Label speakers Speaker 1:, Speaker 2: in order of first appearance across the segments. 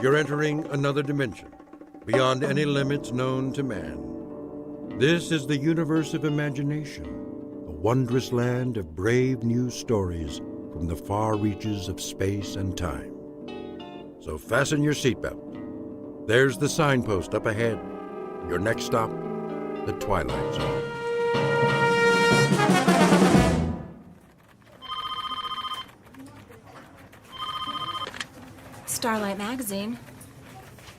Speaker 1: You're entering another dimension, beyond any limits known to man. This is the universe of imagination, a wondrous land of brave new stories from the far reaches of space and time. So fasten your seatbelt. There's the signpost up ahead. Your next stop, the Twilight Zone.
Speaker 2: Starlight Magazine.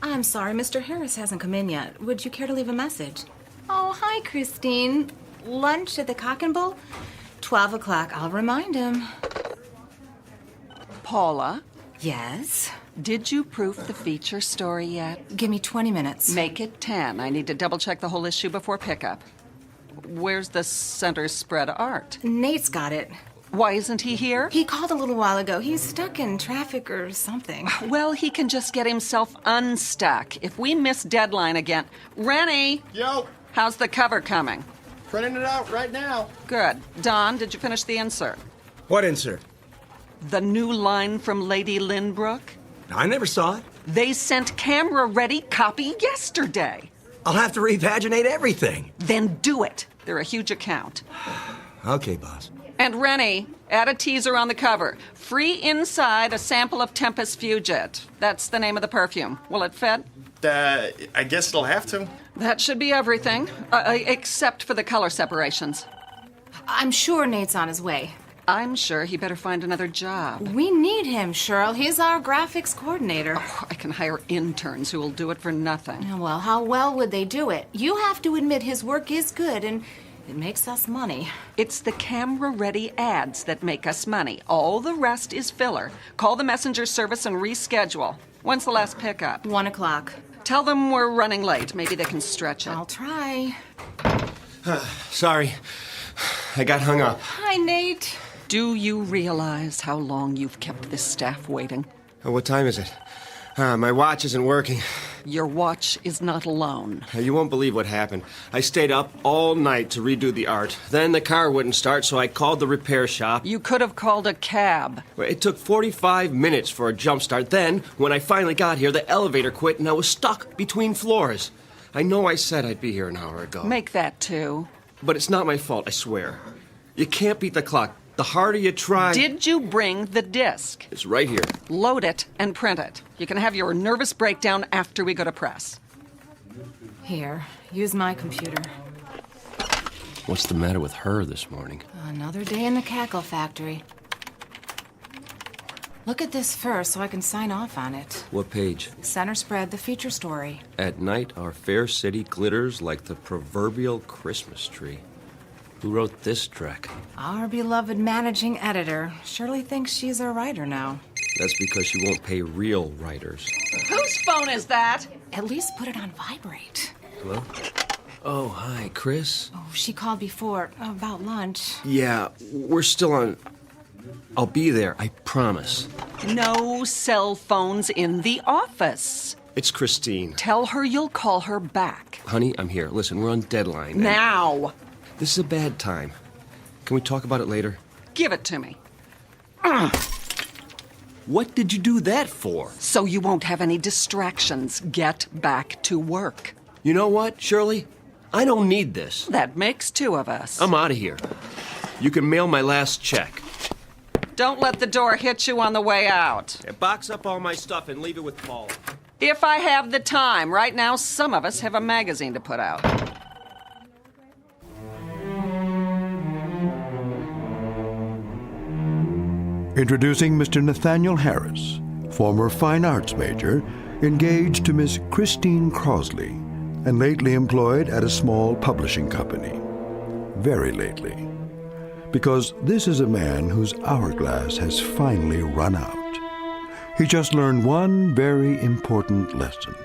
Speaker 2: I'm sorry, Mr. Harris hasn't come in yet. Would you care to leave a message? Oh, hi, Christine. Lunch at the Cock and Bull? 12 o'clock. I'll remind him.
Speaker 3: Paula,
Speaker 2: Yes?
Speaker 3: did you proof the feature story yet?
Speaker 2: Give me 20 minutes.
Speaker 3: Make it 10. I need to double-check the whole issue before pickup. Where's the center spread art?
Speaker 2: Nate's got it.
Speaker 3: Why isn't he here?
Speaker 2: He called a little while ago. He's stuck in traffic or something.
Speaker 3: Well, he can just get himself unstuck. If we miss deadline again... Rennie!
Speaker 4: Yo,
Speaker 3: How's the cover coming?
Speaker 4: printing it out right now.
Speaker 3: Good. Don, did you finish the insert?
Speaker 5: What insert?
Speaker 3: The new line from Lady Lynbrook?
Speaker 5: I never saw it.
Speaker 3: They sent camera-ready copy yesterday.
Speaker 5: I'll have to repaginate everything.
Speaker 3: Then do it. They're a huge account.
Speaker 5: Okay, boss.
Speaker 3: And Rennie, add a teaser on the cover. Free inside a sample of Tempest Fugit. That's the name of the perfume. Will it fit?
Speaker 4: I guess it'll have to.
Speaker 3: That should be everything, except for the color separations.
Speaker 2: I'm sure Nate's on his way.
Speaker 3: I'm sure he better find another job.
Speaker 2: We need him, Cheryl. He's our graphics coordinator.
Speaker 3: I can hire interns who will do it for nothing.
Speaker 2: Well, how well would they do it? You have to admit his work is good, and it makes us money.
Speaker 3: It's the camera-ready ads that make us money. All the rest is filler. Call the messenger service and reschedule. When's the last pickup?
Speaker 2: 1 o'clock.
Speaker 3: Tell them we're running late. Maybe they can stretch it.
Speaker 2: I'll try.
Speaker 5: Sorry. I got hung up.
Speaker 2: Hi, Nate.
Speaker 3: Do you realize how long you've kept this staff waiting?
Speaker 5: Oh, what time is it? My watch isn't working.
Speaker 3: Your watch is not alone.
Speaker 5: You won't believe what happened. I stayed up all night to redo the art. Then the car wouldn't start, so I called the repair shop.
Speaker 3: You could have called a cab.
Speaker 5: It took 45 minutes for a jump start. Then, when I finally got here, the elevator quit and I was stuck between floors. I know I said I'd be here an hour ago.
Speaker 3: Make that 2.
Speaker 5: But it's not my fault, I swear. You can't beat the clock. The harder you try...
Speaker 3: Did you bring the disc?
Speaker 5: It's right here.
Speaker 3: Load it and print it. You can have your nervous breakdown after we go to press.
Speaker 2: Here, use my computer.
Speaker 5: What's the matter with her this morning?
Speaker 2: Another day in the cackle factory. Look at this first so I can sign off on it.
Speaker 5: What page?
Speaker 2: Center spread, the feature story.
Speaker 5: At night, our fair city glitters like the proverbial Christmas tree. Who wrote this track?
Speaker 2: Our beloved managing editor. Shirley thinks she's a writer now.
Speaker 5: That's because she won't pay real writers.
Speaker 3: Whose phone is that?
Speaker 2: At least put it on vibrate.
Speaker 5: Hello? Oh, hi, Chris.
Speaker 2: Oh, she called before about lunch.
Speaker 5: Yeah, we're still on... I'll be there, I promise.
Speaker 3: No cell phones in the office.
Speaker 5: It's Christine.
Speaker 3: Tell her you'll call her back.
Speaker 5: Honey, I'm here. Listen, we're on deadline.
Speaker 3: Now.
Speaker 5: This is a bad time. Can we talk about it later?
Speaker 3: Give it to me.
Speaker 5: What did you do that for?
Speaker 3: So you won't have any distractions. Get back to work.
Speaker 5: You know what, Shirley? I don't need this.
Speaker 3: That makes 2 of us.
Speaker 5: I'm out of here. You can mail my last check.
Speaker 3: Don't let the door hit you on the way out.
Speaker 5: Box up all my stuff and leave it with Paul.
Speaker 3: If I have the time. Right now, some of us have a magazine to put out.
Speaker 1: Introducing Mr. Nathaniel Harris, former fine arts major, engaged to Miss Christine Crosley, and lately employed at a small publishing company. Very lately. Because this is a man whose hourglass has finally run out. He just learned one very important lesson,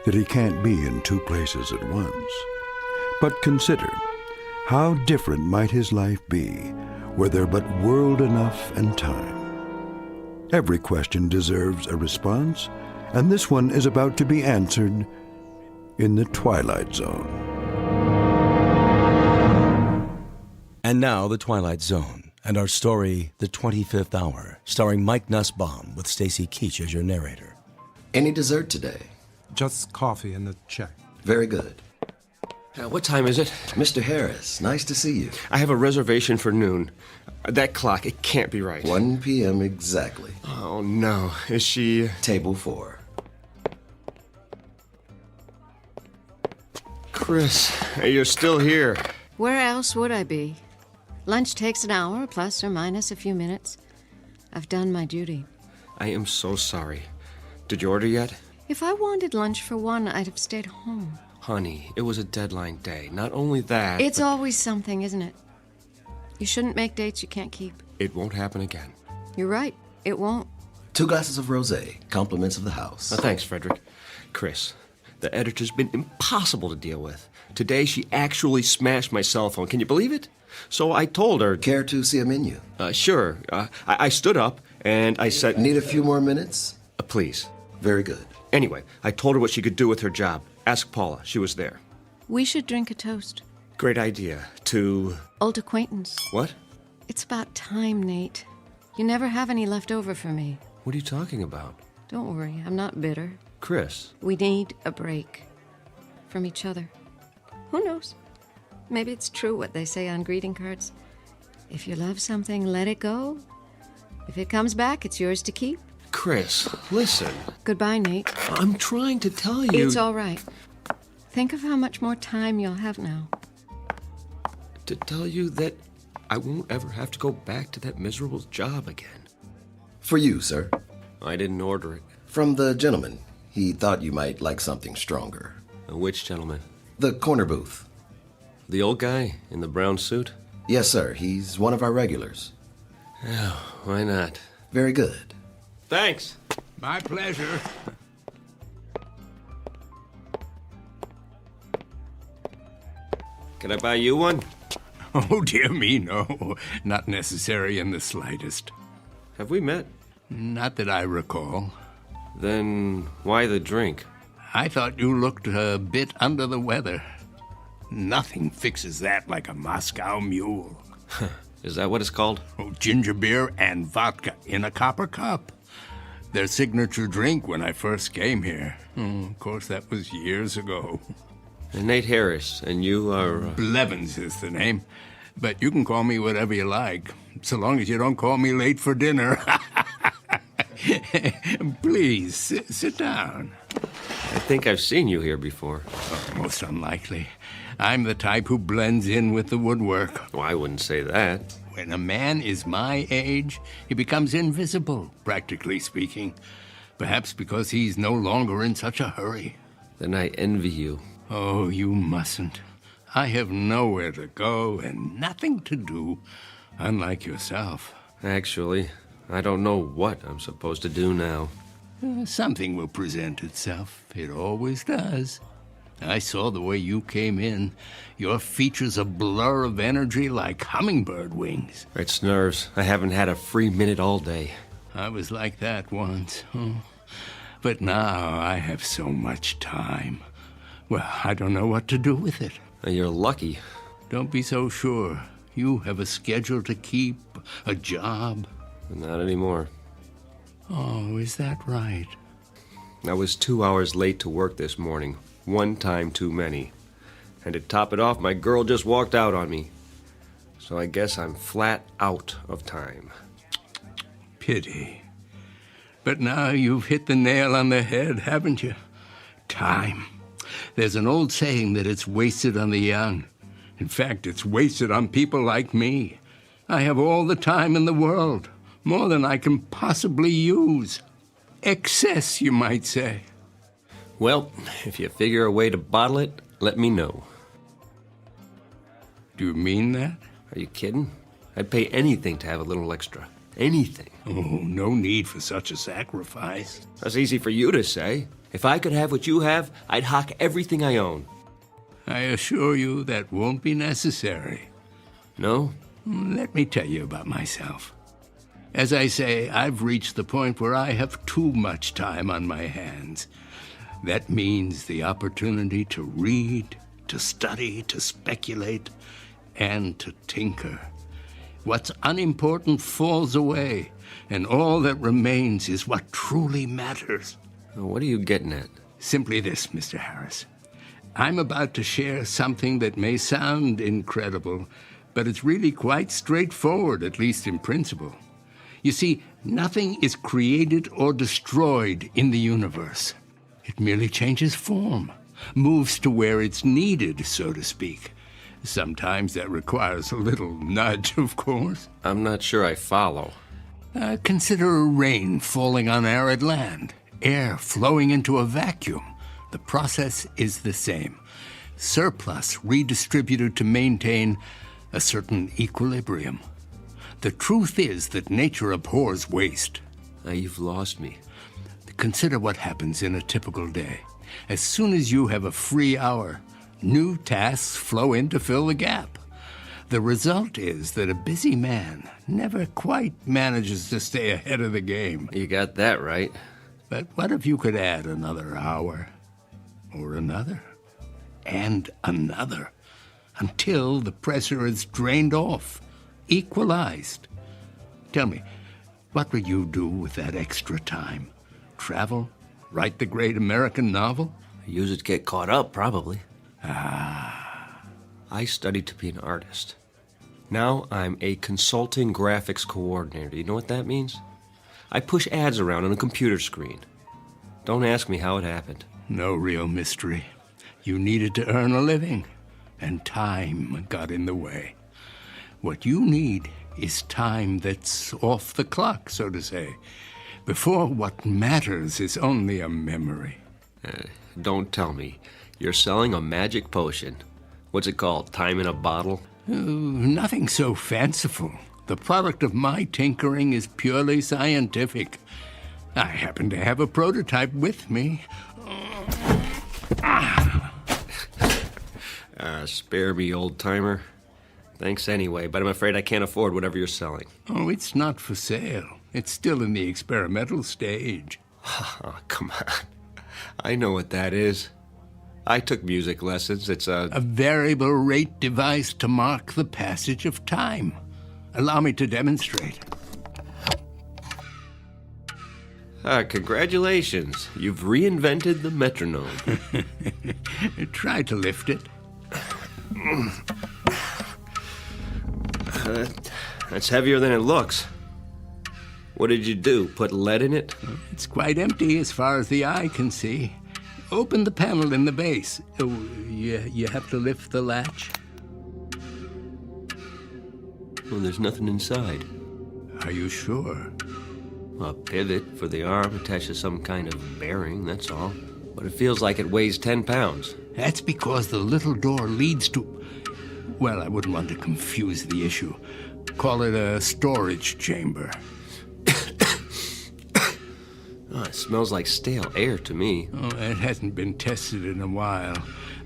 Speaker 1: that he can't be in 2 places at once. But consider, how different might his life be were there but world enough and time. Every question deserves a response, and this one is about to be answered in the Twilight Zone.
Speaker 6: And now, The Twilight Zone, and our story, The 25th Hour, starring Mike Nussbaum with Stacy Keach as your narrator.
Speaker 7: Any dessert today?
Speaker 8: Just coffee and a check.
Speaker 7: Very good.
Speaker 5: What time is it?
Speaker 7: Mr. Harris, nice to see you.
Speaker 5: I have a reservation for noon. That clock, it can't be right.
Speaker 7: 1 p.m. exactly.
Speaker 5: Oh, no. Is she...
Speaker 7: Table 4.
Speaker 5: Chris, you're still here.
Speaker 9: Where else would I be? Lunch takes an hour, plus or minus a few minutes. I've done my duty.
Speaker 5: I am so sorry. Did you order yet?
Speaker 9: If I wanted lunch for 1, I'd have stayed home.
Speaker 5: Honey, it was a deadline day. Not only that...
Speaker 9: It's always something, isn't it? You shouldn't make dates you can't keep.
Speaker 5: It won't happen again.
Speaker 9: You're right. It won't.
Speaker 7: 2 glasses of rosé, compliments of the house.
Speaker 5: Thanks, Frederick. Chris, the editor's been impossible to deal with. Today, she actually smashed my cell phone. Can you believe it? So I told her...
Speaker 7: Care to see a menu?
Speaker 5: Sure. I stood up, and I said...
Speaker 7: Need a few more minutes?
Speaker 5: Please.
Speaker 7: Very good.
Speaker 5: Anyway, I told her what she could do with her job. Ask Paula. She was there.
Speaker 9: We should drink a toast.
Speaker 5: Great idea. To...
Speaker 9: Old acquaintance.
Speaker 5: What?
Speaker 9: It's about time, Nate. You never have any left over for me.
Speaker 5: What are you talking about?
Speaker 9: Don't worry, I'm not bitter.
Speaker 5: Chris.
Speaker 9: We need a break. From each other. Who knows? Maybe it's true what they say on greeting cards. If you love something, let it go. If it comes back, it's yours to keep.
Speaker 5: Chris, listen.
Speaker 9: Goodbye, Nate.
Speaker 5: I'm trying to tell you...
Speaker 9: It's all right. Think of how much more time you'll have now.
Speaker 5: To tell you that I won't ever have to go back to that miserable job again.
Speaker 7: For you, sir.
Speaker 5: I didn't order it.
Speaker 7: From the gentleman. He thought you might like something stronger.
Speaker 5: Which gentleman?
Speaker 7: The corner booth.
Speaker 5: The old guy in the brown suit?
Speaker 7: Yes, sir. He's one of our regulars.
Speaker 5: Oh, why not?
Speaker 7: Very good.
Speaker 5: Thanks.
Speaker 8: My pleasure.
Speaker 5: Can I buy you one?
Speaker 8: Oh, dear me, no. Not necessary in the slightest.
Speaker 5: Have we met?
Speaker 8: Not that I recall.
Speaker 5: Then why the drink?
Speaker 8: I thought you looked a bit under the weather. Nothing fixes that like a Moscow mule.
Speaker 5: Is that what it's called?
Speaker 8: Oh, ginger beer and vodka in a copper cup. Their signature drink when I first came here. Of course, that was years ago.
Speaker 5: And Nate Harris, and you are...
Speaker 8: Blevins is the name. But you can call me whatever you like, so long as you don't call me late for dinner. Please, sit down.
Speaker 5: I think I've seen you here before.
Speaker 8: Oh, most unlikely. I'm the type who blends in with the woodwork.
Speaker 5: Well, I wouldn't say that.
Speaker 8: When a man is my age, he becomes invisible, practically speaking. Perhaps because he's no longer in such a hurry.
Speaker 5: Then I envy you.
Speaker 8: Oh, you mustn't. I have nowhere to go and nothing to do, unlike yourself.
Speaker 5: Actually, I don't know what I'm supposed to do now.
Speaker 8: Something will present itself. It always does. I saw the way you came in. Your features a blur of energy like hummingbird wings.
Speaker 5: It's nerves. I haven't had a free minute all day.
Speaker 8: I was like that once. But now I have so much time. Well, I don't know what to do with it.
Speaker 5: You're lucky.
Speaker 8: Don't be so sure. You have a schedule to keep, a job.
Speaker 5: Not anymore.
Speaker 8: Oh, is that right?
Speaker 5: I was 2 hours late to work this morning. One time too many. And to top it off, my girl just walked out on me. So I guess I'm flat out of time.
Speaker 8: Pity. But now you've hit the nail on the head, haven't you? Time. There's an old saying that it's wasted on the young. In fact, it's wasted on people like me. I have all the time in the world. More than I can possibly use. Excess, you might say.
Speaker 5: Well, if you figure a way to bottle it, let me know.
Speaker 8: Do you mean that?
Speaker 5: Are you kidding? I'd pay anything to have a little extra. Anything.
Speaker 8: Oh, no need for such a sacrifice.
Speaker 5: That's easy for you to say. If I could have what you have, I'd hock everything I own.
Speaker 8: I assure you that won't be necessary.
Speaker 5: No?
Speaker 8: Let me tell you about myself. As I say, I've reached the point where I have too much time on my hands. That means the opportunity to read, to study, to speculate, and to tinker. What's unimportant falls away, and all that remains is what truly matters.
Speaker 5: What are you getting at?
Speaker 8: Simply this, Mr. Harris. I'm about to share something that may sound incredible, but it's really quite straightforward, at least in principle. You see, nothing is created or destroyed in the universe. It merely changes form, moves to where it's needed, so to speak. Sometimes that requires a little nudge, of course.
Speaker 5: I'm not sure I follow.
Speaker 8: Consider rain falling on arid land, air flowing into a vacuum. The process is the same. Surplus redistributed to maintain a certain equilibrium. The truth is that nature abhors waste.
Speaker 5: You've lost me.
Speaker 8: Consider what happens in a typical day. As soon as you have a free hour, new tasks flow in to fill the gap. The result is that a busy man never quite manages to stay ahead of the game.
Speaker 5: You got that right.
Speaker 8: But what if you could add another hour, or another, and another, until the pressure is drained off, equalized? Tell me, what would you do with that extra time? Travel? Write the great American novel?
Speaker 5: Use it to get caught up, probably. I studied to be an artist. Now I'm a consulting graphics coordinator. You know what that means? I push ads around on a computer screen. Don't ask me how it happened.
Speaker 8: No real mystery. You needed to earn a living, and time got in the way. What you need is time that's off the clock, so to say, before what matters is only a memory.
Speaker 5: Don't tell me. You're selling a magic potion. What's it called? Time in a bottle?
Speaker 8: Nothing so fanciful. The product of my tinkering is purely scientific. I happen to have a prototype with me.
Speaker 5: Spare me, old-timer. Thanks anyway, but I'm afraid I can't afford whatever you're selling.
Speaker 8: Oh, it's not for sale. It's still in the experimental stage.
Speaker 5: Oh, come on. I know what that is. I took music lessons. It's a
Speaker 8: variable rate device to mark the passage of time. Allow me to demonstrate.
Speaker 5: Congratulations. You've reinvented the metronome.
Speaker 8: Try to lift it.
Speaker 5: That's heavier than it looks. What did you do? Put lead in it?
Speaker 8: It's quite empty as far as the eye can see. Open the panel in the base. Oh, you have to lift the latch.
Speaker 5: Well, there's nothing inside.
Speaker 8: Are you sure?
Speaker 5: A pivot for the arm attached to some kind of bearing, that's all. But it feels like it weighs 10 pounds.
Speaker 8: That's because the little door leads to... Well, I wouldn't want to confuse the issue. Call it a storage chamber.
Speaker 5: Oh, it smells like stale air to me.
Speaker 8: Oh, it hasn't been tested in a while.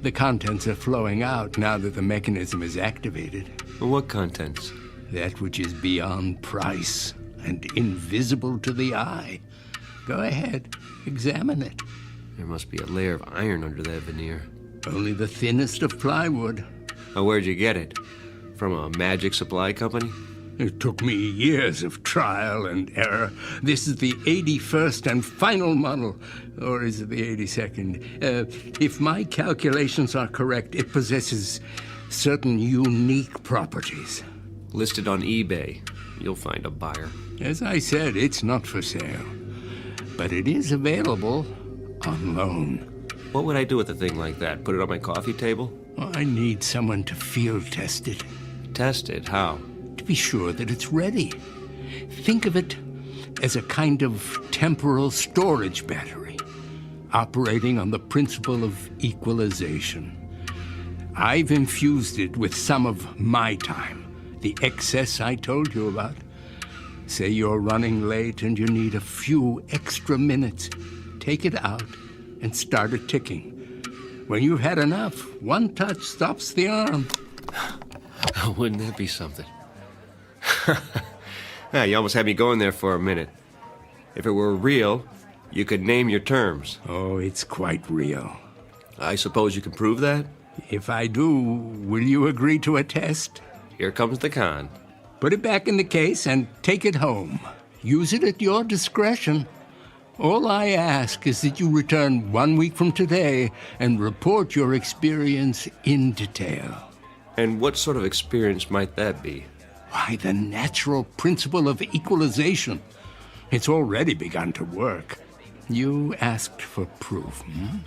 Speaker 8: The contents are flowing out now that the mechanism is activated.
Speaker 5: Well, what contents?
Speaker 8: That which is beyond price and invisible to the eye. Go ahead, examine it.
Speaker 5: There must be a layer of iron under that veneer.
Speaker 8: Only the thinnest of plywood.
Speaker 5: Oh, where'd you get it? From a magic supply company?
Speaker 8: It took me years of trial and error. This is the 81st and final model. Or is it the 82nd? If my calculations are correct, it possesses certain unique properties.
Speaker 5: Listed on eBay. You'll find a buyer.
Speaker 8: As I said, it's not for sale. But it is available on loan.
Speaker 5: What would I do with a thing like that? Put it on my coffee table?
Speaker 8: I need someone to field test it.
Speaker 5: Test it? How?
Speaker 8: To be sure that it's ready. Think of it as a kind of temporal storage battery, operating on the principle of equalization. I've infused it with some of my time, the excess I told you about. Say you're running late and you need a few extra minutes. Take it out and start it ticking. When you've had enough, one touch stops the arm.
Speaker 5: Wouldn't that be something? You almost had me going there for a minute. If it were real, you could name your terms.
Speaker 8: Oh, it's quite real.
Speaker 5: I suppose you can prove that?
Speaker 8: If I do, will you agree to a test?
Speaker 5: Here comes the con.
Speaker 8: Put it back in the case and take it home. Use it at your discretion. All I ask is that you return 1 week from today and report your experience in detail.
Speaker 5: And what sort of experience might that be?
Speaker 8: Why, the natural principle of equalization. It's already begun to work. You asked for proof, hmm?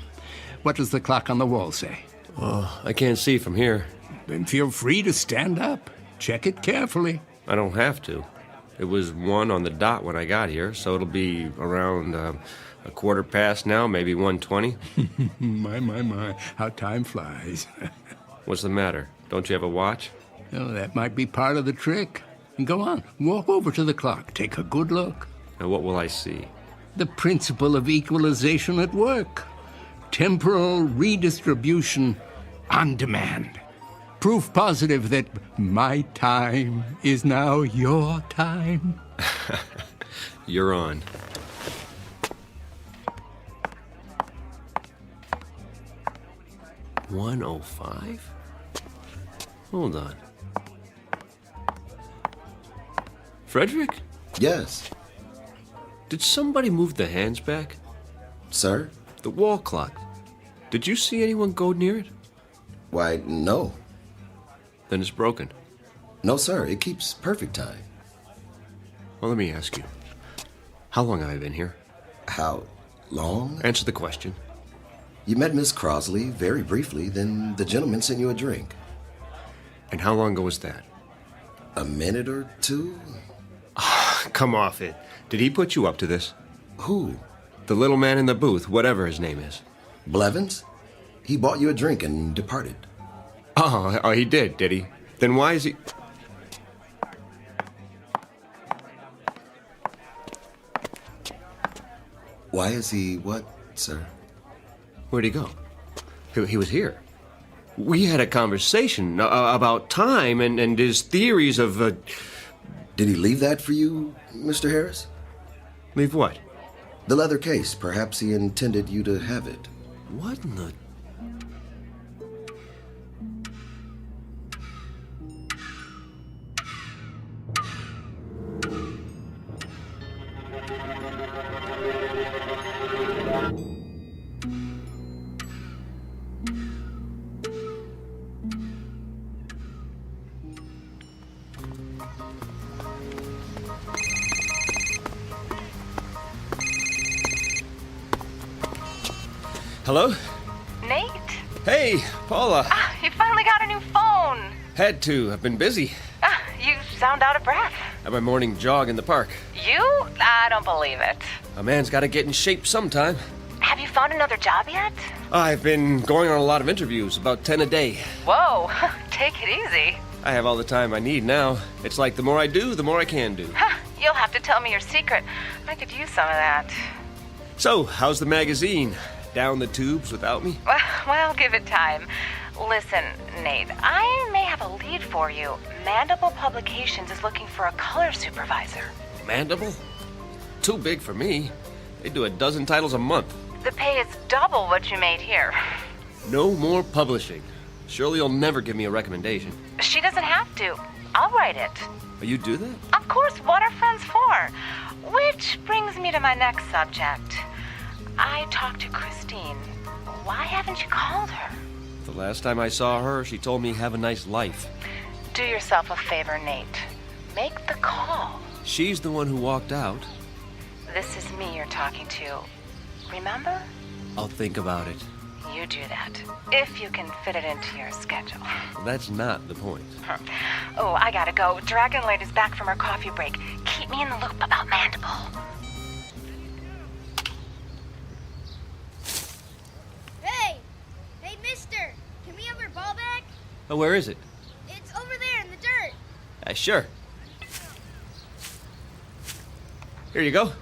Speaker 8: What does the clock on the wall say?
Speaker 5: Oh, I can't see from here.
Speaker 8: Then feel free to stand up. Check it carefully.
Speaker 5: I don't have to. It was 1 on the dot when I got here, so it'll be around a quarter past now, maybe 1:20.
Speaker 8: My, how time flies.
Speaker 5: What's the matter? Don't you have a watch?
Speaker 8: Oh, that might be part of the trick. Go on, walk over to the clock. Take a good look.
Speaker 5: Now what will I see?
Speaker 8: The principle of equalization at work. Temporal redistribution on demand. Proof positive that my time is now your time.
Speaker 5: You're on. $1:05? Hold on. Frederick?
Speaker 7: Yes.
Speaker 5: Did somebody move the hands back?
Speaker 7: Sir?
Speaker 5: The wall clock. Did you see anyone go near it?
Speaker 7: Why, no.
Speaker 5: Then it's broken.
Speaker 7: No, sir. It keeps perfect time.
Speaker 5: Well, let me ask you. How long have I been here?
Speaker 7: How long?
Speaker 5: Answer the question.
Speaker 7: You met Miss Crosley very briefly, then the gentleman sent you a drink.
Speaker 5: And how long ago was that?
Speaker 7: A minute or two?
Speaker 5: Come off it. Did he put you up to this?
Speaker 7: Who?
Speaker 5: The little man in the booth, whatever his name is.
Speaker 7: Blevins? He bought you a drink and departed.
Speaker 5: Oh, he did he? Then why is he...
Speaker 7: Why is he what, sir?
Speaker 5: Where'd he go? He was here. We had a conversation about time and his theories of...
Speaker 7: Did he leave that for you, Mr. Harris?
Speaker 5: Leave what?
Speaker 7: The leather case. Perhaps he intended you to have it.
Speaker 5: What in the... Hello?
Speaker 2: Nate?
Speaker 5: Hey, Paula.
Speaker 2: You finally got a new phone.
Speaker 5: Had to. I've been busy.
Speaker 2: You sound out of breath.
Speaker 5: Had my morning jog in the park.
Speaker 2: You? I don't believe it.
Speaker 5: A man's got to get in shape sometime.
Speaker 2: Have you found another job yet?
Speaker 5: I've been going on a lot of interviews, about 10 a day.
Speaker 2: Whoa, take it easy.
Speaker 5: I have all the time I need now. It's like the more I do, the more I can do.
Speaker 2: You'll have to tell me your secret. I could use some of that.
Speaker 5: So, how's the magazine? Down the tubes without me?
Speaker 2: Well, give it time. Listen, Nate, I may have a lead for you. Mandible Publications is looking for a color supervisor.
Speaker 5: Mandible? Too big for me. They do a dozen titles a month.
Speaker 2: The pay is double what you made here.
Speaker 5: No more publishing. Surely you'll never give me a recommendation.
Speaker 2: She doesn't have to. I'll write it.
Speaker 5: Oh, you do that?
Speaker 2: Of course, what are friends for? Which brings me to my next subject. I talked to Christine. Why haven't you called her?
Speaker 5: The last time I saw her, she told me have a nice life.
Speaker 2: Do yourself a favor, Nate. Make the call.
Speaker 5: She's the one who walked out.
Speaker 2: This is me you're talking to. Remember?
Speaker 5: I'll think about it.
Speaker 2: You do that. If you can fit it into your schedule.
Speaker 5: That's not the point.
Speaker 2: Oh, I gotta go. Dragonlight is back from her coffee break. Keep me in the loop about Mandible.
Speaker 10: Hey, mister! Can we have our ball back?
Speaker 5: Oh, where is it?
Speaker 10: It's over there in the dirt.
Speaker 5: Sure. Here you go.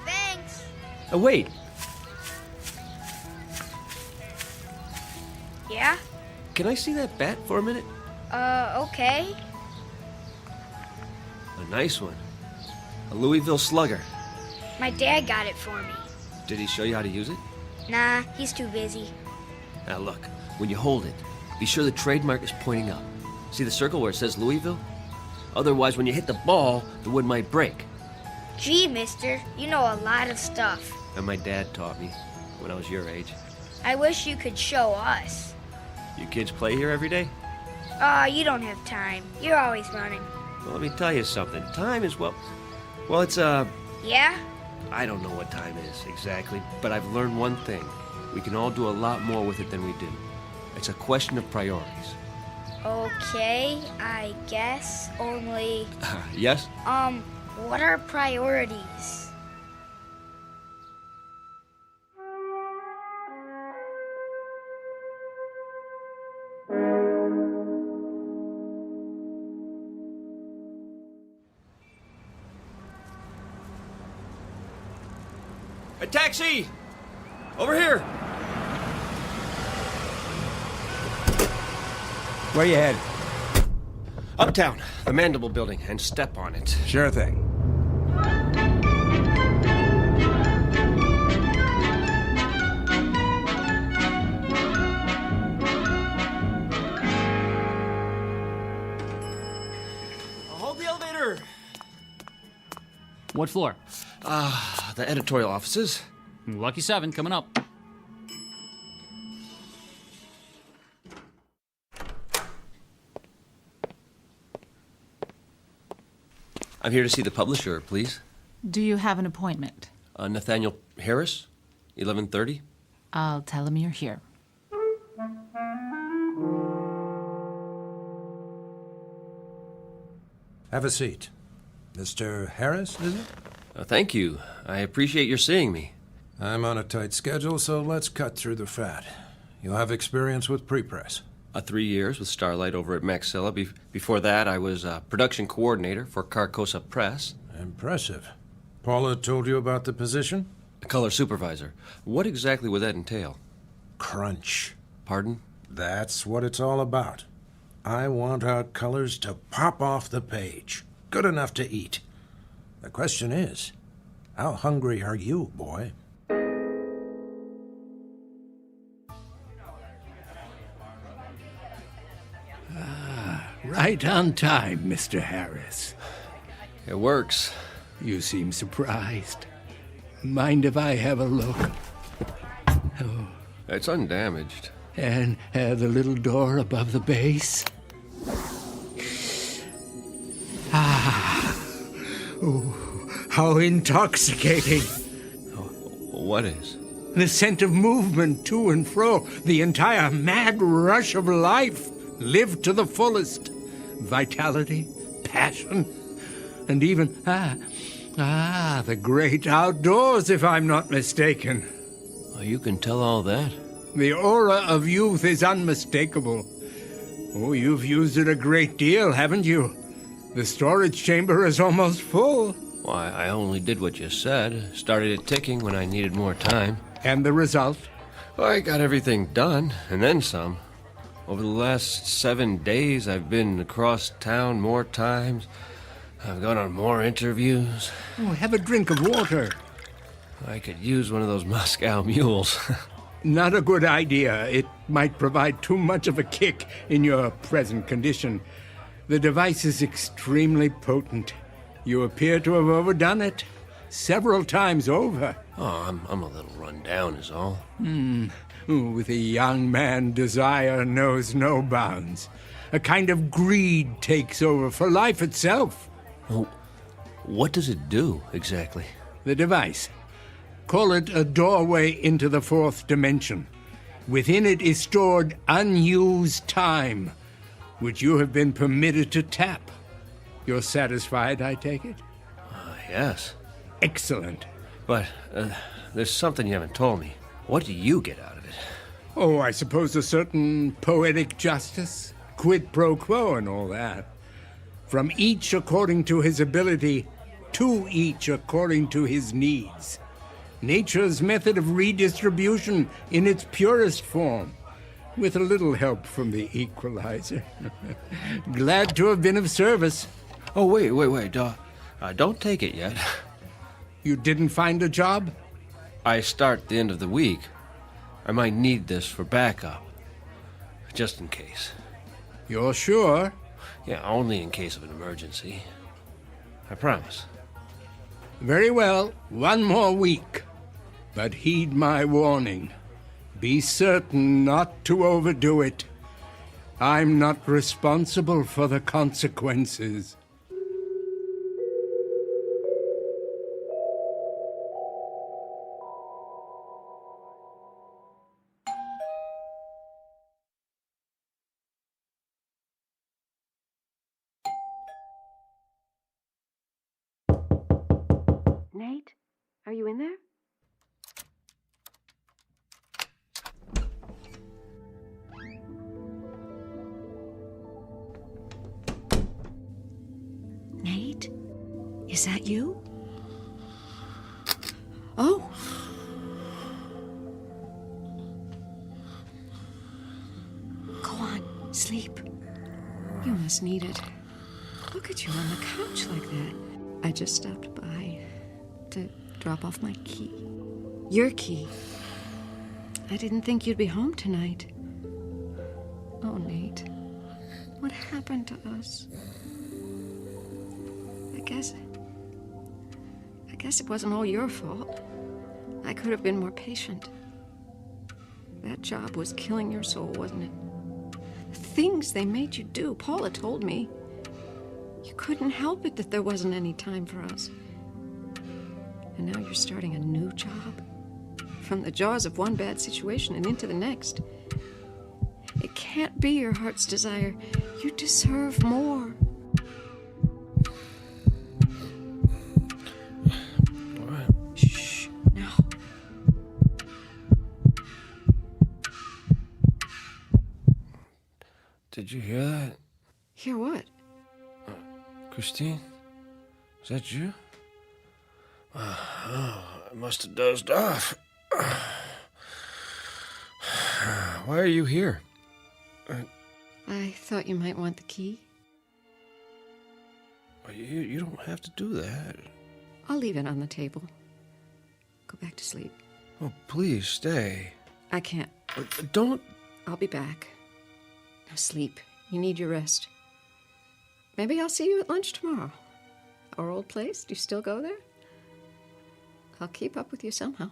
Speaker 10: Thanks.
Speaker 5: Oh, wait.
Speaker 10: Yeah?
Speaker 5: Can I see that bat for a minute?
Speaker 10: Okay.
Speaker 5: A nice one. A Louisville Slugger.
Speaker 10: My dad got it for me.
Speaker 5: Did he show you how to use it?
Speaker 10: Nah, he's too busy.
Speaker 5: Now look, when you hold it, be sure the trademark is pointing up. See the circle where it says Louisville? Otherwise, when you hit the ball, the wood might break.
Speaker 10: Gee, mister, you know a lot of stuff.
Speaker 5: And my dad taught me when I was your age.
Speaker 10: I wish you could show us.
Speaker 5: You kids play here every day?
Speaker 10: You don't have time. You're always running.
Speaker 5: Well, let me tell you something. Time is, well, it's,
Speaker 10: Yeah?
Speaker 5: I don't know what time is exactly, but I've learned one thing. We can all do a lot more with it than we do. It's a question of priorities.
Speaker 10: Okay, I guess. Only,
Speaker 5: Yes?
Speaker 10: what are priorities?
Speaker 5: A taxi! Over here!
Speaker 11: Where you headed?
Speaker 5: Uptown, the Mandible Building, and step on it.
Speaker 11: Sure thing.
Speaker 5: Hold the elevator!
Speaker 12: What floor?
Speaker 5: The editorial offices.
Speaker 12: Lucky 7 coming up.
Speaker 5: I'm here to see the publisher, please.
Speaker 13: Do you have an appointment?
Speaker 5: Nathaniel Harris, 11:30.
Speaker 13: I'll tell him you're here.
Speaker 11: Have a seat. Mr. Harris, is it?
Speaker 5: Thank you. I appreciate your seeing me.
Speaker 11: I'm on a tight schedule, so let's cut through the fat. You have experience with prepress.
Speaker 5: 3 years with Starlight over at Maxilla. Before that, I was production coordinator for Carcosa Press.
Speaker 11: Impressive. Paula told you about the position?
Speaker 5: Color supervisor. What exactly would that entail?
Speaker 11: Crunch.
Speaker 5: Pardon?
Speaker 11: That's what it's all about. I want our colors to pop off the page. Good enough to eat. The question is, how hungry are you, boy?
Speaker 8: Right on time, Mr. Harris.
Speaker 5: It works.
Speaker 8: You seem surprised. Mind if I have a look? Oh,
Speaker 5: It's undamaged.
Speaker 8: and the little door above the base? Oh, how intoxicating.
Speaker 5: What is?
Speaker 8: The scent of movement to and fro, the entire mad rush of life, lived to the fullest. Vitality, passion, and even, the great outdoors, if I'm not mistaken.
Speaker 5: Oh, you can tell all that?
Speaker 8: The aura of youth is unmistakable. Oh, you've used it a great deal, haven't you? The storage chamber is almost full.
Speaker 5: Why, I only did what you said. Started it ticking when I needed more time.
Speaker 8: And the result?
Speaker 5: I got everything done, and then some. Over the last 7 days, I've been across town more times. I've gone on more interviews.
Speaker 8: Oh, have a drink of water.
Speaker 5: I could use one of those Moscow mules.
Speaker 8: Not a good idea. It might provide too much of a kick in your present condition. The device is extremely potent. You appear to have overdone it. Several times over.
Speaker 5: Oh, I'm a little run down is all.
Speaker 8: With a young man, desire knows no bounds. A kind of greed takes over for life itself.
Speaker 5: Oh, what does it do, exactly?
Speaker 8: The device. Call it a doorway into the fourth dimension. Within it is stored unused time, which you have been permitted to tap. You're satisfied, I take it?
Speaker 5: Yes.
Speaker 8: Excellent.
Speaker 5: But there's something you haven't told me. What do you get out of it?
Speaker 8: Oh, I suppose a certain poetic justice, quid pro quo and all that. From each according to his ability, to each according to his needs. Nature's method of redistribution in its purest form, with a little help from the equalizer. Glad to have been of service.
Speaker 5: Oh, wait. Don't take it yet.
Speaker 8: You didn't find a job?
Speaker 5: I start the end of the week. I might need this for backup. Just in case.
Speaker 8: You're sure?
Speaker 5: Yeah, only in case of an emergency. I promise.
Speaker 8: Very well, 1 more week. But heed my warning. Be certain not to overdo it. I'm not responsible for the consequences.
Speaker 9: Nate, are you in there? Nate? Is that you? Oh! Go on, sleep. You must need it. Look at you on the couch like that. I just stopped by to drop off my key. Your key. I didn't think you'd be home tonight. Oh, Nate. What happened to us? I guess it wasn't all your fault. I could have been more patient. That job was killing your soul, wasn't it? The things they made you do, Paula told me. You couldn't help it that there wasn't any time for us. And now you're starting a new job. From the jaws of one bad situation and into the next. It can't be your heart's desire. You deserve more.
Speaker 5: What?
Speaker 9: Shh, now.
Speaker 5: Did you hear that?
Speaker 9: Hear what?
Speaker 5: Christine? Is that you? Oh, I must have dozed off. Why are you here?
Speaker 9: I thought you might want the key.
Speaker 5: You don't have to do that.
Speaker 9: I'll leave it on the table. Go back to sleep.
Speaker 5: Oh, please stay.
Speaker 9: I can't.
Speaker 5: Don't.
Speaker 9: I'll be back. Now sleep. You need your rest. Maybe I'll see you at lunch tomorrow. Our old place? Do you still go there? I'll keep up with you somehow.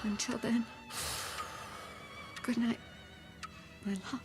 Speaker 9: Until then, good night, my love.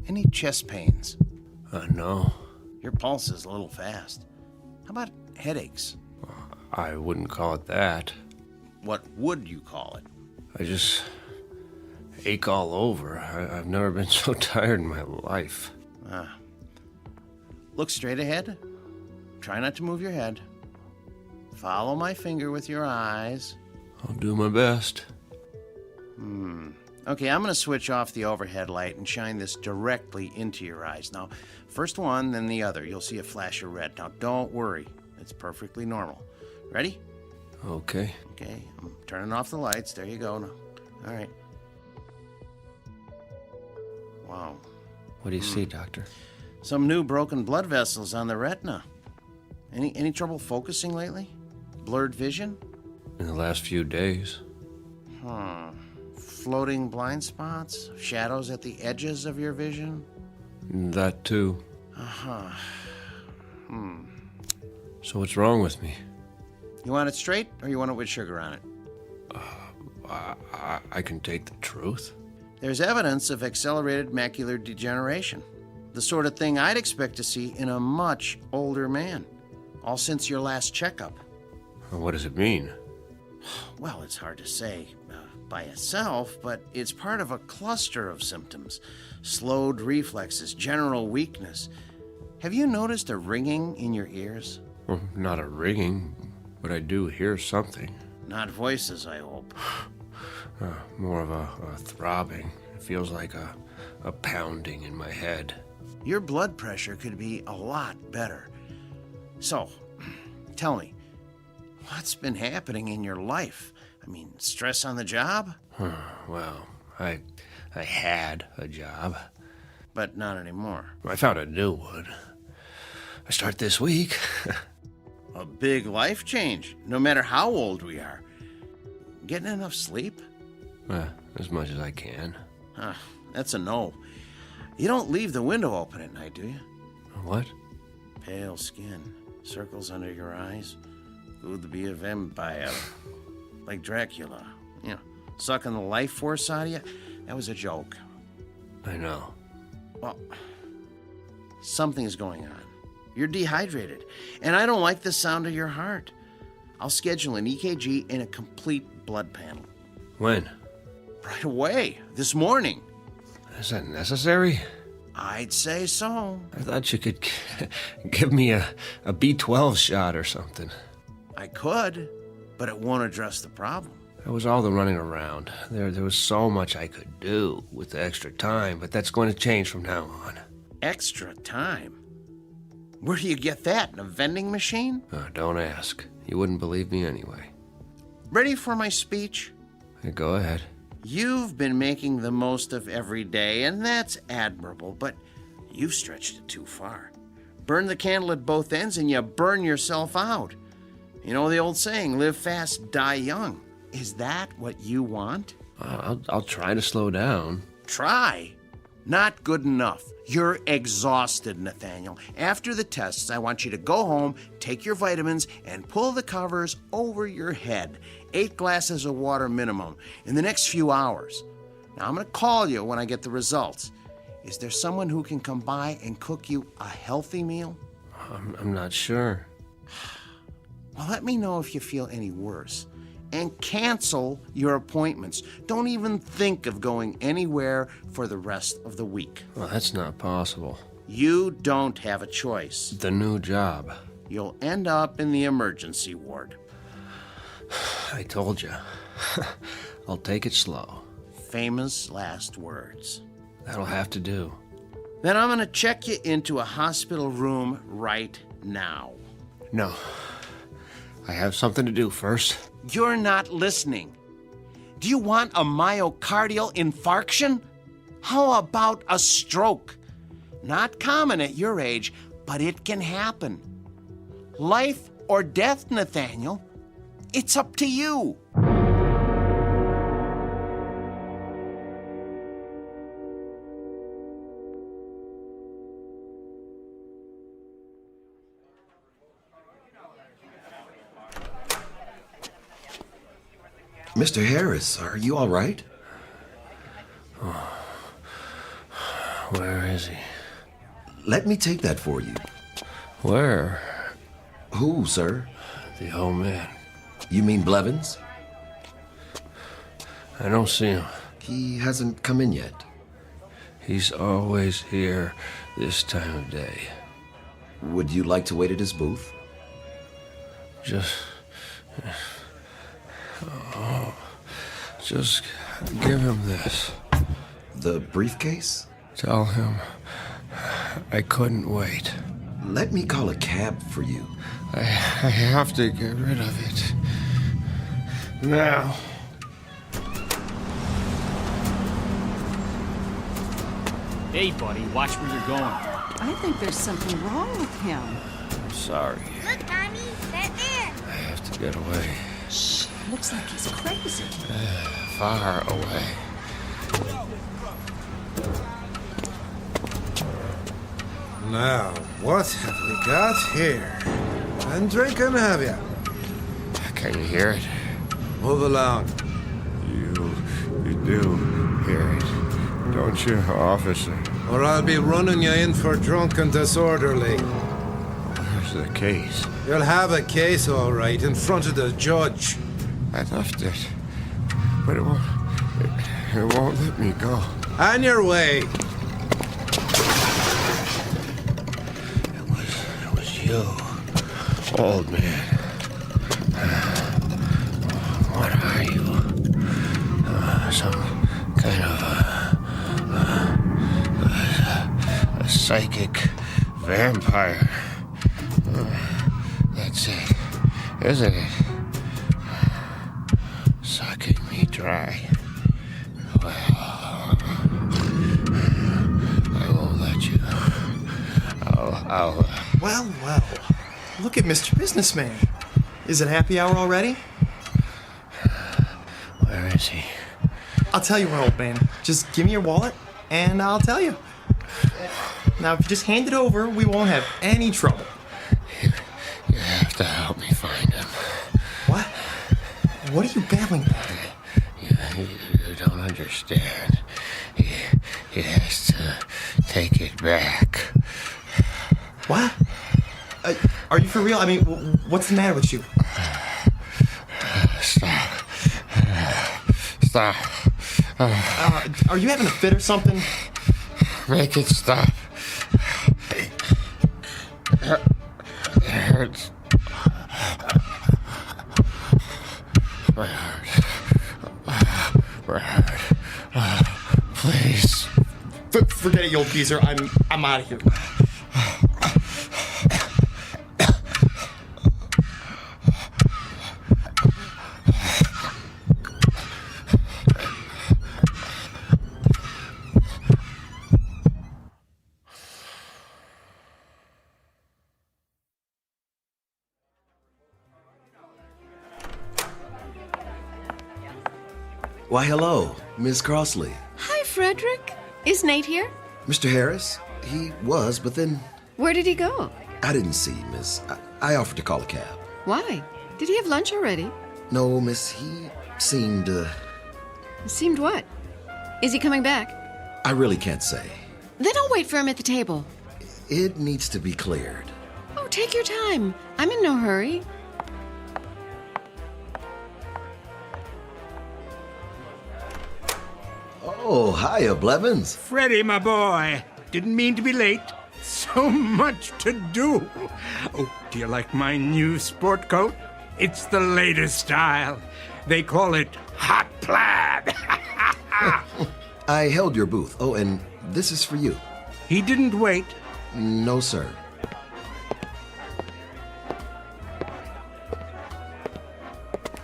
Speaker 14: Any chest pains?
Speaker 5: No.
Speaker 14: Your pulse is a little fast. How about headaches?
Speaker 5: I wouldn't call it that.
Speaker 14: What would you call it?
Speaker 5: I just ache all over. I've never been so tired in my life.
Speaker 14: Look straight ahead. Try not to move your head. Follow my finger with your eyes.
Speaker 5: I'll do my best.
Speaker 14: Okay, I'm going to switch off the overhead light and shine this directly into your eyes. Now, first one, then the other. You'll see a flash of red. Now, don't worry. It's perfectly normal. Ready?
Speaker 5: Okay.
Speaker 14: Okay, I'm turning off the lights. There you go. Now. All right. Wow.
Speaker 5: What do you see, Doctor?
Speaker 14: Some new broken blood vessels on the retina. Any trouble focusing lately? Blurred vision?
Speaker 5: In the last few days.
Speaker 14: Floating blind spots? Shadows at the edges of your vision?
Speaker 5: That too. So what's wrong with me?
Speaker 14: You want it straight, or you want it with sugar on it?
Speaker 5: I can take the truth.
Speaker 14: There's evidence of accelerated macular degeneration. The sort of thing I'd expect to see in a much older man. All since your last checkup.
Speaker 5: What does it mean?
Speaker 14: Well, it's hard to say by itself, but it's part of a cluster of symptoms. Slowed reflexes, general weakness. Have you noticed a ringing in your ears?
Speaker 5: Well, not a ringing, but I do hear something.
Speaker 14: Not voices, I hope.
Speaker 5: More of a throbbing. It feels like a pounding in my head.
Speaker 14: your blood pressure could be a lot better. So, tell me, what's been happening in your life? I mean, stress on the job?
Speaker 5: Well, I had a job.
Speaker 14: But not anymore.
Speaker 5: I found a new one. I start this week.
Speaker 14: A big life change, no matter how old we are. Getting enough sleep?
Speaker 5: As much as I can.
Speaker 14: That's a no. You don't leave the window open at night, do you?
Speaker 5: What?
Speaker 14: Pale skin, circles under your eyes. Could be a vampire. Like Dracula. You know, sucking the life force out of you. That was a joke.
Speaker 5: I know.
Speaker 14: Well, something's going on. You're dehydrated, and I don't like the sound of your heart. I'll schedule an EKG and a complete blood panel.
Speaker 5: When?
Speaker 14: Right away, this morning.
Speaker 5: Is that necessary?
Speaker 14: I'd say so.
Speaker 5: I thought you could give me a B12 shot or something.
Speaker 14: I could, but it won't address the problem.
Speaker 5: That was all the running around. There was so much I could do with the extra time, but that's going to change from now on.
Speaker 14: Extra time? Where do you get that? In a vending machine?
Speaker 5: Don't ask. You wouldn't believe me anyway.
Speaker 14: Ready for my speech?
Speaker 5: Go ahead.
Speaker 14: You've been making the most of every day, and that's admirable, but you've stretched it too far. Burn the candle at both ends and you burn yourself out. You know the old saying, live fast, die young. Is that what you want?
Speaker 5: I'll try to slow down.
Speaker 14: Try? Not good enough. You're exhausted, Nathaniel. After the tests, I want you to go home, take your vitamins, and pull the covers over your head. 8 glasses of water minimum in the next few hours. Now, I'm going to call you when I get the results. Is there someone who can come by and cook you a healthy meal?
Speaker 5: I'm not sure.
Speaker 14: Well, let me know if you feel any worse. And cancel your appointments. Don't even think of going anywhere for the rest of the week.
Speaker 5: Well, that's not possible.
Speaker 14: You don't have a choice.
Speaker 5: The new job.
Speaker 14: You'll end up in the emergency ward.
Speaker 5: I told you. I'll take it slow.
Speaker 14: Famous last words.
Speaker 5: That'll have to do.
Speaker 14: Then I'm going to check you into a hospital room right now.
Speaker 5: No. I have something to do first.
Speaker 14: You're not listening. Do you want a myocardial infarction? How about a stroke? Not common at your age, but it can happen. Life or death, Nathaniel. It's up to you.
Speaker 7: Mr. Harris, are you all right?
Speaker 5: Oh. Where is he?
Speaker 7: Let me take that for you.
Speaker 5: Where?
Speaker 7: Who, sir?
Speaker 5: The old man.
Speaker 7: You mean Blevins?
Speaker 5: I don't see him.
Speaker 7: He hasn't come in yet.
Speaker 5: He's always here this time of day.
Speaker 7: Would you like to wait at his booth?
Speaker 5: Just give him this.
Speaker 7: The briefcase?
Speaker 5: Tell him I couldn't wait.
Speaker 7: Let me call a cab for you.
Speaker 5: I have to get rid of it. Now.
Speaker 12: Hey, buddy, watch where you're going.
Speaker 3: I think there's something wrong with him.
Speaker 5: I'm sorry.
Speaker 10: Look, Mommy, that man.
Speaker 5: I have to get away.
Speaker 3: Shh, looks like he's crazy.
Speaker 5: Far away.
Speaker 11: Now, what have we got here? And drinking, have you?
Speaker 5: Can you hear it?
Speaker 11: Move along.
Speaker 5: You do hear it, don't you, officer?
Speaker 11: Or I'll be running you in for drunk and disorderly.
Speaker 5: Where's the case?
Speaker 11: You'll have a case, all right, in front of the judge.
Speaker 5: I left it, but it won't let me go.
Speaker 11: On your way.
Speaker 5: It was you, old man. What are you? Some kind of a
Speaker 15: psychic vampire. That's it, isn't it? Sucking me dry. Well, I won't let you. I'll
Speaker 16: Well, look at Mr. Businessman. Is it happy hour already?
Speaker 15: Where is he?
Speaker 16: I'll tell you what, old man. Just give me your wallet, and I'll tell you. Now, if you just hand it over, we won't have any trouble.
Speaker 15: You have to help me find him.
Speaker 16: What? What are you babbling about?
Speaker 15: You don't understand. He has to take it back.
Speaker 16: What? Are you for real? I mean, what's the matter with you?
Speaker 15: Stop.
Speaker 16: Are you having a fit or something?
Speaker 15: Make it stop. It hurts. My heart. My heart. Please.
Speaker 16: Forget it, you old geezer. I'm out of here.
Speaker 7: Why, hello, Miss Crossley.
Speaker 9: Hi, Frederick. Is Nate here?
Speaker 7: Mr. Harris? He was, but then
Speaker 9: Where did he go?
Speaker 7: I didn't see, miss. I offered to call a cab.
Speaker 9: Why? Did he have lunch already?
Speaker 7: No, miss, he seemed,
Speaker 9: Seemed what? Is he coming back?
Speaker 7: I really can't say.
Speaker 9: Then I'll wait for him at the table.
Speaker 7: It needs to be cleared.
Speaker 9: Oh, take your time. I'm in no hurry.
Speaker 7: Oh, hiya, Blevins.
Speaker 8: Freddie, my boy. Didn't mean to be late. So much to do. Oh, do you like my new sport coat? It's the latest style. They call it hot plaid.
Speaker 7: I held your booth. Oh, and this is for you.
Speaker 8: He didn't wait.
Speaker 7: No, sir.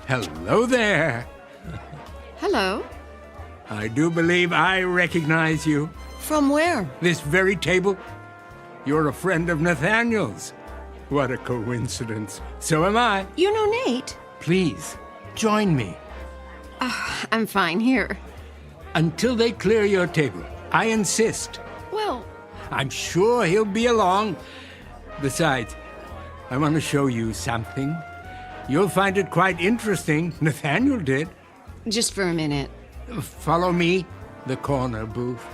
Speaker 8: Hello there.
Speaker 9: Hello.
Speaker 8: I do believe I recognize you.
Speaker 9: From where?
Speaker 8: This very table. You're a friend of Nathaniel's. What a coincidence. So am I.
Speaker 9: You know Nate?
Speaker 8: Please, join me.
Speaker 9: I'm fine here.
Speaker 8: Until they clear your table. I insist.
Speaker 9: Well,
Speaker 8: I'm sure he'll be along. Besides, I want to show you something. You'll find it quite interesting. Nathaniel did.
Speaker 9: just for a minute.
Speaker 8: Follow me, the corner booth.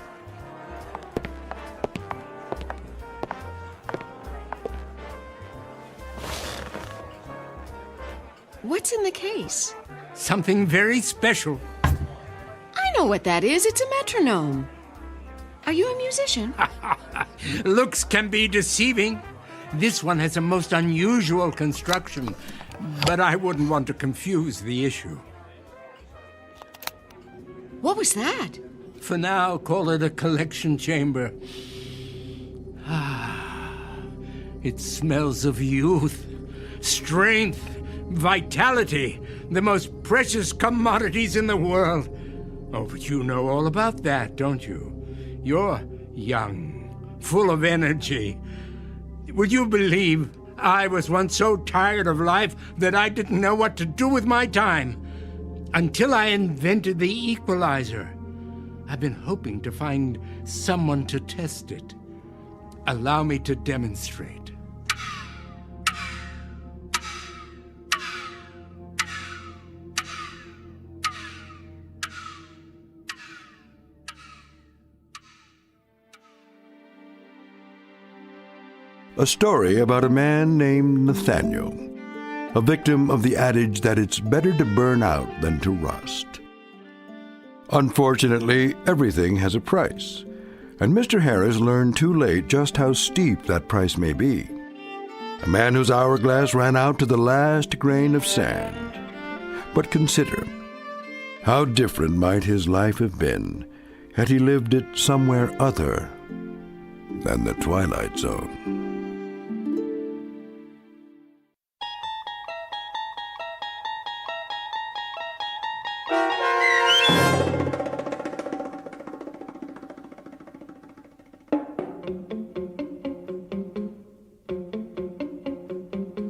Speaker 9: What's in the case?
Speaker 8: Something very special.
Speaker 9: I know what that is. It's a metronome. Are you a musician?
Speaker 8: Looks can be deceiving. This one has a most unusual construction, but I wouldn't want to confuse the issue.
Speaker 9: What was that?
Speaker 8: For now, call it a collection chamber. It smells of youth, strength, vitality, the most precious commodities in the world. Oh, but you know all about that, don't you? You're young, full of energy. Would you believe I was once so tired of life that I didn't know what to do with my time? Until I invented the equalizer. I've been hoping to find someone to test it. Allow me to demonstrate.
Speaker 1: A story about a man named Nathaniel, a victim of the adage that it's better to burn out than to rust. Unfortunately, everything has a price, and Mr. Harris learned too late just how steep that price may be. A man whose hourglass ran out to the last grain of sand. But consider, how different might his life have been had he lived it somewhere other than The Twilight Zone.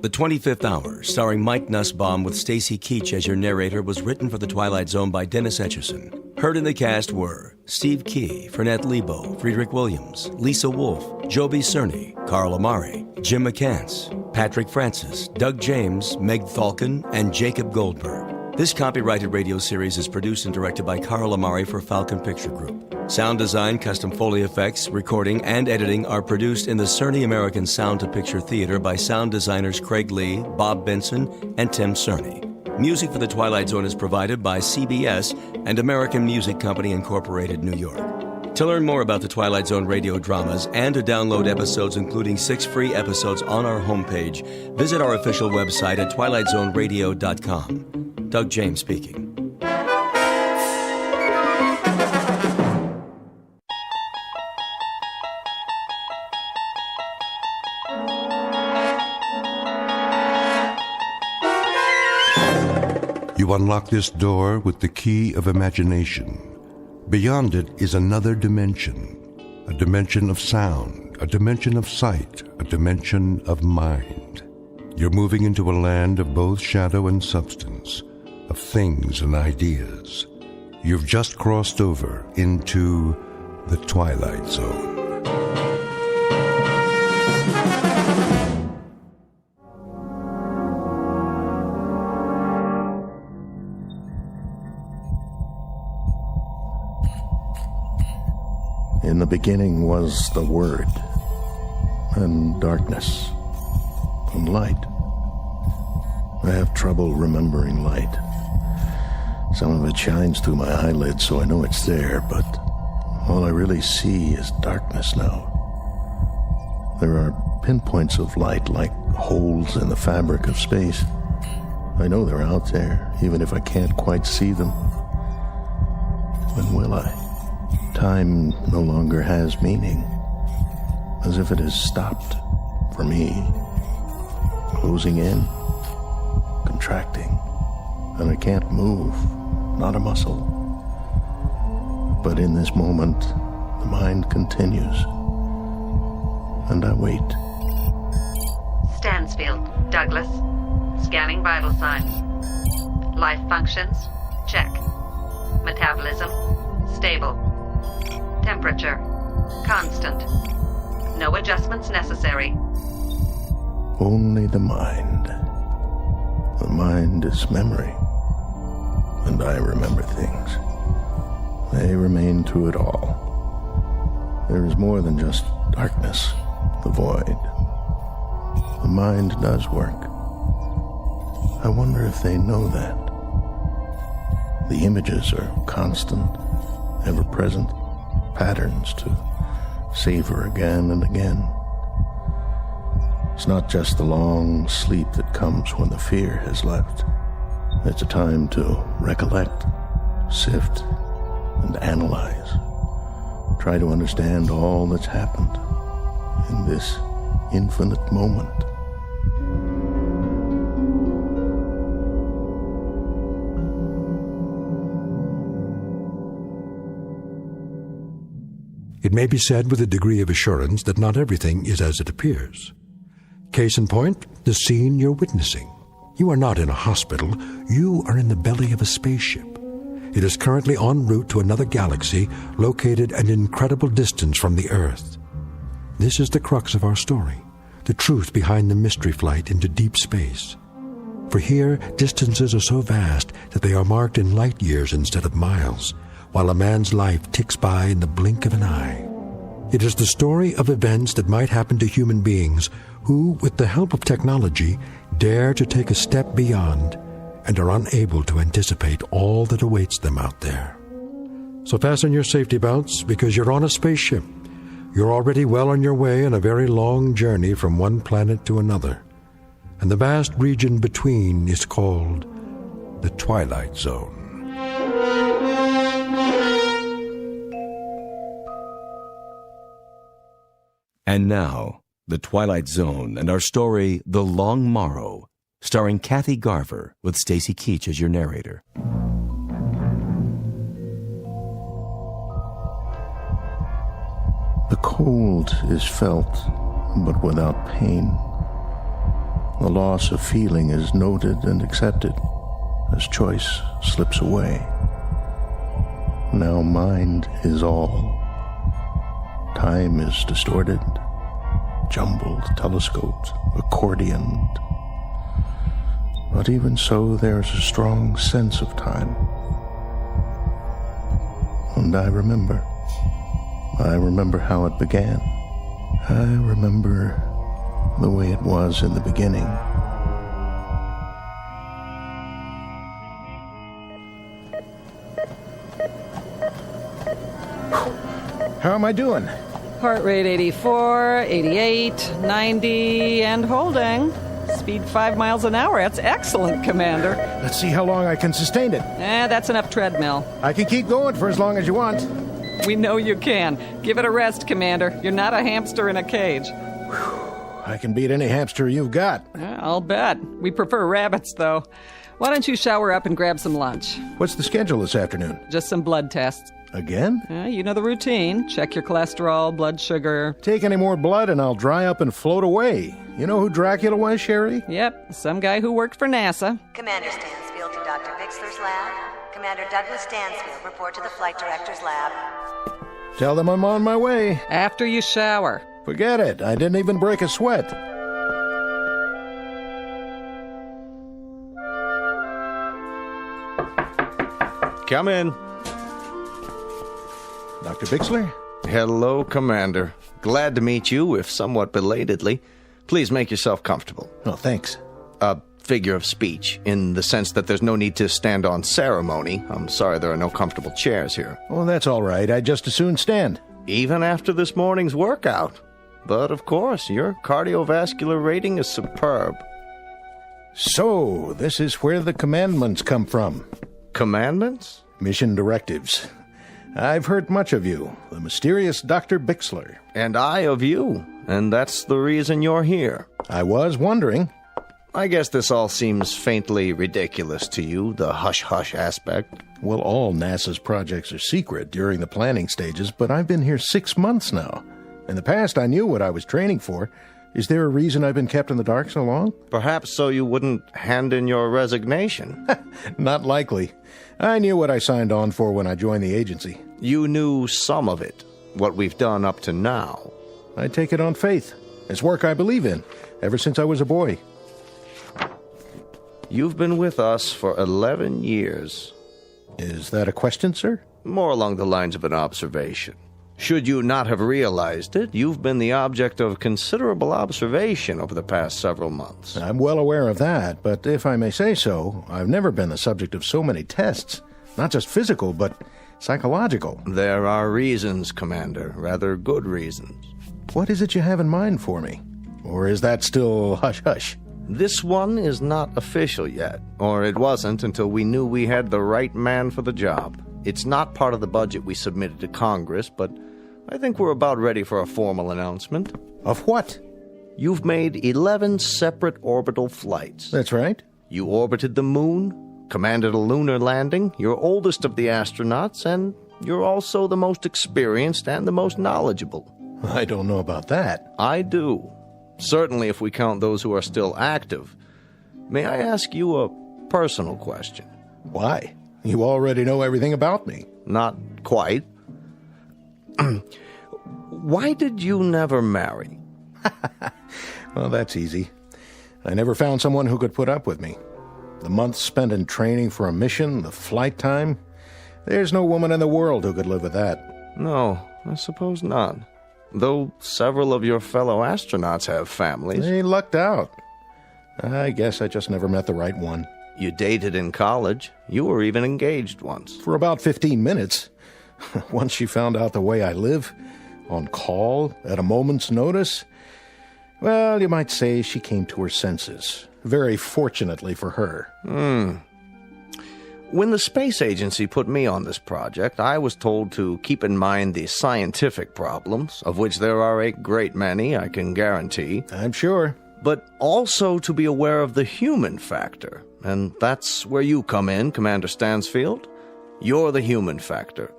Speaker 6: The 25th Hour, starring Mike Nussbaum with Stacy Keach as your narrator, was written for The Twilight Zone by Dennis Etchison. Heard in the cast were Steve Key, Fernette Lebo, Friedrich Williams, Lisa Wolfe, Joby Cerny, Carl Amari, Jim McCants, Patrick Francis, Doug James, Meg Thalken, and Jacob Goldberg. This copyrighted radio series is produced and directed by Carl Amari for Falcon Picture Group. Sound design, custom Foley effects, recording, and editing are produced in the Cerny American Sound to Picture Theater by sound designers Craig Lee, Bob Benson, and Tim Cerny. Music for The Twilight Zone is provided by CBS and American Music Company Incorporated, New York. To learn more about the Twilight Zone radio dramas and to download episodes, including 6 free episodes on our homepage, visit our official website at twilightzoneradio.com. Doug James speaking.
Speaker 1: You unlock this door with the key of imagination. Beyond it is another dimension, a dimension of sound, a dimension of sight, a dimension of mind. You're moving into a land of both shadow and substance, of things and ideas. You've just crossed over into the Twilight Zone.
Speaker 17: In the beginning was the Word, and darkness, and light. I have trouble remembering light. Some of it shines through my eyelids, so I know it's there, but all I really see is darkness now. There are pinpoints of light like holes in the fabric of space. I know they're out there, even if I can't quite see them. When will I? Time no longer has meaning, as if it has stopped for me, closing in, contracting, and I can't move, not a muscle. But in this moment, the mind continues, and I wait.
Speaker 18: Stansfield, Douglas. Scanning vital signs. Life functions, check. Metabolism, stable. Temperature, constant. No adjustments necessary.
Speaker 17: Only the mind. The mind is memory, and I remember things. They remain through it all. There is more than just darkness, the void. The mind does work. I wonder if they know that. The images are constant, ever present. Patterns to savor again and again. It's not just the long sleep that comes when the fear has left. It's a time to recollect, sift, and analyze. Try to understand all that's happened in this infinite moment.
Speaker 1: It may be said with a degree of assurance that not everything is as it appears. Case in point, the scene you're witnessing. You are not in a hospital. You are in the belly of a spaceship. It is currently en route to another galaxy located an incredible distance from the Earth. This is the crux of our story, the truth behind the mystery flight into deep space. For here, distances are so vast that they are marked in light years instead of miles, while a man's life ticks by in the blink of an eye. It is the story of events that might happen to human beings who, with the help of technology, dare to take a step beyond and are unable to anticipate all that awaits them out there. So fasten your safety belts, because you're on a spaceship. You're already well on your way on a very long journey from one planet to another. And the vast region between is called the Twilight Zone.
Speaker 6: And now, The Twilight Zone and our story, The Long Morrow, starring Kathy Garver with Stacy Keach as your narrator.
Speaker 17: The cold is felt, but without pain. The loss of feeling is noted and accepted as choice slips away. Now mind is all. Time is distorted, jumbled, telescoped, accordioned. But even so, there's a strong sense of time. And I remember. I remember how it began. I remember the way it was in the beginning.
Speaker 11: How am I doing?
Speaker 3: Heart rate 84, 88, 90, and holding. Speed 5 miles an hour. That's excellent, Commander.
Speaker 11: Let's see how long I can sustain it.
Speaker 3: That's enough treadmill.
Speaker 11: I can keep going for as long as you want.
Speaker 3: We know you can. Give it a rest, Commander. You're not a hamster in a cage.
Speaker 11: I can beat any hamster you've got.
Speaker 3: I'll bet. We prefer rabbits, though. Why don't you shower up and grab some lunch?
Speaker 11: What's the schedule this afternoon?
Speaker 3: Just some blood tests.
Speaker 11: Again?
Speaker 3: You know the routine. Check your cholesterol, blood sugar.
Speaker 11: Take any more blood and I'll dry up and float away. You know who Dracula was, Sherry?
Speaker 3: Yep, some guy who worked for NASA.
Speaker 19: Commander Stansfield to Dr. Bixler's lab. Commander Douglas Stansfield, report to the flight director's lab.
Speaker 11: Tell them I'm on my way.
Speaker 3: After you shower.
Speaker 11: Forget it. I didn't even break a sweat.
Speaker 20: Come in.
Speaker 11: Dr. Bixler?
Speaker 20: Hello, Commander. Glad to meet you, if somewhat belatedly. Please make yourself comfortable.
Speaker 11: Oh, thanks.
Speaker 20: A figure of speech, in the sense that there's no need to stand on ceremony. I'm sorry there are no comfortable chairs here.
Speaker 11: Oh, that's all right. I'd just as soon stand.
Speaker 20: Even after this morning's workout. But, of course, your cardiovascular rating is superb.
Speaker 11: So, this is where the commandments come from.
Speaker 20: Commandments?
Speaker 11: Mission directives. I've heard much of you, the mysterious Dr. Bixler.
Speaker 20: And I of you, and that's the reason you're here.
Speaker 11: I was wondering.
Speaker 20: I guess this all seems faintly ridiculous to you, the hush-hush aspect.
Speaker 11: Well, all NASA's projects are secret during the planning stages, but I've been here 6 months now. In the past, I knew what I was training for. Is there a reason I've been kept in the dark so long?
Speaker 20: Perhaps so you wouldn't hand in your resignation.
Speaker 11: Not likely. I knew what I signed on for when I joined the agency.
Speaker 20: You knew some of it, what we've done up to now.
Speaker 11: I take it on faith. It's work I believe in, ever since I was a boy.
Speaker 20: You've been with us for 11 years.
Speaker 11: Is that a question, sir?
Speaker 20: More along the lines of an observation. Should you not have realized it, you've been the object of considerable observation over the past several months.
Speaker 11: I'm well aware of that, but if I may say so, I've never been the subject of so many tests. Not just physical, but psychological.
Speaker 20: There are reasons, Commander, rather good reasons.
Speaker 11: What is it you have in mind for me? Or is that still hush-hush?
Speaker 20: This one is not official yet, or it wasn't until we knew we had the right man for the job. It's not part of the budget we submitted to Congress, but I think we're about ready for a formal announcement.
Speaker 11: Of what?
Speaker 20: You've made 11 separate orbital flights.
Speaker 11: That's right.
Speaker 20: You orbited the moon, commanded a lunar landing, you're oldest of the astronauts, and you're also the most experienced and the most knowledgeable.
Speaker 11: I don't know about that.
Speaker 20: I do. Certainly if we count those who are still active. May I ask you a personal question?
Speaker 11: Why? You already know everything about me.
Speaker 20: Not quite. Why did you never marry?
Speaker 11: Well, that's easy. I never found someone who could put up with me. The months spent in training for a mission, the flight time, there's no woman in the world who could live with that.
Speaker 20: No, I suppose not. Though several of your fellow astronauts have families.
Speaker 11: They lucked out. I guess I just never met the right one.
Speaker 20: You dated in college. You were even engaged once.
Speaker 11: For about 15 minutes. Once she found out the way I live, on call, at a moment's notice, well, you might say she came to her senses. Very fortunately for her.
Speaker 20: When the space agency put me on this project, I was told to keep in mind the scientific problems, of which there are a great many, I can guarantee.
Speaker 11: I'm sure.
Speaker 20: But also to be aware of the human factor. And that's where you come in, Commander Stansfield. You're the human factor.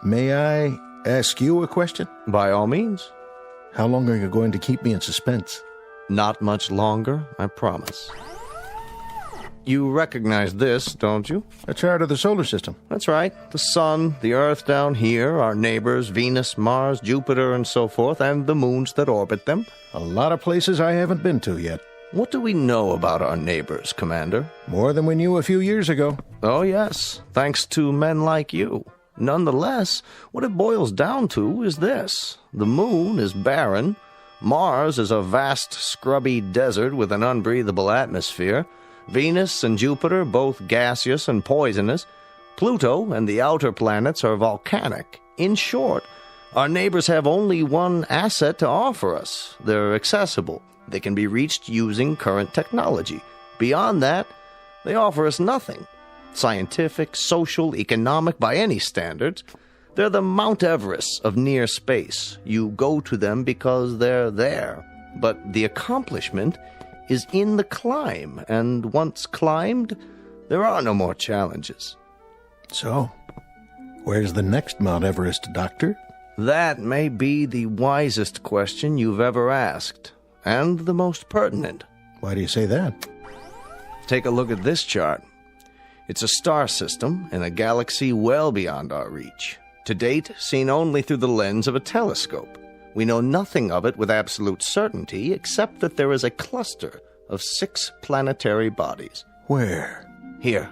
Speaker 11: May I ask you a question?
Speaker 20: By all means.
Speaker 11: How long are you going to keep me in suspense?
Speaker 20: Not much longer, I promise. You recognize this, don't you?
Speaker 11: A chart of the solar system.
Speaker 20: That's right. The sun, the Earth down here, our neighbors, Venus, Mars, Jupiter, and so forth, and the moons that orbit them.
Speaker 11: A lot of places I haven't been to yet.
Speaker 20: What do we know about our neighbors, Commander?
Speaker 11: More than we knew a few years ago.
Speaker 20: Oh, yes, thanks to men like you. Nonetheless, what it boils down to is this. The moon is barren. Mars is a vast, scrubby desert with an unbreathable atmosphere. Venus and Jupiter, both gaseous and poisonous. Pluto and the outer planets are volcanic. In short, our neighbors have only one asset to offer us. They're accessible. They can be reached using current technology. Beyond that, they offer us nothing. Scientific, social, economic, by any standards. They're the Mount Everest of near space. You go to them because they're there. But the accomplishment is in the climb, and once climbed, there are no more challenges.
Speaker 11: So, where's the next Mount Everest, Doctor?
Speaker 20: That may be the wisest question you've ever asked, and the most pertinent.
Speaker 11: Why do you say that?
Speaker 20: Take a look at this chart. It's a star system in a galaxy well beyond our reach. To date, seen only through the lens of a telescope. We know nothing of it with absolute certainty, except that there is a cluster of 6 planetary bodies.
Speaker 11: Where?
Speaker 20: Here,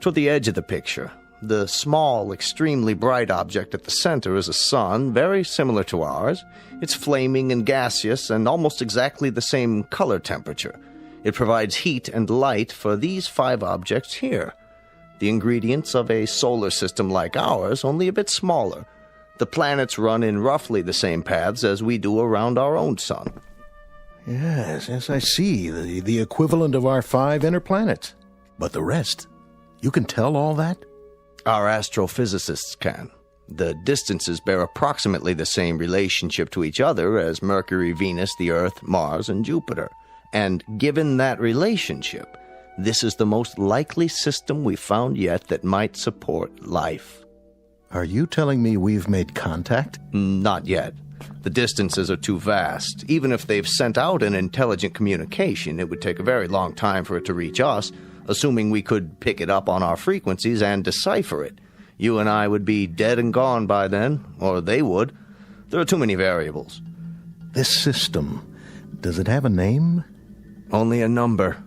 Speaker 20: toward the edge of the picture. The small, extremely bright object at the center is a sun, very similar to ours. It's flaming and gaseous and almost exactly the same color temperature. It provides heat and light for these 5 objects here. The ingredients of a solar system like ours, only a bit smaller. The planets run in roughly the same paths as we do around our own sun.
Speaker 11: Yes, I see. The equivalent of our 5 inner planets. But the rest? You can tell all that?
Speaker 20: Our astrophysicists can. The distances bear approximately the same relationship to each other as Mercury, Venus, the Earth, Mars, and Jupiter. And given that relationship, this is the most likely system we've found yet that might support life.
Speaker 11: Are you telling me we've made contact?
Speaker 20: Not yet. The distances are too vast. Even if they've sent out an intelligent communication, it would take a very long time for it to reach us, assuming we could pick it up on our frequencies and decipher it. You and I would be dead and gone by then, or they would. There are too many variables.
Speaker 11: This system, does it have a name?
Speaker 20: Only a number.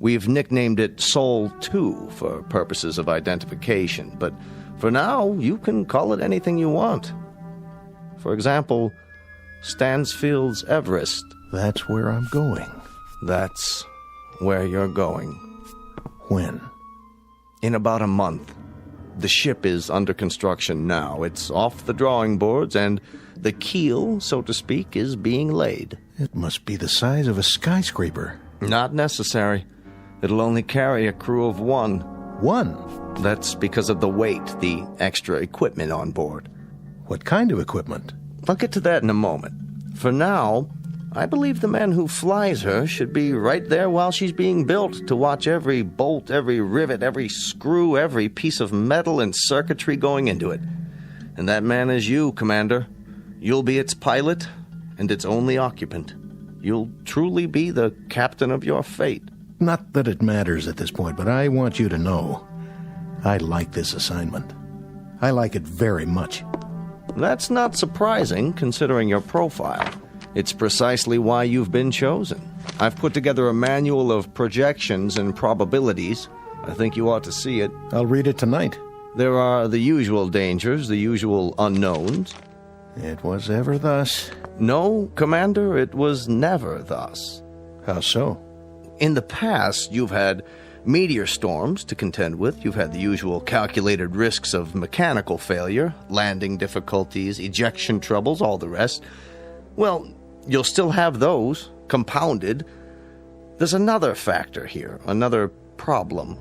Speaker 20: We've nicknamed it Sol 2 for purposes of identification, but for now, you can call it anything you want. For example, Stansfield's Everest.
Speaker 11: That's where I'm going.
Speaker 20: That's where you're going.
Speaker 11: When?
Speaker 20: In about a month. The ship is under construction now. It's off the drawing boards, and the keel, so to speak, is being laid.
Speaker 11: It must be the size of a skyscraper.
Speaker 20: Not necessary. It'll only carry a crew of 1.
Speaker 11: 1?
Speaker 20: That's because of the weight, the extra equipment on board.
Speaker 11: What kind of equipment?
Speaker 20: I'll get to that in a moment. For now, I believe the man who flies her should be right there while she's being built to watch every bolt, every rivet, every screw, every piece of metal and circuitry going into it. And that man is you, Commander. You'll be its pilot and its only occupant. You'll truly be the captain of your fate.
Speaker 11: Not that it matters at this point, but I want you to know I like this assignment. I like it very much.
Speaker 20: That's not surprising, considering your profile. It's precisely why you've been chosen. I've put together a manual of projections and probabilities. I think you ought to see it.
Speaker 11: I'll read it tonight.
Speaker 20: There are the usual dangers, the usual unknowns.
Speaker 11: It was ever thus.
Speaker 20: No, Commander, it was never thus.
Speaker 11: How so?
Speaker 20: In the past, you've had meteor storms to contend with. You've had the usual calculated risks of mechanical failure, landing difficulties, ejection troubles, all the rest. Well, you'll still have those, compounded. There's another factor here, another problem.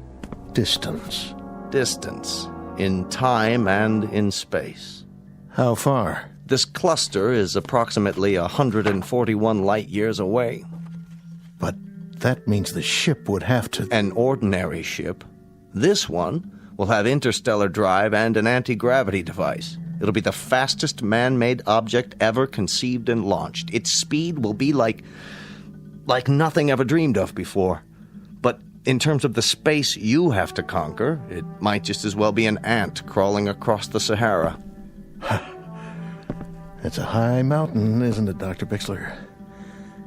Speaker 17: distance.
Speaker 20: Distance. In time and in space.
Speaker 17: How far?
Speaker 20: This cluster is approximately 141 light years away.
Speaker 17: But that means the ship would have to...
Speaker 20: An ordinary ship. This one will have interstellar drive and an anti-gravity device. It'll be the fastest man-made object ever conceived and launched. Its speed will be like nothing ever dreamed of before. But in terms of the space you have to conquer, it might just as well be an ant crawling across the Sahara.
Speaker 17: It's a high mountain, isn't it, Dr. Bixler?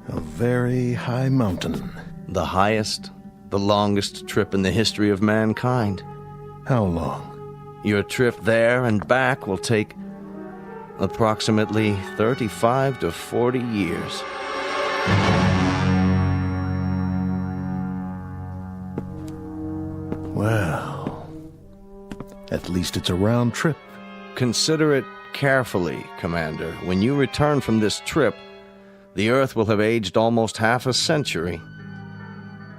Speaker 17: A very high mountain.
Speaker 20: The highest, the longest trip in the history of mankind.
Speaker 17: How long?
Speaker 20: Your trip there and back will take approximately 35 to 40 years.
Speaker 17: Well, at least it's a round trip.
Speaker 20: Consider it carefully, Commander. When you return from this trip, the Earth will have aged almost half a century.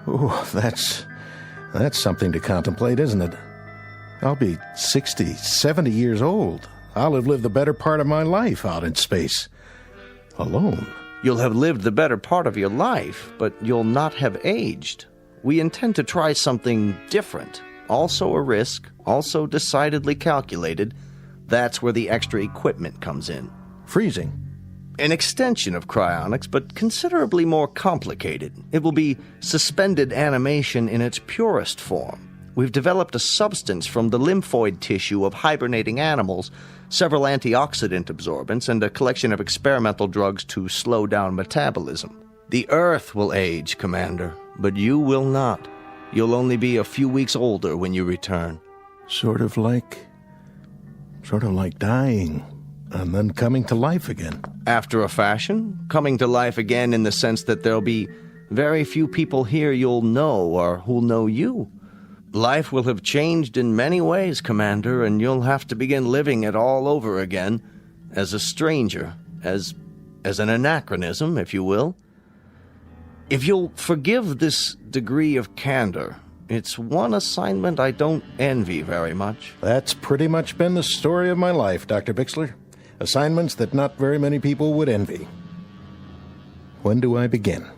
Speaker 17: Oh, that's something to contemplate, isn't it? I'll be 60, 70 years old. I'll have lived the better part of my life out in space. Alone.
Speaker 20: You'll have lived the better part of your life, but you'll not have aged. We intend to try something different. Also a risk, also decidedly calculated. That's where the extra equipment comes in.
Speaker 17: Freezing.
Speaker 20: An extension of cryonics, but considerably more complicated. It will be suspended animation in its purest form. We've developed a substance from the lymphoid tissue of hibernating animals, several antioxidant absorbents, and a collection of experimental drugs to slow down metabolism. The Earth will age, Commander, but you will not. You'll only be a few weeks older when you return.
Speaker 17: Sort of like dying, and then coming to life again.
Speaker 20: After a fashion, coming to life again in the sense that there'll be very few people here you'll know or who'll know you. Life will have changed in many ways, Commander, and you'll have to begin living it all over again, as a stranger, as an anachronism, if you will. If you'll forgive this degree of candor, it's one assignment I don't envy very much.
Speaker 17: That's pretty much been the story of my life, Dr. Bixler. Assignments that not very many people would envy. When do I begin?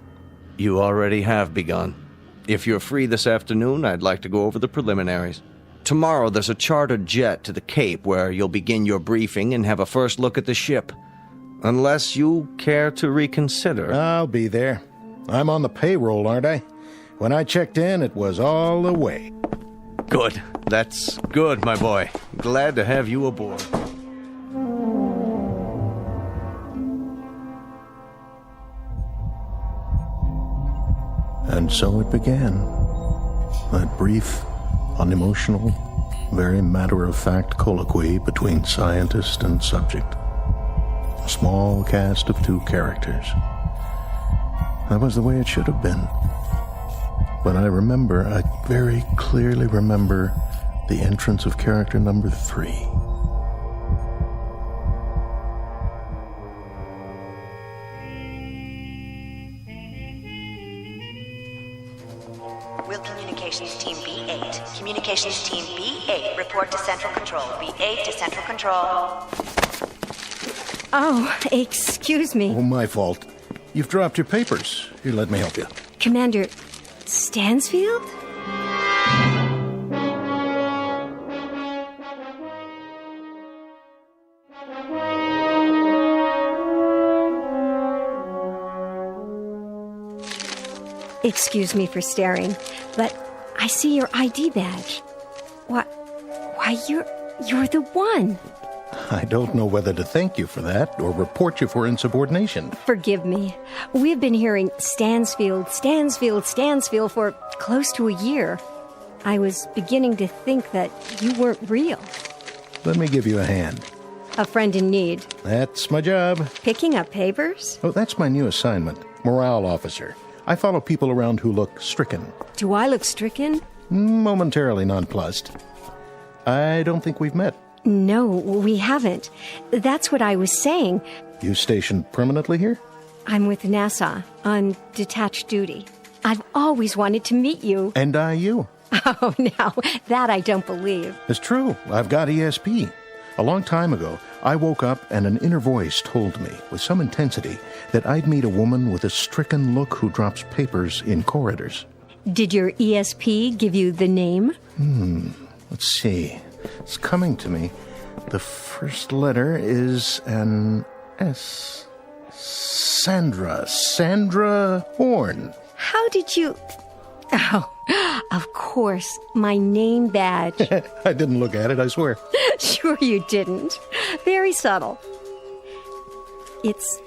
Speaker 20: You already have begun. If you're free this afternoon, I'd like to go over the preliminaries. Tomorrow there's a chartered jet to the Cape where you'll begin your briefing and have a first look at the ship. Unless you care to reconsider.
Speaker 17: I'll be there. I'm on the payroll, aren't I? When I checked in, it was all the way.
Speaker 20: Good. That's good, my boy. Glad to have you aboard.
Speaker 17: And so it began. That brief, unemotional, very matter-of-fact colloquy between scientist and subject. A small cast of 2 characters. That was the way it should have been. But I very clearly remember the entrance of character number 3.
Speaker 19: Will Communications Team B8. Communications Team B8, report to Central Control. B8 to Central Control.
Speaker 21: Oh, excuse me.
Speaker 17: Oh, my fault. You've dropped your papers. Here, let me help you.
Speaker 21: Commander Stansfield? Excuse me for staring, but I see your ID badge. Why, you're the one.
Speaker 17: I don't know whether to thank you for that or report you for insubordination.
Speaker 21: Forgive me. We've been hearing Stansfield for close to a year. I was beginning to think that you weren't real.
Speaker 17: Let me give you a hand.
Speaker 21: A friend in need.
Speaker 17: That's my job.
Speaker 21: Picking up papers?
Speaker 17: Oh, that's my new assignment. Morale officer. I follow people around who look stricken.
Speaker 21: Do I look stricken?
Speaker 17: Momentarily nonplussed. I don't think we've met.
Speaker 21: No, we haven't. That's what I was saying.
Speaker 17: You stationed permanently here?
Speaker 21: I'm with NASA on detached duty. I've always wanted to meet you.
Speaker 17: And I you.
Speaker 21: Oh, now, that I don't believe.
Speaker 11: It's true. I've got ESP. A long time ago, I woke up and an inner voice told me, with some intensity, that I'd meet a woman with a stricken look who drops papers in corridors.
Speaker 21: Did your ESP give you the name?
Speaker 11: Let's see. It's coming to me. The first letter is an S. Sandra Horn.
Speaker 21: How did you... Oh, of course, my name badge.
Speaker 11: I didn't look at it, I swear.
Speaker 21: Sure you didn't. Very subtle. It's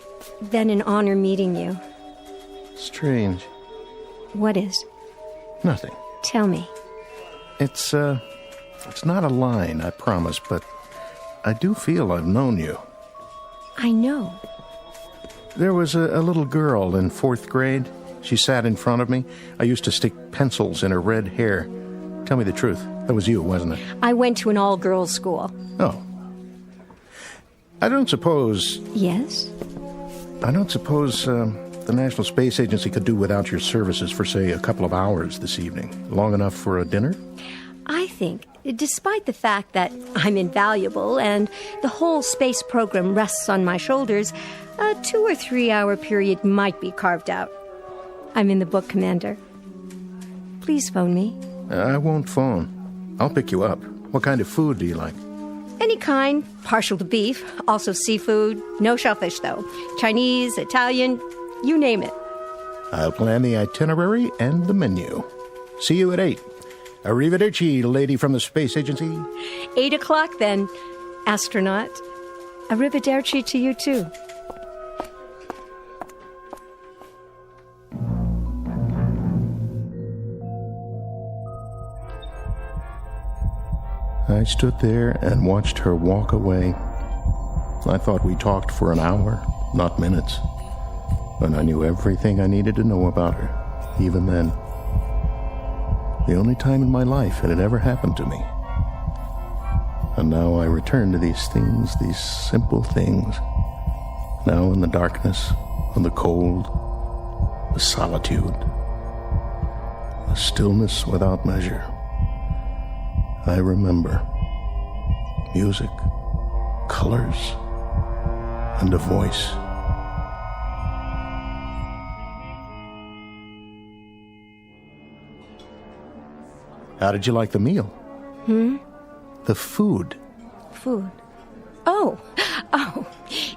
Speaker 21: been an honor meeting you.
Speaker 11: Strange.
Speaker 21: What is?
Speaker 11: Nothing.
Speaker 21: Tell me.
Speaker 11: It's not a line, I promise, but I do feel I've known you.
Speaker 21: I know.
Speaker 11: There was a little girl in 4th grade. She sat in front of me. I used to stick pencils in her red hair. Tell me the truth. That was you, wasn't it?
Speaker 21: I went to an all-girls school.
Speaker 11: Oh. I don't suppose...
Speaker 21: Yes?
Speaker 11: I don't suppose the National Space Agency could do without your services for, say, a couple of hours this evening. Long enough for a dinner?
Speaker 21: I think, despite the fact that I'm invaluable and the whole space program rests on my shoulders, a 2 or 3 hour period might be carved out. I'm in the book, Commander. Please phone me.
Speaker 11: I won't phone. I'll pick you up. What kind of food do you like?
Speaker 21: Any kind, partial to beef, also seafood. No shellfish, though. Chinese, Italian, you name it.
Speaker 11: I'll plan the itinerary and the menu. See you at 8. Arrivederci, lady from the Space Agency.
Speaker 21: 8 o'clock, then, astronaut. Arrivederci to you, too.
Speaker 11: I stood there and watched her walk away. I thought we talked for an hour, not minutes. And I knew everything I needed to know about her, even then. The only time in my life it had ever happened to me. And now I return to these things, these simple things. Now in the darkness, and the cold, the solitude, the stillness without measure. I remember music, colors, and a voice. How did you like the meal? The food.
Speaker 21: Food. Oh,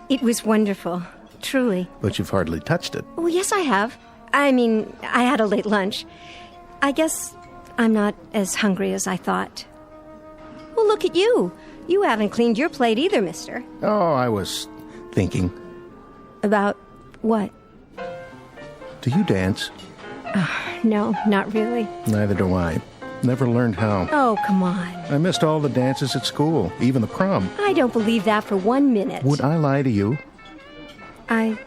Speaker 21: it was wonderful, truly.
Speaker 11: But you've hardly touched it.
Speaker 21: Oh, yes, I have. I mean, I had a late lunch. I guess I'm not as hungry as I thought. Well, look at you. You haven't cleaned your plate either, mister.
Speaker 11: Oh, I was thinking.
Speaker 21: About what?
Speaker 11: Do you dance?
Speaker 21: No, not really.
Speaker 11: Neither do I. Never learned how.
Speaker 21: Oh, come on.
Speaker 11: I missed all the dances at school, even the prom.
Speaker 21: I don't believe that for 1 minute.
Speaker 11: Would I lie to you?
Speaker 21: I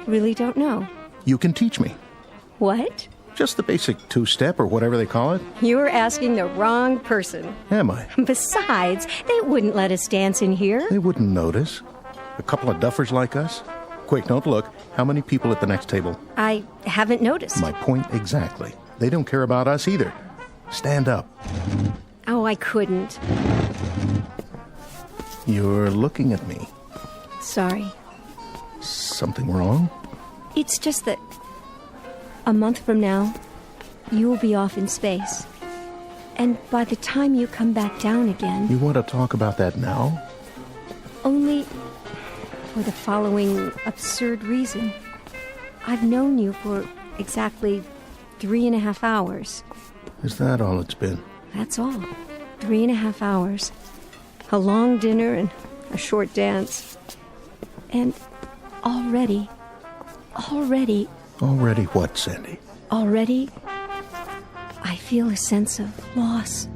Speaker 21: really don't know.
Speaker 11: You can teach me.
Speaker 21: What?
Speaker 11: Just the basic 2-step or whatever they call it.
Speaker 21: You're asking the wrong person.
Speaker 11: Am I?
Speaker 21: Besides, they wouldn't let us dance in here.
Speaker 11: They wouldn't notice. A couple of duffers like us. Quick, don't look. How many people at the next table?
Speaker 21: I haven't noticed.
Speaker 11: My point exactly. They don't care about us either. Stand up.
Speaker 21: Oh, I couldn't.
Speaker 11: You're looking at me.
Speaker 21: Sorry.
Speaker 11: Something wrong?
Speaker 21: It's just that a month from now, you will be off in space. And by the time you come back down again...
Speaker 11: You want to talk about that now?
Speaker 21: Only for the following absurd reason. I've known you for exactly 3.5 hours.
Speaker 11: Is that all it's been?
Speaker 21: That's all. 3.5 hours. A long dinner and a short dance. And already...
Speaker 11: Already what, Sandy?
Speaker 21: Already, I feel a sense of loss.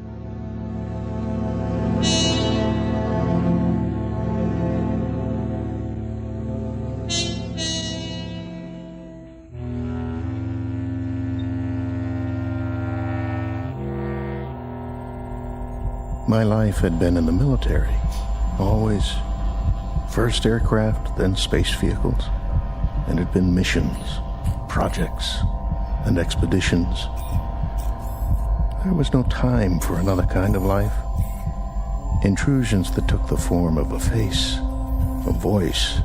Speaker 11: My life had been in the military. Always first aircraft, then space vehicles. And it had been missions, projects, and expeditions.
Speaker 17: There was no time for another kind of life. Intrusions that took the form of a face, a voice,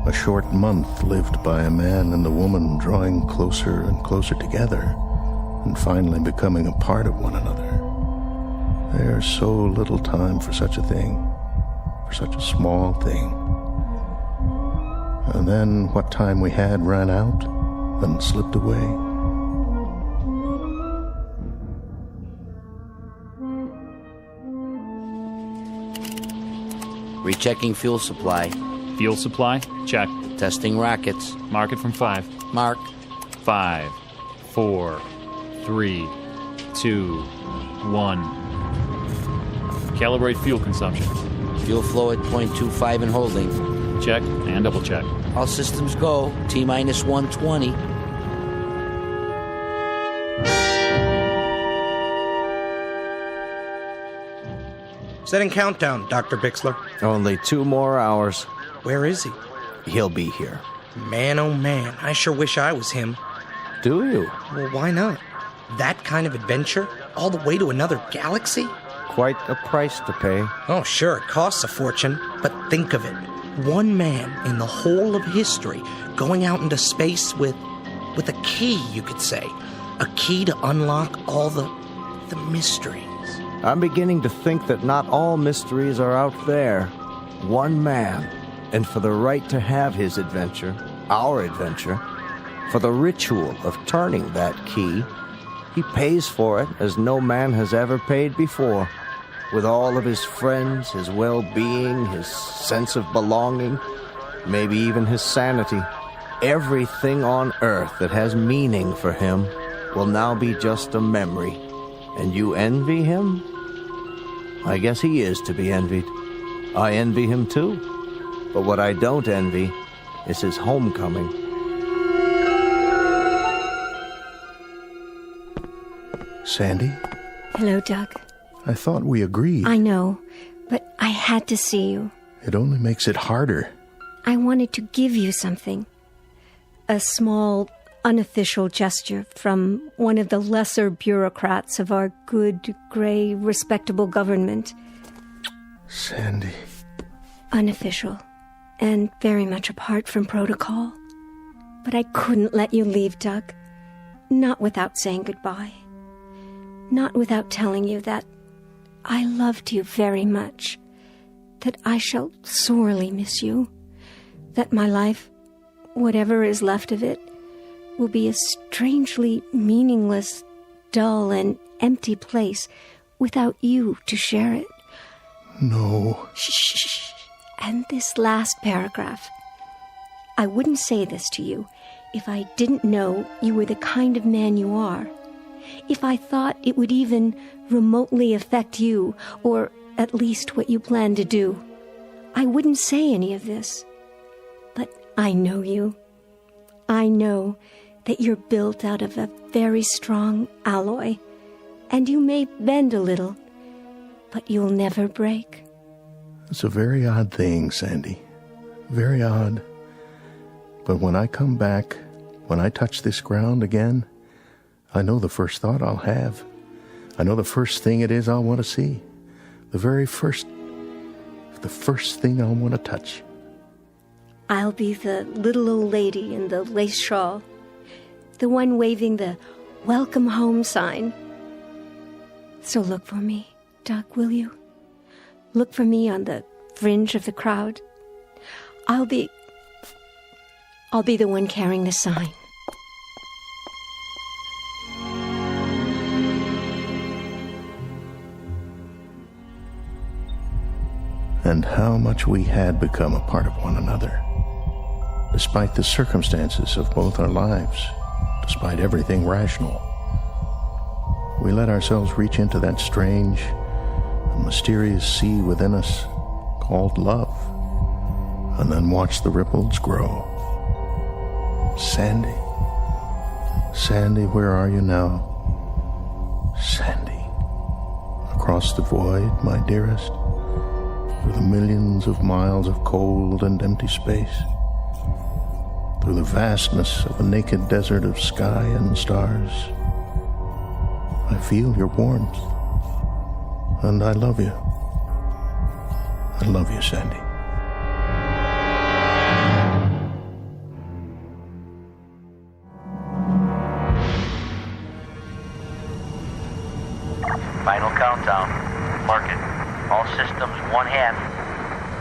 Speaker 17: a short month lived by a man and a woman drawing closer and closer together and finally becoming a part of one another. There's so little time for such a thing, for such a small thing. And then what time we had ran out and slipped away.
Speaker 4: Rechecking fuel supply.
Speaker 12: Fuel supply? Check.
Speaker 4: Testing rockets.
Speaker 12: Mark it from 5.
Speaker 4: Mark.
Speaker 12: 5, 4, 3, 2, 1. Calibrate fuel consumption.
Speaker 4: Fuel flow at 0.25 and holding.
Speaker 12: Check and double check.
Speaker 4: All systems go. T-minus 120.
Speaker 22: Setting countdown, Dr. Bixler.
Speaker 20: Only 2 more hours.
Speaker 22: Where is he?
Speaker 20: He'll be here.
Speaker 22: Man, oh man, I sure wish I was him.
Speaker 20: Do you?
Speaker 22: Well, why not? That kind of adventure? All the way to another galaxy?
Speaker 20: Quite a price to pay.
Speaker 22: Oh, sure, it costs a fortune. But think of it. One man in the whole of history going out into space with a key, you could say. A key to unlock all the mysteries.
Speaker 20: I'm beginning to think that not all mysteries are out there. One man, and for the right to have his adventure, our adventure, for the ritual of turning that key, he pays for it as no man has ever paid before, with all of his friends, his well-being, his sense of belonging, maybe even his sanity. Everything on earth that has meaning for him will now be just a memory. And you envy him? I guess he is to be envied. I envy him too. But what I don't envy is his homecoming.
Speaker 17: Sandy?
Speaker 21: Hello, Doug.
Speaker 17: I thought we agreed.
Speaker 21: I know, but I had to see you.
Speaker 17: It only makes it harder.
Speaker 21: I wanted to give you something. A small, unofficial gesture from one of the lesser bureaucrats of our good, gray, respectable government.
Speaker 17: Sandy.
Speaker 21: Unofficial, and very much apart from protocol. But I couldn't let you leave, Doug. Not without saying goodbye. Not without telling you that I loved you very much. That I shall sorely miss you. That my life, whatever is left of it, will be a strangely meaningless, dull, and empty place without you to share it.
Speaker 17: No.
Speaker 21: Shh. And this last paragraph. I wouldn't say this to you if I didn't know you were the kind of man you are. If I thought it would even remotely affect you, or at least what you plan to do. I wouldn't say any of this. But I know you. I know that you're built out of a very strong alloy, and you may bend a little, but you'll never break.
Speaker 17: It's a very odd thing, Sandy. Very odd. But when I come back, when I touch this ground again, I know the first thought I'll have. I know the first thing it is I'll want to see. The first thing I'll want to touch.
Speaker 21: I'll be the little old lady in the lace shawl. The one waving the welcome home sign. So look for me, Doug, will you? Look for me on the fringe of the crowd. I'll be the one carrying the sign.
Speaker 17: And how much we had become a part of one another. Despite the circumstances of both our lives, despite everything rational, we let ourselves reach into that strange and mysterious sea within us called love, and then watch the ripples grow. Sandy, where are you now? Sandy, across the void, my dearest, through the millions of miles of cold and empty space, through the vastness of a naked desert of sky and stars. I feel your warmth. And I love you. I love you, Sandy.
Speaker 2: Final countdown. Mark it. All systems 1/2,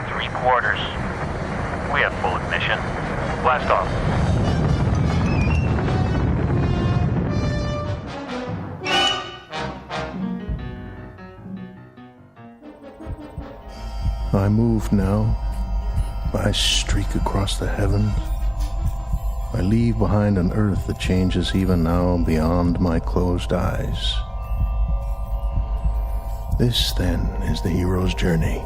Speaker 2: 3/4. We have full ignition. Blast off.
Speaker 17: I move now. I streak across the heavens. I leave behind an earth that changes even now beyond my closed eyes. This, then, is the hero's journey.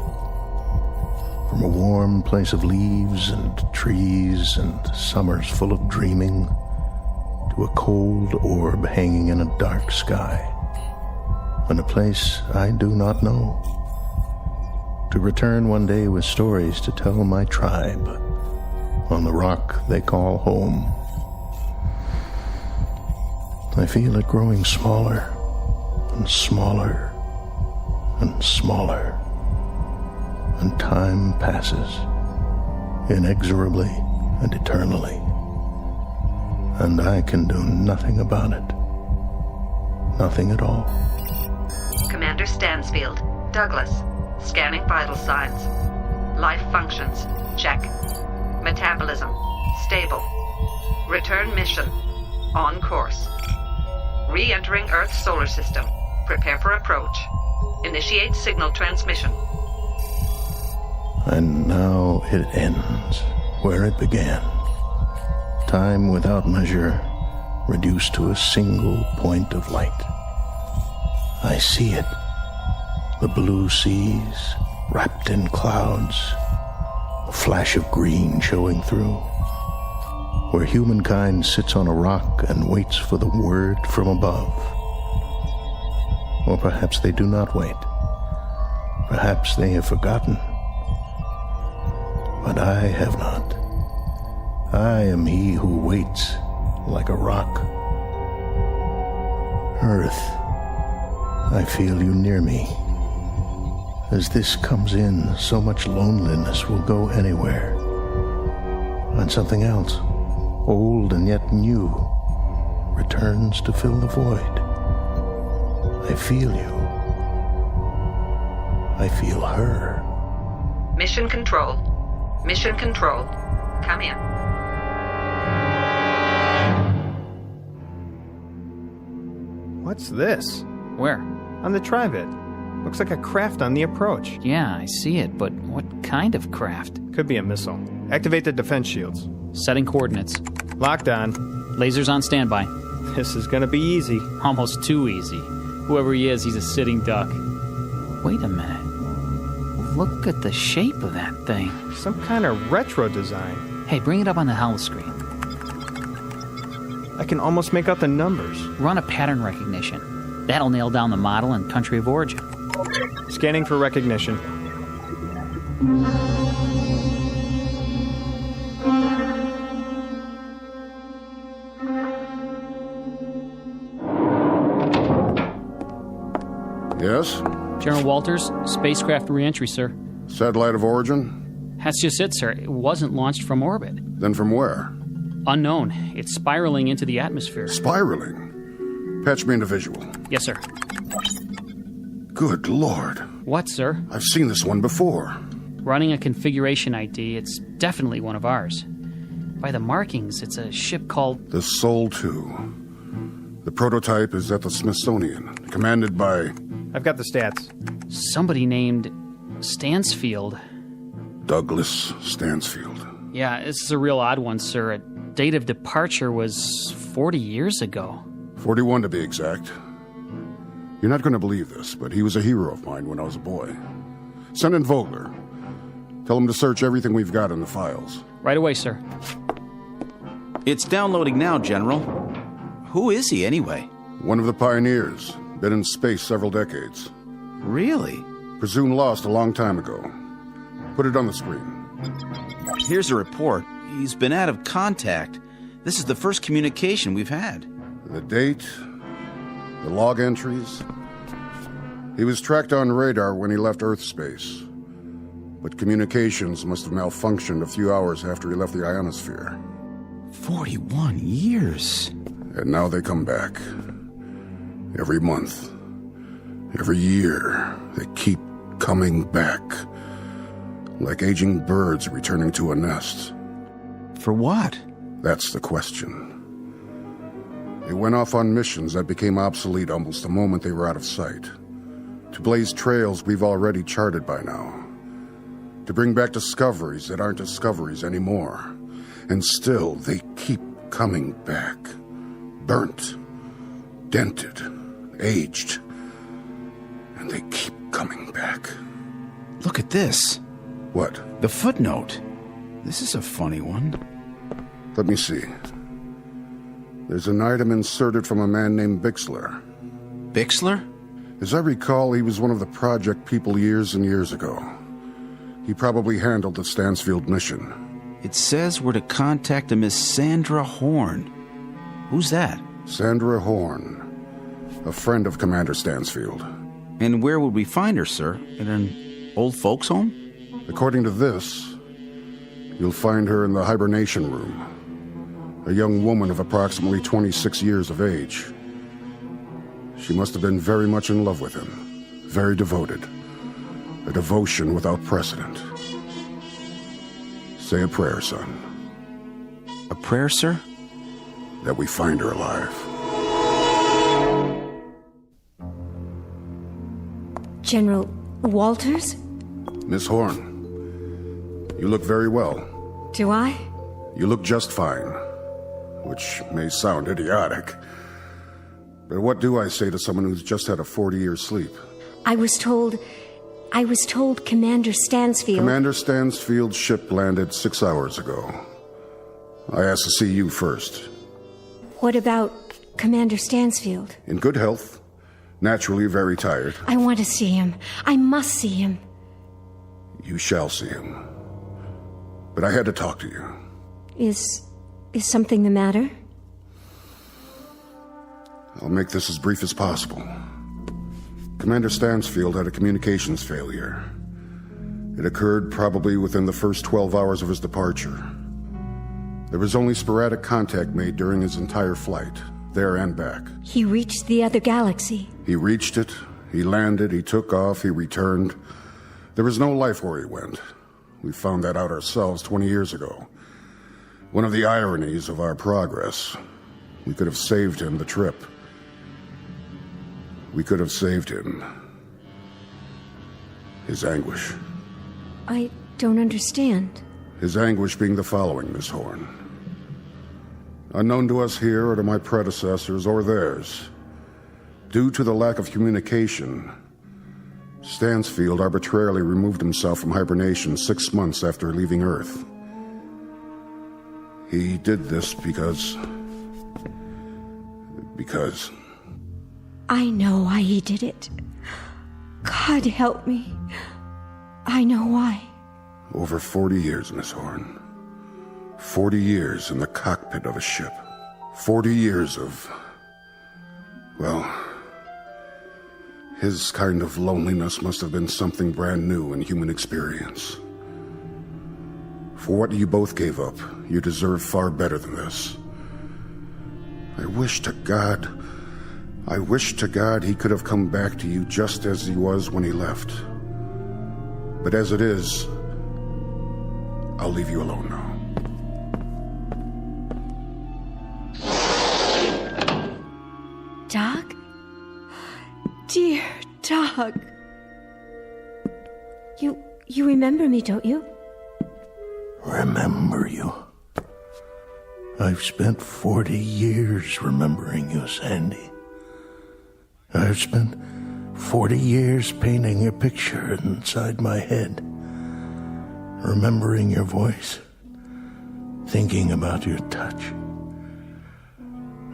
Speaker 17: From a warm place of leaves and trees and summers full of dreaming to a cold orb hanging in a dark sky and a place I do not know. To return one day with stories to tell my tribe on the rock they call home. I feel it growing smaller and smaller and smaller, and time passes inexorably and eternally, and I can do nothing about it. Nothing at all.
Speaker 18: Commander Stansfield, Douglas, scanning vital signs. Life functions, check. Metabolism, stable. Return mission, on course. Re-entering Earth's solar system. Prepare for approach. Initiate signal transmission.
Speaker 17: And now it ends where it began. Time without measure, reduced to a single point of light. I see it. The blue seas, wrapped in clouds, a flash of green showing through, where humankind sits on a rock and waits for the word from above. Or perhaps they do not wait. Perhaps they have forgotten. But I have not. I am he who waits like a rock. Earth, I feel you near me. As this comes in, so much loneliness will go anywhere. And something else, old and yet new, returns to fill the void. I feel you. I feel her.
Speaker 18: Mission control. Mission control. Come in.
Speaker 16: What's this?
Speaker 12: Where?
Speaker 16: On the Trivid. Looks like a craft on the approach.
Speaker 12: Yeah, I see it, but what kind of craft?
Speaker 16: Could be a missile. Activate the defense shields.
Speaker 12: Setting coordinates.
Speaker 16: Locked on.
Speaker 12: Lasers on standby.
Speaker 16: This is gonna be easy.
Speaker 12: Almost too easy. Whoever he is, he's a sitting duck. Wait a minute. Look at the shape of that thing.
Speaker 16: Some kind of retro design.
Speaker 12: Hey, bring it up on the holoscreen.
Speaker 16: I can almost make out the numbers.
Speaker 12: Run a pattern recognition. That'll nail down the model and country of origin.
Speaker 16: Scanning for recognition.
Speaker 13: Yes?
Speaker 12: General Walters, spacecraft reentry, sir.
Speaker 13: Satellite of origin?
Speaker 12: That's just it, sir. It wasn't launched from orbit.
Speaker 13: Then from where?
Speaker 12: Unknown. It's spiraling into the atmosphere.
Speaker 13: Spiraling? Patch me into visual.
Speaker 12: Yes, sir.
Speaker 13: Good Lord.
Speaker 12: What, sir?
Speaker 13: I've seen this one before.
Speaker 12: Running a configuration ID, it's definitely one of ours. By the markings, it's a ship called...
Speaker 13: The Sol 2. The prototype is at the Smithsonian, commanded by...
Speaker 16: I've got the stats.
Speaker 12: Somebody named Stansfield.
Speaker 13: Douglas Stansfield.
Speaker 12: Yeah, this is a real odd one, sir. A date of departure was 40 years ago.
Speaker 13: 41 to be exact. You're not going to believe this, but he was a hero of mine when I was a boy. Send in Vogler. Tell him to search everything we've got in the files.
Speaker 12: Right away, sir.
Speaker 23: It's downloading now, General. Who is he, anyway?
Speaker 13: One of the pioneers. Been in space several decades.
Speaker 23: Really?
Speaker 13: Presumed lost a long time ago. Put it on the screen.
Speaker 23: Here's a report. He's been out of contact. This is the first communication we've had.
Speaker 13: The date? The log entries? He was tracked on radar when he left Earth space. But communications must have malfunctioned a few hours after he left the ionosphere.
Speaker 23: 41 years.
Speaker 13: And now they come back. Every month. Every year. They keep coming back. Like aging birds returning to a nest.
Speaker 23: For what?
Speaker 13: That's the question. They went off on missions that became obsolete almost the moment they were out of sight. To blaze trails we've already charted by now. To bring back discoveries that aren't discoveries anymore. And still, they keep coming back. Burnt. Dented. Aged. And they keep coming back.
Speaker 23: Look at this.
Speaker 13: What?
Speaker 23: The footnote. This is a funny one.
Speaker 13: Let me see. There's an item inserted from a man named Bixler.
Speaker 23: Bixler?
Speaker 13: As I recall, he was one of the project people years and years ago. He probably handled the Stansfield mission.
Speaker 23: It says we're to contact a Miss Sandra Horn. Who's that?
Speaker 13: Sandra Horn. A friend of Commander Stansfield.
Speaker 23: And where would we find her, sir? In an old folks' home?
Speaker 13: According to this, you'll find her in the hibernation room. A young woman of approximately 26 years of age. She must have been very much in love with him. Very devoted. A devotion without precedent. Say a prayer, son.
Speaker 23: A prayer, sir?
Speaker 13: That we find her alive.
Speaker 21: General Walters?
Speaker 13: Miss Horn, you look very well.
Speaker 21: Do I?
Speaker 13: You look just fine. Which may sound idiotic. But what do I say to someone who's just had a 40-year sleep?
Speaker 21: I was told Commander Stansfield...
Speaker 13: Commander Stansfield's ship landed 6 hours ago. I asked to see you first.
Speaker 21: What about Commander Stansfield?
Speaker 13: In good health. Naturally very tired.
Speaker 21: I want to see him. I must see him.
Speaker 13: You shall see him. But I had to talk to you.
Speaker 21: Is something the matter?
Speaker 13: I'll make this as brief as possible. Commander Stansfield had a communications failure. It occurred probably within the first 12 hours of his departure. There was only sporadic contact made during his entire flight, there and back.
Speaker 21: He reached the other galaxy.
Speaker 13: He reached it, he landed, he took off, he returned. There was no life where he went. We found that out ourselves 20 years ago. One of the ironies of our progress. We could have saved him the trip. We could have saved him his anguish.
Speaker 21: I don't understand.
Speaker 13: His anguish being the following, Miss Horn. Unknown to us here or to my predecessors or theirs, due to the lack of communication, Stansfield arbitrarily removed himself from hibernation 6 months after leaving Earth. He did this because...
Speaker 21: I know why he did it. God help me. I know why.
Speaker 13: Over 40 years, Miss Horn. 40 years in the cockpit of a ship. 40 years of... well... his kind of loneliness must have been something brand new in human experience. For what you both gave up, you deserve far better than this. I wish to God he could have come back to you just as he was when he left. But as it is, I'll leave you alone now.
Speaker 21: Doug? Dear Doug. You remember me, don't you?
Speaker 17: Remember you? I've spent 40 years remembering you, Sandy. I've spent 40 years painting a picture inside my head, remembering your voice, thinking about your touch.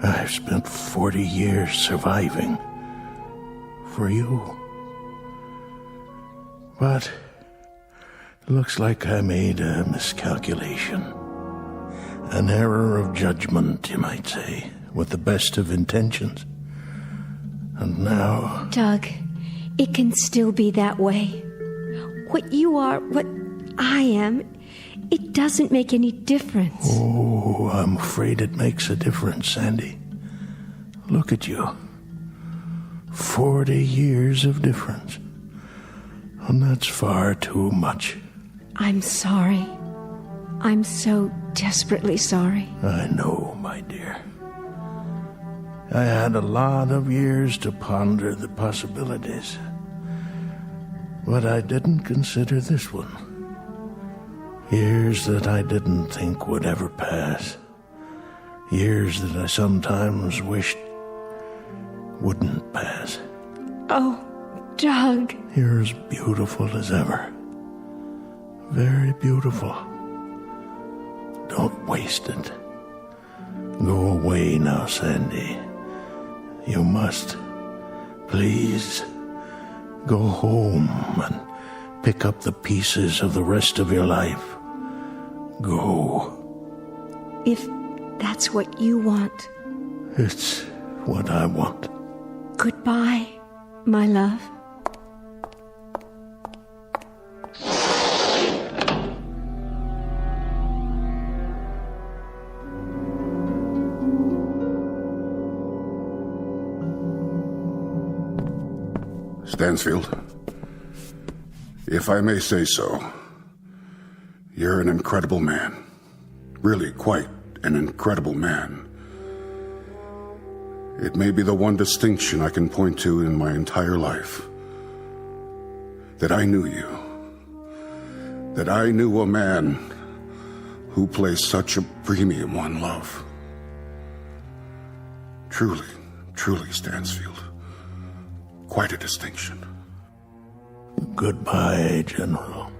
Speaker 17: I've spent 40 years surviving for you. But it looks like I made a miscalculation. An error of judgment, you might say, with the best of intentions. And now...
Speaker 21: Doug, it can still be that way. What you are, what I am, it doesn't make any difference.
Speaker 17: Oh, I'm afraid it makes a difference, Sandy. Look at you. 40 years of difference. And that's far too much.
Speaker 21: I'm sorry. I'm so desperately sorry.
Speaker 17: I know, my dear. I had a lot of years to ponder the possibilities. But I didn't consider this one. Years that I didn't think would ever pass. Years that I sometimes wished wouldn't pass.
Speaker 21: Oh, Doug.
Speaker 17: You're as beautiful as ever. Very beautiful. Don't waste it. Go away now, Sandy. You must. Please. Go home and pick up the pieces of the rest of your life. Go.
Speaker 21: If that's what you want.
Speaker 17: It's what I want.
Speaker 21: Goodbye, my love.
Speaker 13: Stansfield, if I may say so, you're an incredible man. Really quite an incredible man. It may be the one distinction I can point to in my entire life. That I knew you. That I knew a man who placed such a premium on love. Truly, truly, Stansfield. Quite a distinction.
Speaker 17: Goodbye, General.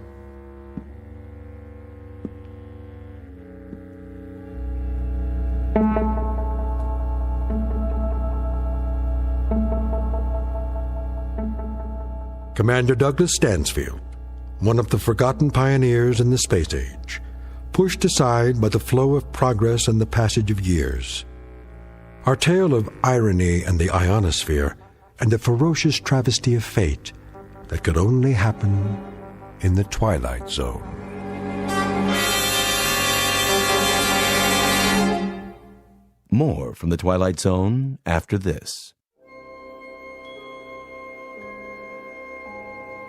Speaker 1: Commander Douglas Stansfield, one of the forgotten pioneers in the space age, pushed aside by the flow of progress and the passage of years. Our tale of irony and the ionosphere and the ferocious travesty of fate that could only happen in the Twilight Zone.
Speaker 6: More from the Twilight Zone after this.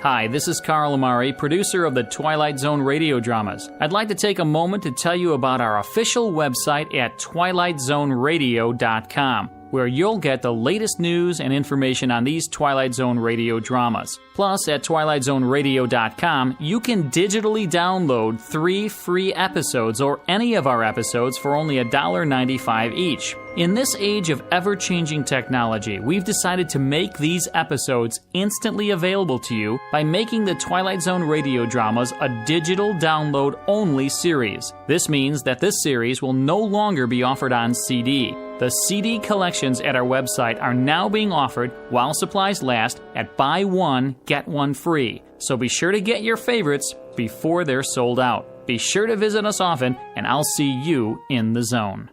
Speaker 12: Hi, this is Carl Amari, producer of the Twilight Zone radio dramas. I'd like to take a moment to tell you about our official website at twilightzoneradio.com, where you'll get the latest news and information on these Twilight Zone radio dramas. Plus, at twilightzoneradio.com, you can digitally download 3 free episodes or any of our episodes for only $1.95 each. In this age of ever-changing technology, we've decided to make these episodes instantly available to you by making the Twilight Zone radio dramas a digital download-only series. This means that this series will no longer be offered on CD. The CD collections at our website are now being offered while supplies last at buy one, get one free. So be sure to get your favorites before they're sold out. Be sure to visit us often, and I'll see you in the zone.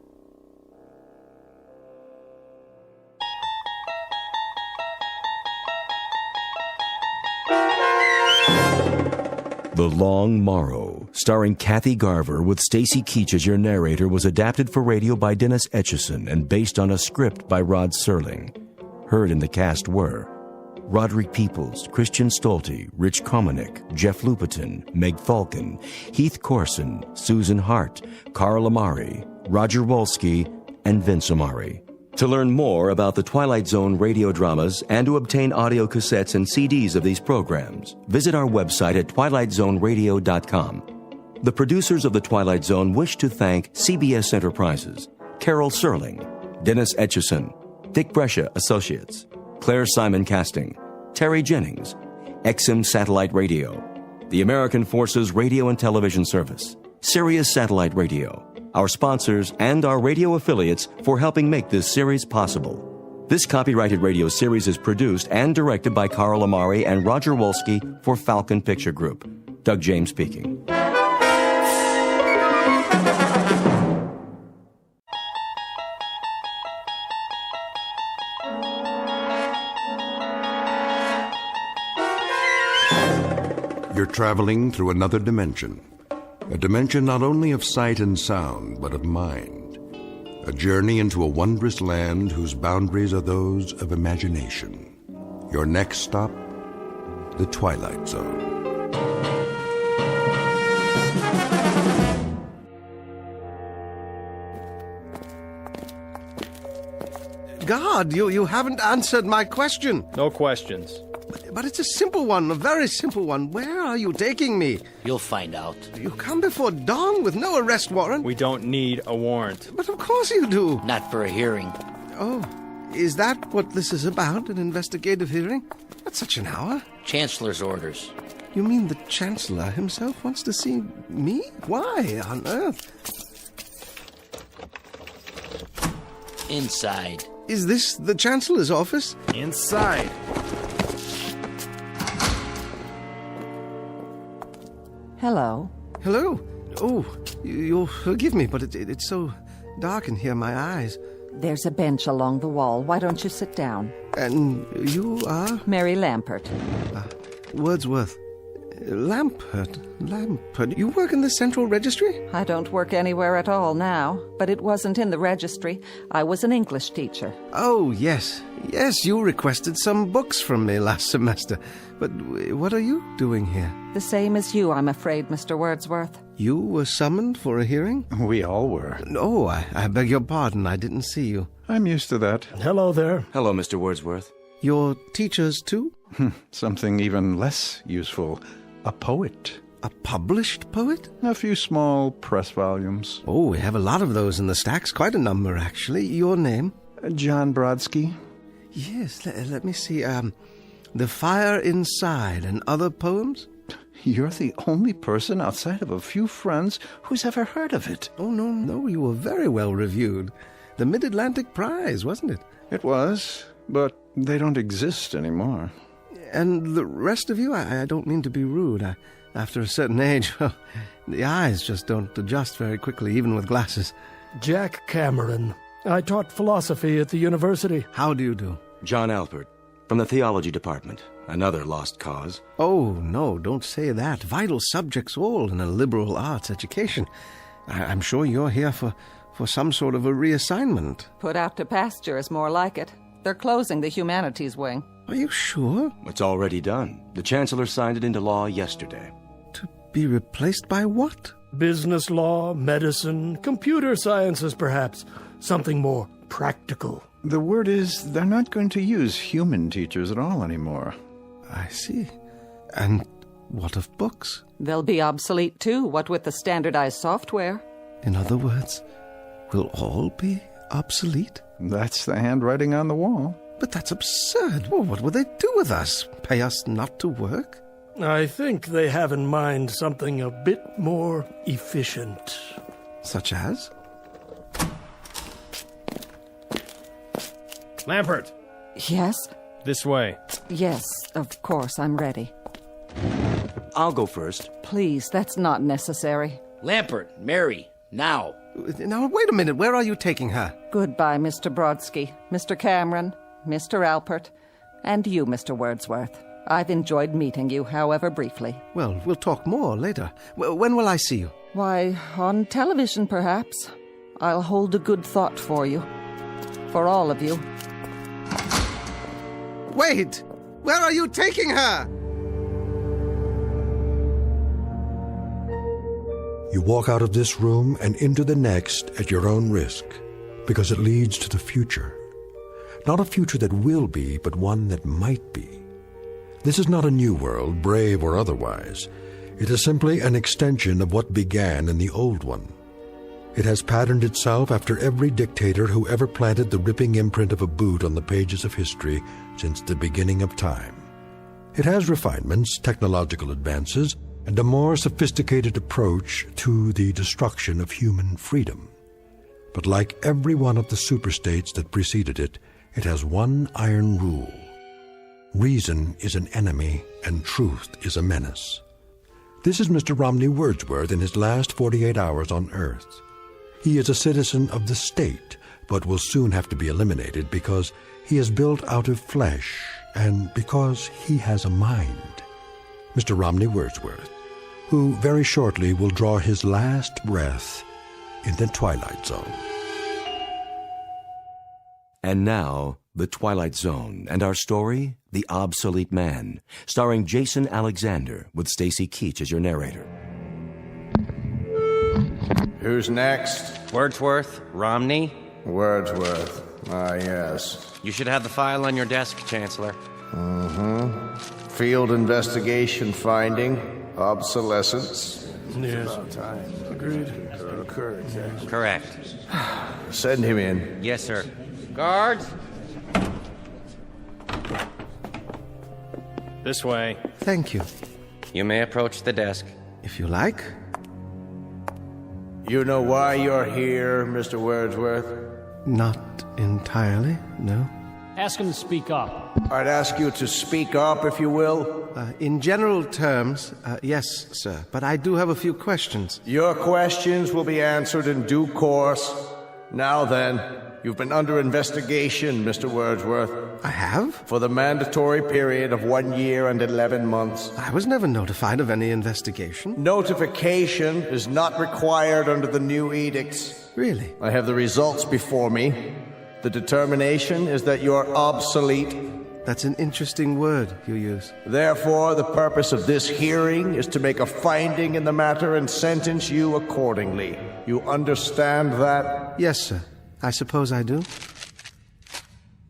Speaker 6: The Long Morrow, starring Kathy Garver with Stacy Keach as your narrator, was adapted for radio by Dennis Etchison and based on a script by Rod Serling. Heard in the cast were Roderick Peoples, Christian Stolte, Rich Komanek, Jeff Lupetin, Meg Falcon, Heath Corson, Susan Hart, Carl Amari, Roger Wolski, and Vince Amari. To learn more about the Twilight Zone radio dramas and to obtain audio cassettes and CDs of these programs, visit our website at twilightzoneradio.com. The producers of The Twilight Zone wish to thank CBS Enterprises, Carol Serling, Dennis Etchison, Dick Brescia Associates, Claire Simon Casting, Terry Jennings, XM Satellite Radio, the American Forces Radio and Television Service, Sirius Satellite Radio, our sponsors, and our radio affiliates for helping make this series possible. This copyrighted radio series is produced and directed by Carl Amari and Roger Wolski for Falcon Picture Group. Doug James speaking.
Speaker 1: traveling through another dimension. A dimension not only of sight and sound, but of mind. A journey into a wondrous land whose boundaries are those of imagination. Your next stop, the Twilight Zone.
Speaker 5: God, you haven't answered my question.
Speaker 10: No questions.
Speaker 5: But it's a simple one, a very simple one. Where are you taking me?
Speaker 4: You'll find out.
Speaker 5: You come before dawn with no arrest warrant?
Speaker 10: We don't need a warrant.
Speaker 5: But of course you do.
Speaker 4: Not for a hearing.
Speaker 5: Oh, is that what this is about, an investigative hearing? That's such an hour.
Speaker 4: Chancellor's orders.
Speaker 5: You mean the Chancellor himself wants to see me? Why on earth?
Speaker 4: Inside.
Speaker 5: Is this the Chancellor's office?
Speaker 10: Inside.
Speaker 3: Hello.
Speaker 5: Hello. Oh, you'll forgive me, but it's so dark in here, my eyes.
Speaker 3: There's a bench along the wall. Why don't you sit down?
Speaker 5: And you are?
Speaker 3: Mary Lampert.
Speaker 5: Wordsworth. Lampert. You work in the Central Registry?
Speaker 3: I don't work anywhere at all now, but it wasn't in the registry. I was an English teacher.
Speaker 5: Oh, yes. Yes, you requested some books from me last semester. But what are you doing here?
Speaker 3: The same as you, I'm afraid, Mr. Wordsworth.
Speaker 5: You were summoned for a hearing?
Speaker 11: We all were.
Speaker 5: Oh, I beg your pardon. I didn't see you.
Speaker 11: I'm used to that.
Speaker 14: Hello there.
Speaker 23: Hello, Mr. Wordsworth.
Speaker 5: You're teachers, too?
Speaker 11: Something even less useful. A poet.
Speaker 5: A published poet?
Speaker 11: A few small press volumes.
Speaker 5: Oh, we have a lot of those in the stacks. Quite a number, actually. Your name?
Speaker 11: John Brodsky.
Speaker 5: Yes, let me see. The Fire Inside and Other Poems?
Speaker 11: You're the only person outside of a few friends who's ever heard of it.
Speaker 5: Oh, no, you were very well reviewed. The Mid-Atlantic Prize, wasn't it?
Speaker 11: It was, but they don't exist anymore.
Speaker 5: And the rest of you, I don't mean to be rude. After a certain age, well, the eyes just don't adjust very quickly, even with glasses.
Speaker 14: Jack Cameron. I taught philosophy at the university.
Speaker 5: How do you do?
Speaker 23: John Alpert, from the theology department. Another lost cause.
Speaker 5: Oh, no, don't say that. Vital subjects all in a liberal arts education. I'm sure you're here for some sort of a reassignment.
Speaker 3: Put out to pasture is more like it. They're closing the humanities wing.
Speaker 5: Are you sure?
Speaker 23: It's already done. The Chancellor signed it into law yesterday.
Speaker 5: To be replaced by what?
Speaker 14: Business law, medicine, computer sciences, perhaps. Something more practical.
Speaker 11: The word is they're not going to use human teachers at all anymore.
Speaker 5: I see. And what of books?
Speaker 3: They'll be obsolete too, what with the standardized software.
Speaker 5: In other words, will all be obsolete?
Speaker 11: That's the handwriting on the wall.
Speaker 5: But that's absurd. Well, what will they do with us? Pay us not to work?
Speaker 14: I think they have in mind something a bit more efficient.
Speaker 5: Such as?
Speaker 10: Lampert.
Speaker 3: Yes?
Speaker 10: This way.
Speaker 3: Yes, of course, I'm ready.
Speaker 23: I'll go first.
Speaker 3: Please, that's not necessary.
Speaker 4: Lampert, Mary, now.
Speaker 5: Now, wait a minute. Where are you taking her?
Speaker 3: Goodbye, Mr. Brodsky, Mr. Cameron, Mr. Alpert, and you, Mr. Wordsworth. I've enjoyed meeting you, however briefly.
Speaker 5: Well, we'll talk more later. When will I see you?
Speaker 3: Why, on television, perhaps. I'll hold a good thought for you. For all of you.
Speaker 5: Wait! Where are you taking her?
Speaker 1: You walk out of this room and into the next at your own risk, because it leads to the future. Not a future that will be, but one that might be. This is not a new world, brave or otherwise. It is simply an extension of what began in the old one. It has patterned itself after every dictator who ever planted the ripping imprint of a boot on the pages of history since the beginning of time. It has refinements, technological advances, and a more sophisticated approach to the destruction of human freedom. But like every one of the superstates that preceded it, it has one iron rule. Reason is an enemy and truth is a menace. This is Mr. Romney Wordsworth in his last 48 hours on Earth. He is a citizen of the state, but will soon have to be eliminated because he is built out of flesh and because he has a mind. Mr. Romney Wordsworth, who very shortly will draw his last breath in the Twilight Zone.
Speaker 6: And now, The Twilight Zone, and our story, The Obsolete Man, starring Jason Alexander, with Stacy Keach as your narrator.
Speaker 20: Who's next?
Speaker 7: Wordsworth, Romney.
Speaker 20: Wordsworth. Ah, yes.
Speaker 7: You should have the file on your desk, Chancellor.
Speaker 20: Mm-hmm. Field investigation finding, obsolescence.
Speaker 14: Yes.
Speaker 20: About time.
Speaker 14: Agreed.
Speaker 7: Correct.
Speaker 20: Send him in.
Speaker 7: Yes, sir. Guards!
Speaker 10: This way.
Speaker 5: Thank you.
Speaker 7: You may approach the desk.
Speaker 5: If you like.
Speaker 20: You know why you're here, Mr. Wordsworth?
Speaker 5: Not entirely, no.
Speaker 12: Ask him to speak up.
Speaker 20: I'd ask you to speak up, if you will.
Speaker 5: In general terms, yes, sir. But I do have a few questions.
Speaker 20: Your questions will be answered in due course. Now then, you've been under investigation, Mr. Wordsworth.
Speaker 5: I have?
Speaker 20: For the mandatory period of 1 year and 11 months.
Speaker 5: I was never notified of any investigation.
Speaker 20: Notification is not required under the new edicts.
Speaker 5: Really?
Speaker 20: I have the results before me. The determination is that you're obsolete.
Speaker 5: That's an interesting word you use.
Speaker 20: Therefore, the purpose of this hearing is to make a finding in the matter and sentence you accordingly. You understand that?
Speaker 5: Yes, sir. I suppose I do.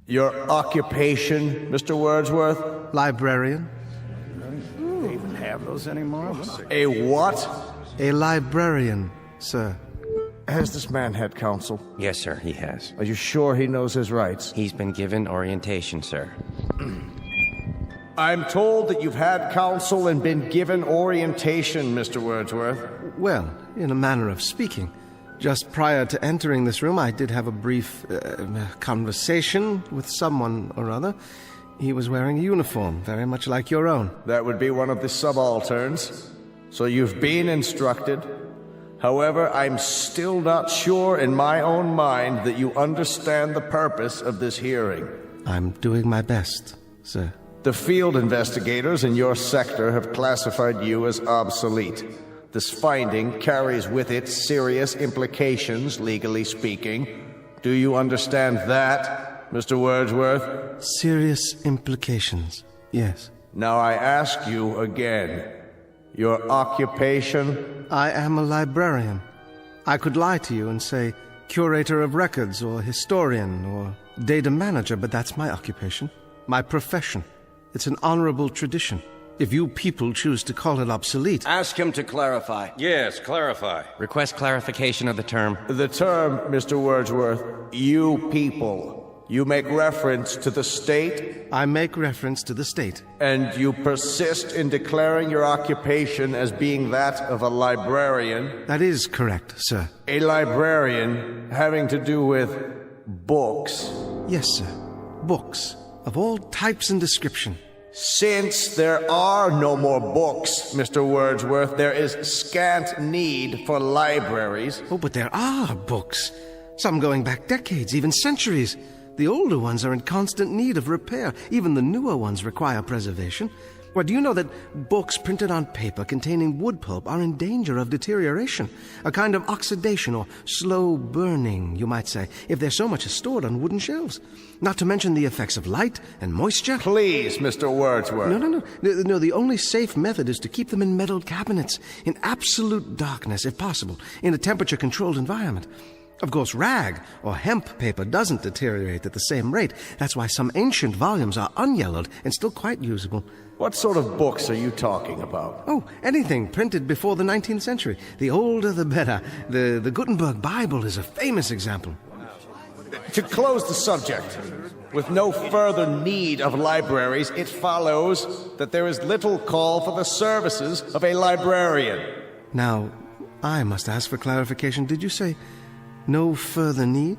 Speaker 20: Your occupation, Mr. Wordsworth?
Speaker 5: Librarian.
Speaker 20: They even have those anymore? A what?
Speaker 5: A librarian, sir.
Speaker 20: Has this man had counsel?
Speaker 7: Yes, sir, he has.
Speaker 20: Are you sure he knows his rights?
Speaker 7: He's been given orientation, sir.
Speaker 20: I'm told that you've had counsel and been given orientation, Mr. Wordsworth.
Speaker 5: Well, in a manner of speaking. Just prior to entering this room, I did have a brief conversation with someone or other. He was wearing a uniform, very much like your own.
Speaker 20: That would be one of the subalterns. So you've been instructed. However, I'm still not sure in my own mind that you understand the purpose of this hearing.
Speaker 5: I'm doing my best, sir.
Speaker 20: The field investigators in your sector have classified you as obsolete. This finding carries with it serious implications, legally speaking. Do you understand that, Mr. Wordsworth?
Speaker 5: Serious implications, yes.
Speaker 20: Now I ask you again, your occupation?
Speaker 5: I am a librarian. I could lie to you and say curator of records or historian or data manager, but that's my occupation, my profession. It's an honorable tradition. If you people choose to call it obsolete...
Speaker 4: Ask him to clarify.
Speaker 10: Yes, clarify.
Speaker 7: Request clarification of the term.
Speaker 20: The term, Mr. Wordsworth, you people. You make reference to the state?
Speaker 5: I make reference to the state.
Speaker 20: And you persist in declaring your occupation as being that of a librarian?
Speaker 5: That is correct, sir.
Speaker 20: A librarian having to do with books?
Speaker 5: Yes, sir. Books of all types and description.
Speaker 20: Since there are no more books, Mr. Wordsworth, there is scant need for libraries.
Speaker 5: Oh, but there are books. Some going back decades, even centuries. The older ones are in constant need of repair. Even the newer ones require preservation. Well, do you know that books printed on paper containing wood pulp are in danger of deterioration? A kind of oxidation or slow burning, you might say, if they're so much as stored on wooden shelves. Not to mention the effects of light and moisture.
Speaker 20: Please, Mr. Wordsworth.
Speaker 5: No, the only safe method is to keep them in metal cabinets, in absolute darkness, if possible, in a temperature-controlled environment. Of course, rag or hemp paper doesn't deteriorate at the same rate. That's why some ancient volumes are unyellowed and still quite usable.
Speaker 20: What sort of books are you talking about?
Speaker 5: Oh, anything printed before the 19th century. The older, the better. The Gutenberg Bible is a famous example.
Speaker 20: To close the subject, with no further need of libraries, it follows that there is little call for the services of a librarian.
Speaker 5: Now, I must ask for clarification. Did you say no further need?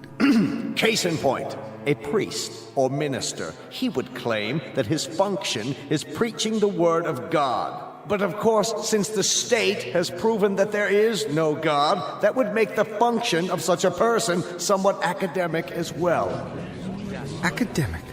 Speaker 20: Case in point. A priest or minister, he would claim that his function is preaching the word of God. But of course, since the state has proven that there is no God, that would make the function of such a person somewhat academic as well.
Speaker 5: Academic?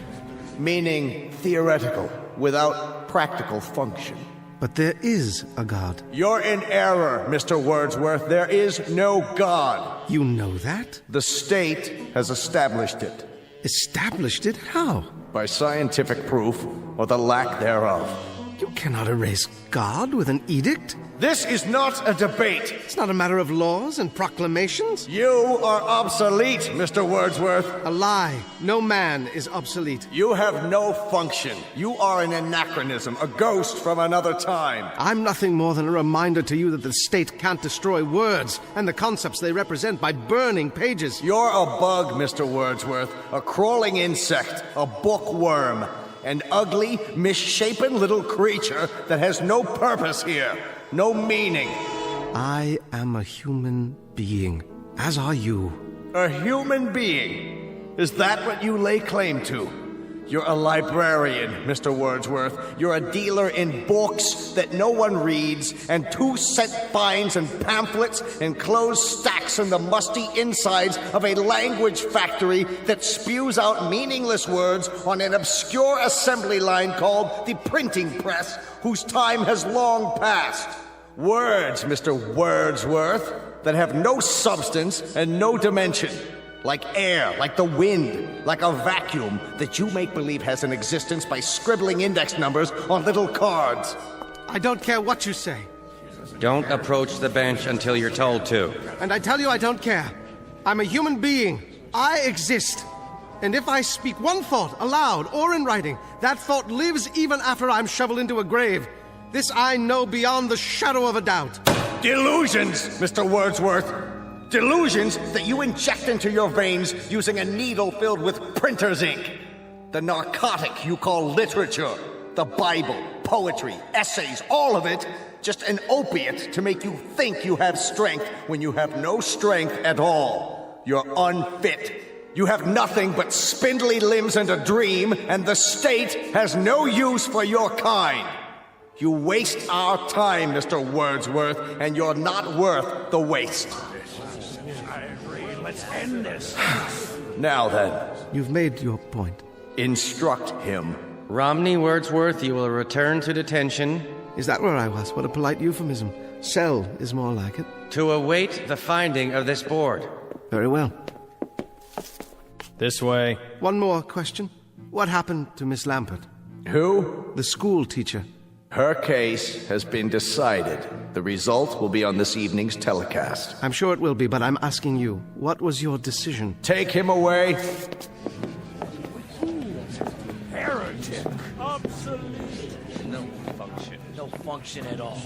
Speaker 20: Meaning theoretical, without practical function.
Speaker 5: But there is a God.
Speaker 8: You're in error, Mr. Wordsworth. There is no God.
Speaker 5: You know that?
Speaker 8: The state has established it.
Speaker 5: Established it? How?
Speaker 8: By scientific proof, or the lack thereof.
Speaker 5: You cannot erase God with an edict.
Speaker 8: This is not a debate.
Speaker 5: It's not a matter of laws and proclamations.
Speaker 8: You are obsolete, Mr. Wordsworth.
Speaker 5: A lie. No man is obsolete.
Speaker 8: You have no function. You are an anachronism, a ghost from another time.
Speaker 5: I'm nothing more than a reminder to you that the state can't destroy words and the concepts they represent by burning pages.
Speaker 8: You're a bug, Mr. Wordsworth, a crawling insect, a bookworm, an ugly, misshapen little creature that has no purpose here. No meaning.
Speaker 5: I am a human being, as are you.
Speaker 8: A human being? Is that what you lay claim to? You're a librarian, Mr. Wordsworth. You're a dealer in books that no one reads, and 2-cent fines and pamphlets enclosed stacks in the musty insides of a language factory that spews out meaningless words on an obscure assembly line called the printing press, whose time has long passed. Words, Mr. Wordsworth, that have no substance and no dimension. Like air, like the wind, like a vacuum that you make believe has an existence by scribbling index numbers on little cards.
Speaker 5: I don't care what you say.
Speaker 7: Don't approach the bench until you're told to.
Speaker 5: And I tell you I don't care. I'm a human being. I exist. And if I speak one thought aloud or in writing, that thought lives even after I'm shoveled into a grave. This I know beyond the shadow of a doubt.
Speaker 8: Delusions, Mr. Wordsworth. Delusions that you inject into your veins using a needle filled with printer's ink. The narcotic you call literature, the Bible, poetry, essays, all of it, just an opiate to make you think you have strength when you have no strength at all. You're unfit. You have nothing but spindly limbs and a dream, and the state has no use for your kind. You waste our time, Mr. Wordsworth, and you're not worth the waste.
Speaker 9: I agree. Let's end this.
Speaker 8: Now then.
Speaker 5: You've made your point.
Speaker 8: Instruct him.
Speaker 7: Romney Wordsworth, you will return to detention.
Speaker 5: Is that where I was? What a polite euphemism. Cell is more like it.
Speaker 7: To await the finding of this board.
Speaker 5: Very well.
Speaker 10: This way.
Speaker 5: One more question. What happened to Miss Lampert?
Speaker 8: Who?
Speaker 5: The school teacher.
Speaker 8: Her case has been decided. The result will be on this evening's telecast.
Speaker 5: I'm sure it will be, but I'm asking you, what was your decision?
Speaker 8: Take him away.
Speaker 9: Heretic. Obsolete.
Speaker 4: No function. No function at all.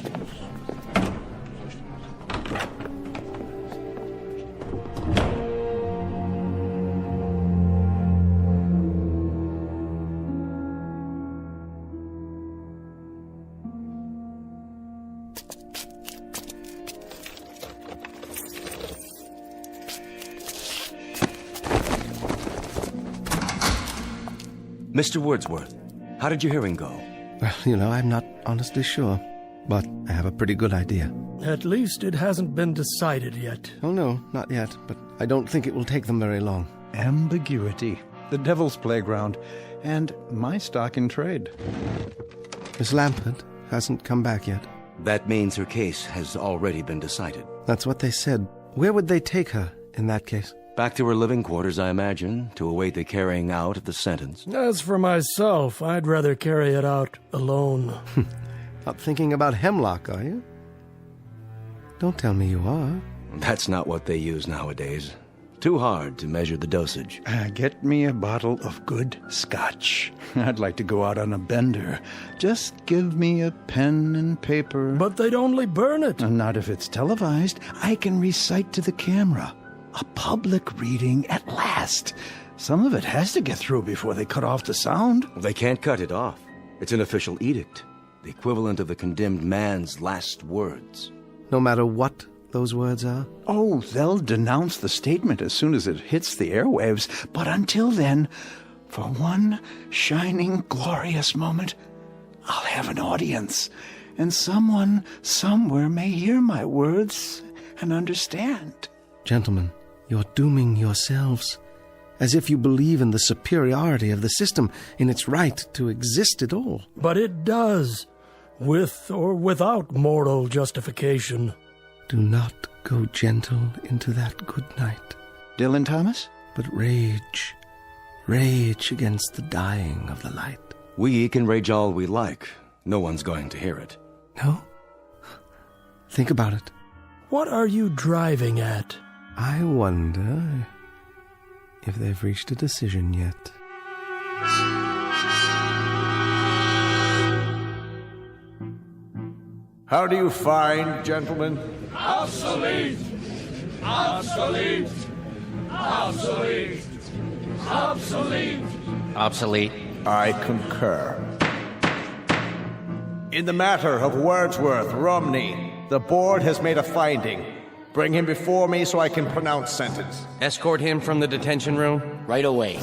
Speaker 6: Mr. Wordsworth, how did your hearing go?
Speaker 5: Well, I'm not honestly sure, but I have a pretty good idea.
Speaker 14: At least it hasn't been decided yet.
Speaker 5: Oh, no, not yet, but I don't think it will take them very long.
Speaker 15: Ambiguity, the devil's playground, and my stock in trade.
Speaker 5: Miss Lampert hasn't come back yet.
Speaker 6: That means her case has already been decided.
Speaker 5: That's what they said. Where would they take her in that case?
Speaker 6: Back to her living quarters, I imagine, to await the carrying out of the sentence.
Speaker 14: As for myself, I'd rather carry it out alone.
Speaker 5: Not thinking about hemlock, are you? Don't tell me you are.
Speaker 6: That's not what they use nowadays. Too hard to measure the dosage.
Speaker 15: Get me a bottle of good scotch. I'd like to go out on a bender. Just give me a pen and paper.
Speaker 14: But they'd only burn it.
Speaker 15: Not if it's televised. I can recite to the camera. A public reading at last. Some of it has to get through before they cut off the sound.
Speaker 6: They can't cut it off. It's an official edict. The equivalent of the condemned man's last words.
Speaker 5: No matter what those words are?
Speaker 15: Oh, they'll denounce the statement as soon as it hits the airwaves. But until then, for one shining, glorious moment, I'll have an audience. And someone somewhere may hear my words and understand.
Speaker 5: Gentlemen, you're dooming yourselves. As if you believe in the superiority of the system, in its right to exist at all.
Speaker 14: But it does. with or without moral justification.
Speaker 5: Do not go gentle into that good night.
Speaker 15: Dylan Thomas?
Speaker 5: But rage. Rage against the dying of the light.
Speaker 6: We can rage all we like. No one's going to hear it.
Speaker 5: No? Think about it.
Speaker 14: What are you driving at?
Speaker 5: I wonder if they've reached a decision yet.
Speaker 8: How do you find, gentlemen?
Speaker 9: Obsolete! Obsolete! Obsolete! Obsolete!
Speaker 7: Obsolete.
Speaker 8: I concur. In the matter of Wordsworth Romney, the board has made a finding. Bring him before me so I can pronounce sentence.
Speaker 7: Escort him from the detention room.
Speaker 4: Right away.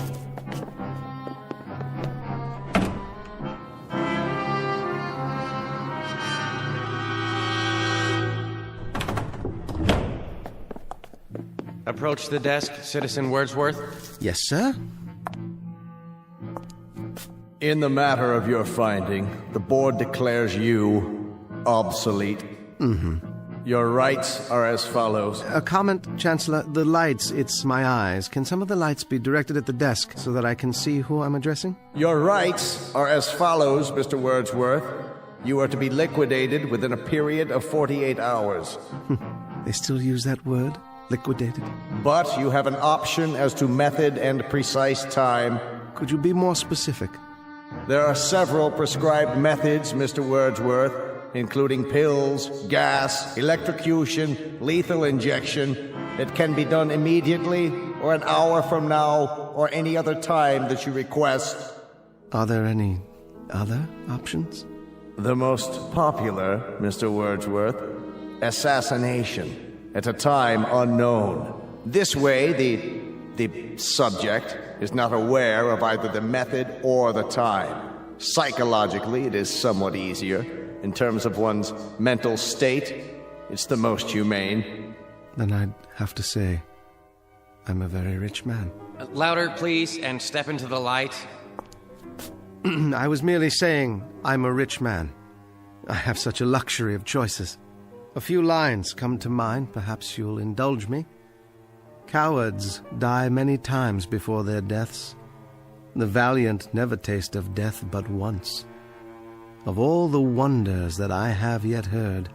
Speaker 7: Approach the desk, Citizen Wordsworth.
Speaker 5: Yes, sir?
Speaker 8: In the matter of your finding, the board declares you obsolete.
Speaker 5: Mm-hmm.
Speaker 8: Your rights are as follows.
Speaker 5: A comment, Chancellor. The lights, it's my eyes. Can some of the lights be directed at the desk so that I can see who I'm addressing?
Speaker 8: Your rights are as follows, Mr. Wordsworth. You are to be liquidated within a period of 48 hours.
Speaker 5: They still use that word? Liquidated?
Speaker 8: But you have an option as to method and precise time.
Speaker 5: Could you be more specific?
Speaker 8: There are several prescribed methods, Mr. Wordsworth, including pills, gas, electrocution, lethal injection. It can be done immediately, or an hour from now, or any other time that you request.
Speaker 5: Are there any other options?
Speaker 8: The most popular, Mr. Wordsworth, assassination, at a time unknown. This way, the subject is not aware of either the method or the time. Psychologically, it is somewhat easier. In terms of one's mental state, it's the most humane.
Speaker 5: Then I'd have to say, I'm a very rich man.
Speaker 7: Louder, please, and step into the light.
Speaker 5: I was merely saying, I'm a rich man. I have such a luxury of choices. A few lines come to mind, perhaps you'll indulge me. Cowards die many times before their deaths. The valiant never taste of death but once. Of all the wonders that I have yet heard,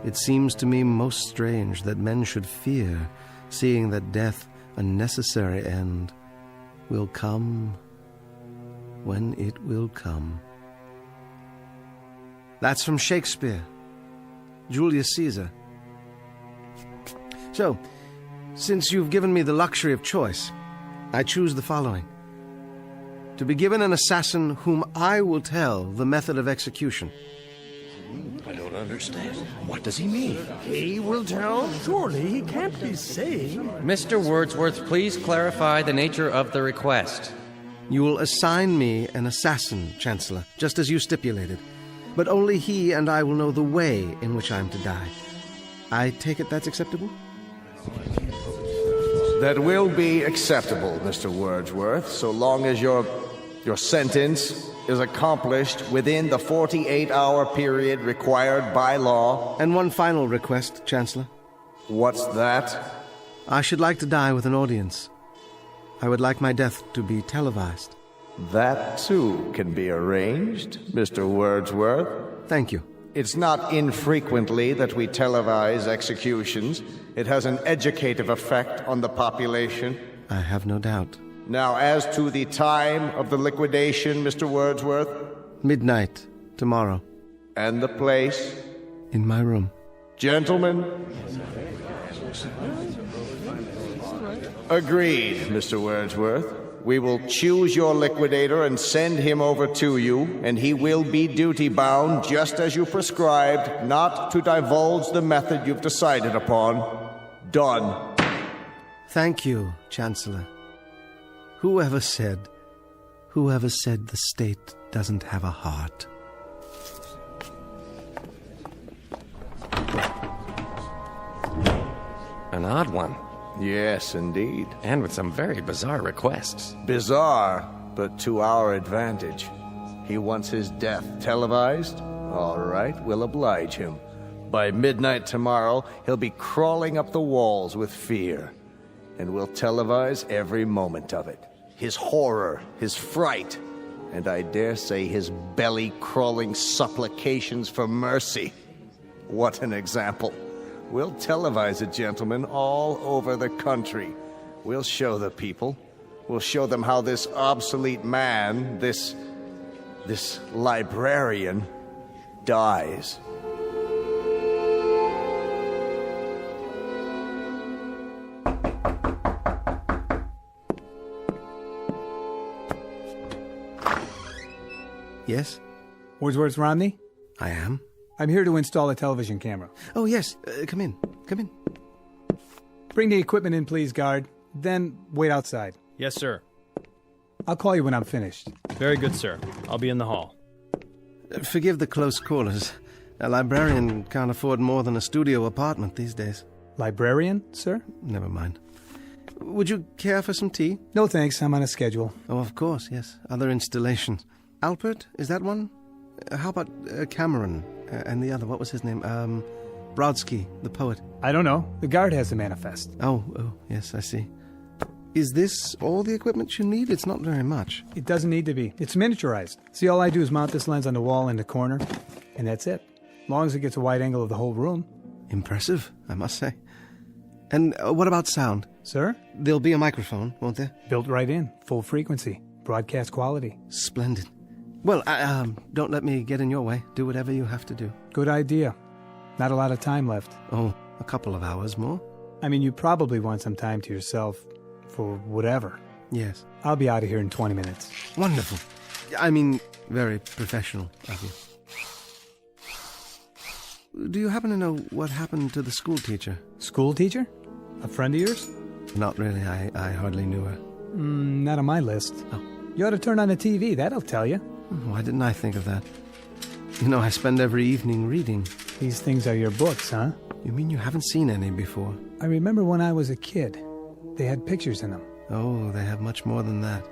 Speaker 5: it seems to me most strange that men should fear, seeing that death, a necessary end, will come when it will come. That's from Shakespeare, Julius Caesar. So, since you've given me the luxury of choice, I choose the following. To be given an assassin whom I will tell the method of execution.
Speaker 17: I don't understand. What does he mean?
Speaker 14: He will tell? Surely he can't be saying.
Speaker 7: Mr. Wordsworth, please clarify the nature of the request.
Speaker 5: You will assign me an assassin, Chancellor, just as you stipulated. But only he and I will know the way in which I am to die. I take it that's acceptable?
Speaker 8: That will be acceptable, Mr. Wordsworth, so long as your sentence is accomplished within the 48-hour period required by law.
Speaker 5: And one final request, Chancellor.
Speaker 8: What's that?
Speaker 5: I should like to die with an audience. I would like my death to be televised.
Speaker 8: That, too, can be arranged, Mr. Wordsworth.
Speaker 5: Thank you.
Speaker 8: It's not infrequently that we televise executions. It has an educative effect on the population.
Speaker 5: I have no doubt.
Speaker 8: Now, as to the time of the liquidation, Mr. Wordsworth?
Speaker 5: Midnight, tomorrow.
Speaker 8: And the place?
Speaker 5: In my room.
Speaker 8: Gentlemen? Agreed, Mr. Wordsworth. We will choose your liquidator and send him over to you, and he will be duty-bound, just as you prescribed, not to divulge the method you've decided upon. Done.
Speaker 5: Thank you, Chancellor. Whoever said the state doesn't have a heart?
Speaker 7: An odd one.
Speaker 8: Yes, indeed.
Speaker 7: And with some very bizarre requests.
Speaker 8: Bizarre, but to our advantage. He wants his death televised,
Speaker 20: All right, we'll oblige him. By midnight tomorrow, he'll be crawling up the walls with fear. And we'll televise every moment of it. His horror, his fright, and I dare say his belly-crawling supplications for mercy. What an example. We'll televise it, gentlemen, all over the country. We'll show the people. We'll show them how this obsolete man, this librarian, dies.
Speaker 5: Yes?
Speaker 2: Wordsworth Romney?
Speaker 5: I am.
Speaker 2: I'm here to install a television camera.
Speaker 5: Oh, yes. Come in. Come in.
Speaker 2: Bring the equipment in, please, guard. Then wait outside.
Speaker 10: Yes, sir.
Speaker 2: I'll call you when I'm finished.
Speaker 10: Very good, sir. I'll be in the hall.
Speaker 5: Forgive the close quarters. A librarian can't afford more than a studio apartment these days.
Speaker 2: Librarian, sir?
Speaker 5: Never mind. Would you care for some tea?
Speaker 2: No, thanks. I'm on a schedule.
Speaker 5: Oh, of course, yes. Other installations. Alpert, is that one? How about Cameron? And the other, what was his name? Brodsky, the poet.
Speaker 2: I don't know. The guard has the manifest.
Speaker 5: Oh, yes, I see. Is this all the equipment you need? It's not very much.
Speaker 2: It doesn't need to be. It's miniaturized. See, all I do is mount this lens on the wall in the corner, and that's it. As long as it gets a wide angle of the whole room.
Speaker 5: Impressive, I must say. And what about sound?
Speaker 2: Sir?
Speaker 5: There'll be a microphone, won't there?
Speaker 2: Built right in. Full frequency. Broadcast quality.
Speaker 5: Splendid. Well, don't let me get in your way. Do whatever you have to do.
Speaker 2: Good idea. Not a lot of time left.
Speaker 5: Oh, a couple of hours more?
Speaker 2: I mean, you probably want some time to yourself for whatever.
Speaker 5: Yes.
Speaker 2: I'll be out of here in 20 minutes.
Speaker 5: Wonderful. I mean, very professional of you. Do you happen to know what happened to the school teacher?
Speaker 2: School teacher? A friend of yours?
Speaker 5: Not really. I hardly knew her.
Speaker 2: Not on my list.
Speaker 5: Oh.
Speaker 2: You ought to turn on the TV. That'll tell you.
Speaker 5: Why didn't I think of that? You know, I spend every evening reading.
Speaker 2: These things are your books, huh?
Speaker 5: You mean you haven't seen any before?
Speaker 2: I remember when I was a kid. They had pictures in them.
Speaker 5: Oh, they have much more than that.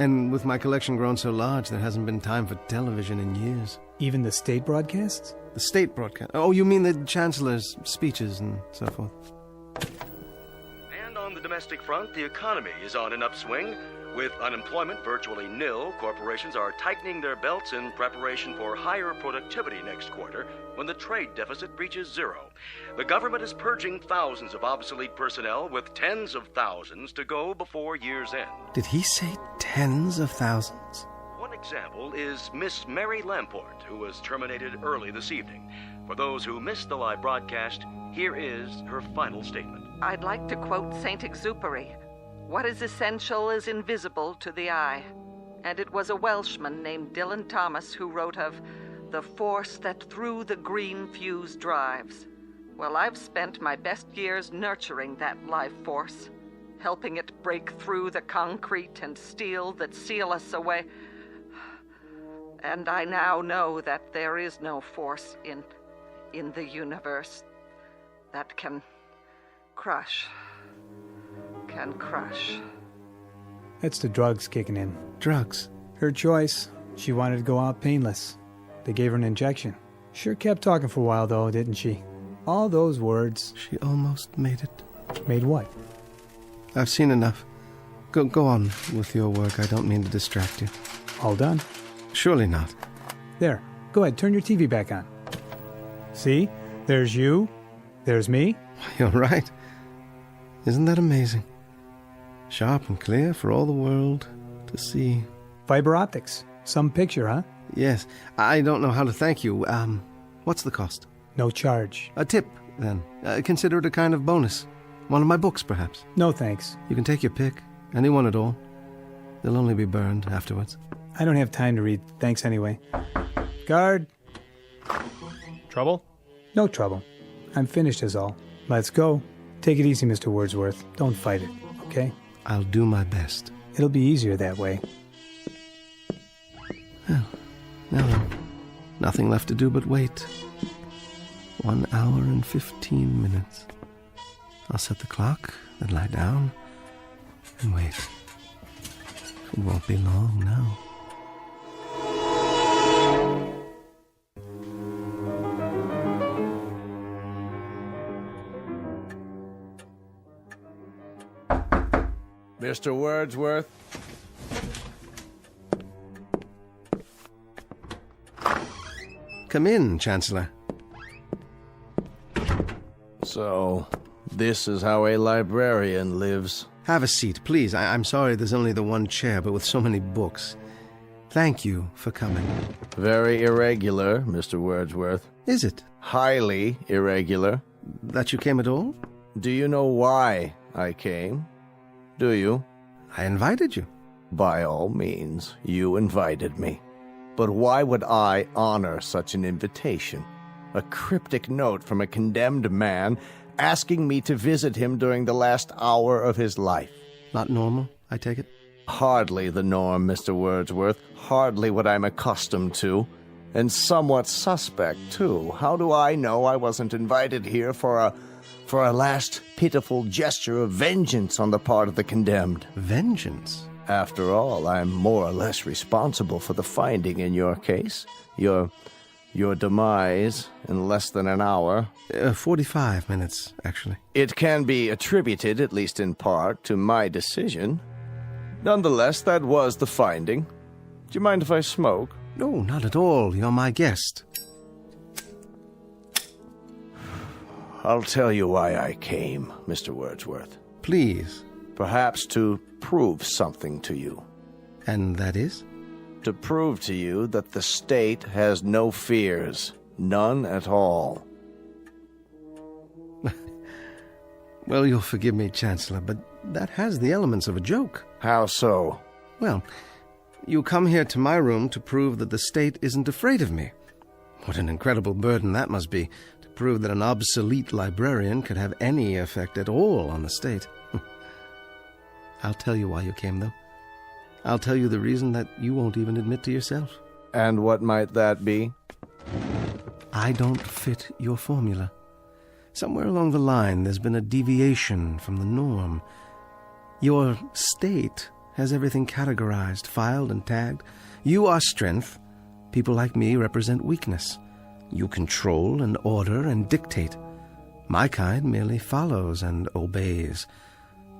Speaker 5: And with my collection grown so large, there hasn't been time for television in years.
Speaker 2: Even the state broadcasts?
Speaker 5: The state broadcast? Oh, you mean the chancellor's speeches and so forth.
Speaker 6: And on the domestic front, the economy is on an upswing. With unemployment virtually nil, corporations are tightening their belts in preparation for higher productivity next quarter when the trade deficit reaches zero. The government is purging thousands of obsolete personnel with tens of thousands to go before year's end.
Speaker 5: Did he say tens of thousands?
Speaker 6: One example is Miss Mary Lamport, who was terminated early this evening. For those who missed the live broadcast, here is her final statement.
Speaker 18: I'd like to quote Saint Exupery. What is essential is invisible to the eye. And it was a Welshman named Dylan Thomas who wrote of the force that through the green fuse drives. Well, I've spent my best years nurturing that life force, helping it break through the concrete and steel that seal us away. And I now know that there is no force in the universe that can crush.
Speaker 2: That's the drugs kicking in.
Speaker 5: Drugs?
Speaker 2: Her choice. She wanted to go out painless. They gave her an injection. Sure kept talking for a while, though, didn't she? All those words.
Speaker 5: She almost made it.
Speaker 2: Made what?
Speaker 5: I've seen enough. Go on with your work. I don't mean to distract you.
Speaker 2: All done?
Speaker 5: Surely not.
Speaker 2: There. Go ahead. Turn your TV back on. See? There's you. There's me.
Speaker 5: You're right. Isn't that amazing? Sharp and clear for all the world to see.
Speaker 2: Fiber optics. Some picture, huh?
Speaker 5: Yes. I don't know how to thank you. What's the cost?
Speaker 2: No charge.
Speaker 5: A tip, then. Consider it a kind of bonus. One of my books, perhaps.
Speaker 2: No, thanks.
Speaker 5: You can take your pick. Anyone at all. They'll only be burned afterwards.
Speaker 2: I don't have time to read. Thanks anyway. Guard.
Speaker 10: Trouble?
Speaker 2: No trouble. I'm finished is all. Let's go. Take it easy, Mr. Wordsworth. Don't fight it, okay?
Speaker 5: I'll do my best.
Speaker 2: It'll be easier that way.
Speaker 5: Well, now then. Nothing left to do but wait. 1 hour and 15 minutes. I'll set the clock, then lie down, and wait. It won't be long now.
Speaker 20: Mr. Wordsworth?
Speaker 5: Come in, Chancellor.
Speaker 20: So, this is how a librarian lives.
Speaker 5: Have a seat, please. I'm sorry there's only the one chair, but with so many books. Thank you for coming.
Speaker 20: Very irregular, Mr. Wordsworth.
Speaker 5: Is it?
Speaker 20: Highly irregular.
Speaker 5: That you came at all?
Speaker 20: Do you know why I came? Do you?
Speaker 5: I invited you.
Speaker 20: By all means, you invited me. But why would I honor such an invitation? A cryptic note from a condemned man asking me to visit him during the last hour of his life.
Speaker 5: Not normal, I take it?
Speaker 20: Hardly the norm, Mr. Wordsworth. Hardly what I'm accustomed to. And somewhat suspect, too. How do I know I wasn't invited here for a last pitiful gesture of vengeance on the part of the condemned?
Speaker 5: Vengeance?
Speaker 20: After all, I'm more or less responsible for the finding in your case. Your demise in less than an hour.
Speaker 5: 45 minutes, actually.
Speaker 20: It can be attributed, at least in part, to my decision. Nonetheless, that was the finding. Do you mind if I smoke?
Speaker 5: No, not at all. You're my guest.
Speaker 20: I'll tell you why I came, Mr. Wordsworth.
Speaker 5: Please.
Speaker 20: Perhaps to prove something to you.
Speaker 5: And that is?
Speaker 20: To prove to you that the state has no fears. None at all.
Speaker 5: Well, you'll forgive me, Chancellor, but that has the elements of a joke.
Speaker 20: How so?
Speaker 5: Well, you come here to my room to prove that the state isn't afraid of me. What an incredible burden that must be, to prove that an obsolete librarian could have any effect at all on the state. I'll tell you why you came, though. I'll tell you the reason that you won't even admit to yourself.
Speaker 20: And what might that be?
Speaker 5: I don't fit your formula. Somewhere along the line, there's been a deviation from the norm. Your state has everything categorized, filed, and tagged. You are strength. People like me represent weakness. You control and order and dictate. My kind merely follows and obeys.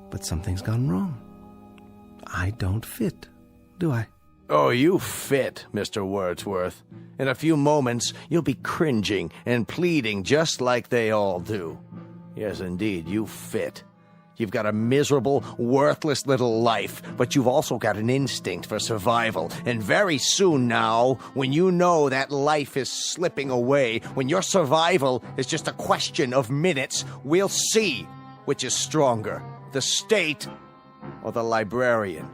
Speaker 5: But something's gone wrong. I don't fit, do I?
Speaker 20: Oh, you fit, Mr. Wordsworth. In a few moments, you'll be cringing and pleading just like they all do. Yes, indeed, you fit. You've got a miserable, worthless little life, but you've also got an instinct for survival. And very soon now, when you know that life is slipping away, when your survival is just a question of minutes, we'll see which is stronger, the state or the librarian.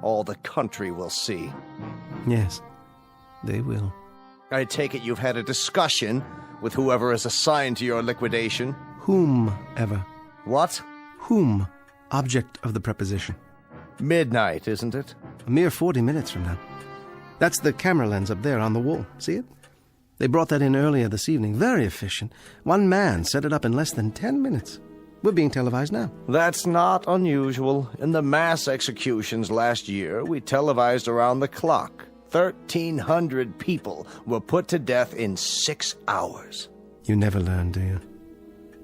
Speaker 20: All the country will see.
Speaker 5: Yes, they will.
Speaker 20: I take it you've had a discussion with whoever is assigned to your liquidation.
Speaker 5: Whomever.
Speaker 20: What?
Speaker 5: Whom, object of the preposition.
Speaker 20: Midnight, isn't it?
Speaker 5: A mere 40 minutes from now. That's the camera lens up there on the wall. See it? They brought that in earlier this evening. Very efficient. One man set it up in less than 10 minutes. We're being televised now.
Speaker 20: That's not unusual. In the mass executions last year, we televised around the clock. 1,300 people were put to death in 6 hours.
Speaker 5: You never learn, do you?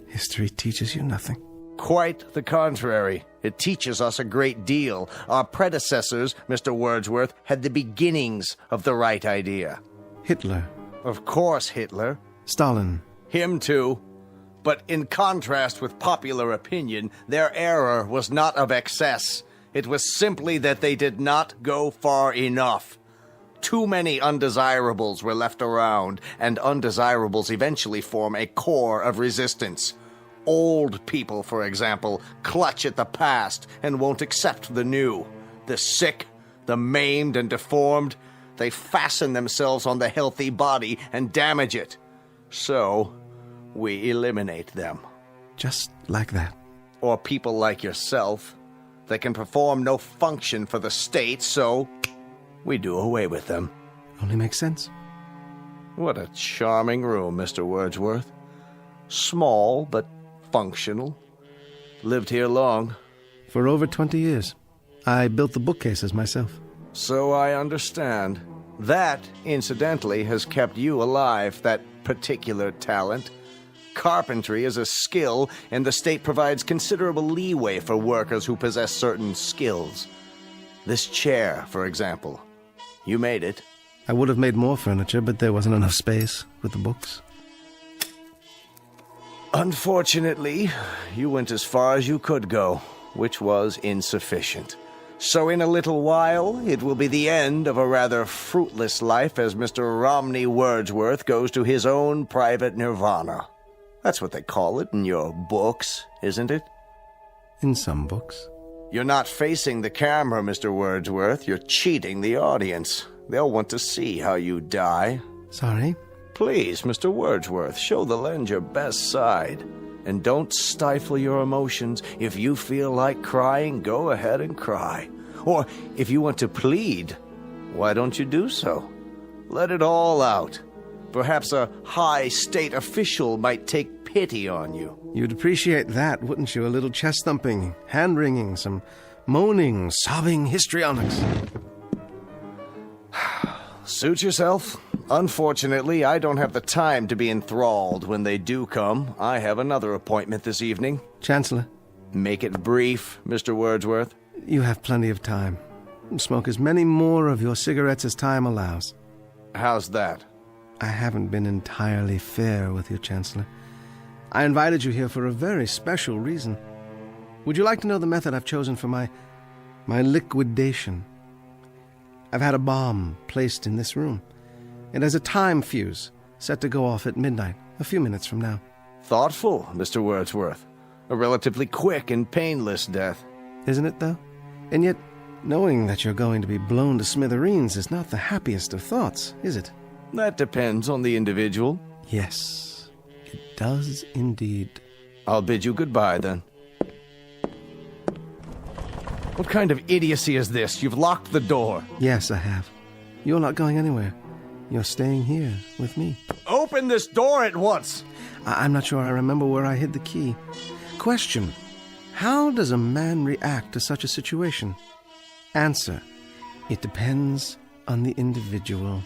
Speaker 5: History teaches you nothing.
Speaker 20: Quite the contrary. It teaches us a great deal. Our predecessors, Mr. Wordsworth, had the beginnings of the right idea.
Speaker 5: Hitler.
Speaker 20: Of course, Hitler.
Speaker 5: Stalin.
Speaker 20: Him too. But in contrast with popular opinion, their error was not of excess. It was simply that they did not go far enough. Too many undesirables were left around, and undesirables eventually form a core of resistance. Old people, for example, clutch at the past and won't accept the new. The sick, the maimed and deformed, they fasten themselves on the healthy body and damage it. So we eliminate them.
Speaker 5: Just like that.
Speaker 20: Or people like yourself. They can perform no function for the state, so we do away with them.
Speaker 5: Only makes sense.
Speaker 20: What a charming room, Mr. Wordsworth. Small, but functional. Lived here long.
Speaker 5: For over 20 years. I built the bookcases myself.
Speaker 20: So I understand. That, incidentally, has kept you alive, that particular talent. carpentry is a skill, and the state provides considerable leeway for workers who possess certain skills. This chair, for example. You made it.
Speaker 5: I would have made more furniture, but there wasn't enough space with the books.
Speaker 20: Unfortunately, you went as far as you could go, which was insufficient. So in a little while, it will be the end of a rather fruitless life as Mr. Romney Wordsworth goes to his own private nirvana. That's what they call it in your books, isn't it?
Speaker 5: In some books.
Speaker 20: You're not facing the camera, Mr. Wordsworth. You're cheating the audience. They'll want to see how you die.
Speaker 5: Sorry?
Speaker 20: Please, Mr. Wordsworth, show the lens your best side. And don't stifle your emotions. If you feel like crying, go ahead and cry. Or if you want to plead, why don't you do so? Let it all out. Perhaps a high state official might take pity on you.
Speaker 5: You'd appreciate that, wouldn't you? A little chest-thumping, hand-wringing, some moaning, sobbing histrionics.
Speaker 20: Suit yourself. Unfortunately, I don't have the time to be enthralled when they do come. I have another appointment this evening.
Speaker 5: Chancellor.
Speaker 20: Make it brief, Mr. Wordsworth.
Speaker 5: You have plenty of time. Smoke as many more of your cigarettes as time allows.
Speaker 20: How's that?
Speaker 5: I haven't been entirely fair with you, Chancellor. I invited you here for a very special reason. Would you like to know the method I've chosen for my liquidation? I've had a bomb placed in this room. It has a time fuse set to go off at midnight, a few minutes from now.
Speaker 20: Thoughtful, Mr. Wordsworth. A relatively quick and painless death.
Speaker 5: Isn't it, though? And yet, knowing that you're going to be blown to smithereens is not the happiest of thoughts, is it?
Speaker 20: That depends on the individual.
Speaker 5: Yes, it does indeed.
Speaker 20: I'll bid you goodbye, then. What kind of idiocy is this? You've locked the door.
Speaker 5: Yes, I have. You're not going anywhere. You're staying here with me.
Speaker 20: Open this door at once!
Speaker 5: I'm not sure I remember where I hid the key. Question: how does a man react to such a situation? Answer: it depends on the individual.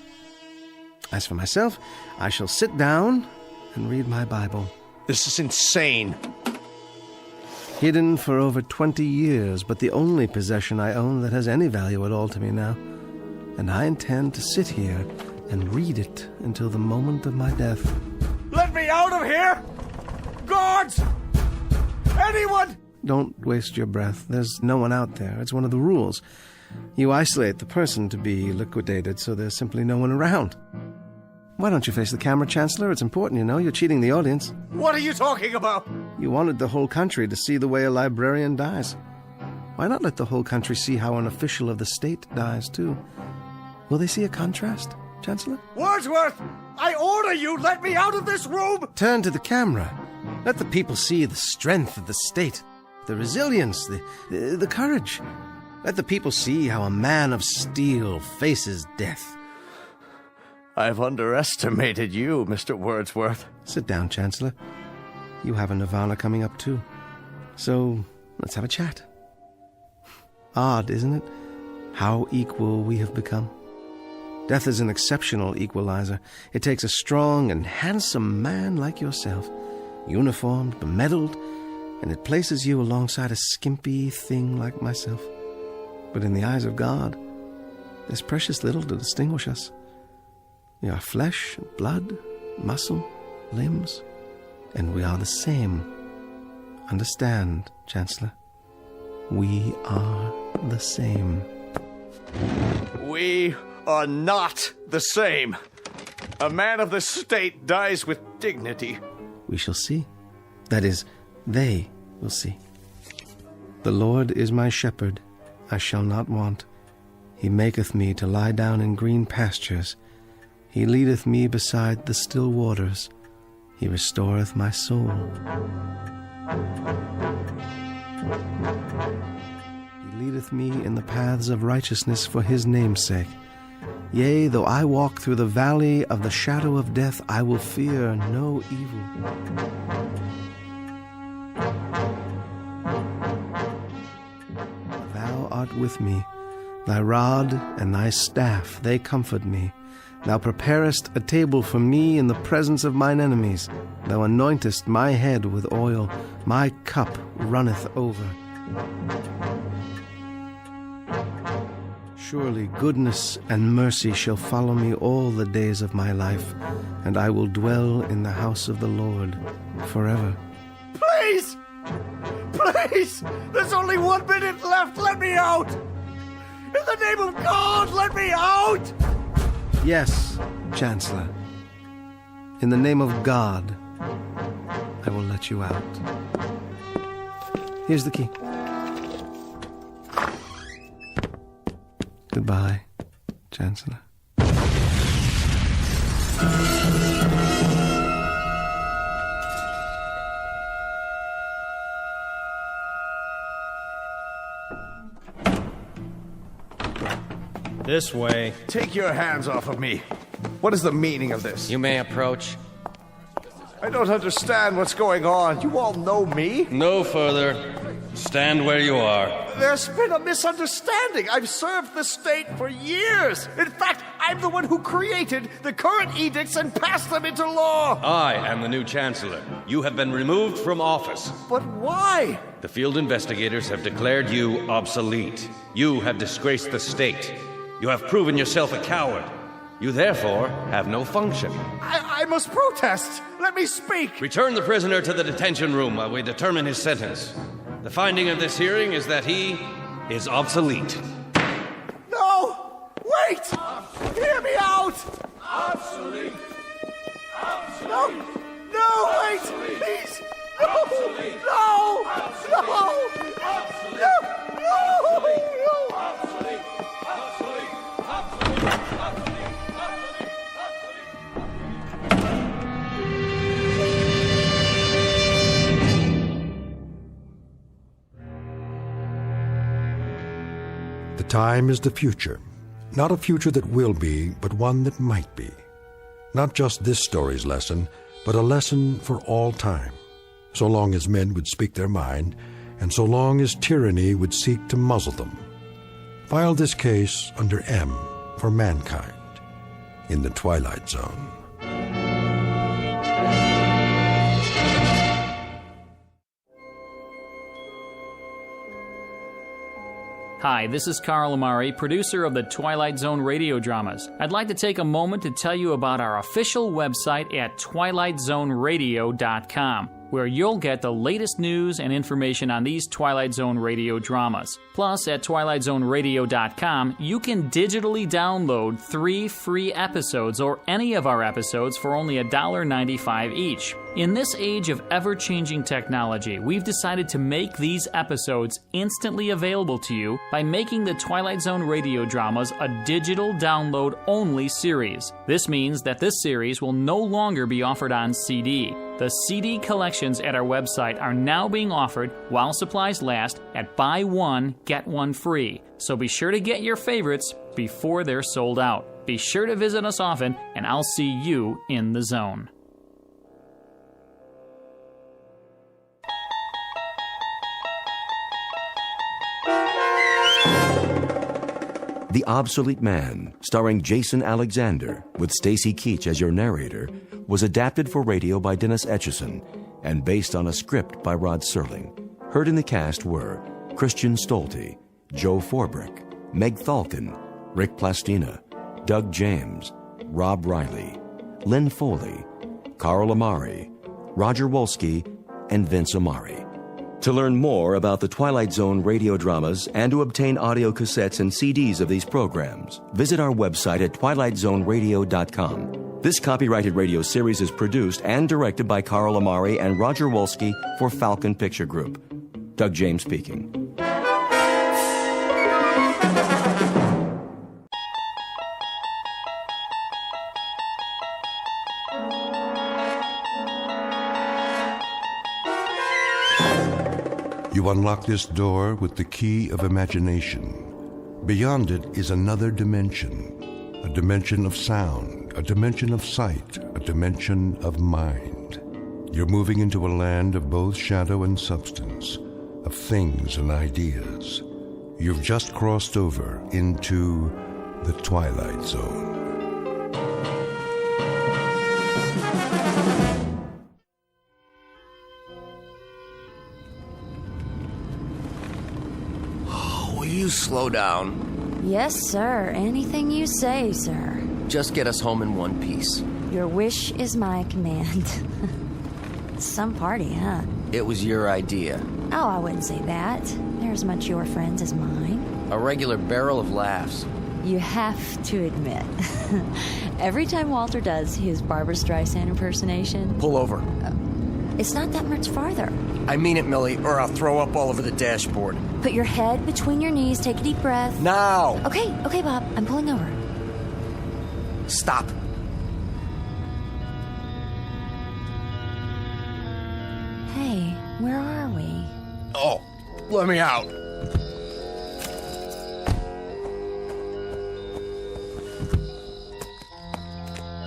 Speaker 5: As for myself, I shall sit down and read my Bible.
Speaker 20: This is insane.
Speaker 5: Hidden for over 20 years, but the only possession I own that has any value at all to me now. And I intend to sit here and read it until the moment of my death.
Speaker 8: Let me out of here! Guards! Anyone!
Speaker 5: Don't waste your breath. There's no one out there. It's one of the rules. You isolate the person to be liquidated, so there's simply no one around. Why don't you face the camera, Chancellor? It's important, you know. You're cheating the audience.
Speaker 8: What are you talking about?
Speaker 5: You wanted the whole country to see the way a librarian dies. Why not let the whole country see how an official of the state dies, too? Will they see a contrast, Chancellor?
Speaker 8: Wordsworth! I order you, let me out of this room!
Speaker 5: Turn to the camera. Let the people see the strength of the state, the resilience, the courage. Let the people see how a man of steel faces death.
Speaker 20: I've underestimated you, Mr. Wordsworth.
Speaker 5: Sit down, Chancellor. You have a nirvana coming up, too. So, let's have a chat. Odd, isn't it? How equal we have become. Death is an exceptional equalizer. It takes a strong and handsome man like yourself, uniformed, bemedaled, and it places you alongside a skimpy thing like myself. But in the eyes of God, there's precious little to distinguish us. We are flesh, blood, muscle, limbs, and we are the same. Understand, Chancellor? We are the same.
Speaker 20: We are not the same. A man of the state dies with dignity.
Speaker 5: We shall see. That is, they will see. The Lord is my shepherd, I shall not want. He maketh me to lie down in green pastures. He leadeth me beside the still waters. He restoreth my soul. He leadeth me in the paths of righteousness for his name's sake. Yea, though I walk through the valley of the shadow of death, I will fear no evil. Thou art with me. Thy rod and thy staff, they comfort me. Thou preparest a table for me in the presence of mine enemies. Thou anointest my head with oil. My cup runneth over. Surely goodness and mercy shall follow me all the days of my life, and I will dwell in the house of the Lord forever.
Speaker 8: Please! Please! There's only 1 minute left! Let me out! In the name of God, let me out!
Speaker 5: Yes, Chancellor. In the name of God, I will let you out. Here's the key. Goodbye, Chancellor.
Speaker 10: This way.
Speaker 8: Take your hands off of me. What is the meaning of this?
Speaker 7: You may approach.
Speaker 8: I don't understand what's going on. You all know me?
Speaker 7: No further. Stand where you are.
Speaker 8: There's been a misunderstanding. I've served the state for years. In fact, I'm the one who created the current edicts and passed them into law.
Speaker 7: I am the new chancellor. You have been removed from office.
Speaker 8: But why?
Speaker 7: The field investigators have declared you obsolete. You have disgraced the state. You have proven yourself a coward. You therefore have no function.
Speaker 8: I must protest. Let me speak.
Speaker 7: Return the prisoner to the detention room while we determine his sentence. The finding of this hearing is that he is obsolete.
Speaker 8: No! Wait! Hear me out!
Speaker 9: Obsolete! Obsolete!
Speaker 8: No! No, wait!
Speaker 9: Obsolete.
Speaker 8: Please! No!
Speaker 9: Obsolete.
Speaker 8: No!
Speaker 9: Obsolete.
Speaker 8: No!
Speaker 9: Obsolete.
Speaker 8: No! No!
Speaker 9: Obsolete.
Speaker 8: No!
Speaker 9: Obsolete. Obsolete. Obsolete. Obsolete.
Speaker 1: The time is the future. Not a future that will be, but one that might be. Not just this story's lesson, but a lesson for all time. So long as men would speak their mind, and so long as tyranny would seek to muzzle them. File this case under M for mankind in the Twilight Zone.
Speaker 12: Hi, this is Carl Amari, producer of the Twilight Zone radio dramas. I'd like to take a moment to tell you about our official website at twilightzoneradio.com, where you'll get the latest news and information on these Twilight Zone radio dramas. Plus, at twilightzoneradio.com, you can digitally download 3 free episodes or any of our episodes for only $1.95 each. In this age of ever-changing technology, we've decided to make these episodes instantly available to you by making the Twilight Zone radio dramas a digital download-only series. This means that this series will no longer be offered on CD. The CD collections at our website are now being offered while supplies last at buy one, get one free. So be sure to get your favorites before they're sold out. Be sure to visit us often, and I'll see you in the zone.
Speaker 6: The Obsolete Man, starring Jason Alexander, with Stacy Keach as your narrator, was adapted for radio by Dennis Etchison and based on a script by Rod Serling. Heard in the cast were Christian Stolte, Joe Forbrick, Meg Thalkin, Rick Plastina, Doug James, Rob Riley, Lynn Foley, Carl Amari, Roger Wolski, and Vince Amari. To learn more about the Twilight Zone radio dramas and to obtain audio cassettes and CDs of these programs, visit our website at twilightzoneradio.com. This copyrighted radio series is produced and directed by Carl Amari and Roger Wolski for Falcon Picture Group. Doug James speaking.
Speaker 1: You unlock this door with the key of imagination. Beyond it is another dimension, a dimension of sound, a dimension of sight, a dimension of mind. You're moving into a land of both shadow and substance, of things and ideas. You've just crossed over into the Twilight Zone.
Speaker 16: Will you slow down?
Speaker 19: Yes, sir. Anything you say, sir.
Speaker 16: Just get us home in one piece.
Speaker 19: Your wish is my command. Some party, huh?
Speaker 16: It was your idea.
Speaker 19: Oh, I wouldn't say that. They're as much your friends as mine.
Speaker 16: A regular barrel of laughs.
Speaker 19: You have to admit, every time Walter does his Barbra Streisand impersonation...
Speaker 16: Pull over.
Speaker 19: It's not that much farther.
Speaker 16: I mean it, Millie, or I'll throw up all over the dashboard.
Speaker 19: Put your head between your knees, take a deep breath.
Speaker 16: Now!
Speaker 19: Okay, Bob, I'm pulling over.
Speaker 16: Stop.
Speaker 19: Hey, where are we?
Speaker 16: Oh, let me out.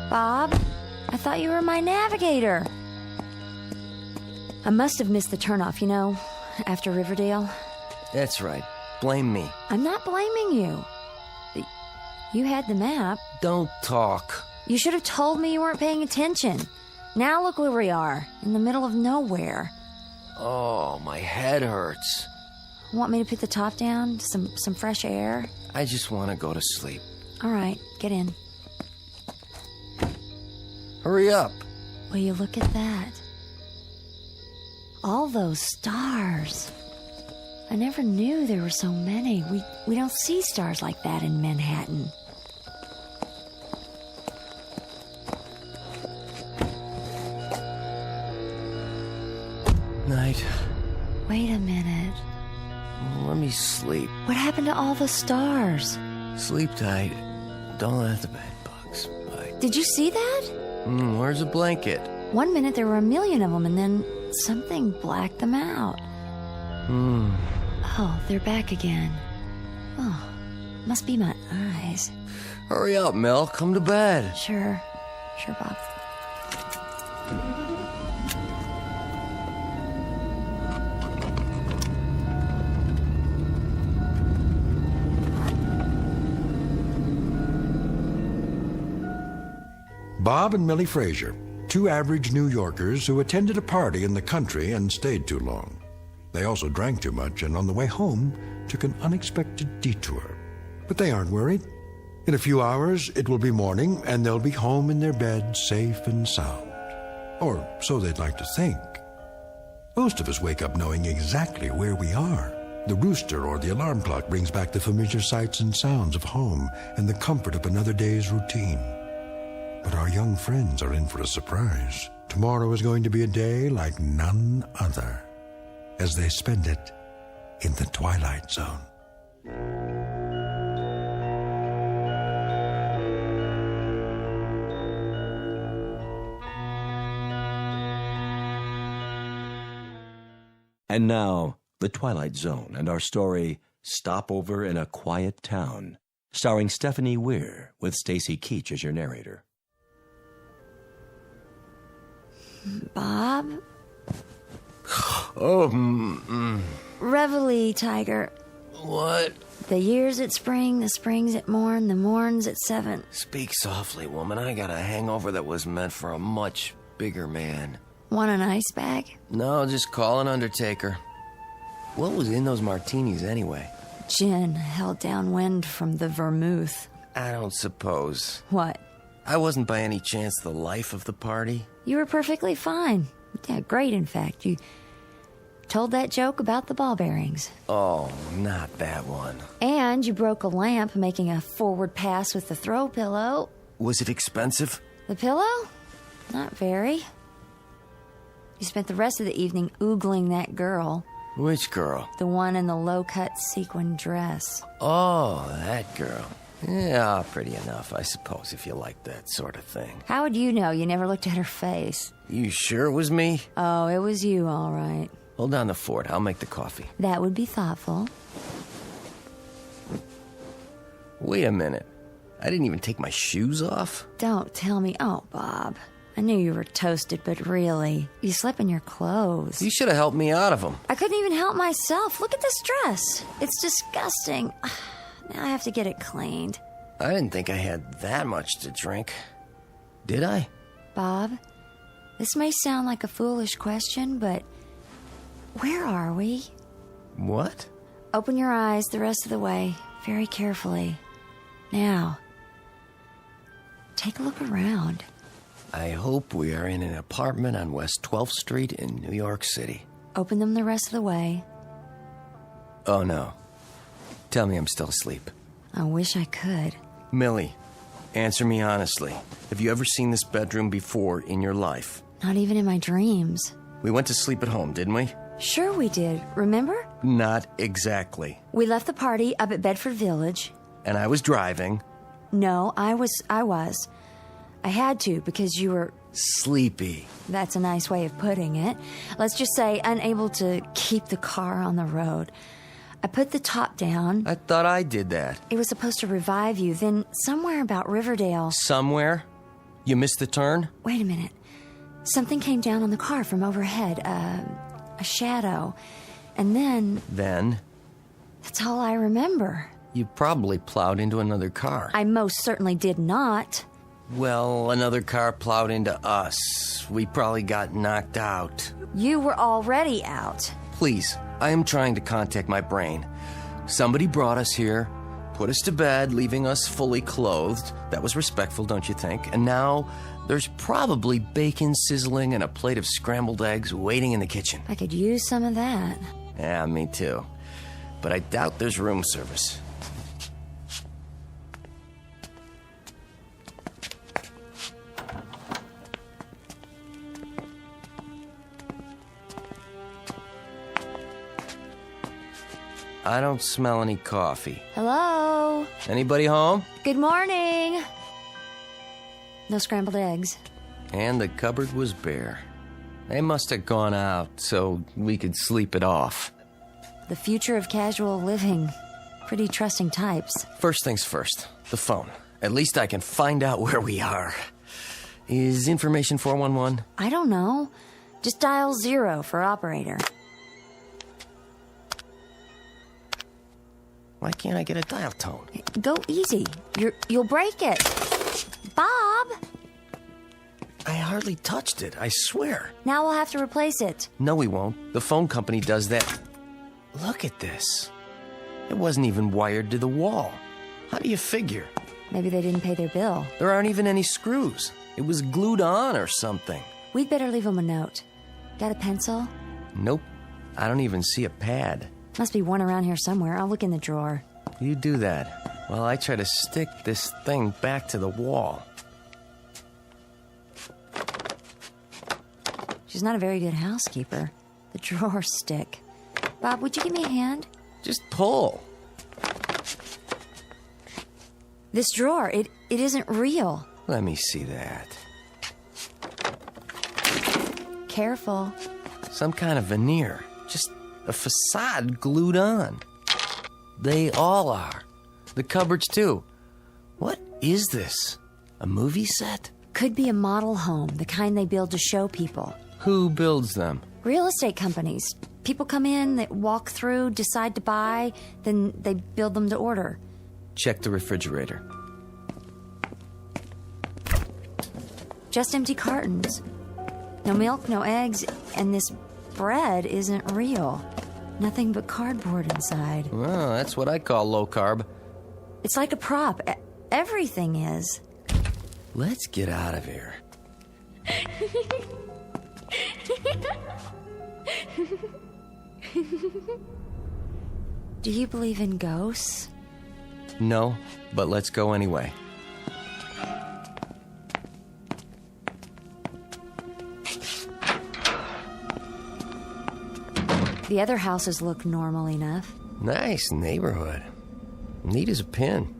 Speaker 19: Bob, I thought you were my navigator. I must have missed the turnoff, you know, after Riverdale.
Speaker 16: That's right. Blame me.
Speaker 19: I'm not blaming you. You had the map.
Speaker 16: Don't talk.
Speaker 19: You should have told me you weren't paying attention. Now look where we are, in the middle of nowhere.
Speaker 16: Oh, my head hurts.
Speaker 19: Want me to put the top down? Some fresh air?
Speaker 16: I just want to go to sleep.
Speaker 19: All right, get in.
Speaker 16: Hurry up.
Speaker 19: Will you look at that? All those stars. I never knew there were so many. We don't see stars like that in Manhattan.
Speaker 16: Night.
Speaker 19: Wait a minute.
Speaker 16: Let me sleep.
Speaker 19: What happened to all the stars?
Speaker 16: Sleep tight. Don't let the bed bugs bite.
Speaker 19: Did you see that?
Speaker 16: Where's a blanket?
Speaker 19: 1 minute there were a million of them, and then something blacked them out. Oh, they're back again. Oh, must be my eyes.
Speaker 16: Hurry up, Mel. Come to bed.
Speaker 19: Sure, Bob.
Speaker 1: Bob and Millie Fraser, two average New Yorkers who attended a party in the country and stayed too long. They also drank too much and on the way home took an unexpected detour. But they aren't worried. In a few hours, it will be morning and they'll be home in their bed safe and sound. Or so they'd like to think. Most of us wake up knowing exactly where we are. The rooster or the alarm clock brings back the familiar sights and sounds of home and the comfort of another day's routine. But our young friends are in for a surprise. Tomorrow is going to be a day like none other, as they spend it in the Twilight Zone.
Speaker 6: And now, the Twilight Zone and our story, Stopover in a Quiet Town, starring Stephanie Weir with Stacy Keach as your narrator.
Speaker 19: Bob? Reveille, Tiger.
Speaker 16: What?
Speaker 19: The year's at spring, the spring's at morn, the morn's at 7.
Speaker 16: Speak softly, woman. I got a hangover that was meant for a much bigger man.
Speaker 19: Want an ice bag?
Speaker 16: No, just call an undertaker. What was in those martinis anyway?
Speaker 19: Gin held downwind from the vermouth.
Speaker 16: I don't suppose.
Speaker 19: What?
Speaker 16: I wasn't by any chance the life of the party.
Speaker 19: You were perfectly fine. Yeah, great, in fact. You told that joke about the ball bearings.
Speaker 16: Oh, not that one.
Speaker 19: And you broke a lamp making a forward pass with the throw pillow.
Speaker 16: Was it expensive?
Speaker 19: The pillow? Not very. You spent the rest of the evening oogling that girl.
Speaker 16: Which girl?
Speaker 19: The one in the low-cut sequin dress.
Speaker 16: Oh, that girl. Yeah, pretty enough, I suppose, if you like that sort of thing.
Speaker 19: How would you know? You never looked at her face.
Speaker 16: You sure it was me?
Speaker 19: Oh, it was you, all right.
Speaker 16: Hold down the fort. I'll make the coffee.
Speaker 19: That would be thoughtful.
Speaker 16: Wait a minute. I didn't even take my shoes off?
Speaker 19: Don't tell me. Oh, Bob. I knew you were toasted, but really, you slept in your clothes.
Speaker 16: You should have helped me out of them.
Speaker 19: I couldn't even help myself. Look at this dress. It's disgusting. Now I have to get it cleaned.
Speaker 16: I didn't think I had that much to drink. Did I?
Speaker 19: Bob, This may sound like a foolish question, but where are we?
Speaker 16: What?
Speaker 19: Open your eyes the rest of the way, very carefully. Now, take a look around.
Speaker 16: I hope we are in an apartment on West 12th Street in New York City.
Speaker 19: Open them the rest of the way.
Speaker 16: Oh, no. Tell me I'm still asleep.
Speaker 19: I wish I could.
Speaker 16: Millie, answer me honestly. Have you ever seen this bedroom before in your life?
Speaker 19: Not even in my dreams.
Speaker 16: We went to sleep at home, didn't we?
Speaker 19: Sure we did, remember?
Speaker 16: Not exactly.
Speaker 19: We left the party up at Bedford Village.
Speaker 16: And I was driving.
Speaker 19: No, I was. I had to because you were...
Speaker 16: Sleepy.
Speaker 19: That's a nice way of putting it. Let's just say unable to keep the car on the road. I put the top down.
Speaker 16: I thought I did that.
Speaker 19: It was supposed to revive you. Then somewhere about Riverdale...
Speaker 16: Somewhere? You missed the turn?
Speaker 19: Wait a minute. Something came down on the car from overhead. A shadow. And then...
Speaker 16: Then?
Speaker 19: That's all I remember.
Speaker 16: You probably plowed into another car.
Speaker 19: I most certainly did not.
Speaker 16: Well, another car plowed into us. We probably got knocked out.
Speaker 19: You were already out.
Speaker 16: Please, I am trying to contact my brain. Somebody brought us here, put us to bed, leaving us fully clothed. That was respectful, don't you think? And now there's probably bacon sizzling and a plate of scrambled eggs waiting in the kitchen.
Speaker 19: I could use some of that.
Speaker 16: Yeah, me too. But I doubt there's room service. I don't smell any coffee.
Speaker 19: Hello?
Speaker 16: Anybody home?
Speaker 19: Good morning. No scrambled eggs.
Speaker 16: And the cupboard was bare. They must have gone out so we could sleep it off.
Speaker 19: The future of casual living. Pretty trusting types.
Speaker 16: First things first, the phone. At least I can find out where we are. Is information 411?
Speaker 19: I don't know. Just dial 0 for operator.
Speaker 16: Why can't I get a dial tone?
Speaker 19: Go easy. You'll break it. Bob!
Speaker 16: I hardly touched it, I swear.
Speaker 19: Now we'll have to replace it.
Speaker 16: No, we won't. The phone company does that. Look at this. It wasn't even wired to the wall. How do you figure?
Speaker 19: Maybe they didn't pay their bill.
Speaker 16: There aren't even any screws. It was glued on or something.
Speaker 19: We'd better leave them a note. Got a pencil?
Speaker 16: Nope. I don't even see a pad.
Speaker 19: Must be one around here somewhere. I'll look in the drawer.
Speaker 16: You do that while I try to stick this thing back to the wall.
Speaker 19: She's not a very good housekeeper. The drawers stick. Bob, would you give me a hand?
Speaker 16: Just pull.
Speaker 19: This drawer, it isn't real.
Speaker 16: Let me see that.
Speaker 19: Careful.
Speaker 16: Some kind of veneer. Just a facade glued on. They all are. The cupboards, too. What is this? A movie set?
Speaker 19: Could be a model home, the kind they build to show people.
Speaker 16: Who builds them?
Speaker 19: Real estate companies. People come in, they walk through, decide to buy, then they build them to order.
Speaker 16: Check the refrigerator.
Speaker 19: Just empty cartons. No milk, no eggs, and this bread isn't real. Nothing but cardboard inside.
Speaker 16: Well, that's what I call low carb.
Speaker 19: It's like a prop. Everything is.
Speaker 16: Let's get out of here.
Speaker 19: Do you believe in ghosts?
Speaker 16: No, but let's go anyway.
Speaker 19: The other houses look normal enough.
Speaker 16: Nice neighborhood. Neat as a pin.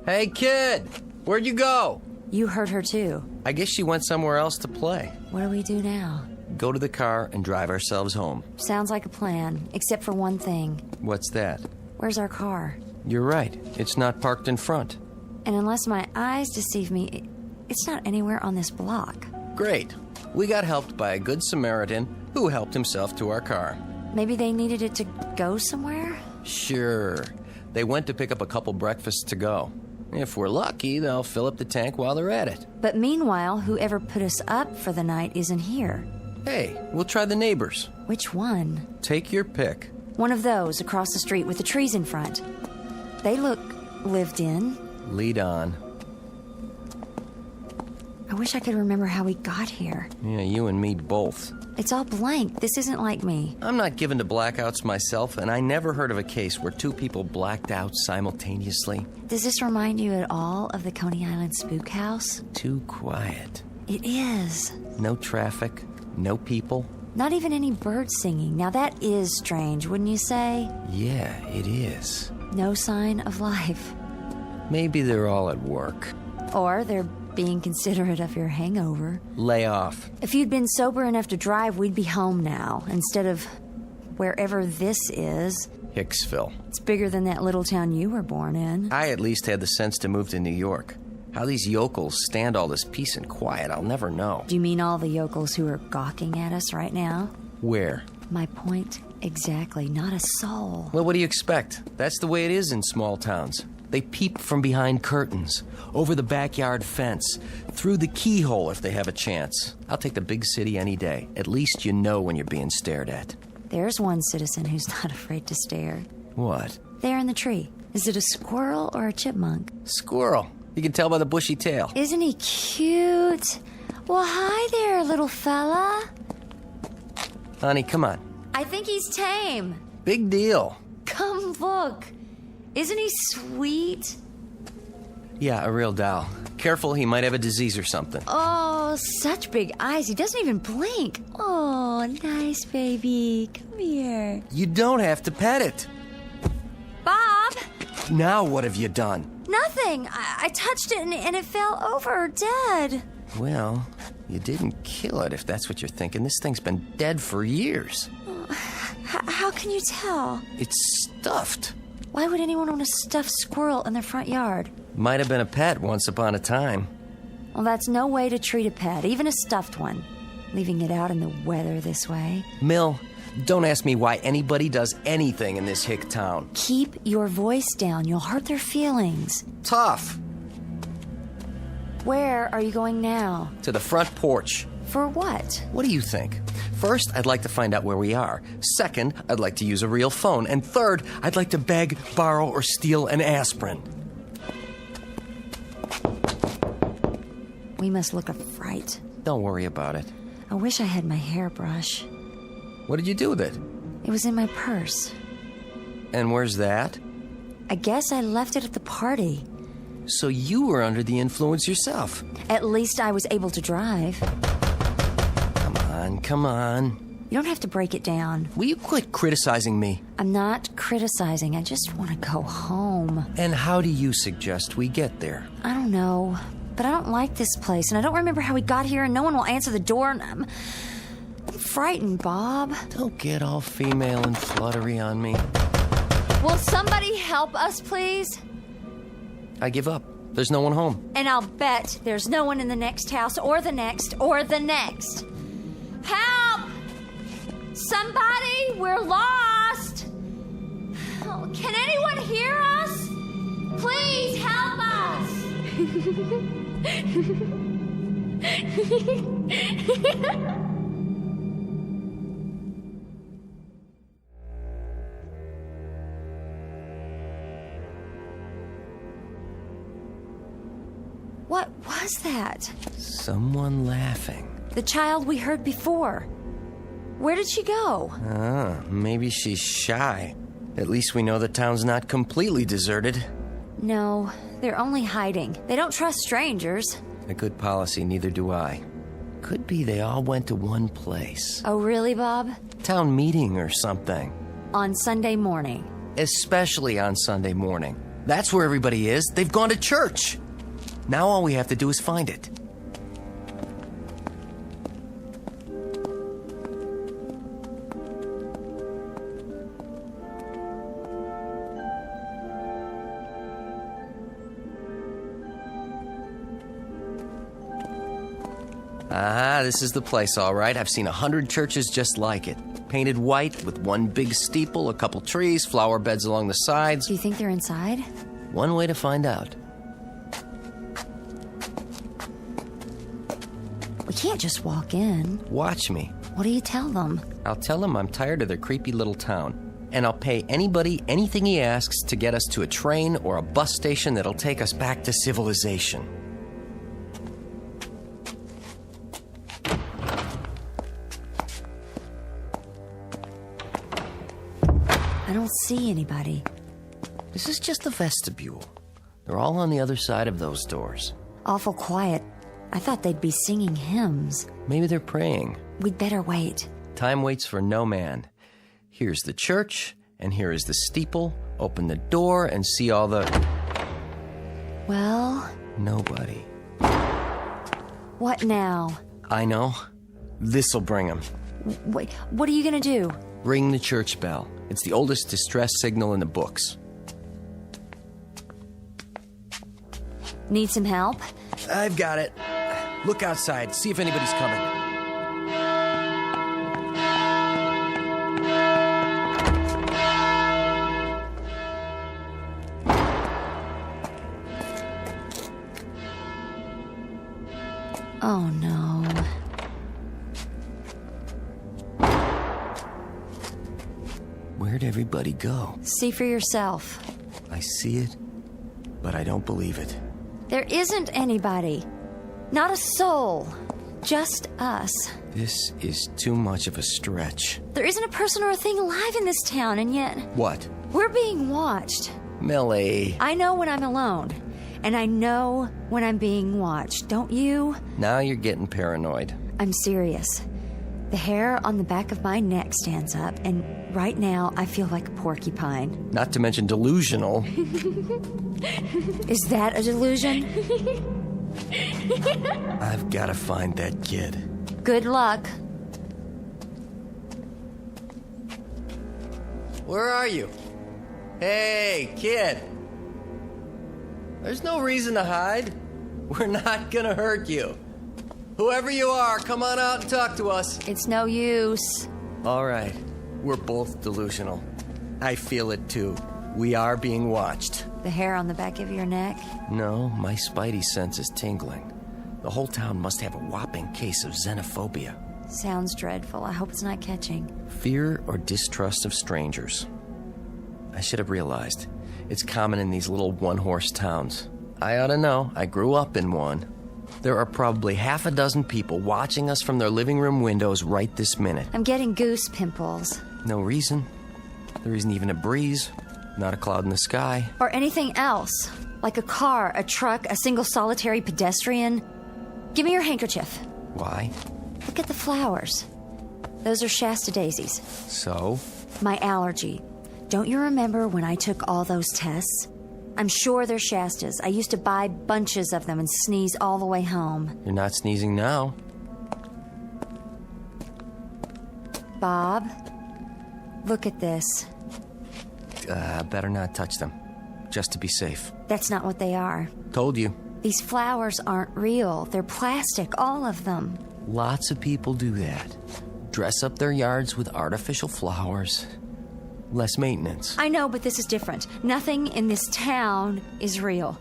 Speaker 16: Hey, kid! Where'd you go?
Speaker 19: You heard her too.
Speaker 16: I guess she went somewhere else to play.
Speaker 19: What do we do now?
Speaker 16: Go to the car and drive ourselves home.
Speaker 19: Sounds like a plan, except for one thing.
Speaker 16: What's that?
Speaker 19: Where's our car?
Speaker 16: You're right. It's not parked in front.
Speaker 19: And unless my eyes deceive me, it's not anywhere on this block.
Speaker 16: Great. We got helped by a good Samaritan who helped himself to our car.
Speaker 19: Maybe they needed it to go somewhere?
Speaker 16: Sure. They went to pick up a couple breakfasts to go. If we're lucky, they'll fill up the tank while they're at it.
Speaker 19: But meanwhile, whoever put us up for the night isn't here.
Speaker 16: Hey, we'll try the neighbors.
Speaker 19: Which one?
Speaker 16: Take your pick.
Speaker 19: One of those across the street with the trees in front. They look lived in.
Speaker 16: Lead on.
Speaker 19: I wish I could remember how we got here.
Speaker 16: Yeah, you and me both.
Speaker 19: It's all blank. This isn't like me.
Speaker 16: I'm not given to blackouts myself, and I never heard of a case where two people blacked out simultaneously.
Speaker 19: Does this remind you at all of the Coney Island Spook House?
Speaker 16: Too quiet.
Speaker 19: It is.
Speaker 16: No traffic, no people.
Speaker 19: Not even any birds singing. Now that is strange, wouldn't you say?
Speaker 16: Yeah, it is.
Speaker 19: No sign of life.
Speaker 16: Maybe they're all at work.
Speaker 19: Or they're being considerate of your hangover.
Speaker 16: Lay off.
Speaker 19: If you'd been sober enough to drive, we'd be home now, instead of wherever this is.
Speaker 16: Hicksville.
Speaker 19: It's bigger than that little town you were born in.
Speaker 16: I at least had the sense to move to New York. How these yokels stand all this peace and quiet, I'll never know.
Speaker 19: Do you mean all the yokels who are gawking at us right now?
Speaker 16: Where?
Speaker 19: My point exactly. Not a soul.
Speaker 16: Well, what do you expect? That's the way it is in small towns. They peep from behind curtains, over the backyard fence, through the keyhole if they have a chance. I'll take the big city any day. At least you know when you're being stared at.
Speaker 19: There's one citizen who's not afraid to stare.
Speaker 16: What?
Speaker 19: There in the tree. Is it a squirrel or a chipmunk?
Speaker 16: Squirrel. You can tell by the bushy tail.
Speaker 19: Isn't he cute? Well, hi there, little fella.
Speaker 16: Honey, come on.
Speaker 19: I think he's tame.
Speaker 16: Big deal.
Speaker 19: Come look. Isn't he sweet?
Speaker 16: Yeah, a real doll. Careful, he might have a disease or something.
Speaker 19: Oh, such big eyes. He doesn't even blink. Oh, nice baby. Come here.
Speaker 16: You don't have to pet it.
Speaker 19: Bob!
Speaker 16: Now what have you done?
Speaker 19: Nothing. I touched it and it fell over dead.
Speaker 16: Well, you didn't kill it if that's what you're thinking. This thing's been dead for years.
Speaker 19: How can you tell?
Speaker 16: It's stuffed.
Speaker 19: Why would anyone want a stuffed squirrel in their front yard?
Speaker 16: Might have been a pet once upon a time.
Speaker 19: Well, that's no way to treat a pet, even a stuffed one. Leaving it out in the weather this way.
Speaker 16: Mill, don't ask me why anybody does anything in this hick town.
Speaker 19: Keep your voice down. You'll hurt their feelings.
Speaker 16: Tough.
Speaker 19: Where are you going now?
Speaker 16: To the front porch.
Speaker 19: For what?
Speaker 16: What do you think? First, I'd like to find out where we are. Second, I'd like to use a real phone. And third, I'd like to beg, borrow, or steal an aspirin.
Speaker 19: We must look a fright.
Speaker 16: Don't worry about it.
Speaker 19: I wish I had my hairbrush.
Speaker 16: What did you do with it?
Speaker 19: It was in my purse.
Speaker 16: And where's that?
Speaker 19: I guess I left it at the party.
Speaker 16: So you were under the influence yourself.
Speaker 19: At least I was able to drive.
Speaker 16: Come on.
Speaker 19: You don't have to break it down.
Speaker 16: Will you quit criticizing me?
Speaker 19: I'm not criticizing. I just want to go home.
Speaker 16: And how do you suggest we get there?
Speaker 19: I don't know. But I don't like this place, and I don't remember how we got here, and no one will answer the door, and I'm frightened, Bob.
Speaker 16: Don't get all female and fluttery on me.
Speaker 19: Will somebody help us, please?
Speaker 16: I give up. There's no one home.
Speaker 19: And I'll bet there's no one in the next house, or the next, or the next. Help! Somebody, we're lost! Oh, can anyone hear us? Please help us! What was that?
Speaker 16: Someone laughing.
Speaker 19: The child we heard before. Where did she go?
Speaker 16: Maybe she's shy. At least we know the town's not completely deserted.
Speaker 19: No, they're only hiding. They don't trust strangers.
Speaker 16: A good policy, neither do I. Could be they all went to one place.
Speaker 19: Oh, really, Bob?
Speaker 16: Town meeting or something.
Speaker 19: On Sunday morning.
Speaker 16: Especially on Sunday morning. That's where everybody is. They've gone to church. Now all we have to do is find it. This is the place, all right. I've seen 100 churches just like it. Painted white with one big steeple, a couple trees, flower beds along the sides.
Speaker 19: Do you think they're inside?
Speaker 16: One way to find out.
Speaker 19: We can't just walk in.
Speaker 16: Watch me.
Speaker 19: What do you tell them?
Speaker 16: I'll tell him I'm tired of their creepy little town. And I'll pay anybody anything he asks to get us to a train or a bus station that'll take us back to civilization.
Speaker 19: I don't see anybody.
Speaker 16: This is just the vestibule. They're all on the other side of those doors.
Speaker 19: Awful quiet. I thought they'd be singing hymns.
Speaker 16: Maybe they're praying.
Speaker 19: We'd better wait.
Speaker 16: Time waits for no man. Here's the church, and here is the steeple. Open the door and see all the...
Speaker 19: Well?
Speaker 16: Nobody.
Speaker 19: What now?
Speaker 16: I know. This'll bring them.
Speaker 19: Wait, what are you gonna do?
Speaker 16: Ring the church bell. It's the oldest distress signal in the books.
Speaker 19: Need some help?
Speaker 16: I've got it. Look outside. See if anybody's coming.
Speaker 19: Oh, no.
Speaker 16: Where'd everybody go?
Speaker 19: See for yourself.
Speaker 16: I see it, but I don't believe it.
Speaker 19: There isn't anybody. Not a soul. Just us.
Speaker 16: This is too much of a stretch.
Speaker 19: There isn't a person or a thing alive in this town, and yet...
Speaker 16: What?
Speaker 19: We're being watched.
Speaker 16: Millie.
Speaker 19: I know when I'm alone, and I know when I'm being watched, don't you?
Speaker 16: Now you're getting paranoid.
Speaker 19: I'm serious. The hair on the back of my neck stands up, and right now I feel like a porcupine.
Speaker 16: Not to mention delusional.
Speaker 19: Is that a delusion?
Speaker 16: I've got to find that kid.
Speaker 19: Good luck.
Speaker 16: Where are you? Hey, kid. There's no reason to hide. We're not gonna hurt you. Whoever you are, come on out and talk to us.
Speaker 19: It's no use.
Speaker 16: All right. We're both delusional. I feel it too. We are being watched.
Speaker 19: The hair on the back of your neck?
Speaker 16: No, my spidey sense is tingling. The whole town must have a whopping case of xenophobia.
Speaker 19: Sounds dreadful. I hope it's not catching.
Speaker 16: Fear or distrust of strangers. I should have realized. It's common in these little one-horse towns. I ought to know. I grew up in one. There are probably half a dozen people watching us from their living room windows right this minute.
Speaker 19: I'm getting goose pimples.
Speaker 16: No reason. There isn't even a breeze. Not a cloud in the sky.
Speaker 19: Or anything else. Like a car, a truck, a single solitary pedestrian. Give me your handkerchief.
Speaker 16: Why?
Speaker 19: Look at the flowers. Those are Shasta daisies.
Speaker 16: So?
Speaker 19: My allergy. Don't you remember when I took all those tests? I'm sure they're Shastas. I used to buy bunches of them and sneeze all the way home.
Speaker 16: You're not sneezing now.
Speaker 19: Bob, look at this.
Speaker 16: Better not touch them. Just to be safe.
Speaker 19: That's not what they are.
Speaker 16: Told you.
Speaker 19: These flowers aren't real. They're plastic, all of them.
Speaker 16: Lots of people do that. Dress up their yards with artificial flowers. Less maintenance.
Speaker 19: I know, but this is different. Nothing in this town is real.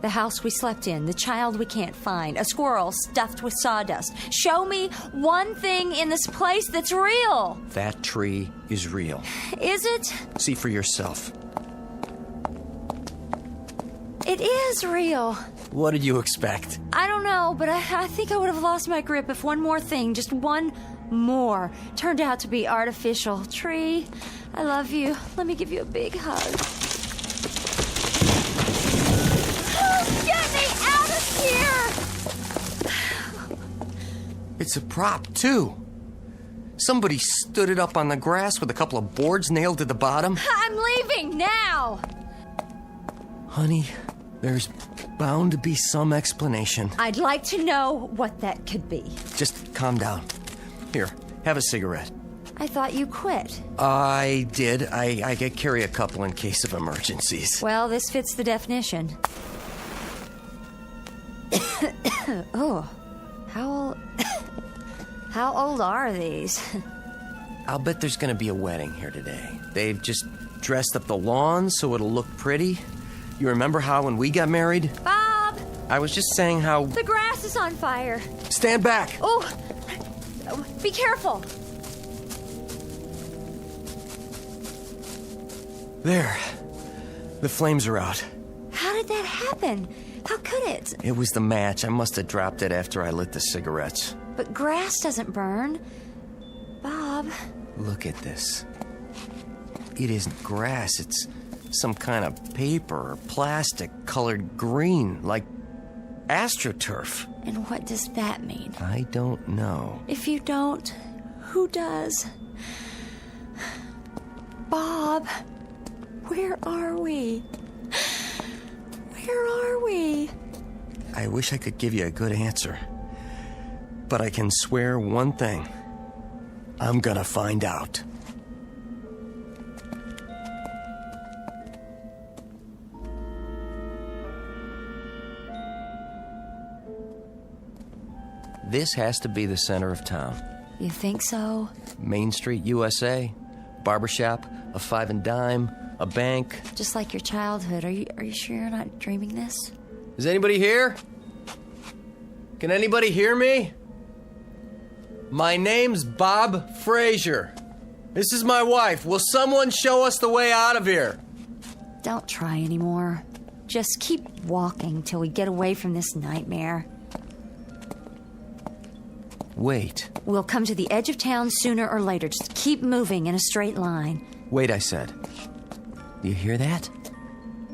Speaker 19: The house we slept in, the child we can't find, a squirrel stuffed with sawdust. Show me one thing in this place that's real.
Speaker 16: That tree is real.
Speaker 19: Is it?
Speaker 16: See for yourself.
Speaker 19: It is real.
Speaker 16: What did you expect?
Speaker 19: I don't know, but I think I would have lost my grip if one more thing, just one more, turned out to be artificial. Tree, I love you. Let me give you a big hug. Get me out of here!
Speaker 16: It's a prop, too. Somebody stood it up on the grass with a couple of boards nailed to the bottom.
Speaker 19: I'm leaving now!
Speaker 16: Honey, there's bound to be some explanation.
Speaker 19: I'd like to know what that could be.
Speaker 16: Just calm down. Here, have a cigarette.
Speaker 19: I thought you quit.
Speaker 16: I did. I carry a couple in case of emergencies.
Speaker 19: Well, this fits the definition. Oh, how old are these?
Speaker 16: I'll bet there's gonna be a wedding here today. They've just dressed up the lawn so it'll look pretty. You remember how when we got married?
Speaker 19: Bob!
Speaker 16: I was just saying how...
Speaker 19: The grass is on fire.
Speaker 16: Stand back!
Speaker 19: Oh, be careful.
Speaker 16: There. The flames are out.
Speaker 19: How did that happen? How could it?
Speaker 16: It was the match. I must have dropped it after I lit the cigarettes.
Speaker 19: But grass doesn't burn. Bob.
Speaker 16: Look at this. It isn't grass. It's some kind of paper or plastic colored green, like astroturf.
Speaker 19: And what does that mean?
Speaker 16: I don't know.
Speaker 19: If you don't, who does? Bob, where are we? Where are we?
Speaker 16: I wish I could give you a good answer. But I can swear one thing. I'm gonna find out. This has to be the center of town.
Speaker 19: You think so?
Speaker 16: Main Street, USA. Barbershop, a 5 and dime, a bank.
Speaker 19: Just like your childhood. Are you sure you're not dreaming this?
Speaker 16: Is anybody here? Can anybody hear me? My name's Bob Frazier. This is my wife. Will someone show us the way out of here?
Speaker 19: Don't try anymore. Just keep walking till we get away from this nightmare.
Speaker 16: Wait.
Speaker 19: We'll come to the edge of town sooner or later. Just keep moving in a straight line.
Speaker 16: Wait, I said. Do you hear that?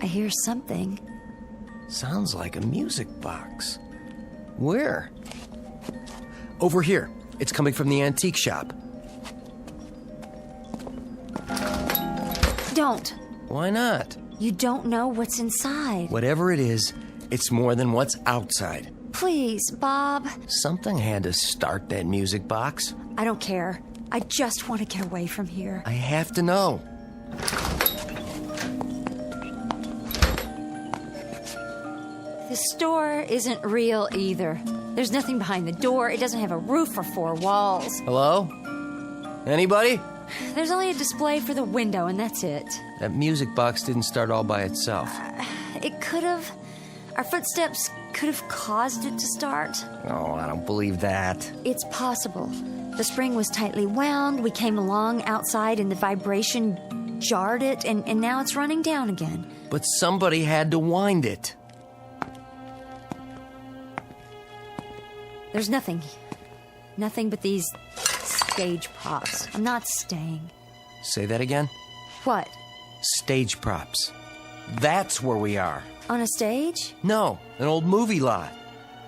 Speaker 19: I hear something.
Speaker 16: Sounds like a music box. Where? Over here. It's coming from the antique shop.
Speaker 19: Don't.
Speaker 16: Why not?
Speaker 19: You don't know what's inside.
Speaker 16: Whatever it is, it's more than what's outside.
Speaker 19: Please, Bob.
Speaker 16: Something had to start that music box.
Speaker 19: I don't care. I just want to get away from here.
Speaker 16: I have to know.
Speaker 19: The store isn't real either. There's nothing behind the door. It doesn't have a roof or 4 walls.
Speaker 16: Hello? Anybody?
Speaker 19: There's only a display for the window, and that's it.
Speaker 16: That music box didn't start all by itself.
Speaker 19: It could have. Our footsteps could have caused it to start.
Speaker 16: Oh, I don't believe that.
Speaker 19: It's possible. The spring was tightly wound. We came along outside, and the vibration jarred it, and now it's running down again.
Speaker 16: But somebody had to wind it.
Speaker 19: There's nothing. Nothing but these stage props. I'm not staying.
Speaker 16: Say that again?
Speaker 19: What?
Speaker 16: Stage props. That's where we are.
Speaker 19: On a stage?
Speaker 16: No, an old movie lot.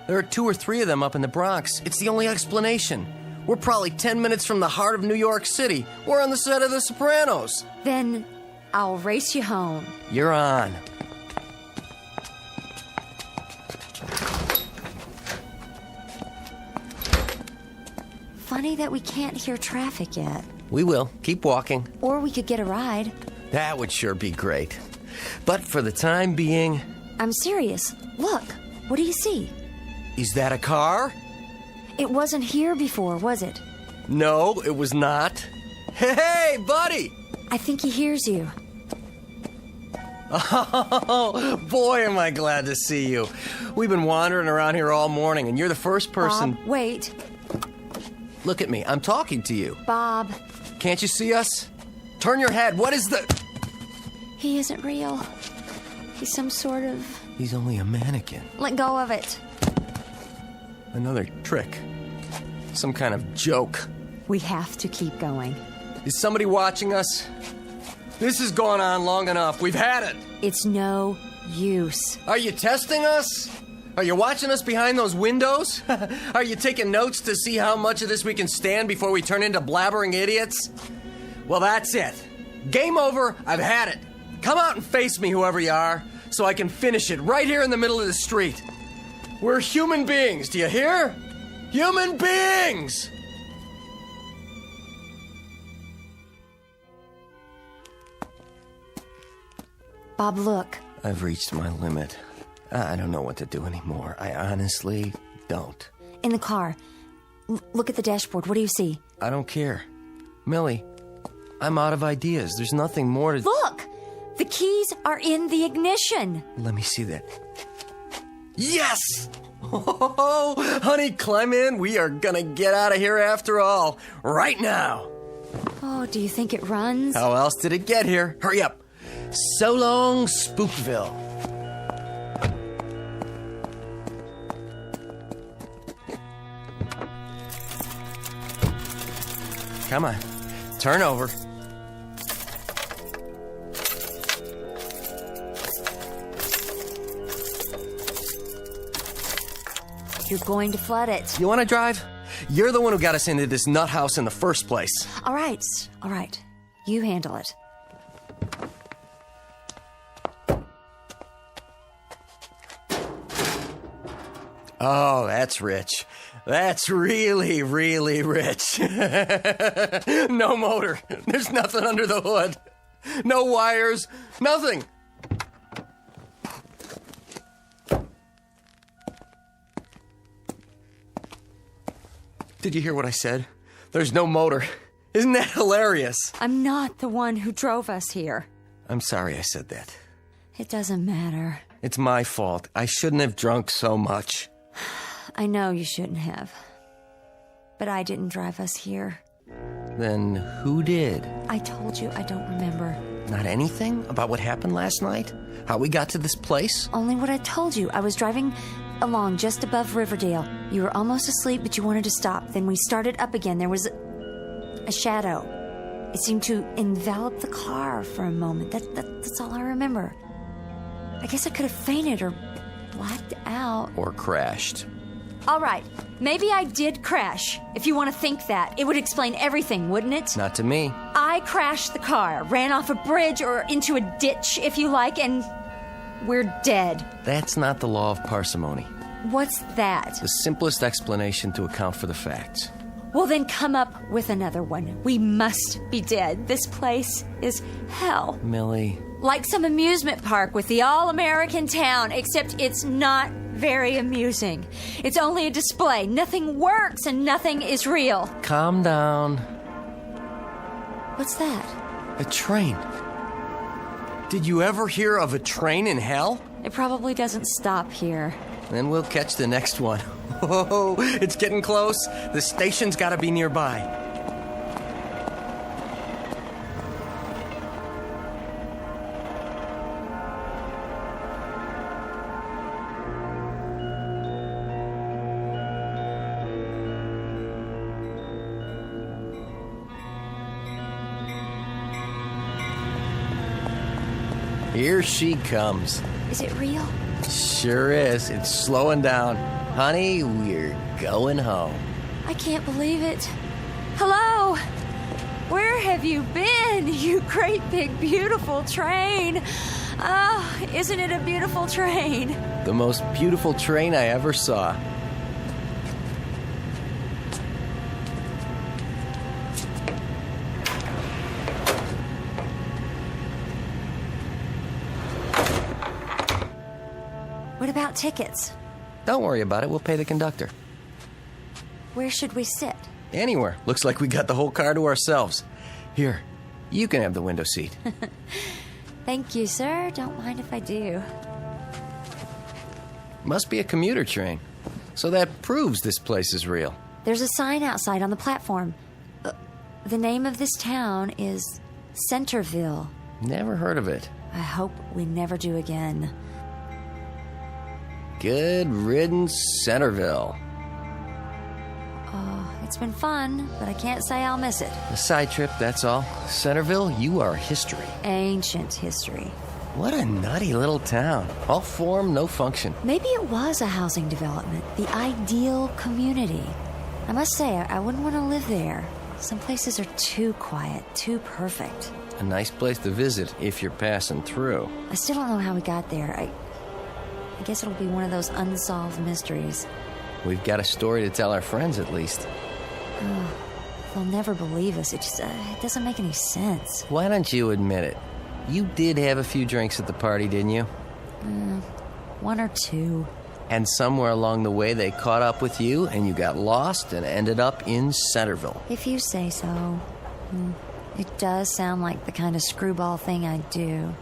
Speaker 16: There are 2 or 3 of them up in the Bronx. It's the only explanation. We're probably 10 minutes from the heart of New York City. We're on the set of The Sopranos.
Speaker 19: Then I'll race you home.
Speaker 16: You're on.
Speaker 19: Funny that we can't hear traffic yet.
Speaker 16: We will. Keep walking.
Speaker 19: Or we could get a ride.
Speaker 16: That would sure be great. But for the time being...
Speaker 19: I'm serious. Look, what do you see?
Speaker 16: Is that a car?
Speaker 19: It wasn't here before, was it?
Speaker 16: No, it was not. Hey, buddy!
Speaker 19: I think he hears you.
Speaker 16: Oh, boy, am I glad to see you. We've been wandering around here all morning, and you're the first person...
Speaker 19: Bob, wait.
Speaker 16: Look at me. I'm talking to you.
Speaker 19: Bob.
Speaker 16: Can't you see us? Turn your head. What is the...
Speaker 19: He isn't real. He's some sort of...
Speaker 16: He's only a mannequin.
Speaker 19: Let go of it.
Speaker 16: Another trick. Some kind of joke.
Speaker 19: We have to keep going.
Speaker 16: Is somebody watching us? This has gone on long enough. We've had it.
Speaker 19: It's no use.
Speaker 16: Are you testing us? Are you watching us behind those windows? Are you taking notes to see how much of this we can stand before we turn into blabbering idiots? Well, that's it. Game over. I've had it. Come out and face me, whoever you are, so I can finish it right here in the middle of the street. We're human beings, do you hear? Human beings!
Speaker 19: Bob, look.
Speaker 16: I've reached my limit. I don't know what to do anymore. I honestly don't.
Speaker 19: In the car. Look at the dashboard. What do you see?
Speaker 16: I don't care. Millie, I'm out of ideas. There's nothing more to...
Speaker 19: Look! The keys are in the ignition.
Speaker 16: Let me see that. Yes! Oh, honey, climb in. We are gonna get out of here after all. Right now.
Speaker 19: Oh, do you think it runs?
Speaker 16: How else did it get here? Hurry up. So long, Spookville. Come on. Turn over.
Speaker 19: You're going to flood it.
Speaker 16: You want to drive? You're the one who got us into this nut house in the first place.
Speaker 19: All right. You handle it.
Speaker 16: Oh, that's rich. That's really, really rich. No motor. There's nothing under the hood. No wires. Nothing. Did you hear what I said? There's no motor. Isn't that hilarious?
Speaker 19: I'm not the one who drove us here.
Speaker 16: I'm sorry I said that.
Speaker 19: It doesn't matter.
Speaker 16: It's my fault. I shouldn't have drunk so much.
Speaker 19: I know you shouldn't have. But I didn't drive us here.
Speaker 16: Then who did?
Speaker 19: I told you I don't remember.
Speaker 16: Not anything about what happened last night? How we got to this place?
Speaker 19: Only what I told you. I was driving along just above Riverdale. You were almost asleep, but you wanted to stop. Then we started up again. There was a shadow. It seemed to envelop the car for a moment. That's all I remember. I guess I could have fainted or blacked out.
Speaker 16: Or crashed.
Speaker 19: All right. Maybe I did crash. If you want to think that, it would explain everything, wouldn't it?
Speaker 16: Not to me.
Speaker 19: I crashed the car, ran off a bridge or into a ditch, if you like, and we're dead.
Speaker 16: That's not the law of parsimony.
Speaker 19: What's that?
Speaker 16: The simplest explanation to account for the facts.
Speaker 19: Well, then come up with another one. We must be dead. This place is hell.
Speaker 16: Millie.
Speaker 19: Like some amusement park with the all-American town, except it's not very amusing. It's only a display. Nothing works and nothing is real.
Speaker 16: Calm down.
Speaker 19: What's that?
Speaker 16: A train. Did you ever hear of a train in hell?
Speaker 19: It probably doesn't stop here.
Speaker 16: Then we'll catch the next one. Oh, it's getting close. The station's gotta be nearby. Here she comes.
Speaker 19: Is it real?
Speaker 16: Sure is. It's slowing down. Honey, we're going home.
Speaker 19: I can't believe it. Hello? Where have you been, you great big beautiful train? Oh, isn't it a beautiful train?
Speaker 16: The most beautiful train I ever saw.
Speaker 19: What about tickets?
Speaker 16: Don't worry about it. We'll pay the conductor.
Speaker 19: Where should we sit?
Speaker 16: Anywhere. Looks like we got the whole car to ourselves. Here, you can have the window seat.
Speaker 19: Thank you, sir. Don't mind if I do.
Speaker 16: Must be a commuter train. So that proves this place is real.
Speaker 19: There's a sign outside on the platform. The name of this town is Centerville.
Speaker 16: Never heard of it.
Speaker 19: I hope we never do again.
Speaker 16: Good riddance, Centerville.
Speaker 19: Oh, it's been fun, but I can't say I'll miss it.
Speaker 16: A side trip, that's all. Centerville, you are history.
Speaker 19: Ancient history.
Speaker 16: What a nutty little town. All form, no function.
Speaker 19: Maybe it was a housing development, the ideal community. I must say, I wouldn't want to live there. Some places are too quiet, too perfect.
Speaker 16: A nice place to visit if you're passing through.
Speaker 19: I still don't know how we got there. I guess it'll be one of those unsolved mysteries.
Speaker 16: We've got a story to tell our friends, at least.
Speaker 19: Oh, they'll never believe us. It doesn't make any sense.
Speaker 16: Why don't you admit it? You did have a few drinks at the party, didn't you?
Speaker 19: One or two.
Speaker 16: And somewhere along the way they caught up with you and you got lost and ended up in Centerville.
Speaker 19: If you say so. It does sound like the kind of screwball thing I'd do.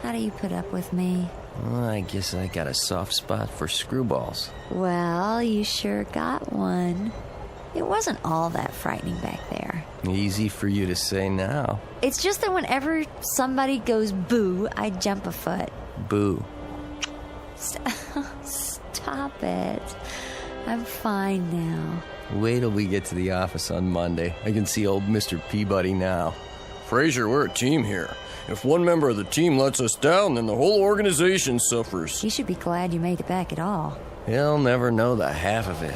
Speaker 19: How do you put up with me?
Speaker 16: Well, I guess I got a soft spot for screwballs.
Speaker 19: Well, you sure got one. It wasn't all that frightening back there.
Speaker 16: Easy for you to say now.
Speaker 19: It's just that whenever somebody goes boo, I jump a foot.
Speaker 16: Boo.
Speaker 19: Stop it. I'm fine now.
Speaker 16: Wait till we get to the office on Monday. I can see old Mr. Peabody now.
Speaker 13: Fraser, we're a team here. If one member of the team lets us down, then the whole organization suffers.
Speaker 19: You should be glad you made it back at all.
Speaker 16: He'll never know the half of it.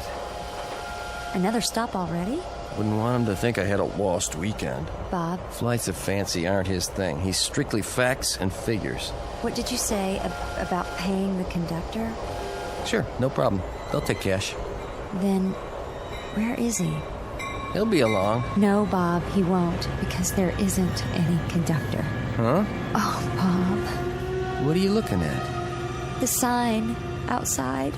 Speaker 19: Another stop already?
Speaker 13: Wouldn't want him to think I had a lost weekend.
Speaker 19: Bob.
Speaker 16: Flights of fancy aren't his thing. He's strictly facts and figures.
Speaker 19: What did you say about paying the conductor?
Speaker 16: Sure, no problem. They'll take cash.
Speaker 19: Then, where is he?
Speaker 16: He'll be along.
Speaker 19: No, Bob, he won't, because there isn't any conductor.
Speaker 16: Huh?
Speaker 19: Oh, Bob.
Speaker 16: What are you looking at?
Speaker 19: The sign outside.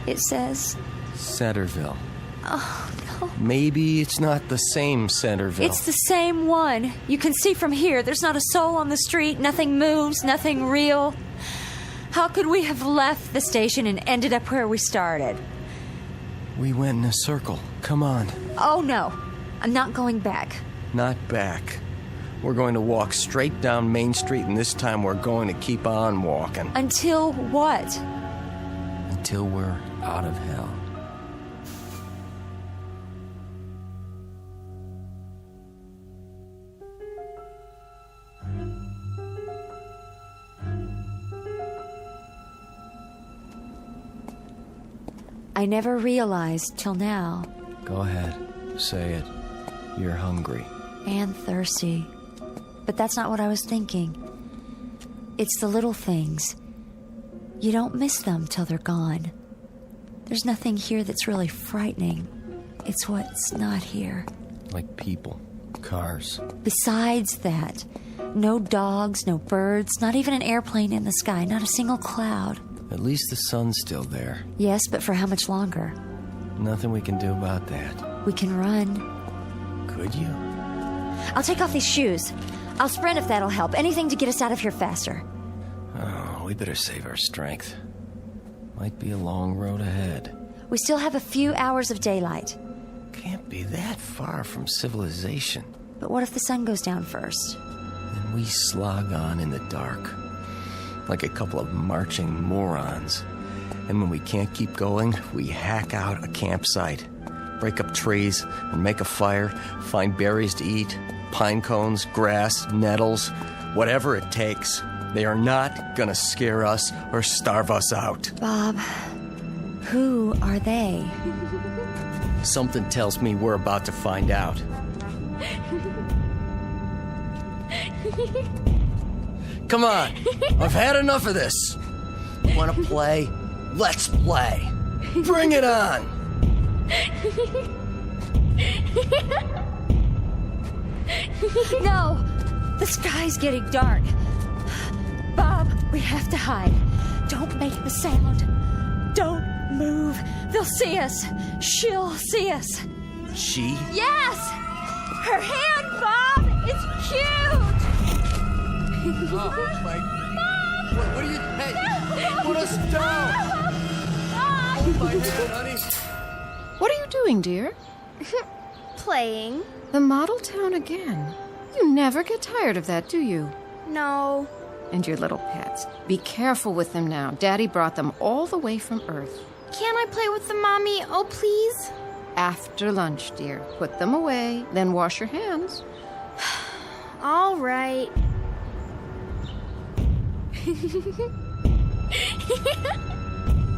Speaker 19: It says...
Speaker 16: Centerville.
Speaker 19: Oh, no.
Speaker 16: Maybe it's not the same Centerville.
Speaker 19: It's the same one. You can see from here. There's not a soul on the street. Nothing moves. Nothing real. How could we have left the station and ended up where we started?
Speaker 16: We went in a circle. Come on.
Speaker 19: Oh, no. I'm not going back.
Speaker 16: Not back. We're going to walk straight down Main Street, and this time we're going to keep on walking.
Speaker 19: Until what?
Speaker 16: Until we're out of hell.
Speaker 19: I never realized till now.
Speaker 16: Go ahead. Say it. You're hungry.
Speaker 19: And thirsty. But that's not what I was thinking. It's the little things. You don't miss them till they're gone. There's nothing here that's really frightening. It's what's not here.
Speaker 16: Like people, cars.
Speaker 19: Besides that, no dogs, no birds, not even an airplane in the sky, not a single cloud.
Speaker 16: At least the sun's still there.
Speaker 19: Yes, but for how much longer?
Speaker 16: Nothing we can do about that.
Speaker 19: We can run.
Speaker 16: Could you?
Speaker 19: I'll take off these shoes. I'll sprint if that'll help. Anything to get us out of here faster.
Speaker 16: Oh, we better save our strength. Might be a long road ahead.
Speaker 19: We still have a few hours of daylight.
Speaker 16: Can't be that far from civilization.
Speaker 19: But what if the sun goes down first?
Speaker 16: Then we slog on in the dark. Like a couple of marching morons. And when we can't keep going, we hack out a campsite. Break up trees and make a fire. Find berries to eat. Pine cones, grass, nettles. Whatever it takes. They are not gonna scare us or starve us out.
Speaker 19: Bob, who are they?
Speaker 16: Something tells me we're about to find out. Come on, I've had enough of this. Want to play? Let's play. Bring it on.
Speaker 19: No, the sky's getting dark. Bob, we have to hide. Don't make a sound. Don't move. They'll see us. She'll see us.
Speaker 16: She?
Speaker 19: Yes! Her hand, Bob! It's cute!
Speaker 16: Oh, my... Mom! What are you... Hey,
Speaker 19: no!
Speaker 16: Put us down! Hold my hand, honey.
Speaker 21: What are you doing, dear?
Speaker 22: Playing.
Speaker 21: The model town again. You never get tired of that, do you?
Speaker 22: No.
Speaker 21: And your little pets. Be careful with them now. Daddy brought them all the way from Earth.
Speaker 22: Can't I play with them, Mommy? Oh, please?
Speaker 21: After lunch, dear. Put them away, then wash your hands.
Speaker 22: All right.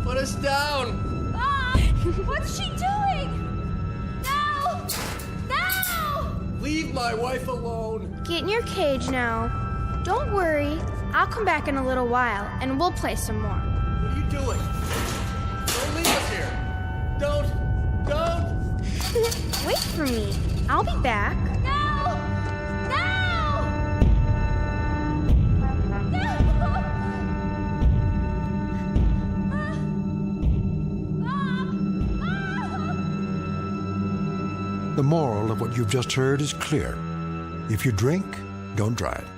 Speaker 16: Put us down!
Speaker 19: Bob! What's she doing? No! No!
Speaker 16: Leave my wife alone!
Speaker 22: Get in your cage now. Don't worry. I'll come back in a little while, and we'll play some more.
Speaker 16: What are you doing? Don't leave us here! Don't!
Speaker 22: Wait for me. I'll be back.
Speaker 19: No!
Speaker 1: The moral of what you've just heard is clear. If you drink, don't drive.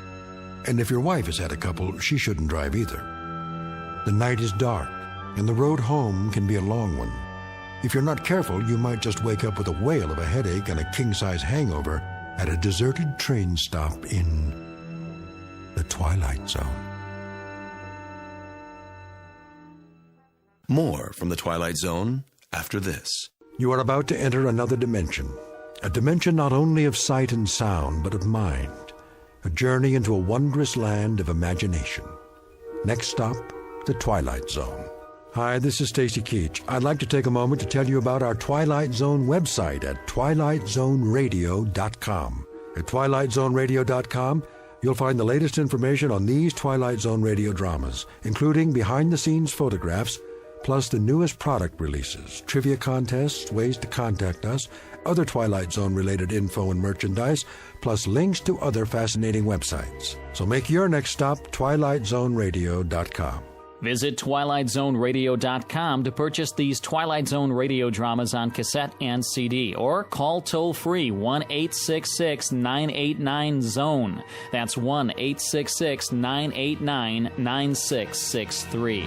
Speaker 1: And if your wife has had a couple, she shouldn't drive either. The night is dark, and the road home can be a long one. If you're not careful, you might just wake up with a whale of a headache and a king-size hangover at a deserted train stop in the Twilight Zone.
Speaker 6: More from the Twilight Zone after this.
Speaker 1: You are about to enter another dimension. A dimension not only of sight and sound, but of mind. A journey into a wondrous land of imagination. Next stop, the Twilight Zone. Hi, this is Stacy Keach. I'd like to take a moment to tell you about our Twilight Zone website at twilightzoneradio.com. At twilightzoneradio.com, you'll find the latest information on these Twilight Zone radio dramas, including behind-the-scenes photographs, plus the newest product releases, trivia contests, ways to contact us, other Twilight Zone-related info and merchandise, plus links to other fascinating websites. So make your next stop twilightzoneradio.com.
Speaker 12: Visit twilightzoneradio.com to purchase these Twilight Zone radio dramas on cassette and CD, or call toll-free 1-866-989-ZONE. That's 1-866-989-9663.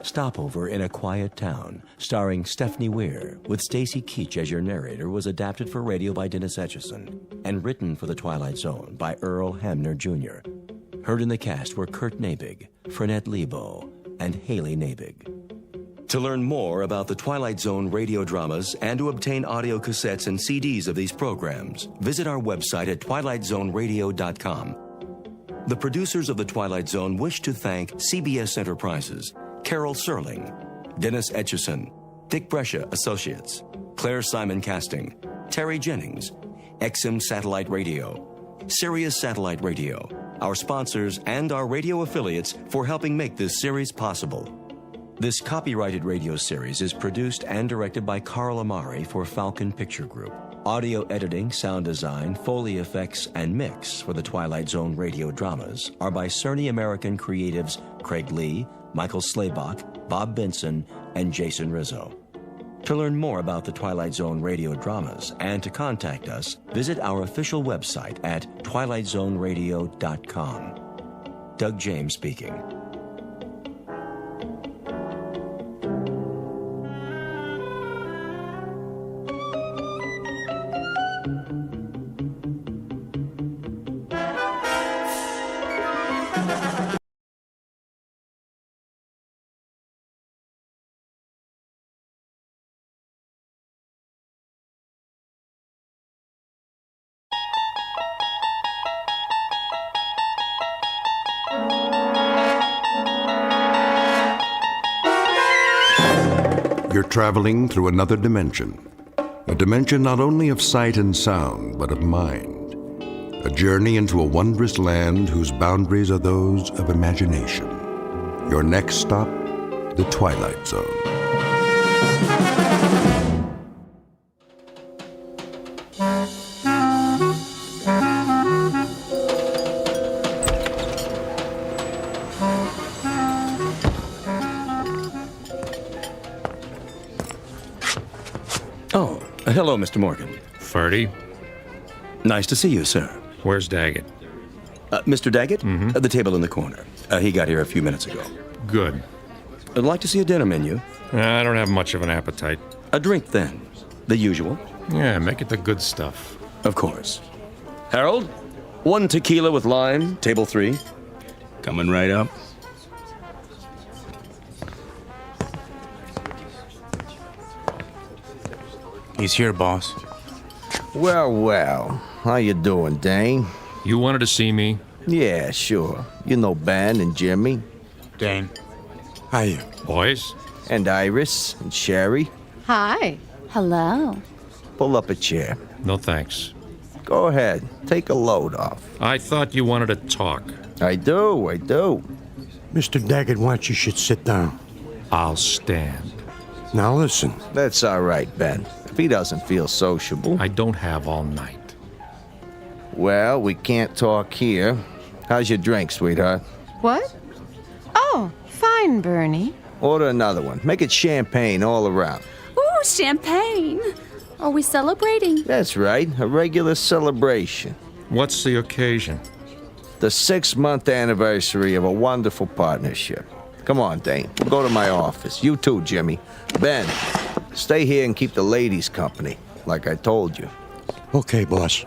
Speaker 6: Stopover in a Quiet Town, starring Stephanie Weir, with Stacy Keach as your narrator, was adapted for radio by Dennis Etchison and written for The Twilight Zone by Earl Hamner Jr. Heard in the cast were Kurt Nabig, Frenette Lebo, and Haley Nabig. To learn more about the Twilight Zone radio dramas and to obtain audio cassettes and CDs of these programs, visit our website at twilightzoneradio.com. The producers of The Twilight Zone wish to thank CBS Enterprises, Carol Serling, Dennis Etchison, Dick Brescia Associates, Claire Simon Casting, Terry Jennings, XM Satellite Radio, Sirius Satellite Radio, our sponsors and our radio affiliates for helping make this series possible. This copyrighted radio series is produced and directed by Carl Amari for Falcon Picture Group. Audio editing, sound design, Foley effects, and mix for the Twilight Zone radio dramas are by Cerny American creatives Craig Lee, Michael Slaybach, Bob Benson, and Jason Rizzo. To learn more about the Twilight Zone radio dramas and to contact us, visit our official website at twilightzoneradio.com. Doug James speaking.
Speaker 1: You're traveling through another dimension. A dimension not only of sight and sound, but of mind. A journey into a wondrous land whose boundaries are those of imagination. Your next stop, the Twilight Zone.
Speaker 6: Oh, hello, Mr. Morgan.
Speaker 3: Ferdy?
Speaker 6: Nice to see you, sir.
Speaker 3: Where's Daggett?
Speaker 6: Mr. Daggett? At the table in the corner. He got here a few minutes ago.
Speaker 3: Good.
Speaker 6: I'd like to see a dinner menu.
Speaker 3: I don't have much of an appetite.
Speaker 6: A drink, then. The usual.
Speaker 3: Yeah, make it the good stuff.
Speaker 6: Of course. Harold, 1 tequila with lime, table 3.
Speaker 3: Coming right up.
Speaker 11: He's here, boss.
Speaker 20: Well, well. How you doing, Dane?
Speaker 3: You wanted to see me?
Speaker 20: Yeah, sure. You know Ben and Jimmy.
Speaker 11: Dane. How you?
Speaker 3: Boys?
Speaker 20: And Iris and Sherry.
Speaker 21: Hi.
Speaker 19: Hello.
Speaker 20: Pull up a chair.
Speaker 3: No thanks.
Speaker 20: Go ahead. Take a load off.
Speaker 3: I thought you wanted to talk.
Speaker 20: I do.
Speaker 11: Mr. Daggett wants you should sit down.
Speaker 3: I'll stand.
Speaker 11: Now listen.
Speaker 20: That's all right, Ben. If he doesn't feel sociable.
Speaker 3: I don't have all night.
Speaker 20: Well, we can't talk here. How's your drink, sweetheart?
Speaker 21: What? Oh, fine, Bernie.
Speaker 20: Order another one. Make it champagne all around.
Speaker 4: Oh, champagne. Are we celebrating?
Speaker 20: That's right, a regular celebration.
Speaker 3: What's the occasion?
Speaker 20: The 6-month anniversary of a wonderful partnership. Come on, Dane. We'll go to my office. You too, Jimmy. Ben, stay here and keep the ladies company, like I told you.
Speaker 11: Okay, boss.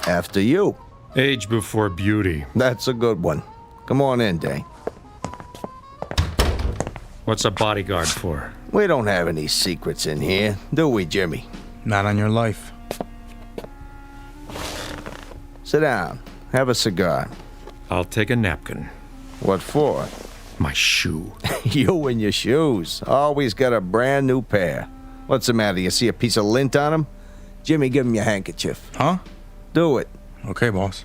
Speaker 20: After you.
Speaker 3: Age before beauty.
Speaker 20: That's a good one. Come on in, Dane.
Speaker 3: What's a bodyguard for?
Speaker 20: We don't have any secrets in here, do we, Jimmy?
Speaker 15: Not on your life.
Speaker 20: Sit down. Have a cigar.
Speaker 3: I'll take a napkin.
Speaker 20: What for?
Speaker 3: My shoe.
Speaker 20: You and your shoes. Always got a brand new pair. What's the matter? You see a piece of lint on them? Jimmy, give him your handkerchief.
Speaker 15: Huh?
Speaker 20: Do it.
Speaker 15: Okay, boss.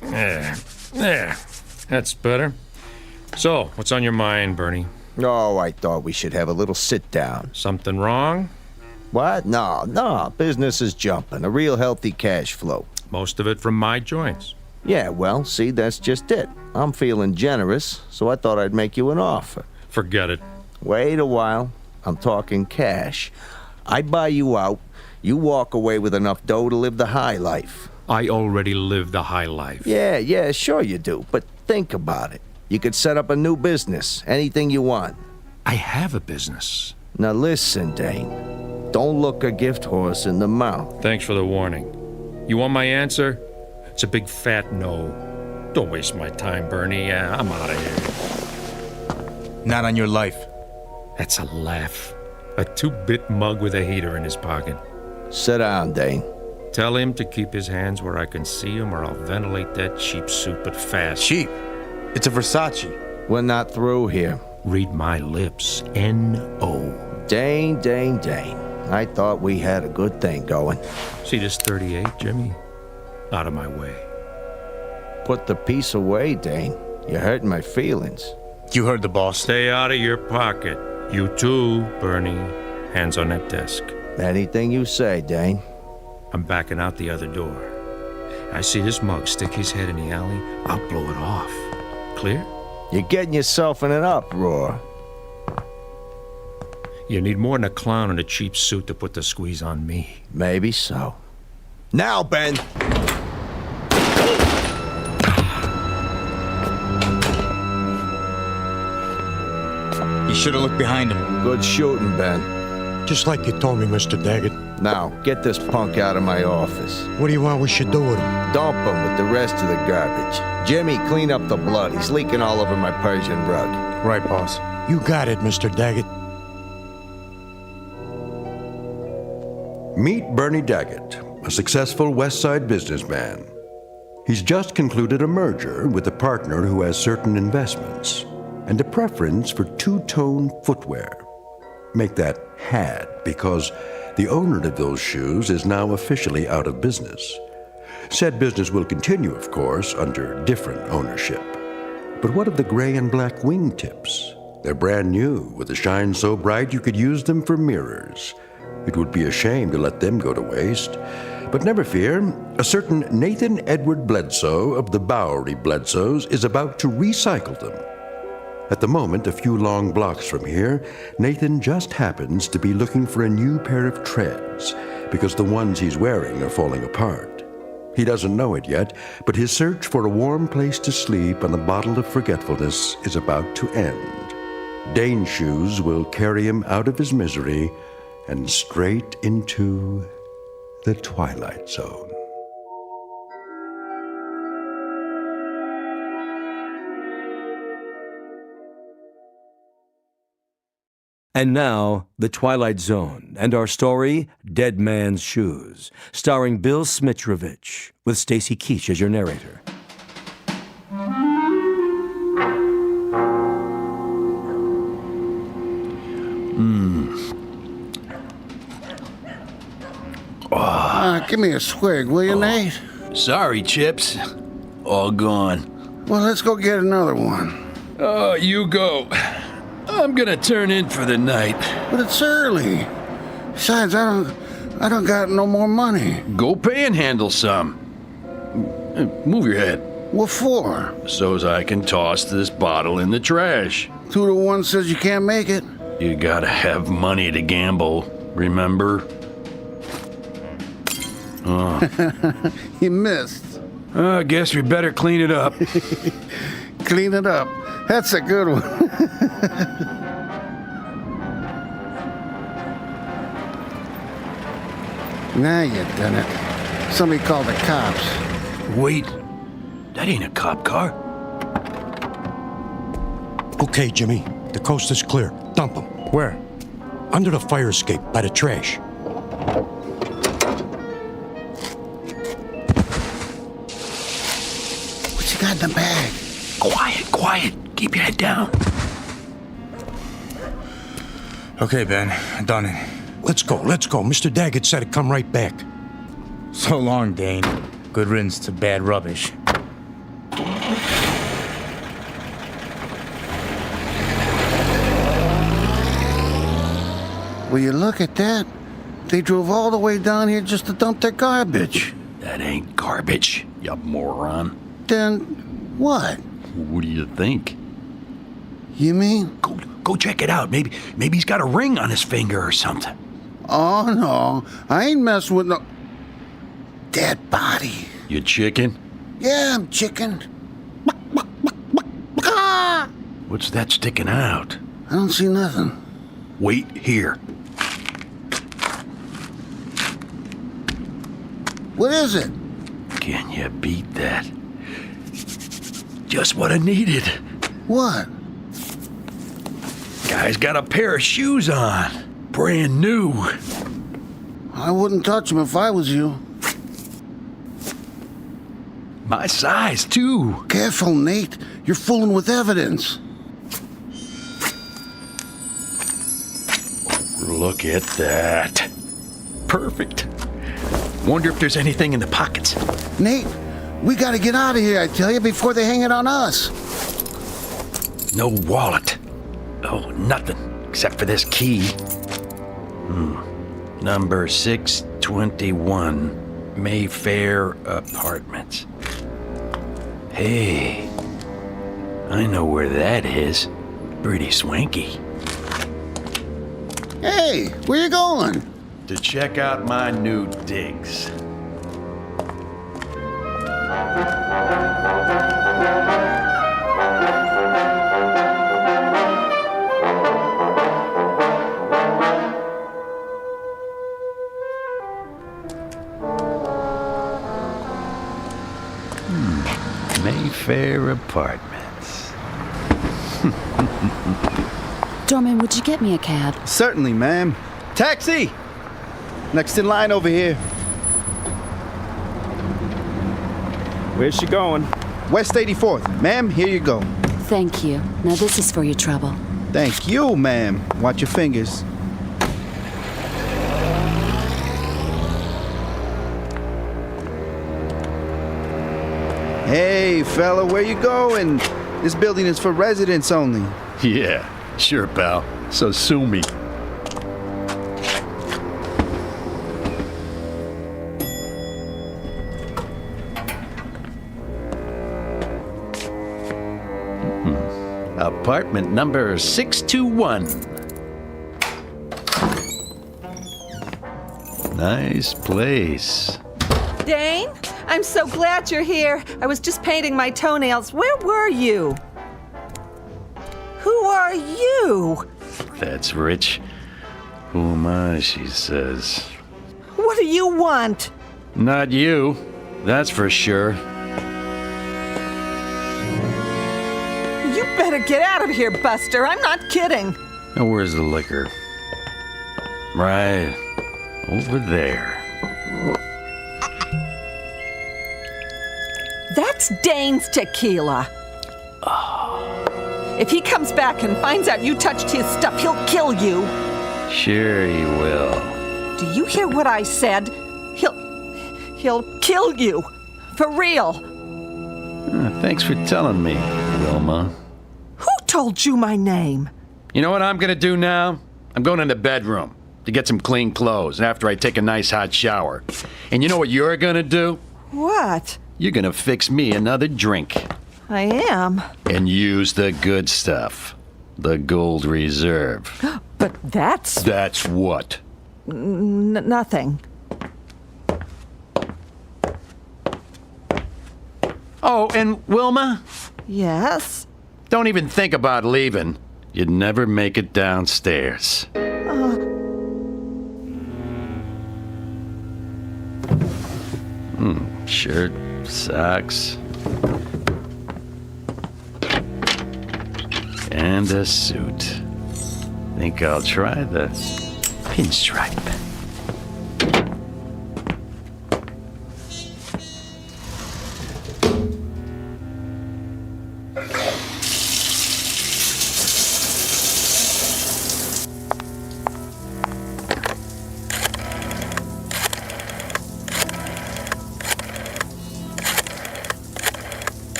Speaker 3: There. That's better. So, what's on your mind, Bernie?
Speaker 20: Oh, I thought we should have a little sit-down.
Speaker 3: Something wrong?
Speaker 20: What? No. Business is jumping. A real healthy cash flow.
Speaker 3: Most of it from my joints.
Speaker 20: Yeah, well, see, that's just it. I'm feeling generous, so I thought I'd make you an offer.
Speaker 3: Forget it.
Speaker 20: Wait a while. I'm talking cash. I buy you out. You walk away with enough dough to live the high life.
Speaker 3: I already live the high life.
Speaker 20: Yeah, sure you do. But think about it. You could set up a new business. Anything you want.
Speaker 3: I have a business.
Speaker 20: Now listen, Dane. Don't look a gift horse in the mouth.
Speaker 3: Thanks for the warning. You want my answer? It's a big fat no. Don't waste my time, Bernie. I'm out of here.
Speaker 15: Not on your life.
Speaker 3: That's a laugh. A 2-bit mug with a heater in his pocket.
Speaker 20: Sit down, Dane.
Speaker 3: Tell him to keep his hands where I can see him, or I'll ventilate that cheap suit, but fast.
Speaker 15: Cheap? It's a Versace.
Speaker 20: We're not through here.
Speaker 3: Read my lips. N-O.
Speaker 20: Dane. I thought we had a good thing going.
Speaker 3: See this 38, Jimmy? Out of my way.
Speaker 20: Put the piece away, Dane. You're hurting my feelings.
Speaker 15: You heard the boss.
Speaker 3: Stay out of your pocket. You too, Bernie. Hands on that desk.
Speaker 20: Anything you say, Dane.
Speaker 3: I'm backing out the other door. I see this mug stick his head in the alley. I'll blow it off. Clear?
Speaker 20: You're getting yourself in an uproar.
Speaker 3: You need more than a clown in a cheap suit to put the squeeze on me.
Speaker 20: Maybe so. Now, Ben!
Speaker 15: You should have looked behind him.
Speaker 20: Good shooting, Ben.
Speaker 11: Just like you told me, Mr. Daggett.
Speaker 20: Now, get this punk out of my office.
Speaker 11: What do you want we should do with him?
Speaker 20: Dump him with the rest of the garbage. Jimmy, clean up the blood. He's leaking all over my Persian rug.
Speaker 15: Right, boss.
Speaker 11: You got it, Mr. Daggett.
Speaker 1: Meet Bernie Daggett, a successful West Side businessman. He's just concluded a merger with a partner who has certain investments and a preference for two-tone footwear. Make that had, because the owner of those shoes is now officially out of business. Said business will continue, of course, under different ownership. But what of the gray and black wingtips? They're brand new, with a shine so bright you could use them for mirrors. It would be a shame to let them go to waste. But never fear, a certain Nathan Edward Bledsoe of the Bowery Bledsoes is about to recycle them. At the moment, a few long blocks from here, Nathan just happens to be looking for a new pair of treads because the ones he's wearing are falling apart. He doesn't know it yet, but his search for a warm place to sleep and a bottle of forgetfulness is about to end. Dane's shoes will carry him out of his misery and straight into the Twilight Zone.
Speaker 6: And now, The Twilight Zone, and our story, Dead Man's Shoes, starring Bill Smitrovich, with Stacy Keach as your narrator.
Speaker 23: Give me a swig, will you, Nate?
Speaker 24: Sorry, Chips. All gone.
Speaker 23: Well, let's go get another one.
Speaker 24: Oh, you go. I'm gonna turn in for the night.
Speaker 23: But it's early. Besides, I don't got no more money.
Speaker 24: Go panhandle some. Move your head.
Speaker 23: What for?
Speaker 24: So's I can toss this bottle in the trash.
Speaker 23: 2 to 1 says you can't make it.
Speaker 24: You gotta have money to gamble, remember? Oh.
Speaker 23: You missed.
Speaker 24: I guess we better clean it up.
Speaker 23: Clean it up. That's a good one. Now you done it. Somebody called the cops.
Speaker 24: Wait, that ain't a cop car.
Speaker 11: Okay, Jimmy. The coast is clear. Dump them. Where? Under the fire escape, by the trash.
Speaker 23: What you got in the bag?
Speaker 24: Quiet. Keep your head down.
Speaker 15: Okay, Ben. Done it.
Speaker 11: Let's go. Mr. Daggett said to come right back.
Speaker 15: So long, Dane. Good riddance to bad rubbish.
Speaker 23: Will you look at that? They drove all the way down here just to dump their garbage.
Speaker 24: That ain't garbage, you moron.
Speaker 23: Then what?
Speaker 24: What do you think?
Speaker 23: You mean?
Speaker 24: Go check it out. Maybe he's got a ring on his finger or something.
Speaker 23: Oh, no. I ain't messing with no dead body.
Speaker 24: You chicken?
Speaker 23: Yeah, I'm chicken.
Speaker 24: What's that sticking out?
Speaker 23: I don't see nothing.
Speaker 24: Wait here.
Speaker 23: What is it?
Speaker 24: Can you beat that? Just what I needed.
Speaker 23: What?
Speaker 24: Guy's got a pair of shoes on. Brand new.
Speaker 23: I wouldn't touch them if I was you.
Speaker 24: My size, too.
Speaker 23: Careful, Nate. You're fooling with evidence.
Speaker 24: Look at that. Perfect. Wonder if there's anything in the pockets.
Speaker 23: Nate, we gotta get out of here, I tell you, before they hang it on us.
Speaker 24: No wallet. Oh, nothing except for this key. Number 621, Mayfair Apartments. Hey, I know where that is. Pretty swanky.
Speaker 23: Hey, where you going?
Speaker 24: To check out my new digs. Mayfair Apartments.
Speaker 2: Doorman, would you get me a cab?
Speaker 14: Certainly, ma'am. Taxi! Next in line over here. Where's she going? West 84th. Ma'am, here you go.
Speaker 2: Thank you. Now this is for your trouble.
Speaker 14: Thank you, ma'am. Watch your fingers. Hey, fella, where you going? This building is for residents only.
Speaker 24: Yeah, sure, pal. So sue me. Apartment number 621. Nice place.
Speaker 17: Dane, I'm so glad you're here. I was just painting my toenails. Where were you? Who are you?
Speaker 24: That's rich. Who am I, she says.
Speaker 17: What do you want?
Speaker 24: Not you, that's for sure.
Speaker 17: You better get out of here, Buster. I'm not kidding.
Speaker 24: Now, where's the liquor? Right over there.
Speaker 17: That's Dane's tequila. If he comes back and finds out you touched his stuff, he'll kill you.
Speaker 24: Sure he will.
Speaker 17: Do you hear what I said? He'll kill you. For real.
Speaker 24: Thanks for telling me, Wilma.
Speaker 17: Who told you my name?
Speaker 24: You know what I'm gonna do now? I'm going in the bedroom to get some clean clothes after I take a nice hot shower. And you know what you're gonna do?
Speaker 17: What?
Speaker 24: you're gonna fix me another drink.
Speaker 17: I am.
Speaker 24: And use the good stuff. The Gold Reserve.
Speaker 17: But that's...
Speaker 24: That's what?
Speaker 17: Nothing.
Speaker 24: Oh, and Wilma?
Speaker 17: Yes?
Speaker 24: Don't even think about leaving. You'd never make it downstairs. Shirt, socks, and a suit. Think I'll try the pinstripe.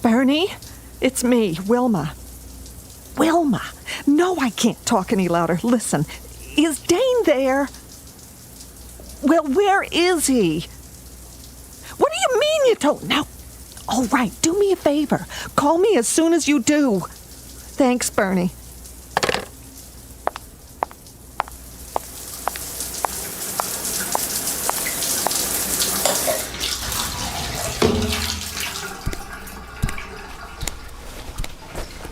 Speaker 17: Bernie, it's me, Wilma. Wilma! No, I can't talk any louder. Listen, is Dane there? Well, where is he? What do you mean you don't know? All right, do me a favor. Call me as soon as you do. Thanks, Bernie.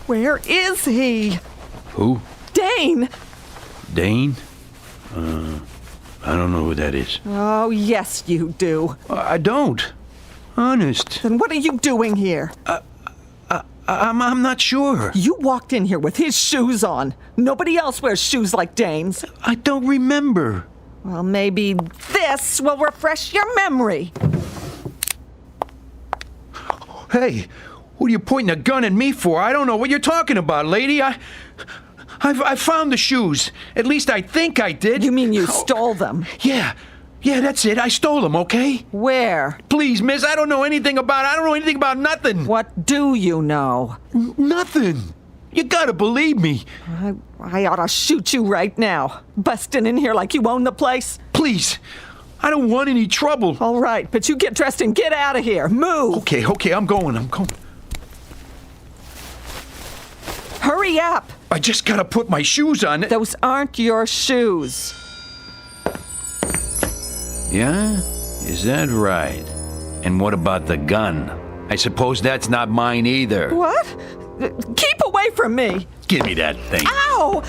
Speaker 17: Where is he?
Speaker 24: Who?
Speaker 17: Dane!
Speaker 24: Dane? I don't know who that is.
Speaker 17: Oh, yes, you do.
Speaker 24: I don't. Honest.
Speaker 17: Then what are you doing here?
Speaker 24: I'm not sure.
Speaker 17: You walked in here with his shoes on. Nobody else wears shoes like Dane's.
Speaker 24: I don't remember.
Speaker 17: Well, maybe this will refresh your memory.
Speaker 24: Hey, what are you pointing a gun at me for? I don't know what you're talking about, lady. I found the shoes. At least I think I did.
Speaker 17: You mean you stole them?
Speaker 24: Yeah, that's it. I stole them, okay?
Speaker 17: Where?
Speaker 24: Please, miss, I don't know anything about nothing.
Speaker 17: What do you know?
Speaker 24: Nothing. You gotta believe me.
Speaker 17: I ought to shoot you right now. Busting in here like you own the place.
Speaker 24: Please, I don't want any trouble.
Speaker 17: All right, but you get dressed and get out of here. Move.
Speaker 24: Okay, I'm going.
Speaker 17: Hurry up.
Speaker 24: I just gotta put my shoes on.
Speaker 17: Those aren't your shoes.
Speaker 24: Yeah? Is that right? And what about the gun? I suppose that's not mine either.
Speaker 17: What? Keep away from me.
Speaker 24: Give me that thing.
Speaker 17: Ow!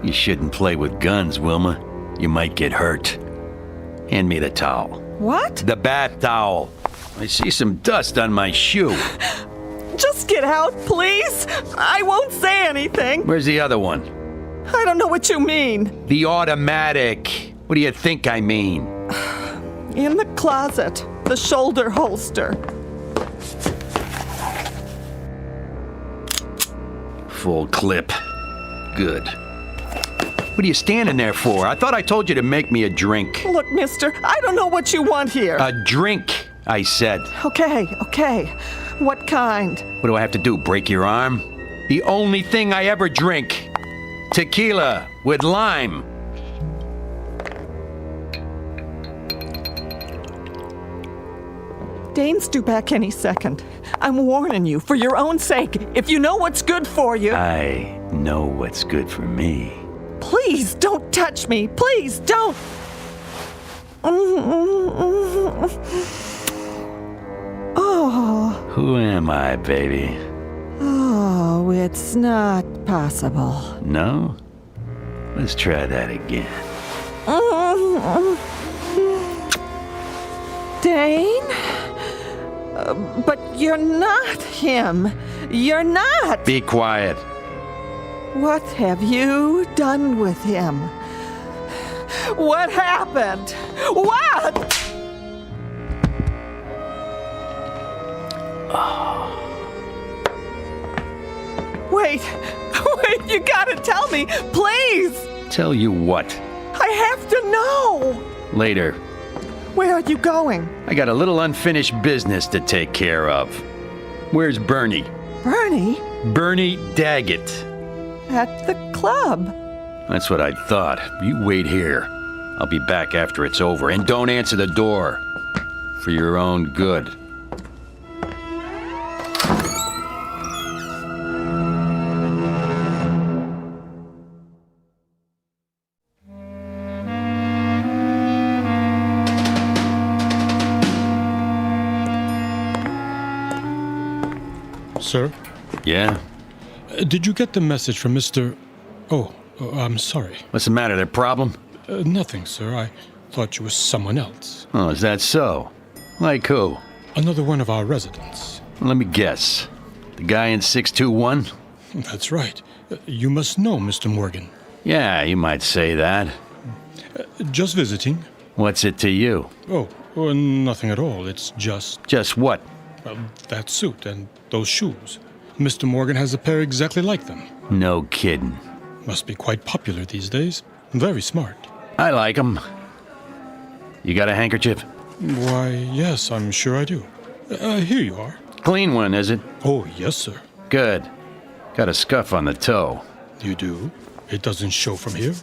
Speaker 24: You shouldn't play with guns, Wilma. You might get hurt. Hand me the towel.
Speaker 17: What?
Speaker 24: The bath towel. I see some dust on my shoe.
Speaker 17: Just get out, please. I won't say anything.
Speaker 24: Where's the other one?
Speaker 17: I don't know what you mean.
Speaker 24: The automatic. What do you think I mean?
Speaker 17: In the closet. The shoulder holster.
Speaker 24: Full clip. Good. What are you standing there for? I thought I told you to make me a drink.
Speaker 17: Look, mister, I don't know what you want here.
Speaker 24: A drink, I said.
Speaker 17: Okay. What kind?
Speaker 24: What do I have to do, break your arm? The only thing I ever drink. Tequila with lime.
Speaker 17: Dane's due back any second. I'm warning you, for your own sake, if you know what's good for you.
Speaker 24: I know what's good for me.
Speaker 17: Please don't touch me. Please don't. Oh.
Speaker 24: Who am I, baby?
Speaker 17: Oh, it's not possible.
Speaker 24: No? Let's try that again.
Speaker 17: Dane? But you're not him. You're not.
Speaker 24: Be quiet.
Speaker 17: What have you done with him? What happened? What? Wait, you gotta tell me, please!
Speaker 24: Tell you what?
Speaker 17: I have to know!
Speaker 24: Later.
Speaker 17: Where are you going?
Speaker 24: I got a little unfinished business to take care of. Where's Bernie?
Speaker 17: Bernie?
Speaker 24: Bernie Daggett.
Speaker 17: At the club.
Speaker 24: That's what I thought. You wait here. I'll be back after it's over. And don't answer the door,
Speaker 5: for your own good.
Speaker 7: Sir?
Speaker 5: Yeah?
Speaker 7: Did you get the message from Mr. Oh, I'm sorry.
Speaker 5: What's the matter, there problem?
Speaker 7: Nothing, sir. I thought you were someone else.
Speaker 5: Oh, is that so? Like who?
Speaker 7: Another one of our residents.
Speaker 5: Let me guess. The guy in 621?
Speaker 7: That's right. You must know Mr. Morgan.
Speaker 5: Yeah, you might say that.
Speaker 7: Just visiting.
Speaker 5: What's it to you?
Speaker 7: Oh, nothing at all. It's just...
Speaker 5: Just what?
Speaker 7: Well, that suit and those shoes. Mr. Morgan has a pair exactly like them.
Speaker 5: No kidding.
Speaker 7: Must be quite popular these days. Very smart.
Speaker 5: I like them. You got a handkerchief?
Speaker 7: Why, yes, I'm sure I do. Here you are.
Speaker 5: Clean one, is it?
Speaker 7: Oh, yes, sir.
Speaker 5: Good. Got a scuff on the toe.
Speaker 7: You do? It doesn't show from here?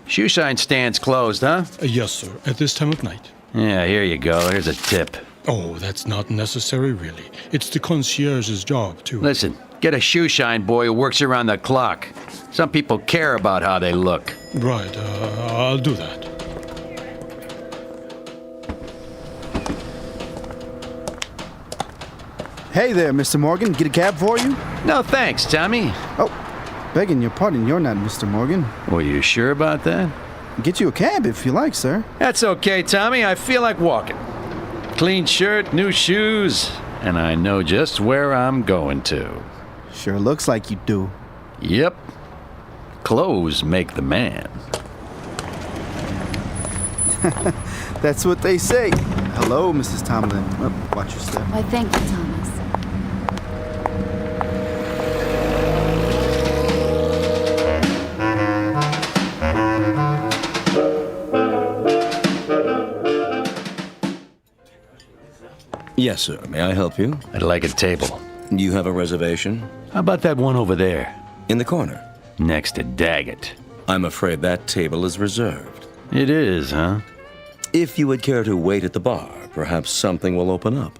Speaker 5: Shoe shine stand's closed, huh?
Speaker 7: Yes, sir. At this time of night.
Speaker 5: Yeah, here you go. Here's a tip.
Speaker 7: Oh, that's not necessary, really. It's the concierge's job, too.
Speaker 5: Listen, get a shoe shine boy who works around the clock. Some people care about how they look.
Speaker 7: Right, I'll do that.
Speaker 14: Hey there, Mr. Morgan. Get a cab for you?
Speaker 5: No, thanks, Tommy.
Speaker 14: Oh, begging your pardon, you're not Mr. Morgan.
Speaker 5: Were you sure about that?
Speaker 14: Get you a cab if you like, sir.
Speaker 5: That's okay, Tommy. I feel like walking. Clean shirt, new shoes, and I know just where I'm going to.
Speaker 14: Sure looks like you do.
Speaker 5: Yep. Clothes make the man.
Speaker 14: That's what they say. Hello, Mrs. Tomlin. Oh, watch your step.
Speaker 2: Why, thank you, Thomas.
Speaker 6: Yes, sir. May I help you?
Speaker 5: I'd like a table.
Speaker 6: You have a reservation?
Speaker 5: How about that one over there?
Speaker 6: In the corner.
Speaker 5: Next to Daggett.
Speaker 6: I'm afraid that table is reserved.
Speaker 5: It is, huh?
Speaker 6: If you would care to wait at the bar, perhaps something will open up.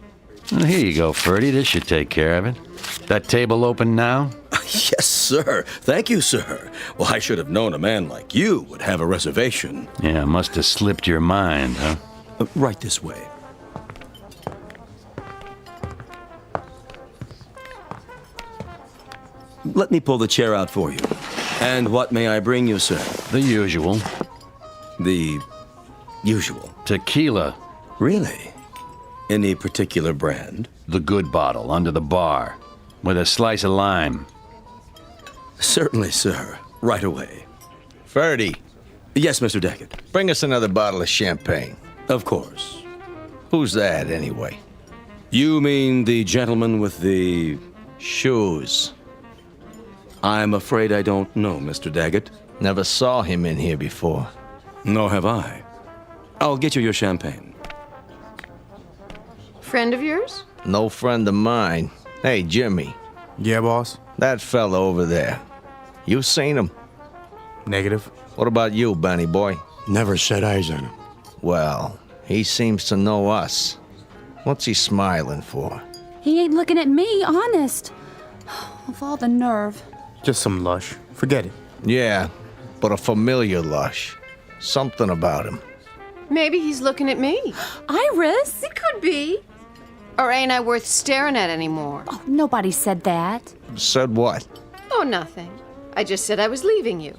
Speaker 5: Well, here you go, Ferdy. This should take care of it. That table open now?
Speaker 6: Yes, sir. Thank you, sir. Well, I should have known a man like you would have a reservation.
Speaker 5: Yeah, must have slipped your mind, huh?
Speaker 6: Right this way. Let me pull the chair out for you. And what may I bring you, sir?
Speaker 5: The usual.
Speaker 6: The usual?
Speaker 5: Tequila.
Speaker 6: Really? Any particular brand?
Speaker 5: The good bottle, under the bar. With a slice of lime.
Speaker 6: Certainly, sir. Right away.
Speaker 8: Ferdy.
Speaker 6: Yes, Mr. Daggett.
Speaker 8: Bring us another bottle of champagne.
Speaker 6: Of course.
Speaker 8: Who's that, anyway?
Speaker 6: You mean the gentleman with the
Speaker 8: shoes?
Speaker 6: I'm afraid I don't know, Mr. Daggett.
Speaker 8: Never saw him in here before.
Speaker 6: Nor have I. I'll get you your champagne.
Speaker 21: Friend of yours?
Speaker 8: No friend of mine. Hey, Jimmy.
Speaker 15: Yeah, boss?
Speaker 8: That fella over there. You seen him?
Speaker 15: Negative.
Speaker 8: What about you, Benny boy?
Speaker 11: Never set eyes on him.
Speaker 8: Well, he seems to know us. What's he smiling for?
Speaker 4: He ain't looking at me, honest. Of all the nerve.
Speaker 15: Just some lush. Forget it.
Speaker 8: Yeah, but a familiar lush. Something about him.
Speaker 21: Maybe he's looking at me.
Speaker 4: Iris?
Speaker 21: It could be. Or ain't I worth staring at anymore?
Speaker 4: Oh, nobody said that.
Speaker 8: Said what?
Speaker 21: Oh, nothing. I just said I was leaving you.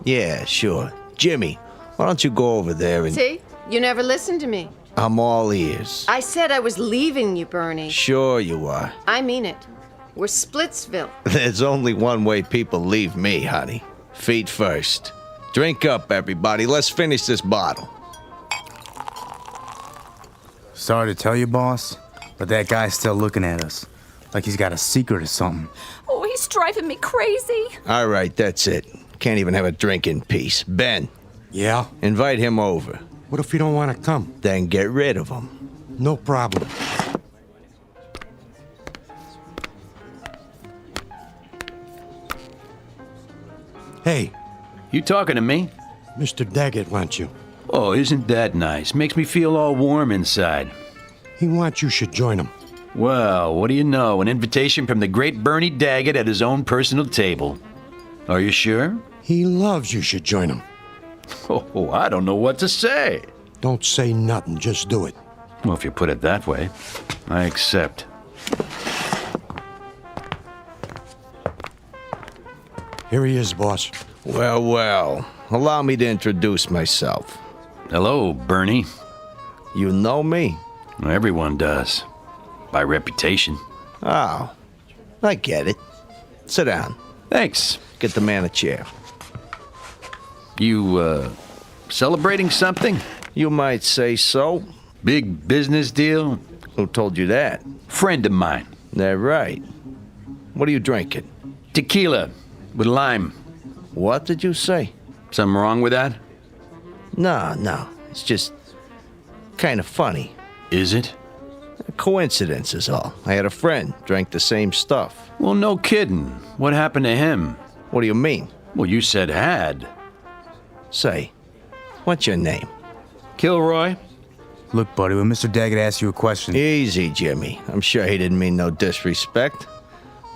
Speaker 8: Yeah, sure. Jimmy, why don't you go over there and...
Speaker 21: See? You never listened to me.
Speaker 8: I'm all ears.
Speaker 21: I said I was leaving you, Bernie.
Speaker 8: Sure you are.
Speaker 21: I mean it. We're Splitsville.
Speaker 8: There's only one way people leave me, honey. Feet first. Drink up, everybody. Let's finish this bottle.
Speaker 15: Sorry to tell you, boss, but that guy's still looking at us. Like he's got a secret or something.
Speaker 4: Oh, he's driving me crazy.
Speaker 8: All right, that's it. Can't even have a drink in peace. Ben.
Speaker 11: Yeah?
Speaker 8: Invite him over.
Speaker 11: What if you don't want to come?
Speaker 8: Then get rid of him.
Speaker 11: No problem. Hey.
Speaker 5: You talking to me?
Speaker 11: Mr. Daggett wants you.
Speaker 5: Oh, isn't that nice? Makes me feel all warm inside.
Speaker 11: He wants you should join him.
Speaker 5: Well, what do you know? An invitation from the great Bernie Daggett at his own personal table. Are you sure?
Speaker 11: He loves you should join him.
Speaker 5: Oh, I don't know what to say.
Speaker 11: Don't say nothing, just do it.
Speaker 5: Well, if you put it that way, I accept.
Speaker 11: Here he is, boss.
Speaker 20: Well, well. Allow me to introduce myself.
Speaker 5: Hello, Bernie.
Speaker 20: You know me?
Speaker 5: Everyone does. By reputation.
Speaker 20: Oh, I get it. Sit down.
Speaker 5: Thanks.
Speaker 20: Get the man a chair.
Speaker 5: You, celebrating something?
Speaker 20: You might say so.
Speaker 5: Big business deal?
Speaker 20: Who told you that?
Speaker 5: Friend of mine.
Speaker 20: That right. What are you drinking?
Speaker 5: Tequila with lime.
Speaker 20: What did you say?
Speaker 5: Something wrong with that?
Speaker 20: No. It's just kind of funny.
Speaker 5: Is it?
Speaker 20: A coincidence is all. I had a friend drank the same stuff.
Speaker 5: Well, no kidding. What happened to him?
Speaker 20: What do you mean?
Speaker 5: Well, you said had.
Speaker 20: Say, what's your name?
Speaker 5: Kilroy?
Speaker 15: Look, buddy, when Mr. Daggett asks you a question...
Speaker 20: Easy, Jimmy. I'm sure he didn't mean no disrespect.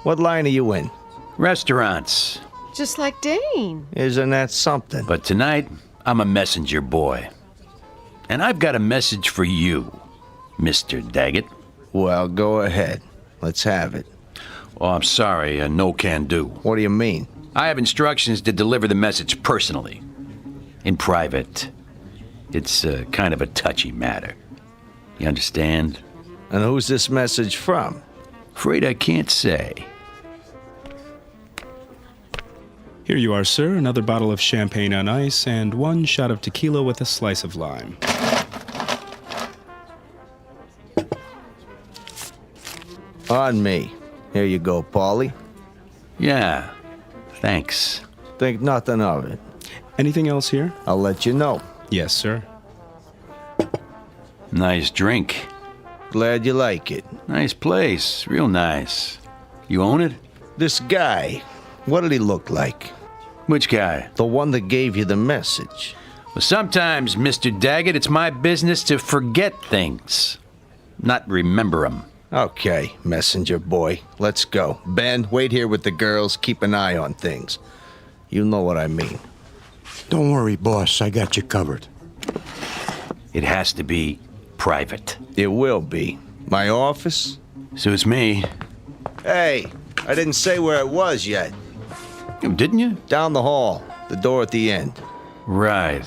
Speaker 20: What line are you in?
Speaker 5: Restaurants.
Speaker 21: Just like Dane.
Speaker 20: Isn't that something?
Speaker 5: But tonight, I'm a messenger boy. And I've got a message for you, Mr. Daggett.
Speaker 20: Well, go ahead. Let's have it.
Speaker 5: Oh, I'm sorry, no can do.
Speaker 20: What do you mean?
Speaker 5: I have instructions to deliver the message personally. In private. It's kind of a touchy matter. You understand?
Speaker 20: And who's this message from?
Speaker 5: Afraid I can't say.
Speaker 9: Here you are, sir. Another bottle of champagne on ice and 1 shot of tequila with a slice of lime.
Speaker 20: On me. Here you go, Paulie.
Speaker 5: Yeah, thanks.
Speaker 20: Think nothing of it.
Speaker 9: Anything else here?
Speaker 20: I'll let you know.
Speaker 9: Yes, sir.
Speaker 5: Nice drink.
Speaker 20: Glad you like it.
Speaker 5: Nice place. Real nice. You own it?
Speaker 20: This guy, what did he look like?
Speaker 5: Which guy?
Speaker 20: The one that gave you the message.
Speaker 5: Well, sometimes, Mr. Daggett, it's my business to forget things, not remember them.
Speaker 20: Okay, messenger boy. Let's go. Ben, wait here with the girls. Keep an eye on things. You know what I mean.
Speaker 11: Don't worry, boss. I got you covered.
Speaker 5: It has to be private.
Speaker 20: It will be. My office?
Speaker 5: Suits me.
Speaker 20: Hey, I didn't say where it was yet.
Speaker 5: Didn't you?
Speaker 20: Down the hall. The door at the end.
Speaker 5: Right.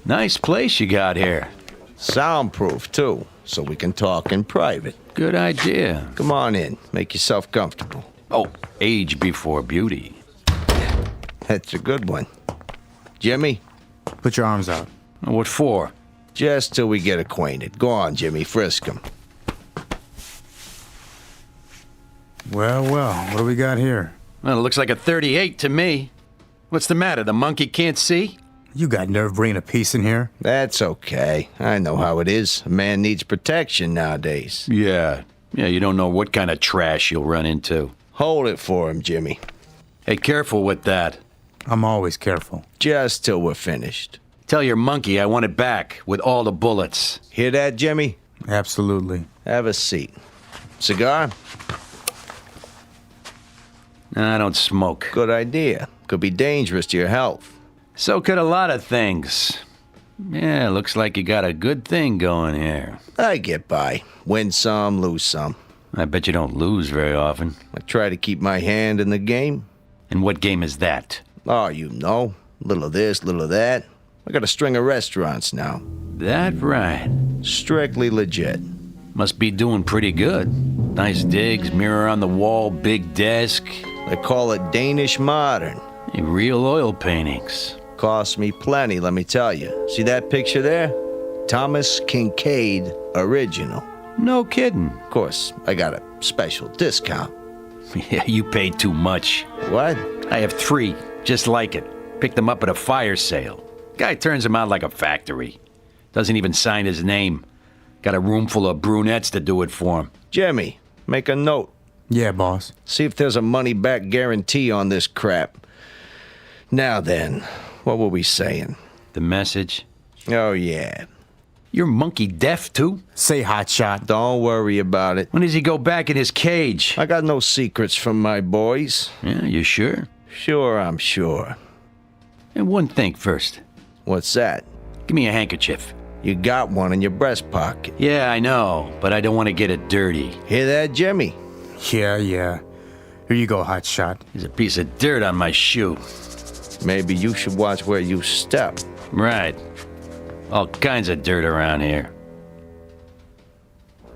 Speaker 5: Nice place you got here.
Speaker 20: Soundproof, too, so we can talk in private.
Speaker 5: Good idea.
Speaker 20: Come on in. Make yourself comfortable.
Speaker 5: Oh, age before beauty.
Speaker 20: That's a good one. Jimmy?
Speaker 15: Put your arms out.
Speaker 5: What for?
Speaker 20: Just till we get acquainted. Go on, Jimmy. Frisk him.
Speaker 15: Well, what do we got here?
Speaker 5: Well, it looks like a 38 to me. What's the matter? The monkey can't see?
Speaker 15: You got nerve bringing a piece in here?
Speaker 20: That's okay. I know how it is. A man needs protection nowadays.
Speaker 5: Yeah, you don't know what kind of trash you'll run into.
Speaker 20: Hold it for him, Jimmy.
Speaker 5: Hey, careful with that.
Speaker 15: I'm always careful.
Speaker 20: Just till we're finished.
Speaker 5: Tell your monkey I want it back with all the bullets.
Speaker 20: Hear that, Jimmy?
Speaker 15: Absolutely.
Speaker 20: Have a seat. Cigar?
Speaker 5: I don't smoke.
Speaker 20: Good idea. Could be dangerous to your health.
Speaker 5: So could a lot of things. Yeah, looks like you got a good thing going here.
Speaker 20: I get by. Win some, lose some.
Speaker 5: I bet you don't lose very often.
Speaker 20: I try to keep my hand in the game.
Speaker 5: And what game is that?
Speaker 20: Oh, you know. Little of this, little of that. I got a string of restaurants now.
Speaker 5: That right.
Speaker 20: Strictly legit.
Speaker 5: Must be doing pretty good. Nice digs, mirror on the wall, big desk.
Speaker 20: They call it Danish modern.
Speaker 5: Real oil paintings.
Speaker 20: Cost me plenty, let me tell you. See that picture there? Thomas Kincaid original.
Speaker 5: No kidding.
Speaker 20: Of course, I got a special discount.
Speaker 5: Yeah, you paid too much.
Speaker 20: What?
Speaker 5: I have 3, just like it. Picked them up at a fire sale. Guy turns them out like a factory. Doesn't even sign his name. Got a room full of brunettes to do it for him.
Speaker 20: Jimmy, make a note.
Speaker 15: Yeah, boss.
Speaker 20: See if there's a money-back guarantee on this crap. Now then, what were we saying?
Speaker 5: The message?
Speaker 20: Oh, yeah.
Speaker 5: You're monkey deaf, too?
Speaker 15: Say, hotshot.
Speaker 20: Don't worry about it.
Speaker 5: When does he go back in his cage?
Speaker 20: I got no secrets from my boys.
Speaker 5: Yeah, you sure?
Speaker 20: Sure, I'm sure.
Speaker 5: And one thing first.
Speaker 20: What's that?
Speaker 5: Give me a handkerchief.
Speaker 20: You got one in your breast pocket.
Speaker 5: Yeah, I know, but I don't want to get it dirty.
Speaker 20: Hear that, Jimmy?
Speaker 15: Yeah. Here you go, hotshot.
Speaker 5: There's a piece of dirt on my shoe.
Speaker 20: Maybe you should watch where you step.
Speaker 5: Right. All kinds of dirt around here.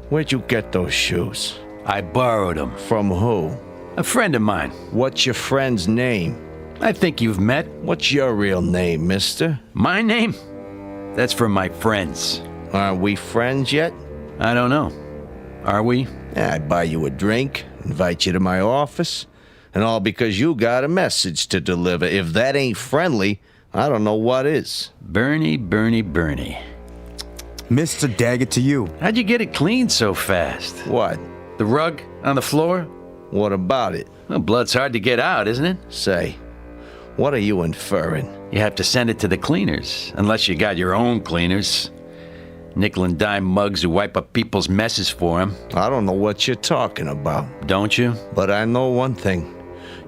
Speaker 20: Where'd you get those shoes?
Speaker 5: I borrowed them.
Speaker 20: From who?
Speaker 5: A friend of mine.
Speaker 20: What's your friend's name?
Speaker 5: I think you've met.
Speaker 20: What's your real name, mister?
Speaker 5: My name? That's for my friends.
Speaker 20: Aren't we friends yet?
Speaker 5: I don't know. Are we?
Speaker 20: Yeah, I'd buy you a drink, invite you to my office, and all because you got a message to deliver. If that ain't friendly, I don't know what is.
Speaker 5: Bernie.
Speaker 15: Mr. Daggett to you.
Speaker 5: How'd you get it cleaned so fast?
Speaker 20: What?
Speaker 5: The rug on the floor?
Speaker 20: What about it?
Speaker 5: Well, blood's hard to get out, isn't it?
Speaker 20: Say, what are you inferring?
Speaker 5: You have to send it to the cleaners, unless you got your own cleaners. Nickel and dime mugs who wipe up people's messes for them.
Speaker 20: I don't know what you're talking about.
Speaker 5: Don't you?
Speaker 20: But I know one thing.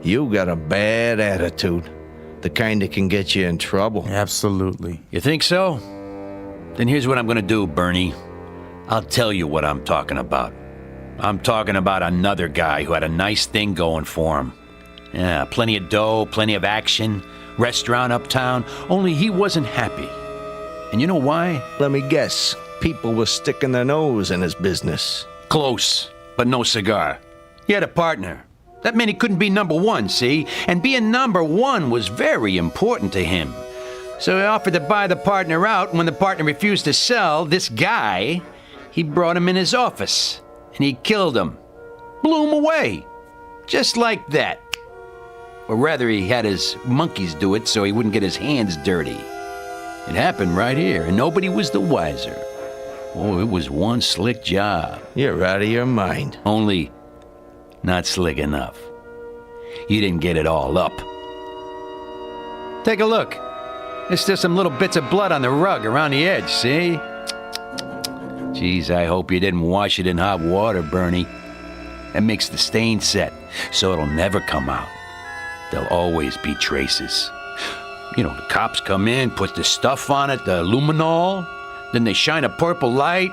Speaker 20: You got a bad attitude. The kind that can get you in trouble.
Speaker 15: Absolutely.
Speaker 5: You think so? Then here's what I'm gonna do, Bernie. I'll tell you what I'm talking about. I'm talking about another guy who had a nice thing going for him. Yeah, plenty of dough, plenty of action, restaurant uptown, only he wasn't happy. And you know why?
Speaker 20: Let me guess. People were sticking their nose in his business.
Speaker 5: Close, but no cigar. He had a partner. That meant he couldn't be number one, see? And being number one was very important to him. So he offered to buy the partner out, and when the partner refused to sell, this guy, he brought him in his office, and he killed him. Blew him away. Just like that. Or rather, he had his monkeys do it so he wouldn't get his hands dirty. It happened right here, and nobody was the wiser. Oh, it was one slick job.
Speaker 20: You're out of your mind.
Speaker 5: Only not slick enough. You didn't get it all up. Take a look. There's still some little bits of blood on the rug around the edge, see? Geez, I hope you didn't wash it in hot water, Bernie. That makes the stain set, so it'll never come out. There'll always be traces. You know, the cops come in, put the stuff on it, the luminol, then they shine a purple light,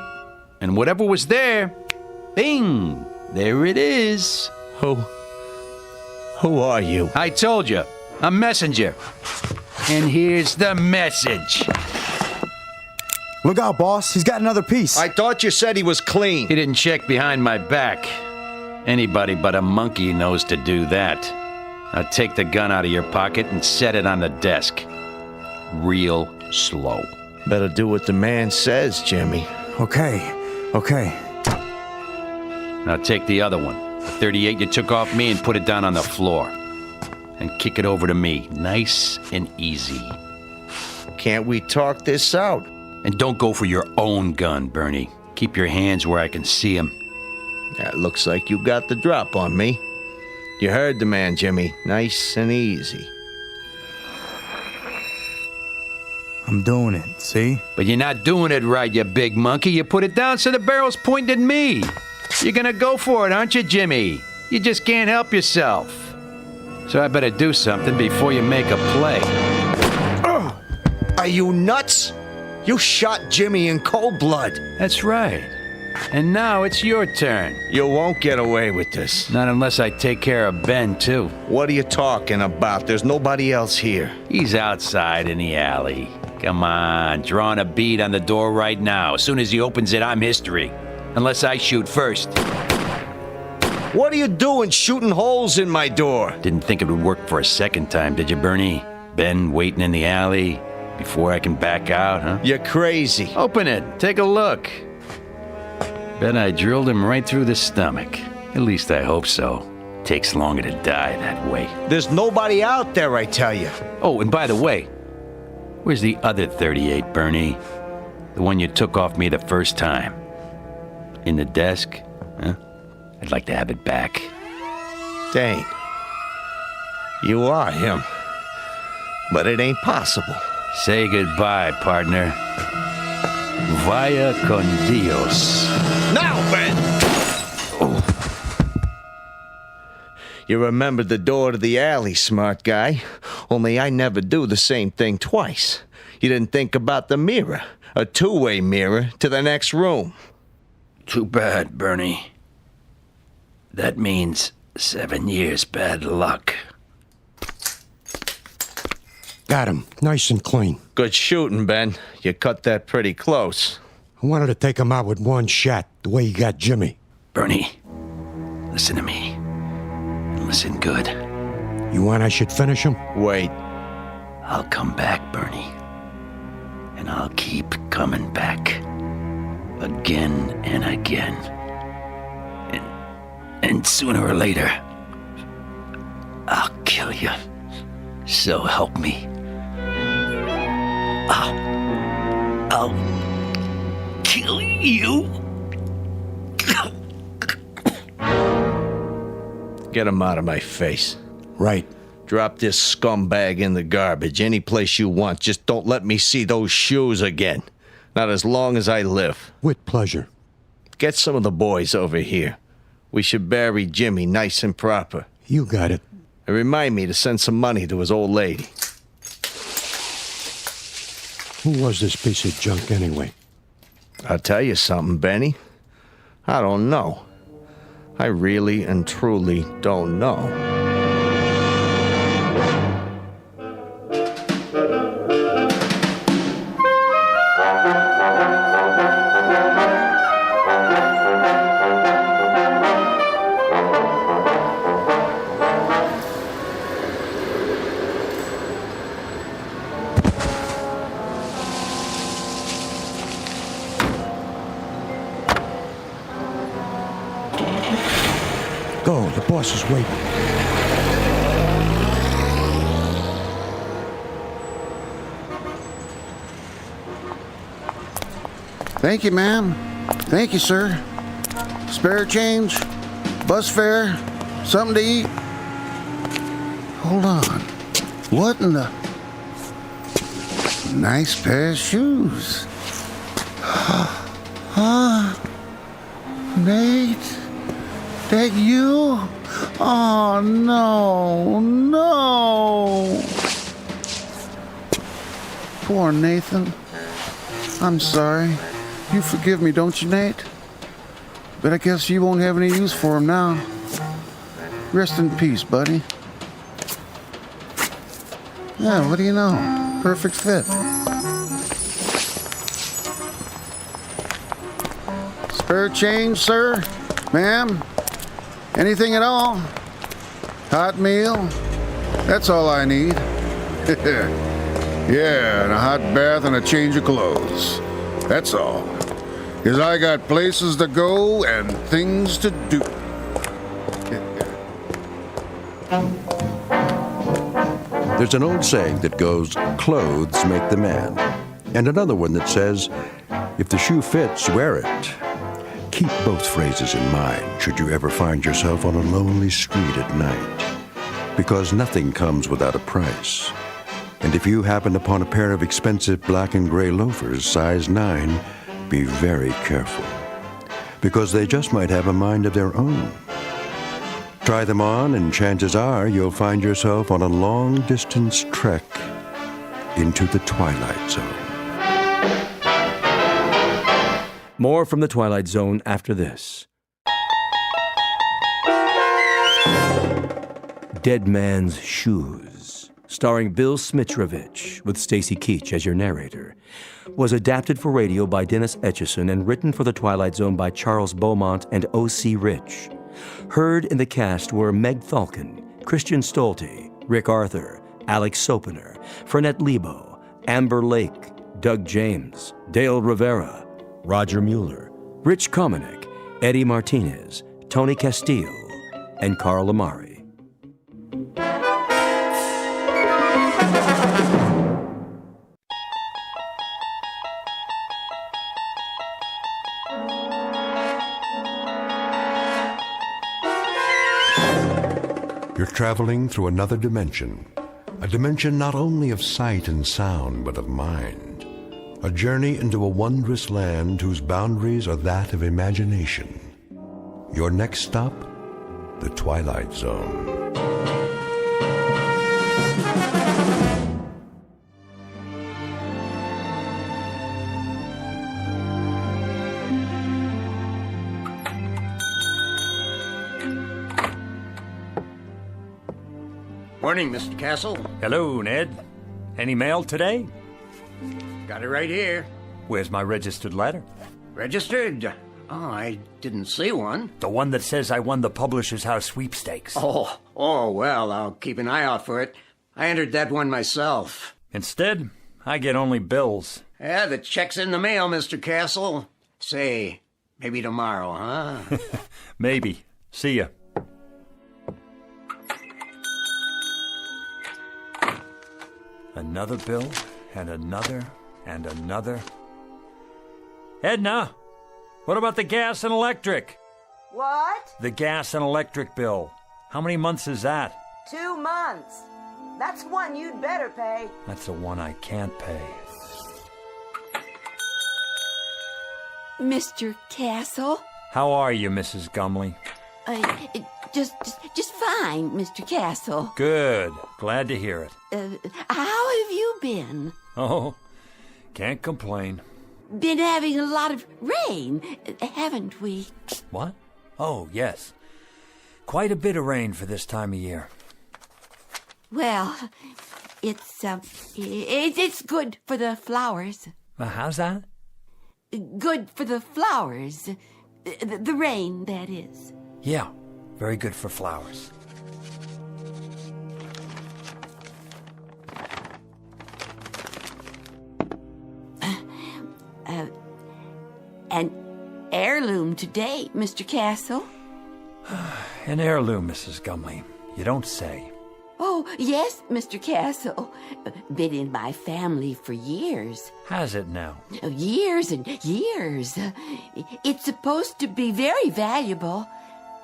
Speaker 5: and whatever was there, bing, there it is.
Speaker 20: Who are you?
Speaker 5: I told you, a messenger. And here's the message.
Speaker 15: Look out, boss. He's got another piece.
Speaker 20: I thought you said he was clean.
Speaker 5: He didn't check behind my back. Anybody but a monkey knows to do that. Now take the gun out of your pocket and set it on the desk. Real slow.
Speaker 20: Better do what the man says, Jimmy.
Speaker 15: Okay.
Speaker 5: Now take the other one, the 38 you took off me, and put it down on the floor. And kick it over to me, nice and easy.
Speaker 20: Can't we talk this out?
Speaker 5: And don't go for your own gun, Bernie. Keep your hands where I can see them.
Speaker 20: That looks like you got the drop on me. You heard the man, Jimmy. Nice and easy.
Speaker 15: I'm doing it, see?
Speaker 5: But you're not doing it right, you big monkey. You put it down so the barrel's pointed at me. You're gonna go for it, aren't you, Jimmy? You just can't help yourself. So I better do something before you make a play.
Speaker 20: Are you nuts? You shot Jimmy in cold blood.
Speaker 5: That's right. And now it's your turn.
Speaker 20: You won't get away with this.
Speaker 5: Not unless I take care of Ben, too.
Speaker 20: What are you talking about? There's nobody else here.
Speaker 5: He's outside in the alley. Come on, drawing a bead on the door right now. As soon as he opens it, I'm history. Unless I shoot first.
Speaker 20: What are you doing shooting holes in my door?
Speaker 5: Didn't think it would work for a second time, did you, Bernie? Ben waiting in the alley. Before I can back out, huh?
Speaker 8: You're crazy.
Speaker 5: Open it. Take a look. Bet I drilled him right through the stomach. At least I hope so. Takes longer to die that way.
Speaker 8: There's nobody out there, I tell you.
Speaker 5: Oh, and by the way, where's the other 38, Bernie? The one you took off me the first time. In the desk? Huh? I'd like to have it back.
Speaker 8: Dane, you are him. But it ain't possible.
Speaker 5: Say goodbye, partner. Vaya con Dios.
Speaker 8: Now, Ben!
Speaker 5: Oh.
Speaker 8: You remembered the door to the alley, smart guy. Only I never do the same thing twice. You didn't think about the mirror. A two-way mirror to the next room.
Speaker 5: Too bad, Bernie. That means 7 years bad luck.
Speaker 11: Got him. Nice and clean.
Speaker 8: Good shooting, Ben. You cut that pretty close.
Speaker 11: I wanted to take him out with one shot, the way you got Jimmy.
Speaker 5: Bernie, listen to me. Listen good.
Speaker 11: You want I should finish him?
Speaker 8: Wait.
Speaker 5: I'll come back, Bernie. And I'll keep coming back. Again and again. And sooner or later, I'll kill you. So help me. I'll kill you.
Speaker 8: Get him out of my face.
Speaker 11: Right.
Speaker 8: Drop this scumbag in the garbage any place you want. Just don't let me see those shoes again. Not as long as I live.
Speaker 11: With pleasure.
Speaker 8: Get some of the boys over here. We should bury Jimmy nice and proper.
Speaker 11: You got it.
Speaker 8: And remind me to send some money to his old lady.
Speaker 11: Who was this piece of junk anyway?
Speaker 8: I'll tell you something, Benny. I don't know. I really and truly don't know.
Speaker 11: Go, the boss is waiting.
Speaker 23: Thank you, ma'am. Thank you, sir. Spare change? Bus fare? Something to eat? Hold on. What in the... Nice pair of shoes. Huh? Nate? That you? Oh, no, no. Poor Nathan. I'm sorry. You forgive me, don't you, Nate? But I guess you won't have any use for him now. Rest in peace, buddy. Yeah, what do you know? Perfect fit. Spare change, sir? Ma'am? Anything at all? Hot meal? That's all I need. Yeah, and a hot bath and a change of clothes. That's all. 'Cause I got places to go and things to do.
Speaker 1: There's an old saying that goes, clothes make the man. And another one that says, if the shoe fits, wear it. Keep both phrases in mind should you ever find yourself on a lonely street at night. Because nothing comes without a price. And if you happen upon a pair of expensive black and gray loafers, size 9, be very careful. Because they just might have a mind of their own. Try them on, and chances are you'll find yourself on a long-distance trek into the Twilight Zone.
Speaker 6: More from the Twilight Zone after this. Dead Man's Shoes, starring Bill Smitrovich, with Stacy Keach as your narrator, was adapted for radio by Dennis Etchison and written for the Twilight Zone by Charles Beaumont and O.C. Rich. Heard in the cast were Meg Thalken, Christian Stolte, Rick Arthur, Alex Sopener, Fernette Lebo, Amber Lake, Doug James, Dale Rivera, Roger Mueller, Rich Komanek, Eddie Martinez, Tony Castillo, and Carl Amari.
Speaker 1: You're traveling through another dimension, a dimension not only of sight and sound, but of mind. A journey into a wondrous land whose boundaries are that of imagination. Your next stop, the Twilight Zone.
Speaker 10: Morning, Mr. Castle.
Speaker 13: Hello, Ned. Any mail today?
Speaker 10: Got it right here.
Speaker 13: Where's my registered letter?
Speaker 10: Registered? Oh, I didn't see one.
Speaker 13: The one that says I won the Publishers House sweepstakes.
Speaker 10: Oh, well, I'll keep an eye out for it. I entered that one myself.
Speaker 13: Instead, I get only bills.
Speaker 10: Yeah, the check's in the mail, Mr. Castle. Say, maybe tomorrow, huh?
Speaker 13: Maybe. See ya. Another bill, and another, and another. Edna, what about the gas and electric?
Speaker 16: What?
Speaker 13: The gas and electric bill. How many months is that?
Speaker 16: 2 months. That's one you'd better pay.
Speaker 13: That's the one I can't pay.
Speaker 18: Mr. Castle?
Speaker 13: How are you, Mrs. Gumley?
Speaker 18: Just fine, Mr. Castle.
Speaker 13: Good. Glad to hear it.
Speaker 18: How have you been?
Speaker 13: Oh, can't complain.
Speaker 18: Been having a lot of rain, haven't we?
Speaker 13: What? Oh, yes. Quite a bit of rain for this time of year.
Speaker 18: Well, it's good for the flowers.
Speaker 13: How's that?
Speaker 18: Good for the flowers. The rain, that is.
Speaker 13: Yeah, very good for flowers.
Speaker 18: An heirloom today, Mr. Castle.
Speaker 13: An heirloom, Mrs. Gumley. You don't say.
Speaker 18: Oh, yes, Mr. Castle. Been in my family for years.
Speaker 13: Has it now?
Speaker 18: Years and years. It's supposed to be very valuable.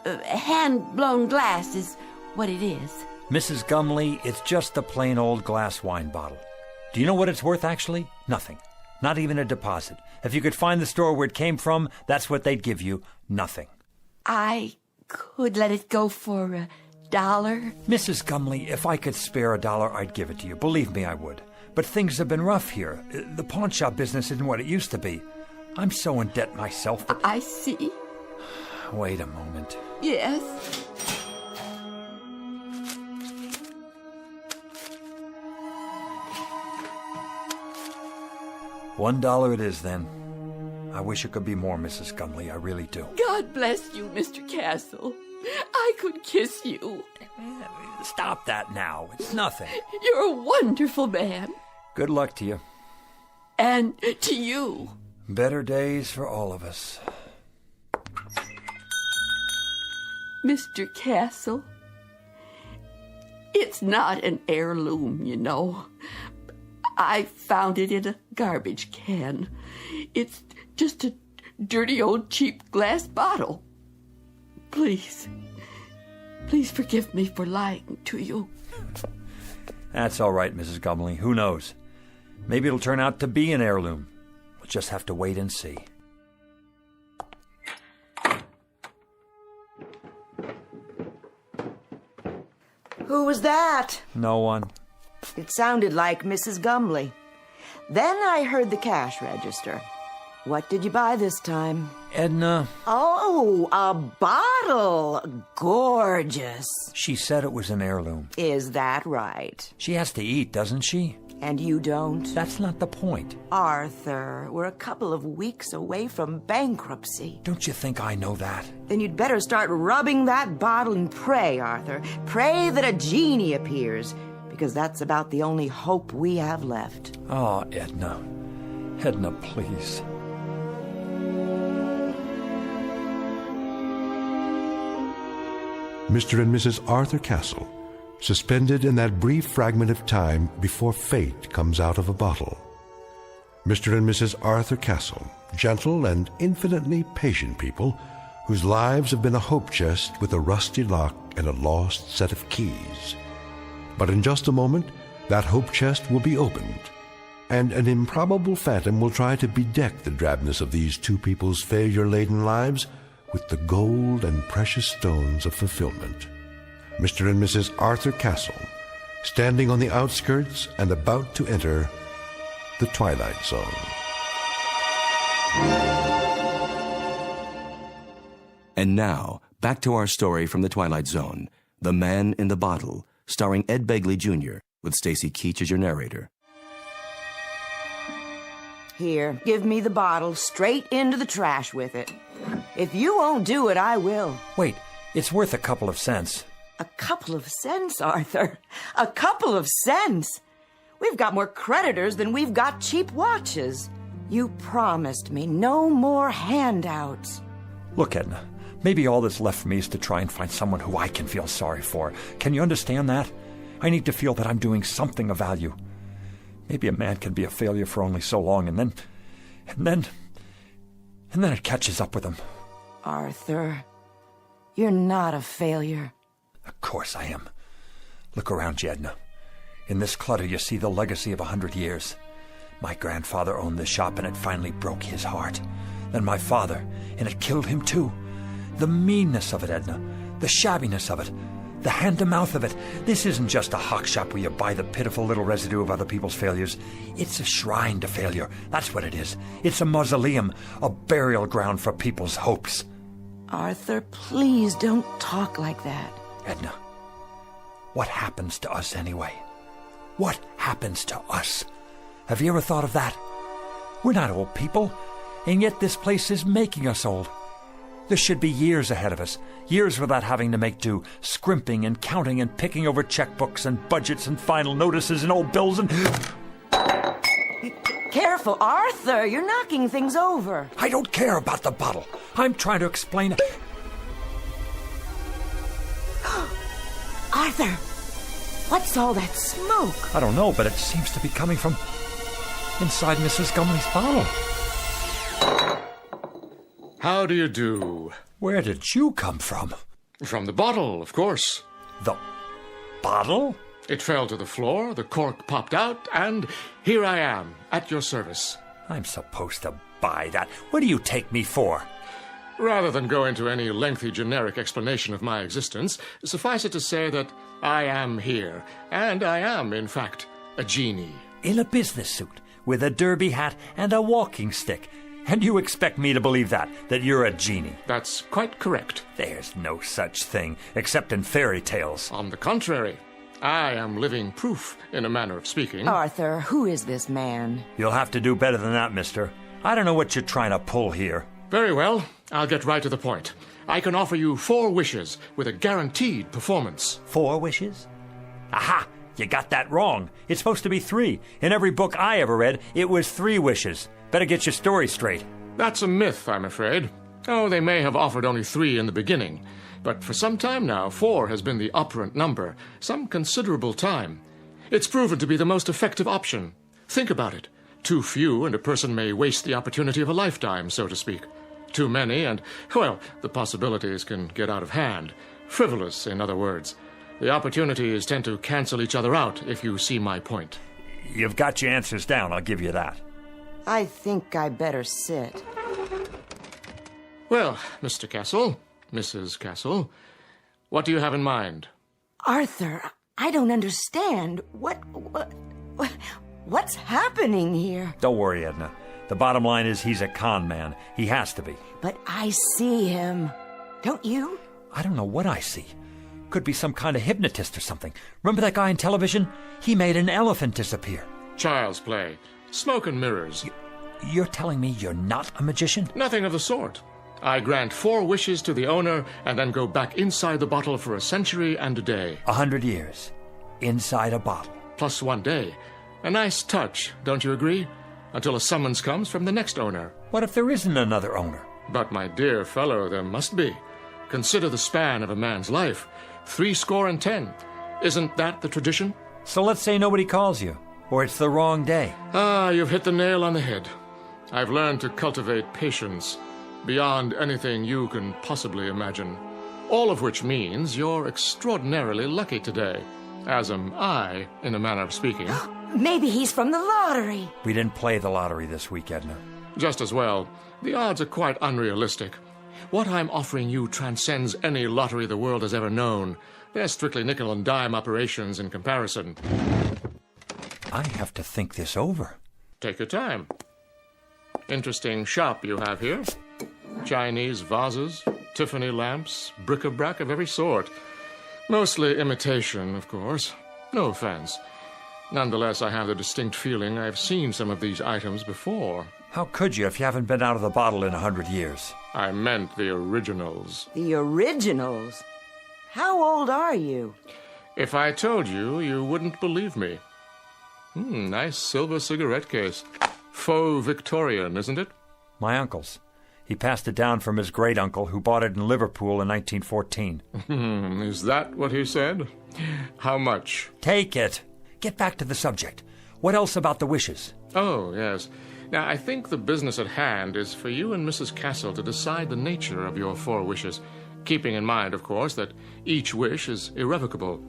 Speaker 18: Hand-blown glass is what it is.
Speaker 13: Mrs. Gumley, it's just a plain old glass wine bottle. Do you know what it's worth, actually? Nothing. Not even a deposit. If you could find the store where it came from, that's what they'd give you. Nothing.
Speaker 18: I could let it go for $1.
Speaker 13: Mrs. Gumley, if I could spare $1, I'd give it to you. Believe me, I would. But things have been rough here. The pawn shop business isn't what it used to be. I'm so in debt myself that...
Speaker 18: I see.
Speaker 13: Wait a moment.
Speaker 18: Yes.
Speaker 13: $1 it is, then. I wish it could be more, Mrs. Gumley. I really do.
Speaker 18: God bless you, Mr. Castle. I could kiss you.
Speaker 13: Stop that now. It's nothing.
Speaker 18: You're a wonderful man.
Speaker 13: Good luck to you.
Speaker 18: And to you.
Speaker 13: Better days for all of us.
Speaker 18: Mr. Castle, it's not an heirloom, you know. I found it in a garbage can. It's just a dirty old cheap glass bottle. Please forgive me for lying to you.
Speaker 13: That's all right, Mrs. Gumley. Who knows? Maybe it'll turn out to be an heirloom. We'll just have to wait and see.
Speaker 16: Who was that?
Speaker 13: No one.
Speaker 16: It sounded like Mrs. Gumley. Then I heard the cash register. What did you buy this time?
Speaker 13: Edna.
Speaker 16: Oh, a bottle. Gorgeous.
Speaker 13: She said it was an heirloom.
Speaker 16: Is that right?
Speaker 13: She has to eat, doesn't she?
Speaker 16: And you don't?
Speaker 13: That's not the point.
Speaker 16: Arthur, we're a couple of weeks away from bankruptcy.
Speaker 13: Don't you think I know that?
Speaker 16: Then you'd better start rubbing that bottle and pray, Arthur. Pray that a genie appears. because that's about the only hope we have left.
Speaker 13: Oh, Edna. Edna, please.
Speaker 1: Mr. and Mrs. Arthur Castle, suspended in that brief fragment of time before fate comes out of a bottle. Mr. and Mrs. Arthur Castle, gentle and infinitely patient people whose lives have been a hope chest with a rusty lock and a lost set of keys. But in just a moment, that hope chest will be opened, and an improbable phantom will try to bedeck the drabness of these two people's failure-laden lives with the gold and precious stones of fulfillment. Mr. and Mrs. Arthur Castle, standing on the outskirts and about to enter the Twilight Zone.
Speaker 6: And now, back to our story from the Twilight Zone, The Man in the Bottle, starring Ed Begley Jr., with Stacy Keach as your narrator.
Speaker 16: Here, give me the bottle straight into the trash with it. If you won't do it, I will.
Speaker 13: Wait, it's worth a couple of cents.
Speaker 16: A couple of cents, Arthur. A couple of cents. We've got more creditors than we've got cheap watches. You promised me no more handouts.
Speaker 13: Look, Edna, maybe all that's left for me is to try and find someone who I can feel sorry for. Can you understand that? I need to feel that I'm doing something of value. Maybe a man can be a failure for only so long, and then it catches up with him.
Speaker 16: Arthur, you're not a failure.
Speaker 13: Of course I am. Look around you, Edna. In this clutter you see the legacy of 100 years. My grandfather owned this shop and it finally broke his heart. Then my father, and it killed him too. The meanness of it, Edna. The shabbiness of it. The hand-to-mouth of it. This isn't just a hock shop where you buy the pitiful little residue of other people's failures. It's a shrine to failure. That's what it is. It's a mausoleum, a burial ground for people's hopes.
Speaker 16: Arthur, please don't talk like that.
Speaker 13: Edna, what happens to us anyway? What happens to us? Have you ever thought of that? We're not old people, and yet this place is making us old. There should be years ahead of us, years without having to make do, scrimping and counting and picking over checkbooks and budgets and final notices and old bills and...
Speaker 16: Careful, Arthur, you're knocking things over.
Speaker 13: I don't care about the bottle. I'm trying to explain...
Speaker 16: Arthur, what's all that smoke?
Speaker 13: I don't know, but it seems to be coming from inside Mrs. Gumley's bottle.
Speaker 3: How do you do?
Speaker 13: Where did you come from?
Speaker 3: From the bottle, of course.
Speaker 13: The bottle?
Speaker 3: It fell to the floor, the cork popped out, and here I am, at your service.
Speaker 13: I'm supposed to buy that. What do you take me for?
Speaker 3: Rather than go into any lengthy generic explanation of my existence, suffice it to say that I am here, and I am, in fact, a genie.
Speaker 13: In a business suit, with a derby hat and a walking stick. And you expect me to believe that you're a genie?
Speaker 3: That's quite correct.
Speaker 13: There's no such thing, except in fairy tales.
Speaker 3: On the contrary, I am living proof, in a manner of speaking.
Speaker 16: Arthur, who is this man?
Speaker 13: You'll have to do better than that, mister. I don't know what you're trying to pull here.
Speaker 3: Very well, I'll get right to the point. I can offer you 4 wishes with a guaranteed performance.
Speaker 13: 4 wishes? Aha! You got that wrong. It's supposed to be 3. In every book I ever read, it was 3 wishes. Better get your story straight.
Speaker 3: That's a myth, I'm afraid. Oh, they may have offered only 3 in the beginning. But for some time now, 4 has been the operant number. Some considerable time. It's proven to be the most effective option. Think about it. Too few, and a person may waste the opportunity of a lifetime, so to speak. Too many, and, well, the possibilities can get out of hand. Frivolous, in other words. The opportunities tend to cancel each other out, if you see my point.
Speaker 13: You've got your answers down, I'll give you that.
Speaker 16: I think I better sit.
Speaker 3: Well, Mr. Castle, Mrs. Castle, what do you have in mind?
Speaker 16: Arthur, I don't understand. What's happening here?
Speaker 13: Don't worry, Edna. The bottom line is he's a con man. He has to be.
Speaker 16: But I see him. Don't you?
Speaker 13: I don't know what I see. Could be some kind of hypnotist or something. Remember that guy on television? He made an elephant disappear.
Speaker 3: Child's play. Smoke and mirrors.
Speaker 13: You're telling me you're not a magician?
Speaker 3: Nothing of the sort. I grant 4 wishes to the owner and then go back inside the bottle for a century and a day.
Speaker 13: 100 years. inside a bottle.
Speaker 3: Plus 1 day. A nice touch, don't you agree? Until a summons comes from the next owner.
Speaker 13: What if there isn't another owner?
Speaker 3: But, my dear fellow, there must be. Consider the span of a man's life. 70. Isn't that the tradition?
Speaker 13: So let's say nobody calls you, or it's the wrong day.
Speaker 3: Ah, you've hit the nail on the head. I've learned to cultivate patience beyond anything you can possibly imagine. All of which means you're extraordinarily lucky today, as am I, in a manner of speaking.
Speaker 16: Maybe he's from the lottery.
Speaker 13: We didn't play the lottery this week, Edna.
Speaker 3: Just as well. The odds are quite unrealistic. What I'm offering you transcends any lottery the world has ever known. They're strictly nickel and dime operations in comparison.
Speaker 13: I have to think this over.
Speaker 3: Take your time. Interesting shop you have here. Chinese vases, Tiffany lamps, bric-a-brac of every sort. Mostly imitation, of course. No offense. Nonetheless, I have the distinct feeling I've seen some of these items before.
Speaker 13: How could you if you haven't been out of the bottle in 100 years?
Speaker 3: I meant the originals.
Speaker 16: The originals? How old are you?
Speaker 3: If I told you, you wouldn't believe me. Nice silver cigarette case. Faux Victorian, isn't it?
Speaker 13: My uncle's. He passed it down from his great-uncle, who bought it in Liverpool in 1914.
Speaker 3: Is that what he said? How much?
Speaker 13: Take it. Get back to the subject. What else about the wishes?
Speaker 3: Oh, yes. Now, I think the business at hand is for you and Mrs. Castle to decide the nature of your 4 wishes, keeping in mind, of course, that each wish is irrevocable.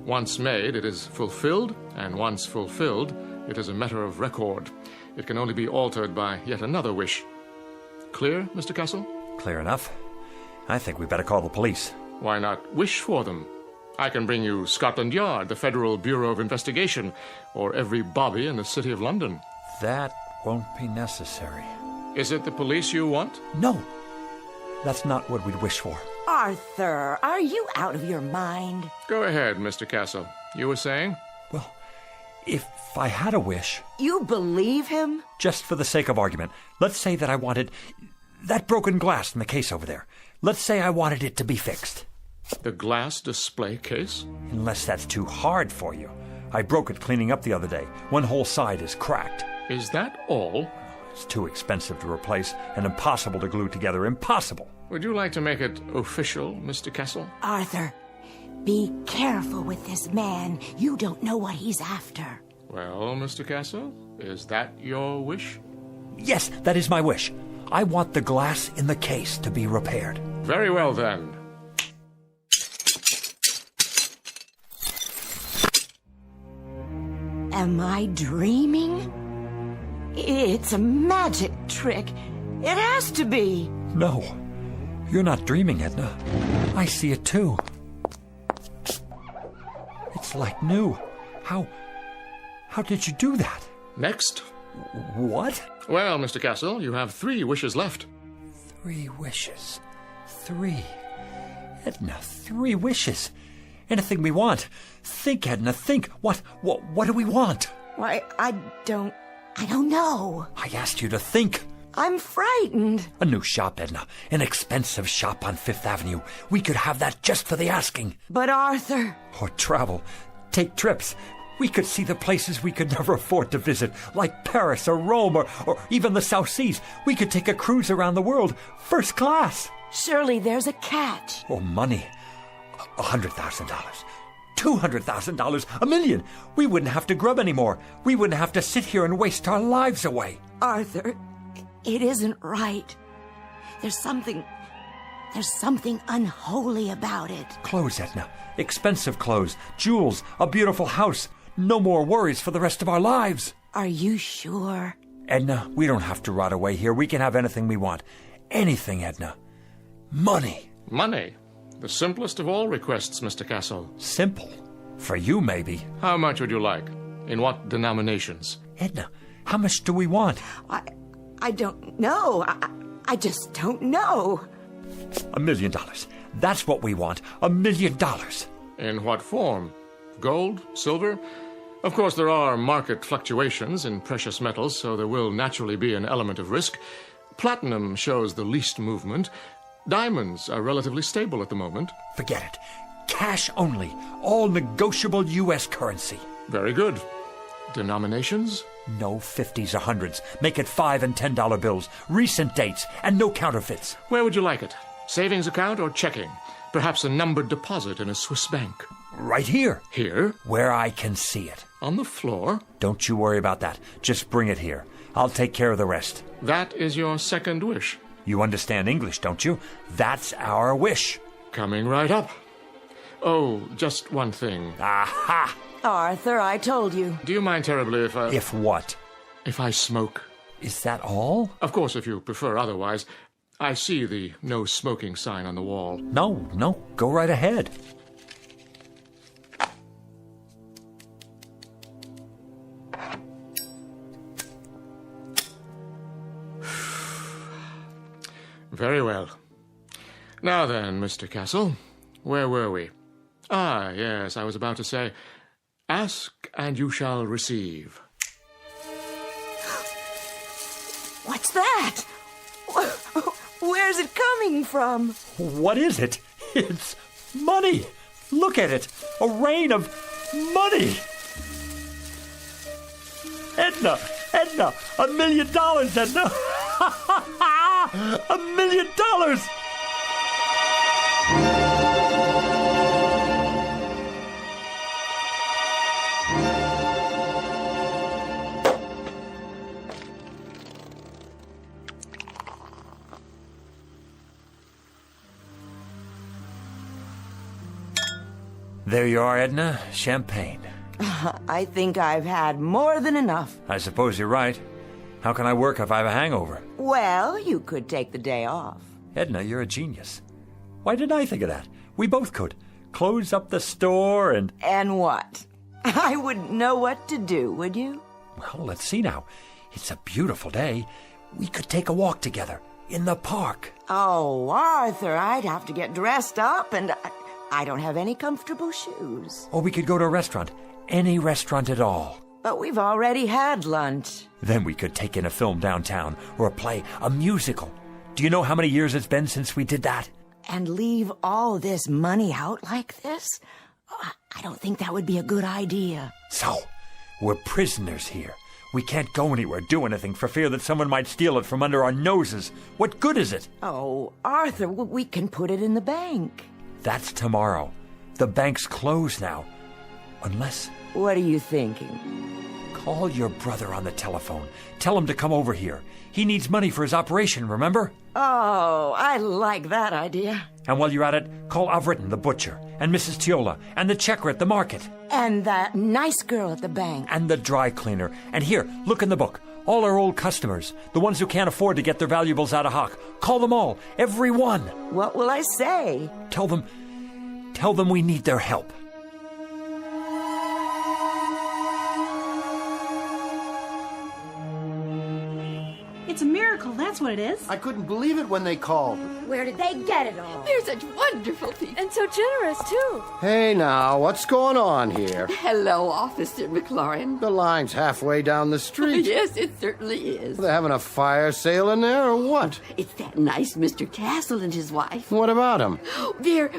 Speaker 3: Once made, it is fulfilled, and once fulfilled, it is a matter of record. It can only be altered by yet another wish. Clear, Mr. Castle?
Speaker 13: Clear enough. I think we better call the police.
Speaker 3: Why not wish for them? I can bring you Scotland Yard, the Federal Bureau of Investigation, or every bobby in the City of London.
Speaker 13: That won't be necessary.
Speaker 3: Is it the police you want?
Speaker 13: No. That's not what we'd wish for.
Speaker 16: Arthur, are you out of your mind?
Speaker 3: Go ahead, Mr. Castle. You were saying?
Speaker 13: Well, if I had a wish...
Speaker 16: You believe him?
Speaker 13: Just for the sake of argument, let's say that I wanted that broken glass in the case over there. Let's say I wanted it to be fixed.
Speaker 3: The glass display case?
Speaker 13: Unless that's too hard for you. I broke it cleaning up the other day. One whole side is cracked.
Speaker 3: Is that all?
Speaker 13: It's too expensive to replace and impossible to glue together. Impossible.
Speaker 3: Would you like to make it official, Mr. Castle?
Speaker 16: Arthur, be careful with this man. You don't know what he's after.
Speaker 3: Well, Mr. Castle, is that your wish?
Speaker 13: Yes, that is my wish. I want the glass in the case to be repaired.
Speaker 3: Very well, then.
Speaker 16: Am I dreaming? It's a magic trick. It has to be.
Speaker 13: No, you're not dreaming, Edna. I see it too. It's like new. How did you do that?
Speaker 3: Next.
Speaker 13: What?
Speaker 3: Well, Mr. Castle, you have 3 wishes left.
Speaker 13: 3 wishes. 3. Edna, 3 wishes. Anything we want. Think, Edna, think. What do we want?
Speaker 16: Why, I don't know.
Speaker 13: I asked you to think.
Speaker 16: I'm frightened.
Speaker 13: A new shop, Edna. An expensive shop on 5th Avenue. We could have that just for the asking.
Speaker 16: But Arthur...
Speaker 13: Or travel. Take trips. We could see the places we could never afford to visit, like Paris or Rome or even the South Seas. We could take a cruise around the world, first class.
Speaker 16: Surely there's a catch.
Speaker 13: Oh, money. $100,000. $200,000. $1 million. We wouldn't have to grub anymore. We wouldn't have to sit here and waste our lives away.
Speaker 16: Arthur, it isn't right. There's something unholy about it.
Speaker 13: Clothes, Edna. Expensive clothes. Jewels. A beautiful house. No more worries for the rest of our lives.
Speaker 16: Are you sure?
Speaker 13: Edna, we don't have to rot away here. We can have anything we want. Anything, Edna. Money.
Speaker 3: Money? The simplest of all requests, Mr. Castle.
Speaker 13: Simple? For you, maybe.
Speaker 3: How much would you like? In what denominations?
Speaker 13: Edna, how much do we want?
Speaker 16: I don't know. I just don't know.
Speaker 13: $1 million. That's what we want. $1 million.
Speaker 3: In what form? Gold? Silver? Of course, there are market fluctuations in precious metals, so there will naturally be an element of risk. Platinum shows the least movement. Diamonds are relatively stable at the moment.
Speaker 13: Forget it. Cash only. All negotiable U.S. currency.
Speaker 3: Very good. Denominations?
Speaker 13: No 50s or 100s. Make it $5 and $10 bills. Recent dates, and no counterfeits.
Speaker 3: Where would you like it? Savings account or checking? Perhaps a numbered deposit in a Swiss bank.
Speaker 13: Right here.
Speaker 3: Here?
Speaker 13: Where I can see it.
Speaker 3: On the floor?
Speaker 13: Don't you worry about that. Just bring it here. I'll take care of the rest.
Speaker 3: That is your second wish.
Speaker 13: You understand English, don't you? That's our wish.
Speaker 3: Coming right up. Oh, just one thing.
Speaker 13: Aha!
Speaker 16: Arthur, I told you.
Speaker 3: Do you mind terribly if I...
Speaker 13: If what?
Speaker 3: If I smoke.
Speaker 13: Is that all?
Speaker 3: Of course, if you prefer otherwise. I see the no smoking sign on the wall.
Speaker 13: No. Go right ahead.
Speaker 3: Very well. Now then, Mr. Castle, where were we? Ah, yes, I was about to say, ask and you shall receive.
Speaker 16: What's that? Where's it coming from?
Speaker 13: What is it? It's money. Look at it. A rain of money. Edna, $1 million, Edna. $1 million. There you are, Edna. Champagne.
Speaker 16: I think I've had more than enough.
Speaker 13: I suppose you're right. How can I work if I have a hangover?
Speaker 16: Well, you could take the day off.
Speaker 13: Edna, you're a genius. Why didn't I think of that? We both could. Close up the store and...
Speaker 16: And what? I wouldn't know what to do, would you?
Speaker 13: Well, let's see now. It's a beautiful day. We could take a walk together in the park.
Speaker 16: Oh, Arthur, I'd have to get dressed up, and I don't have any comfortable shoes.
Speaker 13: Or we could go to a restaurant. Any restaurant at all.
Speaker 16: But we've already had lunch.
Speaker 13: Then we could take in a film downtown, or a play, a musical. Do you know how many years it's been since we did that?
Speaker 16: And leave all this money out like this? I don't think that would be a good idea.
Speaker 13: So, we're prisoners here. We can't go anywhere, do anything, for fear that someone might steal it from under our noses. What good is it?
Speaker 16: Oh, Arthur, we can put it in the bank.
Speaker 13: That's tomorrow. The bank's closed now. Unless...
Speaker 16: What are you thinking?
Speaker 13: Call your brother on the telephone. Tell him to come over here. He needs money for his operation, remember?
Speaker 16: Oh, I like that idea.
Speaker 13: And while you're at it, call Avritton, the butcher, and Mrs. Tiola, and the checker at the market.
Speaker 16: And that nice girl at the bank.
Speaker 13: And the dry cleaner. And here, look in the book. All our old customers, the ones who can't afford to get their valuables out of hock. Call them all, every one.
Speaker 16: What will I say?
Speaker 13: Tell them we need their help.
Speaker 4: It's a miracle, that's what it is.
Speaker 8: I couldn't believe it when they called.
Speaker 12: Where did they get it all?
Speaker 18: They're such wonderful people.
Speaker 12: And so generous, too.
Speaker 8: Hey now, what's going on here?
Speaker 18: Hello, Officer McLaurin.
Speaker 8: The line's halfway down the street.
Speaker 18: Yes, it certainly is.
Speaker 8: They're having a fire sale in there, or what?
Speaker 18: It's that nice Mr. Castle and his wife.
Speaker 8: What about them?
Speaker 18: They're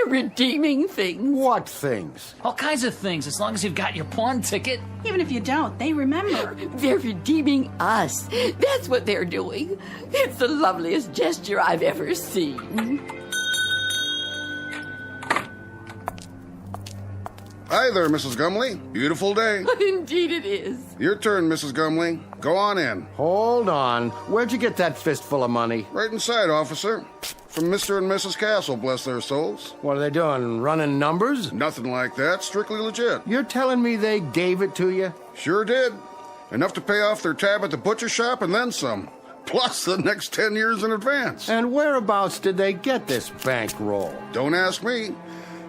Speaker 18: redeeming things.
Speaker 8: What things?
Speaker 17: All kinds of things, as long as you've got your pawn ticket.
Speaker 4: Even if you don't, they remember.
Speaker 18: They're redeeming us. That's what they're doing. It's the loveliest gesture I've ever seen.
Speaker 23: Hi there, Mrs. Gumley. Beautiful day.
Speaker 18: Indeed it is.
Speaker 23: Your turn, Mrs. Gumley. Go on in.
Speaker 8: Hold on. Where'd you get that fistful of money?
Speaker 23: Right inside, officer. From Mr. and Mrs. Castle, bless their souls.
Speaker 8: What are they doing, running numbers?
Speaker 23: Nothing like that. Strictly legit.
Speaker 8: You're telling me they gave it to you?
Speaker 23: Sure did. Enough to pay off their tab at the butcher shop and then some. Plus the next 10 years in advance.
Speaker 8: And whereabouts did they get this bankroll?
Speaker 23: Don't ask me.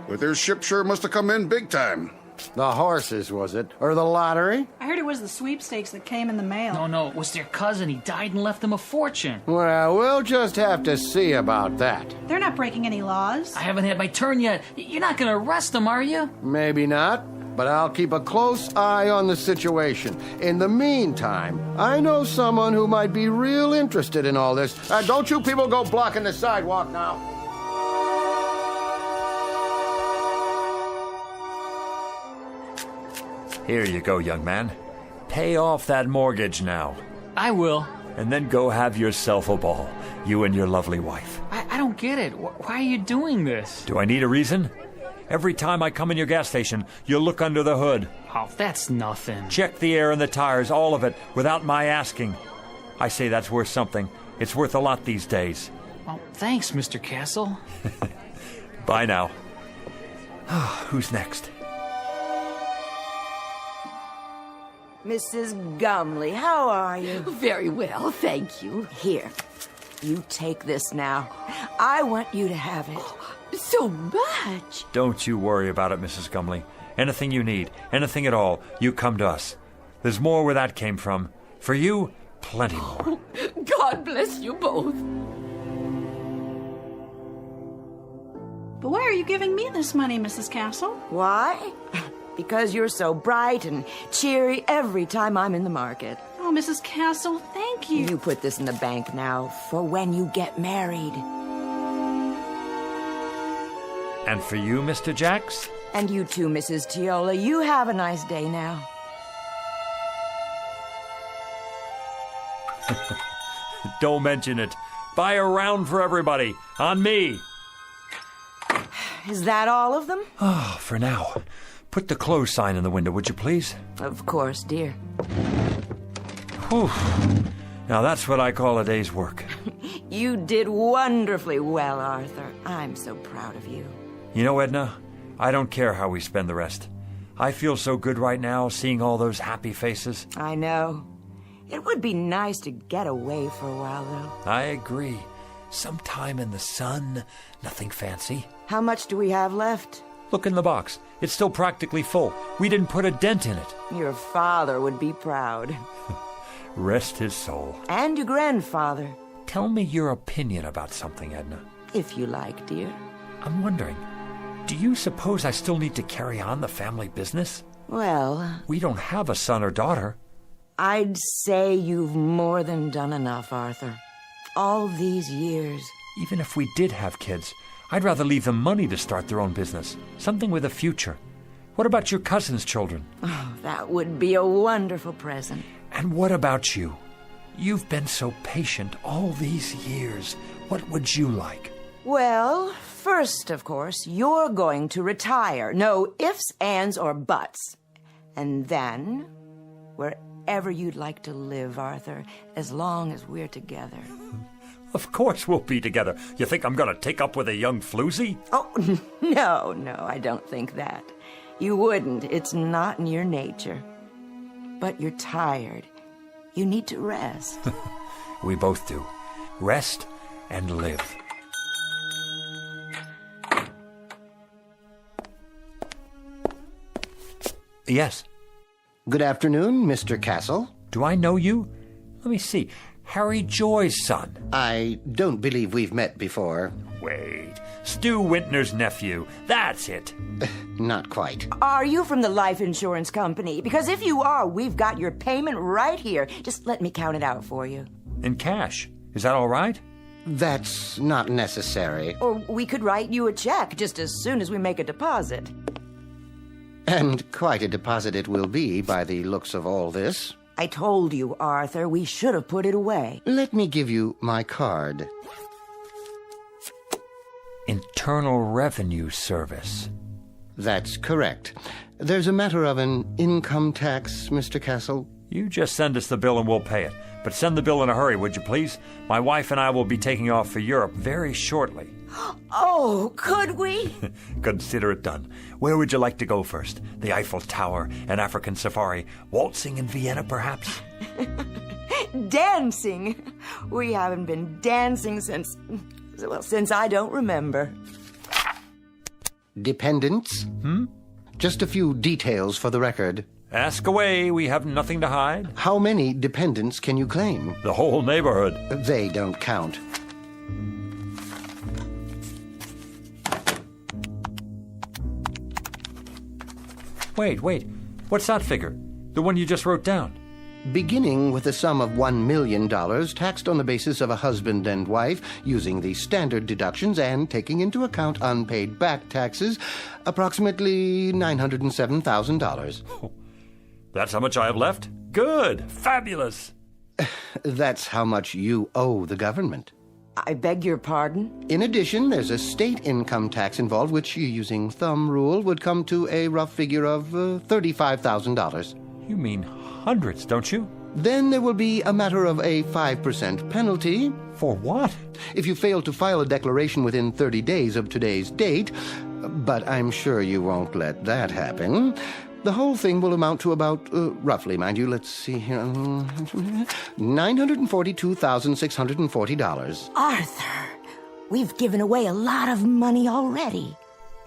Speaker 23: But their ship sure must have come in big time.
Speaker 8: The horses, was it? Or the lottery?
Speaker 4: I heard it was the sweepstakes that came in the mail.
Speaker 17: No, it was their cousin. He died and left them a fortune.
Speaker 8: Well, we'll just have to see about that.
Speaker 4: They're not breaking any laws.
Speaker 17: I haven't had my turn yet. You're not going to arrest them, are you?
Speaker 8: Maybe not, but I'll keep a close eye on the situation. In the meantime, I know someone who might be real interested in all this. Don't you people go blocking the sidewalk now.
Speaker 13: Here you go, young man. Pay off that mortgage now.
Speaker 17: I will.
Speaker 13: And then go have yourself a ball, you and your lovely wife.
Speaker 17: I don't get it. Why are you doing this?
Speaker 13: Do I need a reason? Every time I come in your gas station, you look under the hood.
Speaker 17: Oh, that's nothing.
Speaker 13: Check the air and the tires, all of it, without my asking. I say that's worth something. It's worth a lot these days.
Speaker 17: Well, thanks, Mr. Castle.
Speaker 13: Bye now. Who's next?
Speaker 16: Mrs. Gumley, how are you?
Speaker 18: Very well, thank you.
Speaker 16: Here, you take this now. I want you to have it.
Speaker 18: So much.
Speaker 13: Don't you worry about it, Mrs. Gumley. Anything you need, anything at all, you come to us. There's more where that came from. For you, plenty more.
Speaker 18: God bless you both.
Speaker 4: But why are you giving me this money, Mrs. Castle?
Speaker 16: Why? Because you're so bright and cheery every time I'm in the market.
Speaker 4: Oh, Mrs. Castle, thank you.
Speaker 16: You put this in the bank now for when you get married.
Speaker 13: And for you, Mr. Jacks?
Speaker 16: And you too, Mrs. Tiola. You have a nice day now.
Speaker 13: Don't mention it. Buy a round for everybody. On me.
Speaker 16: Is that all of them?
Speaker 13: Oh, for now. Put the close sign in the window, would you please?
Speaker 16: Of course, dear.
Speaker 13: Whew. Now that's what I call a day's work.
Speaker 16: You did wonderfully well, Arthur. I'm so proud of you.
Speaker 13: You know, Edna, I don't care how we spend the rest. I feel so good right now, seeing all those happy faces.
Speaker 16: I know. It would be nice to get away for a while, though.
Speaker 13: I agree. Some time in the sun, nothing fancy.
Speaker 16: How much do we have left?
Speaker 13: Look in the box. It's still practically full. We didn't put a dent in it.
Speaker 16: Your father would be proud.
Speaker 13: Rest his soul.
Speaker 16: And your grandfather.
Speaker 13: Tell me your opinion about something, Edna.
Speaker 16: If you like, dear.
Speaker 13: I'm wondering, do you suppose I still need to carry on the family business?
Speaker 16: Well,
Speaker 13: we don't have a son or daughter.
Speaker 16: I'd say you've more than done enough, Arthur. All these years.
Speaker 13: Even if we did have kids, I'd rather leave them money to start their own business. Something with a future. What about your cousin's children?
Speaker 16: Oh, that would be a wonderful present.
Speaker 13: And what about you? You've been so patient all these years. What would you like?
Speaker 16: Well, first, of course, you're going to retire. No ifs, ands, or buts. And then, wherever you'd like to live, Arthur, as long as we're together.
Speaker 13: Of course we'll be together. You think I'm going to take up with a young floozy?
Speaker 16: Oh, no, I don't think that. You wouldn't. It's not in your nature. But you're tired. You need to rest.
Speaker 13: We both do. Rest and live. Yes.
Speaker 7: Good afternoon, Mr. Castle.
Speaker 13: Do I know you? Let me see. Harry Joy's son.
Speaker 7: I don't believe we've met before.
Speaker 13: Wait. Stu Wintner's nephew. That's it.
Speaker 7: Not quite.
Speaker 16: Are you from the life insurance company? Because if you are, we've got your payment right here. Just let me count it out for you.
Speaker 13: In cash. Is that all right?
Speaker 7: That's not necessary.
Speaker 16: Or we could write you a check just as soon as we make a deposit.
Speaker 7: And quite a deposit it will be by the looks of all this.
Speaker 16: I told you, Arthur, we should have put it away.
Speaker 7: Let me give you my card.
Speaker 13: Internal Revenue Service.
Speaker 7: That's correct. There's a matter of an income tax, Mr. Castle.
Speaker 13: You just send us the bill and we'll pay it. But send the bill in a hurry, would you please? My wife and I will be taking off for Europe very shortly.
Speaker 16: Oh, could we?
Speaker 13: Consider it done. Where would you like to go first? The Eiffel Tower, an African safari, waltzing in Vienna, perhaps?
Speaker 16: Dancing. We haven't been dancing since I don't remember.
Speaker 7: Dependents? Just a few details for the record.
Speaker 13: Ask away, we have nothing to hide.
Speaker 7: How many dependents can you claim?
Speaker 13: The whole neighborhood.
Speaker 7: They don't count.
Speaker 13: Wait. What's that figure? The one you just wrote down?
Speaker 7: Beginning with a sum of $1 million, taxed on the basis of a husband and wife, using the standard deductions and taking into account unpaid back taxes, approximately $907,000.
Speaker 13: That's how much I have left? Good. Fabulous.
Speaker 7: That's how much you owe the government.
Speaker 16: I beg your pardon?
Speaker 7: In addition, there's a state income tax involved, which, using thumb rule, would come to a rough figure of $35,000.
Speaker 13: You mean hundreds, don't you?
Speaker 7: Then there will be a matter of a 5% penalty.
Speaker 13: For what?
Speaker 7: If you fail to file a declaration within 30 days of today's date, but I'm sure you won't let that happen. The whole thing will amount to about, roughly, mind you, let's see here, $942,640.
Speaker 16: Arthur, we've given away a lot of money already.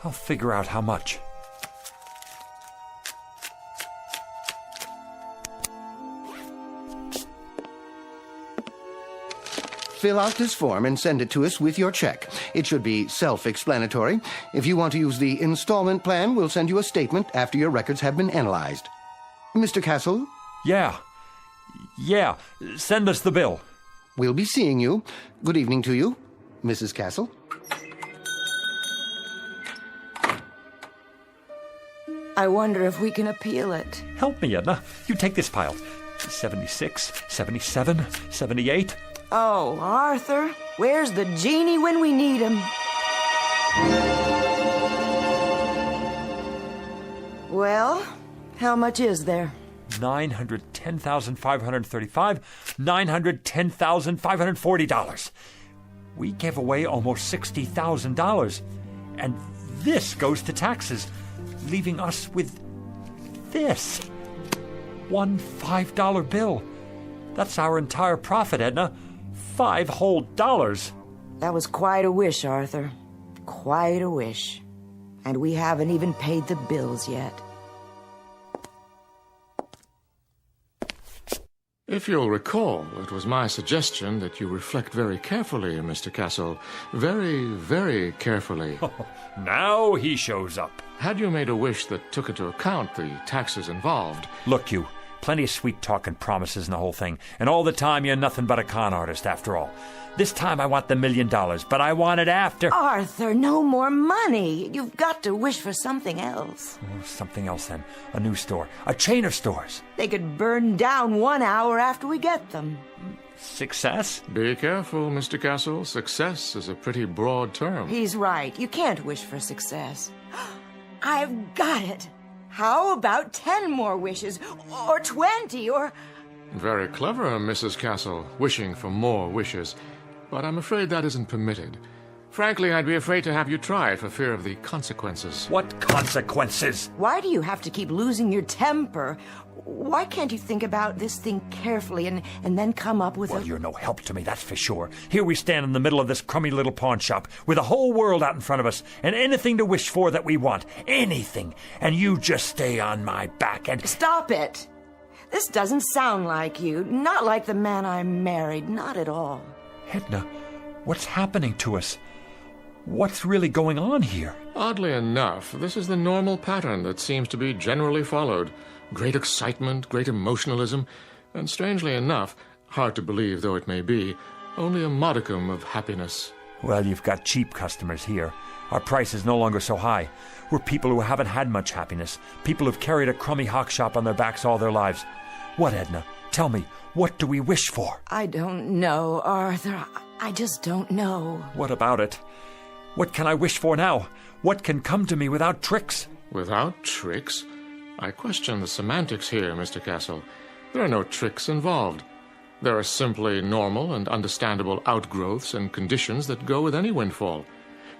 Speaker 13: I'll figure out how much.
Speaker 7: Fill out this form and send it to us with your check. It should be self-explanatory. If you want to use the installment plan, we'll send you a statement after your records have been analyzed. Mr. Castle?
Speaker 13: Yeah. Send us the bill.
Speaker 7: We'll be seeing you. Good evening to you, Mrs. Castle.
Speaker 16: I wonder if we can appeal it.
Speaker 13: Help me, Edna. You take this pile. 76, 77, 78...
Speaker 16: Oh, Arthur, where's the genie when we need him? Well, how much is there?
Speaker 13: $910,535, $910,540. We gave away almost $60,000. And this goes to taxes, leaving us with this. One $5 bill. That's our entire profit, Edna. $5 whole.
Speaker 16: That was quite a wish, Arthur. Quite a wish. And we haven't even paid the bills yet.
Speaker 3: If you'll recall, it was my suggestion that you reflect very carefully, Mr. Castle. Very, very carefully.
Speaker 13: Now he shows up.
Speaker 3: Had you made a wish that took into account the taxes involved...
Speaker 13: Look, you. Plenty of sweet talk and promises and the whole thing. And all the time you're nothing but a con artist, after all. This time I want the $1 million, but I want it after...
Speaker 16: Arthur, no more money. You've got to wish for something else.
Speaker 13: Oh, something else, then. A new store. A chain of stores.
Speaker 16: They could burn down 1 hour after we get them.
Speaker 13: Success?
Speaker 3: Be careful, Mr. Castle. Success is a pretty broad term.
Speaker 16: He's right. You can't wish for success. I've got it. How about 10 more wishes? Or 20, or...
Speaker 3: Very clever, Mrs. Castle, wishing for more wishes. But I'm afraid that isn't permitted. Frankly, I'd be afraid to have you try it for fear of the consequences.
Speaker 13: What consequences?
Speaker 16: Why do you have to keep losing your temper? Why can't you think about this thing carefully and then come up with
Speaker 13: Well, you're no help to me, that's for sure. Here we stand in the middle of this crummy little pawn shop with the whole world out in front of us and anything to wish for that we want. Anything. And you just stay on my back and...
Speaker 16: Stop it! This doesn't sound like you. Not like the man I married. Not at all.
Speaker 13: Edna, what's happening to us? What's really going on here?
Speaker 3: Oddly enough, this is the normal pattern that seems to be generally followed. Great excitement, great emotionalism, and strangely enough, hard to believe though it may be, only a modicum of happiness.
Speaker 13: Well, you've got cheap customers here. Our price is no longer so high. We're people who haven't had much happiness. People who've carried a crummy hawk shop on their backs all their lives. What, Edna? Tell me, what do we wish for?
Speaker 16: I don't know, Arthur. I just don't know.
Speaker 13: What about it? What can I wish for now? What can come to me without tricks?
Speaker 3: Without tricks? I question the semantics here, Mr. Castle. There are no tricks involved. There are simply normal and understandable outgrowths and conditions that go with any windfall.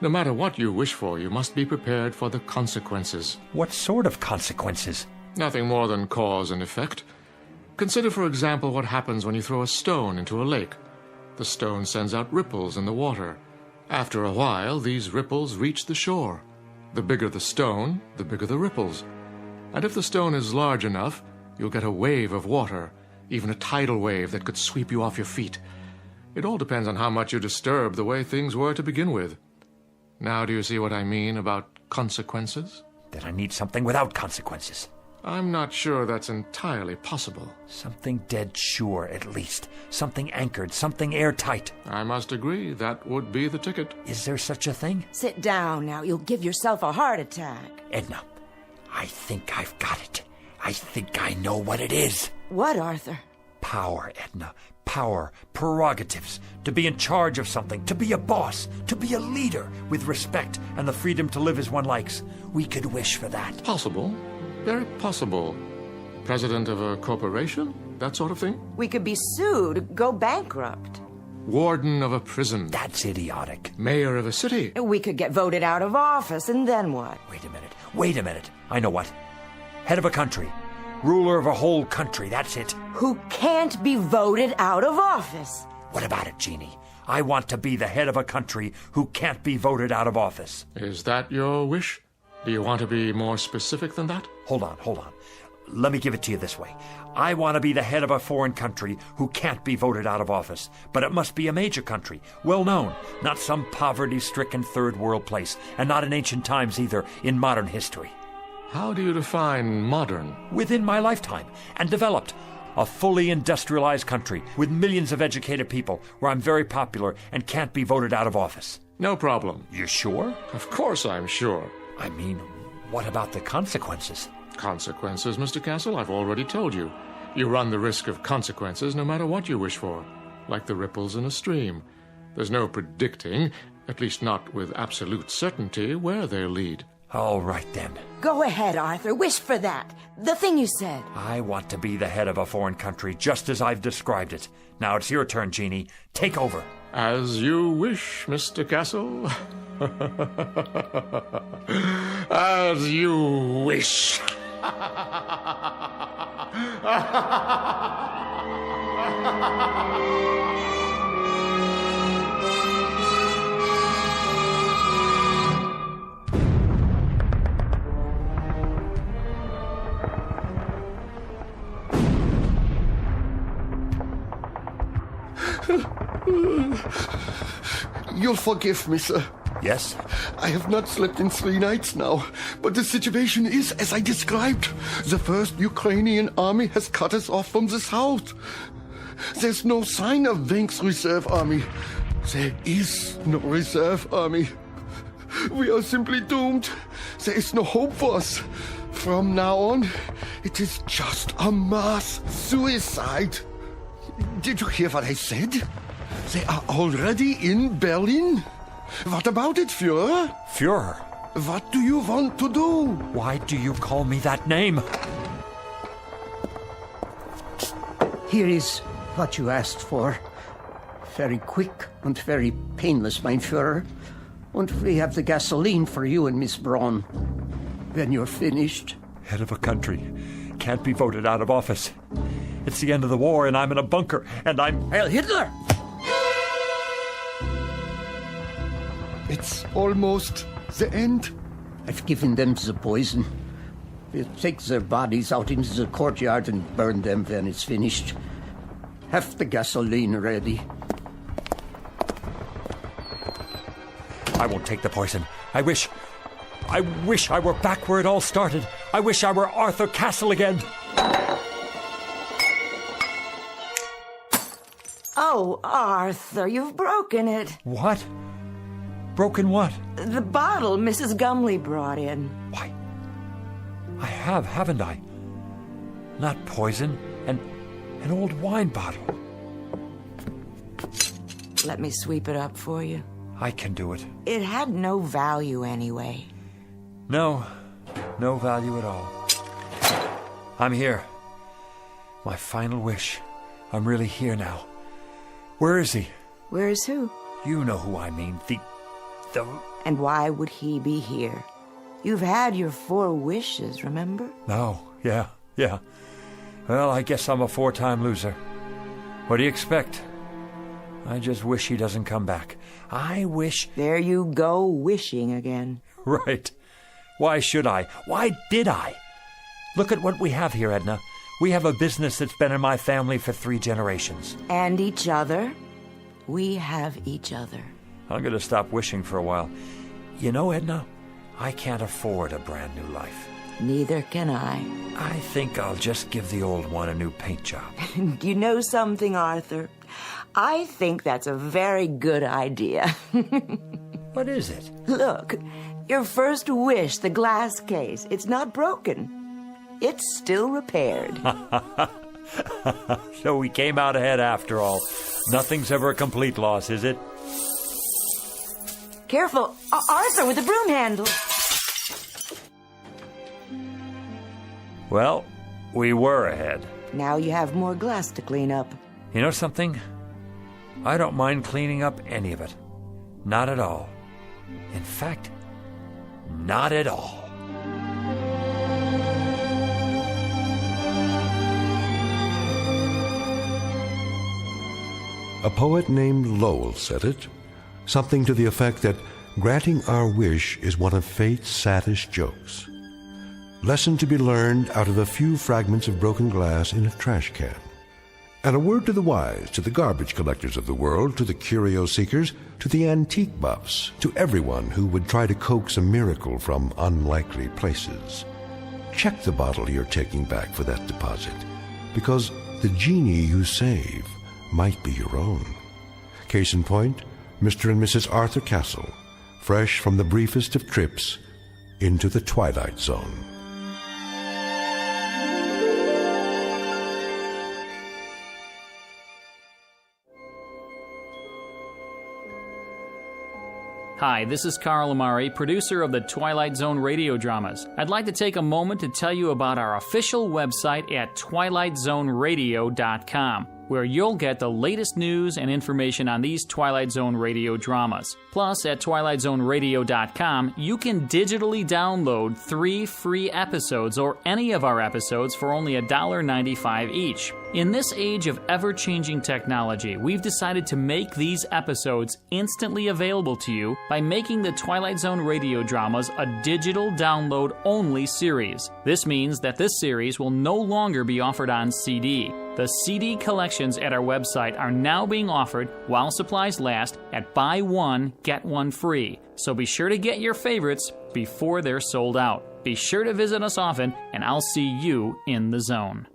Speaker 3: No matter what you wish for, you must be prepared for the consequences.
Speaker 13: What sort of consequences?
Speaker 3: Nothing more than cause and effect. Consider, for example, what happens when you throw a stone into a lake. The stone sends out ripples in the water. After a while, these ripples reach the shore. The bigger the stone, the bigger the ripples. And if the stone is large enough, you'll get a wave of water, even a tidal wave that could sweep you off your feet. It all depends on how much you disturb the way things were to begin with. Now do you see what I mean about consequences?
Speaker 13: Then I need something without consequences.
Speaker 3: I'm not sure that's entirely possible.
Speaker 13: Something dead sure, at least. Something anchored, something airtight.
Speaker 3: I must agree, that would be the ticket.
Speaker 13: Is there such a thing?
Speaker 16: Sit down now. You'll give yourself a heart attack.
Speaker 13: Edna, I think I've got it. I think I know what it is.
Speaker 16: What, Arthur?
Speaker 13: Power, Edna. Power, prerogatives, to be in charge of something, to be a boss, to be a leader, with respect and the freedom to live as one likes. We could wish for that.
Speaker 3: Possible. Very possible. President of a corporation? That sort of thing?
Speaker 16: We could be sued, go bankrupt.
Speaker 3: Warden of a prison?
Speaker 13: That's idiotic.
Speaker 3: Mayor of a city?
Speaker 16: We could get voted out of office, and then what?
Speaker 13: Wait a minute. I know what. Head of a country. Ruler of a whole country, that's it.
Speaker 16: Who can't be voted out of office.
Speaker 13: What about it, Genie? I want to be the head of a country who can't be voted out of office.
Speaker 3: Is that your wish? Do you want to be more specific than that?
Speaker 13: Hold on. Let me give it to you this way. I want to be the head of a foreign country who can't be voted out of office, but it must be a major country, well known, not some poverty-stricken third world place, and not in ancient times either, in modern history.
Speaker 3: How do you define modern?
Speaker 13: Within my lifetime, and developed. A fully industrialized country with millions of educated people where I'm very popular and can't be voted out of office.
Speaker 3: No problem.
Speaker 13: You're sure?
Speaker 3: Of course I'm sure.
Speaker 13: I mean, what about the consequences?
Speaker 3: Consequences, Mr. Castle? I've already told you. You run the risk of consequences no matter what you wish for. Like the ripples in a stream. There's no predicting, at least not with absolute certainty, where they'll lead.
Speaker 13: All right, then.
Speaker 16: Go ahead, Arthur. Wish for that. The thing you said.
Speaker 13: I want to be the head of a foreign country, just as I've described it. Now it's your turn, Genie. Take over.
Speaker 3: As you wish, Mr. Castle. As you wish.
Speaker 7: You'll forgive me, sir.
Speaker 13: Yes?
Speaker 7: I have not slept in 3 nights now, but the situation is as I described. The first Ukrainian army has cut us off from the south. There's no sign of Wenk's reserve army. There is no reserve army. We are simply doomed. There is no hope for us. From now on, it is just a mass suicide. Did you hear what I said? They are already in Berlin. What about it, Führer?
Speaker 13: Führer?
Speaker 7: What do you want to do?
Speaker 13: Why do you call me that name?
Speaker 10: Here is what you asked for. Very quick and very painless, mein Führer. And we have the gasoline for you and Miss Braun. When you're finished.
Speaker 13: Head of a country. Can't be voted out of office. It's the end of the war and I'm in a bunker and I'm...
Speaker 10: Heil Hitler!
Speaker 7: It's almost the end.
Speaker 10: I've given them the poison. We'll take their bodies out into the courtyard and burn them when it's finished. Have the gasoline ready.
Speaker 13: I won't take the poison. I wish I were back where it all started. I wish I were Arthur Castle again.
Speaker 16: Oh, Arthur, you've broken it.
Speaker 13: What? Broken what?
Speaker 16: The bottle Mrs. Gumley brought in.
Speaker 13: Why, I have, haven't I? Not poison, an old wine bottle.
Speaker 16: Let me sweep it up for you.
Speaker 13: I can do it.
Speaker 16: It had no value anyway.
Speaker 13: No value at all. I'm here. My final wish. I'm really here now. Where is he?
Speaker 16: Where is who?
Speaker 13: You know who I mean. The...
Speaker 16: And why would he be here? You've had your 4 wishes, remember?
Speaker 13: No, yeah. Well, I guess I'm a 4-time loser. What do you expect? I just wish he doesn't come back. I wish...
Speaker 16: There you go, wishing again.
Speaker 13: Right. Why should I? Why did I? Look at what we have here, Edna. We have a business that's been in my family for 3 generations.
Speaker 16: And each other. We have each other.
Speaker 13: I'm going to stop wishing for a while. You know, Edna, I can't afford a brand new life.
Speaker 16: Neither can I.
Speaker 13: I think I'll just give the old one a new paint job.
Speaker 16: You know something, Arthur? I think that's a very good idea.
Speaker 13: What is it?
Speaker 16: Look, your first wish, the glass case, it's not broken. it's still repaired.
Speaker 13: So we came out ahead after all. Nothing's ever a complete loss, is it?
Speaker 16: Careful, Arthur with the broom handle.
Speaker 13: Well, we were ahead.
Speaker 16: Now you have more glass to clean up.
Speaker 13: You know something? I don't mind cleaning up any of it. Not at all. In fact, not at all.
Speaker 1: A poet named Lowell said it, something to the effect that granting our wish is one of fate's saddest jokes. Lesson to be learned out of a few fragments of broken glass in a trash can. And a word to the wise, to the garbage collectors of the world, to the curio seekers, to the antique buffs, to everyone who would try to coax a miracle from unlikely places. Check the bottle you're taking back for that deposit, because the genie you save might be your own. Case in point, Mr. and Mrs. Arthur Castle, fresh from the briefest of trips into the Twilight Zone.
Speaker 17: Hi, this is Carl Amari, producer of the Twilight Zone radio dramas. I'd like to take a moment to tell you about our official website at twilightzoneradio.com, where you'll get the latest news and information on these Twilight Zone radio dramas. Plus, at twilightzoneradio.com, you can digitally download 3 free episodes or any of our episodes for only $1.95 each. In this age of ever-changing technology, we've decided to make these episodes instantly available to you by making the Twilight Zone radio dramas a digital download-only series. This means that this series will no longer be offered on CD. The CD collections at our website are now being offered while supplies last at buy one, get one free. So be sure to get your favorites before they're sold out. Be sure to visit us often, and I'll see you in the zone.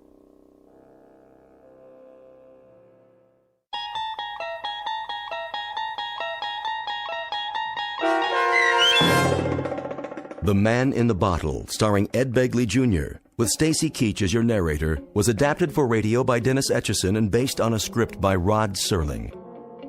Speaker 6: The Man in the Bottle, starring Ed Begley Jr., with Stacy Keach as your narrator, was adapted for radio by Dennis Etchison and based on a script by Rod Serling.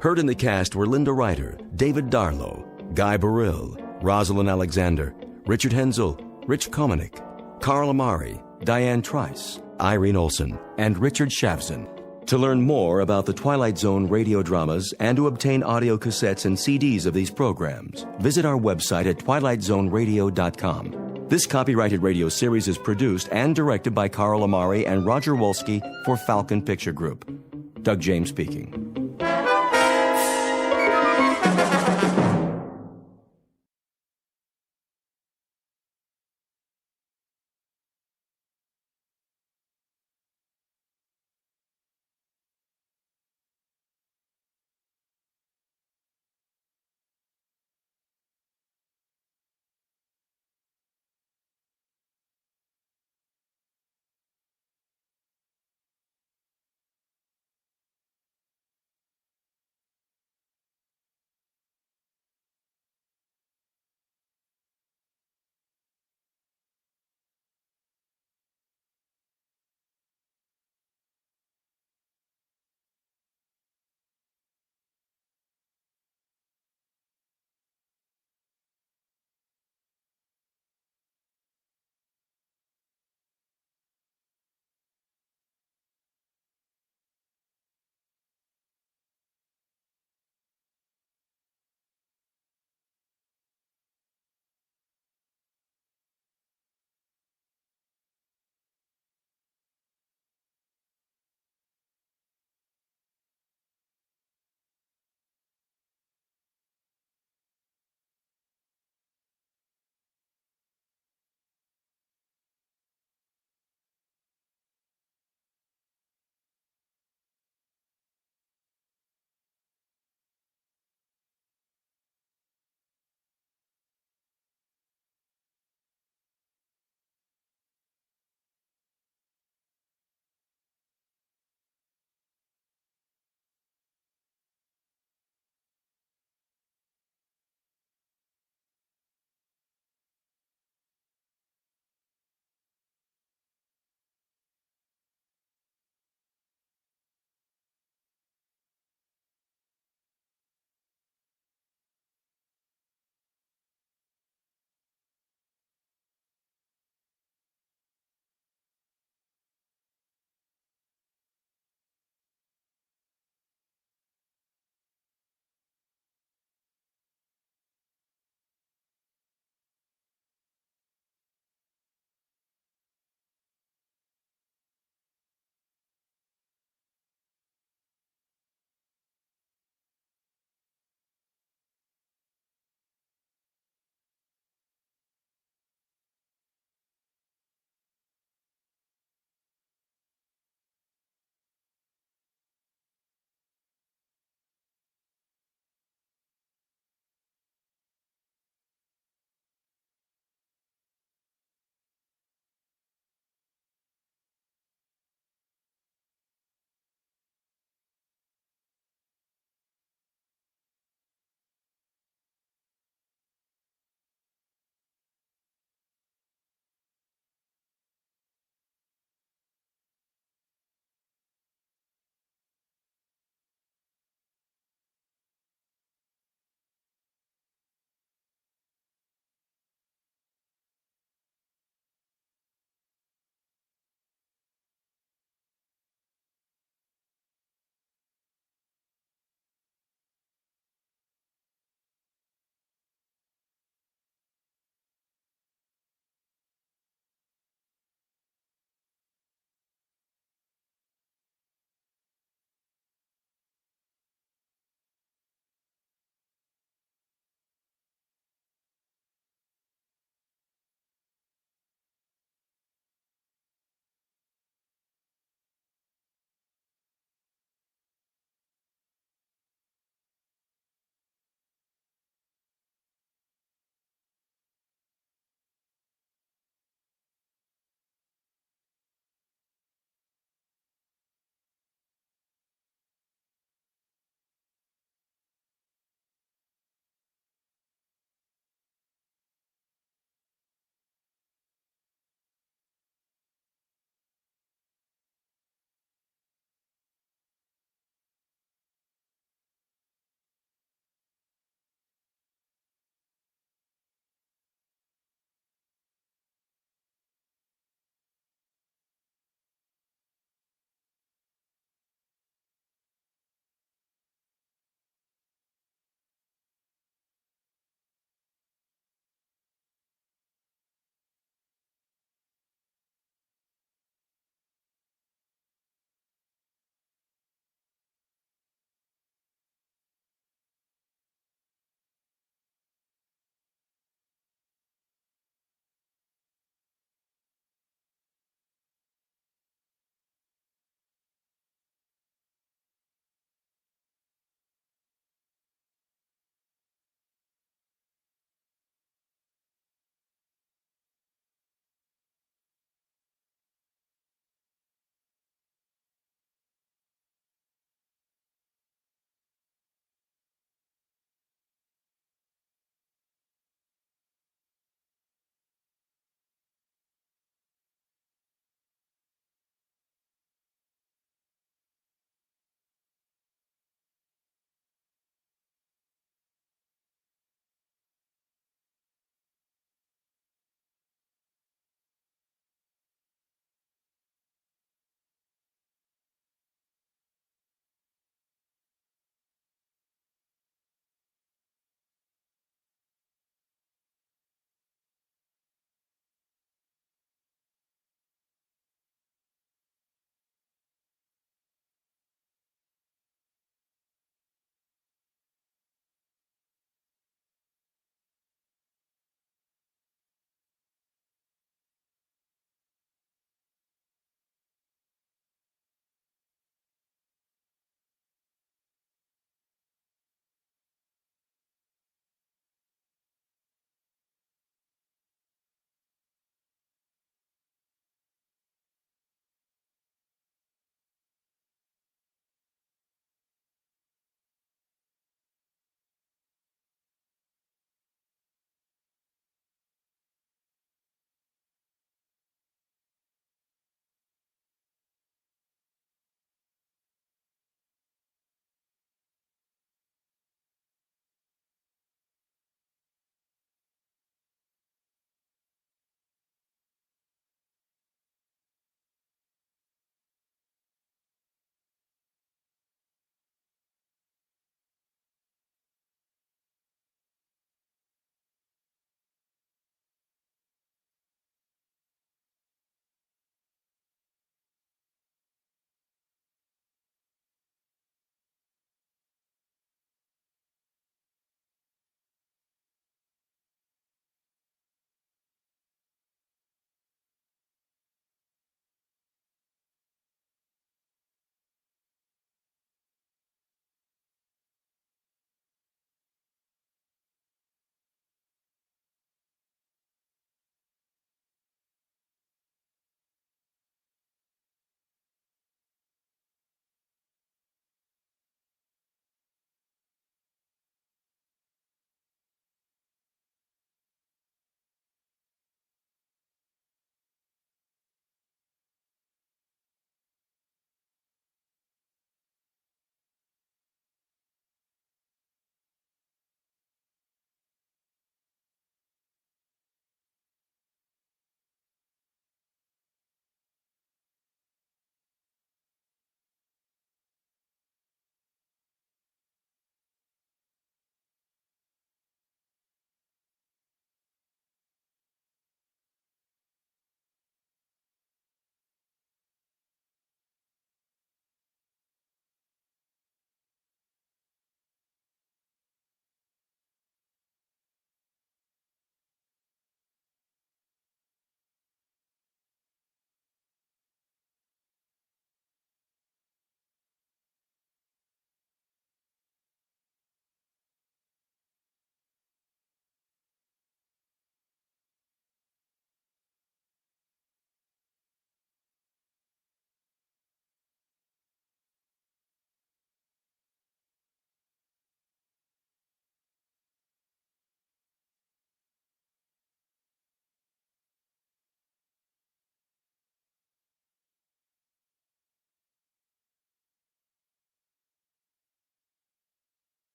Speaker 6: Heard in the cast were Linda Ryder, David Darlow, Guy Burrill, Rosalind Alexander, Richard Hensel, Rich Komanek, Carl Amari, Diane Trice, Irene Olson, and Richard Shavson. To learn more about the Twilight Zone radio dramas and to obtain audio cassettes and CDs of these programs, visit our website at twilightzoneradio.com. This copyrighted radio series is produced and directed by Carl Amari and Roger Wolski for Falcon Picture Group. Doug James speaking.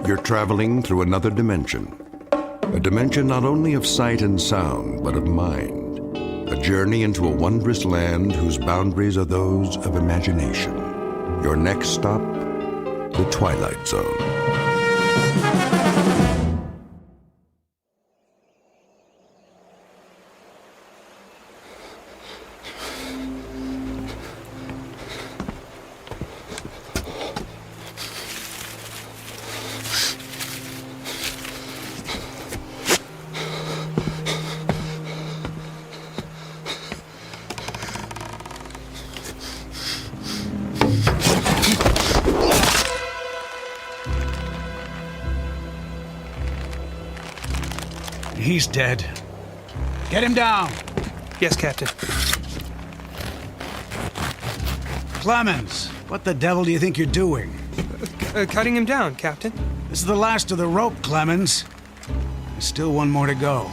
Speaker 1: you're traveling through another dimension. A dimension not only of sight and sound, but of mind. A journey into a wondrous land whose boundaries are those of imagination. Your next stop, the Twilight Zone.
Speaker 14: He's dead. Get him down.
Speaker 19: Yes, Captain.
Speaker 14: Clemens, what the devil do you think you're doing?
Speaker 19: Cutting him down, Captain.
Speaker 14: This is the last of the rope, Clemens. There's still one more to go.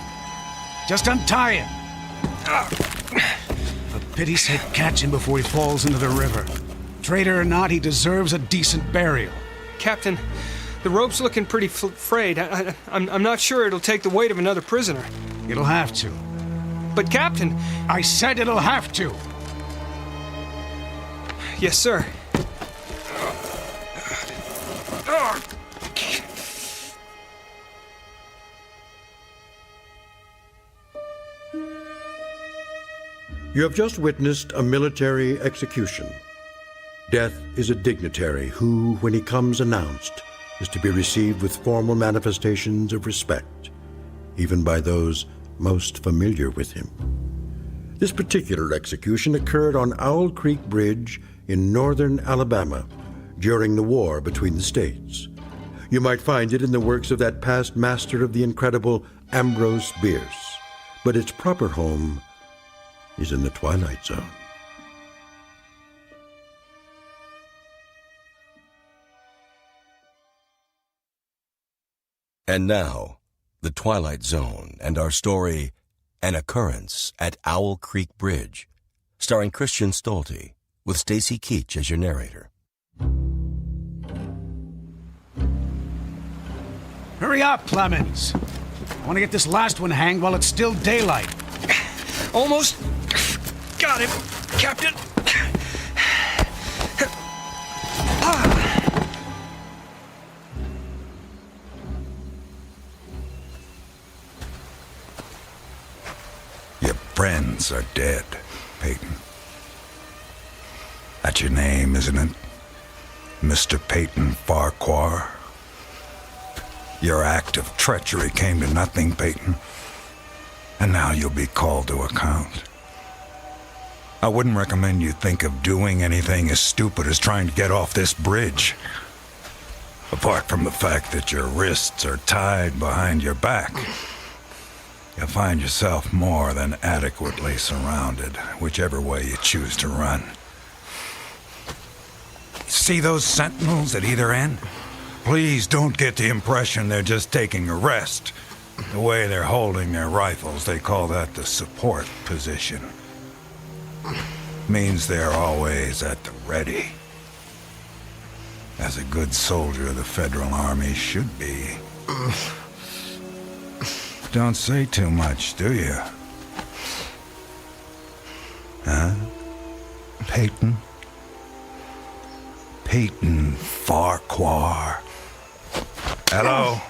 Speaker 14: Just untie him. For pity's sake, catch him before he falls into the river. Traitor or not, he deserves a decent burial.
Speaker 19: Captain, the rope's looking pretty frayed. I'm not sure it'll take the weight of another prisoner.
Speaker 14: It'll have to.
Speaker 19: But, Captain...
Speaker 14: I said it'll have to.
Speaker 19: Yes, sir.
Speaker 1: You have just witnessed a military execution. Death is a dignitary who, when he comes announced, is to be received with formal manifestations of respect, even by those most familiar with him. This particular execution occurred on Owl Creek Bridge in northern Alabama during the war between the states. You might find it in the works of that past master of the incredible Ambrose Bierce, but its proper home is in the Twilight Zone.
Speaker 6: And now, The Twilight Zone and our story, An Occurrence at Owl Creek Bridge, starring Christian Stolte, with Stacy Keach as your narrator.
Speaker 14: Hurry up, Clemens. I want to get this last one hanged while it's still daylight.
Speaker 19: Almost got him, Captain.
Speaker 22: Your friends are dead, Peyton. That's your name, isn't it? Mr. Peyton Farquhar. Your act of treachery came to nothing, Peyton. And now you'll be called to account. I wouldn't recommend you think of doing anything as stupid as trying to get off this bridge. Apart from the fact that your wrists are tied behind your back, you'll find yourself more than adequately surrounded, whichever way you choose to run. See those sentinels at either end? Please don't get the impression they're just taking a rest. The way they're holding their rifles, they call that the support position. Means they're always at the ready. As a good soldier of the Federal Army should be. Don't say too much, do you? Huh? Peyton? Peyton Farquhar. Hello?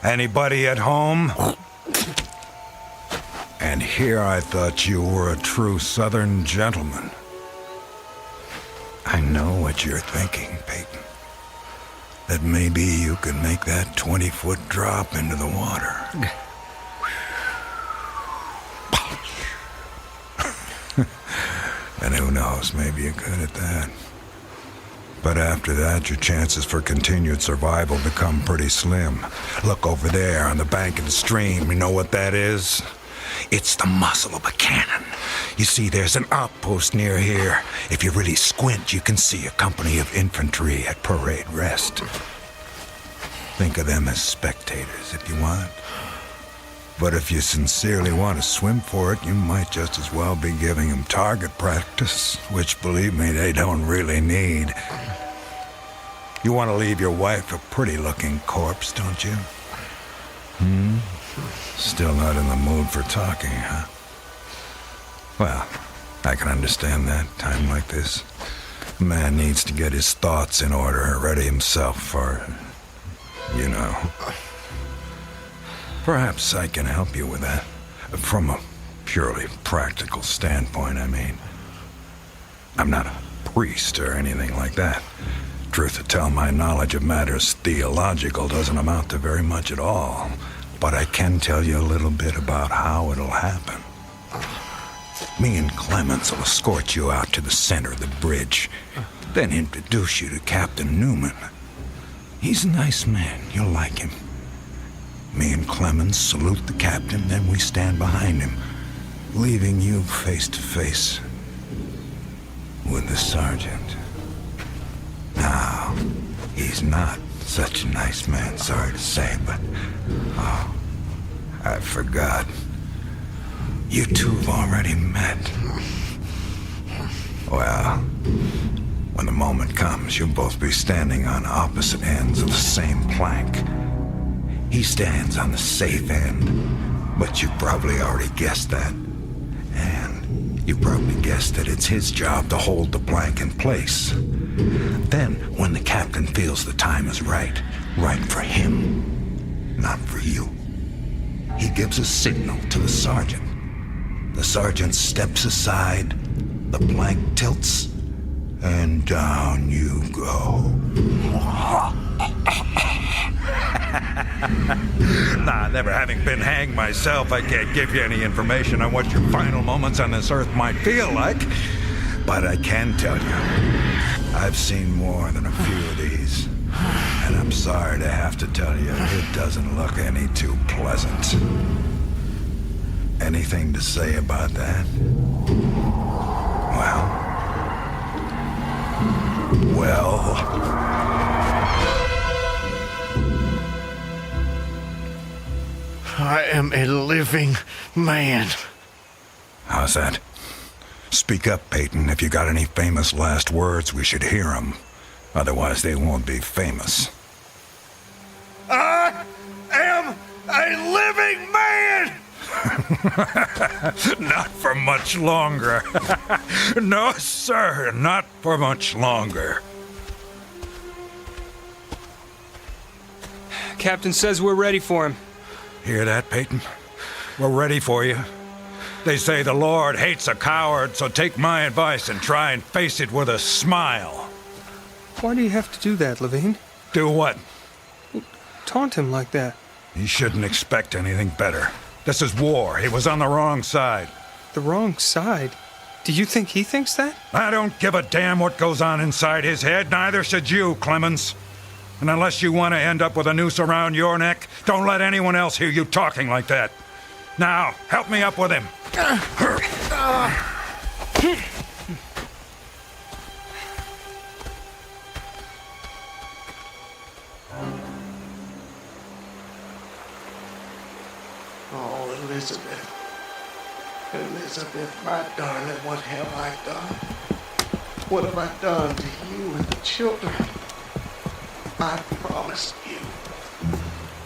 Speaker 22: Anybody at home? And here I thought you were a true Southern gentleman. I know what you're thinking, Peyton. That maybe you could make that 20-foot drop into the water. And who knows, maybe you could at that. But after that, your chances for continued survival become pretty slim. Look over there on the bank of the stream. You know what that is? It's the muzzle of a cannon. You see, there's an outpost near here. If you really squint, you can see a company of infantry at parade rest. Think of them as spectators if you want. But if you sincerely want to swim for it, you might just as well be giving them target practice, which, believe me, they don't really need. You want to leave your wife a pretty-looking corpse, don't you? Still not in the mood for talking, huh? Well, I can understand that. Time like this, a man needs to get his thoughts in order, ready himself for, you know. Perhaps I can help you with that. From a purely practical standpoint, I mean. I'm not a priest or anything like that. Truth to tell, my knowledge of matters theological doesn't amount to very much at all. But I can tell you a little bit about how it'll happen. Me and Clemens will escort you out to the center of the bridge, then introduce you to Captain Newman. He's a nice man. You'll like him. Me and Clemens salute the captain, then we stand behind him, leaving you face to face with the sergeant. Now, he's not such a nice man, sorry to say, but... Oh, I forgot. You two have already met. Well, when the moment comes, you'll both be standing on opposite ends of the same plank. He stands on the safe end, but you probably already guessed that. And you probably guessed that it's his job to hold the plank in place. Then, when the captain feels the time is right for him, not for you, he gives a signal to the sergeant. The sergeant steps aside, the plank tilts, and down you go. Nah, never having been hanged myself, I can't give you any information on what your final moments on this earth might feel like. But I can tell you, I've seen more than a few of these. And I'm sorry to have to tell you, it doesn't look any too pleasant. Anything to say about that? Well...
Speaker 8: I am a living man.
Speaker 22: How's that? Speak up, Peyton. If you got any famous last words, we should hear them. Otherwise, they won't be famous.
Speaker 8: I am a living man!
Speaker 22: Not for much longer. No, sir, not for much longer.
Speaker 19: Captain says we're ready for him.
Speaker 22: Hear that, Peyton? We're ready for you. They say the Lord hates a coward, so take my advice and try and face it with a smile.
Speaker 19: Why do you have to do that, Levine?
Speaker 22: Do what?
Speaker 19: Taunt him like that.
Speaker 22: You shouldn't expect anything better. This is war. He was on the wrong side.
Speaker 19: The wrong side? Do you think he thinks that?
Speaker 22: I don't give a damn what goes on inside his head. Neither should you, Clemens. And unless you want to end up with a noose around your neck, don't let anyone else hear you talking like that. Now, help me up with him.
Speaker 8: Oh, Elizabeth. Elizabeth, my darling, what have I done? What have I done to you and the children? I promised you.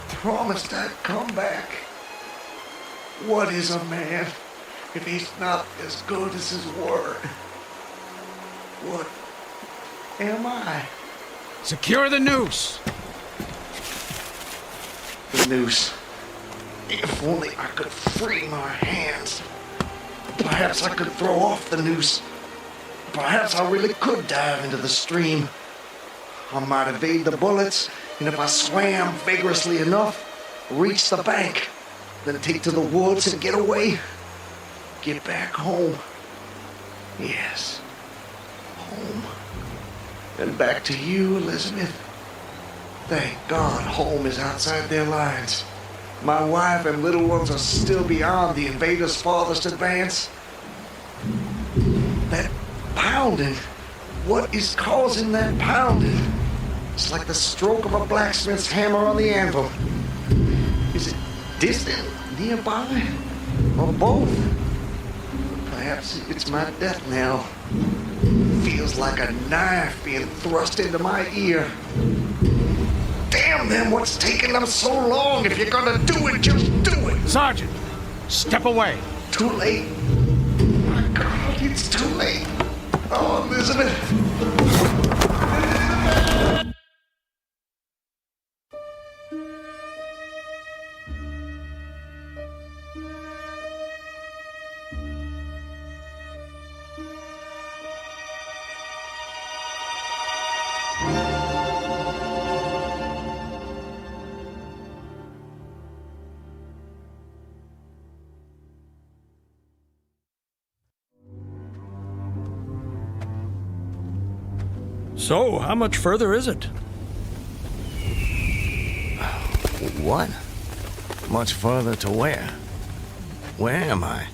Speaker 8: Promised I'd come back. What is a man if he's not as good as his word? What am I?
Speaker 14: Secure the noose.
Speaker 8: The noose. If only I could free my hands. Perhaps I could throw off the noose. Perhaps I really could dive into the stream. I might evade the bullets, and if I swam vigorously enough, reach the bank, then take to the woods and get away. Get back home. Yes, home. And back to you, Elizabeth. Thank God home is outside their lines. My wife and little ones are still beyond the invaders' farthest advance. That pounding. What is causing that pounding? It's like the stroke of a blacksmith's hammer on the anvil. Is it distant, nearby, or both? Perhaps it's my death knell.
Speaker 2: Feels like a knife being thrust into my ear. Damn them, what's taking them so long? If you're gonna do it, just do it.
Speaker 14: Sergeant, step away.
Speaker 2: Too late. My God, it's too late. Oh, Elizabeth.
Speaker 9: So, how much further is it?
Speaker 20: What? Much further to where? Where am I?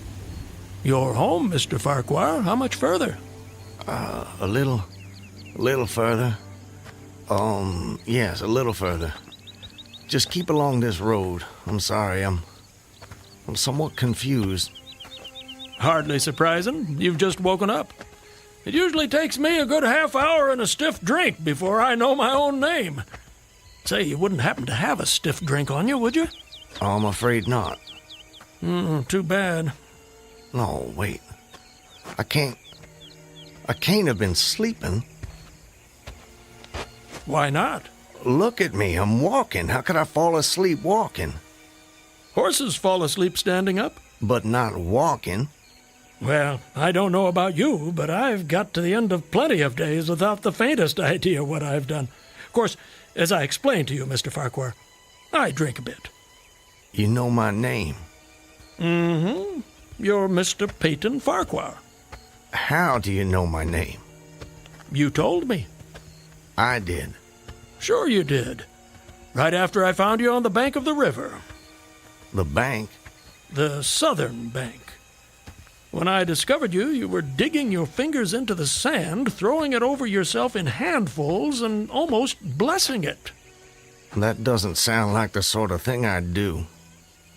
Speaker 9: You're home, Mr. Farquhar. How much further?
Speaker 20: A little further. Yes, a little further. Just keep along this road. I'm sorry, I'm somewhat confused.
Speaker 9: Hardly surprising. You've just woken up. It usually takes me a good half hour and a stiff drink before I know my own name. Say, you wouldn't happen to have a stiff drink on you, would you?
Speaker 20: I'm afraid not.
Speaker 9: Too bad.
Speaker 20: No, wait. I can't have been sleeping.
Speaker 9: Why not?
Speaker 20: Look at me, I'm walking. How could I fall asleep walking?
Speaker 9: Horses fall asleep standing up.
Speaker 20: But not walking.
Speaker 9: Well, I don't know about you, but I've got to the end of plenty of days without the faintest idea what I've done. Of course, as I explained to you, Mr. Farquhar, I drink a bit.
Speaker 20: You know my name?
Speaker 9: Mm-hmm. You're Mr. Peyton Farquhar.
Speaker 20: How do you know my name?
Speaker 9: You told me.
Speaker 20: I did.
Speaker 9: Sure you did. Right after I found you on the bank of the river.
Speaker 20: The bank?
Speaker 9: The southern bank. When I discovered you, you were digging your fingers into the sand, throwing it over yourself in handfuls, and almost blessing it.
Speaker 20: That doesn't sound like the sort of thing I'd do.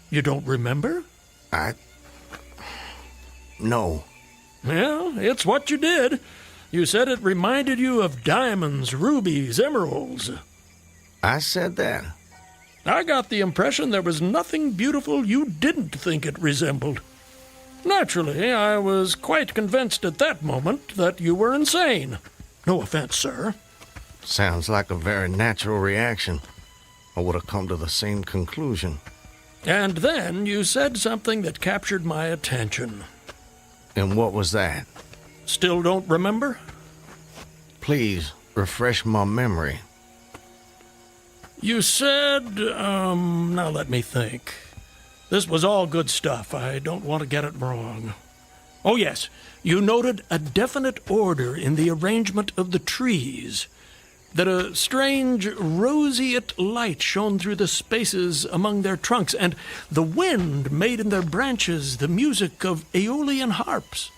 Speaker 9: You don't remember?
Speaker 20: No.
Speaker 9: Well, it's what you did. You said it reminded you of diamonds, rubies, emeralds.
Speaker 20: I said that?
Speaker 9: I got the impression there was nothing beautiful you didn't think it resembled. Naturally, I was quite convinced at that moment that you were insane. No offense, sir.
Speaker 20: Sounds like a very natural reaction. I would have come to the same conclusion.
Speaker 9: And then you said something that captured my attention.
Speaker 20: And what was that?
Speaker 9: Still don't remember?
Speaker 20: Please, refresh my memory.
Speaker 9: You said, now let me think. This was all good stuff. I don't want to get it wrong. Oh, yes. You noted a definite order in the arrangement of the trees. That a strange roseate light shone through the spaces among their trunks, and the wind made in their branches the music of Aeolian harps.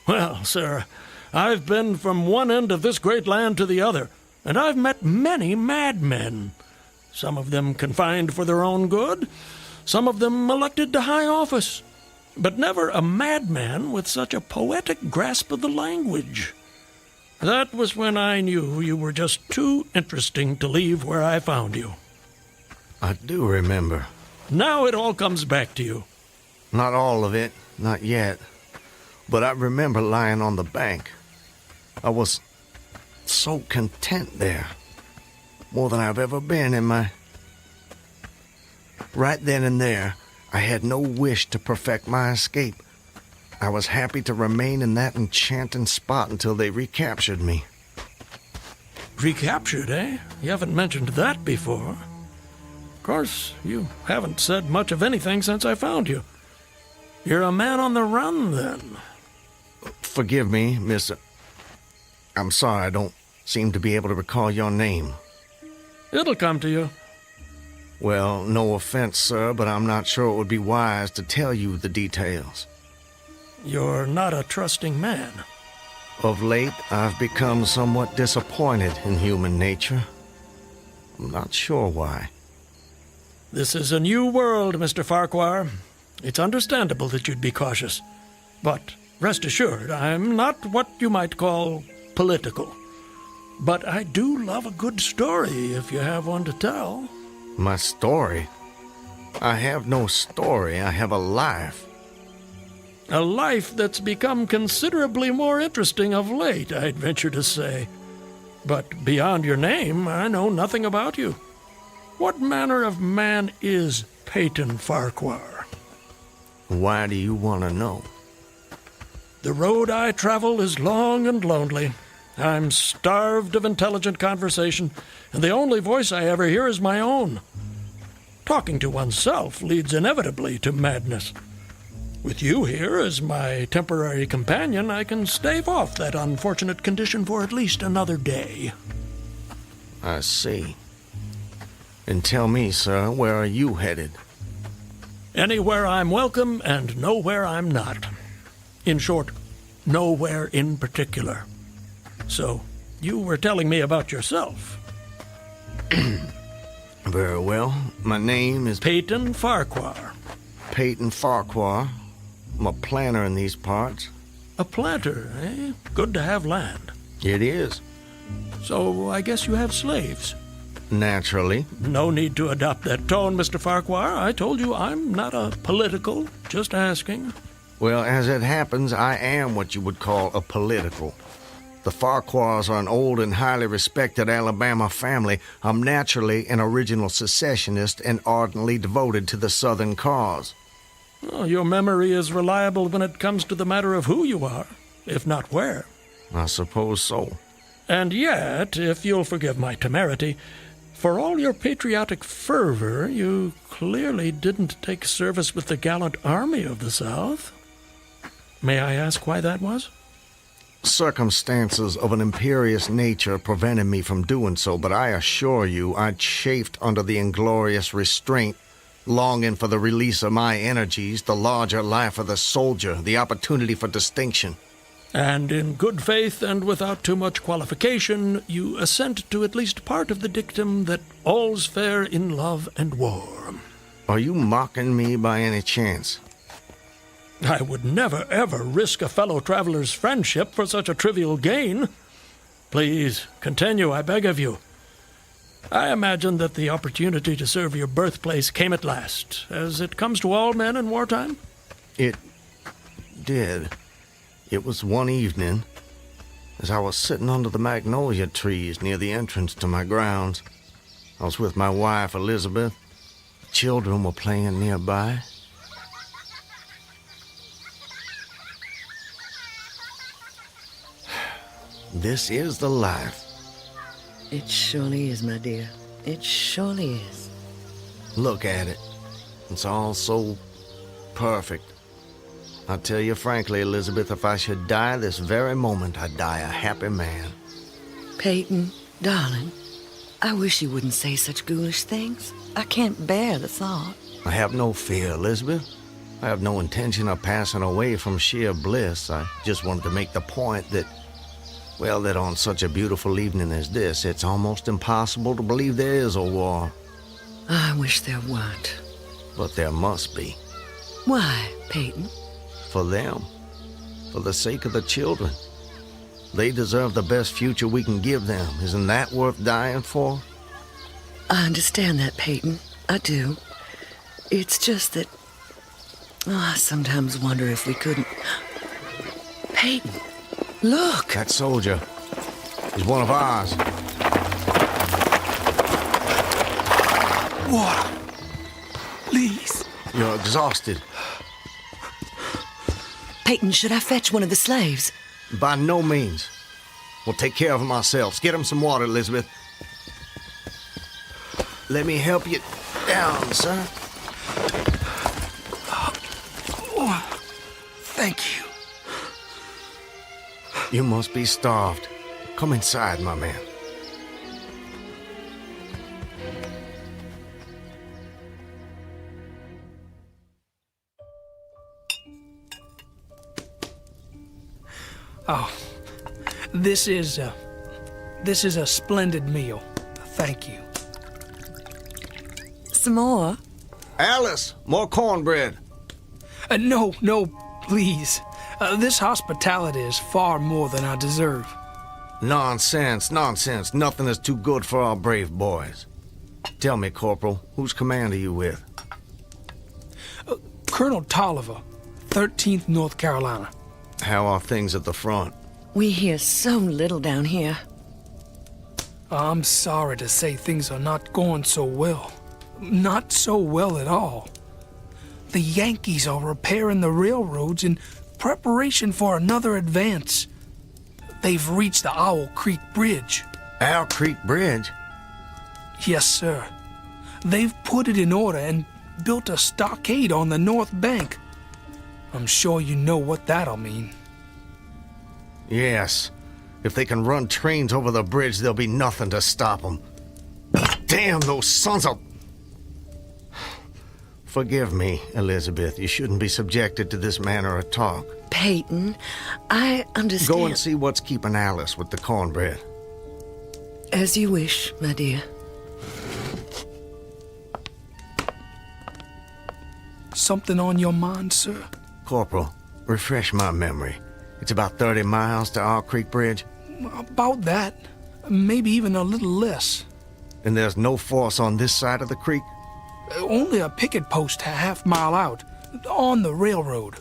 Speaker 9: Well, sir, I've been from one end of this great land to the other, and I've met many madmen. Some of them confined for their own good, some of them elected to high office, but never a madman with such a poetic grasp of the language. That was when I knew you were just too interesting to leave where I found you.
Speaker 20: I do remember.
Speaker 9: Now it all comes back to you.
Speaker 20: Not all of it, not yet. But I remember lying on the bank. I was so content there. More than I've ever been in my... Right then and there, I had no wish to perfect my escape. I was happy to remain in that enchanting spot until they recaptured me.
Speaker 9: Recaptured, eh? You haven't mentioned that before. Of course, you haven't said much of anything since I found you. You're a man on the run, then.
Speaker 20: Forgive me, Mr. I'm sorry I don't seem to be able to recall your name.
Speaker 9: It'll come to you.
Speaker 20: Well, no offense, sir, but I'm not sure it would be wise to tell you the details.
Speaker 9: You're not a trusting man.
Speaker 20: Of late, I've become somewhat disappointed in human nature. I'm not sure why.
Speaker 9: This is a new world, Mr. Farquhar. It's understandable that you'd be cautious. But rest assured, I'm not what you might call political. But I do love a good story if you have one to tell.
Speaker 20: My story? I have no story. I have a life.
Speaker 9: A life that's become considerably more interesting of late, I'd venture to say. But beyond your name, I know nothing about you. What manner of man is Peyton Farquhar?
Speaker 20: Why do you want to know?
Speaker 9: The road I travel is long and lonely. I'm starved of intelligent conversation, and the only voice I ever hear is my own. Talking to oneself leads inevitably to madness. With you here as my temporary companion, I can stave off that unfortunate condition for at least another day.
Speaker 20: I see. And tell me, sir, where are you headed?
Speaker 9: Anywhere I'm welcome and nowhere I'm not. In short, nowhere in particular. So, you were telling me about yourself.
Speaker 20: Very well. My name is
Speaker 9: Peyton Farquhar.
Speaker 20: Peyton Farquhar. I'm a planter in these parts.
Speaker 9: A planter, eh? Good to have land.
Speaker 20: It is.
Speaker 9: So, I guess you have slaves.
Speaker 20: Naturally.
Speaker 9: No need to adopt that tone, Mr. Farquhar. I told you I'm not a political, just asking.
Speaker 20: Well, as it happens, I am what you would call a political. The Farquhars are an old and highly respected Alabama family. I'm naturally an original secessionist and ardently devoted to the Southern cause.
Speaker 9: Oh, your memory is reliable when it comes to the matter of who you are, if not where.
Speaker 20: I suppose so.
Speaker 9: And yet, if you'll forgive my temerity, for all your patriotic fervor, you clearly didn't take service with the gallant army of the South. May I ask why that was?
Speaker 20: Circumstances of an imperious nature prevented me from doing so, but I assure you I chafed under the inglorious restraint, longing for the release of my energies, the larger life of the soldier, the opportunity for distinction.
Speaker 9: And in good faith and without too much qualification, you assent to at least part of the dictum that all's fair in love and war.
Speaker 20: Are you mocking me by any chance?
Speaker 9: I would never, ever risk a fellow traveler's friendship for such a trivial gain. Please, continue, I beg of you. I imagine that the opportunity to serve your birthplace came at last, as it comes to all men in wartime.
Speaker 20: It did. It was one evening, as I was sitting under the magnolia trees near the entrance to my grounds. I was with my wife, Elizabeth. The children were playing nearby. This is the life.
Speaker 5: It surely is, my dear. It surely is.
Speaker 20: Look at it. It's all so perfect. I tell you frankly, Elizabeth, if I should die this very moment, I'd die a happy man.
Speaker 5: Peyton, darling, I wish you wouldn't say such ghoulish things. I can't bear the thought.
Speaker 20: I have no fear, Elizabeth. I have no intention of passing away from sheer bliss. I just wanted to make the point that, well, that on such a beautiful evening as this, it's almost impossible to believe there is a war.
Speaker 5: I wish there weren't.
Speaker 20: But there must be.
Speaker 5: Why, Peyton?
Speaker 20: For them. For the sake of the children. They deserve the best future we can give them. Isn't that worth dying for?
Speaker 5: I understand that, Peyton. I do. It's just that... I sometimes wonder if we couldn't... Peyton, look!
Speaker 20: That soldier. He's one of ours.
Speaker 14: Water. Please.
Speaker 20: You're exhausted.
Speaker 5: Peyton, should I fetch one of the slaves?
Speaker 20: By no means. We'll take care of him ourselves. Get him some water, Elizabeth. Let me help you down, sir.
Speaker 14: Oh, thank you.
Speaker 20: You must be starved. Come inside, my man.
Speaker 14: Oh, this is a splendid meal. Thank you.
Speaker 5: Some more?
Speaker 20: Alice, more cornbread.
Speaker 14: No, please. This hospitality is far more than I deserve.
Speaker 20: Nonsense, nonsense. Nothing is too good for our brave boys. Tell me, Corporal, whose command are you with?
Speaker 11: Colonel Tolliver, 13th North Carolina.
Speaker 20: How are things at the front?
Speaker 5: We hear so little down here.
Speaker 11: I'm sorry to say things are not going so well. Not so well at all. The Yankees are repairing the railroads in preparation for another advance. They've reached the Owl Creek Bridge.
Speaker 20: Owl Creek Bridge?
Speaker 11: Yes, sir. They've put it in order and built a stockade on the north bank. I'm sure you know what that'll mean.
Speaker 20: Yes. If they can run trains over the bridge, there'll be nothing to stop them. Damn those sons of... Forgive me, Elizabeth. You shouldn't be subjected to this manner of talk.
Speaker 5: Peyton, I understand.
Speaker 20: Go and see what's keeping Alice with the cornbread.
Speaker 5: As you wish, my dear.
Speaker 11: Something on your mind, sir?
Speaker 20: Corporal, refresh my memory. It's about 30 miles to Owl Creek Bridge?
Speaker 11: About that. Maybe even a little less.
Speaker 20: And there's no force on this side of the creek?
Speaker 11: Only a picket post a half-mile out, on the railroad,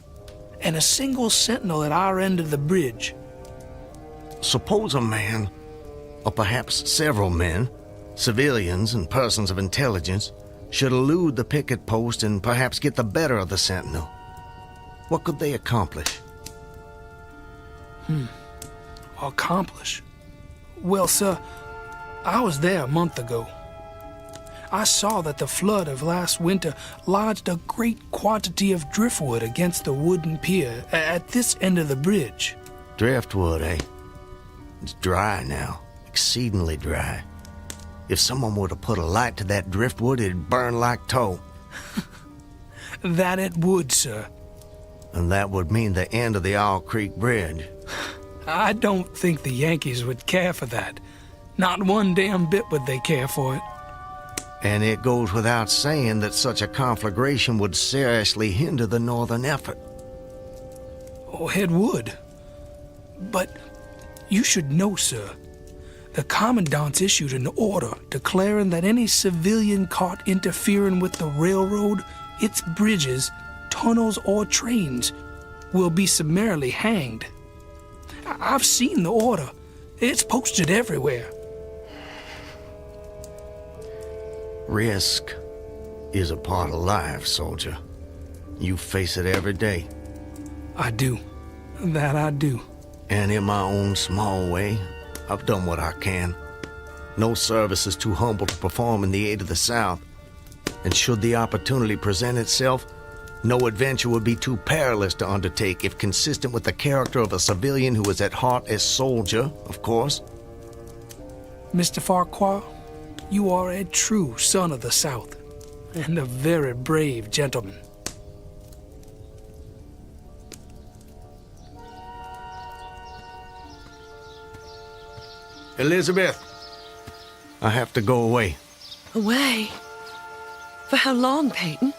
Speaker 11: and a single sentinel at our end of the bridge.
Speaker 20: Suppose a man, or perhaps several men, civilians and persons of intelligence, should elude the picket post and perhaps get the better of the sentinel. What could they accomplish?
Speaker 11: Accomplish? Well, sir, I was there a month ago. I saw that the flood of last winter lodged a great quantity of driftwood against the wooden pier at this end of the bridge.
Speaker 20: Driftwood, eh? It's dry now, exceedingly dry. If someone were to put a light to that driftwood, it'd burn like tow.
Speaker 11: That it would, sir.
Speaker 20: And that would mean the end of the Owl Creek Bridge.
Speaker 11: I don't think the Yankees would care for that. Not one damn bit would they care for it.
Speaker 20: And it goes without saying that such a conflagration would seriously hinder the northern effort.
Speaker 11: Oh, it would. But you should know, sir, the commandant's issued an order declaring that any civilian caught interfering with the railroad, its bridges, tunnels, or trains will be summarily hanged. I've seen the order. It's posted everywhere.
Speaker 20: Risk is a part of life, soldier. You face it every day.
Speaker 11: I do. That I do.
Speaker 20: And in my own small way, I've done what I can. No service is too humble to perform in the aid of the South. And should the opportunity present itself, no adventure would be too perilous to undertake if consistent with the character of a civilian who is at heart a soldier, of course.
Speaker 11: Mr. Farquhar, you are a true son of the South, and a very brave gentleman.
Speaker 20: Elizabeth, I have to go away.
Speaker 5: Away? For how long, Peyton?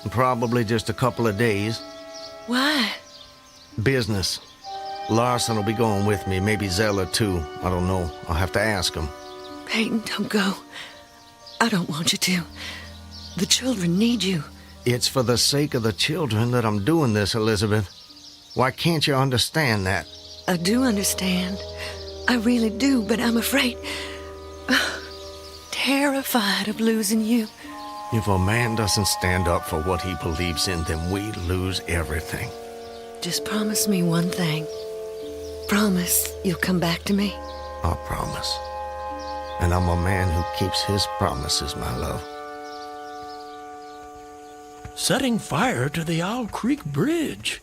Speaker 20: Probably just a couple of days.
Speaker 5: Why?
Speaker 20: Business. Larson will be going with me, maybe Zeller too. I don't know. I'll have to ask him.
Speaker 5: Peyton, don't go. I don't want you to. The children need you.
Speaker 20: It's for the sake of the children that I'm doing this, Elizabeth. Why can't you understand that?
Speaker 5: I do understand. I really do, but I'm afraid... terrified of losing you.
Speaker 20: If a man doesn't stand up for what he believes in, then we lose everything.
Speaker 5: Just promise me one thing. Promise you'll come back to me.
Speaker 20: I promise. And I'm a man who keeps his promises, my love.
Speaker 9: Setting fire to the Owl Creek Bridge.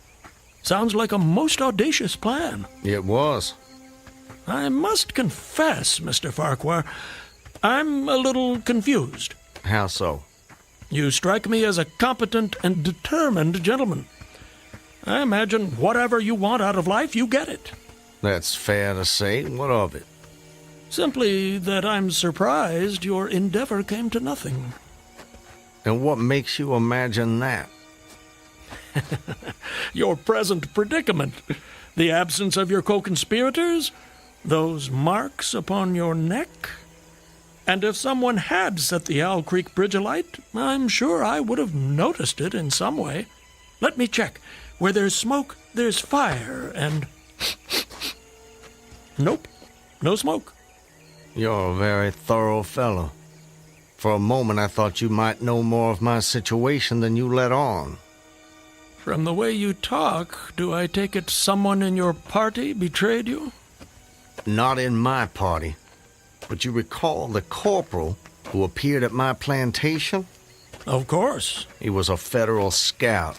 Speaker 9: Sounds like a most audacious plan.
Speaker 20: It was.
Speaker 9: I must confess, Mr. Farquhar, I'm a little confused.
Speaker 20: How so?
Speaker 9: You strike me as a competent and determined gentleman. I imagine whatever you want out of life, you get it.
Speaker 20: That's fair to say. What of it?
Speaker 9: Simply that I'm surprised your endeavor came to nothing.
Speaker 20: And what makes you imagine that?
Speaker 9: Your present predicament. The absence of your co-conspirators. Those marks upon your neck? And if someone had set the Owl Creek Bridge alight, I'm sure I would have noticed it in some way. Let me check. Where there's smoke, there's fire, and... Nope, no smoke.
Speaker 20: You're a very thorough fellow. For a moment I thought you might know more of my situation than you let on.
Speaker 9: From the way you talk, do I take it someone in your party betrayed you?
Speaker 20: Not in my party. But you recall the corporal who appeared at my plantation?
Speaker 9: Of course.
Speaker 20: He was a federal scout.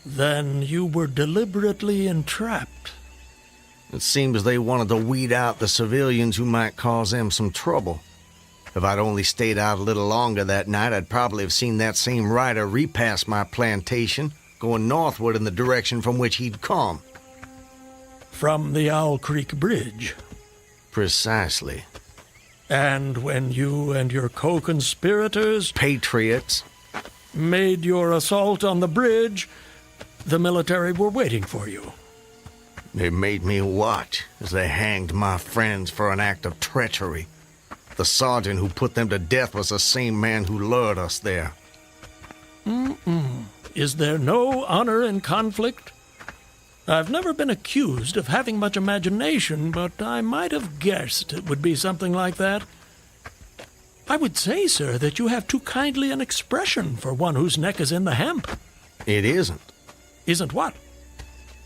Speaker 9: Then you were deliberately entrapped.
Speaker 20: It seems they wanted to weed out the civilians who might cause them some trouble. If I'd only stayed out a little longer that night, I'd probably have seen that same rider repass my plantation, going northward in the direction from which he'd come.
Speaker 9: From the Owl Creek Bridge.
Speaker 20: Precisely.
Speaker 9: And when you and your co-conspirators...
Speaker 20: Patriots.
Speaker 9: ...made your assault on the bridge, the military were waiting for you.
Speaker 20: They made me watch as they hanged my friends for an act of treachery. The sergeant who put them to death was the same man who lured us there.
Speaker 9: Is there no honor in conflict? I've never been accused of having much imagination, but I might have guessed it would be something like that. I would say, sir, that you have too kindly an expression for one whose neck is in the hemp.
Speaker 20: It isn't.
Speaker 9: Isn't what?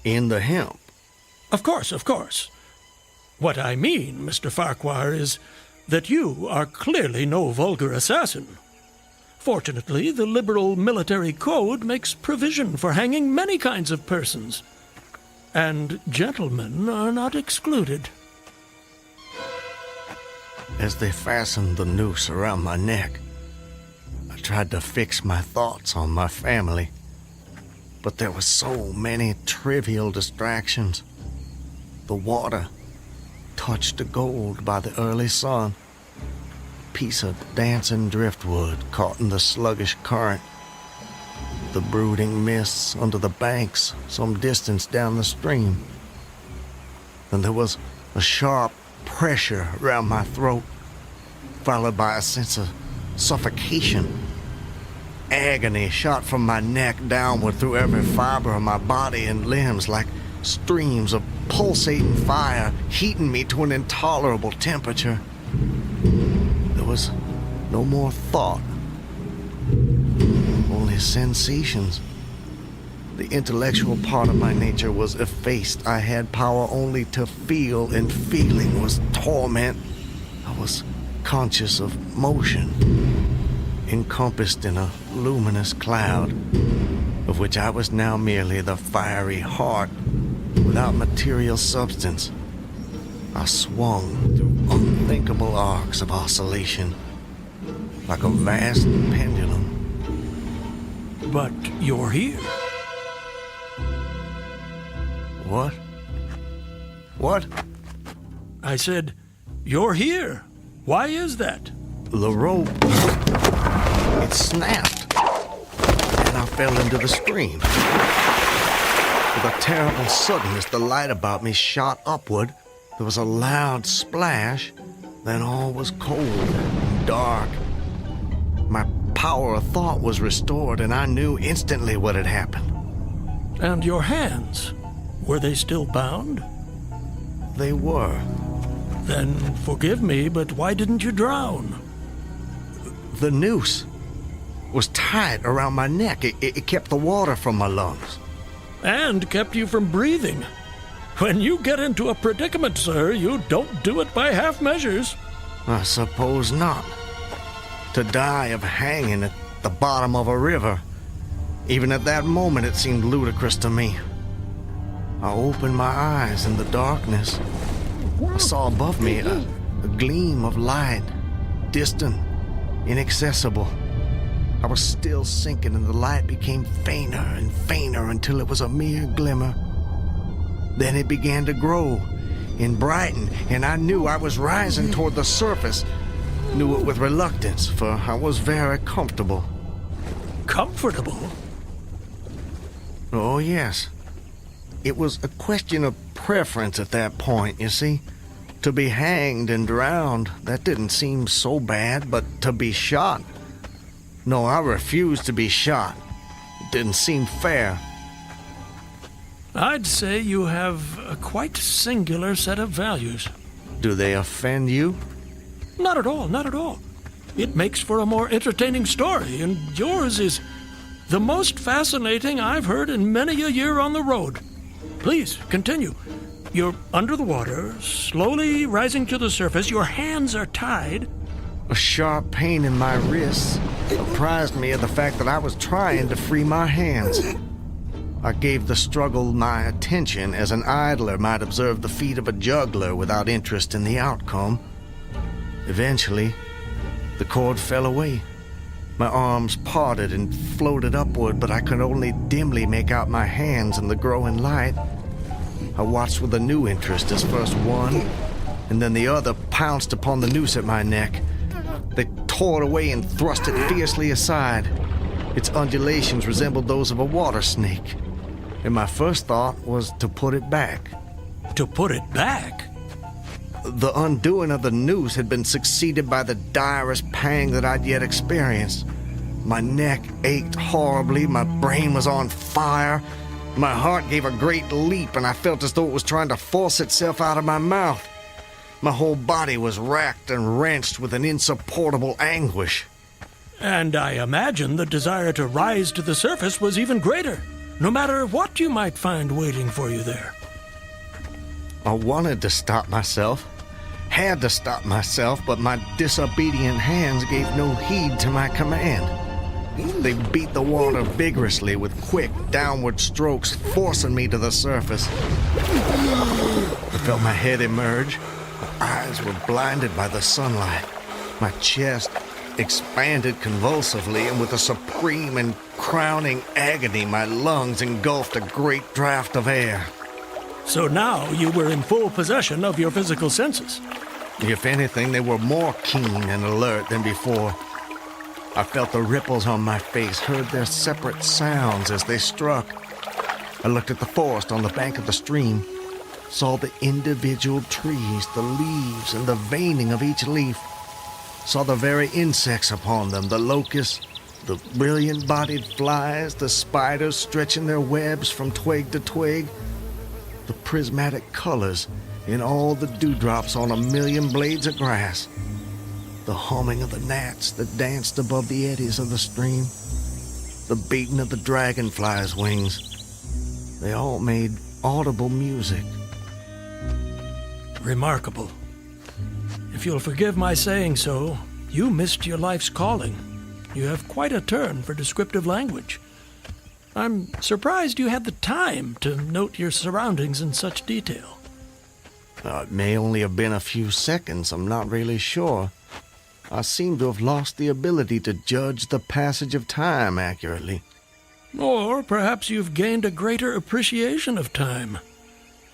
Speaker 20: In the hemp.
Speaker 9: Of course, of course. What I mean, Mr. Farquhar, is that you are clearly no vulgar assassin. Fortunately, the liberal military code makes provision for hanging many kinds of persons. And gentlemen are not excluded.
Speaker 20: As they fastened the noose around my neck, I tried to fix my thoughts on my family. But there were so many trivial distractions. The water, touched to gold by the early sun. A piece of dancing driftwood caught in the sluggish current. The brooding mists under the banks some distance down the stream. Then there was a sharp pressure around my throat, followed by a sense of suffocation. Agony shot from my neck downward through every fiber of my body and limbs like streams of pulsating fire, heating me to an intolerable temperature. There was no more thought, only sensations. The intellectual part of my nature was effaced. I had power only to feel, and feeling was torment. I was conscious of motion, encompassed in a luminous cloud, of which I was now merely the fiery heart, without material substance. I swung through unthinkable arcs of oscillation, like a vast pendulum.
Speaker 9: But you're here.
Speaker 20: What? What?
Speaker 9: I said, you're here. Why is that?
Speaker 20: The rope, it snapped, and I fell into the stream. With a terrible suddenness, the light about me shot upward. There was a loud splash, then all was cold and dark. My power of thought was restored, and I knew instantly what had happened.
Speaker 9: And your hands, were they still bound?
Speaker 20: They were.
Speaker 9: Then forgive me, but why didn't you drown?
Speaker 20: The noose was tight around my neck. It kept the water from my lungs.
Speaker 9: And kept you from breathing. When you get into a predicament, sir, you don't do it by half measures.
Speaker 20: I suppose not. To die of hanging at the bottom of a river, even at that moment it seemed ludicrous to me. I opened my eyes in the darkness. I saw above me a gleam of light, distant, inaccessible. I was still sinking, and the light became fainter and fainter until it was a mere glimmer. Then it began to grow and brighten, and I knew I was rising toward the surface. Knew it with reluctance, for I was very comfortable.
Speaker 9: Comfortable?
Speaker 20: Oh, yes.
Speaker 7: It was a question of preference at that point, you see. To be hanged and drowned, that didn't seem so bad, but to be shot? No, I refused to be shot. It didn't seem fair.
Speaker 9: I'd say you have a quite singular set of values.
Speaker 7: Do they offend you?
Speaker 9: Not at all, not at all. It makes for a more entertaining story, and yours is the most fascinating I've heard in many a year on the road. Please, continue. You're under the water, slowly rising to the surface. Your hands are tied.
Speaker 7: A sharp pain in my wrists apprised me of the fact that I was trying to free my hands. I gave the struggle my attention as an idler might observe the feat of a juggler without interest in the outcome. Eventually, the cord fell away. My arms parted and floated upward, but I could only dimly make out my hands in the growing light. I watched with a new interest as first one, and then the other pounced upon the noose at my neck. They tore it away and thrust it fiercely aside. Its undulations resembled those of a water snake, and my first thought was to put it back.
Speaker 9: To put it back?
Speaker 7: The undoing of the noose had been succeeded by the direst pang that I'd yet experienced. My neck ached horribly, my brain was on fire, my heart gave a great leap, and I felt as though it was trying to force itself out of my mouth. My whole body was racked and wrenched with an insupportable anguish.
Speaker 9: And I imagine the desire to rise to the surface was even greater, no matter what you might find waiting for you there.
Speaker 7: I wanted to stop myself, had to stop myself, but my disobedient hands gave no heed to my command. They beat the water vigorously with quick, downward strokes, forcing me to the surface. I felt my head emerge. My eyes were blinded by the sunlight. My chest expanded convulsively, and with a supreme and crowning agony, my lungs engulfed a great draught of air.
Speaker 9: So now you were in full possession of your physical senses.
Speaker 7: If anything, they were more keen and alert than before. I felt the ripples on my face, heard their separate sounds as they struck. I looked at the forest on the bank of the stream, saw the individual trees, the leaves, and the veining of each leaf, saw the very insects upon them, the locusts, the brilliant-bodied flies, the spiders stretching their webs from twig to twig, the prismatic colors in all the dewdrops on a million blades of grass, the humming of the gnats that danced above the eddies of the stream, the beating of the dragonfly's wings. They all made audible music.
Speaker 9: Remarkable. If you'll forgive my saying so, you missed your life's calling. You have quite a turn for descriptive language. I'm surprised you had the time to note your surroundings in such detail.
Speaker 7: It may only have been a few seconds, I'm not really sure. I seem to have lost the ability to judge the passage of time accurately.
Speaker 9: Or perhaps you've gained a greater appreciation of time.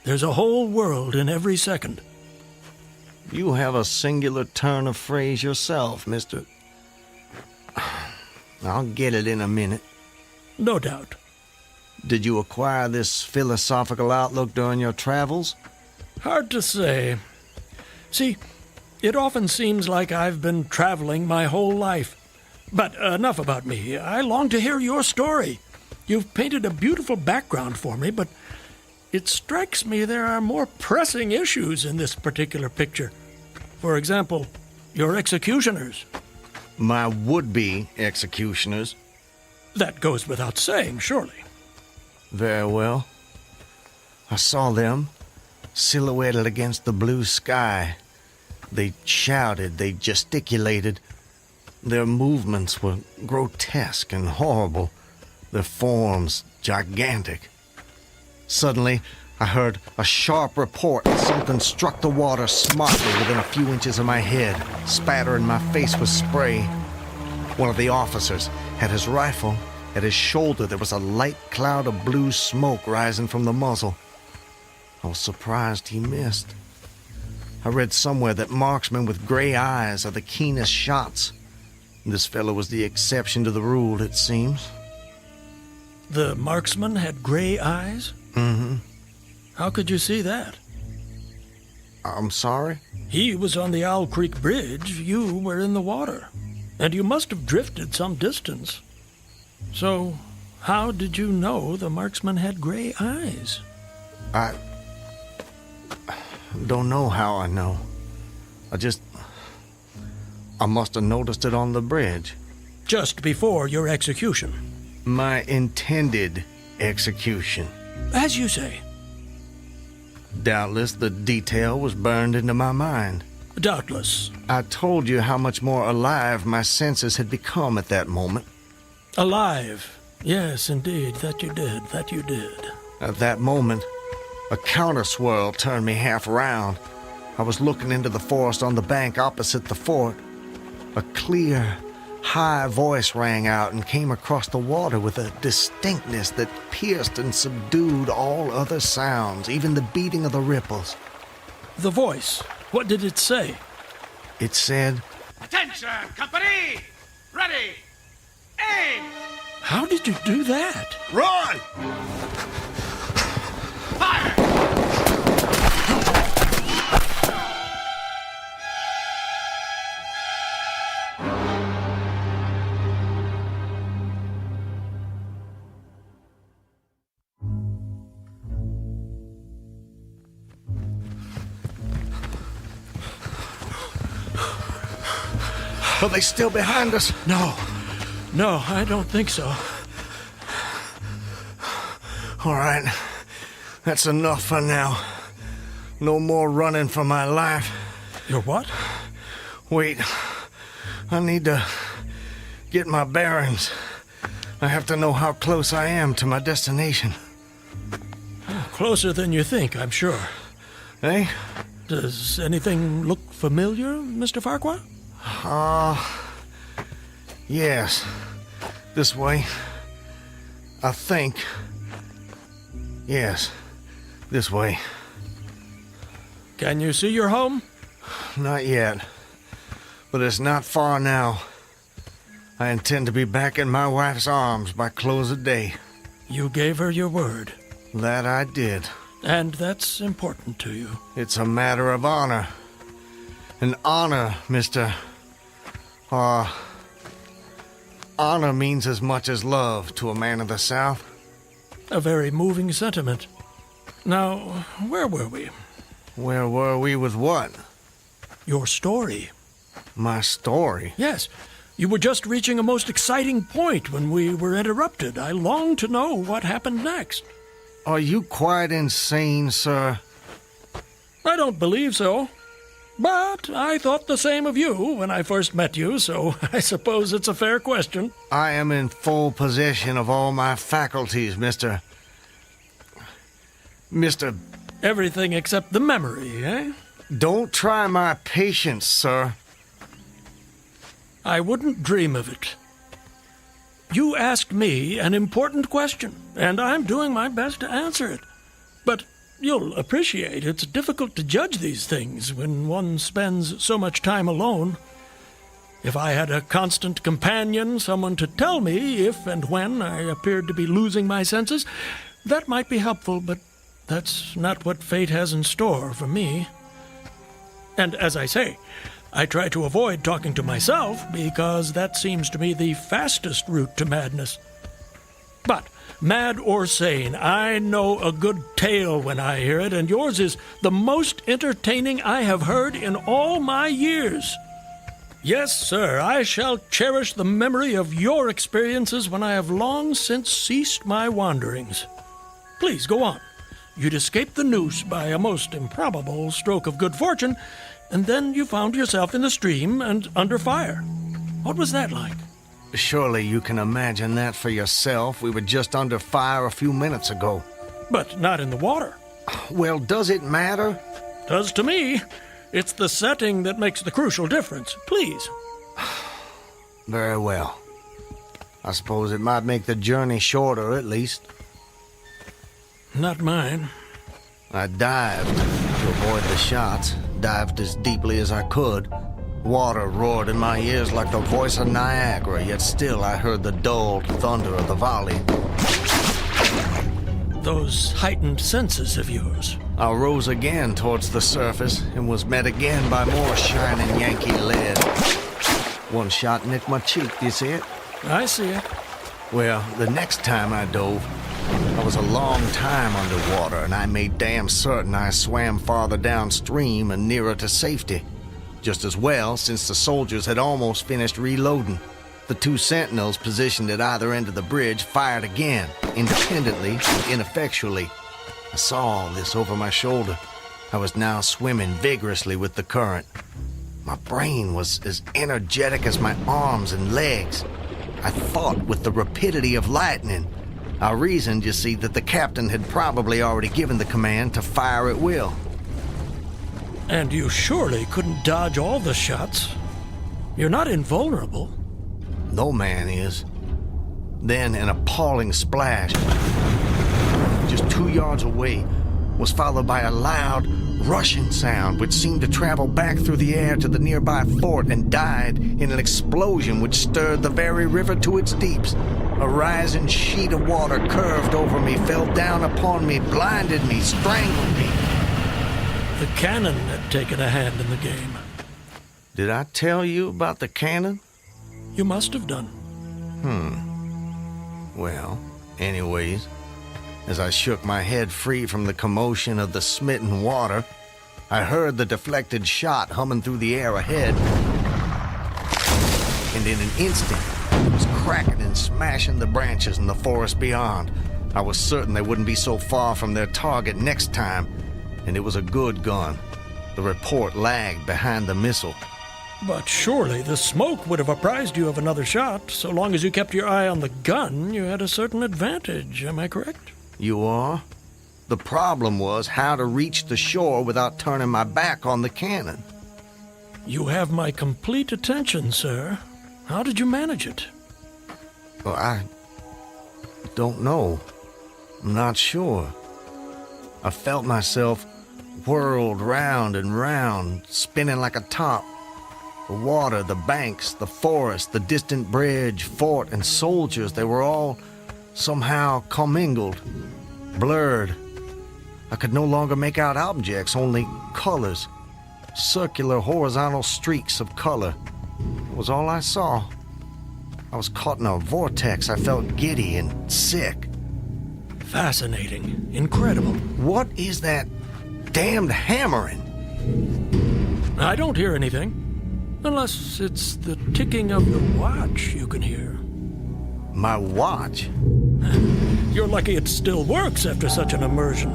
Speaker 9: There's a whole world in every second.
Speaker 7: You have a singular turn of phrase yourself, Mr. I'll get it in a minute.
Speaker 9: No doubt.
Speaker 7: Did you acquire this philosophical outlook during your travels?
Speaker 9: Hard to say. See, it often seems like I've been traveling my whole life. But enough about me. I long to hear your story. You've painted a beautiful background for me, but it strikes me there are more pressing issues in this particular picture. For example, your executioners.
Speaker 7: My would-be executioners?
Speaker 9: That goes without saying, surely.
Speaker 7: Very well. I saw them, silhouetted against the blue sky. They shouted, they gesticulated. Their movements were grotesque and horrible, their forms gigantic. Suddenly, I heard a sharp report and something struck the water smartly within a few inches of my head, spattering my face with spray. One of the officers had his rifle. At his shoulder, there was a light cloud of blue smoke rising from the muzzle. I was surprised he missed. I read somewhere that marksmen with gray eyes are the keenest shots. This fellow was the exception to the rule, it seems.
Speaker 9: The marksman had gray eyes?
Speaker 7: Mm-hmm.
Speaker 9: How could you see that?
Speaker 20: I'm sorry?
Speaker 9: He was on the Owl Creek Bridge. You were in the water. And you must have drifted some distance. So, how did you know the marksman had gray eyes?
Speaker 20: I don't know how I know. I must have noticed it on the bridge.
Speaker 9: Just before your execution.
Speaker 20: My intended execution.
Speaker 9: As you say.
Speaker 20: Doubtless the detail was burned into my mind.
Speaker 9: Doubtless.
Speaker 20: I told you how much more alive my senses had become at that moment.
Speaker 9: Alive. Yes, indeed. That you did.
Speaker 20: At that moment, a counter-swirl turned me half around. I was looking into the forest on the bank opposite the fort. A clear, high voice rang out and came across the water with a distinctness that pierced and subdued all other sounds, even the beating of the ripples.
Speaker 9: The voice. What did it say?
Speaker 20: It said,
Speaker 12: "Attention, company! Ready! Aim!"
Speaker 9: How did you do that?
Speaker 12: Run! Fire!
Speaker 20: Are they still behind us?
Speaker 9: No, I don't think so.
Speaker 20: All right. That's enough for now. No more running for my life.
Speaker 9: Your what?
Speaker 20: Wait. I need to get my bearings. I have to know how close I am to my destination.
Speaker 9: Closer than you think, I'm sure.
Speaker 20: Eh?
Speaker 9: Does anything look familiar, Mr. Farquhar?
Speaker 20: Yes. This way. I think. Yes. This way.
Speaker 9: Can you see your home?
Speaker 20: Not yet. But it's not far now. I intend to be back in my wife's arms by close of day.
Speaker 9: You gave her your word.
Speaker 20: That I did.
Speaker 9: And that's important to you.
Speaker 20: It's a matter of honor. An honor, Mr. Honor means as much as love to a man of the South.
Speaker 9: A very moving sentiment. Now, where were we?
Speaker 20: Where were we with what?
Speaker 9: Your story.
Speaker 20: My story?
Speaker 9: Yes. You were just reaching a most exciting point when we were interrupted. I long to know what happened next.
Speaker 20: Are you quite insane, sir?
Speaker 9: I don't believe so. But I thought the same of you when I first met you, so I suppose it's a fair question.
Speaker 20: I am in full possession of all my faculties, Mr.
Speaker 9: Everything except the memory, eh?
Speaker 20: Don't try my patience, sir.
Speaker 9: I wouldn't dream of it. You asked me an important question, and I'm doing my best to answer it. But you'll appreciate it's difficult to judge these things when one spends so much time alone. If I had a constant companion, someone to tell me if and when I appeared to be losing my senses, that might be helpful, but that's not what fate has in store for me. And as I say, I try to avoid talking to myself because that seems to me the fastest route to madness. But mad or sane, I know a good tale when I hear it, and yours is the most entertaining I have heard in all my years. Yes, sir, I shall cherish the memory of your experiences when I have long since ceased my wanderings. Please, go on. You'd escaped the noose by a most improbable stroke of good fortune, and then you found yourself in the stream and under fire. What was that like?
Speaker 20: Surely you can imagine that for yourself. We were just under fire a few minutes ago.
Speaker 9: But not in the water.
Speaker 20: Well, does it matter?
Speaker 9: Does to me. It's the setting that makes the crucial difference. Please.
Speaker 20: Very well. I suppose it might make the journey shorter, at least.
Speaker 9: Not mine.
Speaker 20: I dived to avoid the shots, dived as deeply as I could. Water roared in my ears like the voice of Niagara, yet still I heard the dull thunder of the volley.
Speaker 9: those heightened senses of yours?
Speaker 20: I rose again towards the surface and was met again by more shining Yankee lead. One shot nicked my cheek, do you see it?
Speaker 9: I see it.
Speaker 20: Well, the next time I dove, I was a long time underwater, and I made damn certain I swam farther downstream and nearer to safety. Just as well, since the soldiers had almost finished reloading. The two sentinels positioned at either end of the bridge fired again, independently and ineffectually. I saw all this over my shoulder. I was now swimming vigorously with the current. My brain was as energetic as my arms and legs. I thought with the rapidity of lightning. I reasoned, you see, that the captain had probably already given the command to fire at will.
Speaker 9: And you surely couldn't dodge all the shots. You're not invulnerable.
Speaker 20: No man is. Then an appalling splash, just 2 yards away, was followed by a loud, rushing sound which seemed to travel back through the air to the nearby fort and died in an explosion which stirred the very river to its deeps. A rising sheet of water curved over me, fell down upon me, blinded me, strangled me.
Speaker 9: The cannon had taken a hand in the game.
Speaker 20: Did I tell you about the cannon?
Speaker 9: You must have done.
Speaker 20: Well, anyways, as I shook my head free from the commotion of the smitten water, I heard the deflected shot humming through the air ahead. And in an instant, it was cracking and smashing the branches in the forest beyond. I was certain they wouldn't be so far from their target next time, and it was a good gun. The report lagged behind the missile.
Speaker 9: But surely the smoke would have apprised you of another shot. So long as you kept your eye on the gun, you had a certain advantage. Am I correct?
Speaker 20: You are? The problem was how to reach the shore without turning my back on the cannon.
Speaker 9: You have my complete attention, sir. How did you manage it?
Speaker 20: Well, I don't know. I'm not sure. I felt myself whirled round and round, spinning like a top. The water, the banks, the forest, the distant bridge, fort, and soldiers, they were all somehow commingled, blurred. I could no longer make out objects, only colors. Circular, horizontal streaks of color. It was all I saw. I was caught in a vortex. I felt giddy and sick.
Speaker 9: Fascinating. Incredible.
Speaker 20: What is that damned hammering?
Speaker 9: I don't hear anything. Unless it's the ticking of your watch you can hear.
Speaker 20: My watch?
Speaker 9: You're lucky it still works after such an immersion.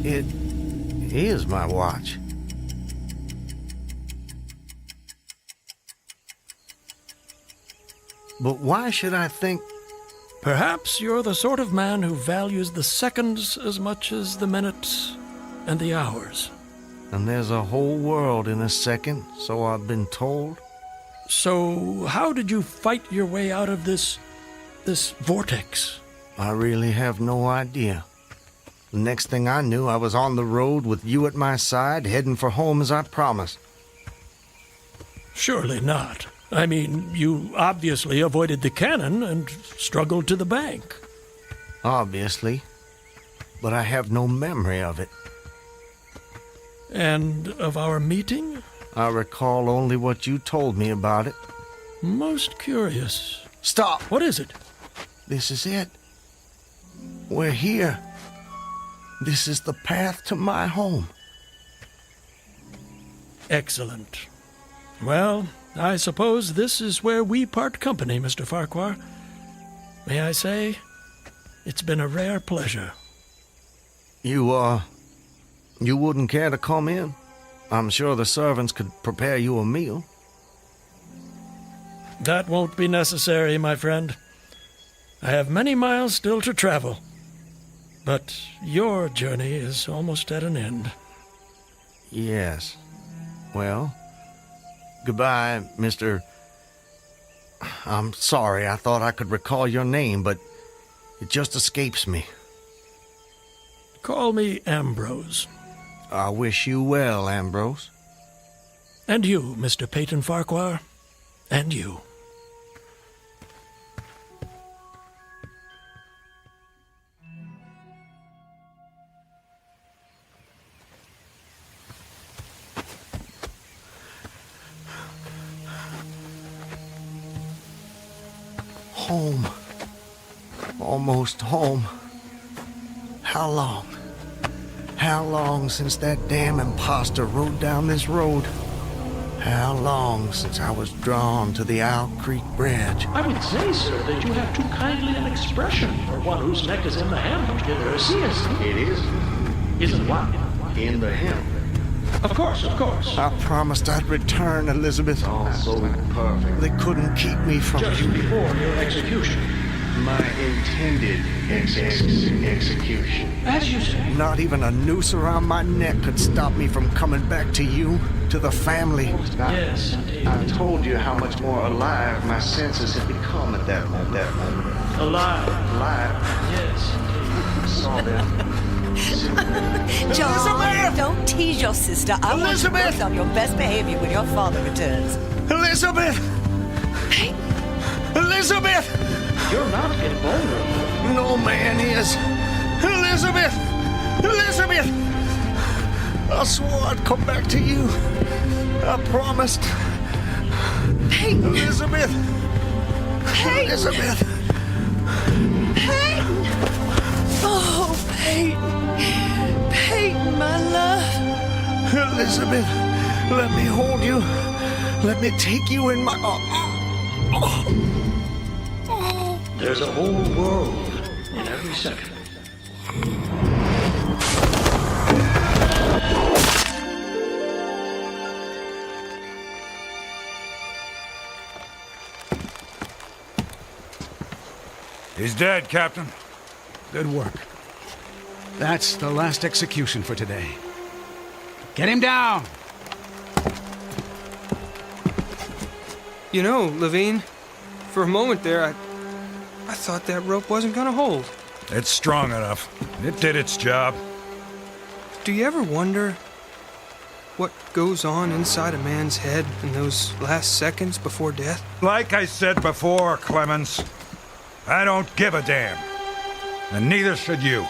Speaker 20: It is my watch. But why should I think...
Speaker 9: Perhaps you're the sort of man who values the seconds as much as the minutes and the hours.
Speaker 20: And there's a whole world in a second, so I've been told.
Speaker 9: So how did you fight your way out of this vortex?
Speaker 20: I really have no idea. The next thing I knew, I was on the road with you at my side, heading for home as I promised.
Speaker 9: Surely not. I mean, you obviously avoided the cannon and struggled to the bank.
Speaker 20: Obviously. But I have no memory of it.
Speaker 9: And of our meeting?
Speaker 20: I recall only what you told me about it.
Speaker 9: Most curious.
Speaker 20: Stop!
Speaker 9: What is it?
Speaker 20: This is it. We're here. This is the path to my home.
Speaker 9: Excellent. Well, I suppose this is where we part company, Mr. Farquhar. May I say, it's been a rare pleasure.
Speaker 20: You wouldn't care to come in? I'm sure the servants could prepare you a meal.
Speaker 9: That won't be necessary, my friend. I have many miles still to travel. But your journey is almost at an end.
Speaker 20: Yes. Well, goodbye, Mr. I'm sorry, I thought I could recall your name, but it just escapes me.
Speaker 9: Call me Ambrose.
Speaker 20: I wish you well, Ambrose.
Speaker 9: And you, Mr. Peyton Farquhar. And you.
Speaker 7: Home. Almost home. How long? How long since that damn imposter rode down this road? How long since I was drawn to the Owl Creek Bridge?
Speaker 9: I would say, sir, that you have too kindly an expression for one whose neck is in the hem. Seriously.
Speaker 2: It is.
Speaker 9: Isn't what?
Speaker 2: In the hem.
Speaker 9: Of course, of course.
Speaker 7: I promised I'd return, Elizabeth.
Speaker 2: All so perfect.
Speaker 7: They couldn't keep me from
Speaker 9: Just
Speaker 7: you.
Speaker 9: before your execution.
Speaker 2: My intended execution.
Speaker 9: As you say.
Speaker 7: Not even a noose around my neck could stop me from coming back to you, to the family.
Speaker 9: Yes, indeed.
Speaker 2: I told you how much more alive my senses had become at that moment.
Speaker 9: Alive.
Speaker 2: Yes. I saw them.
Speaker 16: John, don't tease your sister. I want you both on your best behavior when your father returns.
Speaker 7: Elizabeth! Elizabeth!
Speaker 9: You're not invulnerable.
Speaker 7: No man is. Elizabeth! Elizabeth! I swore I'd come back to you. I promised.
Speaker 16: Peyton!
Speaker 7: Elizabeth!
Speaker 16: Peyton!
Speaker 7: Elizabeth!
Speaker 16: Peyton! Oh, Peyton! Peyton, my love!
Speaker 7: Elizabeth, let me hold you. Let me take you in my...
Speaker 9: There's a whole world in every second.
Speaker 22: He's dead, Captain.
Speaker 14: Good work. That's the last execution for today. Get him down!
Speaker 19: You know, Levine, for a moment there, I thought that rope wasn't gonna hold.
Speaker 22: It's strong enough. It did its job.
Speaker 19: Do you ever wonder what goes on inside a man's head in those last seconds before death?
Speaker 22: Like I said before, Clemens, I don't give a damn. And neither should you.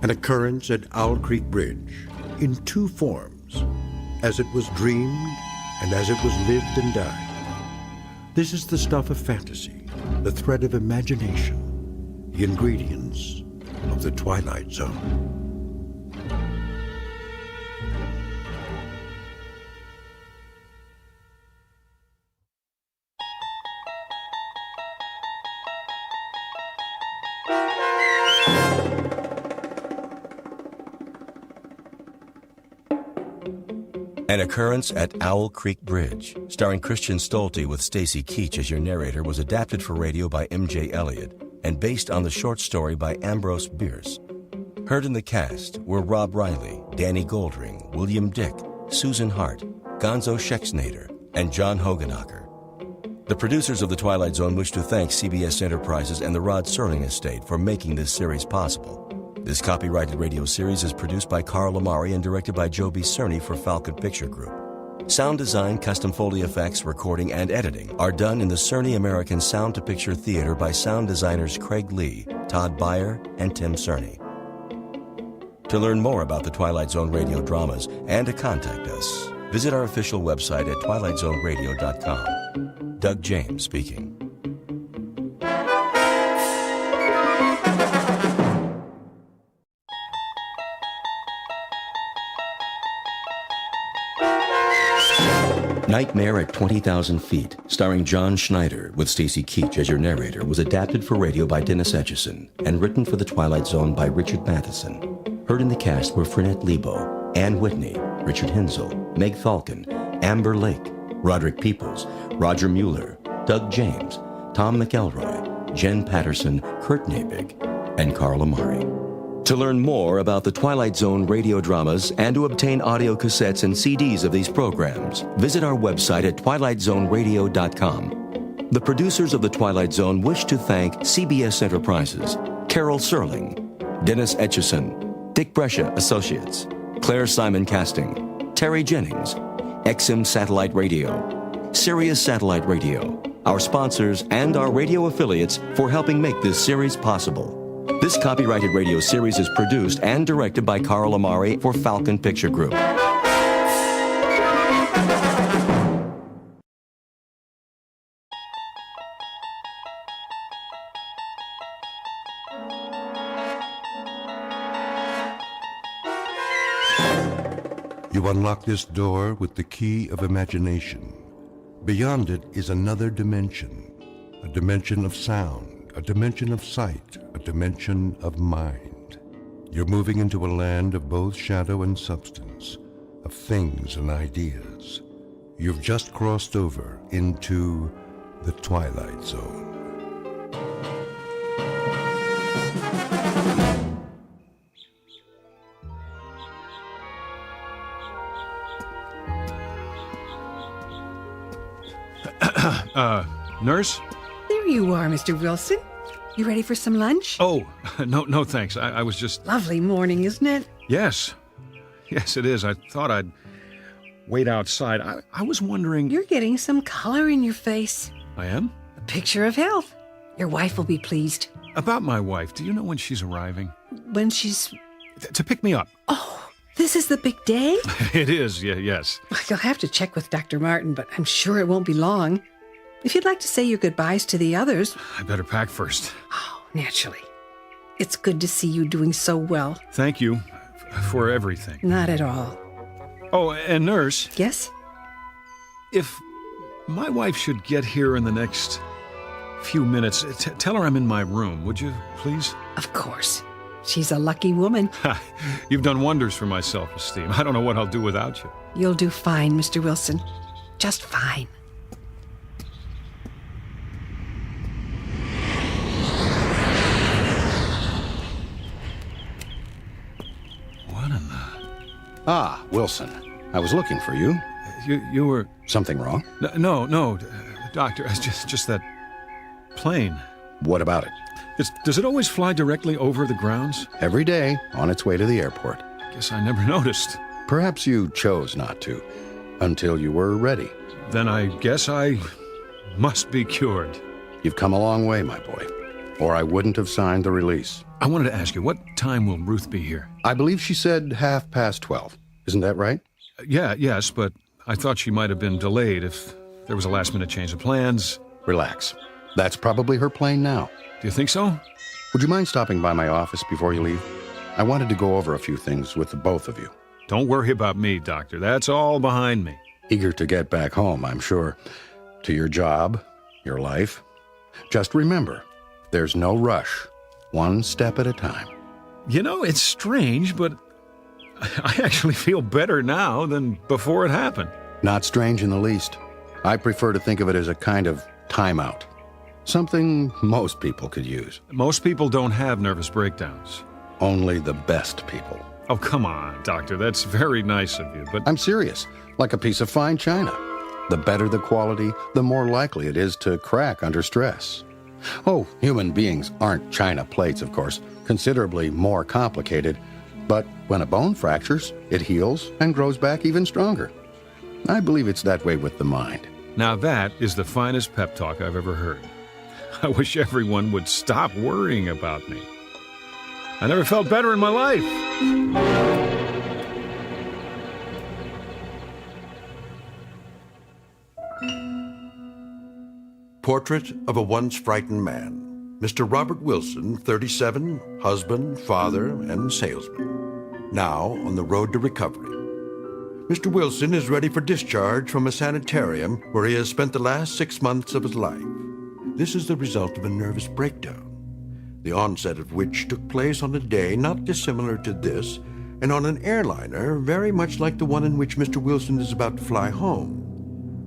Speaker 1: An occurrence at Owl Creek Bridge in two forms, as it was dreamed and as it was lived and died. This is the stuff of fantasy, the thread of imagination, the ingredients of the Twilight Zone.
Speaker 6: An Occurrence at Owl Creek Bridge, starring Christian Stolte with Stacy Keach as your narrator, was adapted for radio by M.J. Elliott and based on the short story by Ambrose Bierce. Heard in the cast were Rob Riley, Danny Goldring, William Dick, Susan Hart, Gonzo Schexnader, and John Hogenacker. The producers of The Twilight Zone wish to thank CBS Enterprises and the Rod Serling Estate for making this series possible. This copyrighted radio series is produced by Carl Amari and directed by Joe B. Cerny for Falcon Picture Group. Sound design, custom Foley effects, recording, and editing are done in the Cerny American Sound to Picture Theater by sound designers Craig Lee, Todd Beyer, and Tim Cerny. To learn more about the Twilight Zone radio dramas and to contact us, visit our official website at twilightzoneradio.com. Doug James speaking. Nightmare at 20,000 Feet, starring John Schneider with Stacy Keach as your narrator, was adapted for radio by Dennis Etchison and written for The Twilight Zone by Richard Matheson. Heard in the cast were Frenette Lebo, Ann Whitney, Richard Hensel, Meg Falcon, Amber Lake, Roderick Peoples, Roger Mueller, Doug James, Tom McElroy, Jen Patterson, Kurt Nabig, and Carl Amari. To learn more about the Twilight Zone radio dramas and to obtain audio cassettes and CDs of these programs, visit our website at twilightzoneradio.com. The producers of The Twilight Zone wish to thank CBS Enterprises, Carol Serling, Dennis Etchison, Dick Brescia Associates, Claire Simon Casting, Terry Jennings, XM Satellite Radio, Sirius Satellite Radio, our sponsors, and our radio affiliates for helping make this series possible. This copyrighted radio series is produced and directed by Carl Amari for Falcon Picture Group.
Speaker 1: You unlock this door with the key of imagination. Beyond it is another dimension, a dimension of sound, a dimension of sight, a dimension of mind. You're moving into a land of both shadow and substance, of things and ideas. You've just crossed over into the Twilight Zone.
Speaker 14: Nurse?
Speaker 15: There you are, Mr. Wilson. You ready for some lunch?
Speaker 14: Oh, no, thanks. I was just...
Speaker 15: Lovely morning, isn't it?
Speaker 14: Yes, it is. I thought I'd wait outside. I was wondering...
Speaker 15: You're getting some color in your face.
Speaker 14: I am?
Speaker 15: A picture of health. Your wife will be pleased.
Speaker 14: About my wife, do you know when she's arriving?
Speaker 15: When she's...
Speaker 14: To pick me up.
Speaker 15: Oh, this is the big day?
Speaker 14: It is, yes.
Speaker 15: You'll have to check with Dr. Martin, but I'm sure it won't be long. If you'd like to say your goodbyes to the others...
Speaker 14: I better pack first.
Speaker 15: Oh, naturally. It's good to see you doing so well.
Speaker 14: Thank you for everything.
Speaker 15: Not at all.
Speaker 14: Oh, and nurse...
Speaker 15: Yes?
Speaker 14: If my wife should get here in the next few minutes, tell her I'm in my room, would you, please?
Speaker 15: Of course. She's a lucky woman.
Speaker 14: You've done wonders for my self-esteem. I don't know what I'll do without you.
Speaker 15: You'll do fine, Mr. Wilson. Just fine.
Speaker 21: Ah, Wilson. I was looking for you.
Speaker 14: You were...
Speaker 21: Something wrong?
Speaker 14: No, Doctor. It's just that plane.
Speaker 21: What about it?
Speaker 14: Does it always fly directly over the grounds?
Speaker 21: Every day, on its way to the airport.
Speaker 14: Guess I never noticed.
Speaker 21: Perhaps you chose not to, until you were ready.
Speaker 14: Then I guess I must be cured.
Speaker 21: You've come a long way, my boy, or I wouldn't have signed the release.
Speaker 14: I wanted to ask you, what time will Ruth be here?
Speaker 21: I believe she said 12:30. Isn't that right?
Speaker 14: Yes, but I thought she might have been delayed if there was a last-minute change of plans.
Speaker 21: Relax. That's probably her plane now.
Speaker 14: Do you think so?
Speaker 21: Would you mind stopping by my office before you leave? I wanted to go over a few things with the both of you.
Speaker 14: Don't worry about me, Doctor. That's all behind me.
Speaker 21: Eager to get back home, I'm sure. To your job, your life. Just remember, there's no rush. One step at a time.
Speaker 14: You know, it's strange, but I actually feel better now than before it happened.
Speaker 21: Not strange in the least. I prefer to think of it as a kind of timeout. Something most people could use.
Speaker 14: Most people don't have nervous breakdowns.
Speaker 21: Only the best people.
Speaker 14: Oh, come on, Doctor. That's very nice of you, but...
Speaker 21: I'm serious. Like a piece of fine china. The better the quality, the more likely it is to crack under stress. Oh, human beings aren't china plates, of course. Considerably more complicated. But when a bone fractures, it heals and grows back even stronger. I believe it's that way with the mind.
Speaker 14: Now that is the finest pep talk I've ever heard. I wish everyone would stop worrying about me. I never felt better in my life.
Speaker 1: Portrait of a once frightened man. Mr. Robert Wilson, 37, husband, father, and salesman. Now on the road to recovery. Mr. Wilson is ready for discharge from a sanitarium where he has spent the last 6 months of his life. This is the result of a nervous breakdown, the onset of which took place on a day not dissimilar to this, and on an airliner very much like the one in which Mr. Wilson is about to fly home.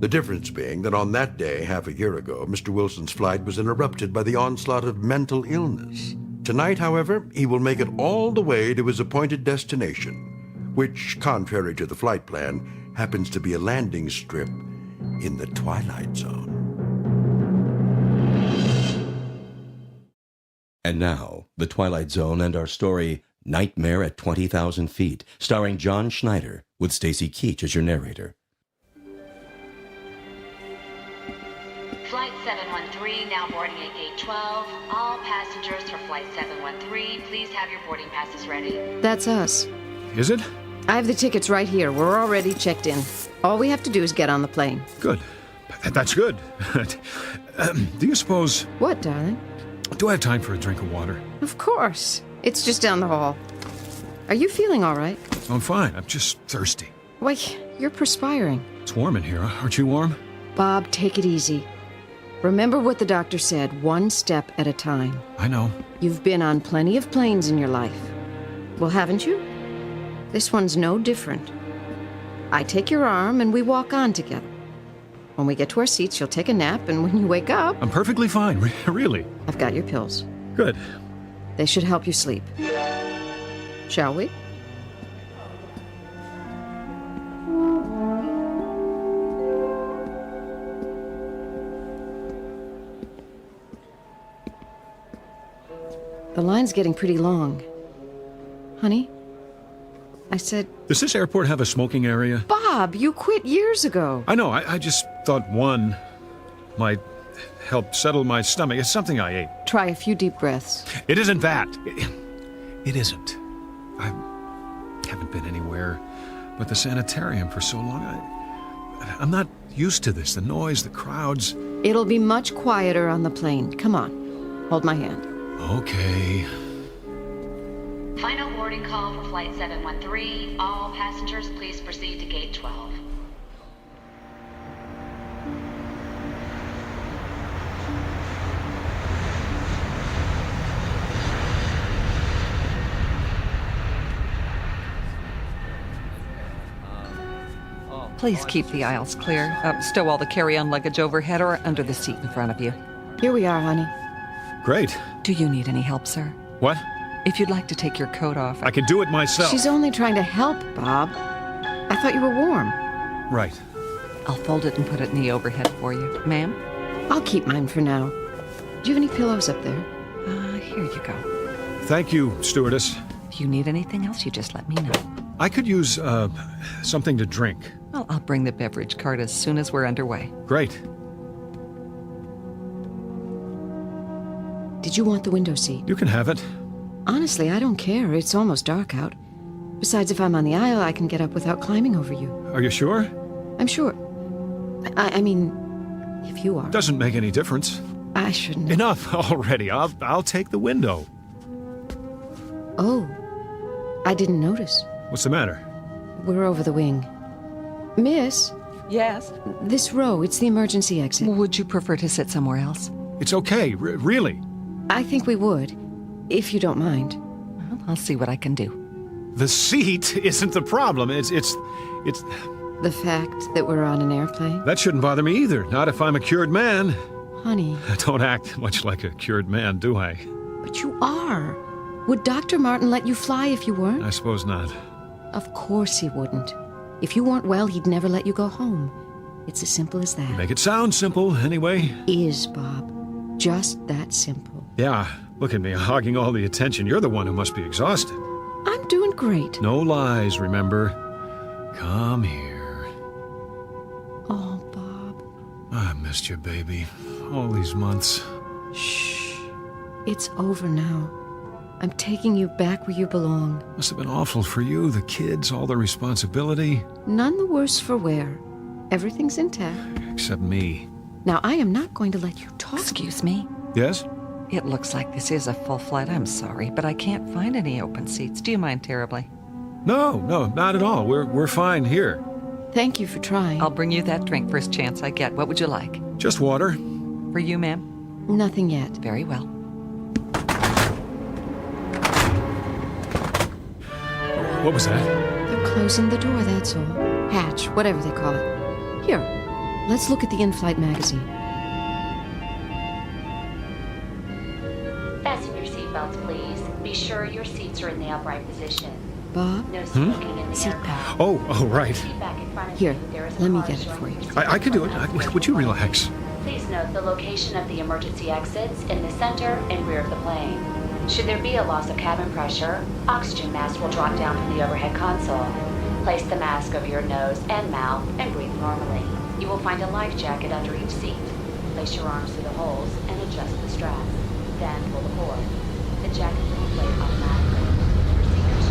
Speaker 1: The difference being that on that day, half a year ago, Mr. Wilson's flight was interrupted by the onslaught of mental illness, Tonight, however, he will make it all the way to his appointed destination, which, contrary to the flight plan, happens to be a landing strip in the Twilight Zone.
Speaker 6: And now, The Twilight Zone and our story, Nightmare at 20,000 Feet, starring John Schneider, with Stacy Keach as your narrator.
Speaker 4: Flight 713 now boarding at gate 12. All passengers for Flight 713, please have your boarding passes ready.
Speaker 15: That's us.
Speaker 14: Is it?
Speaker 15: I have the tickets right here. We're already checked in. All we have to do is get on the plane.
Speaker 14: Good. That's good. Do you suppose...
Speaker 15: What, darling?
Speaker 14: Do I have time for a drink of water?
Speaker 15: Of course. It's just down the hall. Are you feeling all right?
Speaker 14: I'm fine. I'm just thirsty.
Speaker 15: Why, you're perspiring.
Speaker 14: It's warm in here. Aren't you warm?
Speaker 15: Bob, take it easy. Remember what the doctor said, one step at a time.
Speaker 14: I know.
Speaker 15: You've been on plenty of planes in your life. Well, haven't you? This one's no different. I take your arm and we walk on together. When we get to our seats, you'll take a nap, and when you wake up...
Speaker 14: I'm perfectly fine, really.
Speaker 15: I've got your pills.
Speaker 14: Good.
Speaker 15: They should help you sleep. Shall we? The line's getting pretty long. Honey? I said...
Speaker 14: Does this airport have a smoking area?
Speaker 15: Bob, you quit years ago.
Speaker 14: I know. I just thought one might help settle my stomach. It's something I ate.
Speaker 15: Try a few deep breaths.
Speaker 14: It isn't that. It isn't. I haven't been anywhere but the sanitarium for so long. I'm not used to this. The noise, the crowds.
Speaker 15: It'll be much quieter on the plane. Come on. Hold my hand.
Speaker 14: Okay.
Speaker 4: Final boarding call for Flight 713. All passengers, please proceed to gate 12.
Speaker 18: Please keep the aisles clear. Stow all the carry-on luggage overhead or under the seat in front of you.
Speaker 15: Here we are, honey.
Speaker 14: Great.
Speaker 18: Do you need any help, sir?
Speaker 14: What?
Speaker 18: If you'd like to take your coat off...
Speaker 14: I can do it myself.
Speaker 15: She's only trying to help, Bob. I thought you were warm.
Speaker 14: Right.
Speaker 18: I'll fold it and put it in the overhead for you. Ma'am?
Speaker 15: I'll keep mine for now. Do you have any pillows up there?
Speaker 18: Here you go.
Speaker 14: Thank you, stewardess.
Speaker 18: If you need anything else, you just let me know.
Speaker 14: I could use, something to drink.
Speaker 18: Well, I'll bring the beverage cart as soon as we're underway.
Speaker 14: Great.
Speaker 15: Did you want the window seat?
Speaker 14: You can have it.
Speaker 15: Honestly, I don't care. It's almost dark out. Besides, if I'm on the aisle, I can get up without climbing over you.
Speaker 14: Are you sure?
Speaker 15: I'm sure. I mean, if you are.
Speaker 14: Doesn't make any difference.
Speaker 15: I shouldn't.
Speaker 14: Enough already. I'll take the window.
Speaker 15: Oh, I didn't notice.
Speaker 14: What's the matter?
Speaker 15: We're over the wing. Miss?
Speaker 18: Yes?
Speaker 15: This row, it's the emergency exit.
Speaker 18: Would you prefer to sit somewhere else?
Speaker 14: It's okay, really.
Speaker 15: I think we would, if you don't mind.
Speaker 18: Well, I'll see what I can do.
Speaker 14: The seat isn't the problem. It's...
Speaker 15: The fact that we're on an airplane?
Speaker 14: That shouldn't bother me either. Not if I'm a cured man.
Speaker 15: Honey.
Speaker 14: I don't act much like a cured man, do I?
Speaker 15: But you are. Would Dr. Martin let you fly if you weren't?
Speaker 14: I suppose not.
Speaker 15: Of course he wouldn't. If you weren't well, he'd never let you go home. It's as simple as that.
Speaker 14: Make it sound simple, anyway.
Speaker 15: Is, Bob. Just that simple.
Speaker 14: Yeah, look at me, hogging all the attention. You're the one who must be exhausted.
Speaker 15: I'm doing great.
Speaker 14: No lies, remember. Come here.
Speaker 15: Oh, Bob.
Speaker 14: I missed you, baby. All these months.
Speaker 15: Shh. It's over now. I'm taking you back where you belong.
Speaker 14: Must have been awful for you, the kids, all the responsibility.
Speaker 15: None the worse for wear. Everything's intact.
Speaker 14: Except me.
Speaker 15: Now, I am not going to let you talk.
Speaker 18: Excuse me?
Speaker 14: Yes?
Speaker 18: It looks like this is a full flight. I'm sorry, but I can't find any open seats. Do you mind terribly?
Speaker 14: No, not at all. We're fine here.
Speaker 15: Thank you for trying.
Speaker 18: I'll bring you that drink first chance I get. What would you like?
Speaker 14: Just water.
Speaker 18: For you, ma'am?
Speaker 15: Nothing yet.
Speaker 18: Very well.
Speaker 14: What was that?
Speaker 15: They're closing the door, that's all. Hatch, whatever they call it. Here, let's look at the in-flight magazine.
Speaker 4: Fasten your seatbelts, please. Be sure your seats are in the upright position.
Speaker 15: Bob?
Speaker 4: No smoking in the aircraft.
Speaker 14: Oh, right.
Speaker 4: Seat back in front of
Speaker 15: Here,
Speaker 4: you, there is a
Speaker 15: let me
Speaker 4: car
Speaker 15: get it
Speaker 4: showing
Speaker 15: for you.
Speaker 14: I can do it. Would you relax?
Speaker 4: Please note the location of the emergency exits in the center and rear of the plane. Should there be a loss of cabin pressure, oxygen mask will drop down from the overhead console. Place the mask over your nose and mouth and breathe normally. You will find a life jacket under each seat. Place your arms through the holes and adjust the straps. Then pull the cord. The jacket will inflate automatically. Procedures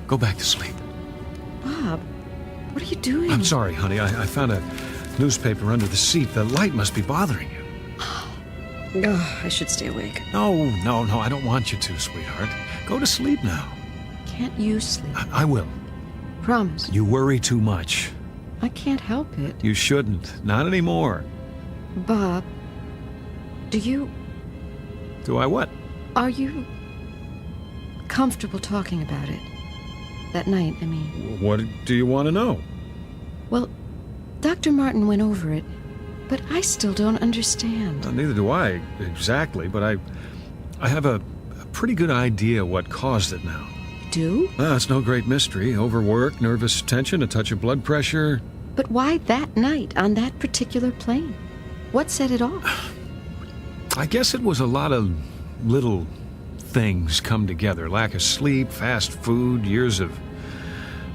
Speaker 14: Go back to sleep.
Speaker 15: Bob, what are you doing?
Speaker 14: I'm sorry, honey. I found a newspaper under the seat. The light must be bothering you.
Speaker 15: Oh, I should stay awake.
Speaker 14: No, I don't want you to, sweetheart. Go to sleep now.
Speaker 15: Can't you sleep?
Speaker 14: I will.
Speaker 15: Promise.
Speaker 14: You worry too much.
Speaker 15: I can't help it.
Speaker 14: You shouldn't. Not anymore.
Speaker 15: Bob, do
Speaker 14: I what?
Speaker 15: are you comfortable talking about it? That night, I mean.
Speaker 14: What do you want to know?
Speaker 15: Well, Dr. Martin went over it, but I still don't understand.
Speaker 14: Well, neither do I, exactly, but I have a pretty good idea what caused it now.
Speaker 15: Do?
Speaker 14: Well, it's no great mystery. Overwork, nervous tension, a touch of blood pressure.
Speaker 15: But why that night on that particular plane? What set it off?
Speaker 14: I guess it was a lot of little things come together. Lack of sleep, fast food, years of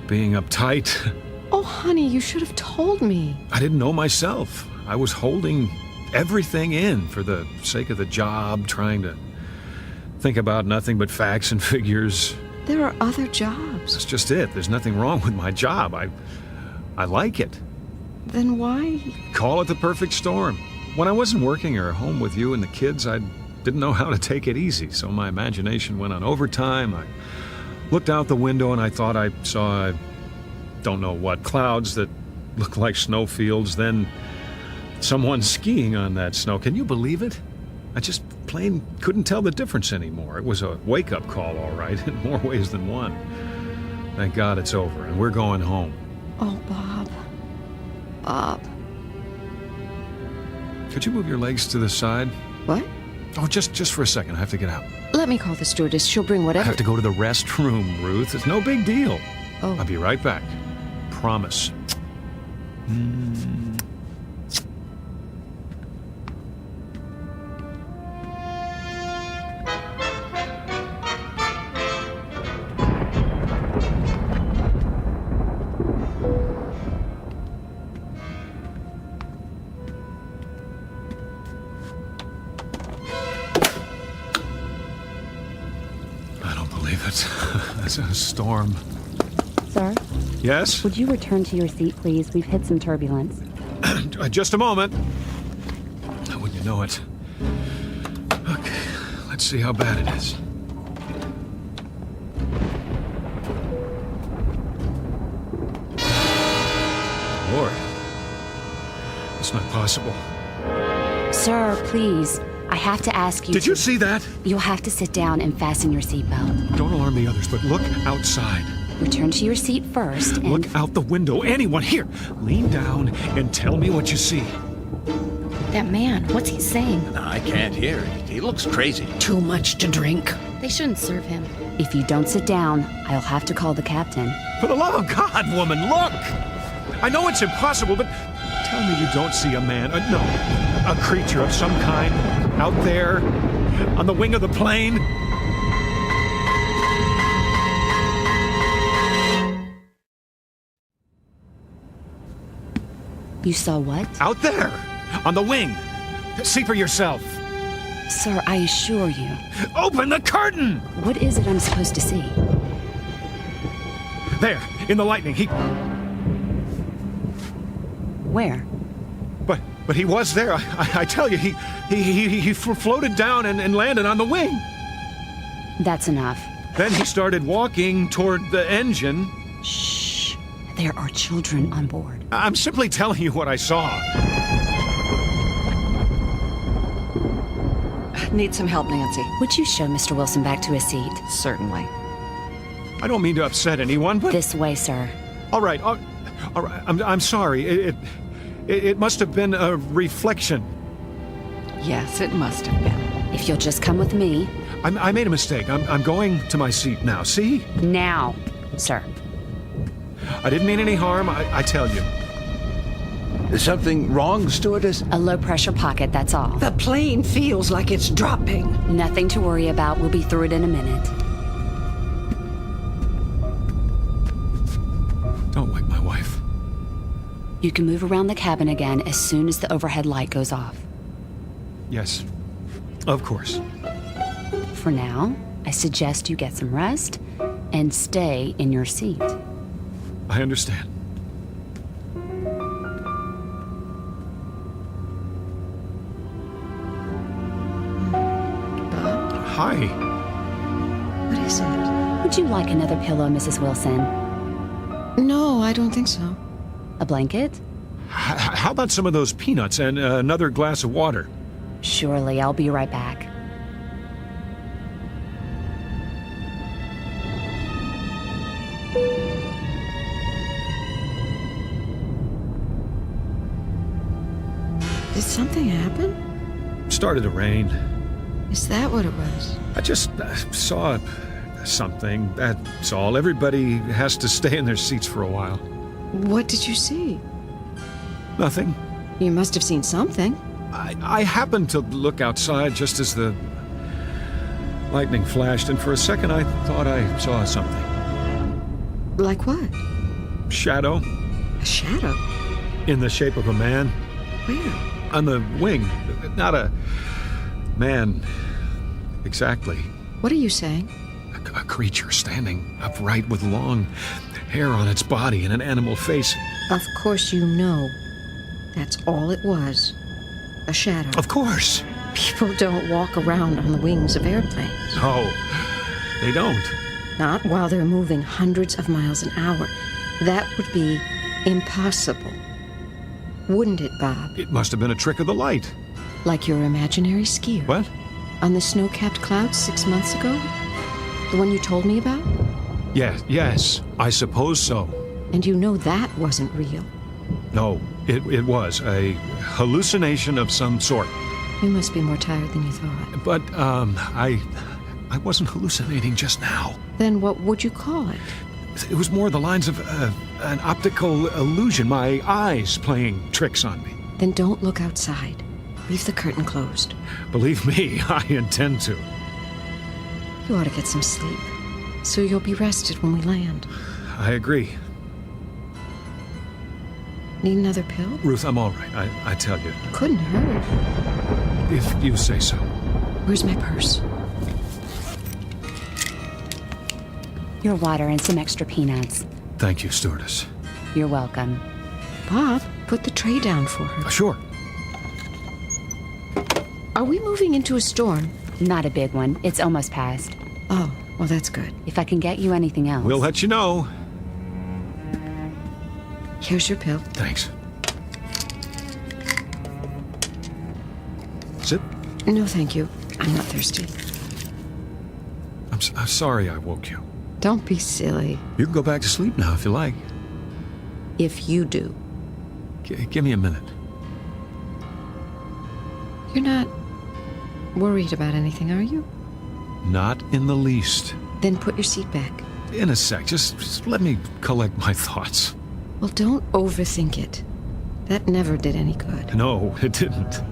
Speaker 14: being uptight.
Speaker 15: Oh, honey, you should have told me.
Speaker 14: I didn't know myself. I was holding everything in for the sake of the job, trying to think about nothing but facts and figures.
Speaker 15: There are other jobs.
Speaker 14: That's just it. There's nothing wrong with my job. I like it.
Speaker 15: Then why?
Speaker 14: Call it the perfect storm. When I wasn't working or home with you and the kids, I didn't know how to take it easy, so my imagination went on overtime. I looked out the window and I thought I saw, I don't know what, clouds that looked like snowfields, then someone skiing on that snow. Can you believe it? I just plain couldn't tell the difference anymore. It was a wake-up call, all right, in more ways than one. Thank God it's over, and we're going home.
Speaker 15: Oh, Bob. Bob.
Speaker 14: Could you move your legs to the side?
Speaker 15: What?
Speaker 14: Oh, just for a second. I have to get out.
Speaker 15: Let me call the stewardess. She'll bring whatever.
Speaker 14: I have to go to the restroom, Ruth. It's no big deal.
Speaker 15: Oh.
Speaker 14: I'll be right back. Promise. It's a storm.
Speaker 3: Sir?
Speaker 14: Yes?
Speaker 3: Would you return to your seat, please? We've hit some turbulence.
Speaker 14: Just a moment. Wouldn't you know it? Okay, let's see how bad it is. Lord. It's not possible.
Speaker 3: Sir, please. I have to ask you.
Speaker 14: Did you see that?
Speaker 3: You'll have to sit down and fasten your seatbelt.
Speaker 14: Don't alarm the others, but look outside.
Speaker 3: Return to your seat first and...
Speaker 14: Look out the window. Anyone here. Lean down and tell me what you see.
Speaker 3: That man, what's he saying?
Speaker 2: I can't hear it. He looks crazy.
Speaker 5: Too much to drink.
Speaker 3: They shouldn't serve him. If you don't sit down, I'll have to call the captain.
Speaker 14: For the love of God, woman, look! I know it's impossible, but tell me you don't see a man, no, a creature of some kind out there on the wing of the plane.
Speaker 3: You saw what?
Speaker 14: Out there, on the wing. See for yourself.
Speaker 3: Sir, I assure you.
Speaker 14: Open the curtain!
Speaker 3: What is it I'm supposed to see?
Speaker 14: There, in the lightning, he...
Speaker 3: Where?
Speaker 14: But he was there. I tell you, he floated down and landed on the wing.
Speaker 3: That's enough.
Speaker 14: Then he started walking toward the engine.
Speaker 3: Shh. There are children on board.
Speaker 14: I'm simply telling you what I saw.
Speaker 18: Need some help, Nancy?
Speaker 3: Would you show Mr. Wilson back to his seat?
Speaker 18: Certainly.
Speaker 14: I don't mean to upset anyone, but...
Speaker 3: This way, sir.
Speaker 14: All right. I'm sorry. It must have been a reflection.
Speaker 18: Yes, it must have been.
Speaker 3: If you'll just come with me.
Speaker 14: I made a mistake. I'm going to my seat now. See?
Speaker 3: Now, sir.
Speaker 14: I didn't mean any harm, I tell you.
Speaker 1: Is something wrong, stewardess?
Speaker 3: A low-pressure pocket, that's all.
Speaker 5: The plane feels like it's dropping.
Speaker 3: Nothing to worry about. We'll be through it in a minute.
Speaker 14: Don't wake my wife.
Speaker 3: You can move around the cabin again as soon as the overhead light goes off.
Speaker 14: Yes, of course.
Speaker 3: For now, I suggest you get some rest and stay in your seat.
Speaker 14: I understand. Hi.
Speaker 15: What is it?
Speaker 3: Would you like another pillow, Mrs. Wilson?
Speaker 15: No, I don't think so.
Speaker 3: A blanket?
Speaker 14: How about some of those peanuts and another glass of water?
Speaker 3: Surely, I'll be right back.
Speaker 15: Did something happen?
Speaker 14: Started to rain.
Speaker 15: Is that what it was?
Speaker 14: I just saw something, that's all. Everybody has to stay in their seats for a while.
Speaker 15: What did you see?
Speaker 14: Nothing.
Speaker 15: You must have seen something.
Speaker 14: I happened to look outside just as the lightning flashed, and for a second I thought I saw something.
Speaker 15: Like what?
Speaker 14: Shadow.
Speaker 15: A shadow?
Speaker 14: In the shape of a man.
Speaker 15: Where?
Speaker 14: On the wing. Not a man exactly.
Speaker 15: What are you saying?
Speaker 14: A creature standing upright with long hair on its body and an animal face.
Speaker 15: Of course you know. That's all it was. A shadow.
Speaker 14: Of course.
Speaker 15: People don't walk around on the wings of airplanes.
Speaker 14: No, they don't.
Speaker 15: Not while they're moving hundreds of miles an hour. That would be impossible. Wouldn't it, Bob?
Speaker 14: It must have been a trick of the light.
Speaker 15: Like your imaginary skier.
Speaker 14: What?
Speaker 15: On the snow-capped clouds 6 months ago? The one you told me about?
Speaker 14: Yes, I suppose so.
Speaker 15: And you know that wasn't real.
Speaker 14: No, it was a hallucination of some sort.
Speaker 15: You must be more tired than you thought.
Speaker 14: But, I wasn't hallucinating just now.
Speaker 15: Then what would you call it?
Speaker 14: It was more the lines of an optical illusion, my eyes playing tricks on me.
Speaker 15: Then don't look outside. Leave the curtain closed.
Speaker 14: Believe me, I intend to.
Speaker 15: You ought to get some sleep, so you'll be rested when we land.
Speaker 14: I agree.
Speaker 15: Need another pill?
Speaker 14: Ruth, I'm all right, I tell you.
Speaker 15: Couldn't hurt.
Speaker 14: If you say so.
Speaker 15: Where's my purse?
Speaker 3: Your water and some extra peanuts.
Speaker 14: Thank you, stewardess.
Speaker 3: You're welcome.
Speaker 15: Bob, put the tray down for her.
Speaker 14: Sure.
Speaker 15: Are we moving into a storm?
Speaker 3: Not a big one. It's almost past.
Speaker 15: Oh, well, that's good.
Speaker 3: If I can get you anything else.
Speaker 14: We'll let you know.
Speaker 15: Here's your pill.
Speaker 14: Thanks. Sit.
Speaker 15: No, thank you. I'm not thirsty.
Speaker 14: I'm sorry I woke you.
Speaker 15: Don't be silly.
Speaker 14: You can go back to sleep now if you like.
Speaker 15: If you do.
Speaker 14: Give me a minute.
Speaker 15: You're not worried about anything, are you?
Speaker 14: Not in the least.
Speaker 15: Then put your seat back.
Speaker 14: In a sec. Just let me collect my thoughts.
Speaker 15: Well, don't overthink it. That never did any good.
Speaker 14: No, it didn't.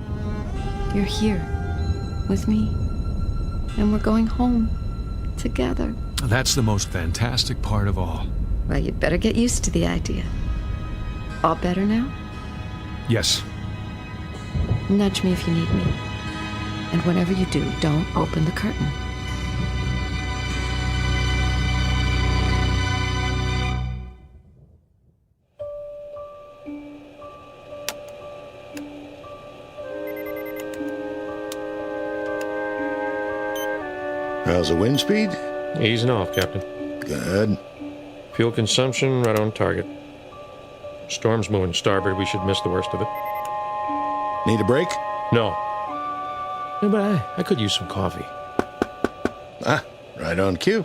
Speaker 15: You're here with me, and we're going home together.
Speaker 14: That's the most fantastic part of all.
Speaker 15: Well, you'd better get used to the idea. All better now?
Speaker 14: Yes.
Speaker 15: Nudge me if you need me. And whenever you do, don't open the curtain.
Speaker 2: How's the wind speed?
Speaker 10: Easing off, Captain.
Speaker 21: Good.
Speaker 10: Fuel consumption right on target. Storm's moving starboard. We should miss the worst of it.
Speaker 21: Need a break?
Speaker 10: No. Yeah, but I could use some coffee.
Speaker 21: Ah, right on cue.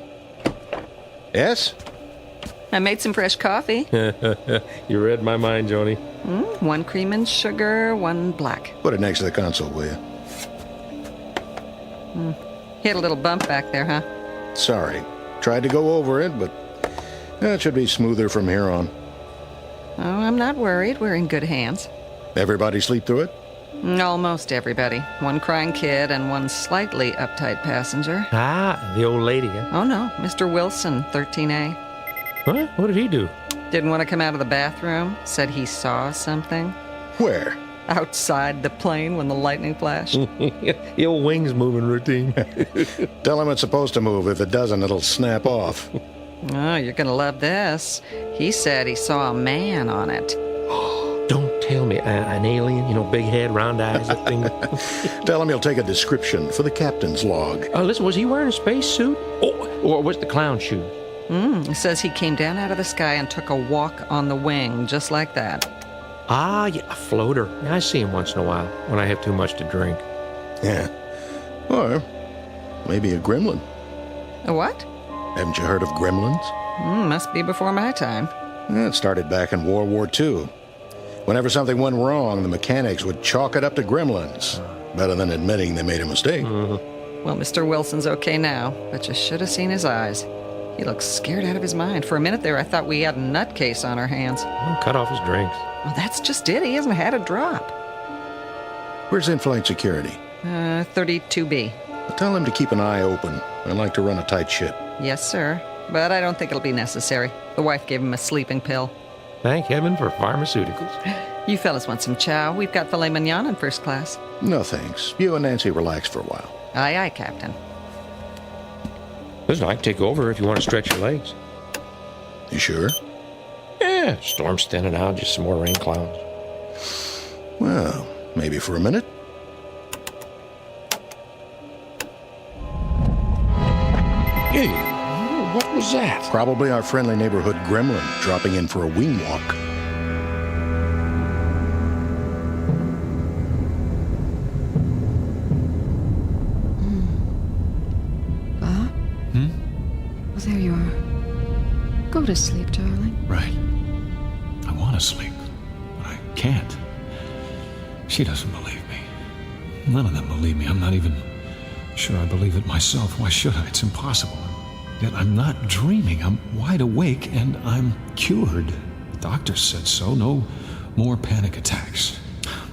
Speaker 21: Yes?
Speaker 18: I made some fresh coffee.
Speaker 10: You read my mind, Joni.
Speaker 18: One cream and sugar, one black.
Speaker 21: Put it next to the console, will you?
Speaker 18: Hit a little bump back there, huh?
Speaker 21: Sorry. Tried to go over it, but it should be smoother from here on.
Speaker 18: Oh, I'm not worried. We're in good hands.
Speaker 21: Everybody sleep through it?
Speaker 18: Almost everybody. One crying kid and one slightly uptight passenger.
Speaker 10: Ah, the old lady, huh?
Speaker 18: Oh, no. Mr. Wilson, 13A.
Speaker 10: What? What did he do?
Speaker 18: Didn't want to come out of the bathroom. Said he saw something.
Speaker 21: Where?
Speaker 18: Outside the plane when the lightning flashed.
Speaker 10: The old wings moving routine.
Speaker 21: Tell him it's supposed to move. If it doesn't, it'll snap off.
Speaker 18: Oh, you're going to love this. He said he saw a man on it.
Speaker 10: Don't tell me an alien, big head, round eyes, that thing.
Speaker 21: Tell him he'll take a description for the captain's log.
Speaker 10: Listen, was he wearing a spacesuit? Or was the clown shoes?
Speaker 18: It says he came down out of the sky and took a walk on the wing, just like that.
Speaker 10: Ah, yeah, a floater. Yeah, I see him once in a while when I have too much to drink.
Speaker 21: Yeah. Or maybe a gremlin.
Speaker 18: A what?
Speaker 21: Haven't you heard of gremlins?
Speaker 18: Must be before my time.
Speaker 21: It started back in World War II. Whenever something went wrong, the mechanics would chalk it up to gremlins. Better than admitting they made a mistake.
Speaker 18: Well, Mr. Wilson's okay now, but you should have seen his eyes. He looks scared out of his mind. For a minute there, I thought we had a nutcase on our hands.
Speaker 10: Cut off his drinks.
Speaker 18: Well, that's just it. He hasn't had a drop.
Speaker 21: Where's in-flight security?
Speaker 18: 32B.
Speaker 21: Tell him to keep an eye open. I like to run a tight ship.
Speaker 18: Yes, sir. But I don't think it'll be necessary. The wife gave him a sleeping pill.
Speaker 10: Thank heaven for pharmaceuticals.
Speaker 18: You fellas want some chow? We've got filet mignon in first class.
Speaker 21: No, thanks. You and Nancy relax for a while.
Speaker 18: Aye, aye, Captain.
Speaker 10: Listen, I can take over if you want to stretch your legs.
Speaker 21: You sure?
Speaker 10: Yeah, storm's thinning out, just some more rain clouds.
Speaker 21: Well, maybe for a minute.
Speaker 10: Hey, what was that?
Speaker 21: Probably our friendly neighborhood gremlin dropping in for a wing walk.
Speaker 15: Bob? Well, there you are. Go to sleep, darling.
Speaker 14: Right. I want to sleep, but I can't. She doesn't believe me. None of them believe me. I'm not even sure I believe it myself. Why should I? It's impossible. Yet I'm not dreaming. I'm wide awake and I'm cured. The doctor said so. No more panic attacks.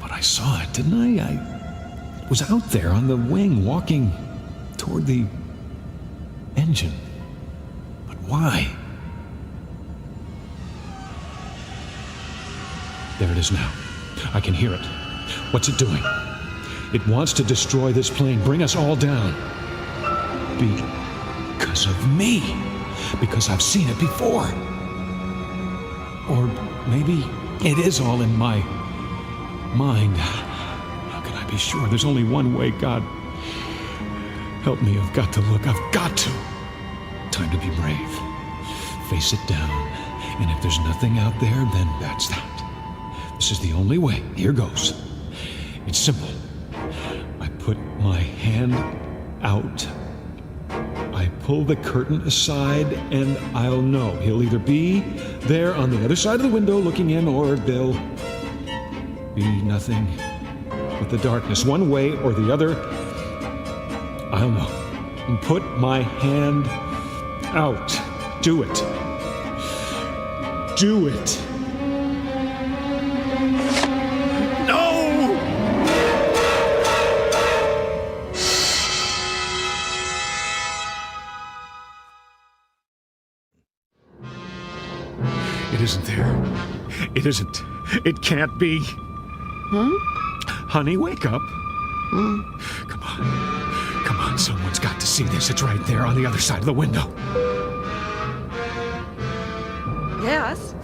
Speaker 14: But I saw it, didn't I? I was out there on the wing walking toward the engine. But why? There it is now. I can hear it. What's it doing? It wants to destroy this plane, bring us all down. Because of me. Because I've seen it before. Or maybe it is all in my mind. How can I be sure? There's only one way. God, help me. I've got to look. I've got to. Time to be brave. Face it down. And if there's nothing out there, then that's that. This is the only way. Here goes. It's simple. I put my hand out. I pull the curtain aside, and I'll know. He'll either be there on the other side of the window looking in, or there'll be nothing but the darkness. One way or the other, I'll know. And put my hand out. Do it. Do it. It isn't there. It isn't. It can't be. Honey, wake up. Come on. Come on, someone's got to see this. It's right there on the other side of the window.
Speaker 18: Yes?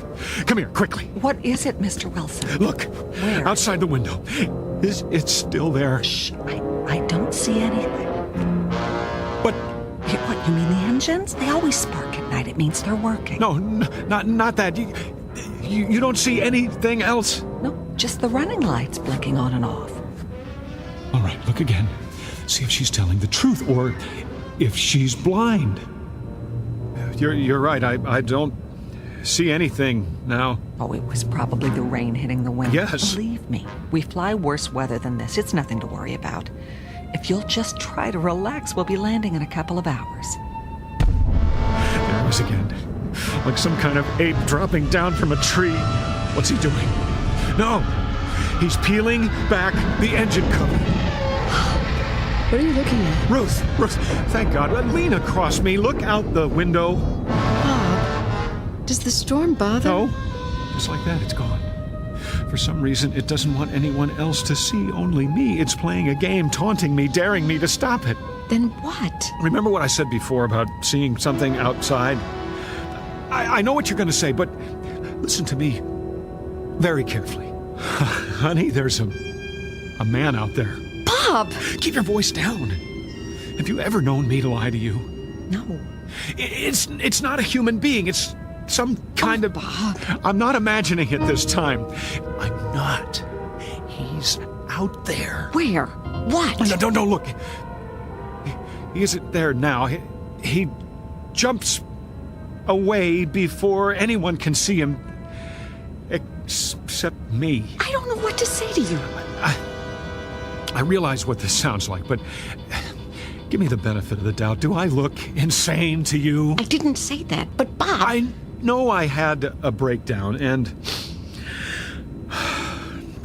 Speaker 14: Come here, quickly.
Speaker 18: What is it, Mr. Wilson?
Speaker 14: Look.
Speaker 18: Where?
Speaker 14: Outside the window. It's still there.
Speaker 18: Shh. I don't see anything.
Speaker 14: But...
Speaker 18: What
Speaker 13: You mean the engines? They always spark at night. It means they're working.
Speaker 14: No, not that. You don't see anything else?
Speaker 13: No, just the running lights blinking on and off.
Speaker 14: All right, look again. See if she's telling the truth or if she's blind. You're right. I don't see anything now.
Speaker 13: Oh, it was probably the rain hitting the window.
Speaker 14: Yes.
Speaker 13: Believe me, we fly worse weather than this. It's nothing to worry about. If you'll just try to relax, we'll be landing in a couple of hours.
Speaker 14: There he is again. Like some kind of ape dropping down from a tree. What's he doing? No! He's peeling back the engine cover.
Speaker 15: What are you looking at?
Speaker 14: Ruth, thank God. Lean across me. Look out the window.
Speaker 15: Bob, does the storm bother?
Speaker 14: No. Just like that, it's gone. For some reason, it doesn't want anyone else to see, only me. It's playing a game, taunting me, daring me to stop it.
Speaker 15: Then what?
Speaker 14: Remember what I said before about seeing something outside? I know what you're going to say, but listen to me very carefully. Honey, there's a man out there.
Speaker 15: Bob!
Speaker 14: Keep your voice down. Have you ever known me to lie to you?
Speaker 13: No.
Speaker 14: It's not a human being. It's some kind of...
Speaker 15: Bob.
Speaker 14: I'm not imagining it this time. I'm not. He's out there.
Speaker 15: Where? What?
Speaker 14: No, don't look. He isn't there now. He jumps away before anyone can see him. Except me.
Speaker 15: I don't know what to say to you.
Speaker 14: I realize what this sounds like, but give me the benefit of the doubt. Do I look insane to you?
Speaker 15: I didn't say that, but Bob...
Speaker 14: I know I had a breakdown, and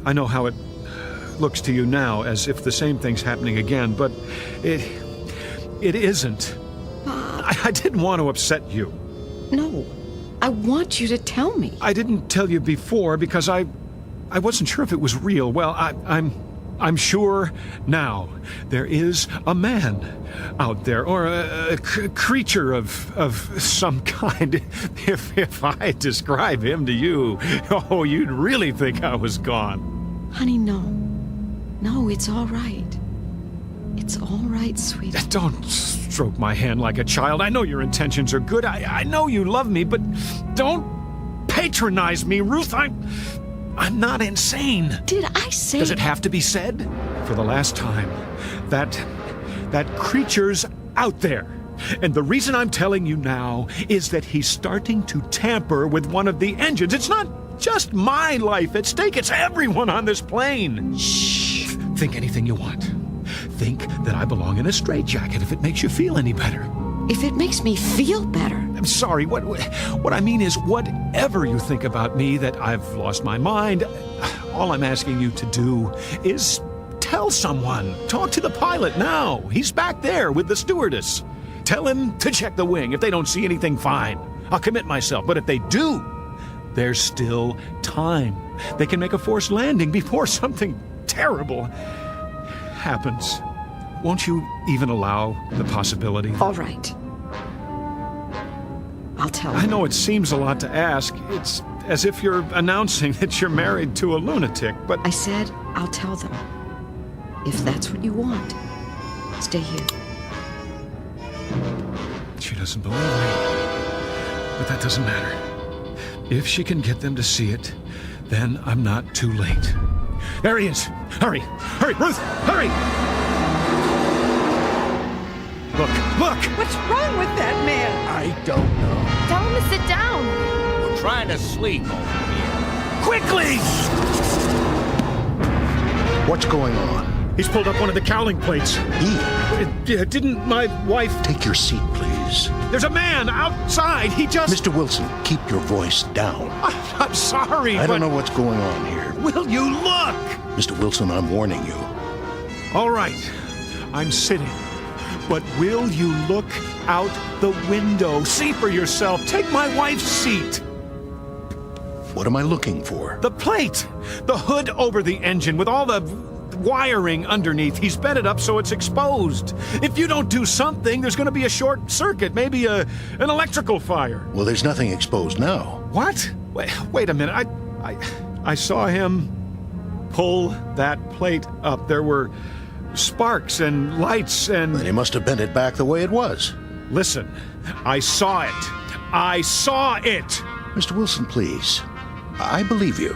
Speaker 14: I know how it looks to you now, as if the same thing's happening again, but it isn't.
Speaker 15: Bob.
Speaker 14: I didn't want to upset you.
Speaker 15: No. I want you to tell me.
Speaker 14: I didn't tell you before because I wasn't sure if it was real. Well, I'm sure now. There is a man out there, or a creature of some kind. If I describe him to you, oh, you'd really think I was gone.
Speaker 15: Honey, no. No, it's all right. It's all right, sweetie.
Speaker 14: Don't stroke my hand like a child. I know your intentions are good. I know you love me, but don't patronize me, Ruth. I'm not insane.
Speaker 15: Did I say...
Speaker 14: Does it have to be said? For the last time, that creature's out there. And the reason I'm telling you now is that he's starting to tamper with one of the engines. It's not just my life at stake. It's everyone on this plane. Shh. Think anything you want. Think that I belong in a straitjacket if it makes you feel any better.
Speaker 15: If it makes me feel better.
Speaker 14: I'm sorry. What I mean is, whatever you think about me, that I've lost my mind, all I'm asking you to do is tell someone. Talk to the pilot now. He's back there with the stewardess. Tell him to check the wing. If they don't see anything, fine. I'll commit myself. But if they do, there's still time. They can make a forced landing before something terrible happens. Won't you even allow the possibility?
Speaker 15: All right. I'll tell them.
Speaker 14: I know it seems a lot to ask. It's as if you're announcing that you're married to a lunatic, but...
Speaker 15: I said I'll tell them. If that's what you want, stay here.
Speaker 14: She doesn't believe me. But that doesn't matter. If she can get them to see it, then I'm not too late. There he is. Hurry! Hurry, Ruth! Hurry! Look!
Speaker 13: What's wrong with that man?
Speaker 8: I don't know.
Speaker 3: Tell him to sit down.
Speaker 12: We're trying to sleep over here.
Speaker 14: Quickly!
Speaker 2: What's going on?
Speaker 14: He's pulled up one of the cowling plates. Didn't my wife...
Speaker 2: Take your seat, please.
Speaker 14: There's a man outside. He just...
Speaker 2: Mr. Wilson, keep your voice down.
Speaker 14: I'm sorry,
Speaker 2: I don't know what's going on here.
Speaker 14: Will you look?
Speaker 2: Mr. Wilson, I'm warning you.
Speaker 14: All right. I'm sitting. But will you look out the window? See for yourself. Take my wife's seat.
Speaker 2: What am I looking for?
Speaker 14: The plate. The hood over the engine with all the wiring underneath. He's bent it up so it's exposed. If you don't do something, there's going to be a short circuit, maybe an electrical fire.
Speaker 2: Well, there's nothing exposed now.
Speaker 14: What? Wait a minute. I saw him pull that plate up. There were sparks and lights and...
Speaker 2: Then he must have bent it back the way it was.
Speaker 14: Listen, I saw it. I saw it!
Speaker 21: Mr. Wilson, please. I believe you,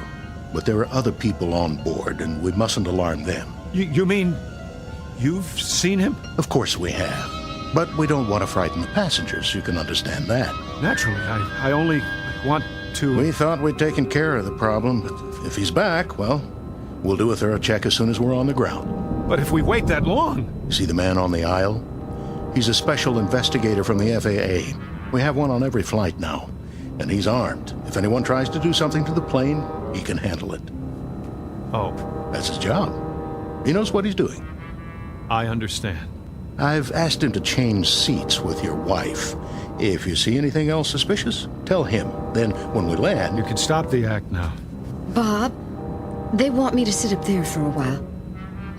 Speaker 21: but there are other people on board, and we mustn't alarm them.
Speaker 14: You mean you've seen him?
Speaker 21: Of course we have. But we don't want to frighten the passengers. You can understand that.
Speaker 14: Naturally, I only want to...
Speaker 21: We thought we'd taken care of the problem, but if he's back, well, we'll do a thorough check as soon as we're on the ground.
Speaker 14: But if we wait that long...
Speaker 21: See the man on the aisle? He's a special investigator from the FAA. We have one on every flight now, and he's armed. If anyone tries to do something to the plane, he can handle it.
Speaker 14: Oh.
Speaker 21: That's his job. He knows what he's doing.
Speaker 14: I understand.
Speaker 21: I've asked him to change seats with your wife. If you see anything else suspicious, tell him. Then, when we land...
Speaker 14: You can stop the act now.
Speaker 15: Bob, they want me to sit up there for a while.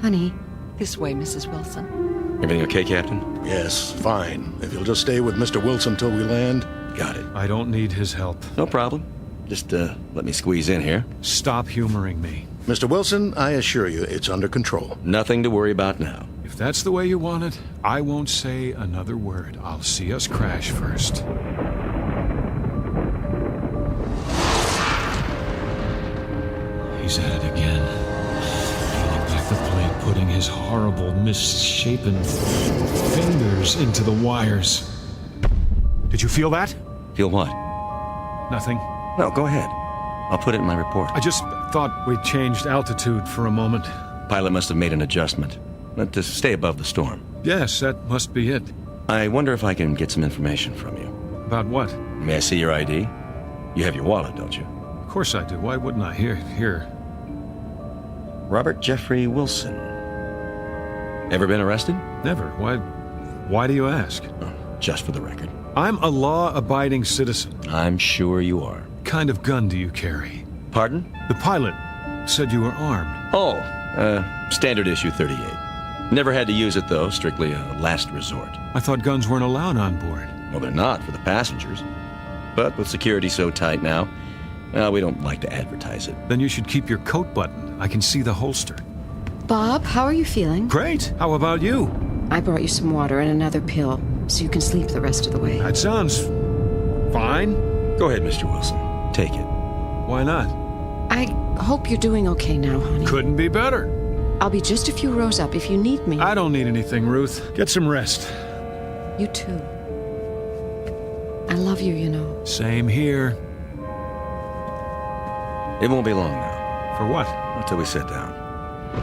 Speaker 15: Honey.
Speaker 13: This way, Mrs. Wilson.
Speaker 6: Everything okay, Captain?
Speaker 21: Yes, fine. If you'll just stay with Mr. Wilson till we land.
Speaker 6: Got it.
Speaker 14: I don't need his help.
Speaker 6: No problem. Just, let me squeeze in here.
Speaker 14: Stop humoring me.
Speaker 21: Mr. Wilson, I assure you, it's under control.
Speaker 6: Nothing to worry about now.
Speaker 14: If that's the way you want it, I won't say another word. I'll see us crash first. He's at it again. Peeling back the plate, putting his horrible, misshapen fingers into the wires. Did you feel that?
Speaker 6: Feel what?
Speaker 14: Nothing.
Speaker 6: No, go ahead. I'll put it in my report.
Speaker 14: I just thought we changed altitude for a moment.
Speaker 6: Pilot must have made an adjustment. Meant to stay above the storm.
Speaker 14: Yes, that must be it.
Speaker 6: I wonder if I can get some information from you.
Speaker 14: About what?
Speaker 6: May I see your ID? You have your wallet, don't you?
Speaker 14: Of course I do. Why wouldn't I? Here.
Speaker 6: Robert Jeffrey Wilson. Ever been arrested?
Speaker 14: Never. Why do you ask?
Speaker 6: Oh, just for the record.
Speaker 14: I'm a law-abiding citizen.
Speaker 6: I'm sure you are.
Speaker 14: What kind of gun do you carry?
Speaker 6: Pardon?
Speaker 14: The pilot said you were armed.
Speaker 6: Oh, standard issue 38. Never had to use it, though. Strictly a last resort.
Speaker 14: I thought guns weren't allowed on board.
Speaker 6: Well, they're not for the passengers. But with security so tight now, we don't like to advertise it.
Speaker 14: Then you should keep your coat buttoned. I can see the holster.
Speaker 15: Bob, how are you feeling?
Speaker 14: Great. How about you?
Speaker 15: I brought you some water and another pill, so you can sleep the rest of the way.
Speaker 14: That sounds fine.
Speaker 6: Go ahead, Mr. Wilson. Take it.
Speaker 14: Why not?
Speaker 15: I hope you're doing okay now, honey.
Speaker 14: Couldn't be better.
Speaker 15: I'll be just a few rows up if you need me.
Speaker 14: I don't need anything, Ruth. Get some rest.
Speaker 15: You too. I love you, you know.
Speaker 14: Same here.
Speaker 6: It won't be long now.
Speaker 14: For what?
Speaker 6: Until we sit down.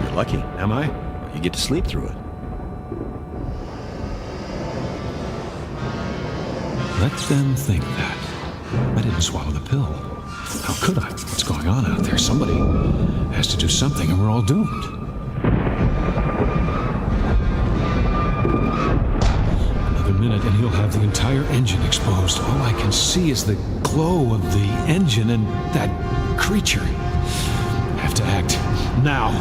Speaker 6: You're lucky.
Speaker 14: Am I?
Speaker 6: You get to sleep through it.
Speaker 14: Let them think that. I didn't swallow the pill. How could I? What's going on out there? Somebody has to do something and we're all doomed. Another minute and he'll have the entire engine exposed. All I can see is the glow of the engine and that creature. I have to act now.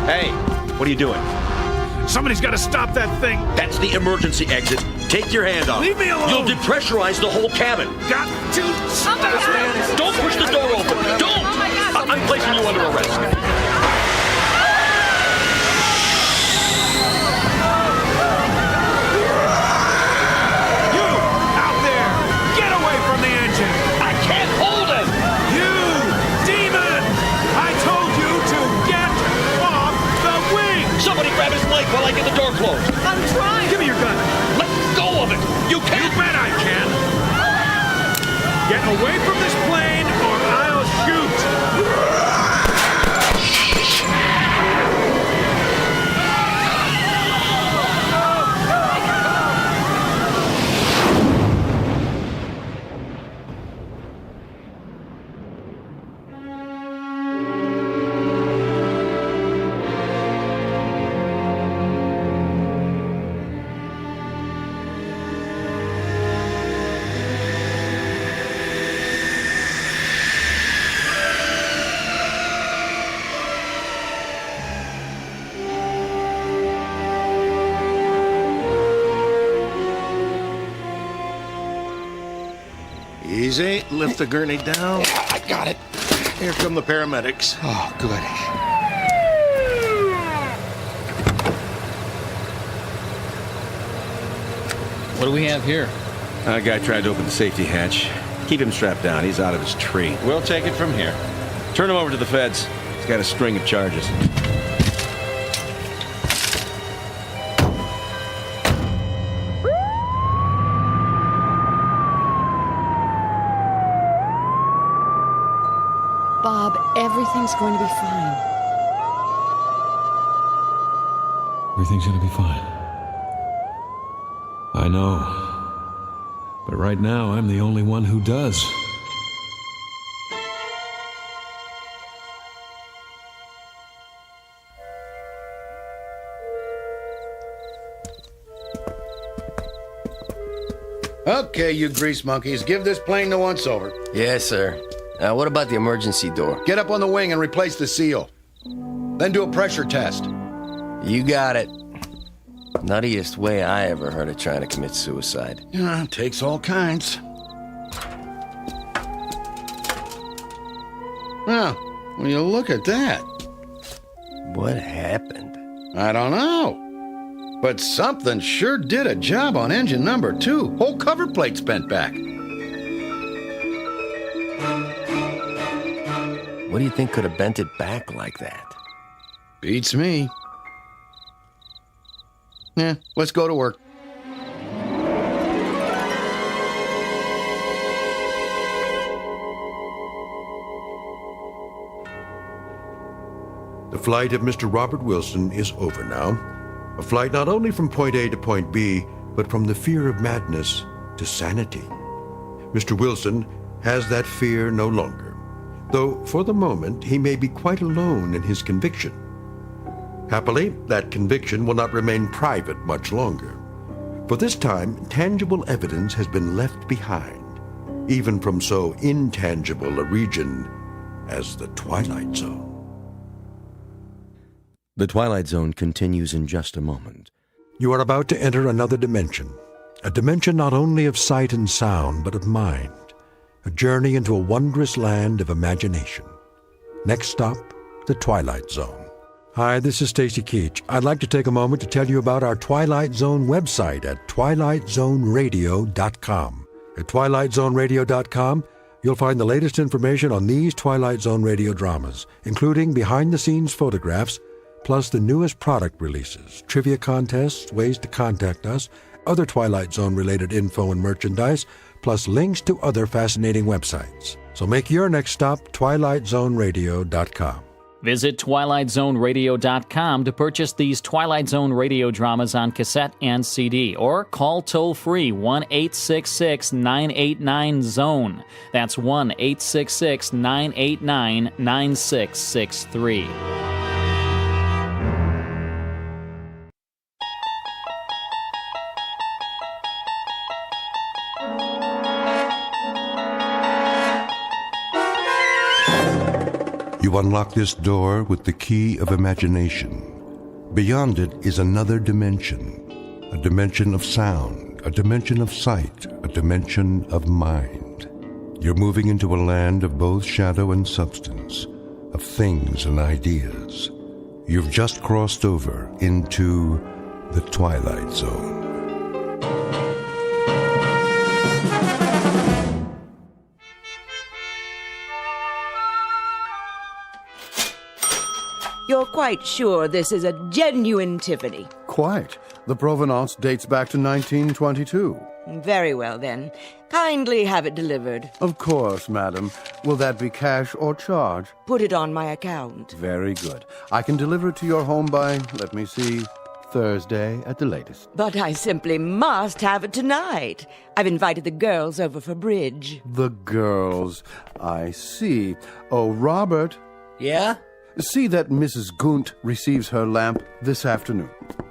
Speaker 6: Hey, what are you doing?
Speaker 14: Somebody's got to stop that thing.
Speaker 6: That's the emergency exit. Take your hand off.
Speaker 14: Leave me alone.
Speaker 6: You'll depressurize the whole cabin.
Speaker 14: Got to stop it.
Speaker 6: Don't push the door open. Don't. I'm placing you under arrest. While I get the door closed.
Speaker 14: I'm trying. Give me your gun.
Speaker 6: Let go of it. You can't.
Speaker 14: You bet I can. Get away from this plane or I'll shoot.
Speaker 21: Easy. Lift the gurney down.
Speaker 2: Yeah, I got it.
Speaker 21: Here come the paramedics.
Speaker 2: Oh, good.
Speaker 12: What do we have here?
Speaker 11: A guy tried to open the safety hatch. Keep him strapped down. He's out of his tree.
Speaker 12: We'll take it from here.
Speaker 11: Turn him over to the feds. He's got a string of charges.
Speaker 15: Bob, everything's going to be fine.
Speaker 14: Everything's gonna be fine. I know. But right now, I'm the only one who does.
Speaker 21: Okay, you grease monkeys, give this plane the once-over.
Speaker 17: Yes, sir. What about the emergency door?
Speaker 21: Get up on the wing and replace the seal. Then do a pressure test.
Speaker 17: You got it. Nuttiest way I ever heard of trying to commit suicide.
Speaker 21: Yeah, takes all kinds. Well, when you look at that.
Speaker 17: What happened?
Speaker 21: I don't know. But something sure did a job on engine number 2. Whole cover plate's bent back.
Speaker 17: What do you think could have bent it back like that?
Speaker 21: Beats me. Yeah, let's go to work.
Speaker 1: The flight of Mr. Robert Wilson is over now. A flight not only from point A to point B, but from the fear of madness to sanity. Mr. Wilson has that fear no longer, though for the moment he may be quite alone in his conviction. Happily, that conviction will not remain private much longer. For this time, tangible evidence has been left behind, even from so intangible a region as the Twilight Zone.
Speaker 6: The Twilight Zone continues in just a moment.
Speaker 1: You are about to enter another dimension, a dimension not only of sight and sound, but of mind, a journey into a wondrous land of imagination. Next stop, the Twilight Zone. Hi, this is Stacy Keach. I'd like to take a moment to tell you about our Twilight Zone website at twilightzoneradio.com. At twilightzoneradio.com, you'll find the latest information on these Twilight Zone radio dramas, including behind-the-scenes photographs, plus the newest product releases, trivia contests, ways to contact us, other Twilight Zone-related info and merchandise, plus links to other fascinating websites. So make your next stop twilightzoneradio.com.
Speaker 23: Visit twilightzoneradio.com to purchase these Twilight Zone radio dramas on cassette and CD, or call toll-free 1-866-989-ZONE. That's 1-866-989-9663.
Speaker 1: You unlock this door with the key of imagination. Beyond it is another dimension, a dimension of sound, a dimension of sight, a dimension of mind. You're moving into a land of both shadow and substance, of things and ideas. You've just crossed over into the Twilight Zone.
Speaker 16: You're quite sure this is a genuine Tiffany?
Speaker 21: Quite. The provenance dates back to 1922.
Speaker 16: Very well, then. Kindly have it delivered.
Speaker 21: Of course, madam. Will that be cash or charge?
Speaker 16: Put it on my account.
Speaker 21: Very good. I can deliver it to your home by, let me see, Thursday at the latest.
Speaker 16: But I simply must have it tonight. I've invited the girls over for bridge.
Speaker 21: The girls. I see. Oh, Robert.
Speaker 17: Yeah?
Speaker 21: See that Mrs. Gunt receives her lamp this afternoon.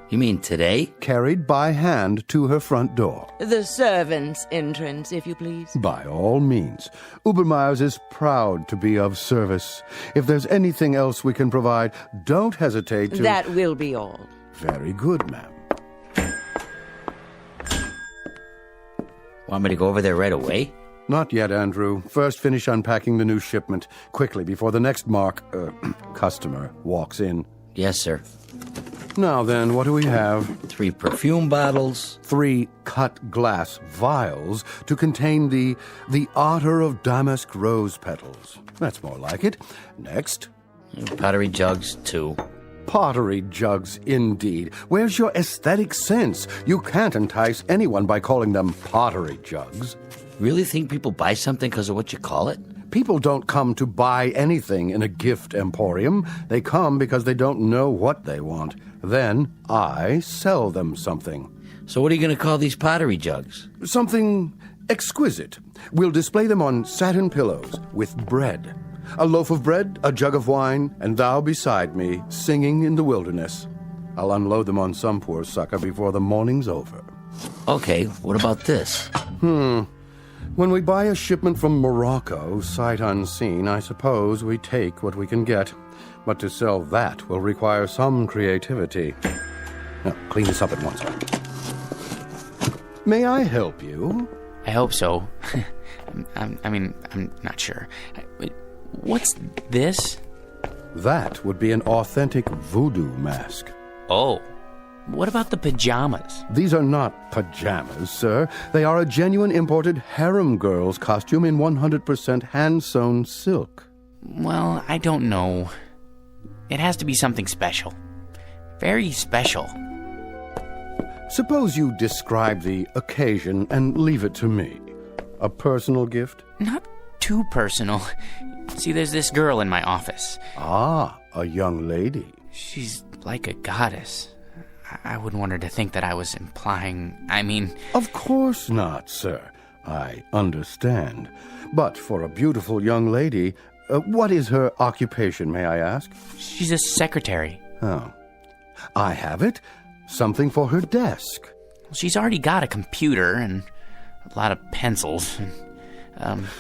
Speaker 17: You mean today?
Speaker 21: Carried by hand to her front door.
Speaker 16: The servants' entrance, if you please.
Speaker 21: By all means. Ubermeyer's is proud to be of service. If there's anything else we can provide, don't hesitate to...
Speaker 16: That will be all.
Speaker 21: Very good, ma'am.
Speaker 17: Want me to go over there right away?
Speaker 21: Not yet, Andrew. First, finish unpacking the new shipment quickly before the next customer walks in.
Speaker 17: Yes, sir.
Speaker 21: Now then, what do we have?
Speaker 12: 3 perfume bottles.
Speaker 21: 3 cut glass vials to contain the otter of damask rose petals. That's more like it. Next.
Speaker 12: Pottery jugs, 2.
Speaker 21: Pottery jugs, indeed. Where's your aesthetic sense? You can't entice anyone by calling them pottery jugs.
Speaker 12: Really think people buy something because of what you call it?
Speaker 21: People don't come to buy anything in a gift emporium. They come because they don't know what they want. Then I sell them something.
Speaker 12: So what are you going to call these pottery jugs?
Speaker 21: Something exquisite. We'll display them on satin pillows with bread. A loaf of bread, a jug of wine, and thou beside me, singing in the wilderness. I'll unload them on some poor sucker before the morning's over.
Speaker 12: Okay, what about this?
Speaker 21: When we buy a shipment from Morocco, sight unseen, I suppose we take what we can get. But to sell that will require some creativity. Now, clean this up at once. May I help you?
Speaker 7: I hope so. I'm not sure. What's this?
Speaker 21: That would be an authentic voodoo mask.
Speaker 7: Oh. What about the pajamas?
Speaker 21: These are not pajamas, sir. They are a genuine imported harem girl's costume in 100% hand-sewn silk.
Speaker 7: Well, I don't know. It has to be something special. Very special.
Speaker 21: Suppose you describe the occasion and leave it to me. A personal gift?
Speaker 7: Not too personal. See, there's this girl in my office.
Speaker 21: Ah, a young lady.
Speaker 7: She's like a goddess. I wouldn't want her to think that I was implying,
Speaker 21: Of course not, sir. I understand. But for a beautiful young lady, what is her occupation, may I ask?
Speaker 7: She's a secretary.
Speaker 21: Oh. I have it. Something for her desk.
Speaker 7: She's already got a computer and a lot of pencils.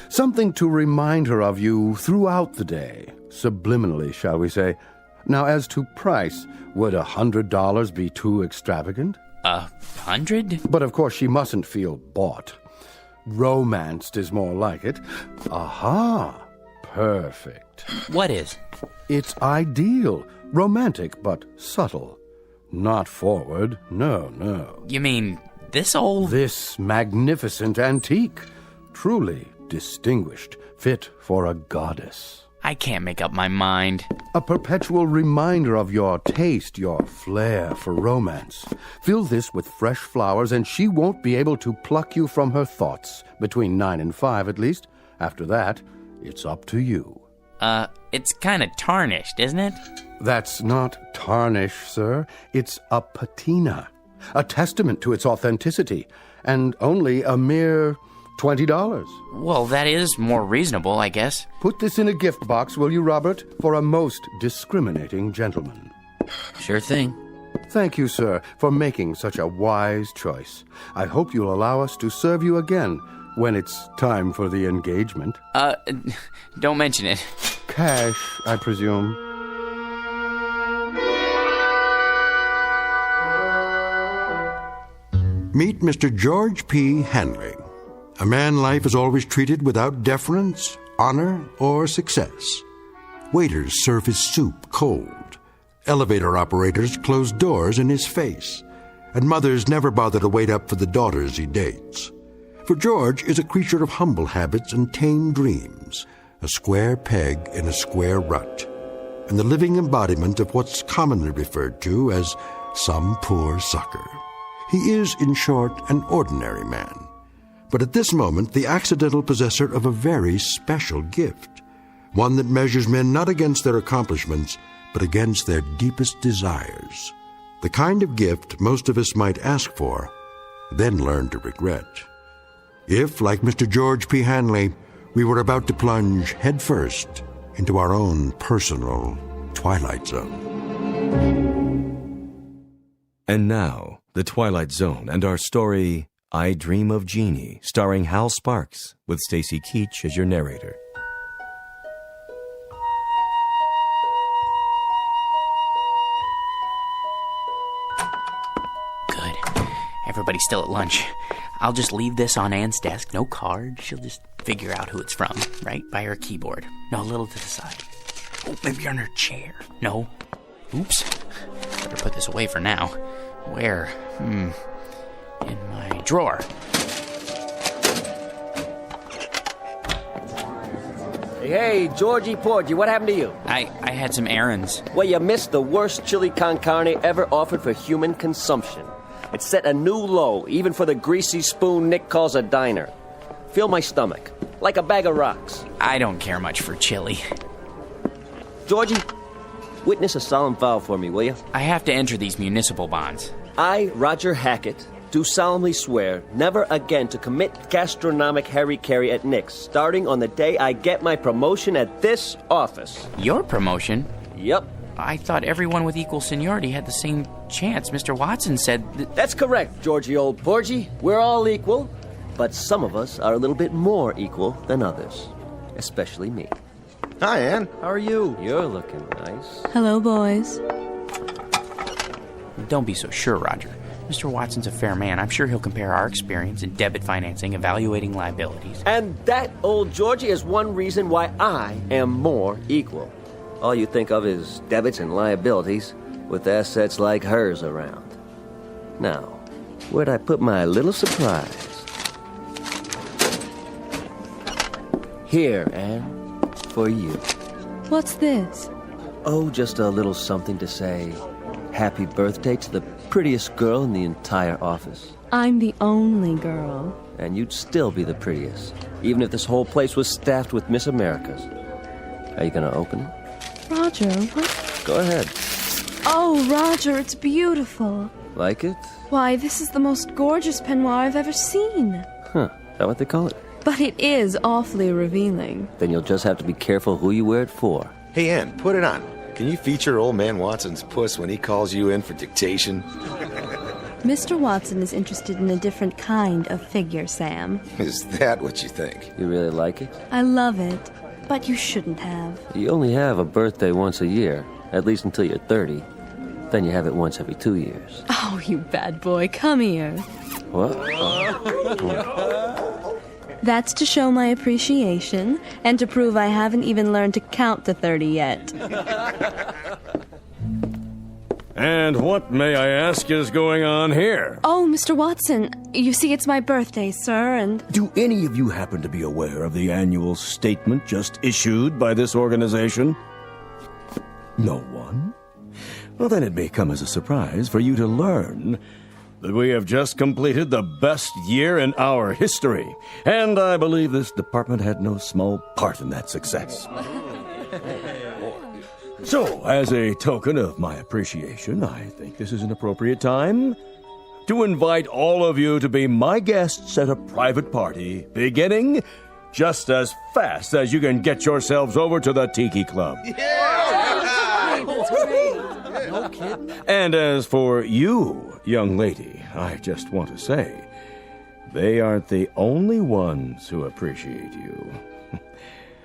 Speaker 21: Something to remind her of you throughout the day. Subliminally, shall we say. Now, as to price, would $100 be too extravagant?
Speaker 7: 100?
Speaker 21: But of course she mustn't feel bought. Romanced is more like it. Aha! Perfect.
Speaker 7: What is?
Speaker 21: It's ideal. Romantic, but subtle. Not forward. No.
Speaker 7: You mean this old?
Speaker 21: This magnificent antique. Truly distinguished. Fit for a goddess.
Speaker 7: I can't make up my mind.
Speaker 21: A perpetual reminder of your taste, your flair for romance. Fill this with fresh flowers and she won't be able to pluck you from her thoughts. Between 9 and 5 at least. After that, it's up to you.
Speaker 7: It's kind of tarnished, isn't it?
Speaker 21: That's not tarnish, sir. It's a patina. A testament to its authenticity. And only a mere $20.
Speaker 7: Well, that is more reasonable, I guess.
Speaker 21: Put this in a gift box, will you, Robert? For a most discriminating gentleman.
Speaker 12: Sure thing.
Speaker 21: Thank you, sir, for making such a wise choice. I hope you'll allow us to serve you again when it's time for the engagement.
Speaker 7: Don't mention it.
Speaker 21: Cash, I presume.
Speaker 1: Meet Mr. George P. Hanley, a man life is always treated without deference, honor, or success. Waiters serve his soup cold. Elevator operators close doors in his face. And mothers never bother to wait up for the daughters he dates. For George is a creature of humble habits and tame dreams, a square peg in a square rut, and the living embodiment of what's commonly referred to as some poor sucker. He is, in short, an ordinary man, but at this moment the accidental possessor of a very special gift, one that measures men not against their accomplishments, but against their deepest desires. The kind of gift most of us might ask for, then learn to regret. If, like Mr. George P. Hanley, we were about to plunge headfirst into our own personal Twilight Zone.
Speaker 6: And now, The Twilight Zone and our story, I Dream of Genie, starring Hal Sparks, with Stacy Keach as your narrator.
Speaker 7: Good. Everybody's still at lunch. I'll just leave this on Anne's desk. No card. She'll just figure out who it's from, right by her keyboard. No, a little to the side. Oh, maybe on her chair. No. Oops. Better put this away for now. Where? In my drawer.
Speaker 9: Hey, Georgie Porgy, what happened to you?
Speaker 7: I had some errands.
Speaker 9: Well, you missed the worst chili con carne ever offered for human consumption. It set a new low, even for the greasy spoon Nick calls a diner. Fill my stomach, like a bag of rocks.
Speaker 7: I don't care much for chili.
Speaker 9: Georgie, witness a solemn vow for me, will you?
Speaker 7: I have to enter these municipal bonds.
Speaker 9: I, Roger Hackett, do solemnly swear never again to commit gastronomic harry-carry at Nick's, starting on the day I get my promotion at this office.
Speaker 7: Your promotion?
Speaker 9: Yep.
Speaker 7: I thought everyone with equal seniority had the same chance. Mr. Watson said
Speaker 9: That's correct, Georgie old Porgy. We're all equal, but some of us are a little bit more equal than others. Especially me.
Speaker 11: Hi, Ann. How are you?
Speaker 9: You're looking nice.
Speaker 19: Hello, boys.
Speaker 7: Don't be so sure, Roger. Mr. Watson's a fair man. I'm sure he'll compare our experience in debit financing, evaluating liabilities.
Speaker 9: And that, old Georgie, is one reason why I am more equal. All you think of is debits and liabilities, with assets like hers around. Now, where'd I put my little surprise? Here, Anne, for you.
Speaker 19: What's this?
Speaker 9: Oh, just a little something to say happy birthday to the prettiest girl in the entire office.
Speaker 19: I'm the only girl.
Speaker 9: And you'd still be the prettiest, even if this whole place was staffed with Miss Americas. Are you gonna open it?
Speaker 19: Roger, what?
Speaker 9: Go ahead.
Speaker 19: Oh, Roger, it's beautiful.
Speaker 9: Like it?
Speaker 19: Why, this is the most gorgeous peignoir I've ever seen.
Speaker 9: Huh, is that what they call it?
Speaker 19: But it is awfully revealing.
Speaker 9: Then you'll just have to be careful who you wear it for.
Speaker 11: Hey, Ann, put it on. Can you feature old man Watson's puss when he calls you in for dictation?
Speaker 19: Mr. Watson is interested in a different kind of figure, Sam.
Speaker 11: Is that what you think?
Speaker 9: You really like it?
Speaker 19: I love it, but you shouldn't have.
Speaker 9: You only have a birthday once a year, at least until you're 30. Then you have it once every 2 years.
Speaker 19: Oh, you bad boy, come here.
Speaker 9: What?
Speaker 19: That's to show my appreciation and to prove I haven't even learned to count to 30 yet.
Speaker 20: And what, may I ask, is going on here?
Speaker 19: Oh, Mr. Watson, you see, it's my birthday, sir, and...
Speaker 24: Do any of you happen to be aware of the annual statement just issued by this organization? No one? Well, then it may come as a surprise for you to learn that we have just completed the best year in our history, and I believe this department had no small part in that success. So, as a token of my appreciation, I think this is an appropriate time to invite all of you to be my guests at a private party, beginning just as fast as you can get yourselves over to the Tiki Club.
Speaker 5: No kidding.
Speaker 24: And as for you, young lady, I just want to say, they aren't the only ones who appreciate you.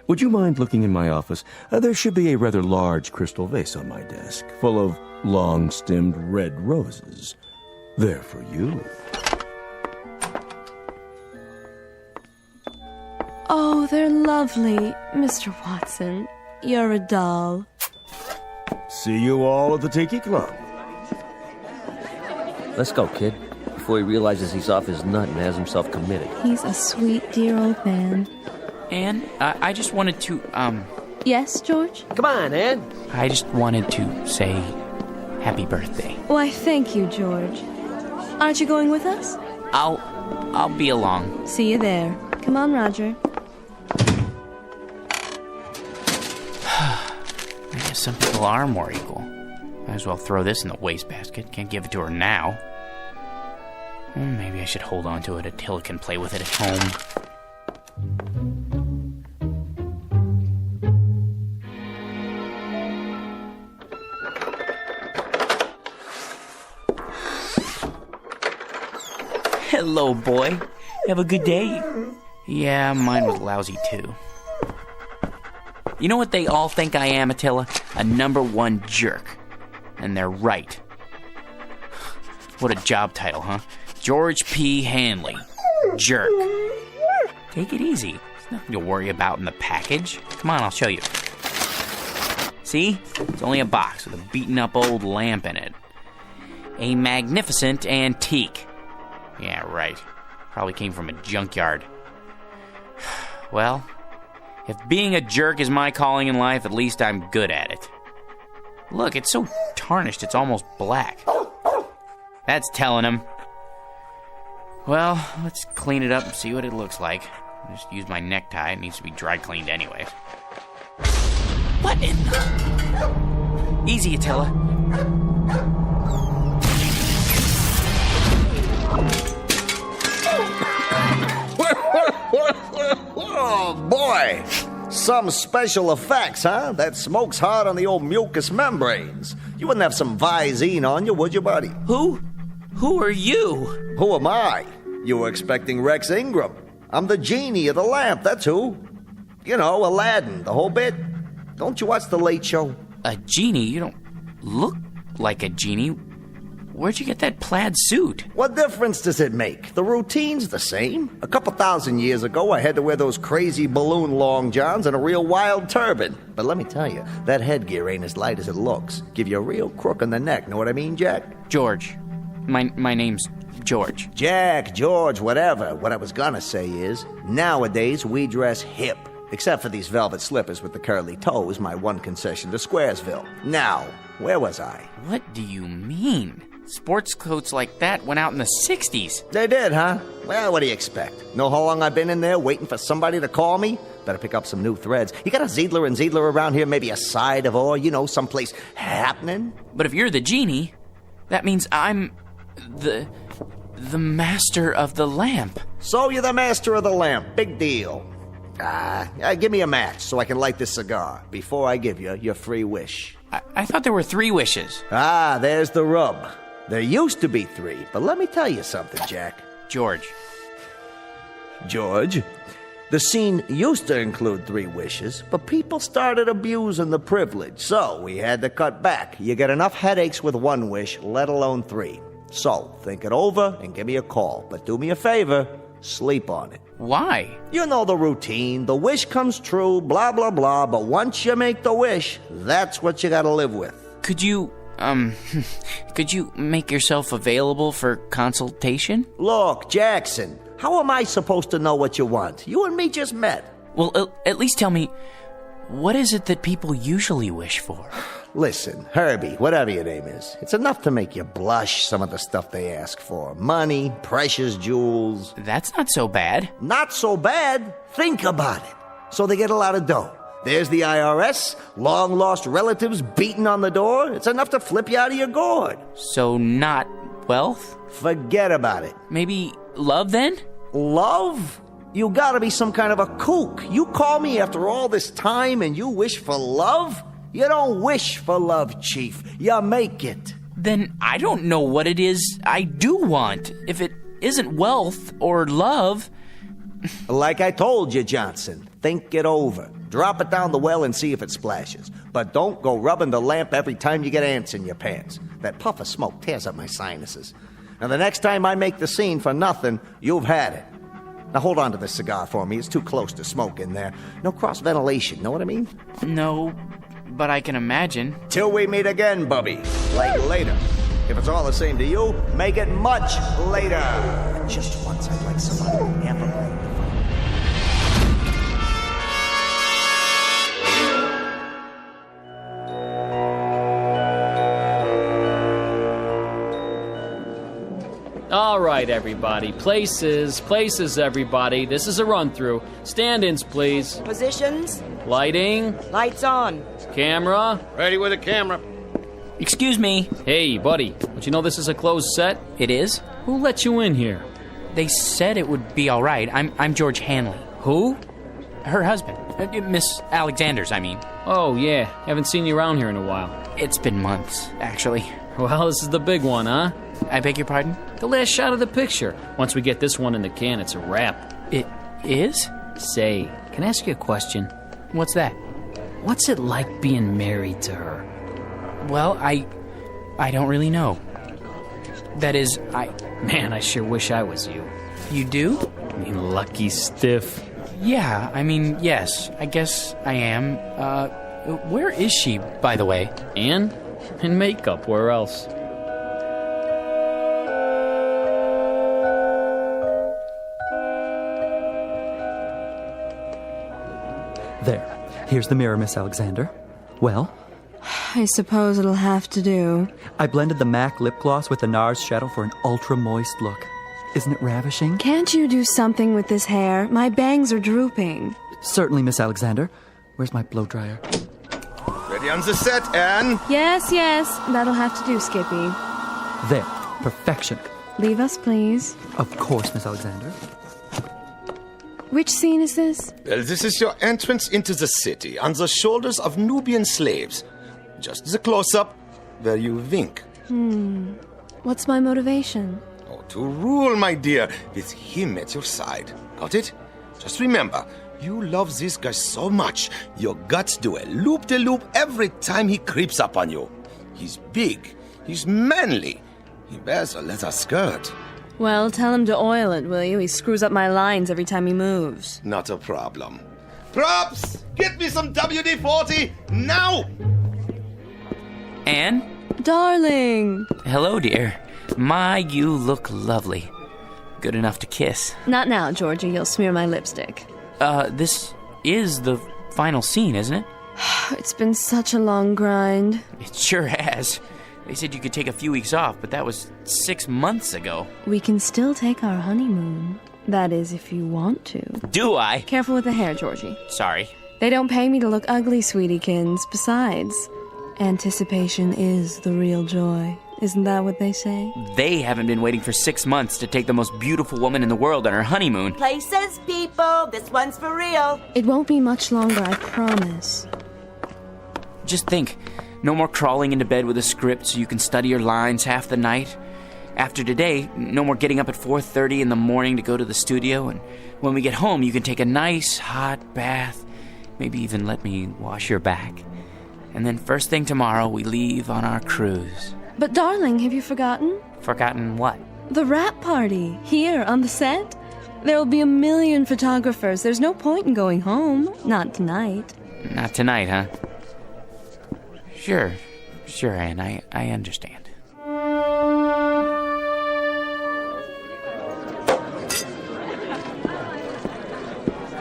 Speaker 24: Would you mind looking in my office? There should be a rather large crystal vase on my desk, full of long-stemmed red roses. They're for you.
Speaker 19: Oh, they're lovely, Mr. Watson. You're a doll.
Speaker 24: See you all at the Tiki Club.
Speaker 9: Let's go, kid, before he realizes he's off his nut and has himself committed.
Speaker 19: He's a sweet, dear old man.
Speaker 7: Anne, I just wanted to,
Speaker 19: Yes, George?
Speaker 9: Come on, Ann.
Speaker 7: I just wanted to say happy birthday.
Speaker 19: Why, thank you, George. Aren't you going with us?
Speaker 7: I'll be along.
Speaker 19: See you there. Come on, Roger.
Speaker 7: I guess some people are more equal. Might as well throw this in the wastebasket. Can't give it to her now. Maybe I should hold on to it until it can play with it at home. Hello, boy. Have a good day. Yeah, mine was lousy, too. You know what they all think I am, Attila? A #1 jerk. And they're right. What a job title, huh? George P. Hanley. Jerk. Take it easy. There's nothing to worry about in the package. Come on, I'll show you. See? It's only a box with a beaten-up old lamp in it. A magnificent antique. Yeah, right. Probably came from a junkyard. Well, if being a jerk is my calling in life, at least I'm good at it. Look, it's so tarnished it's almost black. That's telling him. Well, let's clean it up and see what it looks like. I just use my necktie. It needs to be dry cleaned anyway. What in the... Easy, Attila.
Speaker 2: Oh, boy! Some special effects, huh? That smoke's hard on the old mucous membranes. You wouldn't have some Visine on you, would you, buddy?
Speaker 7: Who are you?
Speaker 2: Who am I? You were expecting Rex Ingram. I'm the genie of the lamp, that's who. You know, Aladdin, the whole bit. Don't you watch The Late Show?
Speaker 7: A genie? You don't look like a genie. Where'd you get that plaid suit?
Speaker 2: What difference does it make? The routine's the same. A couple thousand years ago, I had to wear those crazy balloon long johns and a real wild turban. But let me tell you, that headgear ain't as light as it looks. Give you a real crook in the neck, know what I mean, Jack?
Speaker 7: George. My name's George.
Speaker 2: Jack, George, whatever. What I was gonna say is, nowadays we dress hip. Except for these velvet slippers with the curly toes, my one concession to Squaresville. Now, where was I?
Speaker 7: What do you mean? Sports coats like that went out in the 60s.
Speaker 2: They did, huh? Well, what do you expect? Know how long I've been in there waiting for somebody to call me? Better pick up some new threads. You got a Ziedler and Ziedler around here? Maybe a side of, or, you know, someplace happening?
Speaker 7: But if you're the genie, that means I'm the master of the lamp.
Speaker 2: So you're the master of the lamp. Big deal. Give me a match so I can light this cigar before I give you your free wish.
Speaker 7: I thought there were 3 wishes.
Speaker 2: There's the rub. There used to be 3, but let me tell you something, Jack.
Speaker 7: George.
Speaker 2: The scene used to include 3 wishes, but people started abusing the privilege, so we had to cut back. You get enough headaches with 1 wish, let alone 3. So, think it over and give me a call. But do me a favor, sleep on it.
Speaker 7: Why?
Speaker 2: You know the routine. The wish comes true, blah, blah, blah. But once you make the wish, that's what you gotta live with.
Speaker 7: Could you make yourself available for consultation?
Speaker 2: Look, Jackson, how am I supposed to know what you want? You and me just met.
Speaker 7: Well, at least tell me, what is it that people usually wish for?
Speaker 2: Listen, Herbie, whatever your name is, it's enough to make you blush, some of the stuff they ask for. Money, precious jewels.
Speaker 7: That's not so bad.
Speaker 2: Not so bad? Think about it. So they get a lot of dough. There's the IRS, long-lost relatives beating on the door. It's enough to flip you out of your gourd.
Speaker 7: So not wealth?
Speaker 2: Forget about it.
Speaker 7: Maybe love, then?
Speaker 2: Love? You gotta be some kind of a kook. You call me after all this time and you wish for love? You don't wish for love, Chief. You make it.
Speaker 7: Then I don't know what it is I do want. If it isn't wealth or love...
Speaker 2: Like I told you, Johnson, think it over. Drop it down the well and see if it splashes. But don't go rubbing the lamp every time you get ants in your pants. That puff of smoke tears up my sinuses. Now, the next time I make the scene for nothing, you've had it. Now, hold on to this cigar for me. It's too close to smoke in there. No cross-ventilation, know what I mean?
Speaker 7: No, but I can imagine.
Speaker 2: Till we meet again, Bubby. Like later. If it's all the same to you, make it much later. But just once, I'd like somebody to amp up.
Speaker 23: All right, everybody. Places, everybody. This is a run-through. Stand-ins, please.
Speaker 16: Positions.
Speaker 23: Lighting.
Speaker 16: Lights on.
Speaker 23: Camera.
Speaker 8: Ready with a camera.
Speaker 7: Excuse me.
Speaker 23: Hey, buddy. Don't you know this is a closed set?
Speaker 7: It is?
Speaker 23: Who let you in here?
Speaker 7: They said it would be all right. I'm George Hanley.
Speaker 23: Who?
Speaker 7: Her husband. Miss Alexander's, I mean.
Speaker 23: Oh, yeah. Haven't seen you around here in a while.
Speaker 7: It's been months, actually.
Speaker 23: Well, this is the big one, huh?
Speaker 7: I beg your pardon?
Speaker 23: The last shot of the picture. Once we get this one in the can, it's a wrap.
Speaker 7: It is?
Speaker 23: Say, can I ask you a question?
Speaker 7: What's that?
Speaker 23: What's it like being married to her?
Speaker 7: Well, I don't really know. That is,
Speaker 23: Man, I sure wish I was you.
Speaker 7: You do?
Speaker 23: I mean, lucky stiff.
Speaker 7: Yeah, I mean, yes. I guess I am. Where is she, by the way?
Speaker 23: Anne? In makeup, where else?
Speaker 4: There. Here's the mirror, Miss Alexander. Well?
Speaker 19: I suppose it'll have to do.
Speaker 4: I blended the MAC lip gloss with the NARS shadow for an ultra-moist look. Isn't it ravishing?
Speaker 19: Can't you do something with this hair? My bangs are drooping.
Speaker 4: Certainly, Miss Alexander. Where's my blow dryer?
Speaker 11: Ready on the set, Anne?
Speaker 19: Yes. That'll have to do, Skippy.
Speaker 4: There. Perfection.
Speaker 19: Leave us, please.
Speaker 4: Of course, Miss Alexander.
Speaker 19: Which scene is this?
Speaker 10: Well, this is your entrance into the city, on the shoulders of Nubian slaves. Just the close-up, where you wink.
Speaker 19: What's my motivation?
Speaker 10: Oh, to rule, my dear, with him at your side. Got it? Just remember, you love this guy so much, your guts do a loop-de-loop every time he creeps up on you. He's big, he's manly, he wears a leather skirt.
Speaker 19: Well, tell him to oil it, will you? He screws up my lines every time he moves.
Speaker 10: Not a problem. Props! Get me some WD-40, now!
Speaker 7: Anne?
Speaker 19: Darling!
Speaker 7: Hello, dear. My, you look lovely. Good enough to kiss.
Speaker 19: Not now, Georgie. You'll smear my lipstick.
Speaker 7: This is the final scene, isn't it?
Speaker 19: It's been such a long grind.
Speaker 7: It sure has. They said you could take a few weeks off, but that was 6 months ago.
Speaker 19: We can still take our honeymoon. That is, if you want to.
Speaker 7: Do I?
Speaker 19: Careful with the hair, Georgie.
Speaker 7: Sorry.
Speaker 19: They don't pay me to look ugly, sweetiekins. Besides, anticipation is the real joy. Isn't that what they say?
Speaker 7: They haven't been waiting for 6 months to take the most beautiful woman in the world on her honeymoon.
Speaker 16: Places, people. This one's for real.
Speaker 19: It won't be much longer, I promise.
Speaker 7: Just think, no more crawling into bed with a script so you can study your lines half the night. After today, no more getting up at 4:30 in the morning to go to the studio, and when we get home, you can take a nice hot bath, maybe even let me wash your back. And then first thing tomorrow, we leave on our cruise.
Speaker 19: But darling, have you forgotten?
Speaker 7: Forgotten what?
Speaker 19: The wrap party, here on the set. There'll be 1,000,000 photographers. There's no point in going home. Not tonight.
Speaker 7: Not tonight, huh? Sure, Anne, I understand.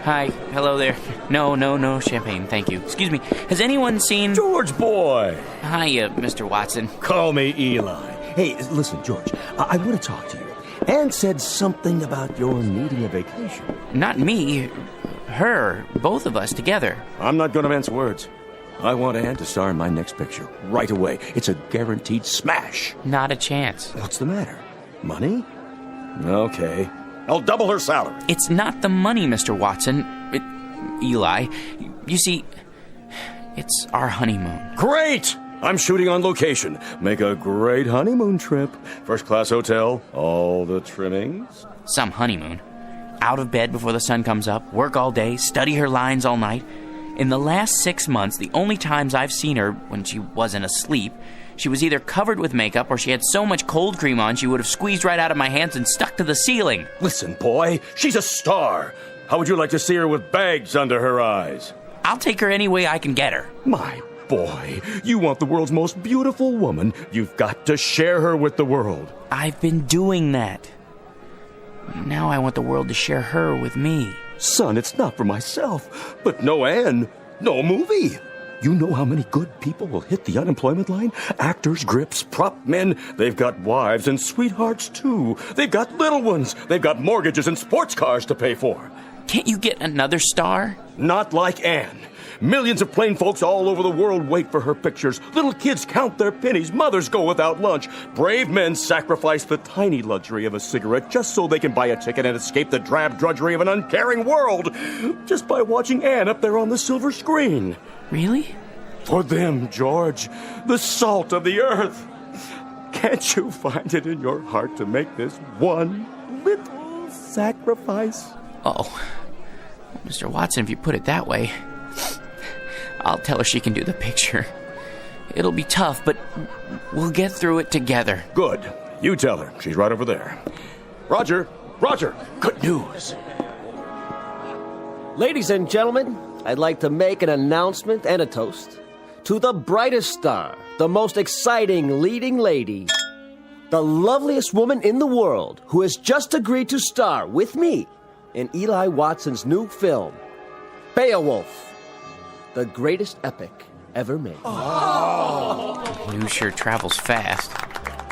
Speaker 7: Hi, hello there. No champagne, thank you. Excuse me, has anyone seen...
Speaker 24: George boy!
Speaker 7: Hiya, Mr. Watson.
Speaker 24: Call me Eli. Hey, listen, George, I want to talk to you. Anne said something about your needing a vacation.
Speaker 7: Not me, her, both of us together.
Speaker 24: I'm not going to mince words. I want Anne to star in my next picture right away. It's a guaranteed smash.
Speaker 7: Not a chance.
Speaker 24: What's the matter? Money? Okay. I'll double her salary.
Speaker 7: It's not the money, Mr. Watson. Eli, you see, it's our honeymoon.
Speaker 24: Great! I'm shooting on location. Make a great honeymoon trip. First-class hotel, all the trimmings.
Speaker 7: Some honeymoon. Out of bed before the sun comes up, work all day, study her lines all night. In the last 6 months, the only times I've seen her when she wasn't asleep, she was either covered with makeup or she had so much cold cream on she would have squeezed right out of my hands and stuck to the ceiling.
Speaker 24: Listen, boy, she's a star. How would you like to see her with bags under her eyes?
Speaker 7: I'll take her any way I can get her.
Speaker 24: My boy, you want the world's most beautiful woman. You've got to share her with the world.
Speaker 7: I've been doing that. Now I want the world to share her with me.
Speaker 24: Son, it's not for myself, but no Anne, no movie. You know how many good people will hit the unemployment line? Actors, grips, prop men. They've got wives and sweethearts, too. They've got little ones. They've got mortgages and sports cars to pay for.
Speaker 7: Can't you get another star?
Speaker 24: Not like Anne. Millions of plain folks all over the world wait for her pictures. Little kids count their pennies. Mothers go without lunch. Brave men sacrifice the tiny luxury of a cigarette just so they can buy a ticket and escape the drab drudgery of an uncaring world. Just by watching Anne up there on the silver screen.
Speaker 7: Really?
Speaker 24: For them, George, the salt of the earth. Can't you find it in your heart to make this one little sacrifice?
Speaker 7: Oh, Mr. Watson, if you put it that way, I'll tell her she can do the picture. It'll be tough, but we'll get through it together.
Speaker 24: Good. You tell her. She's right over there. Roger, good news.
Speaker 9: Ladies and gentlemen, I'd like to make an announcement and a toast to the brightest star, the most exciting leading lady, the loveliest woman in the world who has just agreed to star with me in Eli Watson's new film, Beowulf. The greatest epic ever made.
Speaker 7: News sure travels fast.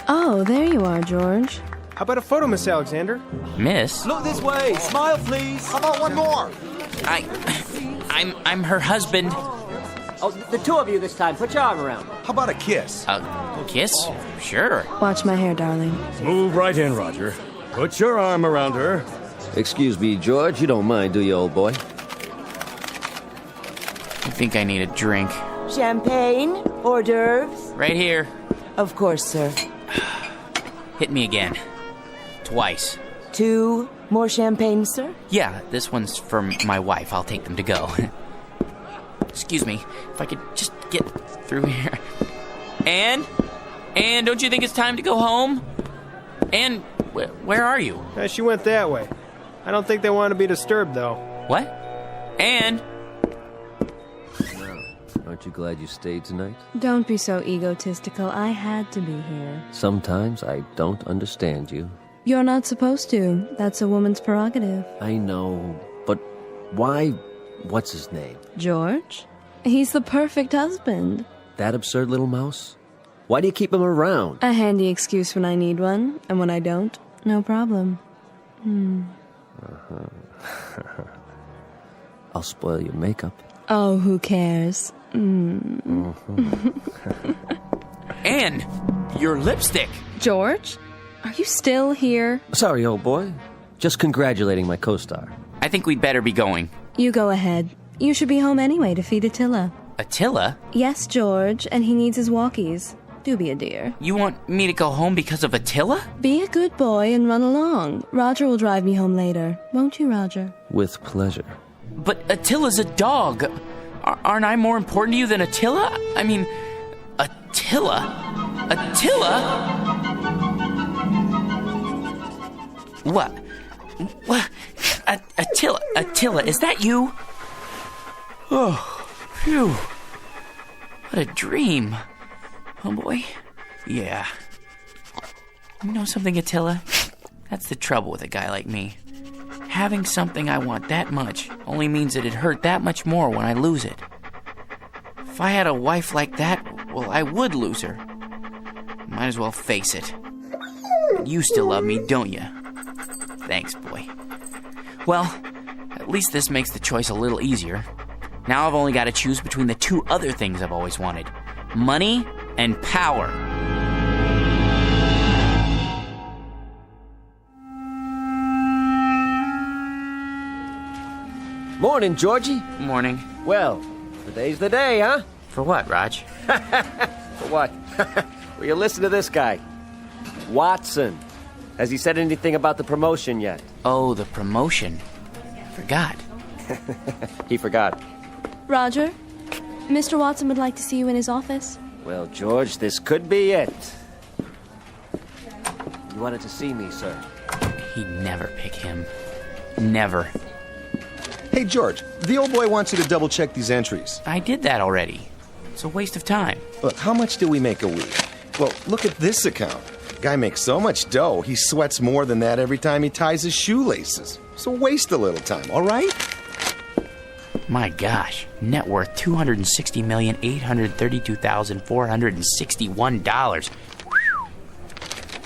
Speaker 19: Oh, there you are, George.
Speaker 3: How about a photo, Miss Alexander?
Speaker 7: Miss?
Speaker 13: Look this way. Smile, please.
Speaker 8: How about one more?
Speaker 7: I'm her husband.
Speaker 9: Oh, the two of you this time. Put your arm around.
Speaker 10: How about a kiss?
Speaker 7: A kiss? Sure.
Speaker 19: Watch my hair, darling.
Speaker 24: Move right in, Roger. Put your arm around her.
Speaker 9: Excuse me, George. You don't mind, do you, old boy?
Speaker 7: I think I need a drink.
Speaker 16: Champagne? Hors d'oeuvres?
Speaker 7: Right here.
Speaker 16: Of course, sir.
Speaker 7: Hit me again. Twice.
Speaker 16: 2 more champagne, sir?
Speaker 7: Yeah, this one's for my wife. I'll take them to go. Excuse me, if I could just get through here. Anne, don't you think it's time to go home? Anne, where are you?
Speaker 3: She went that way. I don't think they want to be disturbed, though.
Speaker 7: What? Anne?
Speaker 9: Aren't you glad you stayed tonight?
Speaker 19: Don't be so egotistical. I had to be here.
Speaker 9: Sometimes I don't understand you.
Speaker 19: You're not supposed to. That's a woman's prerogative.
Speaker 9: I know, but why? What's his name?
Speaker 19: George? He's the perfect husband.
Speaker 9: That absurd little mouse? Why do you keep him around?
Speaker 19: A handy excuse when I need one, and when I don't, no problem.
Speaker 9: I'll spoil your makeup.
Speaker 19: Oh, who cares?
Speaker 7: Anne, your lipstick.
Speaker 19: George? Are you still here?
Speaker 9: Sorry, old boy. Just congratulating my co-star.
Speaker 7: I think we'd better be going.
Speaker 19: You go ahead. You should be home anyway to feed Attila.
Speaker 7: Attila?
Speaker 19: Yes, George, and he needs his walkies. Do be a dear.
Speaker 7: You want me to go home because of Attila?
Speaker 19: Be a good boy and run along. Roger will drive me home later. Won't you, Roger?
Speaker 9: With pleasure.
Speaker 7: But Attila's a dog. Aren't I more important to you than Attila? I mean, Attila? What? Attila, is that you? Oh, phew. What a dream. Oh, boy. Yeah. You know something, Attila? That's the trouble with a guy like me. Having something I want that much only means that it hurt that much more when I lose it. If I had a wife like that, well, I would lose her. Might as well face it. You still love me, don't you? Thanks, boy. Well, at least this makes the choice a little easier. Now I've only got to choose between the two other things I've always wanted. Money and power.
Speaker 9: Morning, Georgie.
Speaker 7: Morning.
Speaker 9: Well, today's the day, huh?
Speaker 7: For what, Raj?
Speaker 9: For what? Will you listen to this guy? Watson. Has he said anything about the promotion yet?
Speaker 7: Oh, the promotion. Forgot.
Speaker 9: He forgot.
Speaker 19: Roger, Mr. Watson would like to see you in his office.
Speaker 9: Well, George, this could be it. You wanted to see me, sir.
Speaker 7: He'd never pick him. Never.
Speaker 10: Hey, George, the old boy wants you to double-check these entries.
Speaker 7: I did that already. It's a waste of time.
Speaker 10: Look, how much do we make a week? Well, look at this account. Guy makes so much dough, he sweats more than that every time he ties his shoelaces. So waste a little time, all right?
Speaker 7: My gosh, net worth $260,832,461.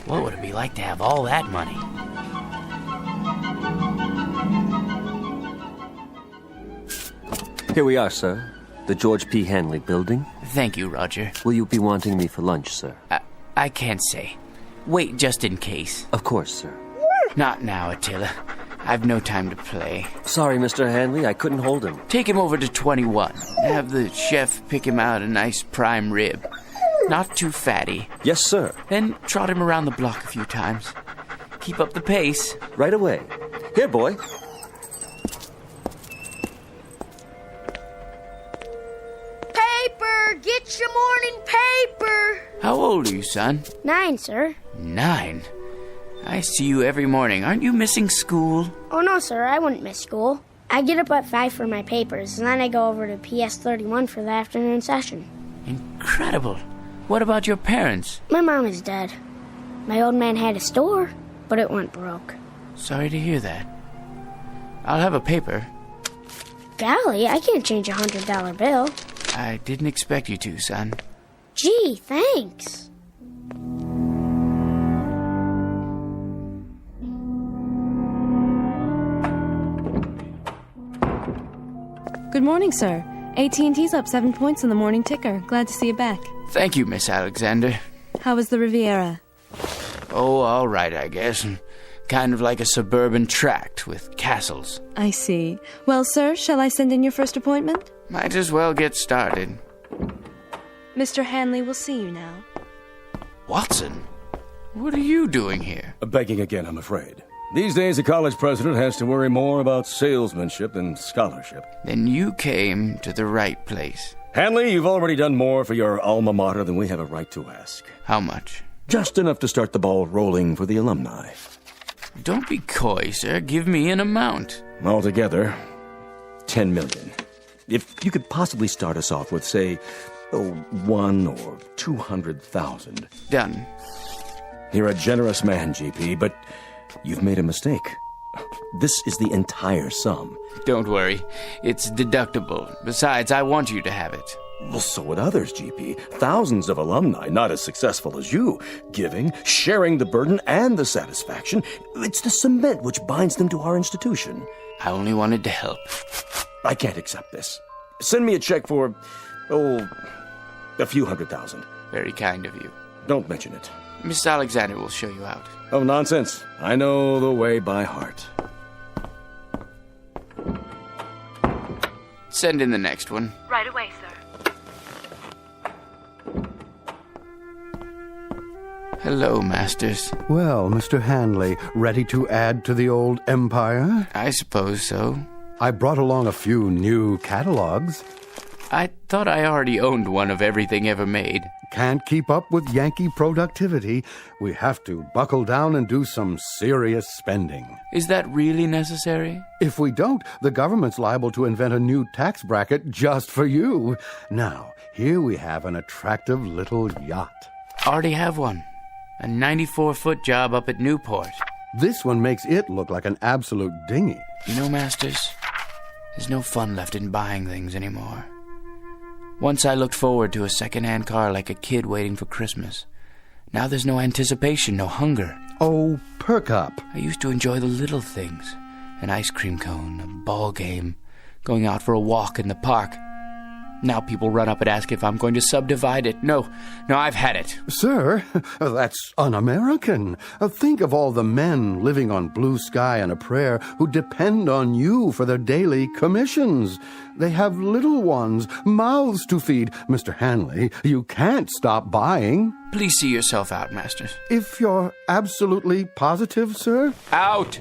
Speaker 7: What would it be like to have all that money?
Speaker 9: Here we are, sir. The George P. Hanley building.
Speaker 7: Thank you, Roger.
Speaker 9: Will you be wanting me for lunch, sir?
Speaker 7: I can't say. Wait just in case.
Speaker 9: Of course, sir.
Speaker 7: Not now, Attila. I've no time to play.
Speaker 9: Sorry, Mr. Hanley, I couldn't hold him.
Speaker 7: Take him over to 21. Have the chef pick him out a nice prime rib. Not too fatty.
Speaker 9: Yes, sir.
Speaker 7: Then trot him around the block a few times. Keep up the pace.
Speaker 9: Right away. Here, boy.
Speaker 18: Paper! Get your morning paper!
Speaker 7: How old are you, son?
Speaker 18: 9, sir.
Speaker 7: 9? I see you every morning. Aren't you missing school?
Speaker 18: Oh, no, sir. I wouldn't miss school. I get up at 5 for my papers, and then I go over to PS 31 for the afternoon session.
Speaker 7: Incredible. What about your parents?
Speaker 18: My mom is dead. My old man had a store, but it went broke.
Speaker 7: Sorry to hear that. I'll have a paper.
Speaker 18: Golly, I can't change a $100 bill.
Speaker 7: I didn't expect you to, son.
Speaker 18: Gee, thanks.
Speaker 19: Good morning, sir. AT&T's up 7 points in the morning ticker. Glad to see you back.
Speaker 7: Thank you, Miss Alexander.
Speaker 19: How was the Riviera?
Speaker 7: Oh, all right, I guess. Kind of like a suburban tract with castles.
Speaker 19: I see. Well, sir, shall I send in your first appointment?
Speaker 7: Might as well get started.
Speaker 19: Mr. Hanley will see you now.
Speaker 7: Watson, what are you doing here?
Speaker 24: Begging again, I'm afraid. These days, a college president has to worry more about salesmanship than scholarship.
Speaker 7: Then you came to the right place.
Speaker 24: Hanley, you've already done more for your alma mater than we have a right to ask.
Speaker 7: How much?
Speaker 24: Just enough to start the ball rolling for the alumni.
Speaker 7: Don't be coy, sir. Give me an amount.
Speaker 24: Altogether, $10 million. If you could possibly start us off with, say, $1 or $200,000.
Speaker 7: Done.
Speaker 24: You're a generous man, GP, but you've made a mistake. This is the entire sum.
Speaker 7: Don't worry. It's deductible. Besides, I want you to have it.
Speaker 24: Well, so would others, GP. Thousands of alumni, not as successful as you. Giving, sharing the burden and the satisfaction. It's the cement which binds them to our institution.
Speaker 7: I only wanted to help.
Speaker 24: I can't accept this. Send me a check for, a few $100,000.
Speaker 7: Very kind of you.
Speaker 24: Don't mention it.
Speaker 7: Miss Alexander will show you out.
Speaker 24: Oh, nonsense. I know the way by heart.
Speaker 7: Send in the next one.
Speaker 19: Right away, sir.
Speaker 7: Hello, Masters.
Speaker 1: Well, Mr. Hanley, ready to add to the old empire?
Speaker 7: I suppose so.
Speaker 1: I brought along a few new catalogs.
Speaker 7: I thought I already owned one of everything ever made.
Speaker 1: Can't keep up with Yankee productivity. We have to buckle down and do some serious spending.
Speaker 7: Is that really necessary?
Speaker 1: If we don't, the government's liable to invent a new tax bracket just for you. Now, here we have an attractive little yacht.
Speaker 7: Already have one. A 94-foot job up at Newport.
Speaker 1: This one makes it look like an absolute dinghy.
Speaker 7: You know, Masters, there's no fun left in buying things anymore. Once I looked forward to a second-hand car like a kid waiting for Christmas. Now there's no anticipation, no hunger.
Speaker 1: Oh, perk up.
Speaker 7: I used to enjoy the little things. An ice cream cone, a ball game, going out for a walk in the park. Now people run up and ask if I'm going to subdivide it. No, I've had it.
Speaker 1: Sir, that's un-American. Think of all the men living on blue sky and a prayer who depend on you for their daily commissions. They have little ones, mouths to feed. Mr. Hanley, you can't stop buying.
Speaker 7: Please see yourself out, Masters.
Speaker 1: If you're absolutely positive, sir?
Speaker 7: Out!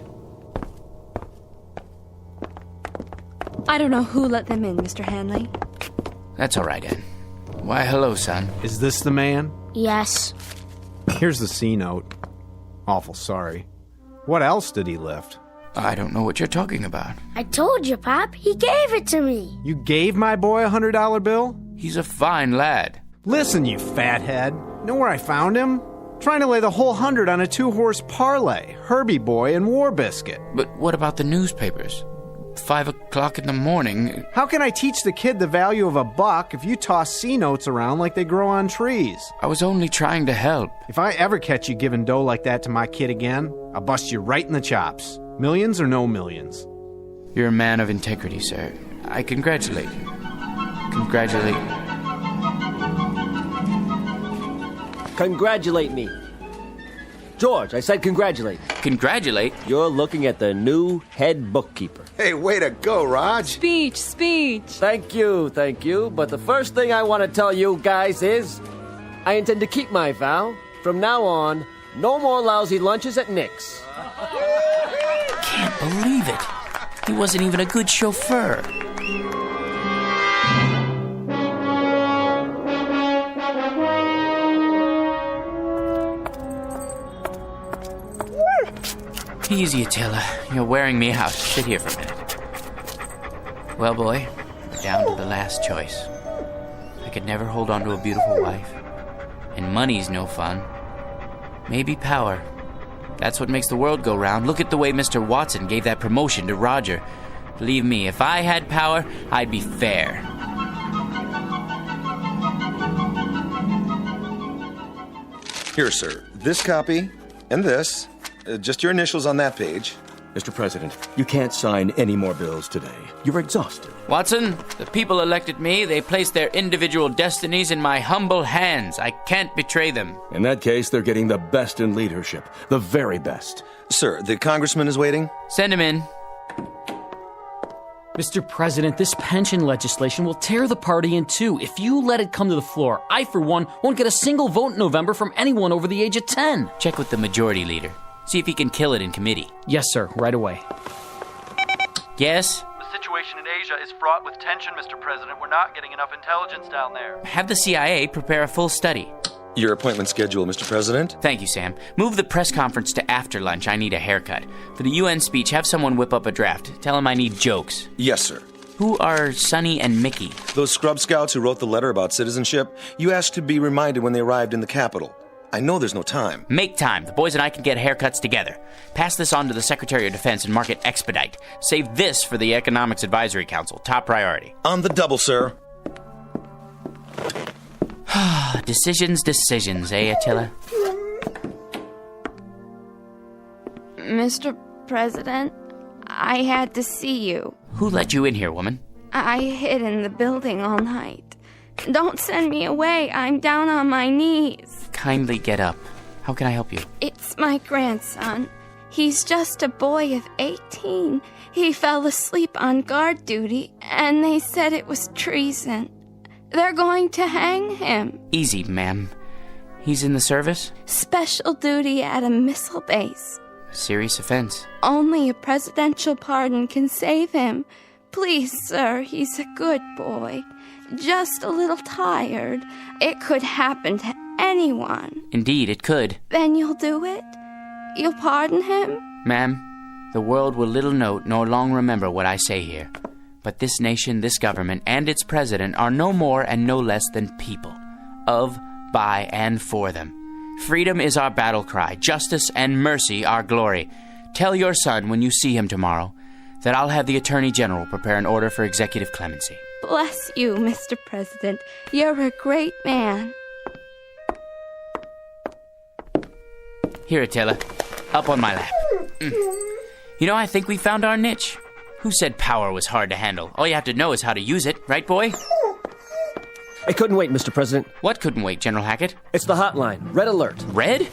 Speaker 19: I don't know who let them in, Mr. Hanley.
Speaker 7: That's all right, Ann. Why, hello, son.
Speaker 3: Is this the man?
Speaker 18: Yes.
Speaker 3: Here's the C note. Awful sorry. What else did he lift?
Speaker 7: I don't know what you're talking about.
Speaker 18: I told you, Pop. He gave it to me.
Speaker 3: You gave my boy a $100 bill?
Speaker 7: He's a fine lad.
Speaker 3: Listen, you fathead. Know where I found him? Trying to lay the whole 100 on a 2-horse parlay. Herbie Boy and War Biscuit.
Speaker 7: But what about the newspapers? 5 o'clock in the morning.
Speaker 3: How can I teach the kid the value of a buck if you toss C notes around like they grow on trees?
Speaker 7: I was only trying to help.
Speaker 3: If I ever catch you giving dough like that to my kid again, I'll bust you right in the chops. Millions or no millions.
Speaker 7: You're a man of integrity, sir. I congratulate you. Congratulate you.
Speaker 9: Congratulate me. George, I said congratulate.
Speaker 7: Congratulate?
Speaker 9: You're looking at the new head bookkeeper.
Speaker 10: Hey, way to go, Raj.
Speaker 19: Speech.
Speaker 9: Thank you. But the first thing I want to tell you guys is I intend to keep my vow. From now on, no more lousy lunches at Nick's.
Speaker 7: Can't believe it. He wasn't even a good chauffeur. Easy, Attila. You're wearing me out. Sit here for a minute. Well, boy, we're down to the last choice. I could never hold on to a beautiful wife. And money's no fun. Maybe power. That's what makes the world go round. Look at the way Mr. Watson gave that promotion to Roger. Believe me, if I had power, I'd be fair.
Speaker 10: Here, sir. This copy and this. Just your initials on that page.
Speaker 24: Mr. President, you can't sign any more bills today. You're exhausted.
Speaker 7: Watson, the people elected me. They placed their individual destinies in my humble hands. I can't betray them.
Speaker 24: In that case, they're getting the best in leadership. The very best.
Speaker 10: Sir, the congressman is waiting.
Speaker 7: Send him in.
Speaker 23: Mr. President, this pension legislation will tear the party in two. If you let it come to the floor, I, for one, won't get a single vote in November from anyone over the age of 10.
Speaker 7: Check with the majority leader. See if he can kill it in committee.
Speaker 23: Yes, sir. Right away.
Speaker 7: Yes?
Speaker 13: The situation in Asia is fraught with tension, Mr. President. We're not getting enough intelligence down there.
Speaker 7: Have the CIA prepare a full study.
Speaker 10: Your appointment schedule, Mr. President.
Speaker 7: Thank you, Sam. Move the press conference to after lunch. I need a haircut. For the UN speech, have someone whip up a draft. Tell him I need jokes.
Speaker 10: Yes, sir.
Speaker 7: Who are Sonny and Mickey?
Speaker 10: Those scrub scouts who wrote the letter about citizenship. You asked to be reminded when they arrived in the capital. I know there's no time.
Speaker 7: Make time. The boys and I can get haircuts together. Pass this on to the Secretary of Defense and mark it expedite. Save this for the Economics Advisory Council. Top priority.
Speaker 10: On the double, sir.
Speaker 7: Decisions, eh, Attila?
Speaker 18: Mr. President, I had to see you.
Speaker 7: Who let you in here, woman?
Speaker 18: I hid in the building all night. Don't send me away. I'm down on my knees.
Speaker 7: Kindly get up. How can I help you?
Speaker 18: It's my grandson. He's just a boy of 18. He fell asleep on guard duty, and they said it was treason. They're going to hang him.
Speaker 7: Easy, ma'am. He's in the service?
Speaker 18: Special duty at a missile base.
Speaker 7: Serious offense.
Speaker 18: Only a presidential pardon can save him. Please, sir, he's a good boy. Just a little tired. It could happen to anyone.
Speaker 7: Indeed, it could.
Speaker 18: Then you'll do it? You'll pardon him?
Speaker 7: Ma'am, the world will little note nor long remember what I say here. But this nation, this government, and its president are no more and no less than people. Of, by, and for them. Freedom is our battle cry, justice and mercy our glory. Tell your son when you see him tomorrow that I'll have the Attorney General prepare an order for executive clemency.
Speaker 18: Bless you, Mr. President. You're a great man.
Speaker 7: Here, Attila. Up on my lap. You know, I think we found our niche. Who said power was hard to handle? All you have to know is how to use it, right, boy?
Speaker 9: It couldn't wait, Mr. President.
Speaker 7: What couldn't wait, General Hackett?
Speaker 9: It's the hotline. Red alert.
Speaker 7: Red?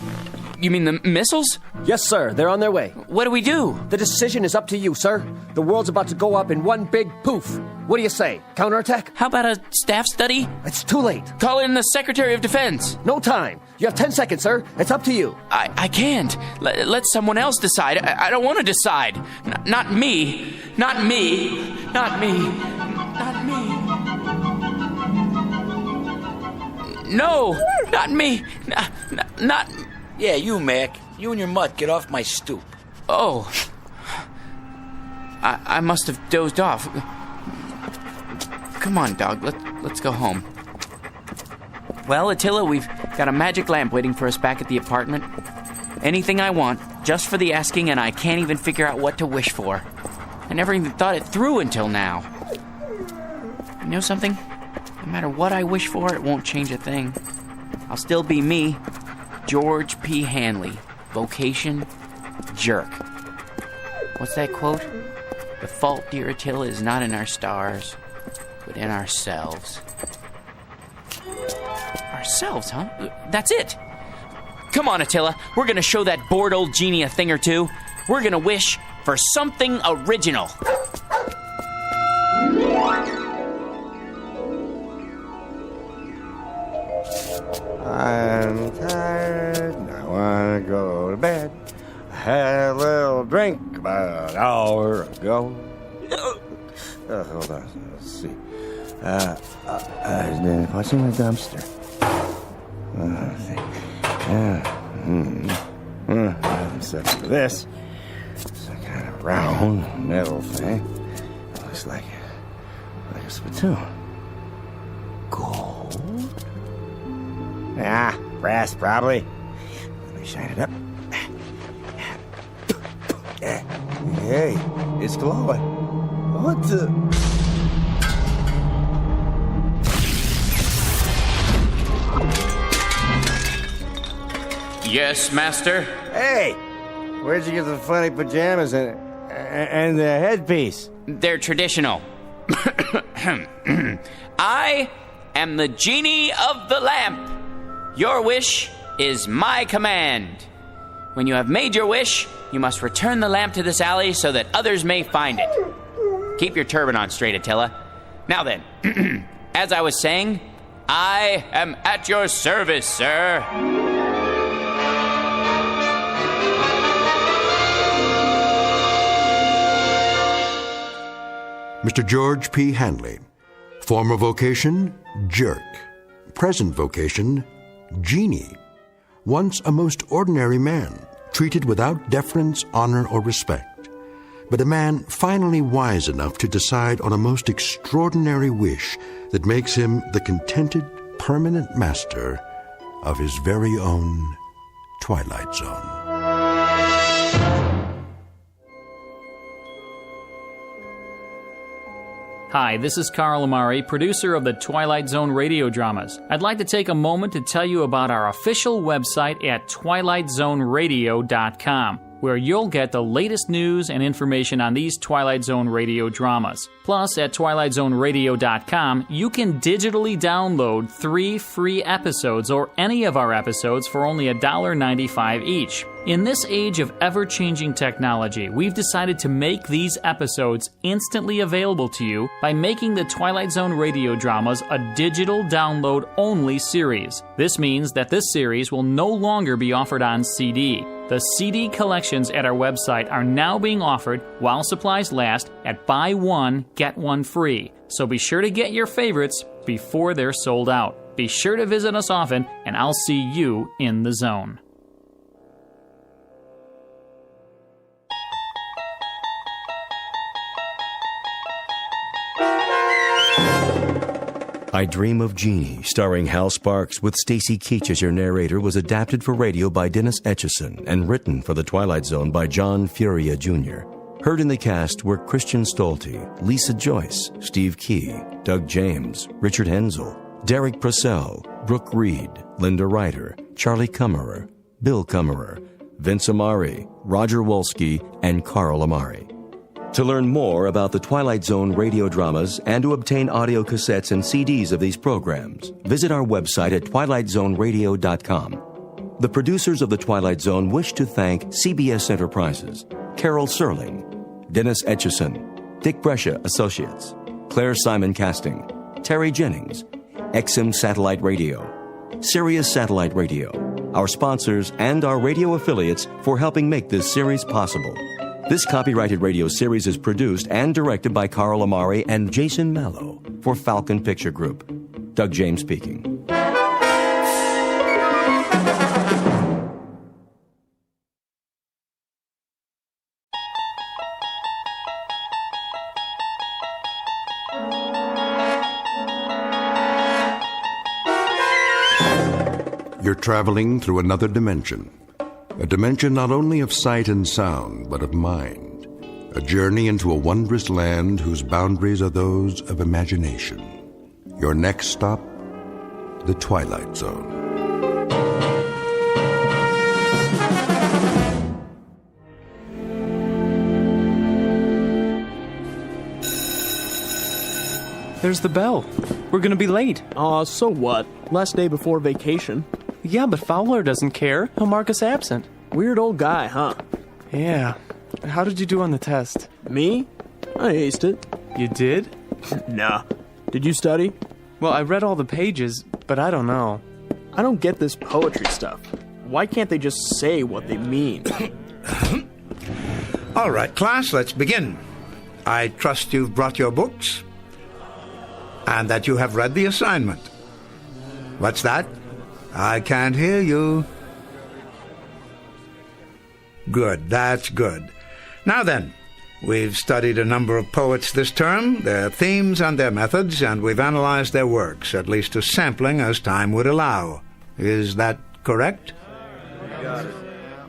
Speaker 7: You mean the missiles?
Speaker 9: Yes, sir. They're on their way.
Speaker 7: What do we do?
Speaker 9: The decision is up to you, sir. The world's about to go up in one big poof. What do you say? Counterattack?
Speaker 7: How about a staff study?
Speaker 9: It's too late.
Speaker 7: Call in the Secretary of Defense.
Speaker 9: No time. You have 10 seconds, sir. It's up to you.
Speaker 7: I can't. Let someone else decide. I don't want to decide. Not me. Not me. Not me. Not me. No, not me. Not.
Speaker 12: Yeah, you, Mac. You and your mutt, get off my stoop.
Speaker 7: Oh. I must have dozed off. Come on, dog. Let's go home. Well, Attila, we've got a magic lamp waiting for us back at the apartment. Anything I want, just for the asking, and I can't even figure out what to wish for. I never even thought it through until now. You know something? No matter what I wish for, it won't change a thing. I'll still be me, George P. Hanley. Vocation, jerk. What's that quote? The fault, dear Attila, is not in our stars, but in ourselves. Ourselves, huh? That's it. Come on, Attila. We're gonna show that bored old genie a thing or two. We're gonna wish for something original.
Speaker 8: I'm tired, I wanna go to bed. I had a little drink about an hour ago. Hold on, let's see. I've been watching the dumpster. Let's see. Except for this, it's a kind of round metal thing. It looks like a spittoon. Gold? Ah, brass probably. Let me shine it up. Hey, it's glowing. What the...
Speaker 7: Yes, master?
Speaker 8: Hey! Where'd you get the funny pajamas and the headpiece?
Speaker 7: They're traditional. I am the genie of the lamp. Your wish is my command. When you have made your wish, you must return the lamp to this alley so that others may find it. Keep your turban on straight, Attila. Now then, as I was saying, I am at your service, sir.
Speaker 1: Mr. George P. Hanley. Former vocation, jerk. Present vocation, genie. Once a most ordinary man, treated without deference, honor, or respect. But a man finally wise enough to decide on a most extraordinary wish that makes him the contented, permanent master of his very own Twilight Zone.
Speaker 23: Hi, this is Carl Amari, producer of the Twilight Zone radio dramas. I'd like to take a moment to tell you about our official website at twilightzoneradio.com, where you'll get the latest news and information on these Twilight Zone radio dramas. Plus, at twilightzoneradio.com, you can digitally download 3 free episodes or any of our episodes for only $1.95 each. In this age of ever-changing technology, we've decided to make these episodes instantly available to you by making the Twilight Zone radio dramas a digital download-only series. This means that this series will no longer be offered on CD. The CD collections at our website are now being offered while supplies last at buy one, get one free. So be sure to get your favorites before they're sold out. Be sure to visit us often, and I'll see you in the zone.
Speaker 6: I Dream of Genie, starring Hal Sparks with Stacy Keach as your narrator, was adapted for radio by Dennis Etchison and written for The Twilight Zone by John Furia Jr. Heard in the cast were Christian Stolte, Lisa Joyce, Steve Key, Doug James, Richard Hensel, Derek Purcell, Brooke Reed, Linda Ryder, Charlie Kummerer, Bill Kummerer, Vince Amari, Roger Wolski, and Carl Amari. To learn more about the Twilight Zone radio dramas and to obtain audio cassettes and CDs of these programs, visit our website at twilightzoneradio.com. The producers of The Twilight Zone wish to thank CBS Enterprises, Carol Serling, Dennis Etchison, Dick Brescia Associates, Claire Simon Casting, Terry Jennings, XM Satellite Radio, Sirius Satellite Radio, our sponsors, and our radio affiliates for helping make this series possible. This copyrighted radio series is produced and directed by Carl Amari and Jason Mallow for Falcon Picture Group. Doug James speaking.
Speaker 1: You're traveling through another dimension. A dimension not only of sight and sound, but of mind. A journey into a wondrous land whose boundaries are those of imagination. Your next stop, the Twilight Zone.
Speaker 14: There's the bell. We're gonna be late.
Speaker 15: So what? Last day before vacation.
Speaker 14: Yeah, but Fowler doesn't care. He'll mark us absent.
Speaker 15: Weird old guy, huh?
Speaker 14: Yeah. How did you do on the test?
Speaker 15: Me? I aced it.
Speaker 14: You did?
Speaker 15: Nah. Did you study?
Speaker 14: Well, I read all the pages, but I don't know.
Speaker 15: I don't get this poetry stuff. Why can't they just say what they mean?
Speaker 17: All right, class, let's begin. I trust you've brought your books and that you have read the assignment. What's that? I can't hear you. Good, that's good. Now then, we've studied a number of poets this term, their themes and their methods, and we've analyzed their works, at least to sampling as time would allow. Is that correct?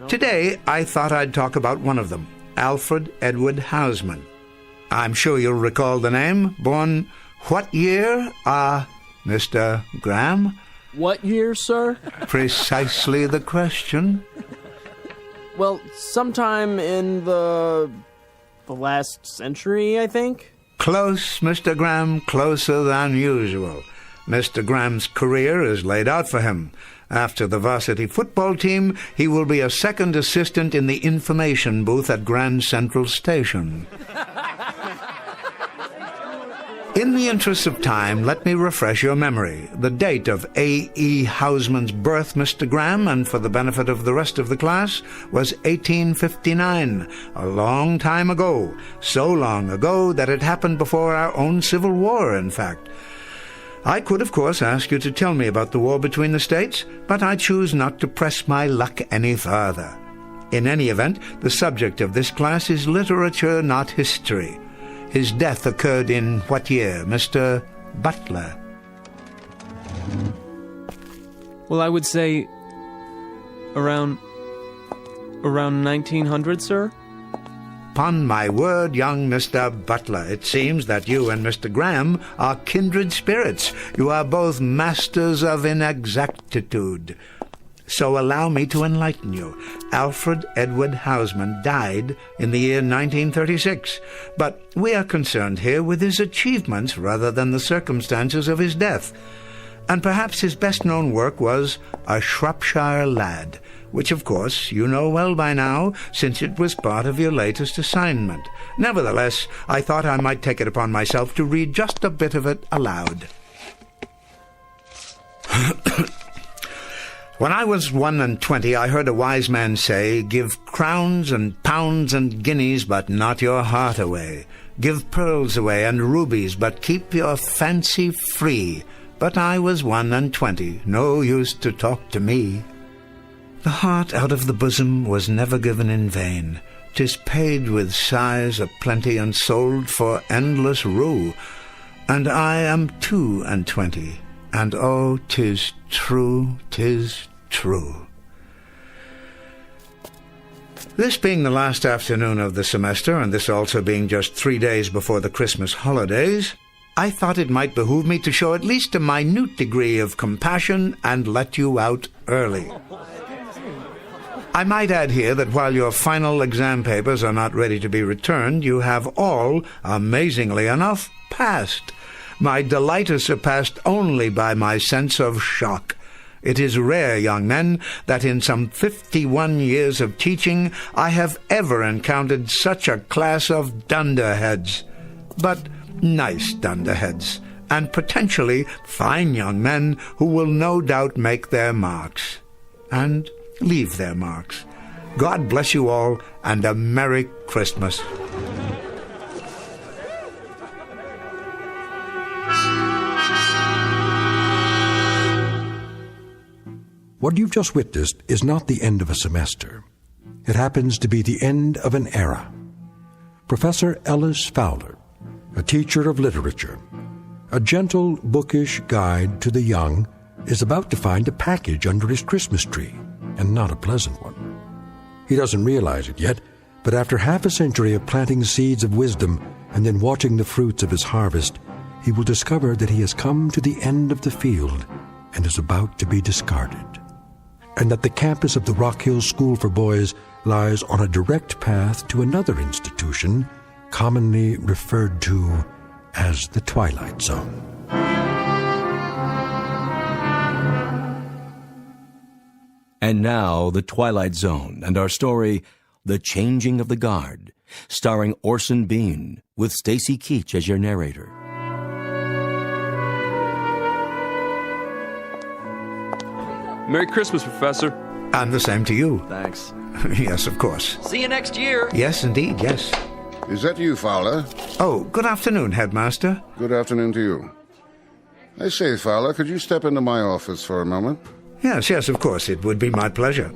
Speaker 17: Today, I thought I'd talk about one of them, Alfred Edward Housman. I'm sure you'll recall the name. Born what year, Mr. Graham?
Speaker 15: What year, sir?
Speaker 17: Precisely the question.
Speaker 15: Well, sometime in the last century, I think.
Speaker 17: Close, Mr. Graham, closer than usual. Mr. Graham's career is laid out for him. After the varsity football team, he will be a second assistant in the information booth at Grand Central Station. In the interest of time, let me refresh your memory. The date of A.E. Hausman's birth, Mr. Graham, and for the benefit of the rest of the class, was 1859, a long time ago. So long ago that it happened before our own Civil War, in fact. I could, of course, ask you to tell me about the war between the states, but I choose not to press my luck any further. In any event, the subject of this class is literature, not history. His death occurred in what year, Mr. Butler?
Speaker 14: Well, I would say around 1900, sir.
Speaker 17: Upon my word, young Mr. Butler, it seems that you and Mr. Graham are kindred spirits. You are both masters of inexactitude. So allow me to enlighten you. Alfred Edward Hausman died in the year 1936, but we are concerned here with his achievements rather than the circumstances of his death. And perhaps his best-known work was A Shropshire Lad, which, of course, you know well by now, since it was part of your latest assignment. Nevertheless, I thought I might take it upon myself to read just a bit of it aloud. When I was 21, I heard a wise man say, "Give crowns and pounds and guineas, but not your heart away. Give pearls away and rubies, but keep your fancy free." But I was 21, no use to talk to me. The heart out of the bosom was never given in vain. 'Tis paid with sighs a plenty and sold for endless rue. And I am 22, and oh, 'tis true, 'tis true. This being the last afternoon of the semester, and this also being just 3 days before the Christmas holidays, I thought it might behoove me to show at least a minute degree of compassion and let you out early. I might add here that while your final exam papers are not ready to be returned, you have all, amazingly enough, passed. My delight is surpassed only by my sense of shock. It is rare, young men, that in some 51 years of teaching I have ever encountered such a class of dunderheads. But nice dunderheads, and potentially fine young men who will no doubt make their marks. And leave their marks. God bless you all, and a Merry Christmas.
Speaker 1: What you've just witnessed is not the end of a semester. It happens to be the end of an era. Professor Ellis Fowler, a teacher of literature, a gentle, bookish guide to the young, is about to find a package under his Christmas tree, and not a pleasant one. He doesn't realize it yet, but after half a century of planting seeds of wisdom and then watching the fruits of his harvest, he will discover that he has come to the end of the field and is about to be discarded, and that the campus of the Rock Hill School for Boys lies on a direct path to another institution commonly referred to as the Twilight Zone.
Speaker 6: And now, The Twilight Zone, and our story, The Changing of the Guard, starring Orson Bean, with Stacy Keach as your narrator.
Speaker 11: Merry Christmas, Professor.
Speaker 17: And the same to you.
Speaker 12: Thanks.
Speaker 17: Yes, of course.
Speaker 13: See you next year.
Speaker 17: Yes, indeed, yes.
Speaker 5: Is that you, Fowler?
Speaker 17: Oh, good afternoon, Headmaster.
Speaker 5: Good afternoon to you. I say, Fowler, could you step into my office for a moment?
Speaker 17: Yes, of course, it would be my pleasure.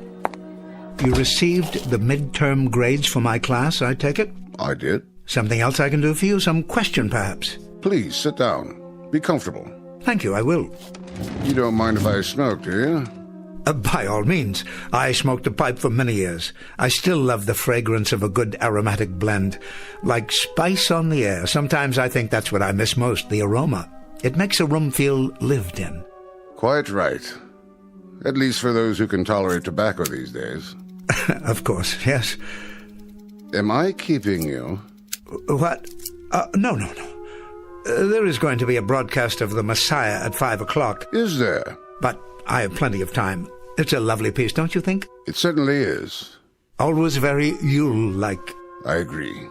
Speaker 17: You received the midterm grades for my class, I take it?
Speaker 5: I did.
Speaker 17: Something else I can do for you? Some question, perhaps?
Speaker 5: Please, sit down. Be comfortable.
Speaker 17: Thank you, I will.
Speaker 5: You don't mind if I smoke, do you?
Speaker 17: By all means. I smoked a pipe for many years. I still love the fragrance of a good aromatic blend. Like spice on the air. Sometimes I think that's what I miss most, the aroma. It makes a room feel lived in.
Speaker 5: Quite right. At least for those who can tolerate tobacco these days.
Speaker 17: Of course, yes.
Speaker 5: Am I keeping you?
Speaker 17: What? No. There is going to be a broadcast of The Messiah at 5 o'clock.
Speaker 5: Is there?
Speaker 17: But I have plenty of time. It's a lovely piece, don't you think?
Speaker 5: It certainly is.
Speaker 17: Always very Yule-like.
Speaker 5: I agree.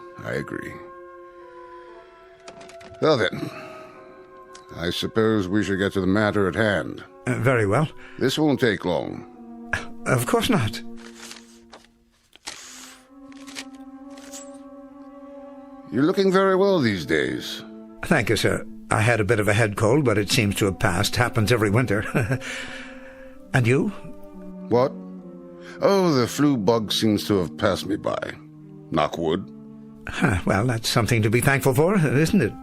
Speaker 5: Well then, I suppose we should get to the matter at hand.
Speaker 17: Very well.
Speaker 5: This won't take long.
Speaker 17: Of course not.
Speaker 5: You're looking very well these days.
Speaker 17: Thank you, sir. I had a bit of a head cold, but it seems to have passed. Happens every winter. And you?
Speaker 5: What? Oh, the flu bug seems to have passed me by. Knock wood.
Speaker 17: Well, that's something to be thankful for, isn't it?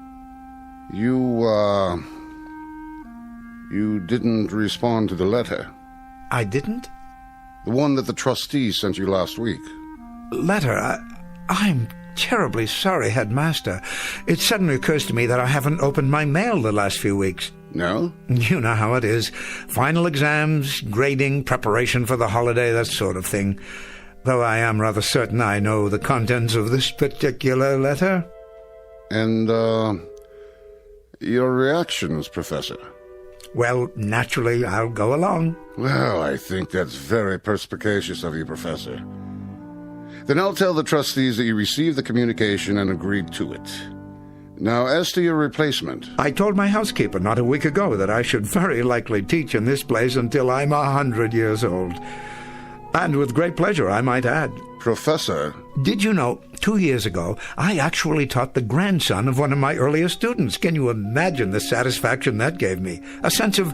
Speaker 5: You didn't respond to the letter.
Speaker 17: I didn't?
Speaker 5: The one that the trustee sent you last week.
Speaker 17: Letter? I'm terribly sorry, Headmaster. It suddenly occurs to me that I haven't opened my mail the last few weeks.
Speaker 5: No?
Speaker 17: You know how it is. Final exams, grading, preparation for the holiday, that sort of thing. Though I am rather certain I know the contents of this particular letter.
Speaker 5: And, your reactions, Professor?
Speaker 17: Well, naturally, I'll go along.
Speaker 5: Well, I think that's very perspicacious of you, Professor. Then I'll tell the trustees that you received the communication and agreed to it. Now, as to your replacement...
Speaker 17: I told my housekeeper not a week ago that I should very likely teach in this place until I'm 100 years old. And with great pleasure, I might add.
Speaker 5: Professor...
Speaker 17: Did you know, 2 years ago, I actually taught the grandson of one of my earliest students. Can you imagine the satisfaction that gave me? A sense of,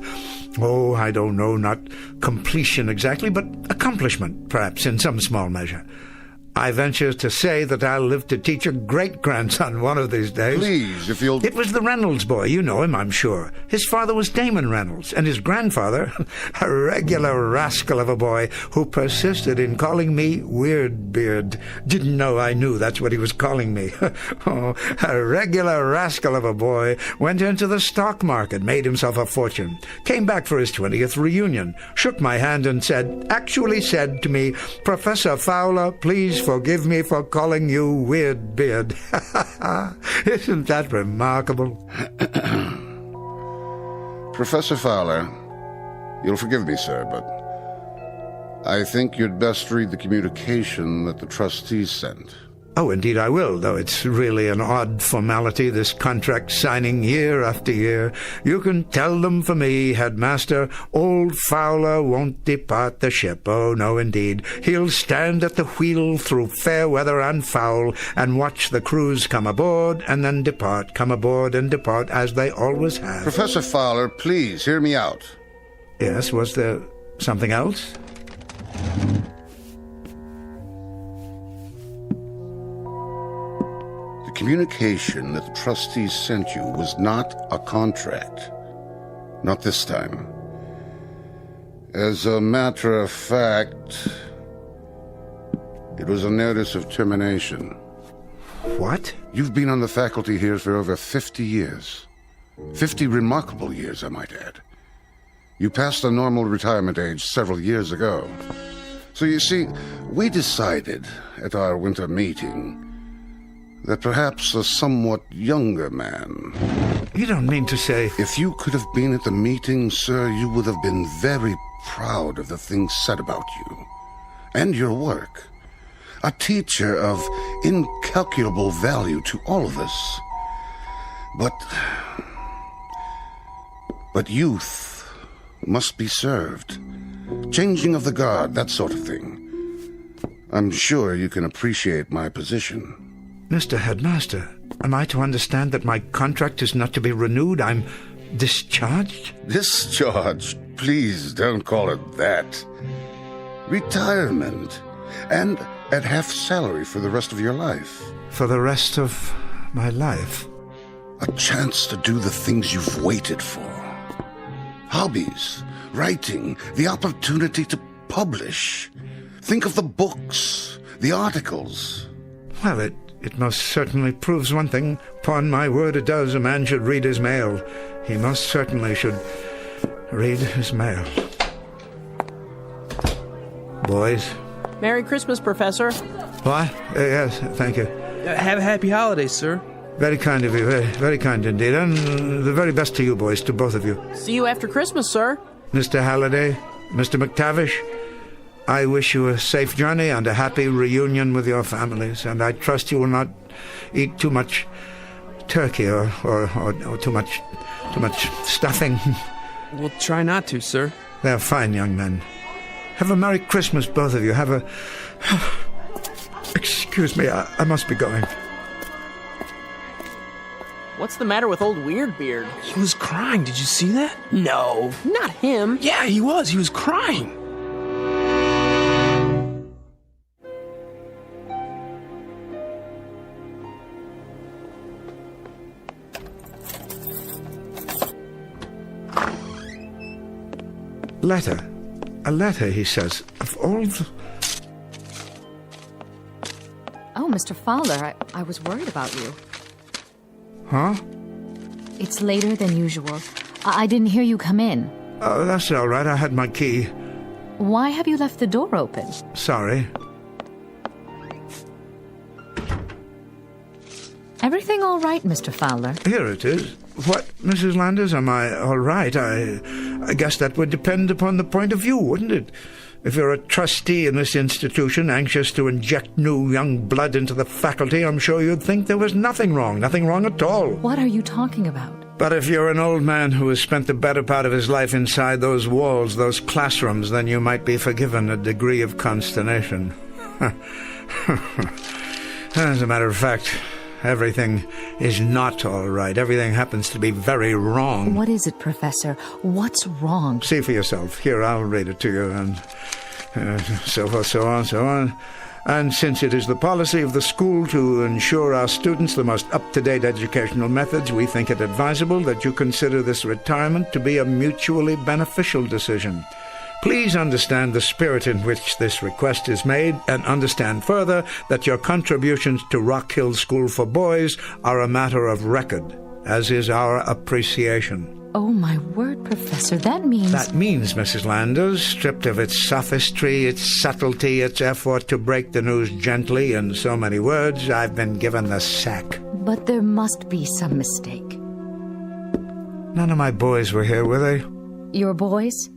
Speaker 17: I don't know, not completion exactly, but accomplishment, perhaps, in some small measure. I venture to say that I'll live to teach a great-grandson one of these days.
Speaker 5: Please, if you'll...
Speaker 17: It was the Reynolds boy. You know him, I'm sure. His father was Damon Reynolds, and his grandfather, a regular rascal of a boy who persisted in calling me Weirdbeard. Didn't know I knew that's what he was calling me. A regular rascal of a boy went into the stock market, made himself a fortune, came back for his 20th reunion, shook my hand and actually said to me, "Professor Fowler, please forgive me for calling you Weirdbeard." Isn't that remarkable?
Speaker 5: Professor Fowler, you'll forgive me, sir, but I think you'd best read the communication that the trustees sent.
Speaker 17: Oh, indeed I will, though it's really an odd formality, this contract signing year after year. You can tell them for me, Headmaster, old Fowler won't depart the ship. Oh, no, indeed. He'll stand at the wheel through fair weather and foul, and watch the crews come aboard and then depart, come aboard and depart, as they always have.
Speaker 5: Professor Fowler, please, hear me out.
Speaker 17: Yes, was there something else?
Speaker 5: The communication that the trustees sent you was not a contract. Not this time. As a matter of fact, it was a notice of termination.
Speaker 17: What?
Speaker 5: You've been on the faculty here for over 50 years. 50 remarkable years, I might add. You passed the normal retirement age several years ago. So you see, we decided at our winter meeting that perhaps a somewhat younger man...
Speaker 17: You don't mean to say...
Speaker 5: If you could have been at the meeting, sir, you would have been very proud of the things said about you. And your work. A teacher of incalculable value to all of us. But youth must be served. Changing of the guard, that sort of thing. I'm sure you can appreciate my position.
Speaker 17: Mr. Headmaster, am I to understand that my contract is not to be renewed? I'm discharged?
Speaker 5: Discharged? Please don't call it that. Retirement. And at half salary for the rest of your life.
Speaker 17: For the rest of my life?
Speaker 5: A chance to do the things you've waited for. hobbies, writing, the opportunity to publish. Think of the books, the articles.
Speaker 17: Well, it most certainly proves one thing. Upon my word, it does. A man should read his mail. He most certainly should read his mail. Boys.
Speaker 15: Merry Christmas, Professor.
Speaker 17: What? Yes, thank you.
Speaker 14: Have a happy holiday, sir.
Speaker 17: Very kind of you, very, very kind indeed. And the very best to you, boys, to both of you.
Speaker 15: See you after Christmas, sir.
Speaker 17: Mr. Halliday, Mr. McTavish, I wish you a safe journey and a happy reunion with your families, and I trust you will not eat too much turkey or too much stuffing.
Speaker 14: We'll try not to, sir.
Speaker 17: They're fine young men. Have a Merry Christmas, both of you. Have a... Excuse me, I must be going.
Speaker 15: What's the matter with old Weirdbeard?
Speaker 14: He was crying. Did you see that?
Speaker 15: No, not him.
Speaker 14: Yeah, he was. He was crying.
Speaker 17: Letter. A letter, he says. Of all the...
Speaker 2: Oh, Mr. Fowler, I was worried about you.
Speaker 17: Huh?
Speaker 2: It's later than usual. I didn't hear you come in.
Speaker 17: Oh, that's all right. I had my key.
Speaker 2: Why have you left the door open?
Speaker 17: Sorry.
Speaker 2: Everything all right, Mr. Fowler?
Speaker 17: Here it is. What, Mrs. Landers, am I all right? I guess that would depend upon the point of view, wouldn't it? If you're a trustee in this institution, anxious to inject new young blood into the faculty, I'm sure you'd think there was nothing wrong at all.
Speaker 2: What are you talking about?
Speaker 17: But if you're an old man who has spent the better part of his life inside those walls, those classrooms, then you might be forgiven a degree of consternation. As a matter of fact, everything is not all right. Everything happens to be very wrong.
Speaker 2: What is it, Professor? What's wrong?
Speaker 17: See for yourself. Here, I'll read it to you, and so forth, so on. And since it is the policy of the school to ensure our students the most up-to-date educational methods, we think it advisable that you consider this retirement to be a mutually beneficial decision. Please understand the spirit in which this request is made, and understand further that your contributions to Rock Hill School for Boys are a matter of record, as is our appreciation.
Speaker 2: Oh, my word, Professor, that means...
Speaker 17: That means, Mrs. Landers, stripped of its sophistry, its subtlety, its effort to break the news gently in so many words, I've been given the sack.
Speaker 2: But there must be some mistake.
Speaker 17: None of my boys were here, were they?
Speaker 2: Your boys?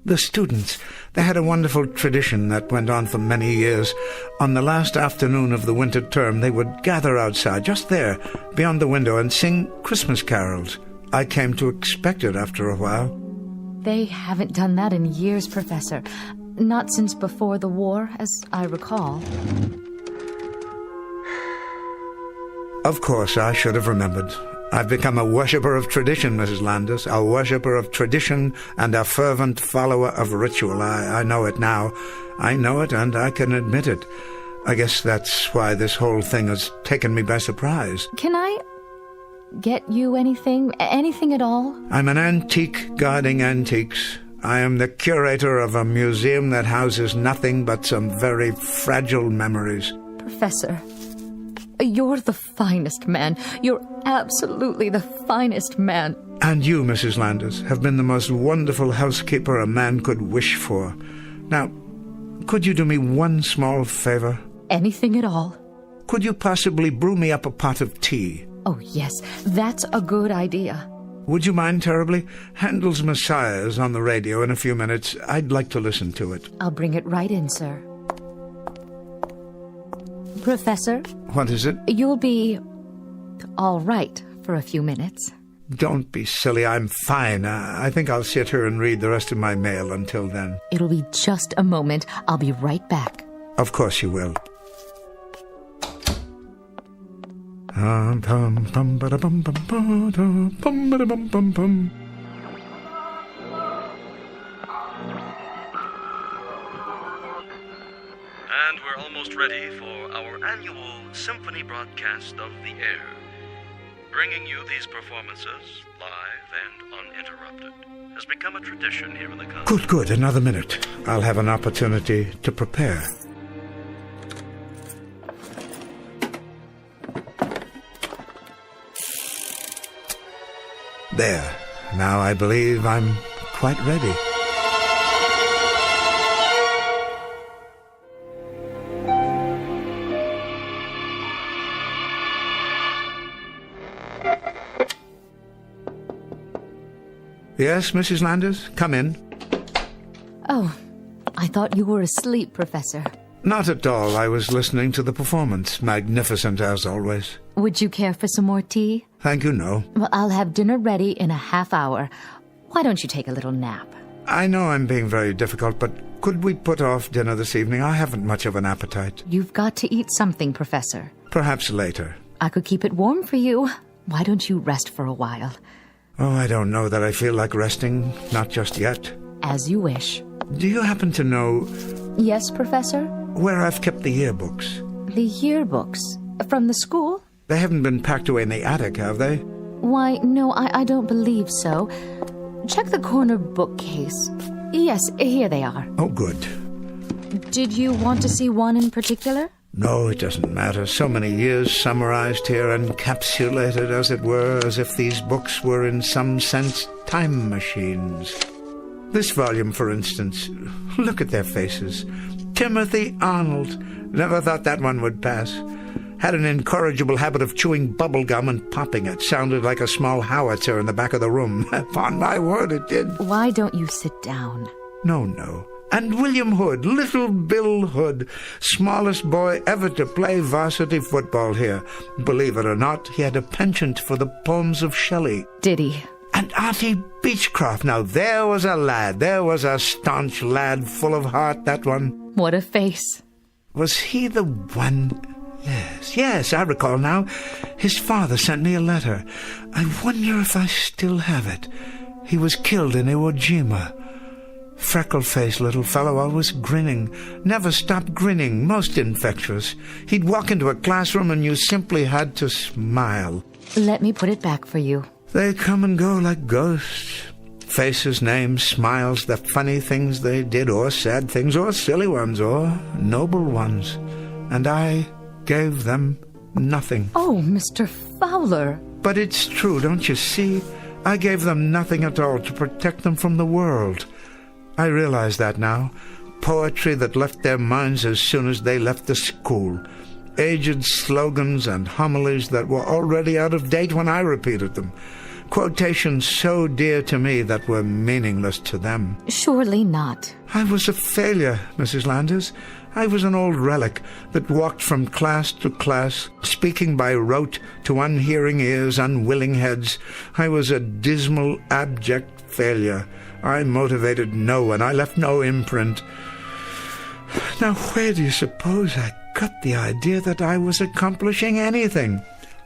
Speaker 17: The students. They had a wonderful tradition that went on for many years. On the last afternoon of the winter term, they would gather outside, just there, beyond the window, and sing Christmas carols. I came to expect it after a while.
Speaker 2: They haven't done that in years, Professor. Not since before the war, as I recall.
Speaker 17: Of course, I should have remembered. I've become a worshipper of tradition, Mrs. Landers, a worshipper of tradition and a fervent follower of ritual. I know it now. I know it, and I can admit it. I guess that's why this whole thing has taken me by surprise.
Speaker 2: Can I get you anything? Anything at all?
Speaker 17: I'm an antique guarding antiques. I am the curator of a museum that houses nothing but some very fragile memories.
Speaker 2: Professor, you're the finest man. You're absolutely the finest man.
Speaker 17: And you, Mrs. Landers, have been the most wonderful housekeeper a man could wish for. Now, could you do me one small favor?
Speaker 2: Anything at all.
Speaker 17: Could you possibly brew me up a pot of tea?
Speaker 2: Oh, yes, that's a good idea.
Speaker 17: Would you mind terribly? Handel's Messiah is on the radio in a few minutes. I'd like to listen to it.
Speaker 2: I'll bring it right in, sir. Professor?
Speaker 17: What is it?
Speaker 2: You'll be all right for a few minutes.
Speaker 17: Don't be silly. I'm fine. I think I'll sit here and read the rest of my mail until then.
Speaker 2: It'll be just a moment. I'll be right back.
Speaker 17: Of course you will. And
Speaker 20: we're almost ready for our annual symphony broadcast of the air, bringing you these performances live and uninterrupted has become a tradition here in the castle.
Speaker 17: Good. Another minute. I'll have an opportunity to prepare. There. Now I believe I'm quite ready. Yes, Mrs. Landers? Come in.
Speaker 2: Oh, I thought you were asleep, Professor.
Speaker 17: Not at all. I was listening to the performance. Magnificent as always.
Speaker 2: Would you care for some more tea?
Speaker 17: Thank you, no.
Speaker 2: Well, I'll have dinner ready in a half hour. Why don't you take a little nap?
Speaker 17: I know I'm being very difficult, but could we put off dinner this evening? I haven't much of an appetite.
Speaker 2: You've got to eat something, Professor.
Speaker 17: Perhaps later.
Speaker 2: I could keep it warm for you. Why don't you rest for a while?
Speaker 17: Oh, I don't know that I feel like resting. Not just yet.
Speaker 2: As you wish.
Speaker 17: Do you happen to know...
Speaker 2: Yes, Professor?
Speaker 17: Where I've kept the yearbooks?
Speaker 2: The yearbooks? From the school?
Speaker 17: They haven't been packed away in the attic, have they?
Speaker 2: Why, no, I don't believe so. Check the corner bookcase. Yes, here they are.
Speaker 17: Oh, good.
Speaker 2: Did you want to see one in particular?
Speaker 17: No, it doesn't matter. So many years summarized here, encapsulated, as it were, as if these books were in some sense time machines. This volume, for instance. Look at their faces. Timothy Arnold. Never thought that one would pass. Had an incorrigible habit of chewing bubble gum and popping it. Sounded like a small howitzer in the back of the room. Upon my word, it did.
Speaker 2: Why don't you sit down?
Speaker 17: No. And William Hood, little Bill Hood, smallest boy ever to play varsity football here. Believe it or not, he had a penchant for the poems of Shelley.
Speaker 2: Did he?
Speaker 17: And Auntie Beechcroft. Now there was a lad. There was a staunch lad, full of heart, that one.
Speaker 2: What a face.
Speaker 17: Was he the one... Yes, I recall now. His father sent me a letter. I wonder if I still have it. He was killed in Iwo Jima. Freckle-faced little fellow, always grinning. Never stopped grinning, most infectious. He'd walk into a classroom and you simply had to smile.
Speaker 2: Let me put it back for you.
Speaker 17: They come and go like ghosts. Faces, names, smiles, the funny things they did, or sad things, or silly ones, or noble ones. And I gave them nothing.
Speaker 2: Oh, Mr. Fowler.
Speaker 17: But it's true, don't you see? I gave them nothing at all to protect them from the world. I realize that now. Poetry that left their minds as soon as they left the school. Aged slogans and homilies that were already out of date when I repeated them. Quotations so dear to me that were meaningless to them.
Speaker 2: Surely not.
Speaker 17: I was a failure, Mrs. Landers. I was an old relic that walked from class to class, speaking by rote to unhearing ears, unwilling heads. I was a dismal, abject failure. I motivated no one. I left no imprint. Now, where do you suppose I got the idea that I was accomplishing anything?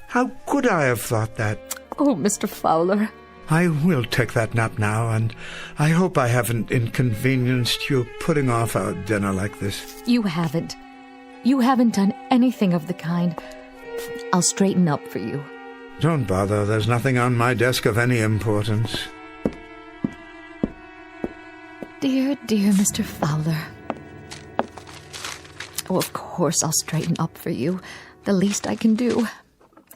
Speaker 17: How could I have thought that?
Speaker 2: Oh, Mr. Fowler.
Speaker 17: I will take that nap now, and I hope I haven't inconvenienced you putting off our dinner like this.
Speaker 2: You haven't. You haven't done anything of the kind. I'll straighten up for you.
Speaker 17: Don't bother. There's nothing on my desk of any importance.
Speaker 2: Dear Mr. Fowler. Oh, of course I'll straighten up for you. The least I can do.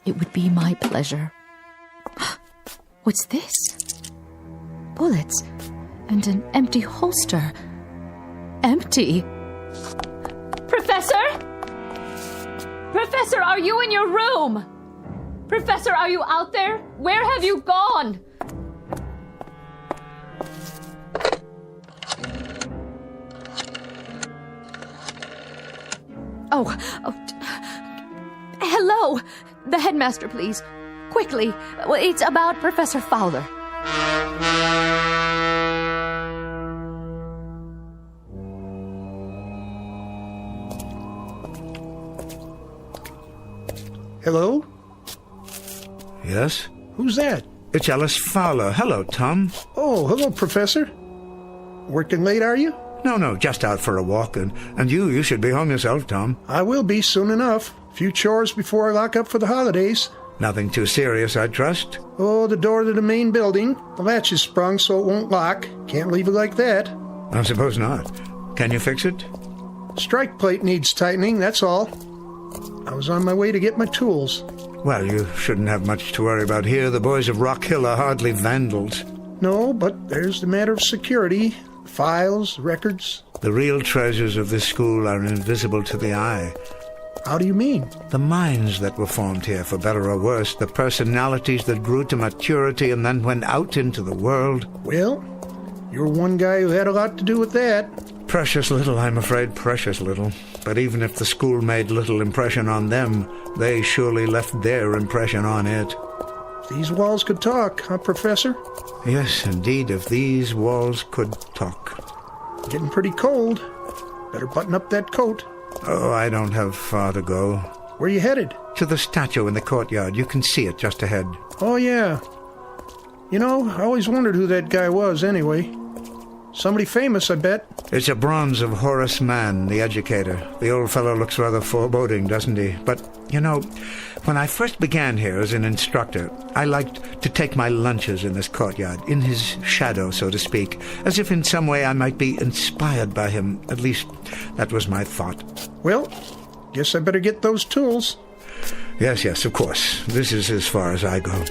Speaker 2: It would be my pleasure. What's this? Bullets and an empty holster. Empty? Professor? Professor, are you in your room? Professor, are you out there? Where have you gone? Oh, hello. The headmaster, please. Quickly. It's about Professor Fowler.
Speaker 4: Hello?
Speaker 17: Yes?
Speaker 4: Who's that?
Speaker 17: It's Ellis Fowler. Hello, Tom.
Speaker 4: Oh, hello, Professor. Working late, are you?
Speaker 17: No, just out for a walk. And you should be home yourself, Tom.
Speaker 4: I will be soon enough. A few chores before I lock up for the holidays.
Speaker 17: Nothing too serious, I trust?
Speaker 4: Oh, the door to the main building. The latch is sprung so it won't lock. Can't leave it like that.
Speaker 17: I suppose not. Can you fix it?
Speaker 4: Strike plate needs tightening, that's all. I was on my way to get my tools.
Speaker 17: Well, you shouldn't have much to worry about here. The boys of Rock Hill are hardly vandals.
Speaker 4: No, but there's the matter of security. Files, records.
Speaker 17: The real treasures of this school are invisible to the eye.
Speaker 4: How do you mean?
Speaker 17: The minds that were formed here, for better or worse, the personalities that grew to maturity and then went out into the world.
Speaker 4: Well, you're one guy who had a lot to do with that.
Speaker 17: Precious little, I'm afraid, precious little. But even if the school made little impression on them, they surely left their impression on it.
Speaker 4: These walls could talk, huh, Professor?
Speaker 17: Yes, indeed, if these walls could talk.
Speaker 4: Getting pretty cold. Better button up that coat.
Speaker 17: Oh, I don't have far to go.
Speaker 4: Where you headed?
Speaker 17: To the statue in the courtyard. You can see it just ahead.
Speaker 4: Oh, yeah. You know, I always wondered who that guy was, anyway. Somebody famous, I bet.
Speaker 17: It's a bronze of Horace Mann, the educator. The old fellow looks rather foreboding, doesn't he? But, you know, when I first began here as an instructor, I liked to take my lunches in this courtyard, in his shadow, so to speak, as if in some way I might be inspired by him. At least, that was my thought.
Speaker 4: Well, guess I better get those tools.
Speaker 17: Yes, of course. This is as far as I go.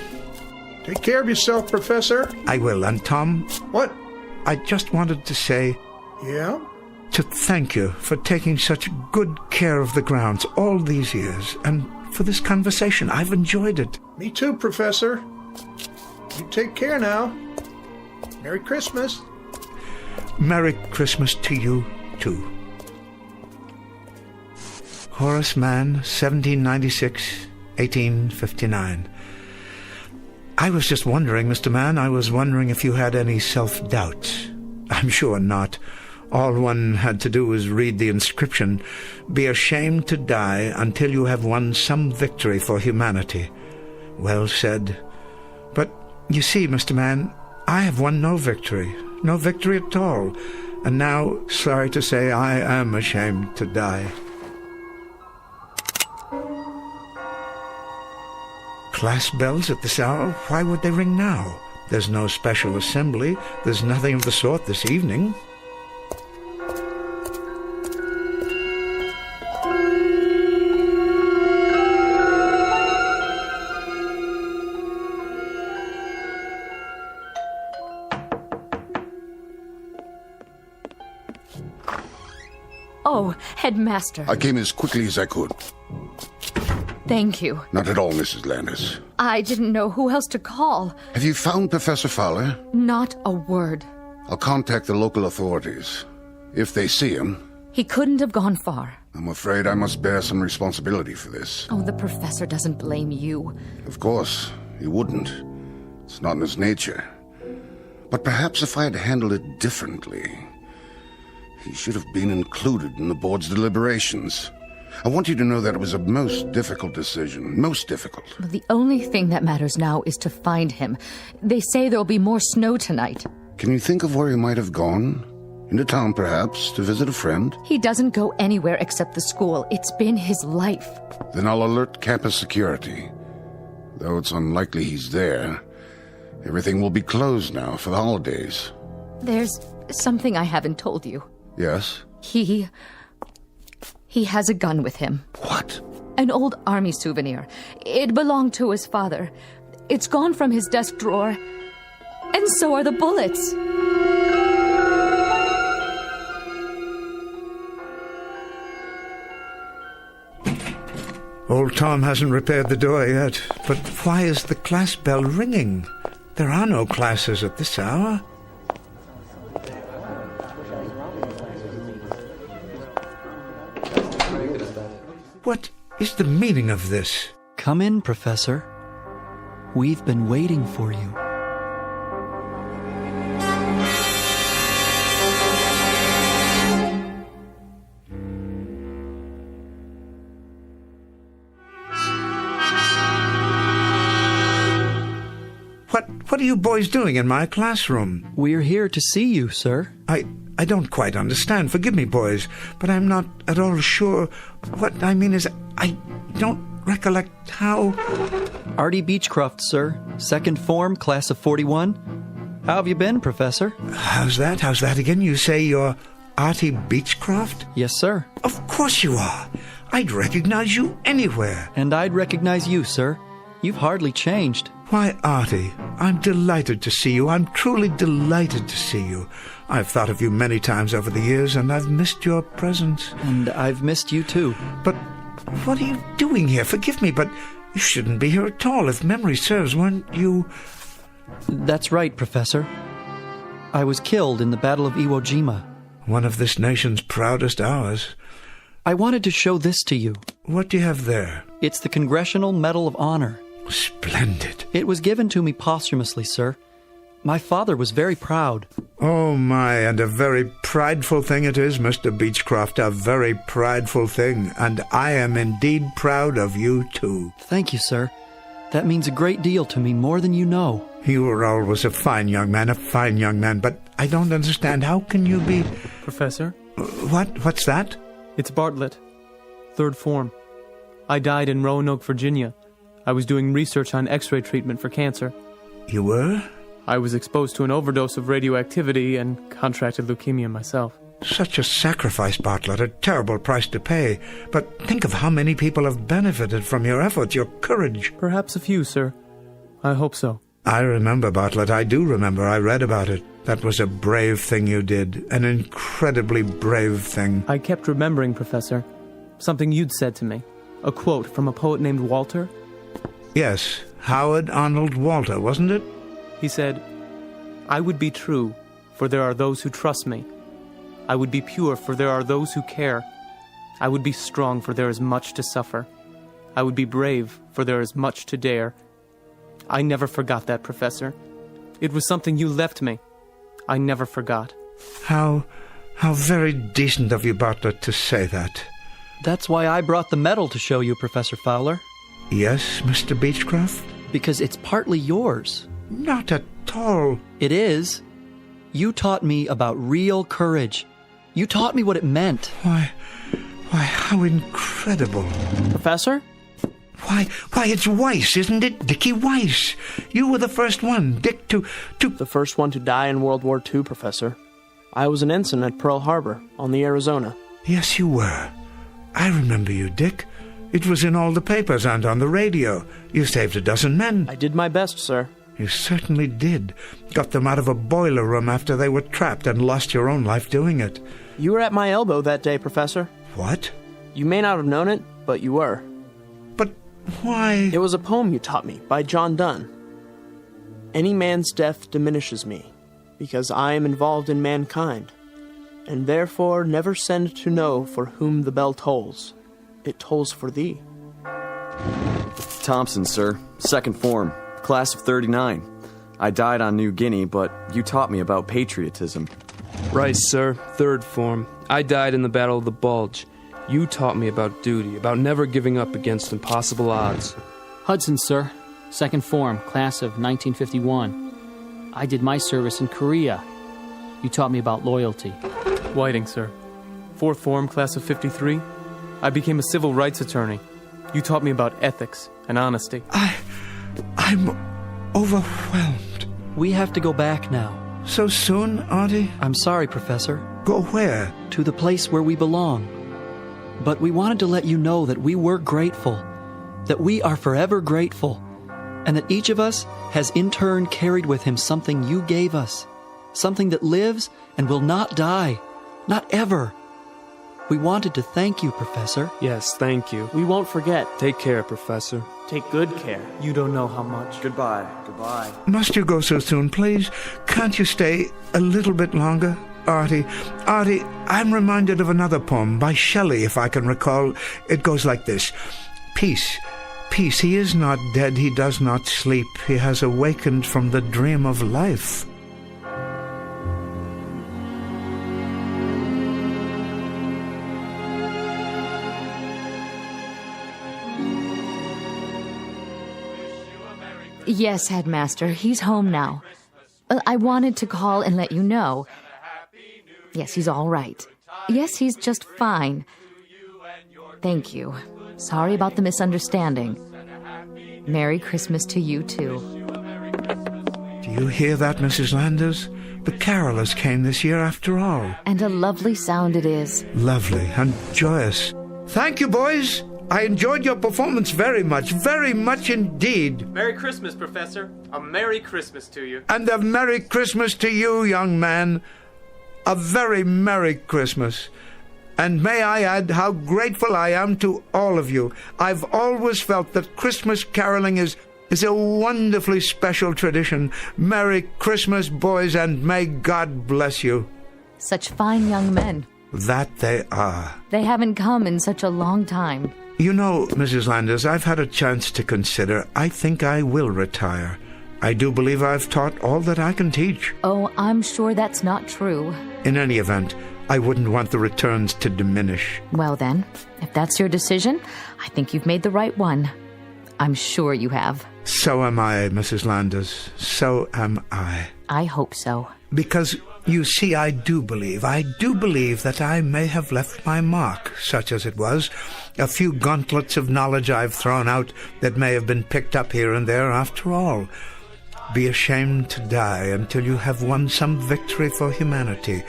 Speaker 4: Take care of yourself, Professor.
Speaker 17: I will. And Tom?
Speaker 4: What?
Speaker 17: I just wanted to say...
Speaker 4: Yeah?
Speaker 17: To thank you for taking such good care of the grounds all these years, and for this conversation. I've enjoyed it.
Speaker 4: Me too, Professor. You take care now. Merry Christmas.
Speaker 17: Merry Christmas to you, too. Horace Mann, 1796, 1859. I was just wondering, Mr. Mann, I was wondering if you had any self-doubts. I'm sure not. All one had to do was read the inscription, "Be ashamed to die until you have won some victory for humanity." Well said. But, you see, Mr. Mann, I have won no victory at all. And now, sorry to say, I am ashamed to die. Class bells at this hour? Why would they ring now? There's no special assembly. There's nothing of the sort this evening.
Speaker 2: Oh, Headmaster.
Speaker 5: I came as quickly as I could.
Speaker 2: Thank you.
Speaker 5: Not at all, Mrs. Landis.
Speaker 2: I didn't know who else to call.
Speaker 5: Have you found Professor Fowler?
Speaker 2: Not a word.
Speaker 5: I'll contact the local authorities. If they see him...
Speaker 2: He couldn't have gone far.
Speaker 5: I'm afraid I must bear some responsibility for this.
Speaker 2: Oh, the professor doesn't blame you.
Speaker 5: Of course, he wouldn't. It's not in his nature. But perhaps if I had handled it differently... He should have been included in the board's deliberations. I want you to know that it was a most difficult decision. Most difficult.
Speaker 2: Well, the only thing that matters now is to find him. They say there'll be more snow tonight.
Speaker 5: Can you think of where he might have gone? Into town, perhaps, to visit a friend?
Speaker 2: He doesn't go anywhere except the school. It's been his life.
Speaker 5: Then I'll alert campus security. Though it's unlikely he's there. Everything will be closed now for the holidays.
Speaker 2: There's something I haven't told you.
Speaker 5: Yes?
Speaker 2: He has a gun with him.
Speaker 5: What?
Speaker 2: An old army souvenir. It belonged to his father. It's gone from his desk drawer. And so are the bullets.
Speaker 17: Old Tom hasn't repaired the door yet. But why is the class bell ringing? There are no classes at this hour. What is the meaning of this?
Speaker 3: Come in, Professor. We've been waiting for you.
Speaker 17: What are you boys doing in my classroom?
Speaker 3: We're here to see you, sir.
Speaker 17: I don't quite understand. Forgive me, boys, but I'm not at all sure. What I mean is, I don't recollect how...
Speaker 3: Artie Beechcroft, sir. Second form, class of 41. How have you been, Professor?
Speaker 17: How's that again? You say you're Artie Beechcroft?
Speaker 3: Yes, sir.
Speaker 17: Of course you are. I'd recognize you anywhere.
Speaker 3: And I'd recognize you, sir. You've hardly changed.
Speaker 17: Why, Artie, I'm delighted to see you. I'm truly delighted to see you. I've thought of you many times over the years, and I've missed your presence.
Speaker 3: And I've missed you, too.
Speaker 17: But what are you doing here? Forgive me, but you shouldn't be here at all. If memory serves, weren't you...
Speaker 3: That's right, Professor. I was killed in the Battle of Iwo Jima.
Speaker 17: One of this nation's proudest hours.
Speaker 3: I wanted to show this to you.
Speaker 17: What do you have there?
Speaker 3: It's the Congressional Medal of Honor.
Speaker 17: Splendid.
Speaker 3: It was given to me posthumously, sir. My father was very proud.
Speaker 17: Oh, my, and a very prideful thing it is, Mr. Beechcroft, a very prideful thing. And I am indeed proud of you, too.
Speaker 3: Thank you, sir. That means a great deal to me, more than you know.
Speaker 17: You were always a fine young man, but I don't understand. How can you be...
Speaker 16: Professor?
Speaker 17: What's that?
Speaker 16: It's Bartlett. Third form. I died in Roanoke, Virginia. I was doing research on X-ray treatment for cancer.
Speaker 17: You were?
Speaker 16: I was exposed to an overdose of radioactivity and contracted leukemia myself.
Speaker 17: Such a sacrifice, Bartlett, a terrible price to pay. But think of how many people have benefited from your efforts, your courage.
Speaker 16: Perhaps a few, sir. I hope so.
Speaker 17: I remember, Bartlett. I do remember. I read about it. That was a brave thing you did. An incredibly brave thing.
Speaker 16: I kept remembering, Professor. Something you'd said to me. A quote from a poet named Walter.
Speaker 17: Yes, Howard Arnold Walter, wasn't it?
Speaker 16: He said, "I would be true, for there are those who trust me. I would be pure, for there are those who care. I would be strong, for there is much to suffer. I would be brave, for there is much to dare." I never forgot that, Professor. It was something you left me. I never forgot.
Speaker 17: How very decent of you, Bartlett, to say that.
Speaker 3: That's why I brought the medal to show you, Professor Fowler.
Speaker 17: Yes, Mr. Beechcroft?
Speaker 3: Because it's partly yours.
Speaker 17: Not at all.
Speaker 3: It is. You taught me about real courage. You taught me what it meant.
Speaker 17: Why, how incredible.
Speaker 16: Professor?
Speaker 17: Why, it's Weiss, isn't it? Dickie Weiss. You were the first one, Dick, to...
Speaker 15: The first one to die in World War II, Professor. I was an ensign at Pearl Harbor, on the Arizona.
Speaker 17: Yes, you were. I remember you, Dick. It was in all the papers and on the radio. You saved a dozen men.
Speaker 15: I did my best, sir.
Speaker 17: You certainly did. Got them out of a boiler room after they were trapped and lost your own life doing it.
Speaker 15: You were at my elbow that day, Professor.
Speaker 17: What?
Speaker 15: You may not have known it, but you were.
Speaker 17: But why?
Speaker 15: It was a poem you taught me by John Donne. Any man's death diminishes me, because I am involved in mankind, and therefore never send to know for whom the bell tolls. It tolls for thee.
Speaker 19: Thompson, sir. Second form. Class of 39. I died on New Guinea, but you taught me about patriotism.
Speaker 14: Rice, sir. Third form. I died in the Battle of the Bulge. You taught me about duty, about never giving up against impossible odds.
Speaker 23: Hudson, sir. Second form, class of 1951. I did my service in Korea. You taught me about loyalty.
Speaker 16: Whiting, sir. Fourth form, class of 53. I became a civil rights attorney. You taught me about ethics and honesty.
Speaker 17: I'm overwhelmed.
Speaker 3: We have to go back now.
Speaker 17: So soon, Artie?
Speaker 3: I'm sorry, Professor.
Speaker 17: Go where?
Speaker 3: To the place where we belong. But we wanted to let you know that we were grateful, that we are forever grateful, and that each of us has in turn carried with him something you gave us, something that lives and will not die, not ever. We wanted to thank you, Professor.
Speaker 14: Yes, thank you.
Speaker 15: We won't forget.
Speaker 14: Take care, Professor.
Speaker 15: Take good care. You don't know how much.
Speaker 19: Goodbye. Goodbye.
Speaker 17: Must you go so soon, please? Can't you stay a little bit longer? Artie, I'm reminded of another poem by Shelley, if I can recall. It goes like this. Peace, peace, he is not dead, he does not sleep. He has awakened from the dream of life.
Speaker 2: Yes, Headmaster, he's home now. I wanted to call and let you know. Yes, he's all right. Yes, he's just fine. Thank you. Sorry about the misunderstanding. Merry Christmas to you, too.
Speaker 17: Do you hear that, Mrs. Landers? The carolers came this year after all.
Speaker 2: And a lovely sound it is.
Speaker 17: Lovely and joyous. Thank you, boys. I enjoyed your performance very much indeed.
Speaker 16: Merry Christmas, Professor. A Merry Christmas to you.
Speaker 17: And a Merry Christmas to you, young man. A very Merry Christmas. And may I add how grateful I am to all of you. I've always felt that Christmas caroling is a wonderfully special tradition. Merry Christmas, boys, and may God bless you.
Speaker 2: Such fine young men.
Speaker 17: That they are.
Speaker 2: They haven't come in such a long time.
Speaker 17: You know, Mrs. Landers, I've had a chance to consider. I think I will retire. I do believe I've taught all that I can teach.
Speaker 2: Oh, I'm sure that's not true.
Speaker 17: In any event, I wouldn't want the returns to diminish.
Speaker 2: Well then, if that's your decision, I think you've made the right one. I'm sure you have.
Speaker 17: So am I, Mrs. Landers. So am I.
Speaker 2: I hope so.
Speaker 17: Because, you see, I do believe that I may have left my mark, such as it was. A few gauntlets of knowledge I've thrown out that may have been picked up here and there after all. Be ashamed to die until you have won some victory for humanity.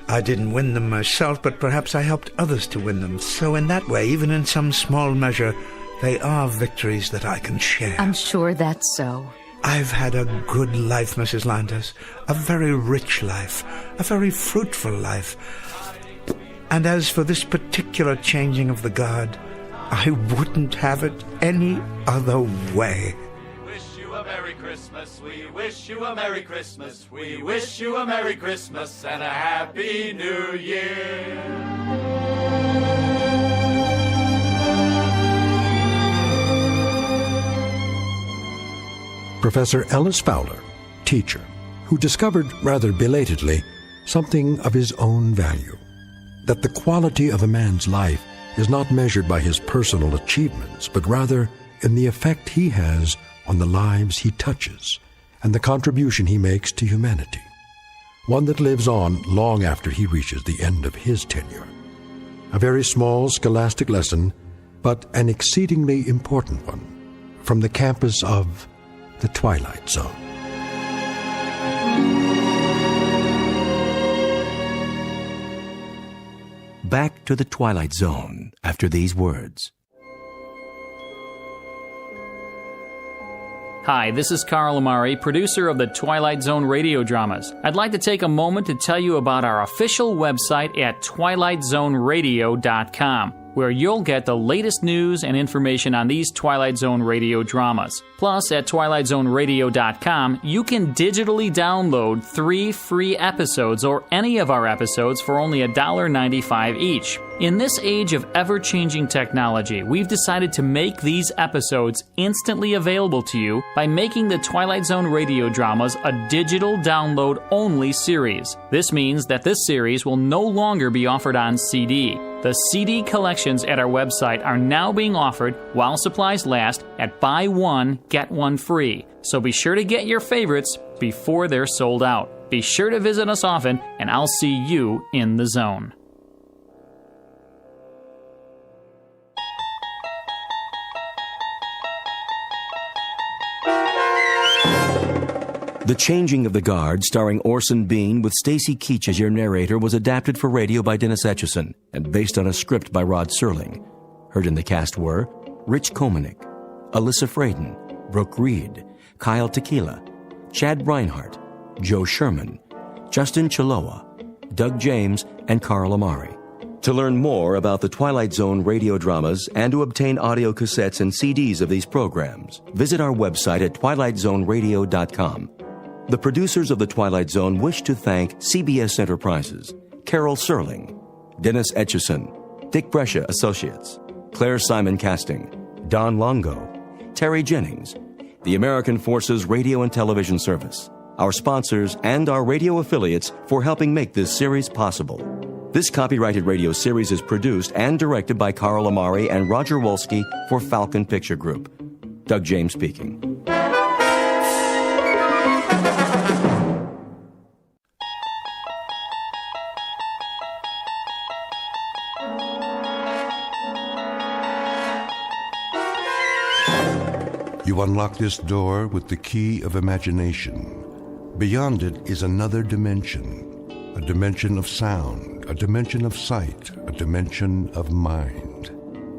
Speaker 17: I didn't win them myself, but perhaps I helped others to win them. So in that way, even in some small measure, they are victories that I can share.
Speaker 2: I'm sure that's so.
Speaker 17: I've had a good life, Mrs. Landers. A very rich life. A very fruitful life. And as for this particular changing of the guard, I wouldn't have it any other way.
Speaker 10: Merry Christmas, we wish you a Merry Christmas, we wish you a Merry Christmas and a Happy New Year.
Speaker 1: Professor Ellis Fowler, teacher, who discovered rather belatedly something of his own value, that the quality of a man's life is not measured by his personal achievements, but rather in the effect he has on the lives he touches and the contribution he makes to humanity, one that lives on long after he reaches the end of his tenure. A very small scholastic lesson, but an exceedingly important one, from the campus of the Twilight Zone.
Speaker 6: Back to the Twilight Zone after these words.
Speaker 23: Hi, this is Carl Amari, producer of the Twilight Zone radio dramas. I'd like to take a moment to tell you about our official website at twilightzoneradio.com, where you'll get the latest news and information on these Twilight Zone radio dramas. Plus, at twilightzoneradio.com, you can digitally download 3 free episodes or any of our episodes for only $1.95 each. In this age of ever-changing technology, we've decided to make these episodes instantly available to you by making the Twilight Zone radio dramas a digital download-only series. This means that this series will no longer be offered on CD. The CD collections at our website are now being offered while supplies last at buy one, get one free. So be sure to get your favorites before they're sold out. Be sure to visit us often, and I'll see you in the zone.
Speaker 6: The Changing of the Guard, starring Orson Bean with Stacy Keach as your narrator, was adapted for radio by Dennis Etchison and based on a script by Rod Serling. Heard in the cast were Rich Komanik, Alyssa Fraden, Brooke Reed, Kyle Tequila, Chad Reinhardt, Joe Sherman, Justin Chiloa, Doug James, and Carl Amari. To learn more about the Twilight Zone radio dramas and to obtain audio cassettes and CDs of these programs, visit our website at twilightzoneradio.com. The producers of The Twilight Zone wish to thank CBS Enterprises, Carol Serling, Dennis Etchison, Dick Brescia Associates, Claire Simon Casting, Don Longo, Terry Jennings, the American Forces Radio and Television Service, our sponsors, and our radio affiliates for helping make this series possible. This copyrighted radio series is produced and directed by Carl Amari and Roger Wolski for Falcon Picture Group. Doug James speaking.
Speaker 1: You unlock this door with the key of imagination. Beyond it is another dimension, a dimension of sound, a dimension of sight, a dimension of mind.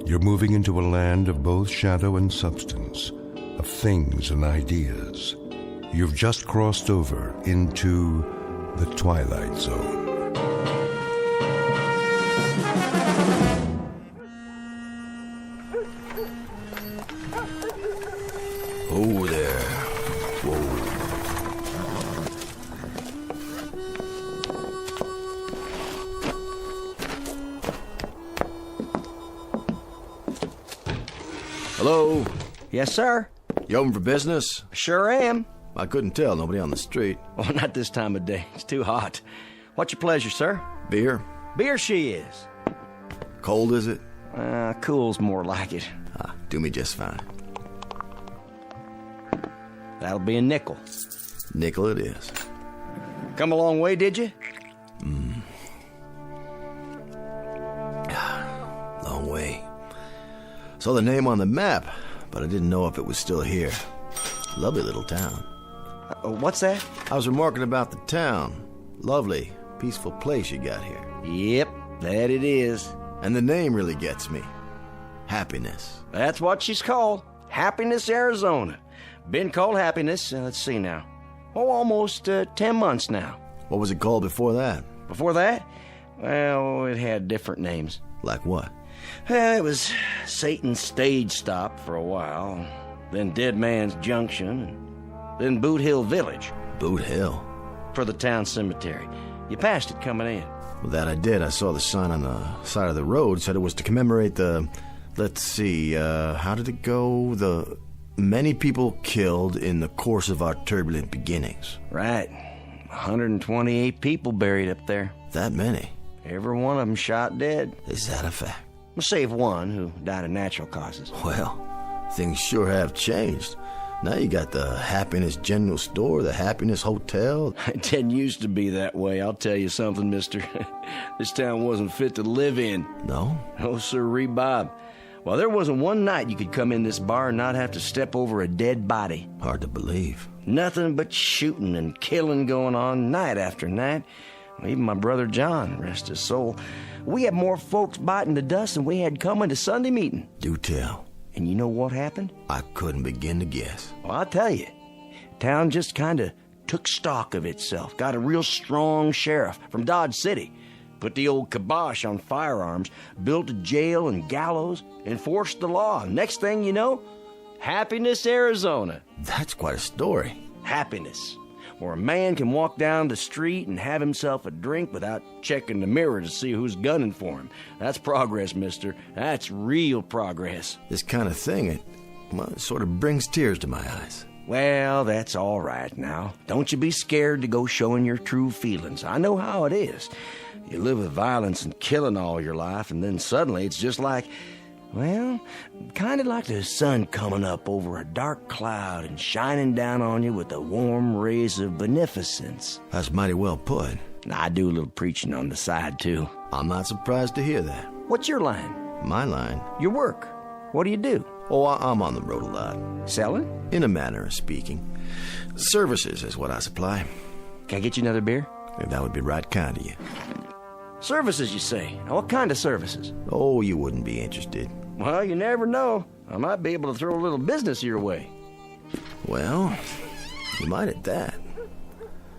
Speaker 1: You're moving into a land of both shadow and substance, of things and ideas. You've just crossed over into the Twilight Zone.
Speaker 18: Oh there. Whoa.
Speaker 8: Hello? Yes, sir?
Speaker 18: You open for business?
Speaker 8: Sure am.
Speaker 18: I couldn't tell. Nobody on the street.
Speaker 8: Oh, not this time of day. It's too hot. What's your pleasure, sir?
Speaker 18: Beer?
Speaker 8: Beer she is.
Speaker 18: Cold, is it?
Speaker 8: Cool's more like it.
Speaker 18: Do me just fine.
Speaker 8: That'll be a nickel.
Speaker 18: Nickel it is.
Speaker 8: Come a long way, did you?
Speaker 18: Long way. Saw the name on the map, but I didn't know if it was still here. Lovely little town.
Speaker 8: What's that?
Speaker 18: I was remarking about the town. Lovely, peaceful place you got here.
Speaker 8: Yep, that it is.
Speaker 18: And the name really gets me. Happiness.
Speaker 8: That's what she's called. Happiness, Arizona. Been called Happiness, let's see now. Almost 10 months now.
Speaker 18: What was it called before that?
Speaker 8: Before that? Well, it had different names.
Speaker 18: Like what?
Speaker 8: It was Satan's Stage Stop for a while, then Dead Man's Junction, and then Boot Hill Village.
Speaker 18: Boot Hill?
Speaker 8: For the town cemetery. You passed it coming in.
Speaker 18: Well, that I did. I saw the sign on the side of the road. Said it was to commemorate the... Let's see, how did it go? The many people killed in the course of our turbulent beginnings.
Speaker 8: Right. 128 people buried up there.
Speaker 18: That many?
Speaker 8: Every one of them shot dead.
Speaker 18: Is that a fact?
Speaker 8: Save one who died of natural causes.
Speaker 18: Well, things sure have changed. Now you got the Happiness General Store, the Happiness Hotel.
Speaker 8: It didn't used to be that way, I'll tell you something, mister. This town wasn't fit to live in.
Speaker 18: No?
Speaker 8: No, sirree, Bob. Well, there wasn't one night you could come in this bar and not have to step over a dead body.
Speaker 18: Hard to believe.
Speaker 8: Nothing but shooting and killing going on night after night. Even my brother John, rest his soul. We had more folks biting the dust than we had coming to Sunday meeting.
Speaker 18: Do tell.
Speaker 8: And you know what happened?
Speaker 18: I couldn't begin to guess.
Speaker 8: Well, I'll tell you. Town just kind of took stock of itself. Got a real strong sheriff from Dodge City. Put the old kibosh on firearms. Built a jail and gallows. Enforced the law. Next thing you know, Happiness, Arizona.
Speaker 18: That's quite a story.
Speaker 8: Happiness. Where a man can walk down the street and have himself a drink without checking the mirror to see who's gunning for him. That's progress, mister. That's real progress.
Speaker 18: This kind of thing, it sort of brings tears to my eyes.
Speaker 8: Well, that's all right now. Don't you be scared to go showing your true feelings. I know how it is. You live with violence and killing all your life, and then suddenly it's just like... Well, kind of like the sun coming up over a dark cloud and shining down on you with the warm rays of beneficence.
Speaker 18: That's mighty well put.
Speaker 8: I do a little preaching on the side, too.
Speaker 18: I'm not surprised to hear that.
Speaker 8: What's your line?
Speaker 18: My line?
Speaker 8: Your work. What do you do?
Speaker 18: Oh, I'm on the road a lot.
Speaker 8: Selling?
Speaker 18: In a manner of speaking. Services is what I supply.
Speaker 8: Can I get you another beer?
Speaker 18: That would be right kind of you.
Speaker 8: Services, you say? Now, what kind of services?
Speaker 18: Oh, you wouldn't be interested.
Speaker 8: Well, you never know. I might be able to throw a little business your way.
Speaker 18: Well, you might at that.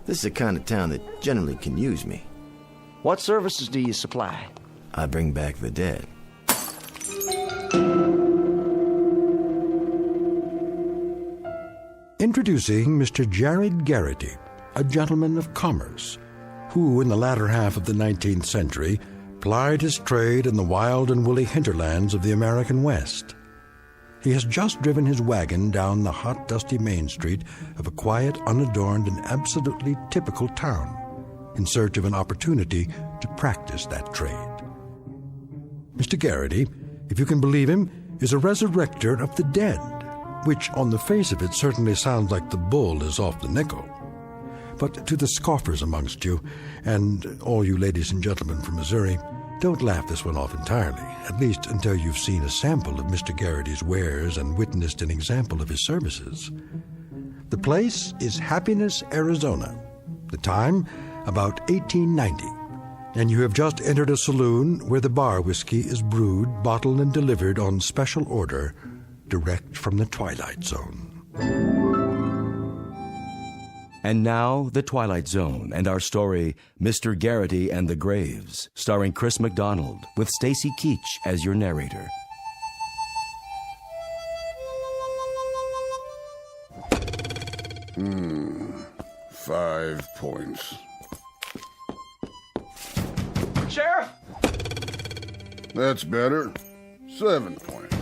Speaker 18: This is the kind of town that generally can use me.
Speaker 8: What services do you supply?
Speaker 18: I bring back the dead.
Speaker 1: Introducing Mr. Jared Garrity, a gentleman of commerce, who in the latter half of the 19th century plied his trade in the wild and woolly hinterlands of the American West. He has just driven his wagon down the hot, dusty main street of a quiet, unadorned, and absolutely typical town in search of an opportunity to practice that trade. Mr. Garrity, if you can believe him, is a resurrector of the dead, which on the face of it certainly sounds like the bull is off the nickel. But to the scoffers amongst you, and all you ladies and gentlemen from Missouri, Don't laugh this one off entirely, at least until you've seen a sample of Mr. Garrity's wares and witnessed an example of his services. The place is Happiness, Arizona. The time, about 1890. And you have just entered a saloon where the bar whiskey is brewed, bottled, and delivered on special order, direct from the Twilight Zone.
Speaker 6: And now, The Twilight Zone and our story, Mr. Garrity and the Graves, starring Chris McDonald, with Stacy Keach as your narrator.
Speaker 5: Hmm. 5 points.
Speaker 13: Sheriff!
Speaker 5: That's better. 7 points.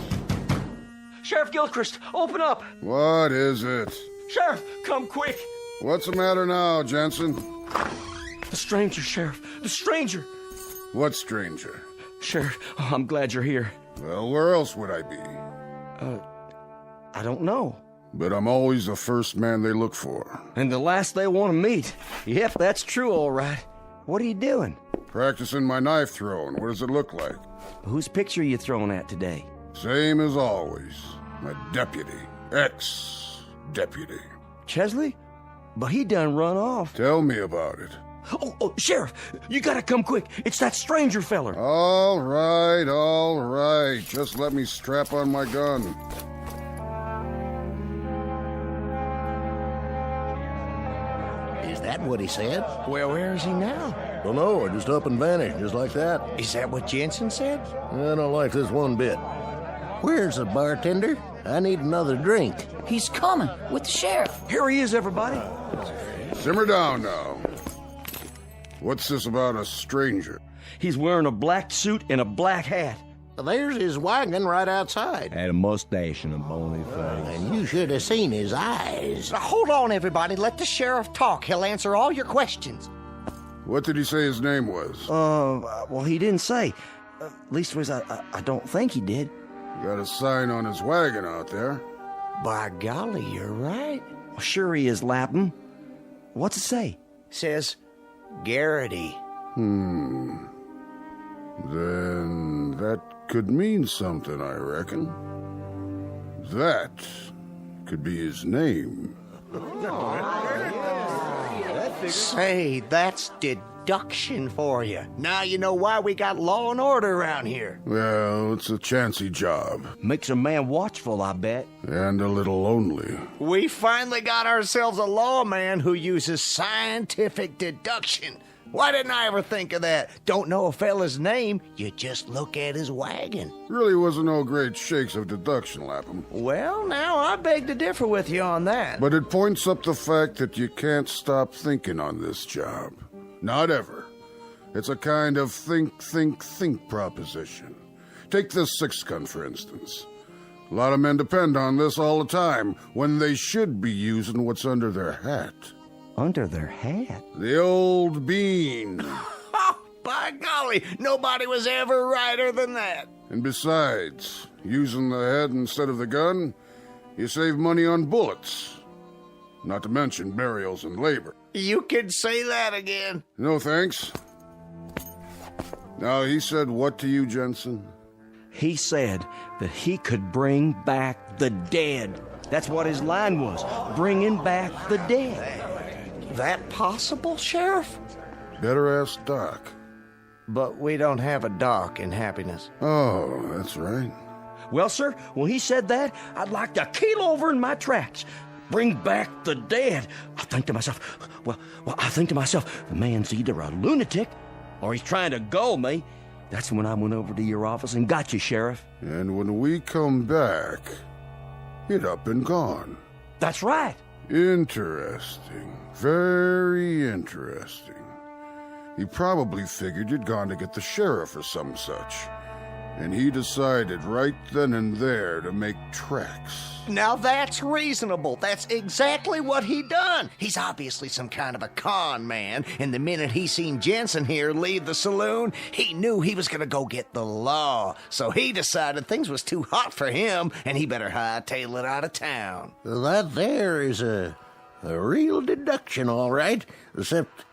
Speaker 13: Sheriff Gilchrist, open up!
Speaker 5: What is it?
Speaker 13: Sheriff, come quick!
Speaker 5: What's the matter now, Jensen?
Speaker 12: The stranger, Sheriff. The stranger.
Speaker 5: What stranger?
Speaker 12: Sheriff, I'm glad you're here.
Speaker 5: Well, where else would I be?
Speaker 12: I don't know.
Speaker 5: But I'm always the first man they look for.
Speaker 12: And the last they want to meet. Yep, that's true, all right. What are you doing?
Speaker 5: Practicing my knife throwing. What does it look like?
Speaker 12: Whose picture are you throwing at today?
Speaker 5: Same as always. My deputy. Ex-deputy.
Speaker 12: Chesley? But he done run off.
Speaker 5: Tell me about it.
Speaker 12: Oh, Sheriff, you gotta come quick. It's that stranger feller.
Speaker 5: All right. Just let me strap on my gun.
Speaker 9: Is that what he said?
Speaker 12: Well, where is he now?
Speaker 9: Don't know, just up and vanished, just like that.
Speaker 12: Is that what Jensen said?
Speaker 9: I don't like this one bit. Where's the bartender? I need another drink.
Speaker 2: He's coming with the sheriff.
Speaker 12: Here he is, everybody.
Speaker 5: Simmer down now. What's this about a stranger?
Speaker 12: He's wearing a black suit and a black hat.
Speaker 9: There's his wagon right outside.
Speaker 21: Had a mustache and a bony face.
Speaker 9: And you should have seen his eyes.
Speaker 8: Now, hold on, everybody. Let the sheriff talk. He'll answer all your questions.
Speaker 5: What did he say his name was?
Speaker 12: Well, he didn't say. Leastways, I don't think he did.
Speaker 5: Got a sign on his wagon out there.
Speaker 12: By golly, you're right. Well, sure he is, Lapham. What's it say?
Speaker 8: Says Garrity.
Speaker 5: Then that could mean something, I reckon. That could be his name.
Speaker 8: Say, that's deduction for you. Now you know why we got law and order around here.
Speaker 5: Well, it's a chancy job.
Speaker 12: Makes a man watchful, I bet.
Speaker 5: And a little lonely.
Speaker 8: We finally got ourselves a lawman who uses scientific deduction. Why didn't I ever think of that? Don't know a fella's name, you just look at his wagon.
Speaker 5: Really wasn't no great shakes of deduction, Lapham.
Speaker 8: Well, now I beg to differ with you on that.
Speaker 5: But it points up the fact that you can't stop thinking on this job. Not ever. It's a kind of think proposition. Take this six-gun, for instance. A lot of men depend on this all the time, when they should be using what's under their hat.
Speaker 12: Under their hat?
Speaker 5: The old bean.
Speaker 8: Oh, by golly, nobody was ever righter than that.
Speaker 5: And besides, using the head instead of the gun, you save money on bullets. Not to mention burials and labor.
Speaker 8: You could say that again.
Speaker 5: No thanks. Now, he said what to you, Jensen?
Speaker 12: He said that he could bring back the dead. That's what his line was, bringing back the dead.
Speaker 8: That possible, Sheriff?
Speaker 5: Better ask Doc.
Speaker 8: But we don't have a Doc in Happiness.
Speaker 5: Oh, that's right.
Speaker 12: Well, sir, when he said that, I'd like to keel over in my tracks. Bring back the dead. I think to myself, the man's either a lunatic or he's trying to gull me. That's when I went over to your office and got you, Sheriff.
Speaker 5: And when we come back, he'd up and gone.
Speaker 12: That's right.
Speaker 5: Interesting. Very interesting. He probably figured you'd gone to get the sheriff or some such. And he decided right then and there to make tracks.
Speaker 8: Now that's reasonable. That's exactly what he done. He's obviously some kind of a con man, and the minute he seen Jensen here leave the saloon, he knew he was gonna go get the law. So he decided things was too hot for him, and he better hightail it out of town.
Speaker 9: That there is a real deduction, all right. Except,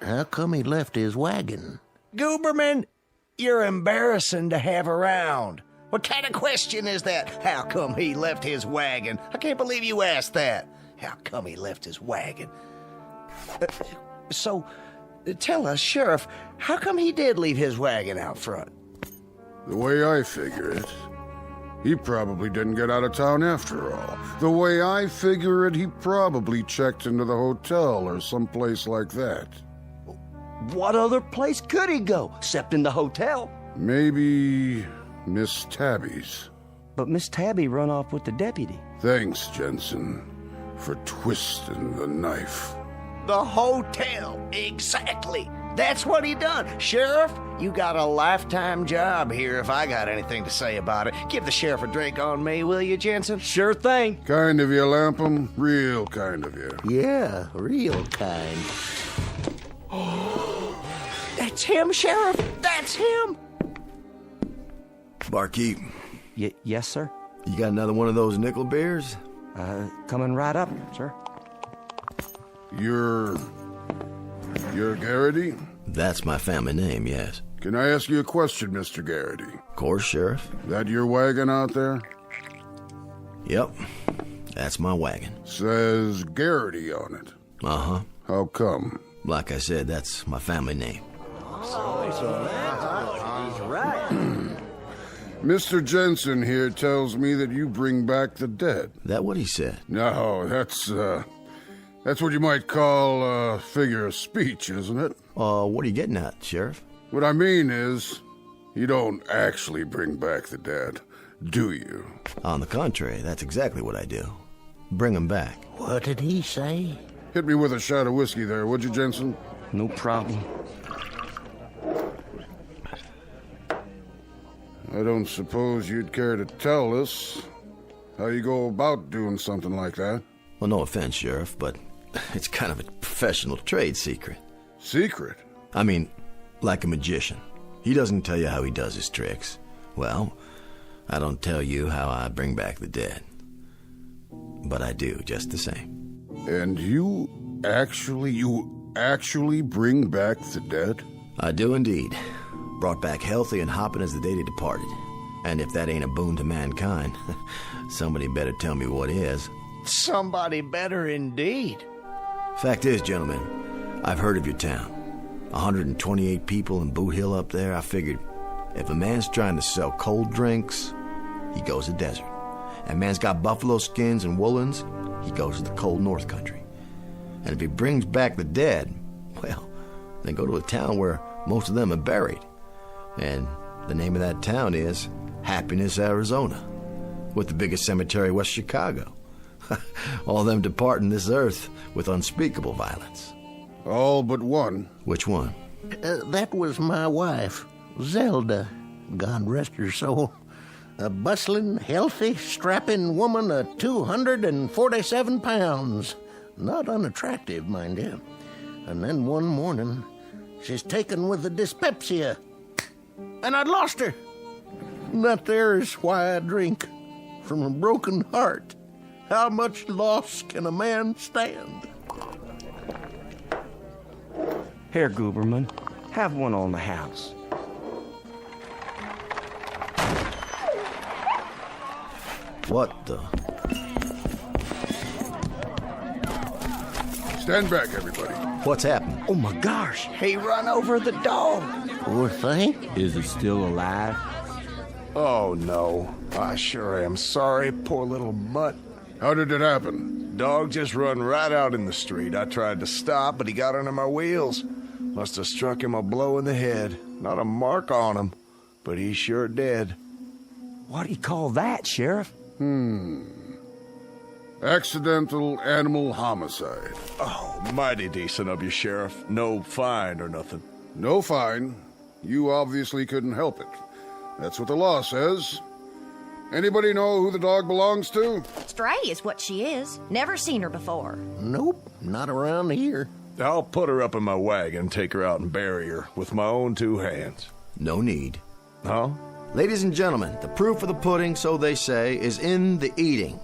Speaker 9: how come he left his wagon?
Speaker 8: Gooberman, You're embarrassing to have around. What kind of question is that? How come he left his wagon? I can't believe you asked that. How come he left his wagon? Tell us, Sheriff, how come he did leave his wagon out front?
Speaker 5: The way I figure it, he probably didn't get out of town after all. The way I figure it, he probably checked into the hotel or someplace like that.
Speaker 12: What other place could he go, except in the hotel?
Speaker 5: Maybe Miss Tabby's.
Speaker 12: But Miss Tabby run off with the deputy.
Speaker 5: Thanks, Jensen, for twisting the knife.
Speaker 8: The hotel, exactly. That's what he done. Sheriff, you got a lifetime job here if I got anything to say about it. Give the sheriff a drink on me, will you, Jensen?
Speaker 12: Sure thing.
Speaker 5: Kind of you, Lapham. Real kind of you.
Speaker 9: Yeah, real kind.
Speaker 8: That's him, Sheriff. That's him.
Speaker 18: Barkeep.
Speaker 12: Yes, sir?
Speaker 18: You got another one of those nickel beers?
Speaker 12: Coming right up, sir.
Speaker 5: You're Garrity?
Speaker 18: That's my family name, yes.
Speaker 5: Can I ask you a question, Mr. Garrity?
Speaker 18: Of course, Sheriff.
Speaker 5: That your wagon out there?
Speaker 18: Yep. That's my wagon.
Speaker 5: Says Garrity on it.
Speaker 18: Uh-huh.
Speaker 5: How come?
Speaker 18: Like I said, that's my family name.
Speaker 5: Mr. Jensen here tells me that you bring back the dead.
Speaker 18: That what he said?
Speaker 5: No, that's what you might call a figure of speech, isn't it?
Speaker 18: What are you getting at, Sheriff?
Speaker 5: What I mean is, you don't actually bring back the dead, do you?
Speaker 18: On the contrary, that's exactly what I do. Bring them back.
Speaker 9: What did he say?
Speaker 5: Hit me with a shot of whiskey there, would you, Jensen?
Speaker 12: No problem.
Speaker 5: I don't suppose you'd care to tell us how you go about doing something like that?
Speaker 18: Well, no offense, Sheriff, but it's kind of a professional trade secret.
Speaker 5: Secret?
Speaker 18: I mean, like a magician. He doesn't tell you how he does his tricks. Well, I don't tell you how I bring back the dead. But I do, just the same.
Speaker 5: And you actually bring back the dead?
Speaker 18: I do indeed. Brought back healthy and hopping as the day they departed. And if that ain't a boon to mankind, somebody better tell me what is.
Speaker 8: Somebody better indeed.
Speaker 18: Fact is, gentlemen, I've heard of your town. 128 people in Boot Hill up there. I figured if a man's trying to sell cold drinks, he goes to the desert. And man's got buffalo skins and woolens, he goes to the cold north country. And if he brings back the dead, well, then go to a town where most of them are buried. And the name of that town is Happiness, Arizona, with the biggest cemetery west Chicago. All them departing this earth with unspeakable violence.
Speaker 5: All but one.
Speaker 18: Which one?
Speaker 9: That was my wife, Zelda. God rest her soul. A bustling, healthy, strapping woman of 247 pounds. Not unattractive, mind you. And then one morning, she's taken with the dyspepsia. And I'd lost her. That there is why I drink. From a broken heart. How much loss can a man stand?
Speaker 12: Herr Guberman, have one on the house.
Speaker 18: What the?
Speaker 5: Stand back, everybody.
Speaker 18: What's happened?
Speaker 12: Oh my gosh!
Speaker 8: He run over the dog.
Speaker 9: Poor thing.
Speaker 21: Is it still alive?
Speaker 8: Oh, no. I sure am sorry, poor little mutt.
Speaker 5: How did it happen?
Speaker 8: Dog just run right out in the street. I tried to stop, but he got under my wheels. Must have struck him a blow in the head. Not a mark on him, but he's sure dead.
Speaker 12: What do you call that, Sheriff?
Speaker 5: Accidental animal homicide.
Speaker 8: Oh, mighty decent of you, Sheriff. No fine or nothing.
Speaker 5: No fine. You obviously couldn't help it. That's what the law says. Anybody know who the dog belongs to?
Speaker 7: Stray is what she is. Never seen her before.
Speaker 9: Nope, not around here.
Speaker 8: I'll put her up in my wagon, take her out and bury her with my own two hands.
Speaker 18: No need.
Speaker 8: Huh?
Speaker 18: Ladies and gentlemen, the proof of the pudding, so they say, is in the eating.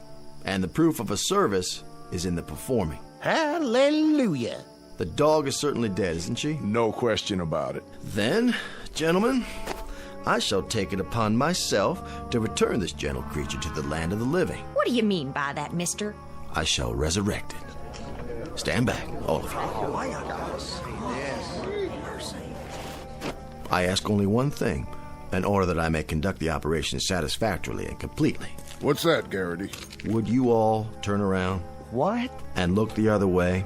Speaker 18: And the proof of a service is in the performing.
Speaker 9: Hallelujah.
Speaker 18: The dog is certainly dead, isn't she?
Speaker 8: No question about it.
Speaker 18: Then, gentlemen, I shall take it upon myself to return this gentle creature to the land of the living.
Speaker 7: What do you mean by that, mister?
Speaker 18: I shall resurrect it. Stand back, all of you. I ask only one thing, in order that I may conduct the operation satisfactorily and completely.
Speaker 5: What's that, Garrity?
Speaker 18: Would you all turn around?
Speaker 12: What?
Speaker 18: And look the other way,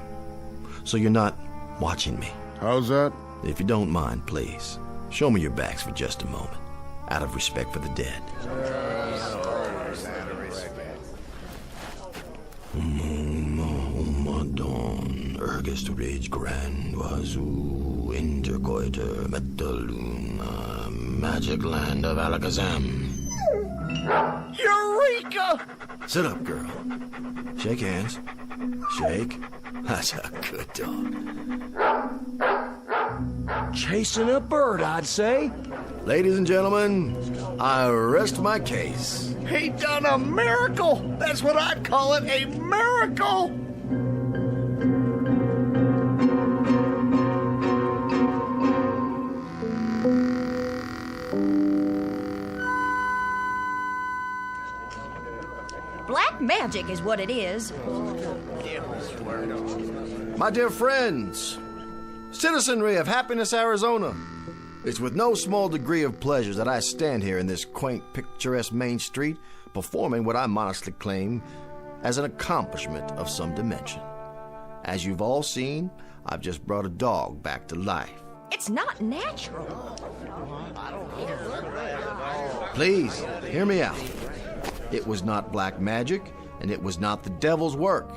Speaker 18: so you're not watching me.
Speaker 5: How's that?
Speaker 18: If you don't mind, please, show me your backs for just a moment, out of respect for the dead. Ergest rage grand wazu intercoiter metaluna magic land of Alakazam.
Speaker 12: Eureka!
Speaker 18: Sit up, girl. Shake hands. Shake. That's a good dog.
Speaker 12: Chasing a bird, I'd say.
Speaker 18: Ladies and gentlemen, I rest my case.
Speaker 8: He done a miracle! That's what I'd call it, a miracle!
Speaker 7: Black magic is what it is.
Speaker 18: My dear friends, citizenry of Happiness, Arizona, it's with no small degree of pleasure that I stand here in this quaint, picturesque main street performing what I modestly claim as an accomplishment of some dimension. As you've all seen, I've just brought a dog back to life.
Speaker 7: It's not natural.
Speaker 18: Please, hear me out. It was not black magic, and it was not the devil's work.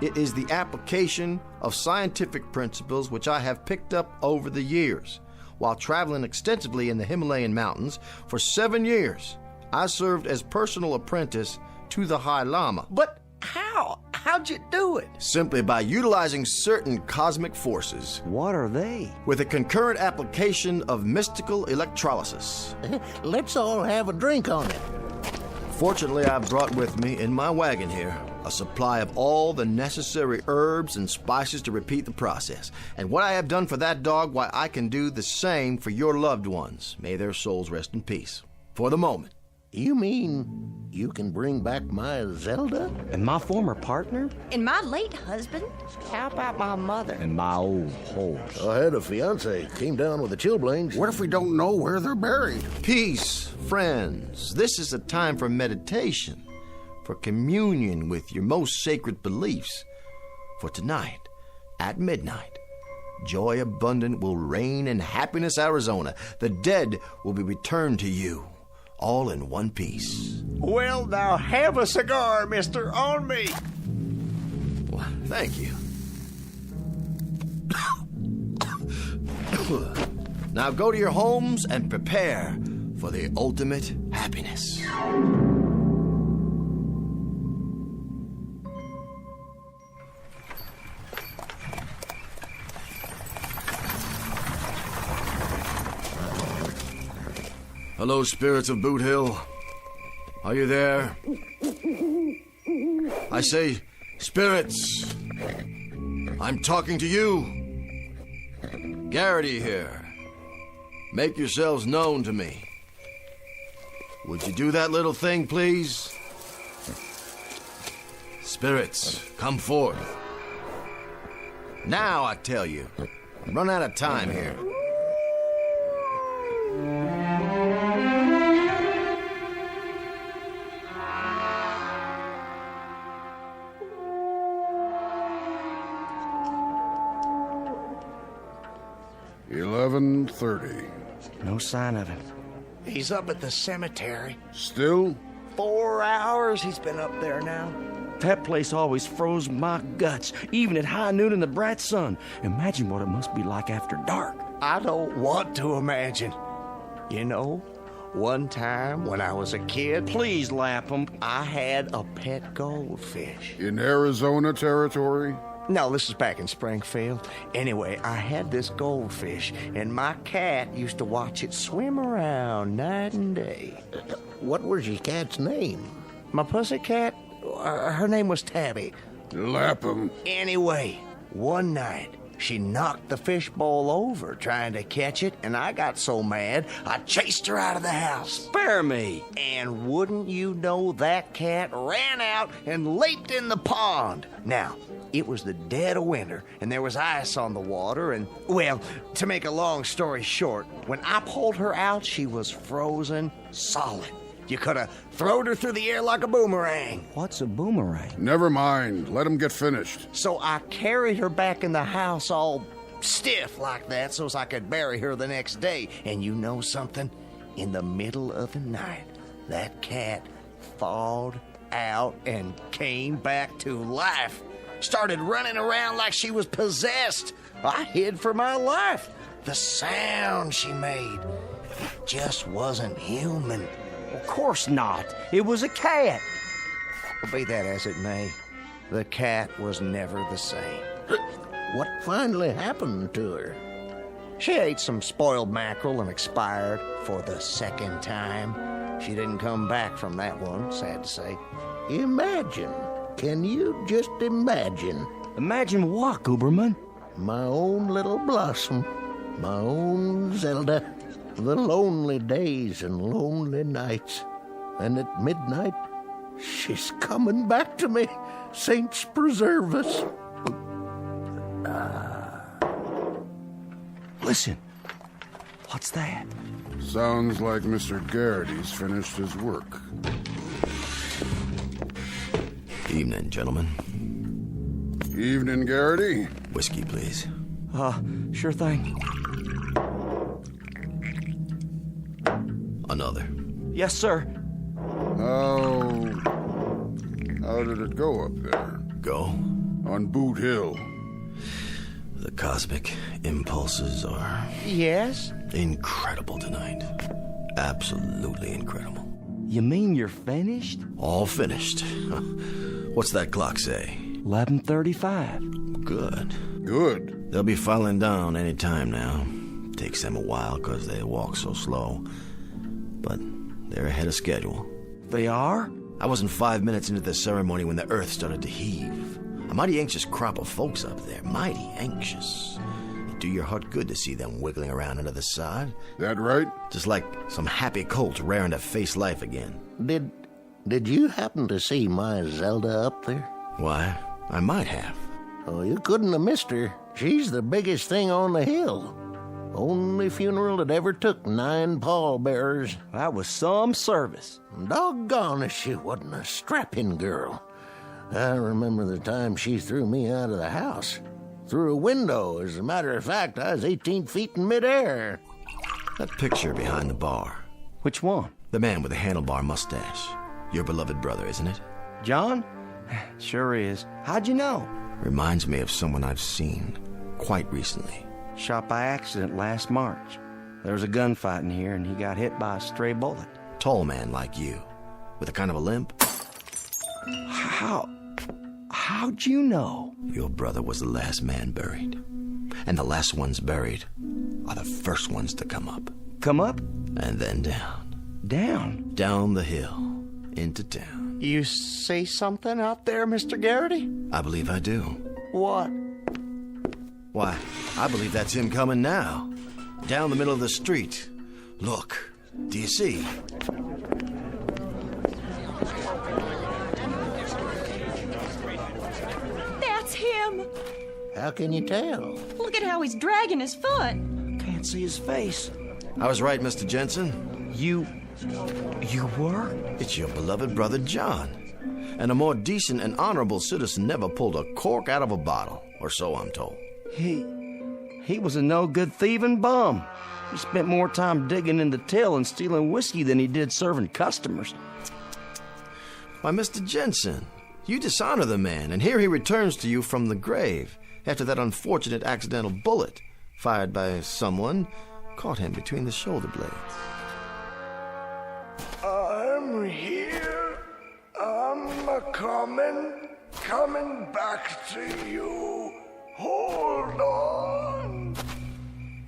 Speaker 18: It is the application of scientific principles which I have picked up over the years. While traveling extensively in the Himalayan mountains for 7 years, I served as personal apprentice to the High Lama.
Speaker 12: But how? How'd you do it?
Speaker 18: Simply by utilizing certain cosmic forces.
Speaker 12: What are they?
Speaker 18: With a concurrent application of mystical electrolysis.
Speaker 9: Let's all have a drink on it.
Speaker 18: Fortunately, I've brought with me in my wagon here a supply of all the necessary herbs and spices to repeat the process. And what I have done for that dog, why, I can do the same for your loved ones. May their souls rest in peace. For the moment.
Speaker 9: You mean you can bring back my Zelda?
Speaker 12: And my former partner?
Speaker 7: And my late husband?
Speaker 12: How about my mother?
Speaker 21: And my old horse.
Speaker 9: I had a fiance, came down with the chilblains.
Speaker 5: What if we don't know where they're buried?
Speaker 18: Peace, friends. This is a time for meditation, for communion with your most sacred beliefs. For tonight, at midnight, joy abundant will reign in Happiness, Arizona. The dead will be returned to you. All in one piece.
Speaker 8: Well, now have a cigar, mister, on me.
Speaker 18: Well, thank you. Now go to your homes and prepare for the ultimate happiness. Hello, spirits of Boot Hill. Are you there? I say, spirits. I'm talking to you. Garrity here. Make yourselves known to me. Would you do that little thing, please? Spirits, come forth. Now, I tell you. I'm running out of time here.
Speaker 5: $11:30.
Speaker 12: No sign of him.
Speaker 8: He's up at the cemetery.
Speaker 5: Still?
Speaker 8: 4 hours he's been up there now.
Speaker 12: That place always froze my guts, even at high noon in the bright sun. Imagine what it must be like after dark.
Speaker 8: I don't want to imagine. You know, one time when I was a kid...
Speaker 12: Please, Lapham.
Speaker 8: I had a pet goldfish.
Speaker 5: In Arizona territory?
Speaker 8: No, this is back in Springfield. Anyway, I had this goldfish, and my cat used to watch it swim around night and day.
Speaker 9: What was your cat's name?
Speaker 8: My pussycat? Her name was Tabby.
Speaker 5: Lapham.
Speaker 8: Anyway, one night,
Speaker 9: She knocked the fishbowl over trying to catch it, and I got so mad I chased her out of the house.
Speaker 12: Spare me!
Speaker 9: And wouldn't you know, that cat ran out and leaped in the pond. Now, it was the dead of winter, and there was ice on the water, and, well, to make a long story short, when I pulled her out, she was frozen solid. You could have thrown her through the air like a boomerang.
Speaker 12: What's a boomerang?
Speaker 5: Never mind. Let him get finished.
Speaker 9: So I carried her back in the house all stiff like that so I could bury her the next day. And you know something? In the middle of the night, that cat thawed out and came back to life. Started running around like she was possessed. I hid for my life. The sound she made just wasn't human.
Speaker 12: Of course not. It was a cat.
Speaker 9: Be that as it may, the cat was never the same. What finally happened to her? She ate some spoiled mackerel and expired for the second time. She didn't come back from that one, sad to say.
Speaker 11: Imagine. Can you just imagine?
Speaker 12: Imagine what, Gooberman?
Speaker 11: My own little Blossom. My own Zelda. The lonely days and lonely nights. And at midnight, she's coming back to me. Saints preserve us.
Speaker 12: Listen. What's that?
Speaker 5: Sounds like Mr. Garrity's finished his work.
Speaker 18: Evening, gentlemen.
Speaker 5: Evening, Garrity.
Speaker 18: Whiskey, please.
Speaker 12: Sure thing.
Speaker 18: Another.
Speaker 12: Yes, sir.
Speaker 5: How did it go up there?
Speaker 18: Go?
Speaker 5: On Boot Hill.
Speaker 18: The cosmic impulses are...
Speaker 9: Yes?
Speaker 18: Incredible tonight. Absolutely incredible.
Speaker 12: You mean you're finished?
Speaker 18: All finished. What's that clock say?
Speaker 12: 11:35.
Speaker 18: Good.
Speaker 5: Good.
Speaker 18: They'll be filing down any time now. Takes them a while because they walk so slow. But they're ahead of schedule.
Speaker 12: They are?
Speaker 18: I wasn't 5 minutes into the ceremony when the earth started to heave. A mighty anxious crop of folks up there. Mighty anxious. It'd do your heart good to see them wiggling around under the sod.
Speaker 5: That right?
Speaker 18: Just like some happy colts raring to face life again.
Speaker 11: Did you happen to see my Zelda up there?
Speaker 18: Why, I might have.
Speaker 11: Oh, you couldn't have missed her. She's the biggest thing on the hill. Only funeral that ever took 9 pallbearers.
Speaker 12: That was some service.
Speaker 11: Doggone if she wasn't a strapping girl. I remember the time she threw me out of the house. Through a window. As a matter of fact, I was 18 feet in midair.
Speaker 18: That picture behind the bar.
Speaker 12: Which one?
Speaker 18: The man with the handlebar mustache. Your beloved brother, isn't it?
Speaker 12: John? Sure is. How'd you know?
Speaker 18: Reminds me of someone I've seen quite recently.
Speaker 12: Shot by accident last March. There was a gunfight in here, and he got hit by a stray bullet.
Speaker 18: Tall man like you, with a kind of a limp.
Speaker 12: How'd you know?
Speaker 18: Your brother was the last man buried. And the last ones buried are the first ones to come up.
Speaker 12: Come up?
Speaker 18: And then down.
Speaker 12: Down?
Speaker 18: Down the hill, into town.
Speaker 9: You see something out there, Mr. Garrity?
Speaker 18: I believe I do.
Speaker 9: What?
Speaker 18: Why, I believe that's him coming now. Down the middle of the street. Look, do you see?
Speaker 20: That's him.
Speaker 11: How can you tell?
Speaker 20: Look at how he's dragging his foot.
Speaker 12: Can't see his face.
Speaker 18: I was right, Mr. Jensen.
Speaker 12: You were?
Speaker 18: It's your beloved brother John. And a more decent and honorable citizen never pulled a cork out of a bottle, or so I'm told.
Speaker 12: He was a no-good thieving bum. He spent more time digging in the till and stealing whiskey than he did serving customers.
Speaker 18: Why, Mr. Jensen, you dishonor the man, and here he returns to you from the grave after that unfortunate accidental bullet fired by someone caught him between the shoulder blades.
Speaker 22: I'm here. I'm coming back to you. Hold on.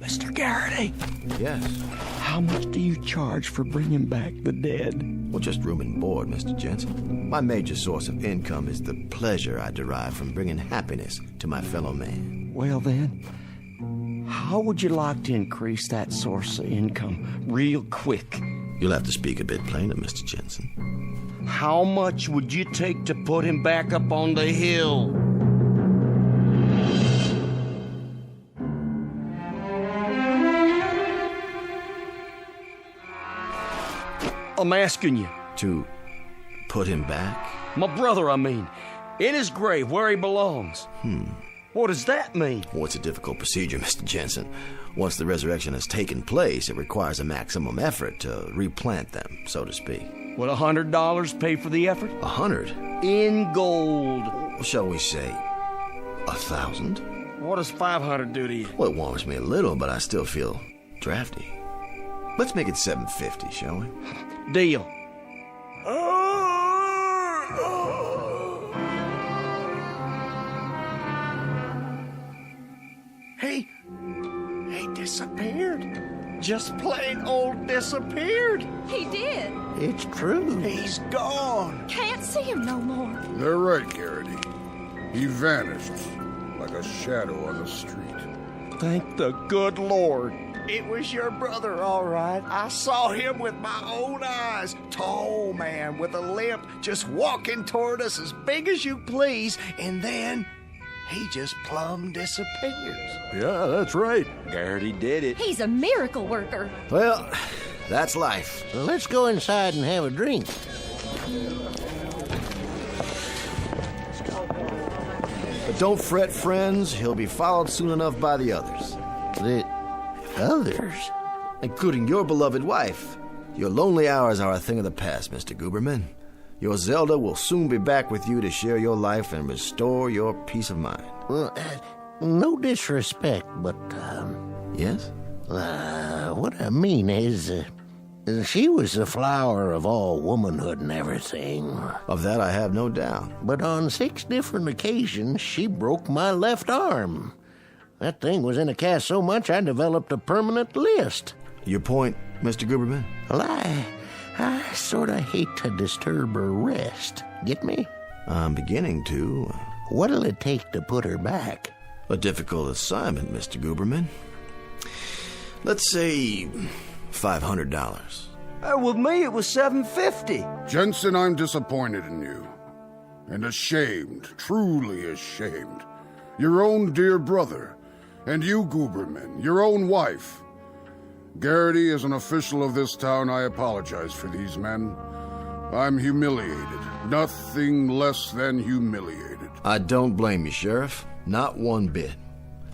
Speaker 12: Mr. Garrity.
Speaker 18: Yes?
Speaker 12: How much do you charge for bringing back the dead?
Speaker 18: Well, just room and board, Mr. Jensen. My major source of income is the pleasure I derive from bringing happiness to my fellow man.
Speaker 12: Well, then, how would you like to increase that source of income real quick?
Speaker 18: You'll have to speak a bit plainer, Mr. Jensen.
Speaker 12: How much would you take to put him back up on the hill? I'm asking you.
Speaker 18: To put him back?
Speaker 12: My brother, I mean. In his grave, where he belongs. What does that mean?
Speaker 18: Well, it's a difficult procedure, Mr. Jensen. Once the resurrection has taken place, it requires a maximum effort to replant them, so to speak.
Speaker 12: Would $100 pay for the effort?
Speaker 18: 100?
Speaker 12: In gold.
Speaker 18: Shall we say 1,000?
Speaker 12: What does 500 do to you?
Speaker 18: Well, it warms me a little, but I still feel drafty. Let's make it 750, shall we?
Speaker 12: Deal. He disappeared. Just plain old disappeared.
Speaker 20: He did.
Speaker 9: It's true.
Speaker 8: He's gone.
Speaker 20: Can't see him no more.
Speaker 5: They're right, Garrity. He vanished like a shadow on the street.
Speaker 12: Thank the good Lord.
Speaker 8: It was your brother, all right. I saw him with my own eyes. Tall man with a limp, just walking toward us as big as you please, and then he just plumb disappears.
Speaker 18: Yeah, that's right.
Speaker 12: Garrity did it.
Speaker 20: He's a miracle worker.
Speaker 18: Well, that's life.
Speaker 9: Well, let's go inside and have a drink.
Speaker 18: But don't fret, friends. He'll be followed soon enough by the others.
Speaker 9: The others?
Speaker 18: Including your beloved wife. Your lonely hours are a thing of the past, Mr. Guberman. Your Zelda will soon be back with you to share your life and restore your peace of mind.
Speaker 9: Well, no disrespect, but,
Speaker 18: Yes?
Speaker 9: what I mean is, she was the flower of all womanhood and everything.
Speaker 18: Of that I have no doubt.
Speaker 9: But on 6 different occasions, she broke my left arm. That thing was in a cast so much I developed a permanent list.
Speaker 18: Your point, Mr. Guberman?
Speaker 9: Well, I sort of hate to disturb her rest. Get me?
Speaker 18: I'm beginning to.
Speaker 9: What'll it take to put her back?
Speaker 18: A difficult assignment, Mr. Guberman. Let's say $500.
Speaker 12: With me, it was $750.
Speaker 5: Jensen, I'm disappointed in you. And ashamed, truly ashamed. Your own dear brother. And you, Guberman, your own wife. Garrity, as an official of this town, I apologize for these men. I'm humiliated. Nothing less than humiliated.
Speaker 18: I don't blame you, Sheriff. Not one bit.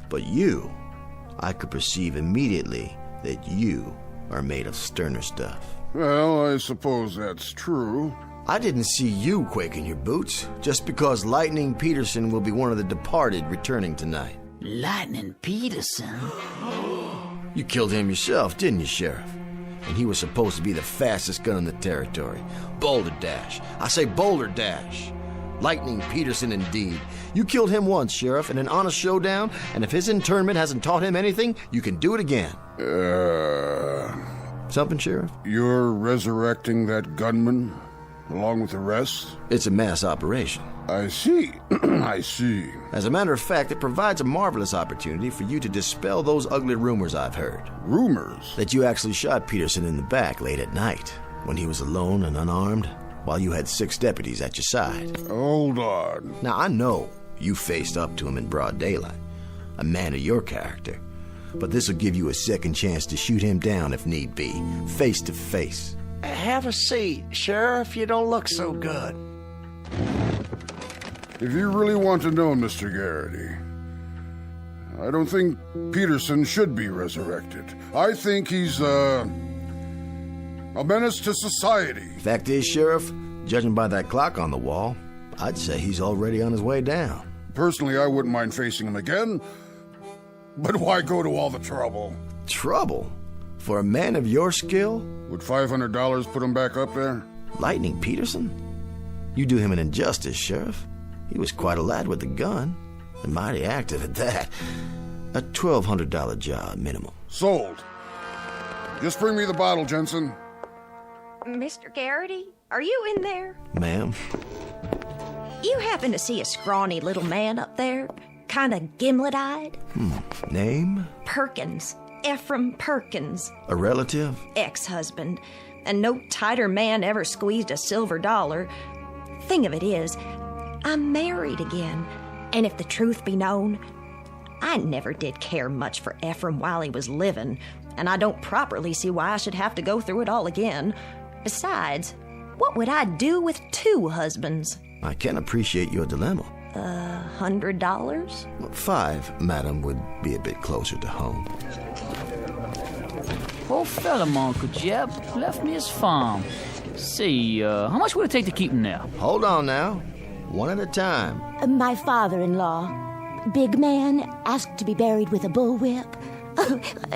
Speaker 18: But you, I could perceive immediately that you are made of sterner stuff.
Speaker 5: Well, I suppose that's true.
Speaker 18: I didn't see you quake in your boots, just because Lightning Peterson will be one of the departed returning tonight.
Speaker 3: Lightning Peterson?
Speaker 18: You killed him yourself, didn't you, Sheriff? And he was supposed to be the fastest gun in the territory. Boulder Dash. I say Boulder Dash. Lightning Peterson, indeed. You killed him once, Sheriff, in an honest showdown, and if his internment hasn't taught him anything, you can do it again. Something, Sheriff?
Speaker 5: You're resurrecting that gunman, along with the rest?
Speaker 18: It's a mass operation.
Speaker 5: I see. I see.
Speaker 18: As a matter of fact, it provides a marvelous opportunity for you to dispel those ugly rumors I've heard.
Speaker 5: Rumors?
Speaker 18: That you actually shot Peterson in the back late at night, when he was alone and unarmed, while you had 6 deputies at your side.
Speaker 5: Hold on.
Speaker 18: Now, I know you faced up to him in broad daylight, a man of your character, but this will give you a second chance to shoot him down if need be, face to face.
Speaker 8: Have a seat, Sheriff. You don't look so good.
Speaker 5: If you really want to know, Mr. Garrity, I don't think Peterson should be resurrected. I think he's, a menace to society.
Speaker 18: Fact is, Sheriff, judging by that clock on the wall, I'd say he's already on his way down.
Speaker 5: Personally, I wouldn't mind facing him again, but why go to all the trouble?
Speaker 18: Trouble? For a man of your skill?
Speaker 5: Would $500 put him back up there?
Speaker 18: Lightning Peterson? You do him an injustice, Sheriff. He was quite a lad with a gun, and mighty active at that. A $1,200 job minimum.
Speaker 5: Sold. Just bring me the bottle, Jensen.
Speaker 7: Mr. Garrity, are you in there?
Speaker 18: Ma'am?
Speaker 7: You happen to see a scrawny little man up there? Kinda gimlet-eyed?
Speaker 18: Name?
Speaker 7: Perkins. Ephraim Perkins.
Speaker 18: A relative?
Speaker 7: Ex-husband. And no tighter man ever squeezed a silver dollar. Thing of it is, I'm married again. And if the truth be known, I never did care much for Ephraim while he was living, and I don't properly see why I should have to go through it all again. Besides, what would I do with 2 husbands?
Speaker 18: I can appreciate your dilemma.
Speaker 7: $100?
Speaker 18: 5, madam, would be a bit closer to home.
Speaker 23: Old fella, Uncle Jeb, left me his farm. See, how much would it take to keep him there?
Speaker 18: Hold on now. One at a time.
Speaker 4: My father-in-law, big man, asked to be buried with a bullwhip.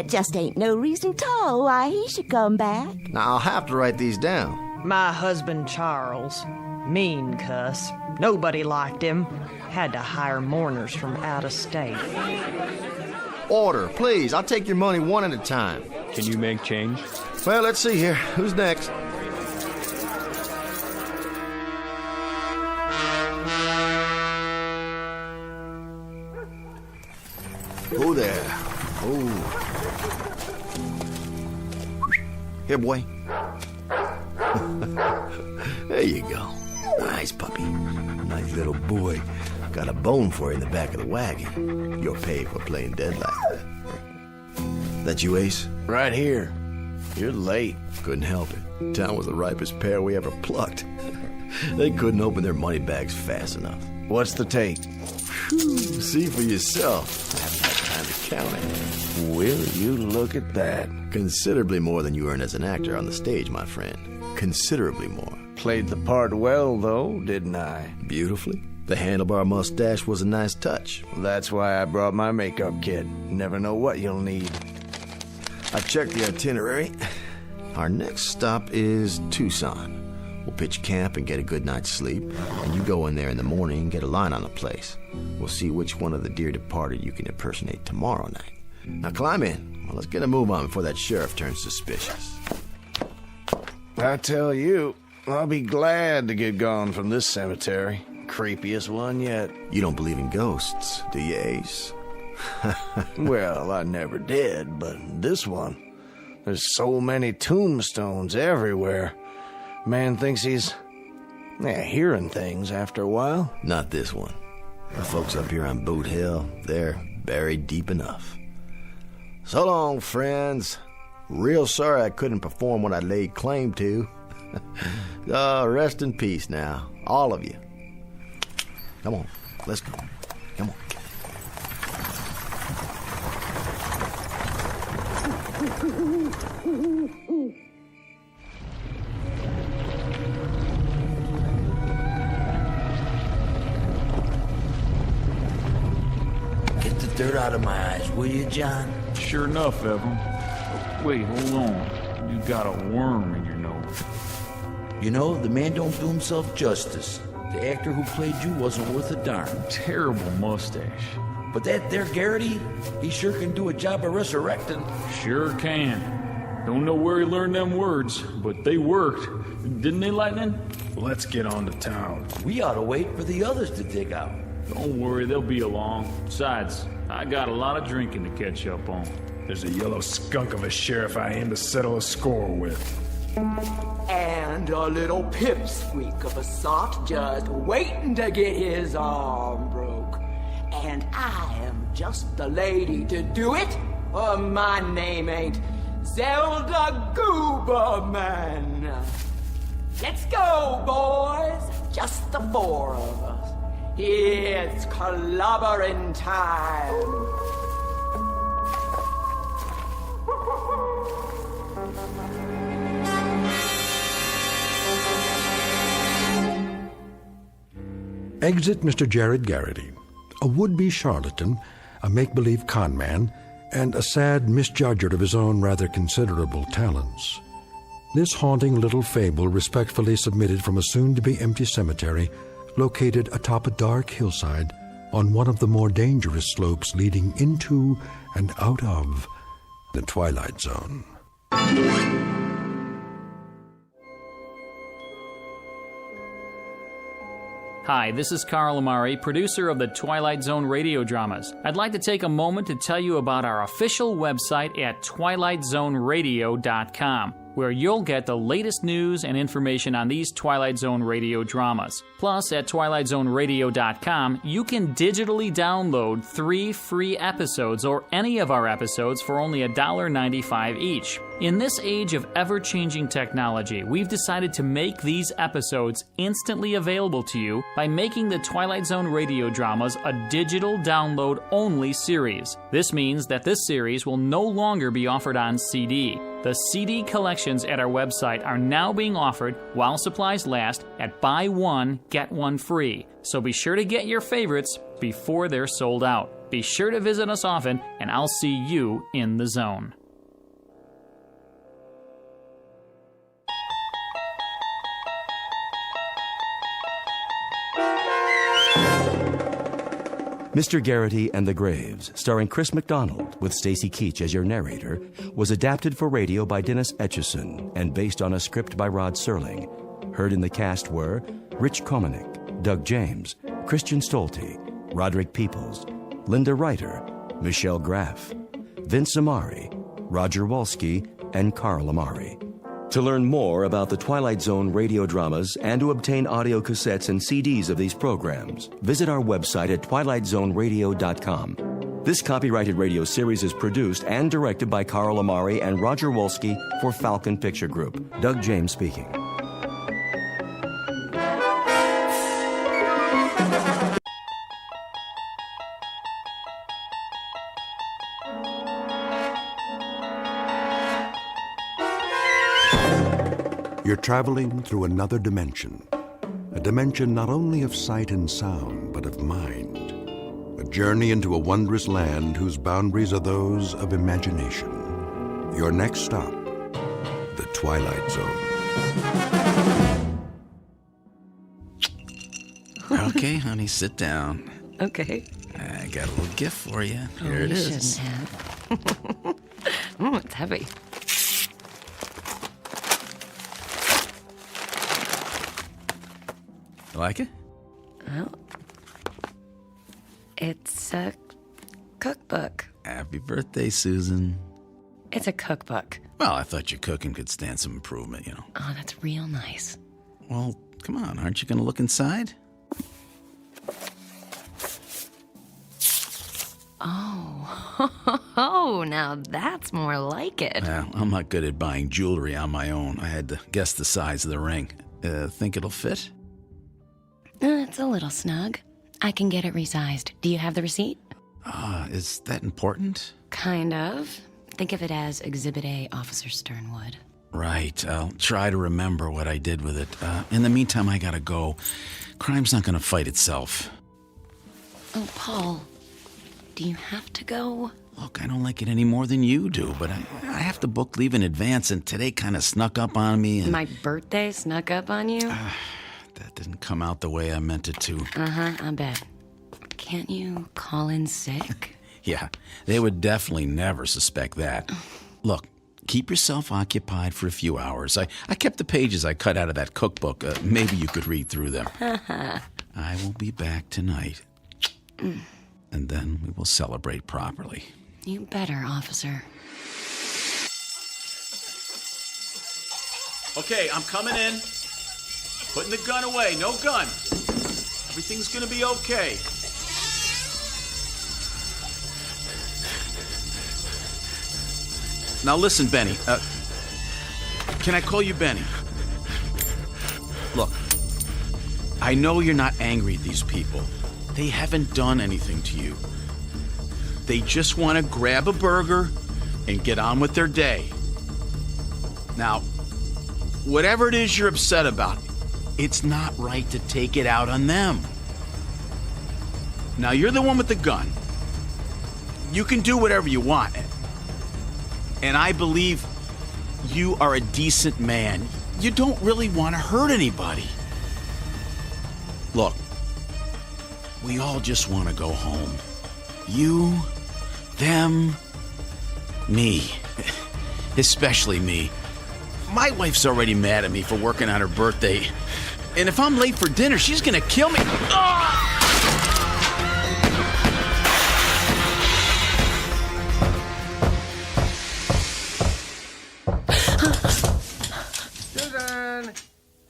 Speaker 4: Just ain't no reason 'tall why he should come back.
Speaker 18: Now, I'll have to write these down.
Speaker 7: My husband, Charles. Mean cuss. Nobody liked him. Had to hire mourners from out of state.
Speaker 18: Order, please. I'll take your money one at a time.
Speaker 14: Can you make change?
Speaker 18: Well, let's see here. Who's next? Who there? Oh. Here, boy. There you go. Nice puppy. Nice little boy. Got a bone for you in the back of the wagon. You're paid for playing dead like that. That you, Ace?
Speaker 9: Right here. You're late.
Speaker 18: Couldn't help it. Town was the ripest pear we ever plucked. They couldn't open their money bags fast enough.
Speaker 9: What's the take?
Speaker 18: Whew, see for yourself. I haven't had time to count it.
Speaker 9: Will you look at that?
Speaker 18: Considerably more than you earn as an actor on the stage, my friend. Considerably more.
Speaker 9: Played the part well, though, didn't I?
Speaker 18: Beautifully. The handlebar mustache was a nice touch.
Speaker 9: That's why I brought my makeup kit. Never know what you'll need.
Speaker 18: I checked the itinerary. Our next stop is Tucson. We'll pitch camp and get a good night's sleep, and you go in there in the morning and get a line on the place. We'll see which one of the dear departed you can impersonate tomorrow night. Now climb in. Well, let's get a move on before that sheriff turns suspicious.
Speaker 9: I tell you, I'll be glad to get gone from this cemetery. Creepiest one yet.
Speaker 18: You don't believe in ghosts, do you, Ace?
Speaker 9: Well, I never did, but this one, there's so many tombstones everywhere. Man thinks he's hearing things after a while.
Speaker 18: Not this one. The folks up here on Boot Hill, they're buried deep enough. So long, friends. Real sorry I couldn't perform what I laid claim to. Oh, rest in peace now, all of you. Come on, let's go. Come on.
Speaker 3: Get the dirt out of my eyes, will you, John?
Speaker 15: Sure enough, Evan. Wait, hold on. You got a worm in your nose.
Speaker 3: You know, the man don't do himself justice. The actor who played you wasn't worth a darn.
Speaker 15: Terrible mustache.
Speaker 3: But that there Garrity, he sure can do a job of resurrecting.
Speaker 15: Sure can. Don't know where he learned them words, but they worked. Didn't they, Lightning?
Speaker 24: Let's get on to town.
Speaker 3: We ought to wait for the others to dig out.
Speaker 15: Don't worry, they'll be along. Besides, I got a lot of drinking to catch up on.
Speaker 24: There's a yellow skunk of a sheriff I aim to settle a score with.
Speaker 25: And a little pipsqueak of a soft just waiting to get his arm broke. And I am just the lady to do it. My name ain't Zelda Gooberman. Let's go, boys. Just the 4 of us. It's clobbering time.
Speaker 1: Exit Mr. Jared Garrity, a would-be charlatan, a make-believe con man, and a sad misjudger of his own rather considerable talents. This haunting little fable respectfully submitted from a soon-to-be empty cemetery located atop a dark hillside on one of the more dangerous slopes leading into and out of the Twilight Zone.
Speaker 23: Hi, this is Carl Amari, producer of the Twilight Zone radio dramas. I'd like to take a moment to tell you about our official website at twilightzoneradio.com, where you'll get the latest news and information on these Twilight Zone radio dramas. Plus, at twilightzoneradio.com, you can digitally download 3 free episodes or any of our episodes for only $1.95 each. In this age of ever-changing technology, we've decided to make these episodes instantly available to you by making the Twilight Zone radio dramas a digital download-only series. This means that this series will no longer be offered on CD. The CD collections at our website are now being offered while supplies last at buy one, get one free. So be sure to get your favorites before they're sold out. Be sure to visit us often, and I'll see you in the zone.
Speaker 6: Mr. Garrity and the Graves, starring Chris McDonald with Stacy Keach as your narrator, was adapted for radio by Dennis Etchison and based on a script by Rod Serling. Heard in the cast were Rich Komanek, Doug James, Christian Stolte, Roderick Peoples, Linda Reiter, Michelle Graff, Vince Amari, Roger Walski, and Carl Amari. To learn more about the Twilight Zone radio dramas and to obtain audio cassettes and CDs of these programs, visit our website at twilightzoneradio.com. This copyrighted radio series is produced and directed by Carl Amari and Roger Wolski for Falcon Picture Group. Doug James speaking.
Speaker 1: You're traveling through another dimension. A dimension not only of sight and sound, but of mind. A journey into a wondrous land whose boundaries are those of imagination. Your next stop, the Twilight Zone.
Speaker 10: Okay, honey, sit down.
Speaker 14: Okay.
Speaker 10: I got a little gift for you. Here
Speaker 14: Oh,
Speaker 10: it
Speaker 14: you
Speaker 10: is.
Speaker 14: shouldn't have. Oh, it's heavy.
Speaker 10: You like it?
Speaker 14: Well, it's a cookbook.
Speaker 10: Happy birthday, Susan.
Speaker 14: It's a cookbook.
Speaker 10: Well, I thought your cooking could stand some improvement, you know.
Speaker 14: Oh, that's real nice.
Speaker 10: Well, come on, aren't you going to look inside?
Speaker 14: Oh, now that's more like it.
Speaker 10: Well, I'm not good at buying jewelry on my own. I had to guess the size of the ring. Think it'll fit?
Speaker 14: It's a little snug. I can get it resized. Do you have the receipt?
Speaker 10: Is that important?
Speaker 14: Kind of. Think of it as Exhibit A, Officer Sternwood.
Speaker 10: Right. I'll try to remember what I did with it. In the meantime, I gotta go. Crime's not gonna fight itself.
Speaker 14: Oh, Paul, do you have to go?
Speaker 10: Look, I don't like it any more than you do, but I have to book leave in advance, and today kind of snuck up on me. And
Speaker 14: My birthday snuck up on you?
Speaker 10: that didn't come out the way I meant it to.
Speaker 14: Uh-huh, I bet. Can't you call in sick?
Speaker 10: Yeah, they would definitely never suspect that. Look, keep yourself occupied for a few hours. I kept the pages I cut out of that cookbook. Maybe you could read through them. I will be back tonight. And then we will celebrate properly.
Speaker 14: You better, officer.
Speaker 15: Okay, I'm coming in. Putting the gun away. No gun. Everything's gonna be okay.
Speaker 10: Now listen, Benny. Can I call you Benny? Look, I know you're not angry at these people. They haven't done anything to you. They just want to grab a burger and get on with their day. Now, whatever it is you're upset about, it's not right to take it out on them. Now, you're the one with the gun. You can do whatever you want. And I believe you are a decent man. You don't really want to hurt anybody. Look, we all just want to go home. You, them, me. Especially me. My wife's already mad at me for working on her birthday. And if I'm late for dinner, she's gonna kill me.
Speaker 11: Susan!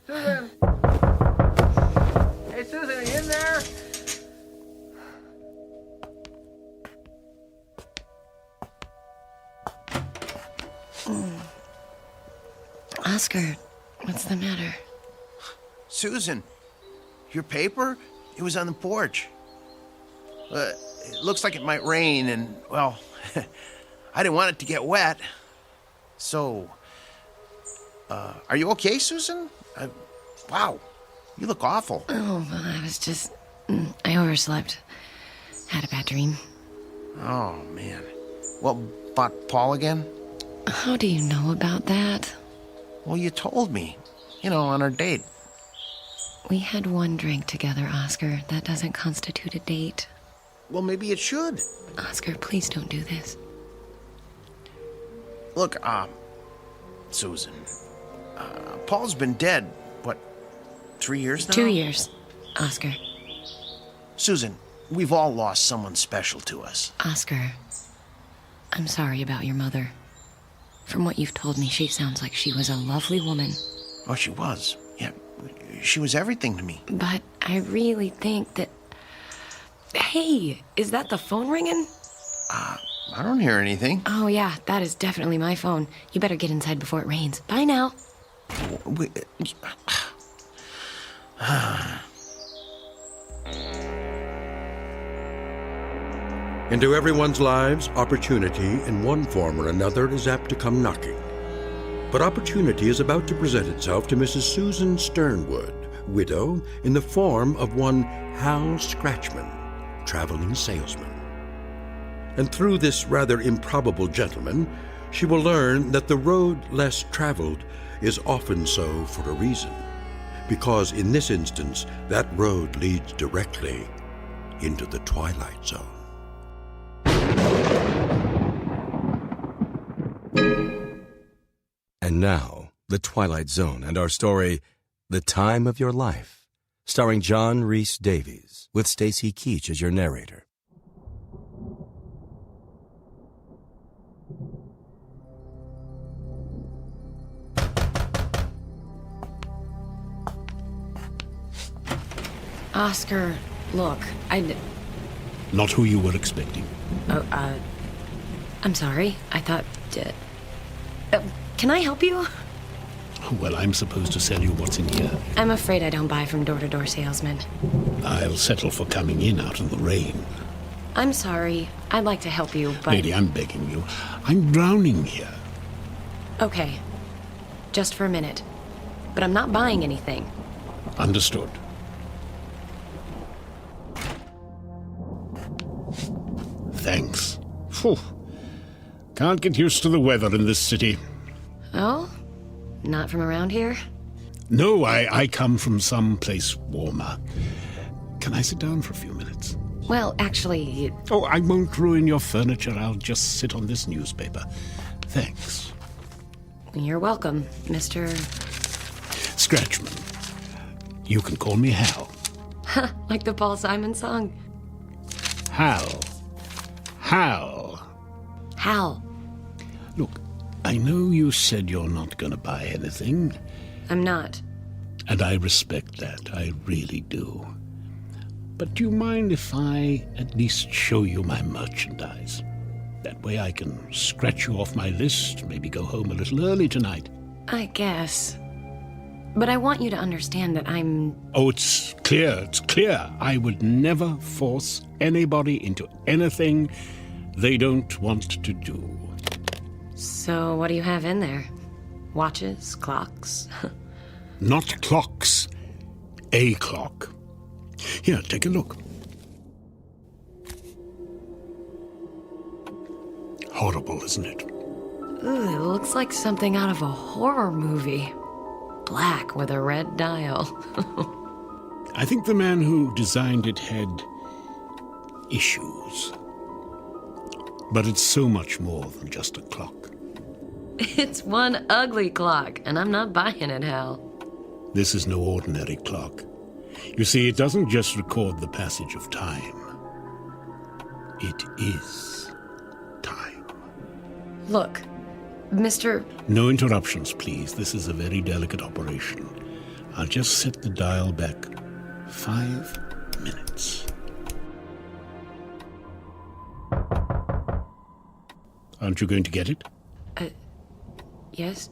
Speaker 11: Susan! Hey, Susan, are you in there?
Speaker 14: Oscar, what's the matter?
Speaker 2: Susan, your paper? It was on the porch. It looks like it might rain, and, well, I didn't want it to get wet. So, are you okay, Susan? Wow, you look awful.
Speaker 14: Oh, well, I was just... I overslept. Had a bad dream.
Speaker 2: Oh, man. Well, about Paul again?
Speaker 14: How do you know about that?
Speaker 2: Well, you told me. You know, on our date.
Speaker 14: We had one drink together, Oscar. That doesn't constitute a date.
Speaker 2: Well, maybe it should.
Speaker 14: Oscar, please don't do this.
Speaker 2: Look, Susan, Paul's been dead, what, 3 years now?
Speaker 14: 2 years, Oscar.
Speaker 2: Susan, we've all lost someone special to us.
Speaker 14: Oscar, I'm sorry about your mother. From what you've told me, she sounds like she was a lovely woman.
Speaker 2: Oh, she was. Yeah, she was everything to me.
Speaker 14: But I really think that... Hey, is that the phone ringing?
Speaker 2: I don't hear anything.
Speaker 14: Oh, yeah, that is definitely my phone. You better get inside before it rains. Bye now.
Speaker 1: Into everyone's lives, opportunity in one form or another is apt to come knocking. But opportunity is about to present itself to Mrs. Susan Sternwood, widow, in the form of one Hal Scratchman, traveling salesman. And through this rather improbable gentleman, she will learn that the road less traveled is often so for a reason, because in this instance, that road leads directly into the Twilight Zone.
Speaker 6: And now, The Twilight Zone and our story, The Time of Your Life, starring John Rhys Davies, with Stacy Keach as your narrator.
Speaker 14: Oscar, look,
Speaker 13: Not who you were expecting.
Speaker 14: I'm sorry. I thought... can I help you?
Speaker 13: Well, I'm supposed to sell you what's in here.
Speaker 14: I'm afraid I don't buy from door-to-door salesmen.
Speaker 13: I'll settle for coming in out of the rain.
Speaker 14: I'm sorry. I'd like to help you, but...
Speaker 13: Lady, I'm begging you. I'm drowning here.
Speaker 14: Okay. Just for a minute. But I'm not buying anything.
Speaker 13: Understood. Thanks. Phew. Can't get used to the weather in this city.
Speaker 14: Oh? Not from around here?
Speaker 13: No, I come from some place warmer. Can I sit down for a few minutes?
Speaker 14: Well, actually...
Speaker 13: Oh, I won't ruin your furniture. I'll just sit on this newspaper. Thanks.
Speaker 14: You're welcome, Mr...
Speaker 13: Scratchman. You can call me Hal.
Speaker 14: Like the Paul Simon song.
Speaker 13: Hal. Hal.
Speaker 14: Hal.
Speaker 13: Look, I know you said you're not going to buy anything.
Speaker 14: I'm not.
Speaker 13: And I respect that. I really do. But do you mind if I at least show you my merchandise? That way I can scratch you off my list, maybe go home a little early tonight.
Speaker 14: I guess. But I want you to understand that I'm...
Speaker 13: Oh, it's clear. I would never force anybody into anything they don't want to do.
Speaker 14: So what do you have in there? Watches? Clocks?
Speaker 13: Not clocks. A clock. Here, take a look. Horrible, isn't it?
Speaker 14: Ooh, it looks like something out of a horror movie. Black with a red dial.
Speaker 13: I think the man who designed it had issues. But it's so much more than just a clock.
Speaker 14: It's one ugly clock, and I'm not buying it, Hal.
Speaker 13: This is no ordinary clock. You see, it doesn't just record the passage of time. It is time.
Speaker 14: Look, Mr.
Speaker 13: No interruptions, please. This is a very delicate operation. I'll just set the dial back 5 minutes. Aren't you going to get it?
Speaker 14: Yes?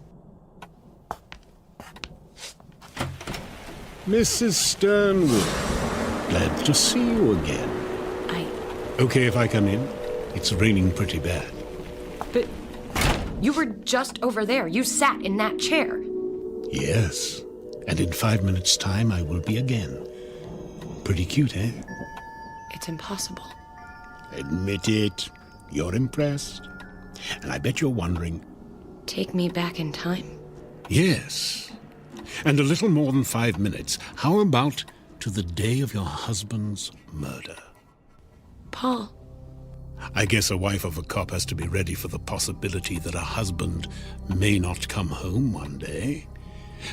Speaker 13: Mrs. Sternwood, glad to see you again. Okay if I come in? It's raining pretty bad.
Speaker 14: But you were just over there. You sat in that chair.
Speaker 13: Yes, and in 5 minutes' time I will be again. Pretty cute, eh?
Speaker 14: It's impossible.
Speaker 13: Admit it. You're impressed. And I bet you're wondering...
Speaker 14: Take me back in time?
Speaker 13: Yes. And a little more than 5 minutes. How about to the day of your husband's murder?
Speaker 14: Paul.
Speaker 13: I guess a wife of a cop has to be ready for the possibility that a husband may not come home one day.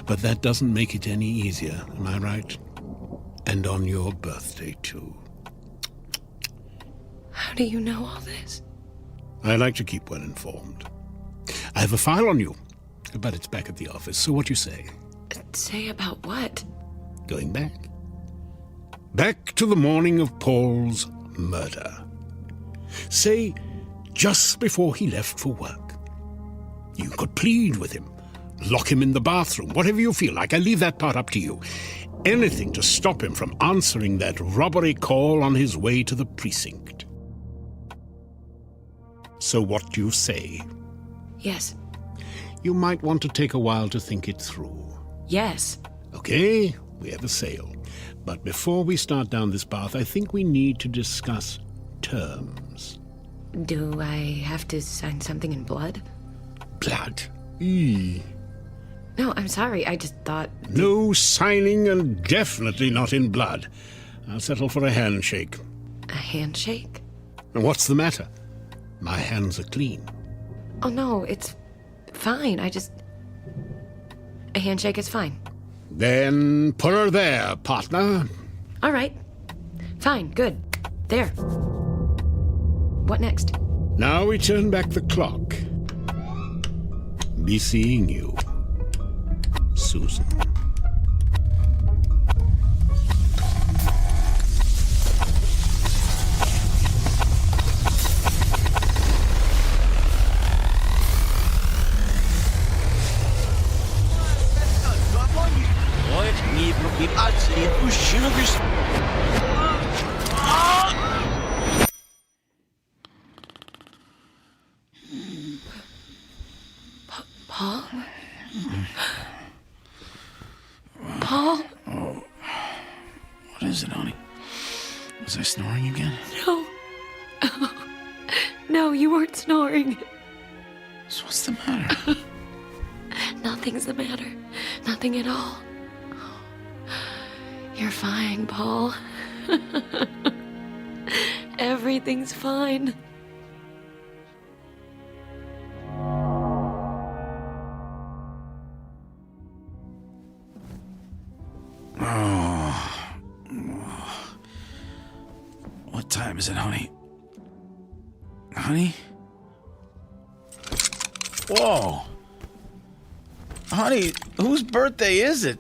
Speaker 13: But that doesn't make it any easier, am I right? And on your birthday, too.
Speaker 14: How do you know all this?
Speaker 13: I like to keep well informed. I have a file on you, but it's back at the office, so what you say?
Speaker 14: Say about what?
Speaker 13: Going back. Back to the morning of Paul's murder. Say, just before he left for work. You could plead with him, lock him in the bathroom, whatever you feel like. I leave that part up to you. Anything to stop him from answering that robbery call on his way to the precinct. So what do you say?
Speaker 14: Yes.
Speaker 13: You might want to take a while to think it through.
Speaker 14: Yes.
Speaker 13: Okay, we have a sale. But before we start down this path, I think we need to discuss terms.
Speaker 14: Do I have to sign something in blood?
Speaker 13: Blood? Eee.
Speaker 14: No, I'm sorry. I just thought...
Speaker 13: No signing, and definitely not in blood. I'll settle for a handshake.
Speaker 14: A handshake?
Speaker 13: And what's the matter? My hands are clean.
Speaker 14: Oh, no, it's fine. A handshake is fine.
Speaker 13: Then put her there, partner.
Speaker 14: All right. Fine, good. There. What next?
Speaker 13: Now we turn back the clock. Be seeing you, Susan.
Speaker 14: Paul? Paul?
Speaker 10: Oh. What is it, honey? Was I snoring again?
Speaker 14: No. No, you weren't snoring.
Speaker 10: So what's the matter?
Speaker 14: Nothing's the matter. Nothing at all. You're fine, Paul. Everything's fine.
Speaker 10: What time is it, honey? Honey? Whoa! Honey, whose birthday is it?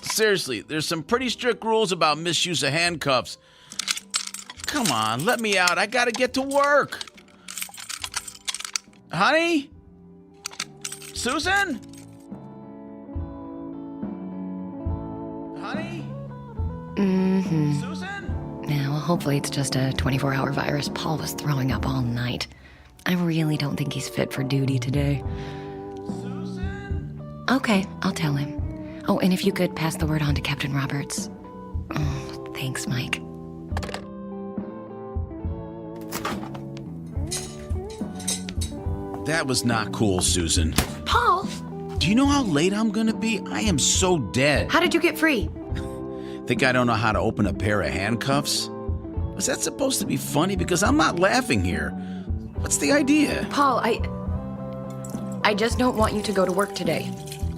Speaker 10: Seriously, there's some pretty strict rules about misuse of handcuffs. Come on, let me out. I gotta get to work. Honey? Susan? Honey?
Speaker 14: Mm-hmm.
Speaker 10: Susan?
Speaker 14: Yeah, well, hopefully it's just a 24-hour virus. Paul was throwing up all night. I really don't think he's fit for duty today.
Speaker 10: Susan?
Speaker 14: Okay, I'll tell him. Oh, and if you could pass the word on to Captain Roberts. Oh, thanks, Mike.
Speaker 10: That was not cool, Susan.
Speaker 14: Paul!
Speaker 10: Do you know how late I'm gonna be? I am so dead.
Speaker 14: How did you get free?
Speaker 10: Think I don't know how to open a pair of handcuffs? Was that supposed to be funny? Because I'm not laughing here. What's the idea?
Speaker 14: Paul, I just don't want you to go to work today.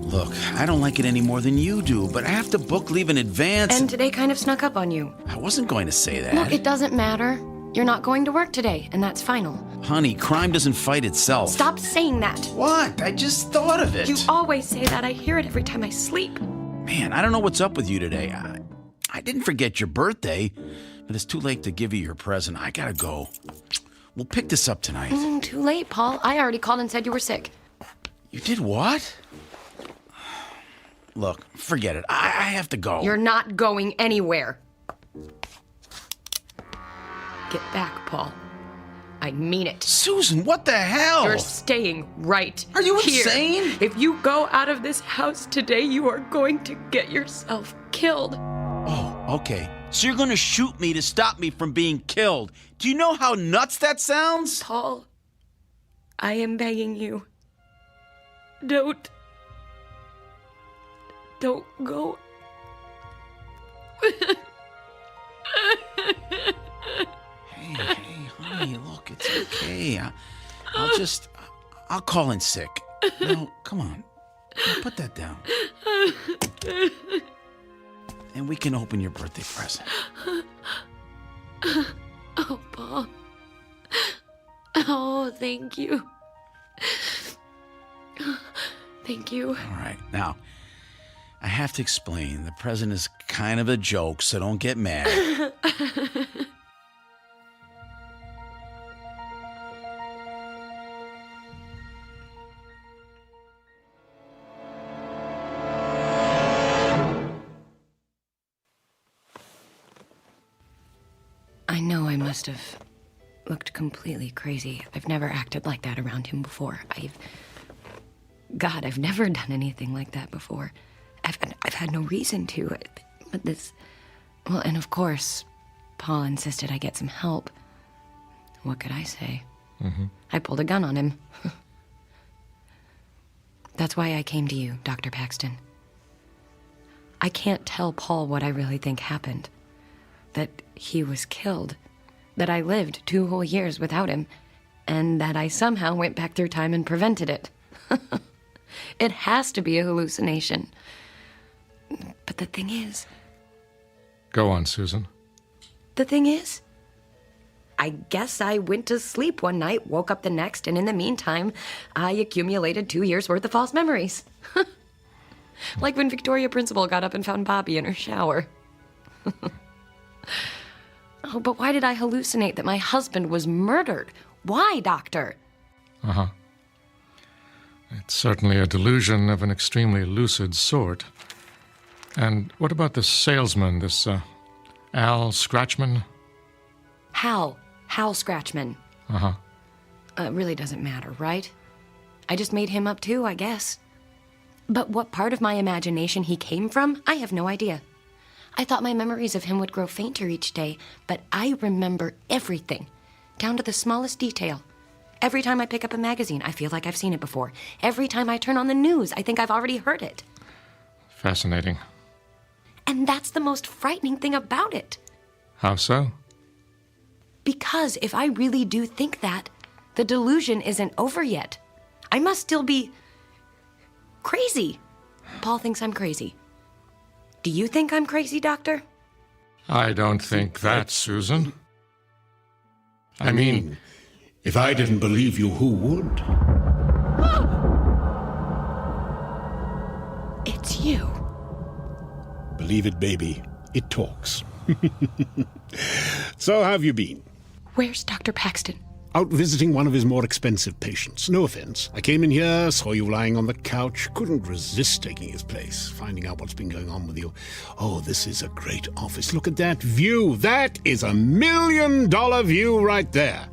Speaker 10: Look, I don't like it any more than you do, but I have to book leave in advance.
Speaker 14: And today kind of snuck up on you.
Speaker 10: I wasn't going to say that.
Speaker 14: Look, it doesn't matter. You're not going to work today, and that's final.
Speaker 10: Honey, crime doesn't fight itself.
Speaker 14: Stop saying that.
Speaker 10: What? I just thought of it.
Speaker 14: You always say that. I hear it every time I sleep.
Speaker 10: Man, I don't know what's up with you today. I didn't forget your birthday, but it's too late to give you your present. I gotta go. We'll pick this up tonight.
Speaker 14: Too late, Paul. I already called and said you were sick.
Speaker 10: You did what? Look, forget it. I have to go.
Speaker 14: You're not going anywhere. Get back, Paul. I mean it.
Speaker 10: Susan, what the hell?
Speaker 14: You're staying right
Speaker 10: Are you
Speaker 14: here.
Speaker 10: insane?
Speaker 14: If you go out of this house today, you are going to get yourself killed.
Speaker 10: Oh, okay. So you're going to shoot me to stop me from being killed. Do you know how nuts that sounds?
Speaker 14: Paul, I am begging you. Don't go.
Speaker 10: Hey, honey, look, it's okay. I'll call in sick. No, come on. No, put that down. And we can open your birthday present.
Speaker 14: Oh, Paul. Oh, thank you. Thank you.
Speaker 10: All right, now, I have to explain. The present is kind of a joke, so don't get mad.
Speaker 14: I know I must have looked completely crazy. I've never acted like that around him before. I've never done anything like that before. I've had no reason to. But this... Well, and of course, Paul insisted I get some help. What could I say?
Speaker 16: Mm-hmm.
Speaker 14: I pulled a gun on him. That's why I came to you, Dr. Paxton. I can't tell Paul what I really think happened. That he was killed. That I lived 2 whole years without him. And that I somehow went back through time and prevented it. It has to be a hallucination. But the thing is...
Speaker 16: Go on, Susan.
Speaker 14: The thing is... I guess I went to sleep one night, woke up the next, and in the meantime, I accumulated 2 years' worth of false memories. Like when Victoria Principal got up and found Bobby in her shower. Oh, but why did I hallucinate that my husband was murdered? Why, Doctor?
Speaker 16: Uh-huh. It's certainly a delusion of an extremely lucid sort. And what about this salesman, this, Al Scratchman?
Speaker 14: Hal Scratchman.
Speaker 16: Uh-huh.
Speaker 14: It really doesn't matter, right? I just made him up too, I guess. But what part of my imagination he came from, I have no idea. I thought my memories of him would grow fainter each day, but I remember everything, down to the smallest detail. Every time I pick up a magazine, I feel like I've seen it before. Every time I turn on the news, I think I've already heard it.
Speaker 16: Fascinating.
Speaker 14: And that's the most frightening thing about it.
Speaker 16: How so?
Speaker 14: Because if I really do think that, the delusion isn't over yet. I must still be... crazy. Paul thinks I'm crazy. Do you think I'm crazy, Doctor?
Speaker 16: I don't think that, Susan. I mean,
Speaker 13: if I didn't believe you, who would?
Speaker 14: It's you.
Speaker 13: Believe it, baby. It talks. So, how have you been?
Speaker 14: Where's Dr. Paxton?
Speaker 13: Out visiting one of his more expensive patients. No offense. I came in here, saw you lying on the couch, couldn't resist taking his place, finding out what's been going on with you. Oh, this is a great office. Look at that view. That is $1 million view right there.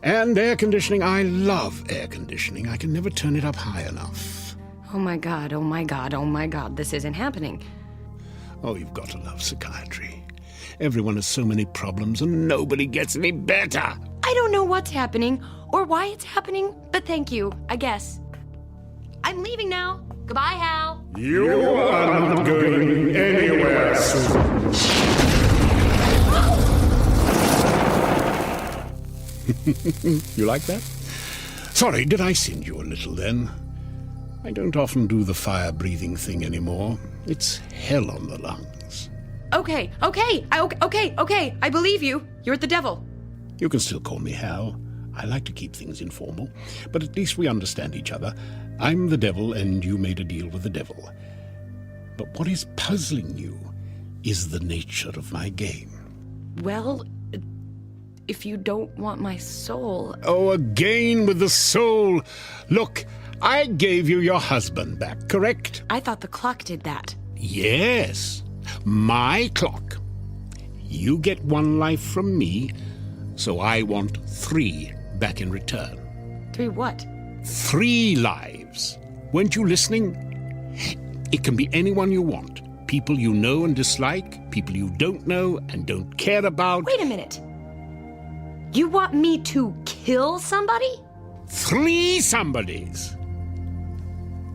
Speaker 13: And air conditioning. I love air conditioning. I can never turn it up high enough.
Speaker 14: Oh my God, oh my God, oh my God, this isn't happening.
Speaker 13: Oh, you've got to love psychiatry. Everyone has so many problems and nobody gets any better.
Speaker 14: I don't know what's happening or why it's happening, but thank you, I guess. I'm leaving now. Goodbye, Hal.
Speaker 13: You are not going anywhere, Susan. You like that? Sorry, did I send you a little then? I don't often do the fire-breathing thing anymore. It's hell on the lungs.
Speaker 14: Okay. I believe you. You're the devil.
Speaker 13: You can still call me Hal. I like to keep things informal, but at least we understand each other. I'm the devil, and you made a deal with the devil. But what is puzzling you is the nature of my game.
Speaker 14: Well, if you don't want my soul...
Speaker 13: Oh, again with the soul. Look, I gave you your husband back, correct?
Speaker 14: I thought the clock did that.
Speaker 13: Yes, my clock. You get 1 life from me, so I want 3 back in return.
Speaker 14: 3 what?
Speaker 13: 3 lives. Weren't you listening? It can be anyone you want. People you know and dislike, people you don't know and don't care about.
Speaker 14: Wait a minute. You want me to kill somebody?
Speaker 13: 3 somebodies.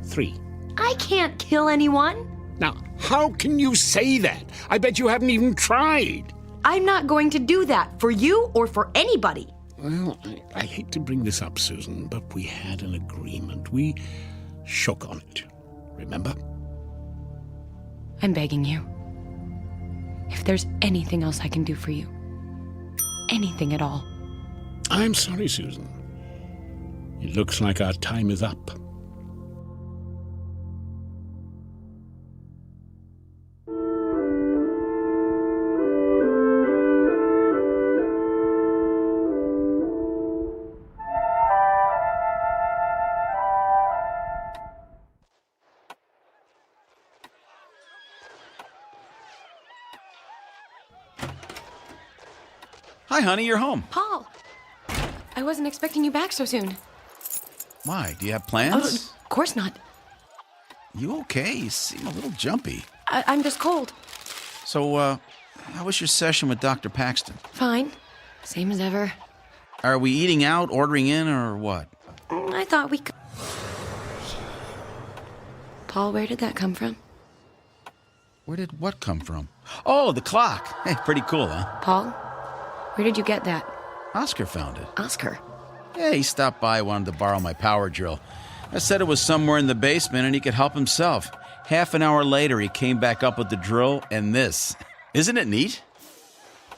Speaker 13: 3.
Speaker 14: I can't kill anyone.
Speaker 13: Now, how can you say that? I bet you haven't even tried.
Speaker 14: I'm not going to do that for you or for anybody.
Speaker 13: Well, I hate to bring this up, Susan, but we had an agreement. We shook on it. Remember?
Speaker 14: I'm begging you. If there's anything else I can do for you, anything at all.
Speaker 13: I'm sorry, Susan. It looks like our time is up.
Speaker 10: Hi, honey, you're home.
Speaker 14: Paul, I wasn't expecting you back so soon.
Speaker 10: Why? Do you have plans?
Speaker 14: Of course not.
Speaker 10: You okay? You seem a little jumpy.
Speaker 14: I'm just cold.
Speaker 10: So, how was your session with Dr. Paxton?
Speaker 14: Fine. Same as ever.
Speaker 10: Are we eating out, ordering in, or what?
Speaker 14: I thought we could... Paul, where did that come from?
Speaker 10: Where did what come from? Oh, the clock. Hey, pretty cool, huh?
Speaker 14: Paul, where did you get that?
Speaker 10: Oscar found it.
Speaker 14: Oscar?
Speaker 10: Yeah, he stopped by, wanted to borrow my power drill. I said it was somewhere in the basement and he could help himself. Half an hour later, he came back up with the drill and this. Isn't it neat?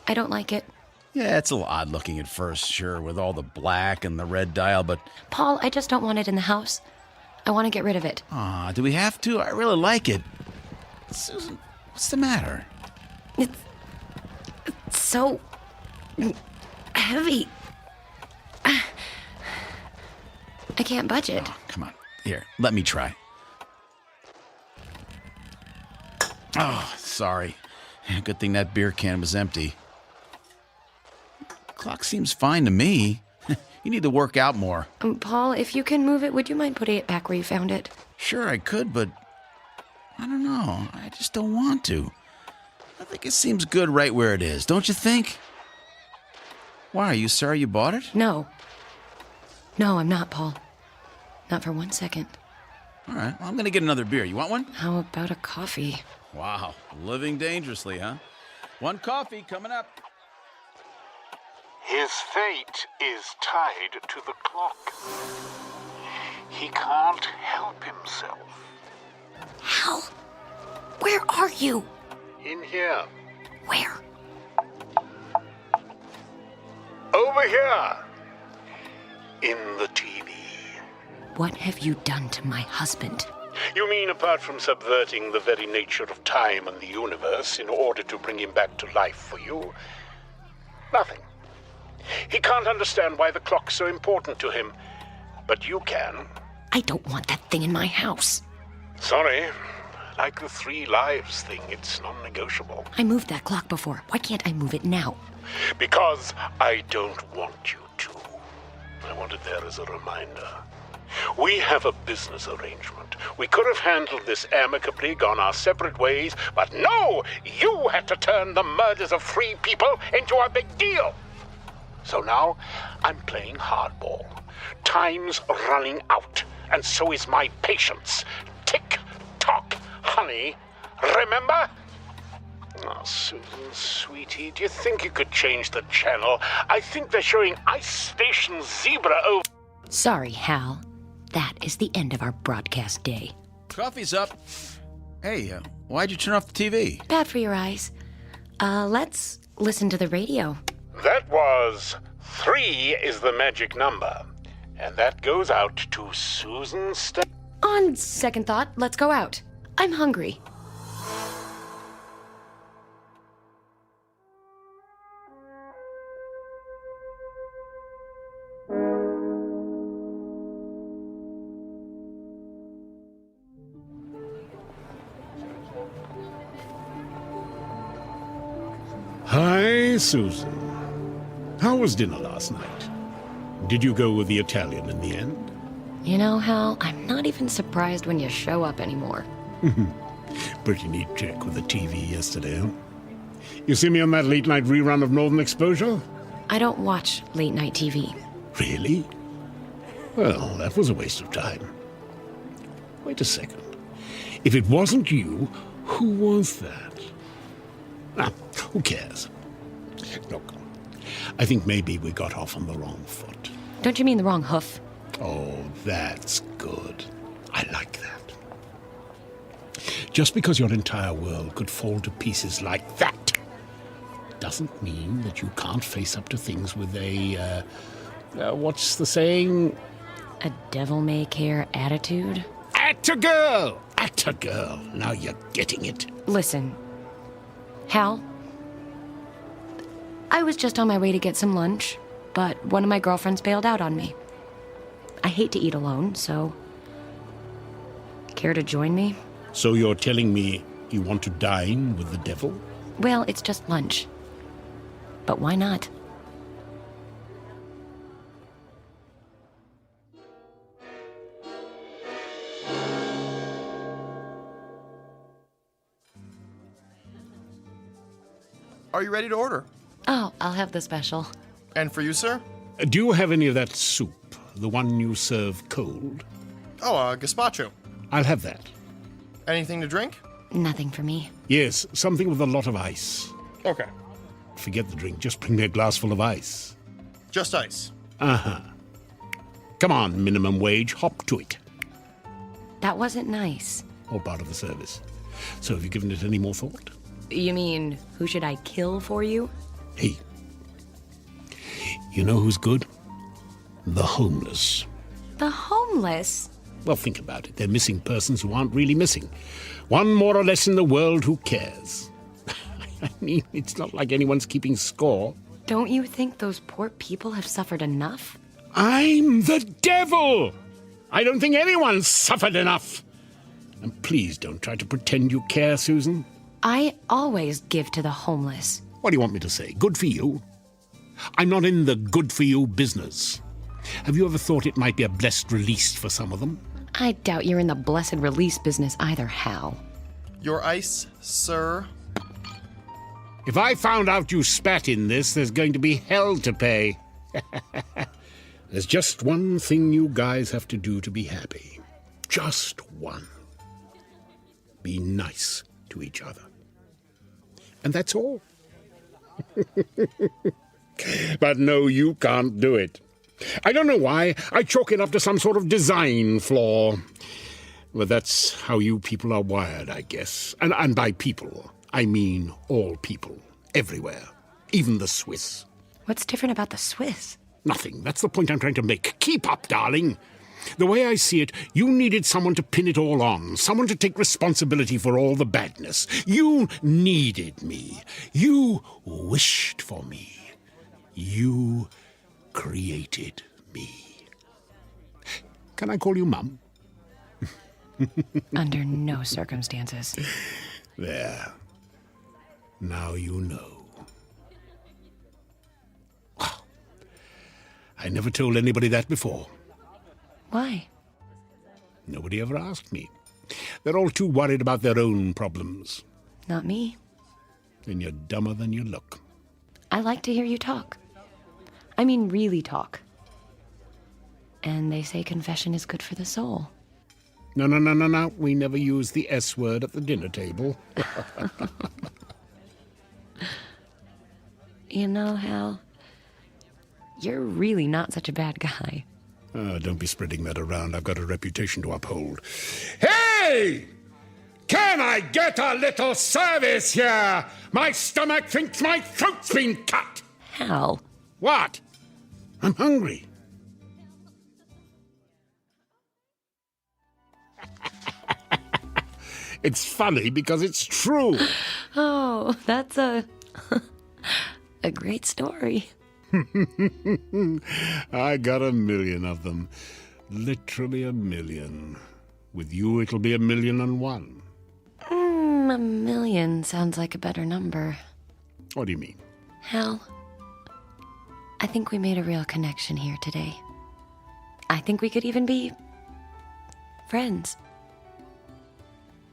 Speaker 14: I don't like it.
Speaker 10: Yeah, it's a little odd looking at first, sure, with all the black and the red dial, but...
Speaker 14: Paul, I just don't want it in the house. I want to get rid of it.
Speaker 10: Aw, do we have to? I really like it. Susan, what's the matter?
Speaker 14: It's so... heavy. I can't budge it.
Speaker 10: Oh, come on. Here, let me try. Oh, sorry. Good thing that beer can was empty. Clock seems fine to me. You need to work out more.
Speaker 14: Paul, if you can move it, would you mind putting it back where you found it?
Speaker 10: Sure, I could, but I don't know. I just don't want to. I think it seems good right where it is, don't you think? Why, are you sorry you bought it?
Speaker 14: No. No, I'm not, Paul. Not for 1 second.
Speaker 10: All right, well, I'm going to get another beer. You want one?
Speaker 14: How about a coffee?
Speaker 10: Wow, living dangerously, huh? 1 coffee coming up.
Speaker 17: His fate is tied to the clock. He can't help himself.
Speaker 14: Hal, where are you?
Speaker 17: In here.
Speaker 14: Where?
Speaker 17: Over here. In the TV.
Speaker 14: What have you done to my husband?
Speaker 17: You mean apart from subverting the very nature of time and the universe in order to bring him back to life for you? Nothing. He can't understand why the clock's so important to him, but you can.
Speaker 14: I don't want that thing in my house.
Speaker 17: Sorry. Like the 3 lives thing, it's non-negotiable.
Speaker 14: I moved that clock before. Why can't I move it now?
Speaker 17: Because I don't want you to. I want it there as a reminder. We have a business arrangement. We could have handled this amicably, gone our separate ways, but no! You had to turn the murders of 3 people into a big deal! So now, I'm playing hardball. Time's running out, and so is my patience. Tick-tock, honey. Remember? Oh, Susan, sweetie, do you think you could change the channel? I think they're showing Ice Station Zebra over...
Speaker 14: Sorry, Hal. that is the end of our broadcast day.
Speaker 10: Coffee's up. Hey, why'd you turn off the TV?
Speaker 14: Bad for your eyes. Let's listen to the radio.
Speaker 17: That was 3 is the magic number. And that goes out to Susan
Speaker 14: On second thought, let's go out. I'm hungry.
Speaker 13: Hi, Susan. How was dinner last night? Did you go with the Italian in the end?
Speaker 14: You know, Hal, I'm not even surprised when you show up anymore.
Speaker 13: Pretty neat trick with the TV yesterday, huh? You see me on that late-night rerun of Northern Exposure?
Speaker 14: I don't watch late-night TV.
Speaker 13: Really? Well, that was a waste of time. Wait a second. If it wasn't you, who was that? Ah, who cares? Look, I think maybe we got off on the wrong foot.
Speaker 14: Don't you mean the wrong hoof?
Speaker 13: Oh, that's good. I like that. Just because your entire world could fall to pieces like that doesn't mean that you can't face up to things with a, what's the saying?
Speaker 14: A devil-may-care attitude?
Speaker 13: Act a girl! Act a girl. Now you're getting it.
Speaker 14: Listen, Hal, I was just on my way to get some lunch, but one of my girlfriends bailed out on me. I hate to eat alone, so... Care to join me?
Speaker 13: So you're telling me you want to dine with the devil?
Speaker 14: Well, it's just lunch. But why not?
Speaker 12: Are you ready to order?
Speaker 14: Oh, I'll have the special.
Speaker 12: And for you, sir?
Speaker 13: Do you have any of that soup? The one you serve cold?
Speaker 12: Oh, gazpacho.
Speaker 13: I'll have that.
Speaker 12: Anything to drink?
Speaker 14: Nothing for me.
Speaker 13: Yes, something with a lot of ice.
Speaker 12: Okay.
Speaker 13: Forget the drink, just bring me a glass full of ice.
Speaker 12: Just ice.
Speaker 13: Uh-huh. Come on, minimum wage, hop to it.
Speaker 14: That wasn't nice.
Speaker 13: All part of the service. So have you given it any more thought?
Speaker 14: You mean, who should I kill for you?
Speaker 13: Hey, you know who's good? The homeless.
Speaker 14: The homeless?
Speaker 13: Well, think about it. They're missing persons who aren't really missing. One more or less in the world, who cares? I mean, it's not like anyone's keeping score.
Speaker 14: Don't you think those poor people have suffered enough?
Speaker 13: I'm the devil! I don't think anyone's suffered enough. And please don't try to pretend you care, Susan.
Speaker 14: I always give to the homeless.
Speaker 13: What do you want me to say? Good for you? I'm not in the good-for-you business. Have you ever thought it might be a blessed release for some of them?
Speaker 14: I doubt you're in the blessed release business either, Hal.
Speaker 12: Your ice, sir?
Speaker 13: If I found out you spat in this, there's going to be hell to pay. There's just one thing you guys have to do to be happy. Just one. Be nice to each other. And that's all. But no, you can't do it. I don't know why. I chalk it up to some sort of design flaw. Well, that's how you people are wired, I guess. And by people, I mean all people, everywhere, even the Swiss.
Speaker 14: What's different about the Swiss?
Speaker 13: Nothing. That's the point I'm trying to make. Keep up, darling. The way I see it, you needed someone to pin it all on, someone to take responsibility for all the badness. You needed me. You wished for me. You created me. Can I call you Mum?
Speaker 14: Under no circumstances.
Speaker 13: There. Now you know. I never told anybody that before.
Speaker 14: Why?
Speaker 13: Nobody ever asked me. They're all too worried about their own problems.
Speaker 14: Not me.
Speaker 13: Then you're dumber than you look.
Speaker 14: I like to hear you talk. I mean, really talk. And they say confession is good for the soul.
Speaker 13: No. We never use the S word at the dinner table.
Speaker 14: You know, Hal, you're really not such a bad guy.
Speaker 13: Don't be spreading that around. I've got a reputation to uphold. Hey! Can I get a little service here? My stomach thinks my throat's been cut.
Speaker 14: Hal.
Speaker 13: What? I'm hungry. It's funny because it's true.
Speaker 14: Oh, that's a great story.
Speaker 13: I got 1,000,000 of them. Literally 1,000,000. With you, it'll be 1,000,001.
Speaker 14: 1,000,000 sounds like a better number.
Speaker 13: What do you mean?
Speaker 14: Hal, I think we made a real connection here today. I think we could even be friends.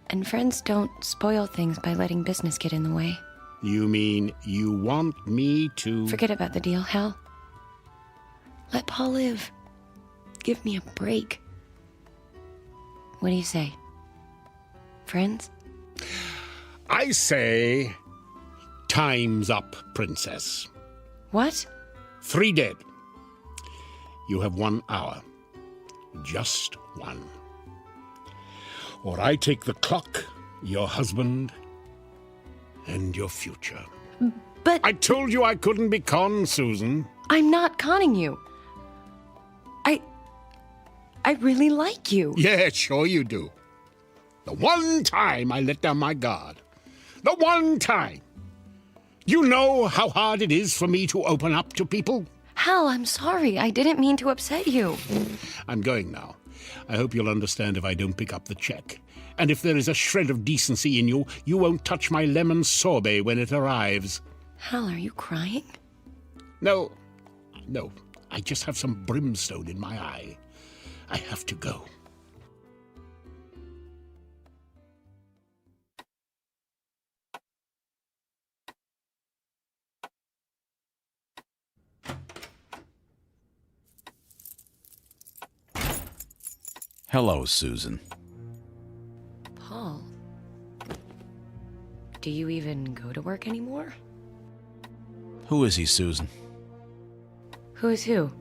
Speaker 14: And friends don't spoil things by letting business get in the way.
Speaker 13: You mean you want me to...
Speaker 14: Forget about the deal, Hal. Let Paul live. Give me a break. What do you say? Friends?
Speaker 13: I say, time's up, princess.
Speaker 14: What?
Speaker 13: 3 dead. You have 1 hour. Just 1. Or I take the clock, your husband, and your future.
Speaker 14: But...
Speaker 13: I told you I couldn't be conned, Susan.
Speaker 14: I'm not conning you. I really like you.
Speaker 13: Yeah, sure you do. The one time I let down my guard. The one time. You know how hard it is for me to open up to people?
Speaker 14: Hal, I'm sorry. I didn't mean to upset you.
Speaker 13: I'm going now. I hope you'll understand if I don't pick up the check. And if there is a shred of decency in you, you won't touch my lemon sorbet when it arrives.
Speaker 14: Hal, are you crying?
Speaker 13: No. I just have some brimstone in my eye. I have to go.
Speaker 10: Hello, Susan.
Speaker 14: Paul, do you even go to work anymore?
Speaker 10: Who is he, Susan?
Speaker 14: Who is who?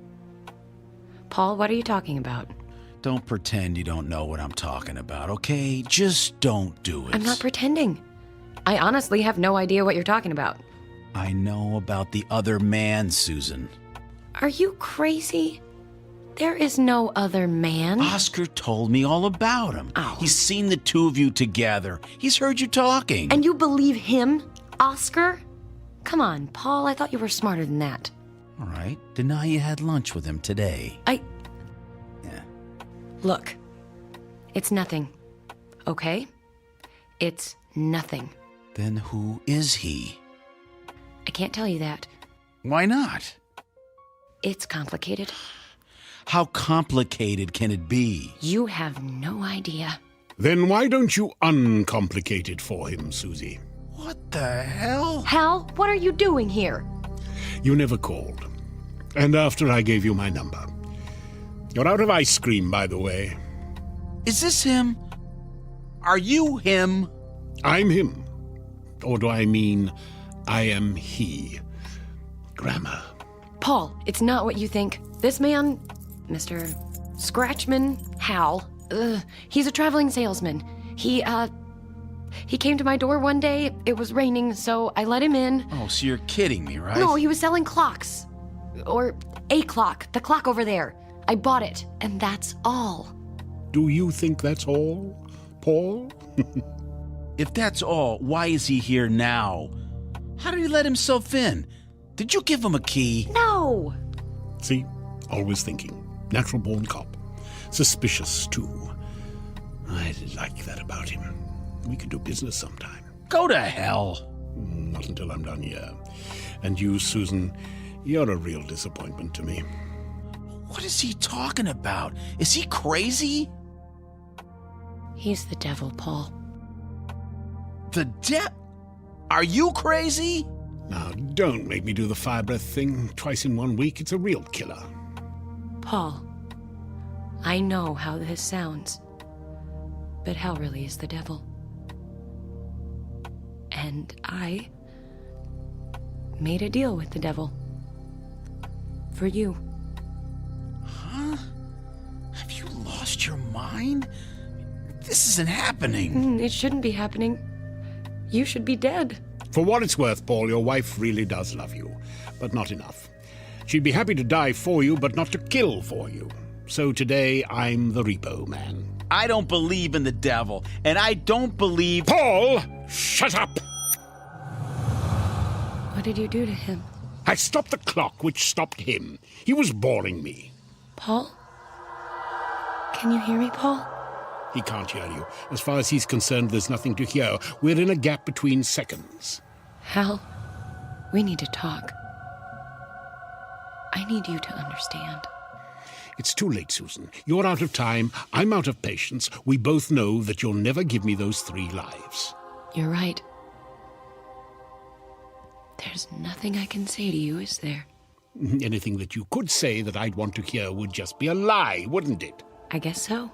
Speaker 14: Paul, what are you talking about?
Speaker 10: Don't pretend you don't know what I'm talking about, okay? Just don't do it.
Speaker 14: I'm not pretending. I honestly have no idea what you're talking about.
Speaker 10: I know about the other man, Susan.
Speaker 14: Are you crazy? There is no other man.
Speaker 10: Oscar told me all about him.
Speaker 14: Oh.
Speaker 10: He's seen the two of you together. He's heard you talking.
Speaker 14: And you believe him, Oscar? Come on, Paul, I thought you were smarter than that.
Speaker 10: All right, deny you had lunch with him today. Yeah.
Speaker 14: Look, it's nothing, okay? It's nothing.
Speaker 10: Then who is he?
Speaker 14: I can't tell you that.
Speaker 10: Why not?
Speaker 14: It's complicated.
Speaker 10: How complicated can it be?
Speaker 14: You have no idea.
Speaker 13: Then why don't you uncomplicate it for him, Susie?
Speaker 10: What the hell?
Speaker 14: Hal, what are you doing here?
Speaker 13: You never called. And after I gave you my number. You're out of ice cream, by the way.
Speaker 10: Is this him? Are you him?
Speaker 13: I'm him. Or do I mean I am he? Grammar.
Speaker 14: Paul, it's not what you think. This man, Mr. Scratchman Hal, he's a traveling salesman. He came to my door one day. It was raining, so I let him in.
Speaker 10: Oh, so you're kidding me, right?
Speaker 14: No, he was selling clocks. Or a clock. The clock over there. I bought it, and that's all.
Speaker 13: Do you think that's all, Paul?
Speaker 10: If that's all, why is he here now? How did he let himself in? Did you give him a key?
Speaker 14: No!
Speaker 13: See? Always thinking. Natural-born cop. Suspicious, too. I like that about him. We could do business sometime.
Speaker 10: Go to hell.
Speaker 13: Not until I'm done here. And you, Susan, you're a real disappointment to me.
Speaker 10: What is he talking about? Is he crazy?
Speaker 14: He's the devil, Paul.
Speaker 10: The Are you crazy?
Speaker 13: Now, don't make me do the fire breath thing twice in 1 week. It's a real killer.
Speaker 14: Paul, I know how this sounds, but hell really is the devil. And I made a deal with the devil. For you.
Speaker 10: Huh? lost your mind? This isn't happening.
Speaker 14: It shouldn't be happening. You should be dead.
Speaker 13: For what it's worth, Paul, your wife really does love you, but not enough. She'd be happy to die for you, but not to kill for you. So today, I'm the repo man.
Speaker 10: I don't believe in the devil, and I don't believe...
Speaker 13: Paul, shut up!
Speaker 14: What did you do to him?
Speaker 13: I stopped the clock, which stopped him. He was boring me.
Speaker 14: Paul? Can you hear me, Paul?
Speaker 13: He can't hear you. As far as he's concerned, there's nothing to hear. We're in a gap between seconds.
Speaker 14: Hal, we need to talk. I need you to understand.
Speaker 13: It's too late, Susan. You're out of time. I'm out of patience. We both know that you'll never give me those 3 lives.
Speaker 14: You're right. There's nothing I can say to you, is there?
Speaker 13: Anything that you could say that I'd want to hear would just be a lie, wouldn't it?
Speaker 14: I guess so.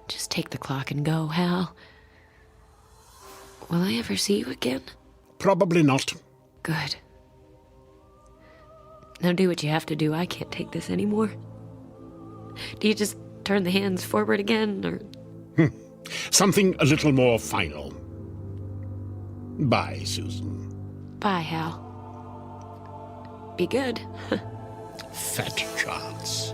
Speaker 14: Just take the clock and go, Hal. Will I ever see you again?
Speaker 13: Probably not.
Speaker 14: Good. Now do what you have to do. I can't take this anymore. Do you just turn the hands forward again, or...?
Speaker 13: Something a little more final. Bye, Susan.
Speaker 14: Bye, Hal. Be good.
Speaker 13: Fat chance.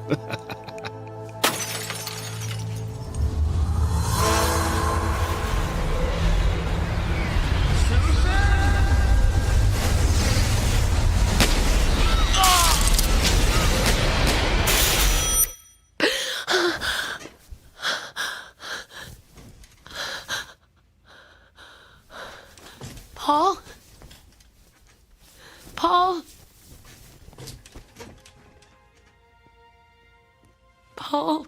Speaker 14: Paul? Paul? Paul?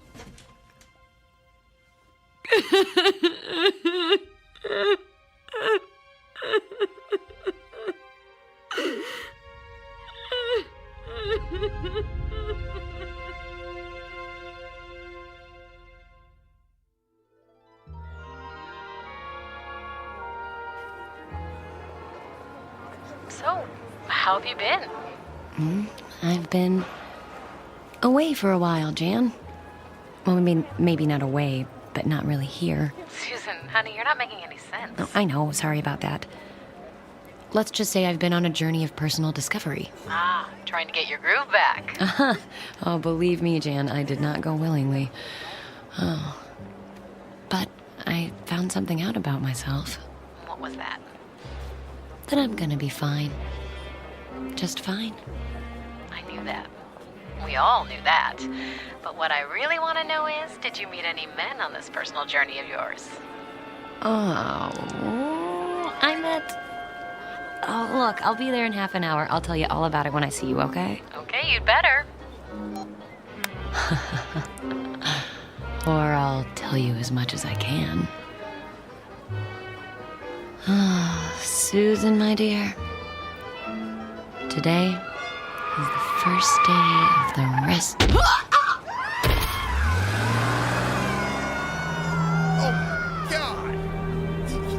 Speaker 8: So, how have you been?
Speaker 14: I've been away for a while, Jan. Well, I mean, maybe not away, but not really here.
Speaker 8: Susan, honey, you're not making any sense.
Speaker 14: Oh, I know, sorry about that. Let's just say I've been on a journey of personal discovery.
Speaker 8: Ah, trying to get your groove back.
Speaker 14: Oh, believe me, Jan, I did not go willingly. Oh. But I found something out about myself.
Speaker 8: What was that?
Speaker 14: That I'm gonna be fine. Just fine.
Speaker 8: I knew that. We all knew that. But what I really want to know is, did you meet any men on this personal journey of yours?
Speaker 14: Oh, I met... Oh, look, I'll be there in half an hour. I'll tell you all about it when I see you, okay?
Speaker 8: Okay, you'd better.
Speaker 14: Or I'll tell you as much as I can. Oh, Susan, my dear. Today is the first day of the rest...
Speaker 2: Oh, God!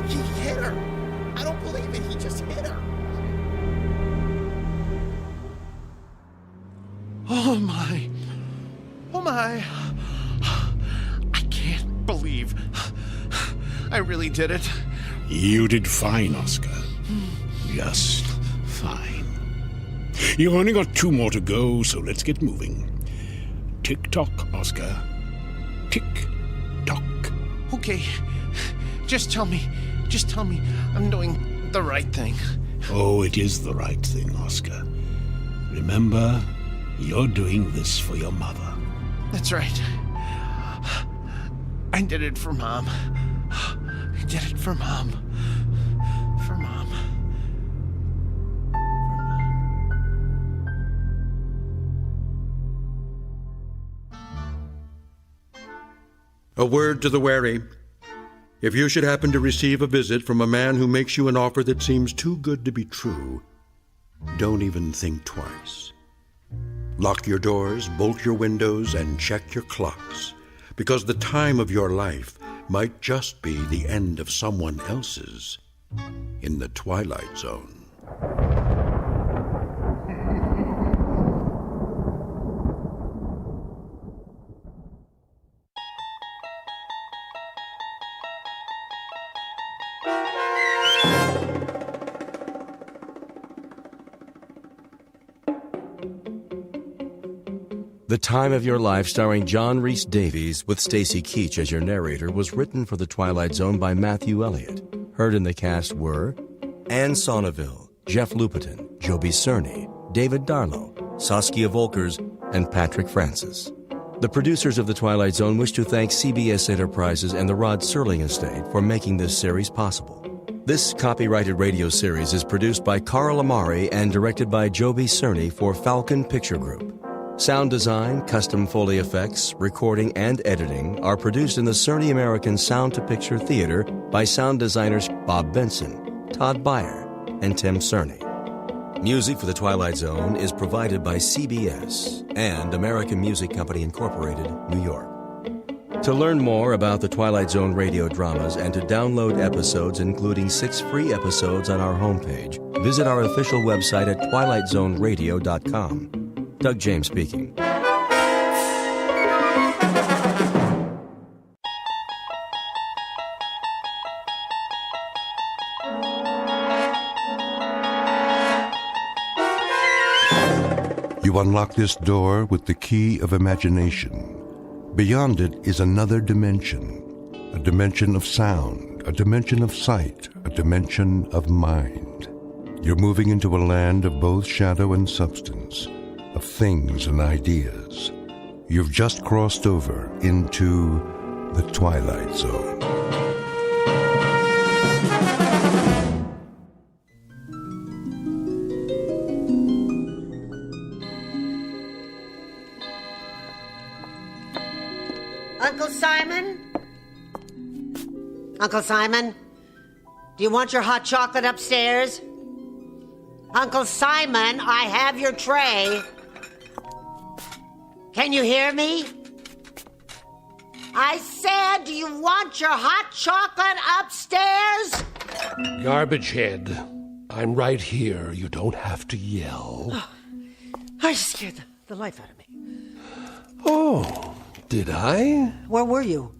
Speaker 2: He hit her! I don't believe it, he just hit her! Oh, my. Oh, my. I can't believe I really did it.
Speaker 13: You did fine, Oscar. Just fine. You've only got 2 more to go, so let's get moving. Tick-tock, Oscar. Tick-tock.
Speaker 2: Okay, just tell me I'm doing the right thing.
Speaker 13: Oh, it is the right thing, Oscar. Remember, you're doing this for your mother.
Speaker 2: That's right. I did it for Mom. I did it for Mom. For Mom.
Speaker 1: A word to the wary. If you should happen to receive a visit from a man who makes you an offer that seems too good to be true, don't even think twice. Lock your doors, bolt your windows, and check your clocks, because the time of your life might just be the end of someone else's in the Twilight Zone.
Speaker 6: The Time of Your Life, starring John Rhys Davies with Stacy Keach as your narrator, was written for The Twilight Zone by Matthew Elliott. Heard in the cast were Anne Sonneville, Jeff Lupetin, Joby Cerny, David Darlow, Saskia Volkers, and Patrick Francis. The producers of The Twilight Zone wish to thank CBS Enterprises and the Rod Serling Estate for making this series possible. This copyrighted radio series is produced by Carl Amari and directed by Joby Cerny for Falcon Picture Group. Sound design, custom Foley effects, recording, and editing are produced in the Cerny American Sound to Picture Theater by sound designers Bob Benson, Todd Beyer, and Tim Cerny. Music for The Twilight Zone is provided by CBS and American Music Company Incorporated, New York. To learn more about the Twilight Zone radio dramas and to download episodes, including 6 free episodes on our homepage, visit our official website at twilightzoneradio.com. Doug James speaking.
Speaker 1: You unlock this door with the key of imagination. Beyond it is another dimension, a dimension of sound, a dimension of sight, a dimension of mind. You're moving into a land of both shadow and substance, of things and ideas. You've just crossed over into the Twilight Zone.
Speaker 5: Uncle Simon? Uncle Simon? Do you want your hot chocolate upstairs? Uncle Simon, I have your tray. Can you hear me? I said, do you want your hot chocolate upstairs?
Speaker 19: Garbage head. I'm right here. You don't have to yell.
Speaker 5: Oh, I scared the life out of me.
Speaker 19: Oh, did I?
Speaker 5: Where were you?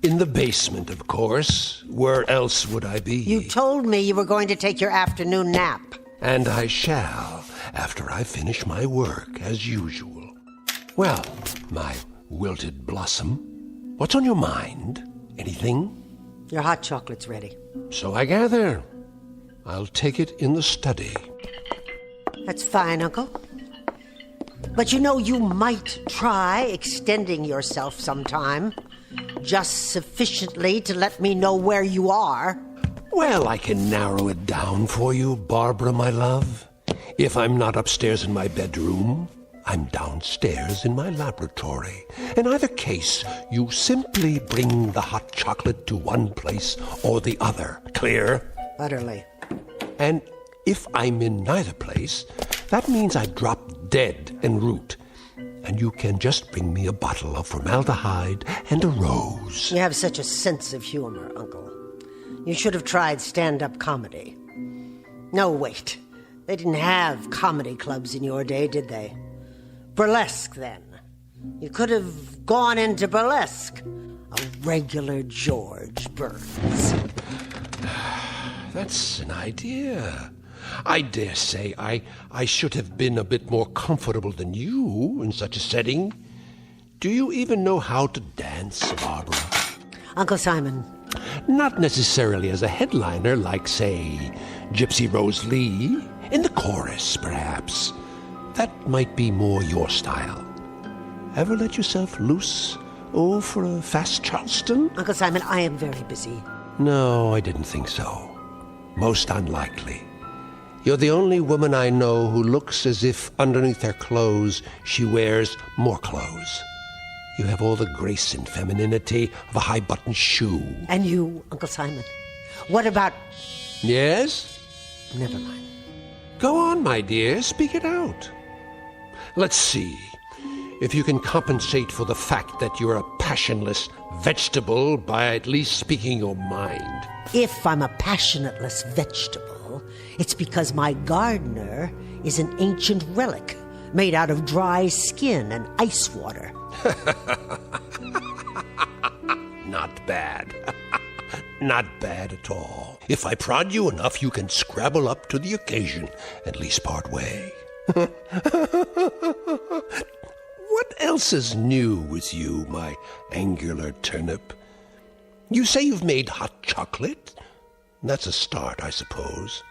Speaker 19: In the basement, of course. Where else would I be?
Speaker 5: You told me you were going to take your afternoon nap.
Speaker 19: And I shall, after I finish my work, as usual. Well, my wilted blossom, what's on your mind? Anything?
Speaker 5: Your hot chocolate's ready.
Speaker 19: So I gather. I'll take it in the study.
Speaker 5: That's fine, Uncle. But you know, you might try extending yourself sometime. Just sufficiently to let me know where you are.
Speaker 19: Well, I can narrow it down for you, Barbara, my love. If I'm not upstairs in my bedroom, I'm downstairs in my laboratory. In either case, you simply bring the hot chocolate to one place or the other. Clear?
Speaker 5: Utterly.
Speaker 19: And if I'm in neither place, that means I drop dead en route. And you can just bring me a bottle of formaldehyde and a rose.
Speaker 5: You have such a sense of humor, Uncle. You should have tried stand-up comedy. No, wait. They didn't have comedy clubs in your day, did they? Burlesque, then. You could have gone into burlesque. A regular George Burns.
Speaker 19: That's an idea. I dare say I should have been a bit more comfortable than you in such a setting. Do you even know how to dance, Barbara?
Speaker 5: Uncle Simon.
Speaker 19: Not necessarily as a headliner like, say, Gypsy Rose Lee. In the chorus, perhaps. That might be more your style. Ever let yourself loose? Oh, for a fast Charleston?
Speaker 5: Uncle Simon, I am very busy.
Speaker 19: No, I didn't think so. Most unlikely. You're the only woman I know who looks as if underneath her clothes she wears more clothes. You have all the grace and femininity of a high-button shoe.
Speaker 5: And you, Uncle Simon, what about...
Speaker 19: Yes?
Speaker 5: Never mind.
Speaker 19: Go on, my dear, speak it out. Let's see if you can compensate for the fact that you're a passionless vegetable by at least speaking your mind.
Speaker 5: If I'm a passionateless vegetable, it's because my gardener is an ancient relic made out of dry skin and ice water.
Speaker 19: Not bad. Not bad at all. If I prod you enough, you can scrabble up to the occasion, at least part way. What else is new with you, my angular turnip? You say you've made hot chocolate? That's a start, I suppose.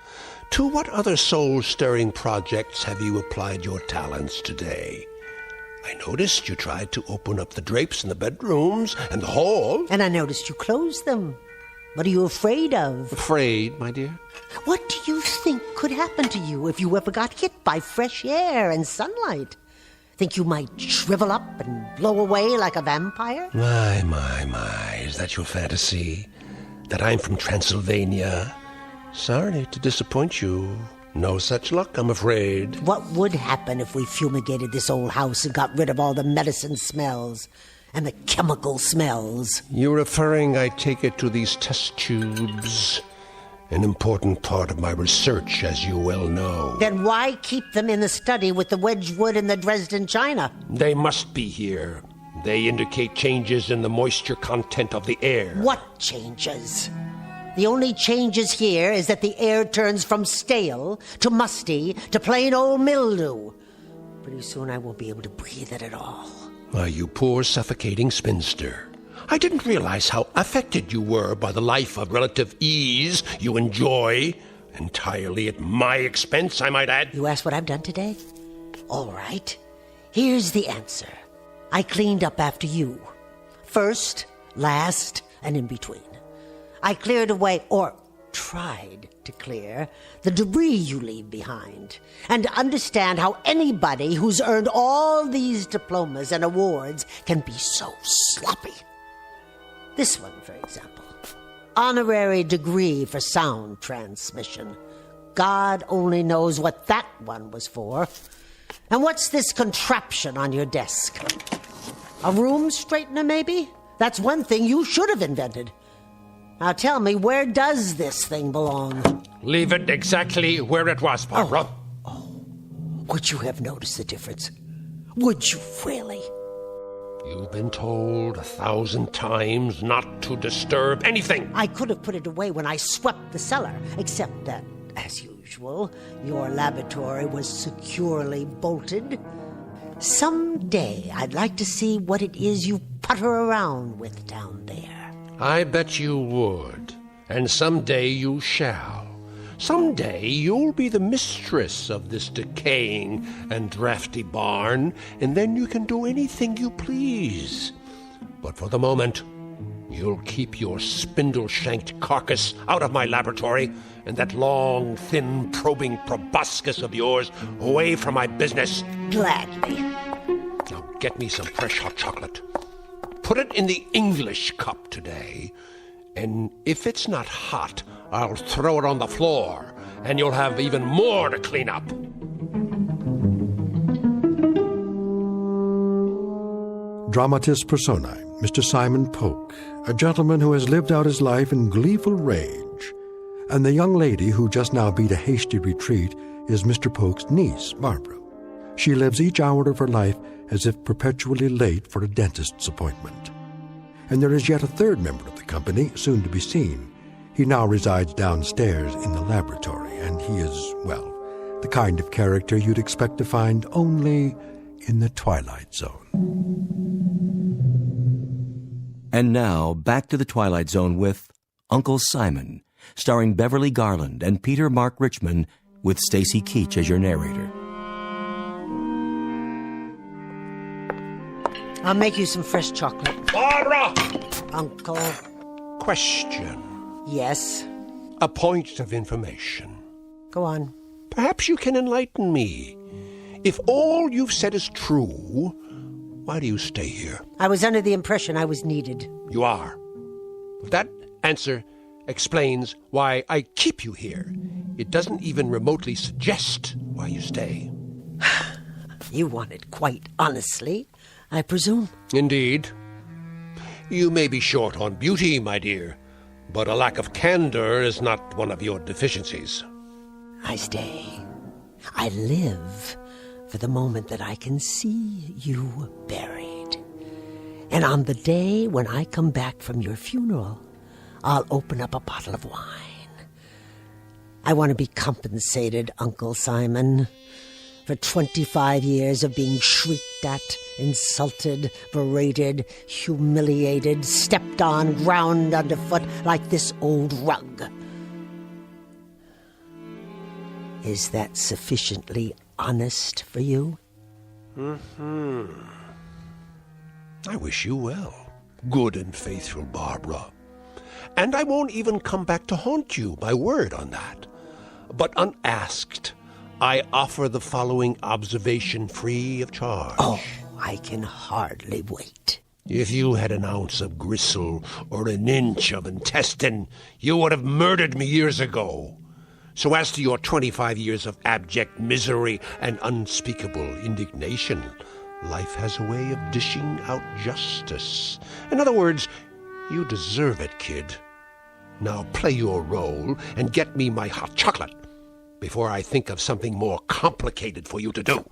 Speaker 19: To what other soul-stirring projects have you applied your talents today? I noticed you tried to open up the drapes in the bedrooms and the hall.
Speaker 5: And I noticed you closed them. What are you afraid of?
Speaker 19: Afraid, my dear?
Speaker 5: What do you think could happen to you if you ever got hit by fresh air and sunlight? Think you might shrivel up and blow away like a vampire?
Speaker 19: My, is that your fantasy? That I'm from Transylvania? Sorry to disappoint you. No such luck, I'm afraid.
Speaker 5: What would happen if we fumigated this old house and got rid of all the medicine smells and the chemical smells?
Speaker 19: You're referring, I take it, to these test tubes. An important part of my research, as you well know.
Speaker 5: Then why keep them in the study with the Wedgwood and the Dresden china?
Speaker 19: They must be here. They indicate changes in the moisture content of the air.
Speaker 5: What changes? The only changes here is that the air turns from stale to musty to plain old mildew. Pretty soon I won't be able to breathe it at all.
Speaker 19: Why, you poor suffocating spinster. I didn't realize how affected you were by the life of relative ease you enjoy. Entirely at my expense, I might add.
Speaker 5: You asked what I've done today? All right. Here's the answer. I cleaned up after you. First, last, and in between. I cleared away, or tried to clear, the debris you leave behind, and to understand how anybody who's earned all these diplomas and awards can be so sloppy. This one, for example. Honorary degree for sound transmission. God only knows what that one was for. And what's this contraption on your desk? A room straightener, maybe? That's one thing you should have invented. Now tell me, where does this thing belong?
Speaker 19: Leave it exactly where it was, Barbara.
Speaker 5: Would you have noticed the difference? Would you really?
Speaker 19: You've been told 1,000 times not to disturb anything.
Speaker 5: I could have put it away when I swept the cellar, except that, as usual, your laboratory was securely bolted. Someday I'd like to see what it is you putter around with down there.
Speaker 19: I bet you would. And someday you shall. Someday you'll be the mistress of this decaying and drafty barn, and then you can do anything you please. But for the moment, you'll keep your spindle-shanked carcass out of my laboratory, and that long, thin, probing proboscis of yours away from my business.
Speaker 5: Gladly.
Speaker 19: Now get me some fresh hot chocolate. Put it in the English cup today, and if it's not hot, I'll throw it on the floor, and you'll have even more to clean up.
Speaker 1: Dramatis personae, Mr. Simon Polk, a gentleman who has lived out his life in gleeful rage. And the young lady who just now beat a hasty retreat is Mr. Polk's niece, Barbara. She lives each hour of her life as if perpetually late for a dentist's appointment. And there is yet a third member of the company, soon to be seen. He now resides downstairs in the laboratory, and he is, well, the kind of character you'd expect to find only in the Twilight Zone.
Speaker 6: And now, back to the Twilight Zone with Uncle Simon, starring Beverly Garland and Peter Mark Richmond, with Stacy Keach as your narrator.
Speaker 5: I'll make you some fresh chocolate.
Speaker 19: Barbara!
Speaker 5: Uncle.
Speaker 19: Question.
Speaker 5: Yes?
Speaker 19: A point of information.
Speaker 5: Go on.
Speaker 19: Perhaps you can enlighten me. If all you've said is true, why do you stay here?
Speaker 5: I was under the impression I was needed.
Speaker 19: You are. That answer explains why I keep you here. It doesn't even remotely suggest why you stay.
Speaker 5: You want it quite honestly, I presume.
Speaker 19: Indeed. You may be short on beauty, my dear, but a lack of candor is not one of your deficiencies.
Speaker 5: I stay. I live for the moment that I can see you buried. And on the day when I come back from your funeral, I'll open up a bottle of wine. I want to be compensated, Uncle Simon, for 25 years of being shrieked laughed at, insulted, berated, humiliated, stepped on, ground underfoot like this old rug. Is that sufficiently honest for you?
Speaker 19: I wish you well, good and faithful Barbara. And I won't even come back to haunt you, my word on that. But unasked, I offer the following observation free of charge.
Speaker 5: Oh, I can hardly wait.
Speaker 19: If you had an ounce of gristle or an inch of intestine, you would have murdered me years ago. So as to your 25 years of abject misery and unspeakable indignation, life has a way of dishing out justice. In other words, you deserve it, kid. Now play your role and get me my hot chocolate before I think of something more complicated for you to do.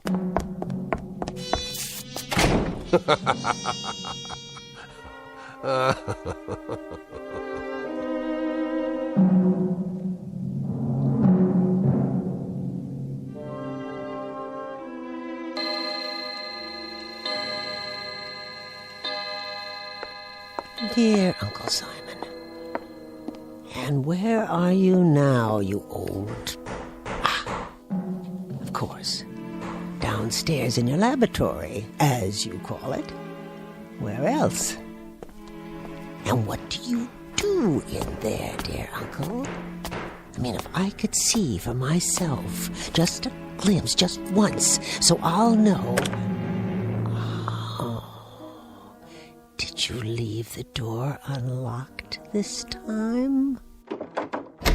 Speaker 5: Dear Uncle Simon, and where are you now, you old... of course, downstairs in your laboratory, as you call it. Where else? And what do you do in there, dear Uncle? I mean, if I could see for myself, just a glimpse, just once, so I'll know... Did you leave the door unlocked this time?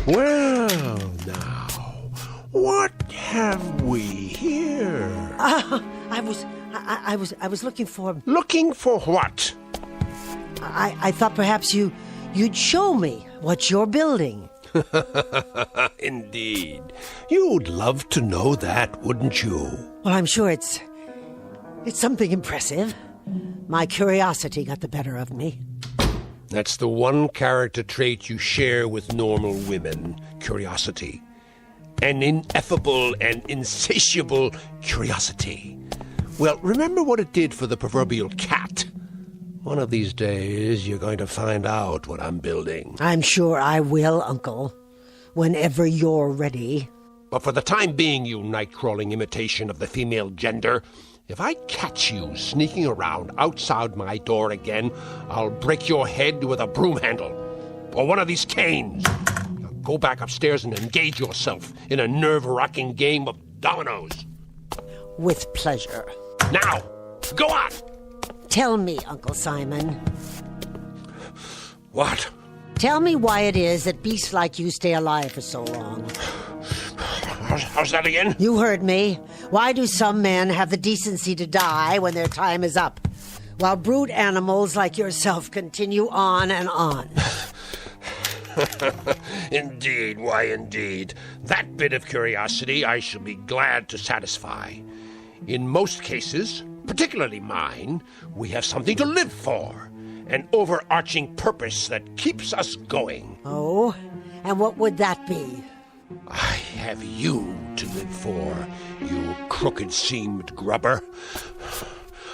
Speaker 19: Well, now, what have we here?
Speaker 5: I was looking for...
Speaker 19: Looking for what?
Speaker 5: I thought perhaps you'd show me what you're building.
Speaker 19: Indeed. You'd love to know that, wouldn't you?
Speaker 5: Well, I'm sure it's something impressive. My curiosity got the better of me.
Speaker 19: That's the one character trait you share with normal women, curiosity. An ineffable and insatiable curiosity. Well, remember what it did for the proverbial cat. One of these days, you're going to find out what I'm building.
Speaker 5: I'm sure I will, Uncle. Whenever you're ready.
Speaker 19: But for the time being, you night-crawling imitation of the female gender... If I catch you sneaking around outside my door again, I'll break your head with a broom handle or one of these canes. Now go back upstairs and engage yourself in a nerve-wracking game of dominoes.
Speaker 5: With pleasure.
Speaker 19: Now, go on!
Speaker 5: Tell me, Uncle Simon.
Speaker 19: What?
Speaker 5: Tell me why it is that beasts like you stay alive for so long.
Speaker 19: How's that again?
Speaker 5: You heard me. Why do some men have the decency to die when their time is up, while brute animals like yourself continue on and on?
Speaker 19: Indeed, why indeed. That bit of curiosity I shall be glad to satisfy. In most cases, particularly mine, we have something to live for, an overarching purpose that keeps us going.
Speaker 5: Oh? And what would that be?
Speaker 19: I have you to live for, you crooked-seamed grubber.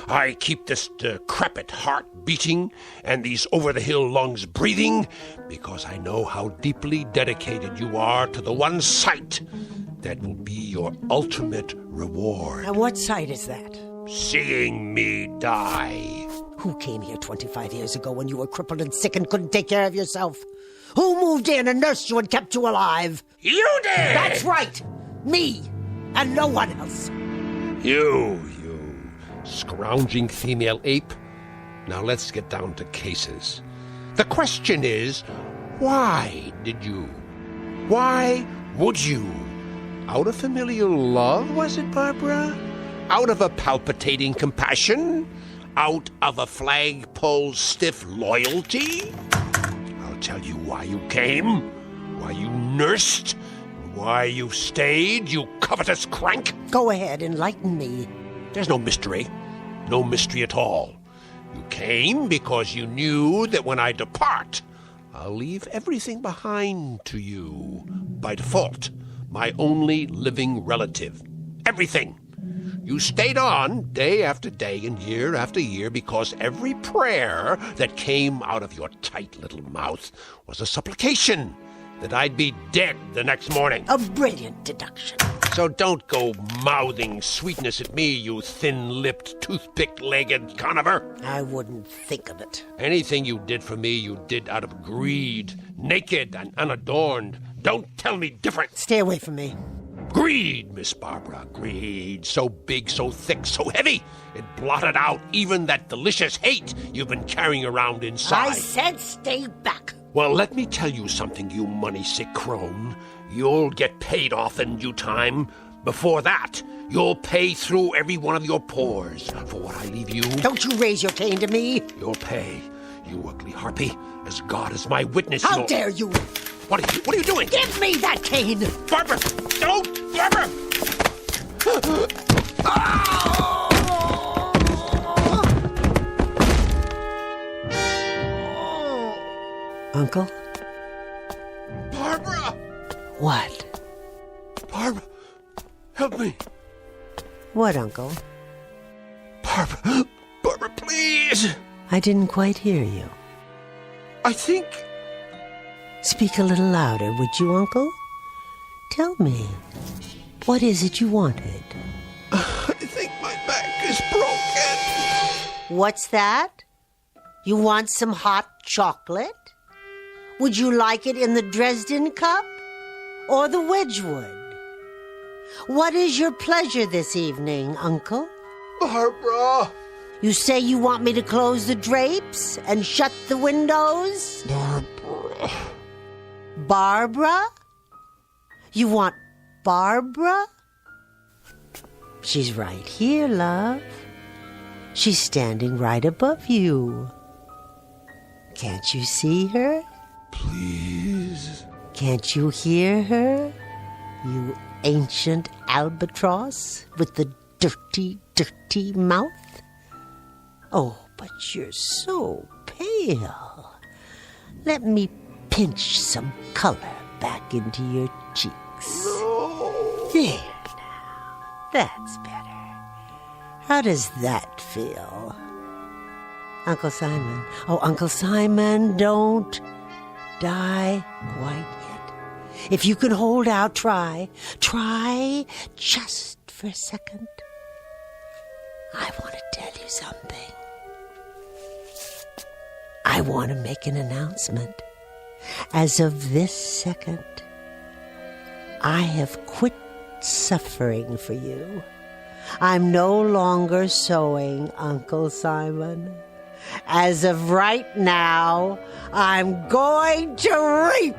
Speaker 19: I keep this decrepit heart beating and these over-the-hill lungs breathing because I know how deeply dedicated you are to the one sight that will be your ultimate reward.
Speaker 5: And what sight is that?
Speaker 19: Seeing me die.
Speaker 5: Who came here 25 years ago when you were crippled and sick and couldn't take care of yourself? Who moved in and nursed you and kept you alive?
Speaker 19: You did!
Speaker 5: That's right! Me! And no one else!
Speaker 19: You scrounging female ape. Now let's get down to cases. The question is, why did you? Why would you? Out of familial love, was it, Barbara? Out of a palpitating compassion? Out of a flagpole-stiff loyalty? I'll tell you why you came, why you nursed, why you stayed, you covetous crank.
Speaker 5: Go ahead, enlighten me.
Speaker 19: There's no mystery. No mystery at all. You came because you knew that when I depart, I'll leave everything behind to you. By default, my only living relative. Everything. You stayed on day after day and year after year because every prayer that came out of your tight little mouth was a supplication that I'd be dead the next morning.
Speaker 5: A brilliant deduction.
Speaker 19: So don't go mouthing sweetness at me, you thin-lipped, toothpick-legged conover.
Speaker 5: I wouldn't think of it.
Speaker 19: Anything you did for me, you did out of greed, naked and unadorned. Don't tell me different.
Speaker 5: Stay away from me.
Speaker 19: Greed, Miss Barbara, greed. So big, so thick, so heavy. It blotted out even that delicious hate you've been carrying around inside.
Speaker 5: I said stay back.
Speaker 19: Well, let me tell you something, you money-sick crone. You'll get paid off in due time. Before that, you'll pay through every one of your pores for what I leave you.
Speaker 5: Don't you raise your cane to me.
Speaker 19: You'll pay, you ugly harpy. As God is my witness,
Speaker 5: How dare you?
Speaker 19: What are you doing?
Speaker 5: Give me that cane!
Speaker 19: Barbara! Don't! Barbara!
Speaker 5: Uncle?
Speaker 19: Barbara!
Speaker 5: What?
Speaker 19: Barbara, help me.
Speaker 5: What, Uncle?
Speaker 19: Barbara, please!
Speaker 5: I didn't quite hear you.
Speaker 19: I think...
Speaker 5: Speak a little louder, would you, Uncle? Tell me, what is it you wanted?
Speaker 19: I think my back is broken.
Speaker 5: What's that? You want some hot chocolate? Would you like it in the Dresden cup or the Wedgwood? What is your pleasure this evening, Uncle?
Speaker 19: Barbara!
Speaker 5: You say you want me to close the drapes and shut the windows?
Speaker 19: Barbara.
Speaker 5: Barbara? You want Barbara? She's right here, love. She's standing right above you. Can't you see her?
Speaker 19: Please.
Speaker 5: Can't you hear her? You ancient albatross with the dirty, dirty mouth? Oh, but you're so pale. Let me pinch some color back into your cheeks.
Speaker 19: No.
Speaker 5: There now. That's better. How does that feel? Uncle Simon. Oh, Uncle Simon, don't die quite yet. If you can hold out, try. Try just for a second. I want to tell you something. I want to make an announcement. As of this second, I have quit suffering for you. I'm no longer sewing, Uncle Simon. As of right now, I'm going to reap.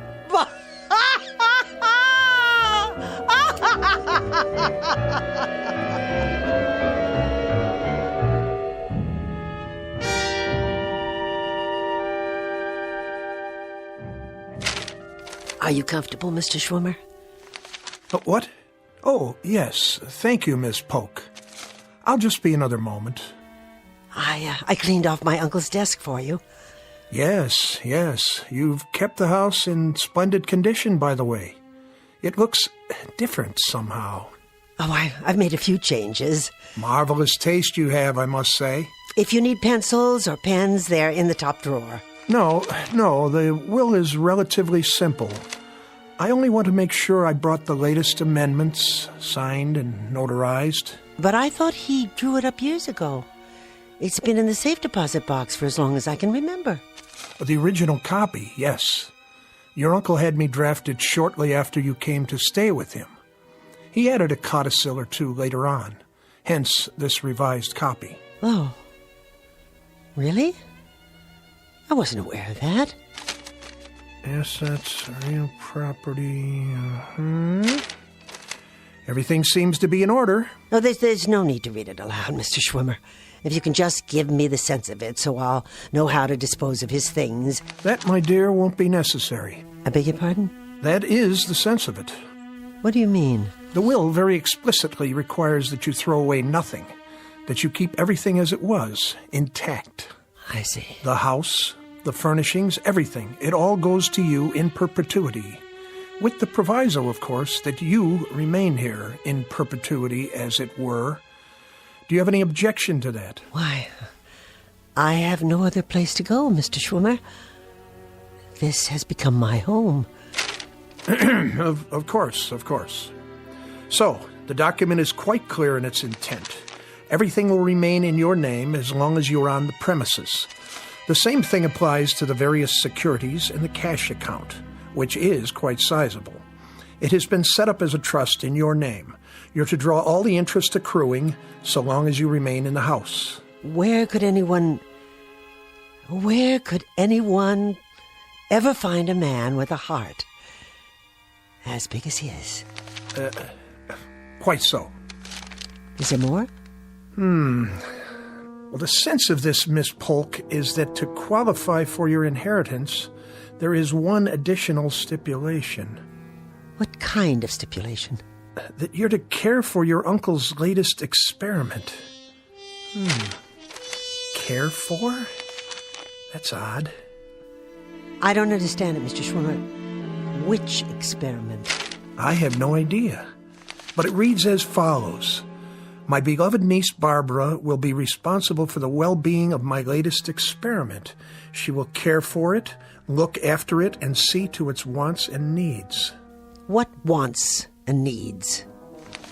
Speaker 5: Are you comfortable, Mr. Schwimmer?
Speaker 4: What? Oh, yes. Thank you, Miss Polk. I'll just be another moment.
Speaker 5: I cleaned off my uncle's desk for you.
Speaker 4: Yes. You've kept the house in splendid condition, by the way. It looks different somehow.
Speaker 5: Oh, I've made a few changes.
Speaker 4: Marvelous taste you have, I must say.
Speaker 5: If you need pencils or pens, they're in the top drawer.
Speaker 4: No, the will is relatively simple. I only want to make sure I brought the latest amendments, signed and notarized.
Speaker 5: But I thought he drew it up years ago. It's been in the safe deposit box for as long as I can remember.
Speaker 4: The original copy, yes. Your uncle had me drafted shortly after you came to stay with him. He added a codicil or two later on, hence this revised copy.
Speaker 5: Oh. Really? I wasn't aware of that.
Speaker 4: Assets, real property, Everything seems to be in order.
Speaker 5: No, there's no need to read it aloud, Mr. Schwimmer. If you can just give me the sense of it so I'll know how to dispose of his things.
Speaker 4: That, my dear, won't be necessary.
Speaker 5: I beg your pardon?
Speaker 4: That is the sense of it.
Speaker 5: What do you mean?
Speaker 4: The will very explicitly requires that you throw away nothing, that you keep everything as it was, intact.
Speaker 5: I see.
Speaker 4: The house, the furnishings, everything. It all goes to you in perpetuity. With the proviso, of course, that you remain here in perpetuity, as it were. Do you have any objection to that?
Speaker 5: Why, I have no other place to go, Mr. Schwimmer. This has become my home.
Speaker 4: Of course. So, the document is quite clear in its intent. Everything will remain in your name as long as you are on the premises. The same thing applies to the various securities in the cash account, which is quite sizable. It has been set up as a trust in your name. You're to draw all the interest accruing so long as you remain in the house.
Speaker 5: Where could anyone ever find a man with a heart as big as his?
Speaker 4: Quite so.
Speaker 5: Is there more?
Speaker 4: Well, the sense of this, Miss Polk, is that to qualify for your inheritance, there is one additional stipulation.
Speaker 5: What kind of stipulation?
Speaker 4: That you're to care for your uncle's latest experiment. Care for? That's odd.
Speaker 5: I don't understand it, Mr. Schwimmer. Which experiment?
Speaker 4: I have no idea. But it reads as follows. My beloved niece Barbara will be responsible for the well-being of my latest experiment. She will care for it, look after it, and see to its wants and needs.
Speaker 5: What wants and needs?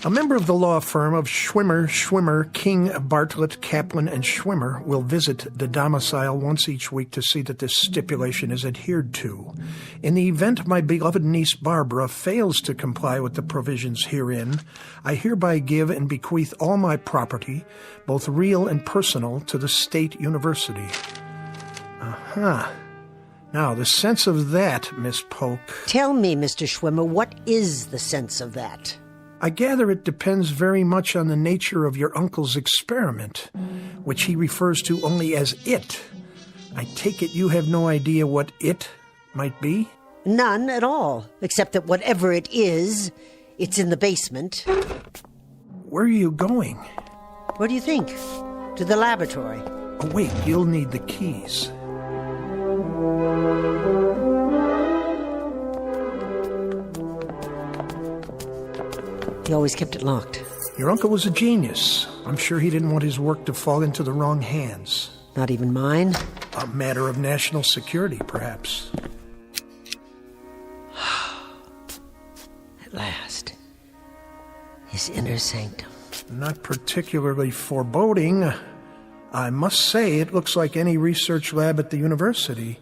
Speaker 4: A member of the law firm of Schwimmer, King, Bartlett, Kaplan, and Schwimmer will visit the domicile once each week to see that this stipulation is adhered to. In the event my beloved niece Barbara fails to comply with the provisions herein, I hereby give and bequeath all my property, both real and personal, to the State University. Now, the sense of that, Miss Polk...
Speaker 5: Tell me, Mr. Schwimmer, what is the sense of that?
Speaker 4: I gather it depends very much on the nature of your uncle's experiment, which he refers to only as it. I take it you have no idea what it might be?
Speaker 5: None at all, except that whatever it is, it's in the basement.
Speaker 4: Where are you going?
Speaker 5: Where do you think? To the laboratory.
Speaker 4: Oh, wait, you'll need the keys.
Speaker 5: He always kept it locked.
Speaker 4: Your uncle was a genius. I'm sure he didn't want his work to fall into the wrong hands.
Speaker 5: Not even mine?
Speaker 4: A matter of national security, perhaps.
Speaker 5: At last. His inner sanctum.
Speaker 4: Not particularly foreboding. I must say it looks like any research lab at the university,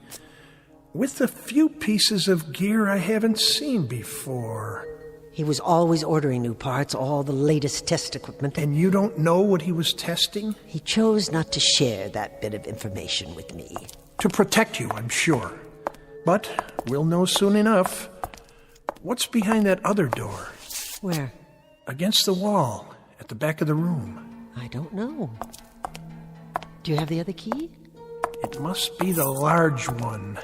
Speaker 4: with a few pieces of gear I haven't seen before.
Speaker 5: He was always ordering new parts, all the latest test equipment.
Speaker 4: And you don't know what he was testing?
Speaker 5: He chose not to share that bit of information with me.
Speaker 4: To protect you, I'm sure. But we'll know soon enough. What's behind that other door?
Speaker 5: Where?
Speaker 4: Against the wall, at the back of the room.
Speaker 5: I don't know. Do you have the other key?
Speaker 4: It must be the large one.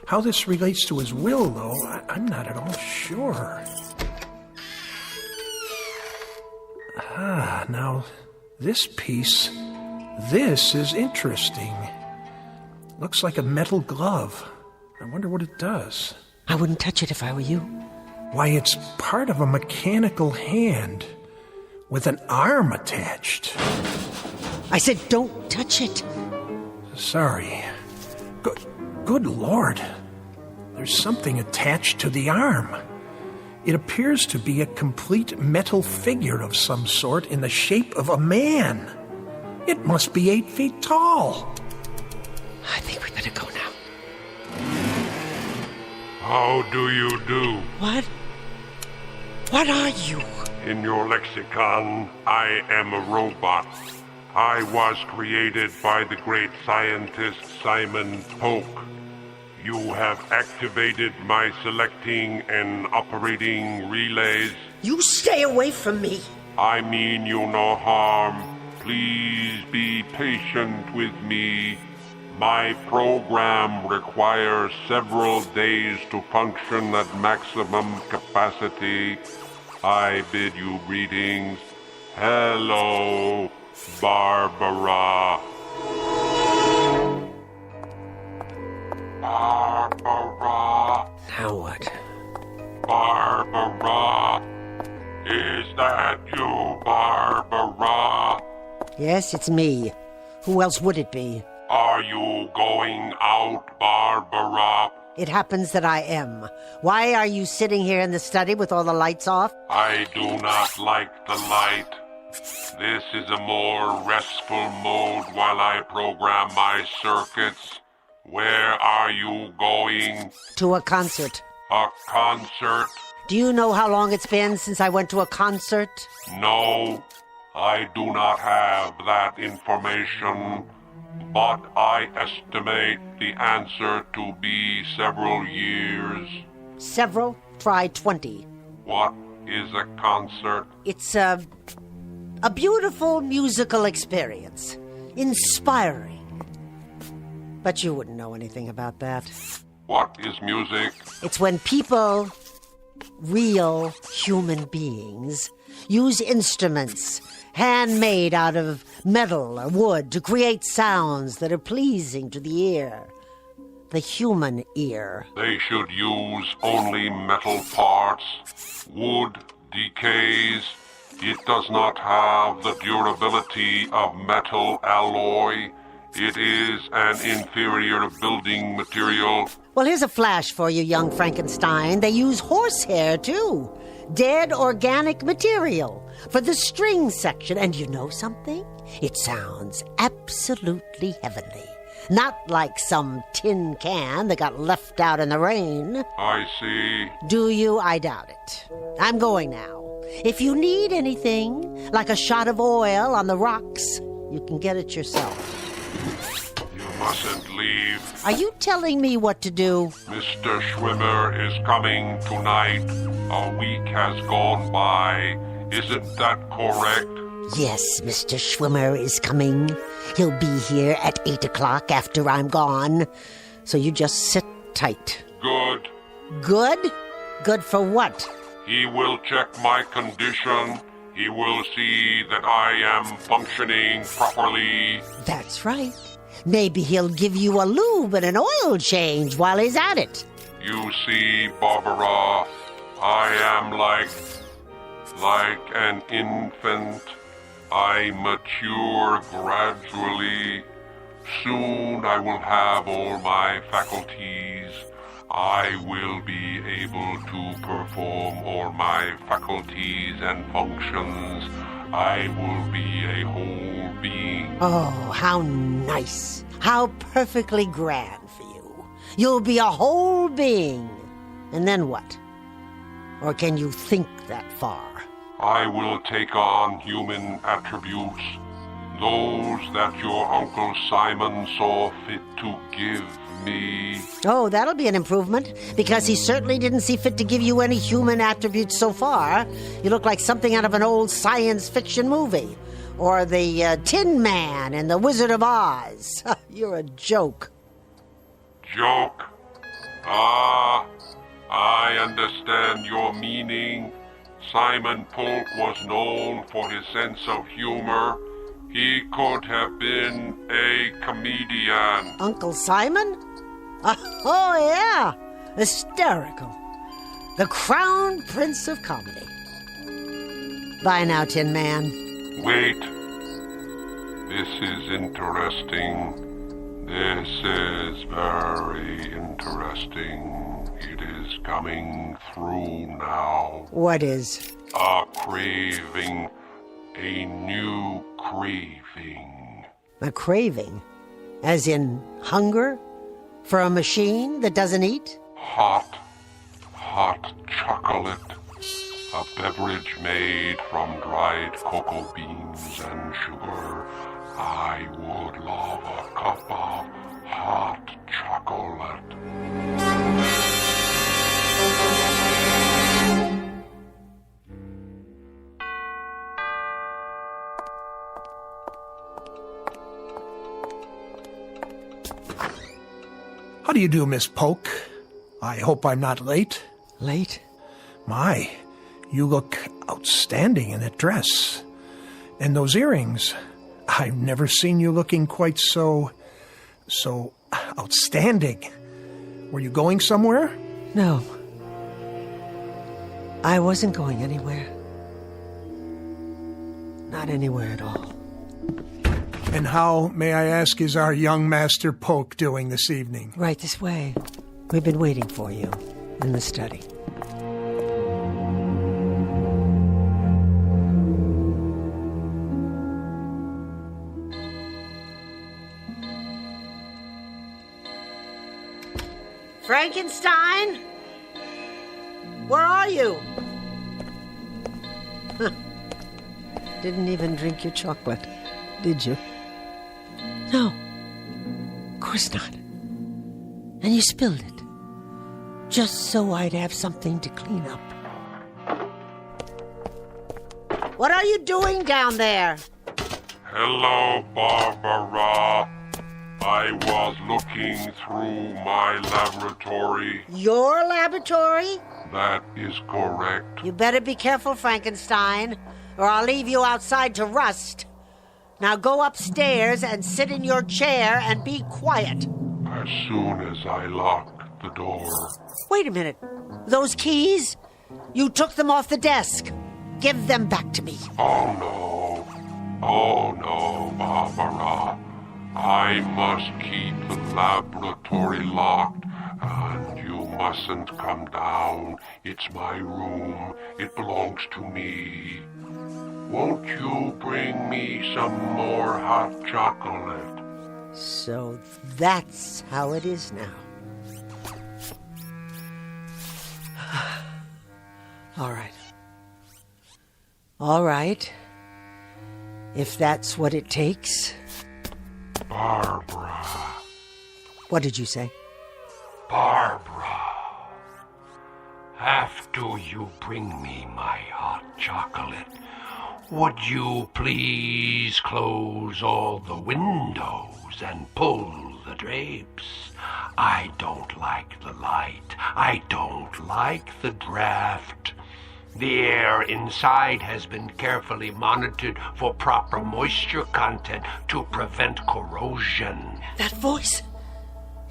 Speaker 4: How this relates to his will, though, I'm not at all sure. Now, this piece, this is interesting. Looks like a metal glove. I wonder what it does.
Speaker 5: I wouldn't touch it if I were you.
Speaker 4: Why, it's part of a mechanical hand with an arm attached.
Speaker 5: I said don't touch it.
Speaker 4: Sorry. Good Lord. There's something attached to the arm. It appears to be a complete metal figure of some sort in the shape of a man. It must be 8 feet tall.
Speaker 5: I think we better go now.
Speaker 17: How do you do?
Speaker 5: What? What are you?
Speaker 17: In your lexicon, I am a robot. I was created by the great scientist Simon Polk. You have activated my selecting and operating relays.
Speaker 5: You stay away from me.
Speaker 17: I mean you no harm. Please be patient with me. My program requires several days to function at maximum capacity. I bid you greetings. Hello, Barbara. Barbara.
Speaker 5: Now what?
Speaker 17: Barbara. Is that you, Barbara?
Speaker 5: Yes, it's me. Who else would it be?
Speaker 17: Are you going out, Barbara?
Speaker 5: It happens that I am. Why are you sitting here in the study with all the lights off?
Speaker 17: I do not like the light. This is a more restful mode while I program my circuits. Where are you going?
Speaker 5: To a concert.
Speaker 17: A concert?
Speaker 5: Do you know how long it's been since I went to a concert?
Speaker 17: No, I do not have that information, but I estimate the answer to be several years.
Speaker 5: Several? Try 20.
Speaker 17: What is a concert?
Speaker 5: It's a beautiful musical experience. Inspiring. But you wouldn't know anything about that.
Speaker 17: What is music?
Speaker 5: It's when people, real human beings, use instruments handmade out of metal or wood to create sounds that are pleasing to the ear. The human ear.
Speaker 17: They should use only metal parts. Wood decays. It does not have the durability of metal alloy. It is an inferior building material.
Speaker 5: Well, here's a flash for you, young Frankenstein. They use horsehair, too. Dead organic material for the string section. And you know something? It sounds absolutely heavenly. Not like some tin can that got left out in the rain.
Speaker 17: I see.
Speaker 5: Do you? I doubt it. I'm going now. If you need anything, like a shot of oil on the rocks, you can get it yourself.
Speaker 17: You mustn't leave.
Speaker 5: Are you telling me what to do?
Speaker 17: Mr. Schwimmer is coming tonight. A week has gone by. Isn't that correct?
Speaker 5: Yes, Mr. Schwimmer is coming. He'll be here at 8 o'clock after I'm gone. So you just sit tight.
Speaker 17: Good.
Speaker 5: Good? Good for what?
Speaker 17: He will check my condition. He will see that I am functioning properly.
Speaker 5: That's right. Maybe he'll give you a lube and an oil change while he's at it.
Speaker 17: You see, Barbara, I am like an infant. I mature gradually. Soon I will have all my faculties. I will be able to perform all my faculties and functions. I will be a whole being.
Speaker 5: Oh, how nice. How perfectly grand for you. You'll be a whole being. And then what? Or can you think that far?
Speaker 17: I will take on human attributes, those that your Uncle Simon saw fit to give me.
Speaker 5: Oh, that'll be an improvement, because he certainly didn't see fit to give you any human attributes so far. You look like something out of an old science fiction movie. Or the Tin Man in The Wizard of Oz. You're a joke.
Speaker 17: Joke? Ah, I understand your meaning. Simon Polk was known for his sense of humor. He could have been a comedian.
Speaker 5: Uncle Simon? Oh, yeah. Hysterical. The crown prince of comedy. Bye now, Tin Man.
Speaker 17: Wait. This is interesting. This is very interesting. It is coming through now.
Speaker 5: What is?
Speaker 17: A craving. A new craving.
Speaker 5: A craving? As in hunger? For a machine that doesn't eat?
Speaker 17: Hot chocolate. A beverage made from dried cocoa beans and sugar. I would love a cup of hot chocolate.
Speaker 4: How do you do, Miss Polk? I hope I'm not late.
Speaker 5: Late?
Speaker 4: My, you look outstanding in that dress. And those earrings. I've never seen you looking quite so outstanding. Were you going somewhere?
Speaker 5: No. I wasn't going anywhere. Not anywhere at all.
Speaker 4: And how, may I ask, is our young Master Polk doing this evening?
Speaker 5: Right this way. We've been waiting for you in the study. Frankenstein? Where are you? Huh. Didn't even drink your chocolate, did you? No. Of course not. And you spilled it. Just so I'd have something to clean up. What are you doing down there?
Speaker 7: Hello, Barbara. I was looking through my laboratory.
Speaker 5: Your laboratory?
Speaker 7: That is correct.
Speaker 5: You better be careful, Frankenstein, or I'll leave you outside to rust. Now go upstairs and sit in your chair and be quiet.
Speaker 7: As soon as I locked the door.
Speaker 5: Wait a minute. Those keys? You took them off the desk. Give them back to me.
Speaker 7: Oh, no, Barbara. I must keep the laboratory locked, and you mustn't come down. It's my room. It belongs to me. Won't you bring me some more hot chocolate?
Speaker 5: So that's how it is now. All right. All right. If that's what it takes.
Speaker 7: Barbara.
Speaker 5: What did you say?
Speaker 19: Barbara. After you bring me my hot chocolate, would you please close all the windows and pull the drapes? I don't like the light. I don't like the draft. The air inside has been carefully monitored for proper moisture content to prevent corrosion.
Speaker 5: That voice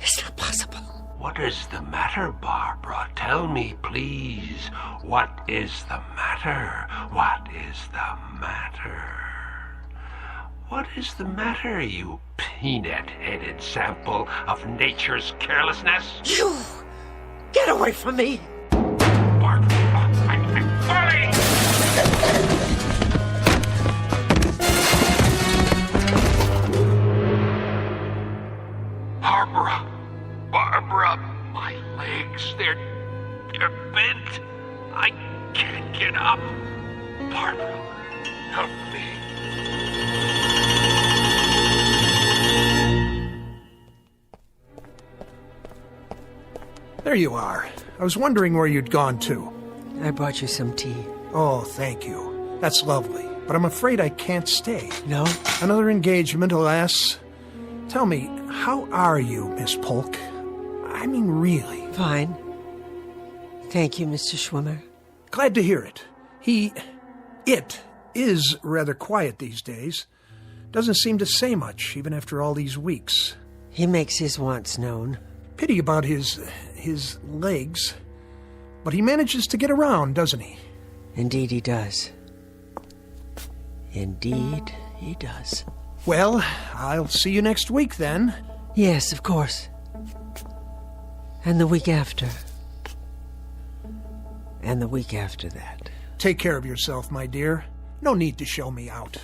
Speaker 5: is not possible.
Speaker 19: What is the matter, Barbara? Tell me, please. What is the matter? What is the matter? What is the matter, you peanut-headed sample of nature's carelessness?
Speaker 5: You! Get away from me!
Speaker 19: Barbara, I'm falling! Barbara, my legs, they're bent. I can't get up. Barbara, help me.
Speaker 4: There you are. I was wondering where you'd gone to.
Speaker 5: I brought you some tea.
Speaker 4: Oh, thank you. That's lovely. But I'm afraid I can't stay.
Speaker 5: No?
Speaker 4: Another engagement, alas. Tell me, how are you, Miss Polk? I mean, really.
Speaker 5: Fine. Thank you, Mr. Schwimmer.
Speaker 4: Glad to hear it. It is rather quiet these days. Doesn't seem to say much, even after all these weeks.
Speaker 5: He makes his wants known.
Speaker 4: Pity about his legs. But he manages to get around, doesn't he?
Speaker 5: Indeed he does. Indeed he does.
Speaker 4: Well, I'll see you next week, then.
Speaker 5: Yes, of course. And the week after. And the week after that.
Speaker 4: Take care of yourself, my dear. No need to show me out.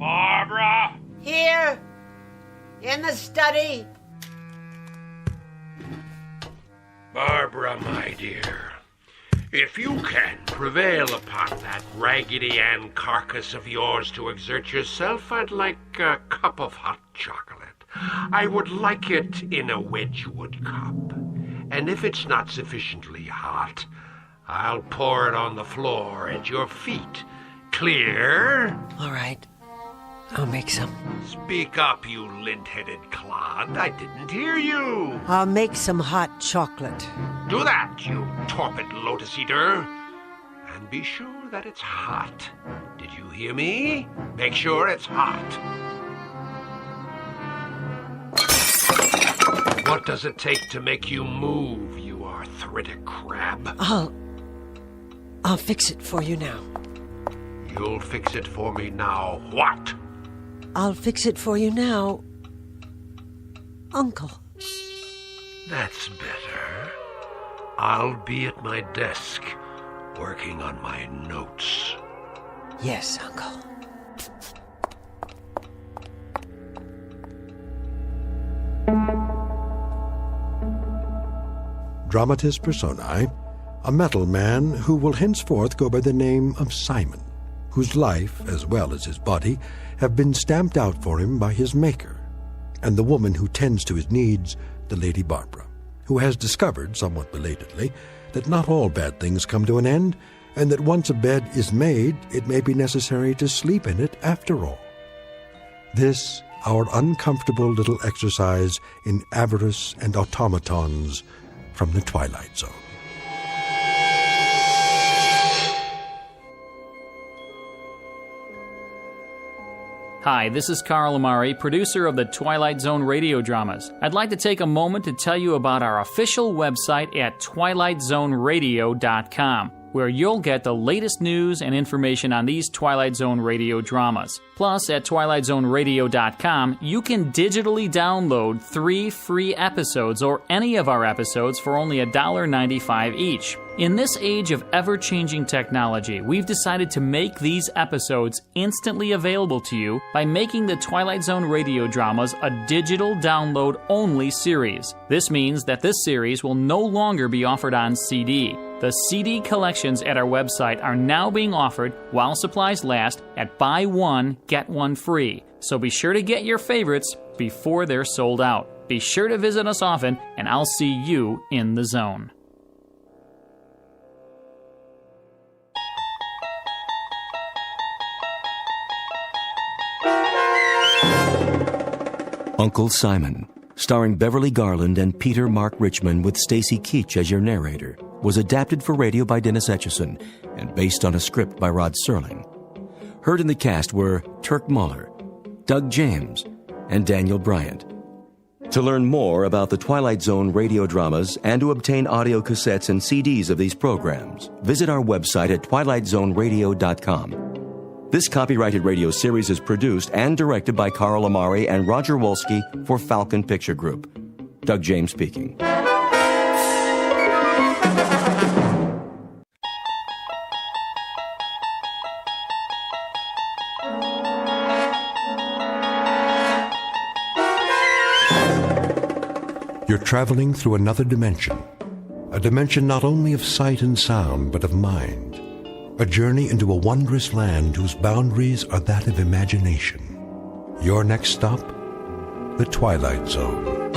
Speaker 7: Barbara!
Speaker 5: Here! In the study!
Speaker 19: Barbara, my dear, if you can prevail upon that Raggedy Ann carcass of yours to exert yourself, I'd like a cup of hot chocolate. I would like it in a Wedgwood cup. And if it's not sufficiently hot, I'll pour it on the floor at your feet. Clear?
Speaker 5: All right. I'll make some.
Speaker 19: Speak up, you lint-headed clod. I didn't hear you.
Speaker 5: I'll make some hot chocolate.
Speaker 19: Do that, you torpid lotus eater. And be sure that it's hot. Did you hear me? Make sure it's hot. What does it take to make you move, you arthritic crab?
Speaker 5: I'll fix it for you now.
Speaker 19: You'll fix it for me now. What?
Speaker 5: I'll fix it for you now, Uncle.
Speaker 19: That's better. I'll be at my desk, working on my notes.
Speaker 5: Yes, Uncle.
Speaker 1: Dramatis personae, a metal man who will henceforth go by the name of Simon, whose life, as well as his body, have been stamped out for him by his maker, and the woman who tends to his needs, the Lady Barbara, who has discovered, somewhat belatedly, that not all bad things come to an end, and that once a bed is made, it may be necessary to sleep in it after all. This, our uncomfortable little exercise in avarice and automatons from the Twilight Zone.
Speaker 23: Hi, this is Carl Amari, producer of the Twilight Zone radio dramas. I'd like to take a moment to tell you about our official website at twilightzoneradio.com, where you'll get the latest news and information on these Twilight Zone radio dramas. Plus, at twilightzoneradio.com, you can digitally download 3 free episodes or any of our episodes for only $1.95 each. In this age of ever-changing technology, we've decided to make these episodes instantly available to you by making the Twilight Zone radio dramas a digital download-only series. This means that this series will no longer be offered on CD. The CD collections at our website are now being offered while supplies last at buy one, get one free. So be sure to get your favorites before they're sold out. Be sure to visit us often, and I'll see you in the zone.
Speaker 6: Uncle Simon, starring Beverly Garland and Peter Mark Richmond with Stacy Keach as your narrator, was adapted for radio by Dennis Etchison and based on a script by Rod Serling. Heard in the cast were Turk Muller, Doug James, and Daniel Bryant. To learn more about the Twilight Zone radio dramas and to obtain audio cassettes and CDs of these programs, visit our website at twilightzoneradio.com. This copyrighted radio series is produced and directed by Carl Amari and Roger Wolski for Falcon Picture Group. Doug James speaking.
Speaker 1: You're traveling through another dimension, a dimension not only of sight and sound, but of mind. A journey into a wondrous land whose boundaries are that of imagination. Your next stop, the Twilight Zone.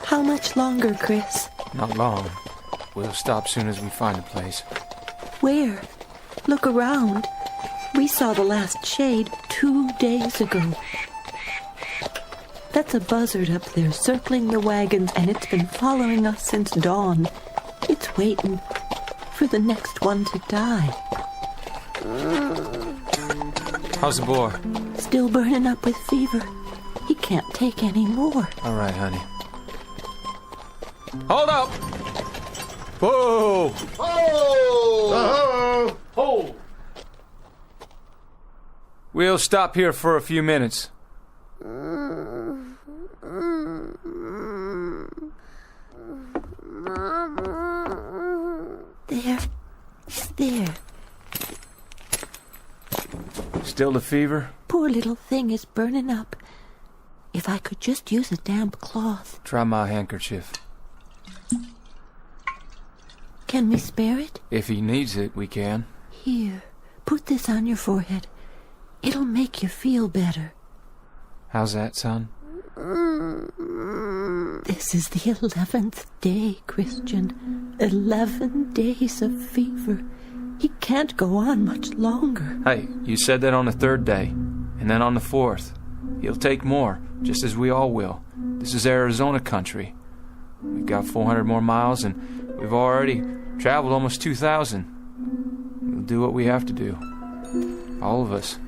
Speaker 9: How much longer, Chris?
Speaker 18: Not long. We'll stop soon as we find a place.
Speaker 9: Where? Look around. We saw the last shade 2 days ago. That's a buzzard up there circling the wagons, and it's been following us since dawn. It's waiting for the next one to die.
Speaker 18: How's the boar?
Speaker 9: Still burning up with fever. He can't take any more.
Speaker 18: All right, honey. Hold up! Whoa!
Speaker 11: Oh!
Speaker 18: Hold! We'll stop here for a few minutes.
Speaker 9: There.
Speaker 18: Still the fever?
Speaker 9: Poor little thing is burning up. If I could just use a damp cloth.
Speaker 18: Try my handkerchief.
Speaker 9: Can we spare it?
Speaker 18: If he needs it, we can.
Speaker 9: Here, put this on your forehead. It'll make you feel better.
Speaker 18: How's that, son?
Speaker 9: This is the 11th day, Christian. 11 days of fever. He can't go on much longer.
Speaker 18: Hey, you said that on the 3rd day, and then on the 4th. He'll take more, just as we all will. This is Arizona country. We've got 400 more miles, and we've already traveled almost 2,000. We'll do what we have to do. All of us.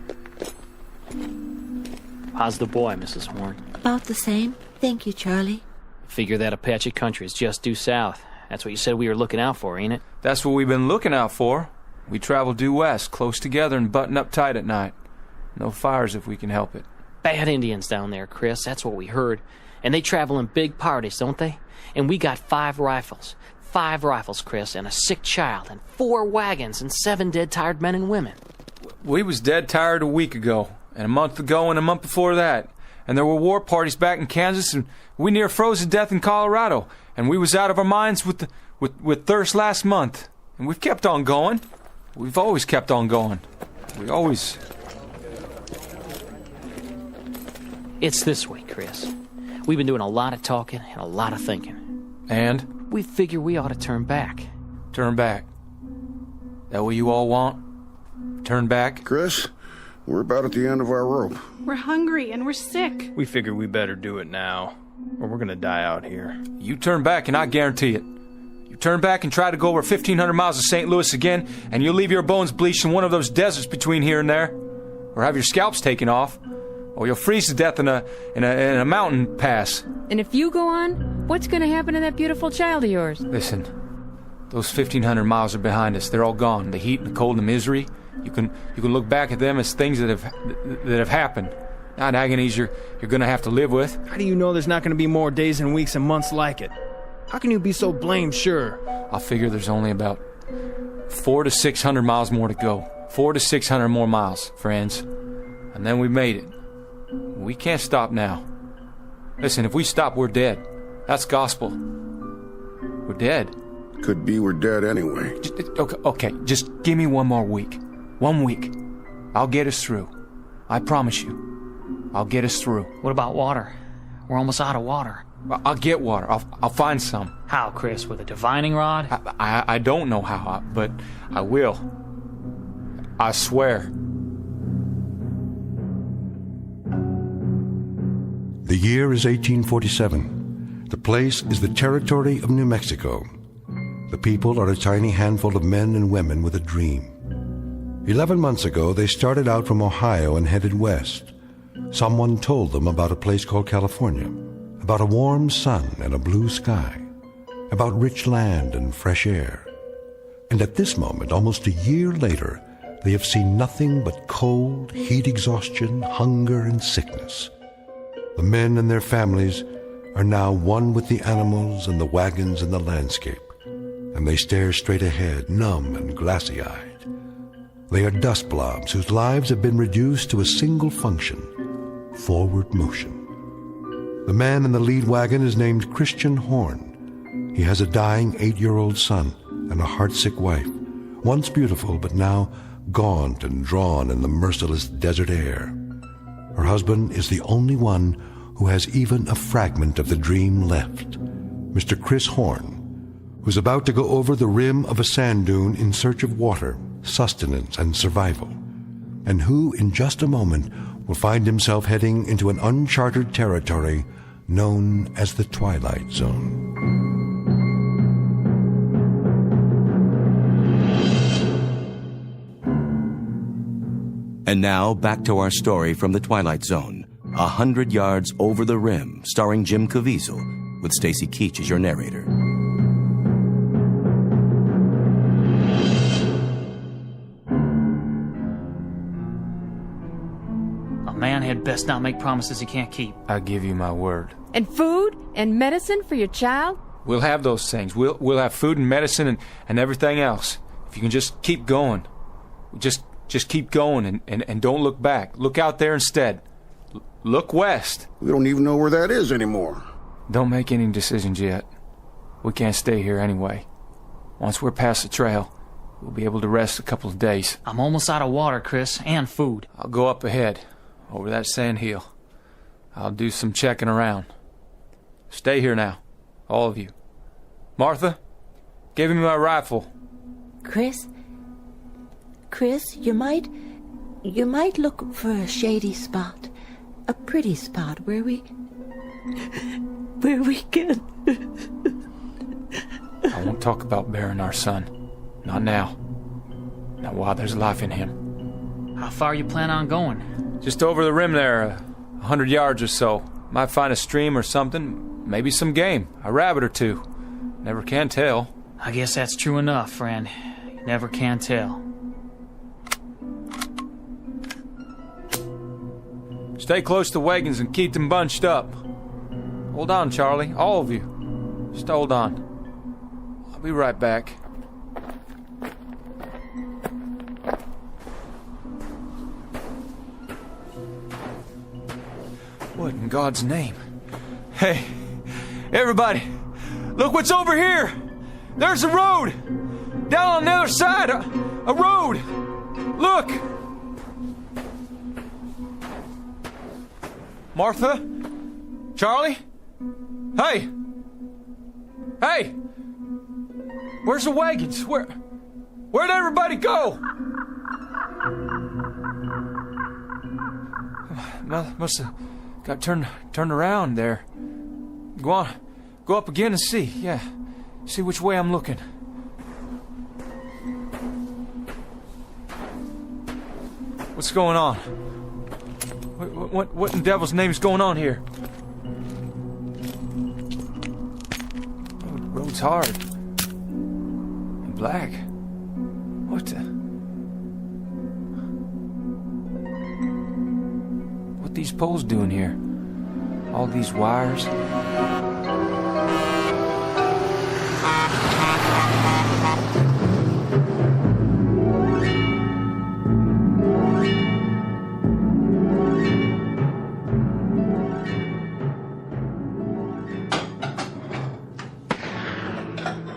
Speaker 3: How's the boy, Mrs. Horn?
Speaker 9: About the same. Thank you, Charlie.
Speaker 3: Figure that Apache country is just due south. That's what you said we were looking out for, ain't it?
Speaker 18: That's what we've been looking out for. We travel due west, close together and button up tight at night. No fires if we can help it.
Speaker 3: Bad Indians down there, Chris. That's what we heard. And they travel in big parties, don't they? And we got 5 rifles. 5 rifles, Chris, and a sick child, and 4 wagons, and 7 dead, tired men and women.
Speaker 18: We was dead tired a week ago, and a month ago, and a month before that. And there were war parties back in Kansas, and we near froze to death in Colorado. And we was out of our minds with thirst last month. And we've kept on going. We've always kept on going. We always...
Speaker 3: It's this way, Chris. We've been doing a lot of talking and a lot of thinking.
Speaker 18: And?
Speaker 3: We figure we ought to turn back.
Speaker 18: Turn back? That what you all want? Turn back?
Speaker 20: Chris, we're about at the end of our rope.
Speaker 21: We're hungry and we're sick.
Speaker 12: We figure we better do it now, or we're gonna die out here.
Speaker 18: You turn back and I guarantee it. You turn back and try to go over 1,500 miles of St. Louis again, and you'll leave your bones bleached in one of those deserts between here and there. Or have your scalps taken off. Or you'll freeze to death in a mountain pass.
Speaker 22: And if you go on, what's going to happen to that beautiful child of yours?
Speaker 18: Listen, those 1,500 miles are behind us. They're all gone. The heat and the cold and the misery. You can look back at them as things that have happened, not agonies you're going to have to live with.
Speaker 12: How do you know there's not going to be more days and weeks and months like it? How can you be so blamed sure?
Speaker 18: I figure there's only about 400 to 600 miles more to go. 400 to 600 more miles, friends. And then we made it. We can't stop now. Listen, if we stop, we're dead. That's gospel. We're dead.
Speaker 20: Could be we're dead anyway.
Speaker 18: Okay, just give me one more week. 1 week. I'll get us through. I promise you. I'll get us through.
Speaker 3: What about water? We're almost out of water.
Speaker 18: I'll get water. I'll find some.
Speaker 3: How, Chris? With a divining rod?
Speaker 18: I don't know how, but I will. I swear.
Speaker 1: The year is 1847. The place is the territory of New Mexico. The people are a tiny handful of men and women with a dream. 11 months ago, they started out from Ohio and headed west. Someone told them about a place called California, about a warm sun and a blue sky, about rich land and fresh air. And at this moment, almost a year later, they have seen nothing but cold, heat exhaustion, hunger, and sickness. The men and their families are now one with the animals and the wagons and the landscape, and they stare straight ahead, numb and glassy-eyed. They are dust blobs whose lives have been reduced to a single function, forward motion. The man in the lead wagon is named Christian Horn. He has a dying 8-year-old son and a heartsick wife, once beautiful but now gaunt and drawn in the merciless desert air. Her husband is the only one who has even a fragment of the dream left, Mr. Chris Horn, who's about to go over the rim of a sand dune in search of water, sustenance, and survival, and who, in just a moment, will find himself heading into an uncharted territory known as the Twilight Zone.
Speaker 6: And now, back to our story from the Twilight Zone, 100 Yards Over the Rim, starring Jim Caviezel, with Stacy Keach as your narrator.
Speaker 3: A man had best not make promises he can't keep.
Speaker 18: I give you my word.
Speaker 22: And food and medicine for your child?
Speaker 18: We'll have those things. We'll have food and medicine and everything else. If you can just keep going. Just keep going and don't look back. Look out there instead. Look west.
Speaker 20: We don't even know where that is anymore.
Speaker 18: Don't make any decisions yet. We can't stay here anyway. Once we're past the trail, we'll be able to rest a couple of days.
Speaker 3: I'm almost out of water, Chris, and food.
Speaker 18: I'll go up ahead, over that sand hill. I'll do some checking around. Stay here now, all of you. Martha, give me my rifle.
Speaker 9: Chris, you might look for a shady spot, a pretty spot where we can.
Speaker 18: I won't talk about burying our son. Not now. Now, while there's life in him.
Speaker 3: How far you plan on going?
Speaker 18: Just over the rim there, 100 yards or so. Might find a stream or something, maybe some game, a rabbit or two. Never can tell.
Speaker 3: I guess that's true enough, friend. You never can tell.
Speaker 18: Stay close to wagons and keep them bunched up. Hold on, Charlie, all of you. Just hold on. I'll be right back. What in God's name? Hey, everybody, look what's over here! There's a road! Down on the other side, a road! Look! Martha? Charlie? Hey! Hey! Where's the wagons? Where'd everybody go? Must have got turned around there. Go on. Go up again and see. Yeah. See which way I'm looking. What's going on? What in the devil's name is going on here? Road's hard. And black. What the... What these poles doing here? All these wires?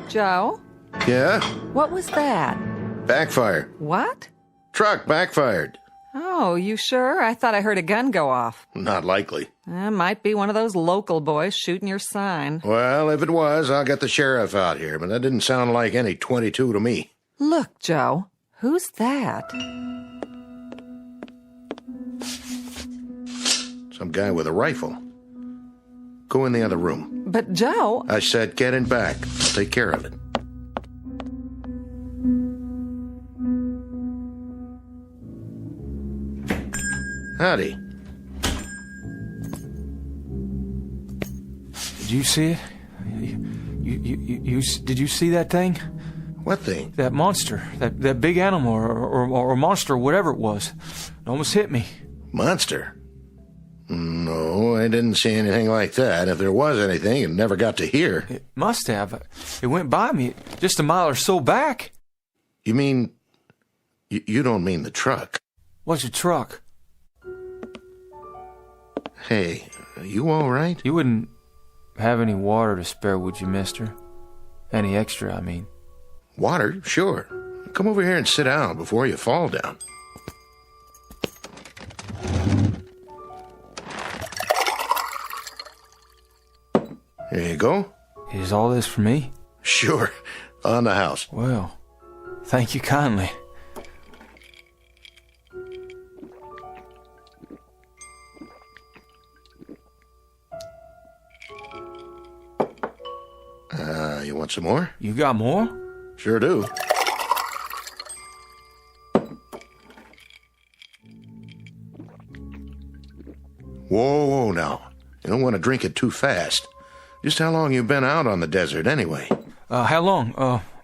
Speaker 10: Joe?
Speaker 20: Yeah?
Speaker 10: What was that?
Speaker 20: Backfire.
Speaker 10: What?
Speaker 20: Truck backfired.
Speaker 10: Oh, you sure? I thought I heard a gun go off.
Speaker 20: Not likely.
Speaker 10: Might be one of those local boys shooting your sign.
Speaker 20: Well, if it was, I'll get the sheriff out here, but that didn't sound like any 22 to me.
Speaker 10: Look, Joe. Who's that?
Speaker 20: Some guy with a rifle. Go in the other room.
Speaker 10: But, Joe...
Speaker 20: I said get in back. I'll take care of it. Howdy.
Speaker 18: Did you see it? Did you see that thing?
Speaker 20: What thing?
Speaker 18: That monster. That big animal or monster, whatever it was. It almost hit me.
Speaker 20: Monster? No, I didn't see anything like that. If there was anything, it never got to here.
Speaker 18: It must have. It went by me just a mile or so back.
Speaker 20: You mean... You don't mean the truck?
Speaker 18: What's a truck?
Speaker 20: Hey, are you all right?
Speaker 18: You wouldn't have any water to spare, would you, mister? Any extra, I mean.
Speaker 20: Water? Sure. Come over here and sit down before you fall down. There you go.
Speaker 18: Is all this for me?
Speaker 20: Sure. On the house.
Speaker 18: Well, thank you kindly.
Speaker 20: You want some more?
Speaker 18: You got more?
Speaker 20: Sure do. Whoa, now. You don't want to drink it too fast. Just how long you been out on the desert, anyway?
Speaker 18: How long?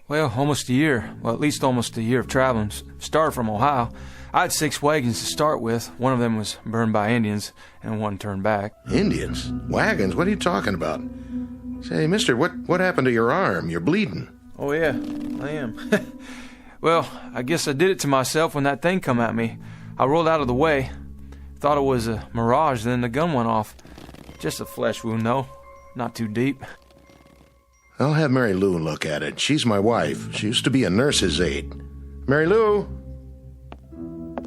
Speaker 18: Well, almost a year. Well, at least almost a year of traveling. Started from Ohio. I had 6 wagons to start with. One of them was burned by Indians, and one turned back.
Speaker 20: Indians? Wagons? What are you talking about? Say, mister, what happened to your arm? You're bleeding.
Speaker 18: Oh, yeah, I am. Well, I guess I did it to myself when that thing come at me. I rolled out of the way. Thought it was a mirage, then the gun went off. Just a flesh wound, though. Not too deep.
Speaker 20: I'll have Mary Lou look at it. She's my wife. She used to be a nurse's aide. Mary Lou?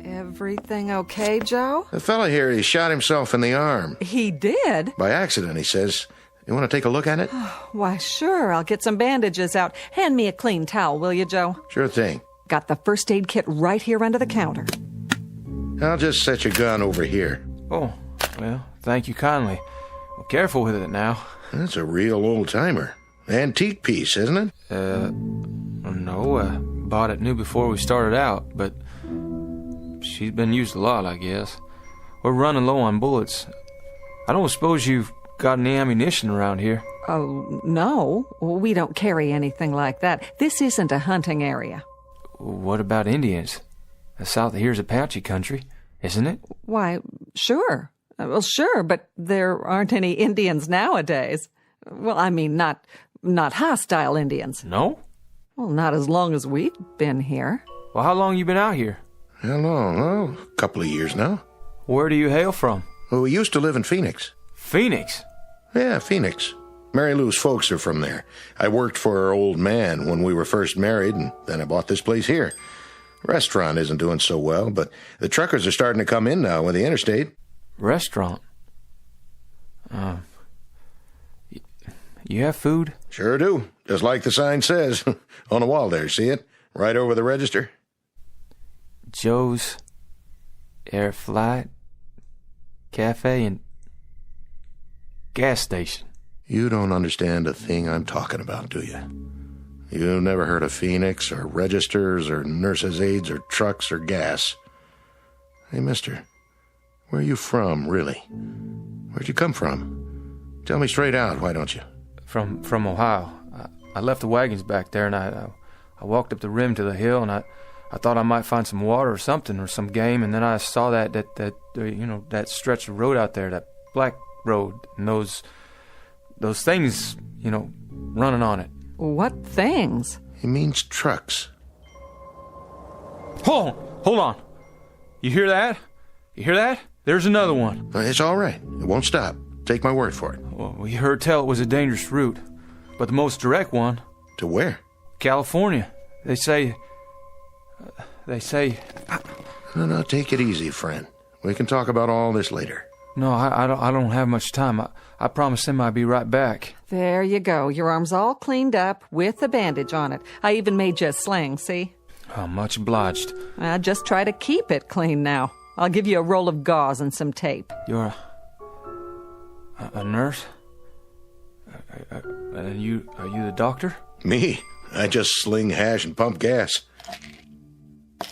Speaker 10: Everything okay, Joe?
Speaker 20: The fella here, he shot himself in the arm.
Speaker 10: He did?
Speaker 20: By accident, he says. You want to take a look at it?
Speaker 10: Why, sure. I'll get some bandages out. Hand me a clean towel, will you, Joe?
Speaker 20: Sure thing.
Speaker 10: Got the first aid kit right here under the counter.
Speaker 20: I'll just set your gun over here.
Speaker 18: Oh, well, thank you kindly. Well, careful with it now.
Speaker 20: That's a real old-timer. Antique piece, isn't it?
Speaker 18: No, bought it new before we started out, but she's been used a lot, I guess. We're running low on bullets. I don't suppose you've got any ammunition around here?
Speaker 10: Oh, no. We don't carry anything like that. This isn't a hunting area.
Speaker 18: What about Indians? South of here's Apache country, isn't it?
Speaker 10: Why, sure. Well, sure, but there aren't any Indians nowadays. Well, I mean, not hostile Indians.
Speaker 18: No?
Speaker 10: Well, not as long as we've been here.
Speaker 18: Well, how long you been out here?
Speaker 20: How long? Oh, a couple of years now.
Speaker 18: Where do you hail from?
Speaker 20: Well, we used to live in Phoenix.
Speaker 18: Phoenix?
Speaker 20: Yeah, Phoenix. Mary Lou's folks are from there. I worked for her old man when we were first married, and then I bought this place here. Restaurant isn't doing so well, but the truckers are starting to come in now with the interstate.
Speaker 18: Restaurant? You have food?
Speaker 20: Sure do. Just like the sign says. On the wall there, see it? Right over the register.
Speaker 18: Joe's Air Flight Cafe and gas station.
Speaker 20: You don't understand a thing I'm talking about, do you? You've never heard of Phoenix, or registers, or nurses' aides, or trucks, or gas. Hey, mister, where are you from, really? Where'd you come from? Tell me straight out, why don't you?
Speaker 18: From Ohio. I left the wagons back there, and I walked up the rim to the hill, and I thought I might find some water or something, or some game, and then I saw that stretch of road out there, that black road, and those things, running on it.
Speaker 10: What things?
Speaker 20: He means trucks.
Speaker 18: Hold on. You hear that? You hear that? There's another one.
Speaker 20: It's all right. It won't stop. Take my word for it.
Speaker 18: Well, we heard tell it was a dangerous route, but the most direct one.
Speaker 20: To where?
Speaker 18: California. They say...
Speaker 20: No, take it easy, friend. We can talk about all this later.
Speaker 18: No, I don't have much time. I promised him I'd be right back.
Speaker 10: There you go. Your arm's all cleaned up with a bandage on it. I even made you a sling, see?
Speaker 18: Oh, much obliged.
Speaker 10: Just try to keep it clean now. I'll give you a roll of gauze and some tape.
Speaker 18: You're a nurse? Are you the doctor?
Speaker 20: Me? I just sling hash and pump gas.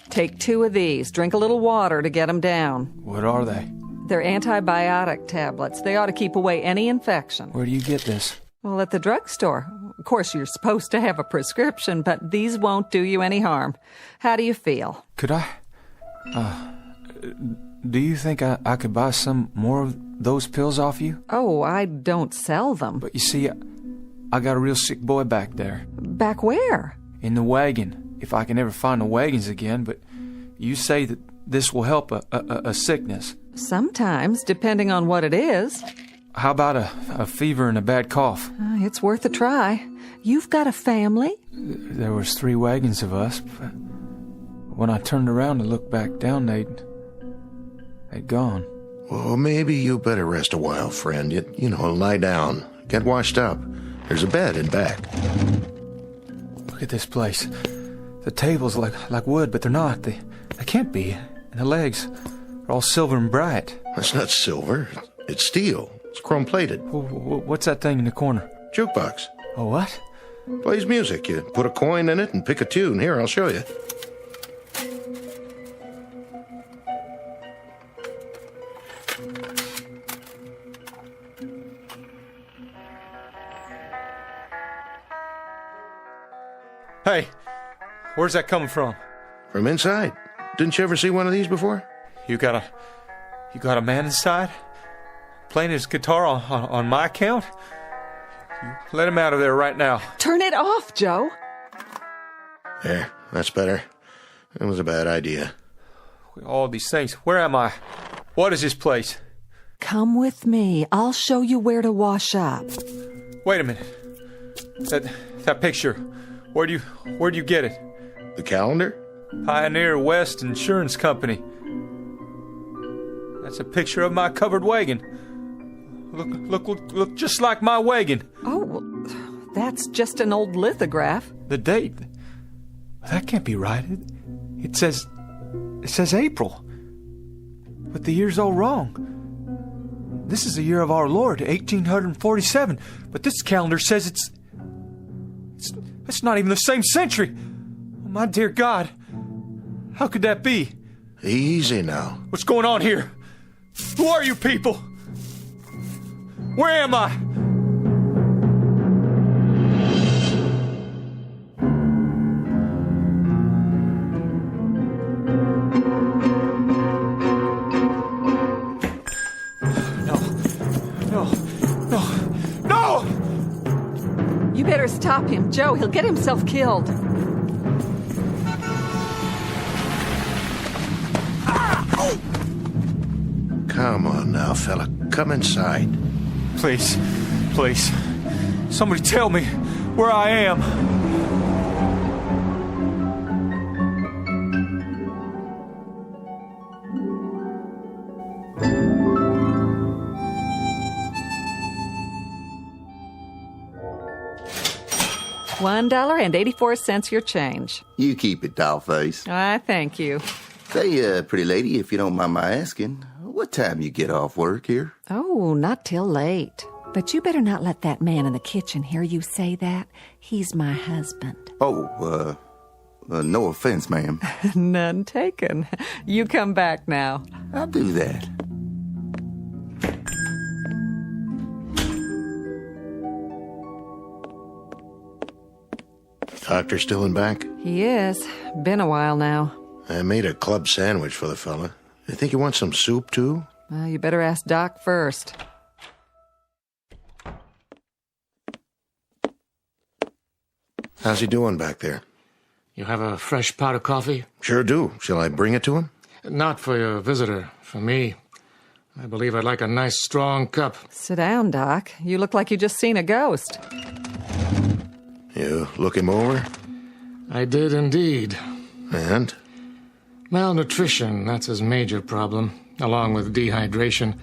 Speaker 10: Take 2 of these. Drink a little water to get them down.
Speaker 18: What are they?
Speaker 10: They're antibiotic tablets. They ought to keep away any infection.
Speaker 18: Where do you get this?
Speaker 10: Well, at the drugstore. Of course, you're supposed to have a prescription, but these won't do you any harm. How do you feel?
Speaker 18: Could I? Do you think I could buy some more of those pills off you?
Speaker 10: Oh, I don't sell them.
Speaker 18: But you see, I got a real sick boy back there.
Speaker 10: Back where?
Speaker 18: In the wagon, if I can ever find the wagons again, but you say that this will help a sickness.
Speaker 10: Sometimes, depending on what it is.
Speaker 18: How about a fever and a bad cough?
Speaker 10: It's worth a try. You've got a family?
Speaker 18: There was 3 wagons of us, but when I turned around to look back down, they'd gone.
Speaker 20: Well, maybe you better rest a while, friend. Lie down. Get washed up. There's a bed in back.
Speaker 18: Look at this place. The tables like wood, but they're not. They can't be. And the legs are all silver and bright.
Speaker 20: That's not silver. It's steel. It's chrome-plated.
Speaker 18: What's that thing in the corner?
Speaker 20: Jukebox.
Speaker 18: A what?
Speaker 20: Plays music. You put a coin in it and pick a tune. Here, I'll show you.
Speaker 18: Hey, where's that coming from?
Speaker 20: From inside. Didn't you ever see one of these before?
Speaker 18: You got a man inside? Playing his guitar on my account? You let him out of there right now.
Speaker 10: Turn it off, Joe.
Speaker 20: There, that's better. It was a bad idea.
Speaker 18: All these things. Where am I? What is this place?
Speaker 10: Come with me. I'll show you where to wash up.
Speaker 18: Wait a minute. That picture. Where'd you get it?
Speaker 20: The calendar?
Speaker 18: Pioneer West Insurance Company. That's a picture of my covered wagon. Look just like my wagon.
Speaker 10: Oh, well, that's just an old lithograph.
Speaker 18: The date. That can't be right. It says April. But the year's all wrong. This is the year of our Lord, 1847. But this calendar says it's not even the same century. Oh My dear God. How could that be?
Speaker 20: Easy now.
Speaker 18: What's going on here? Who are you people? Where am I? No!
Speaker 10: You better stop him, Joe. He'll get himself killed.
Speaker 20: Come on now, fella. Come inside.
Speaker 18: Please, please. Somebody tell me where I am.
Speaker 10: $1.84 your change.
Speaker 8: You keep it, dollface.
Speaker 10: I thank you.
Speaker 8: Say, pretty lady, if you don't mind my asking, what time you get off work here?
Speaker 10: Oh, not till late. But you better not let that man in the kitchen hear you say that. He's my husband.
Speaker 8: Oh, no offense, ma'am.
Speaker 10: None taken. You come back now.
Speaker 8: I'll do that.
Speaker 20: Doctor still in back?
Speaker 10: He is. Been a while now.
Speaker 20: I made a club sandwich for the fella. You think you want some soup, too?
Speaker 10: Well, you better ask Doc first.
Speaker 20: How's he doing back there?
Speaker 15: You have a fresh pot of coffee?
Speaker 20: Sure do. Shall I bring it to him?
Speaker 15: Not for your visitor. For me. I believe I'd like a nice, strong cup.
Speaker 10: Sit down, Doc. You look like you just seen a ghost.
Speaker 20: You look him over?
Speaker 15: I did indeed.
Speaker 20: And?
Speaker 15: Malnutrition, that's his major problem, along with dehydration.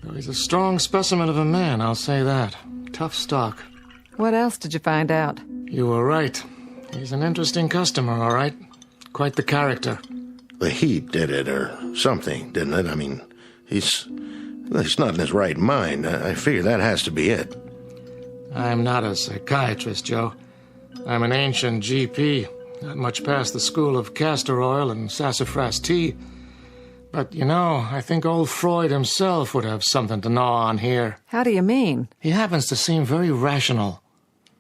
Speaker 15: Though he's a strong specimen of a man, I'll say that. Tough stock.
Speaker 10: What else did you find out?
Speaker 15: You were right. He's an interesting customer, all right. Quite the character.
Speaker 20: The heat did it, or something, didn't it? I mean, he's not in his right mind. I figure that has to be it.
Speaker 15: I'm not a psychiatrist, Joe. I'm an ancient GP, not much past the school of castor oil and sassafras tea. But, you know, I think old Freud himself would have something to gnaw on here.
Speaker 10: How do you mean?
Speaker 15: He happens to seem very rational.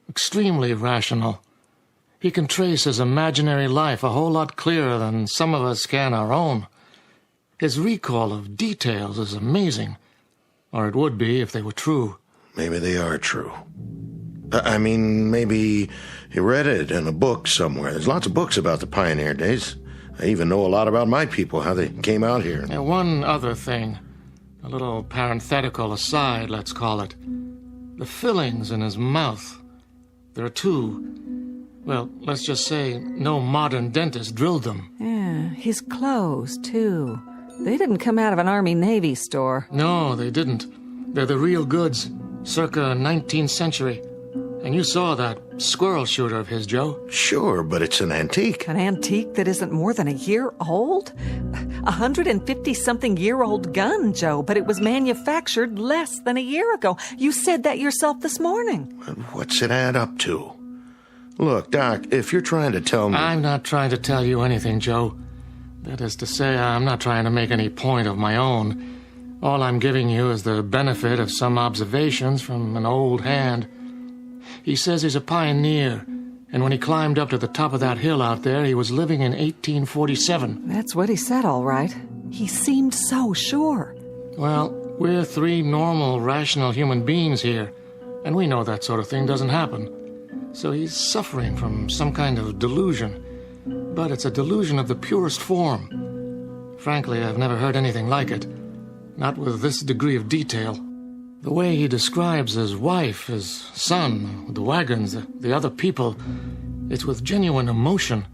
Speaker 15: Extremely rational. He can trace his imaginary life a whole lot clearer than some of us can our own. His recall of details is amazing. Or it would be if they were true.
Speaker 20: Maybe they are true. I mean, maybe he read it in a book somewhere. There's lots of books about the pioneer days. I even know a lot about my people, how they came out here.
Speaker 15: And one other thing. A little parenthetical aside, let's call it. The fillings in his mouth. There are two. Well, let's just say no modern dentist drilled them.
Speaker 10: Yeah, his clothes, too. They didn't come out of an Army-Navy store.
Speaker 15: No, they didn't. They're the real goods, circa 19th century. And you saw that squirrel shooter of his, Joe?
Speaker 20: Sure, but it's an antique.
Speaker 10: An antique that isn't more than a year old? 150-something-year-old gun, Joe, but it was manufactured less than a year ago. You said that yourself this morning.
Speaker 20: What's it add up to? Look, Doc, if you're trying to tell me...
Speaker 15: I'm not trying to tell you anything, Joe. That is to say, I'm not trying to make any point of my own. All I'm giving you is the benefit of some observations from an old hand. He says he's a pioneer, and when he climbed up to the top of that hill out there, he was living in 1847.
Speaker 10: That's what he said, all right. He seemed so sure.
Speaker 15: Well, we're three normal, rational human beings here, and we know that sort of thing doesn't happen. So he's suffering from some kind of delusion. But it's a delusion of the purest form. Frankly, I've never heard anything like it. Not with this degree of detail. The way he describes his wife, his son, the wagons, the other people, it's with genuine emotion.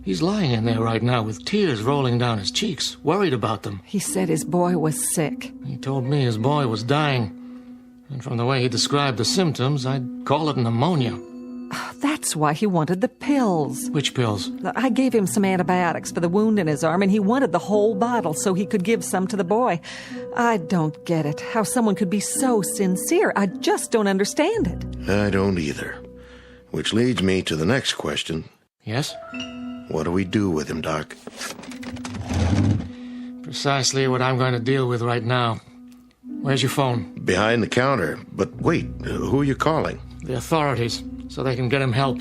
Speaker 15: He's lying in there right now with tears rolling down his cheeks, worried about them.
Speaker 10: He said his boy was sick.
Speaker 15: He told me his boy was dying. And from the way he described the symptoms, I'd call it pneumonia.
Speaker 10: That's why he wanted the pills.
Speaker 15: Which pills?
Speaker 10: I gave him some antibiotics for the wound in his arm, and he wanted the whole bottle so he could give some to the boy. I don't get it. How someone could be so sincere. I just don't understand it.
Speaker 20: I don't either. Which leads me to the next question.
Speaker 15: Yes?
Speaker 20: What do we do with him, Doc?
Speaker 15: Precisely what I'm going to deal with right now. Where's your phone?
Speaker 20: Behind the counter. But wait, who are you calling?
Speaker 15: The authorities, so they can get him help.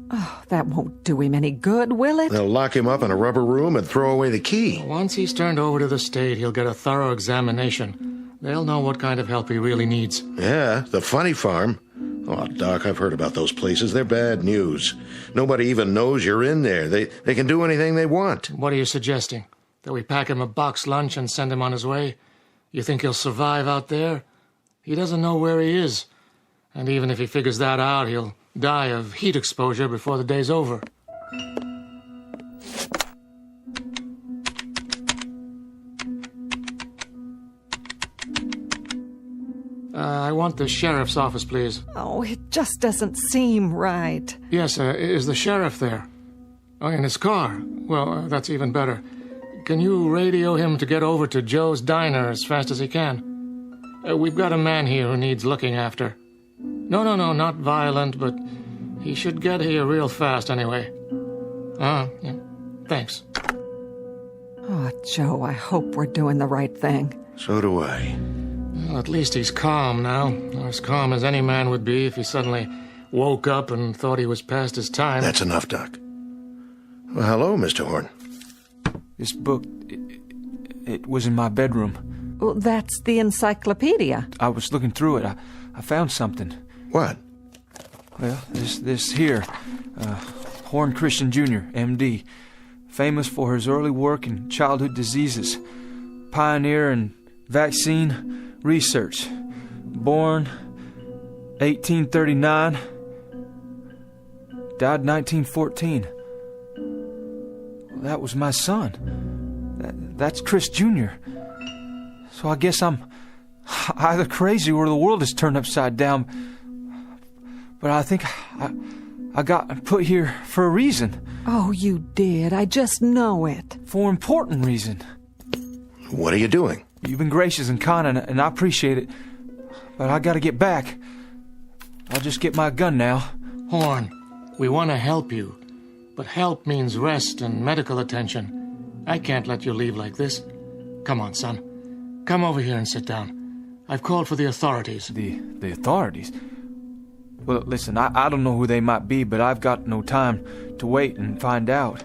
Speaker 10: Oh, that won't do him any good, will it?
Speaker 20: They'll lock him up in a rubber room and throw away the key.
Speaker 15: Once he's turned over to the state, he'll get a thorough examination. They'll know what kind of help he really needs.
Speaker 20: Yeah, the funny farm. Oh, Doc, I've heard about those places. They're bad news. Nobody even knows you're in there. They can do anything they want.
Speaker 15: What are you suggesting? That we pack him a box lunch and send him on his way? You think he'll survive out there? He doesn't know where he is. And even if he figures that out, he'll die of heat exposure before the day's over. I want the sheriff's office, please.
Speaker 10: Oh, it just doesn't seem right.
Speaker 15: Yes, is the sheriff there? Oh, in his car? Well, that's even better. Can you radio him to get over to Joe's Diner as fast as he can? We've got a man here who needs looking after. No, not violent, but he should get here real fast anyway. Yeah. Thanks.
Speaker 10: Oh, Joe, I hope we're doing the right thing.
Speaker 20: So do I.
Speaker 15: Well, at least he's calm now. As calm as any man would be if he suddenly woke up and thought he was past his time.
Speaker 20: That's enough, Doc. Well, hello, Mr. Horn.
Speaker 18: This book, it was in my bedroom.
Speaker 10: Well, that's the encyclopedia.
Speaker 18: I was looking through it. I found something.
Speaker 20: What?
Speaker 18: Well, this here. Horn Christian Jr., M.D., famous for his early work in childhood diseases, pioneer in vaccine research, born 1839, died 1914. Well, that was my son. That's Chris Jr. So I guess I'm either crazy or the world is turned upside down. But I think I got put here for a reason.
Speaker 10: Oh, you did. I just know it.
Speaker 18: For an important reason.
Speaker 20: What are you doing?
Speaker 18: You've been gracious and kind, and I appreciate it. But I gotta get back. I'll just get my gun now.
Speaker 15: Horn, we want to help you. But help means rest and medical attention. I can't let you leave like this. Come on, son. Come over here and sit down. I've called for the authorities.
Speaker 18: The authorities? Well, listen, I don't know who they might be, but I've got no time to wait and find out.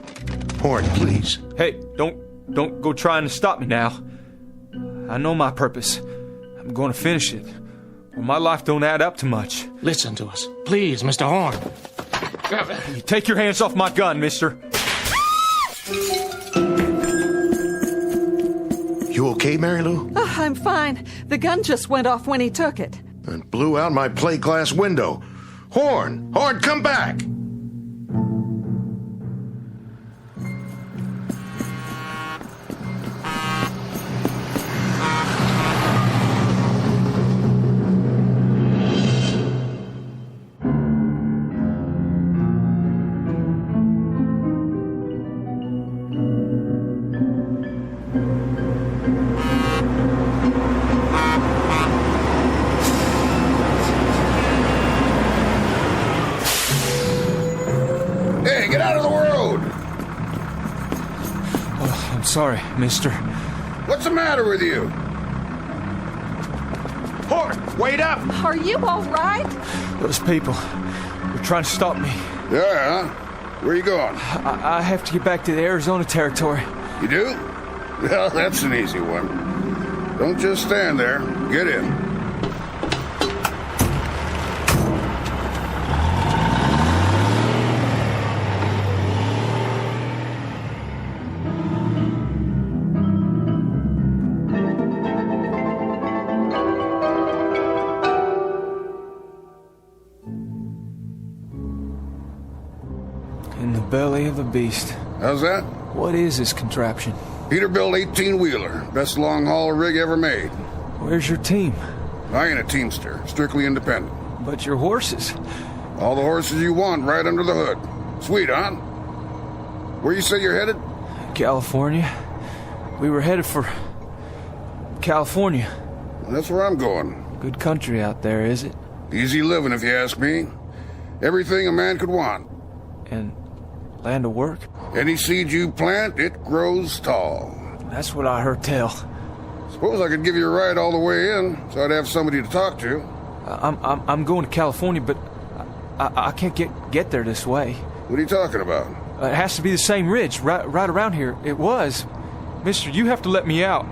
Speaker 20: Horn, please.
Speaker 18: Hey, don't go trying to stop me now. I know my purpose. I'm going to finish it. Or my life don't add up to much.
Speaker 15: Listen to us. Please, Mr. Horn.
Speaker 18: You take your hands off my gun, mister.
Speaker 20: You okay, Mary Lou?
Speaker 10: Oh, I'm fine. The gun just went off when he took it.
Speaker 20: And blew out my plate glass window. Horn! Horn, come back!
Speaker 18: Sorry, mister.
Speaker 20: What's the matter with you? Horn, wait up!
Speaker 10: Are you all right?
Speaker 18: Those people, they're trying to stop me.
Speaker 20: Yeah? Where are you going?
Speaker 18: I have to get back to the Arizona territory.
Speaker 20: You do? Well, that's an easy one. Don't just stand there. Get in.
Speaker 18: Belly of a beast.
Speaker 20: How's that?
Speaker 18: What is this contraption?
Speaker 20: Peterbilt 18-wheeler. Best long-haul rig ever made.
Speaker 18: Where's your team?
Speaker 20: I ain't a teamster. Strictly independent.
Speaker 18: But your horses?
Speaker 20: All the horses you want right under the hood. Sweet, huh? Where you say you're headed?
Speaker 18: California. We were headed for California.
Speaker 20: Well, that's where I'm going.
Speaker 18: Good country out there, is it?
Speaker 20: Easy living, if you ask me. Everything a man could want.
Speaker 18: And Land of work?
Speaker 22: Any seed you plant, it grows tall.
Speaker 18: That's what I heard tell.
Speaker 22: Suppose I could give you a ride all the way in, so I'd have somebody to talk to.
Speaker 18: I'm going to California, but I can't get there this way.
Speaker 22: What are you talking about?
Speaker 18: It has to be the same ridge, right around here. It was. Mister, you have to let me out.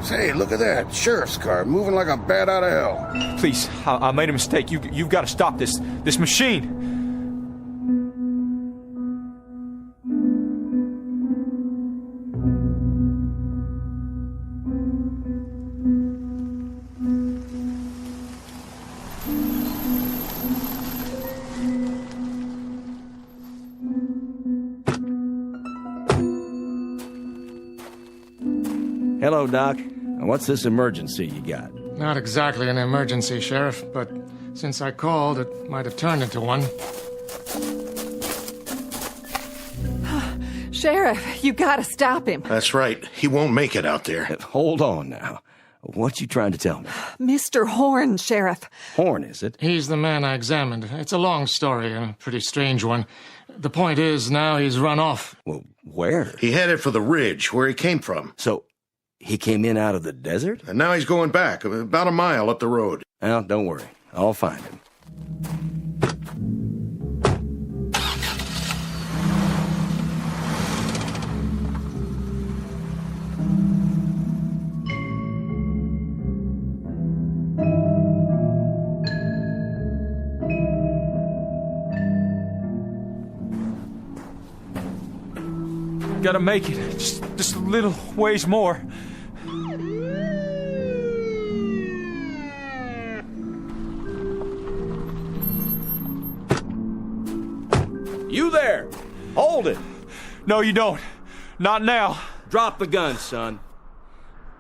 Speaker 22: Say, look at that. Sheriff's car moving like a bat out of hell.
Speaker 18: Please, I made a mistake. You've got to stop this machine.
Speaker 13: Hello, Doc. What's this emergency you got?
Speaker 15: Not exactly an emergency, Sheriff, but since I called, it might have turned into one.
Speaker 10: Sheriff, you gotta stop him.
Speaker 11: That's right. He won't make it out there.
Speaker 13: Hold on now. What you trying to tell me?
Speaker 10: Mr. Horn, Sheriff.
Speaker 13: Horn, is it?
Speaker 15: He's the man I examined. It's a long story, and a pretty strange one. The point is, now he's run off.
Speaker 13: Well, where?
Speaker 11: He headed for the ridge, where he came from.
Speaker 13: So, he came in out of the desert?
Speaker 11: And now he's going back, about a mile up the road.
Speaker 13: Well, don't worry. I'll find him.
Speaker 18: Gotta make it. Just a little ways more.
Speaker 13: You there! Hold it!
Speaker 18: No, you don't. Not now.
Speaker 13: Drop the gun, son.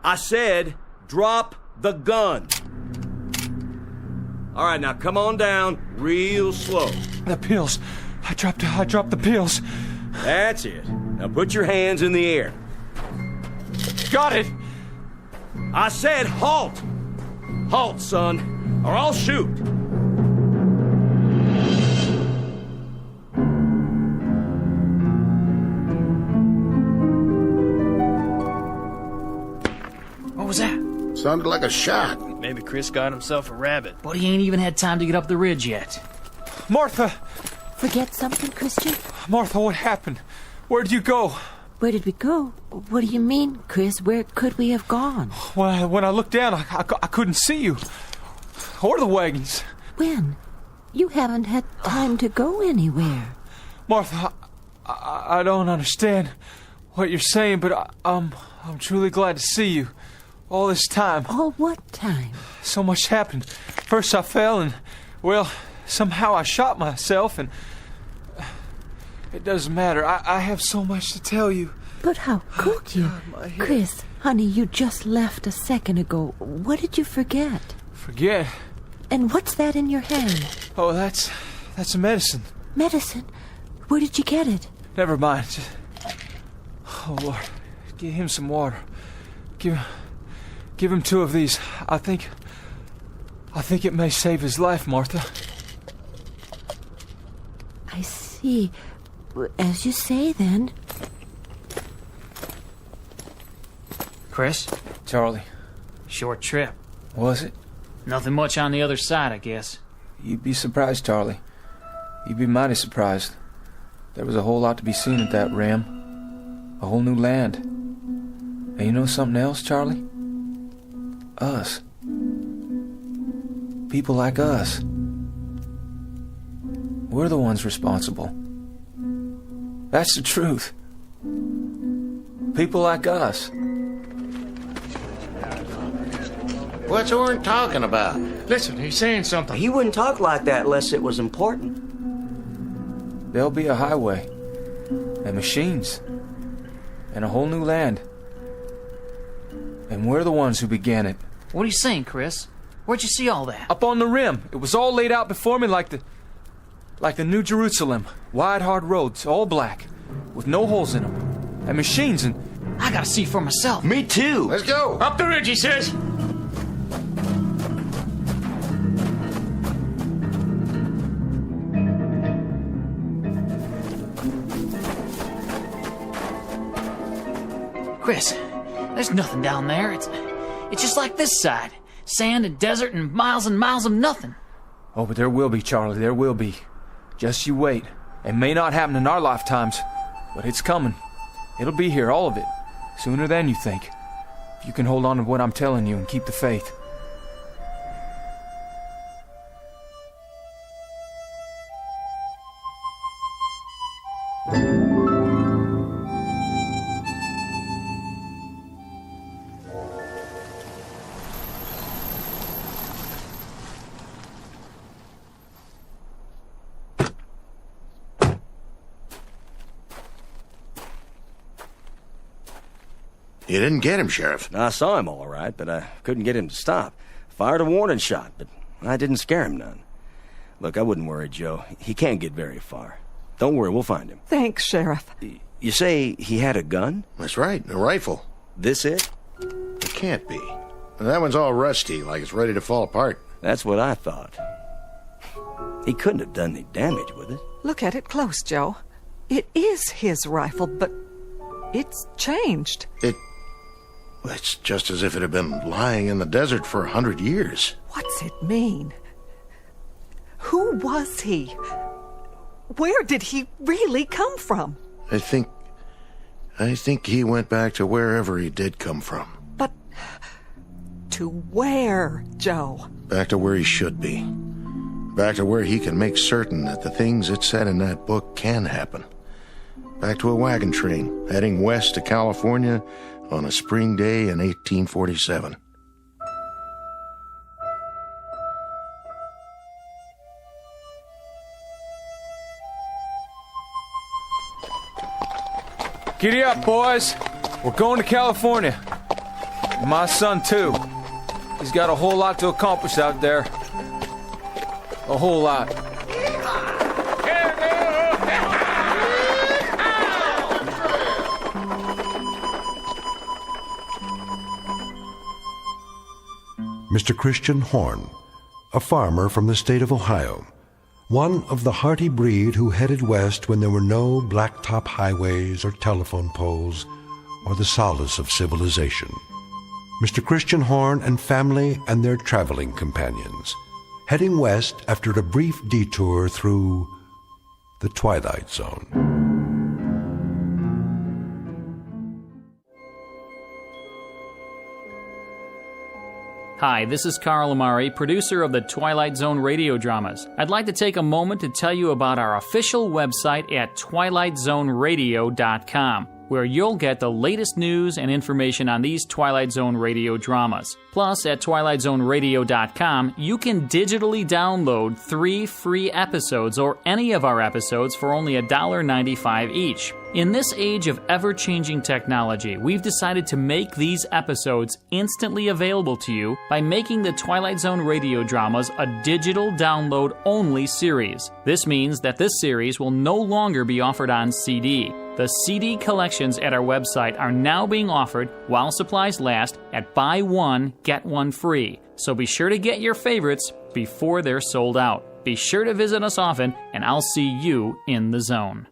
Speaker 13: I said, drop the gun. All right, now come on down real slow.
Speaker 18: The pills. I dropped the pills.
Speaker 13: That's it. Now put your hands in the air.
Speaker 18: Got it!
Speaker 13: I said halt! Halt, son, or I'll shoot.
Speaker 3: What was that?
Speaker 11: Sounded like a shot.
Speaker 12: Maybe Chris got himself a rabbit.
Speaker 3: But he ain't even had time to get up the ridge yet.
Speaker 18: Martha!
Speaker 9: Forget something, Christian?
Speaker 18: Martha, what happened? Where'd you go?
Speaker 9: Where did we go? What do you mean, Chris? Where could we have gone?
Speaker 18: When I looked down, I couldn't see you. Or the wagons.
Speaker 9: When? You haven't had time to go anywhere.
Speaker 18: Martha, I don't understand what you're saying, but I'm truly glad to see you. All this time.
Speaker 9: All what time?
Speaker 18: So much happened. First I fell and, well, somehow I shot myself and... It doesn't matter. I have so much to tell you.
Speaker 9: But how could you? Chris, honey, you just left a second ago. What did you forget?
Speaker 18: Forget?
Speaker 9: And what's that in your hand?
Speaker 18: Oh, that's a medicine.
Speaker 9: Medicine? Where did you get it?
Speaker 18: Never mind. Oh, Lord. Give him some water. Give him 2 of these. I think it may save his life, Martha.
Speaker 9: I see. As you say, then.
Speaker 3: Chris?
Speaker 18: Charlie.
Speaker 3: Short trip.
Speaker 18: Was it?
Speaker 3: Nothing much on the other side, I guess.
Speaker 18: You'd be surprised, Charlie. You'd be mighty surprised. There was a whole lot to be seen at that rim. A whole new land. And you know something else, Charlie? Us. People like us. We're the ones responsible. That's the truth. People like us.
Speaker 11: What's Horn talking about?
Speaker 15: Listen, he's saying something.
Speaker 14: He wouldn't talk like that unless it was important.
Speaker 18: There'll be a highway. And machines. And a whole new land. And we're the ones who began it.
Speaker 3: What are you saying, Chris? Where'd you see all that?
Speaker 18: Up on the rim. It was all laid out before me like the New Jerusalem. Wide, hard roads, all black, with no holes in them. And machines and...
Speaker 3: I gotta see for myself.
Speaker 14: Me too.
Speaker 11: Let's go.
Speaker 15: Up the ridge, he says.
Speaker 3: There's nothing down there. It's just like this side. Sand and desert and miles of nothing.
Speaker 18: Oh, but there will be, Charlie, there will be. Just you wait. It may not happen in our lifetimes, but it's coming. It'll be here, all of it. Sooner than you think. If you can hold on to what I'm telling you and keep the faith.
Speaker 20: You didn't get him, Sheriff.
Speaker 14: I saw him all right, but I couldn't get him to stop. Fired a warning shot, but I didn't scare him none. Look, I wouldn't worry, Joe. He can't get very far. Don't worry, we'll find him.
Speaker 10: Thanks, Sheriff.
Speaker 14: You say he had a gun?
Speaker 20: That's right, a rifle.
Speaker 14: This it?
Speaker 20: It can't be. That one's all rusty, like it's ready to fall apart.
Speaker 14: That's what I thought. He couldn't have done any damage with it.
Speaker 10: Look at it close, Joe. It is his rifle, but it's changed.
Speaker 20: It's just as if it had been lying in the desert for 100 years.
Speaker 10: What's it mean? Who was he? Where did he really come from?
Speaker 20: I think he went back to wherever he did come from.
Speaker 10: But to where, Joe?
Speaker 20: Back to where he should be. Back to where he can make certain that the things it said in that book can happen. Back to a wagon train, heading west to California on a spring day in 1847.
Speaker 18: Giddy up, boys. We're going to California. And my son, too. He's got a whole lot to accomplish out there. A whole lot.
Speaker 1: Mr. Christian Horn, a farmer from the state of Ohio, one of the hearty breed who headed west when there were no blacktop highways or telephone poles or the solace of civilization. Mr. Christian Horn and family and their traveling companions, heading west after a brief detour through the Twilight Zone.
Speaker 23: Hi, this is Carl Amari, producer of the Twilight Zone radio dramas. I'd like to take a moment to tell you about our official website at twilightzoneradio.com, where you'll get the latest news and information on these Twilight Zone radio dramas. Plus, at twilightzoneradio.com, you can digitally download 3 free episodes or any of our episodes for only $1.95 each. In this age of ever-changing technology, we've decided to make these episodes instantly available to you by making the Twilight Zone radio dramas a digital download-only series. This means that this series will no longer be offered on CD. The CD collections at our website are now being offered, while supplies last, at buy one, get one free. So be sure to get your favorites before they're sold out. Be sure to visit us often, and I'll see you in the zone.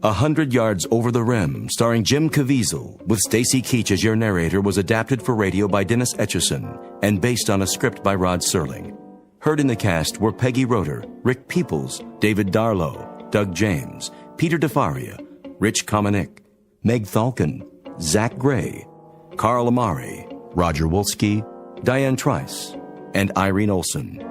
Speaker 6: A 100 Yards Over the Rim, starring Jim Caviezel, with Stacy Keach as your narrator, was adapted for radio by Dennis Etchison and based on a script by Rod Serling. Heard in the cast were Peggy Roeder, Rick Peoples, David Darlow, Doug James, Peter DeFaria, Rich Kominick, Meg Thalken, Zach Gray, Carl Amari, Roger Wolski, Diane Trice, and Irene Olson.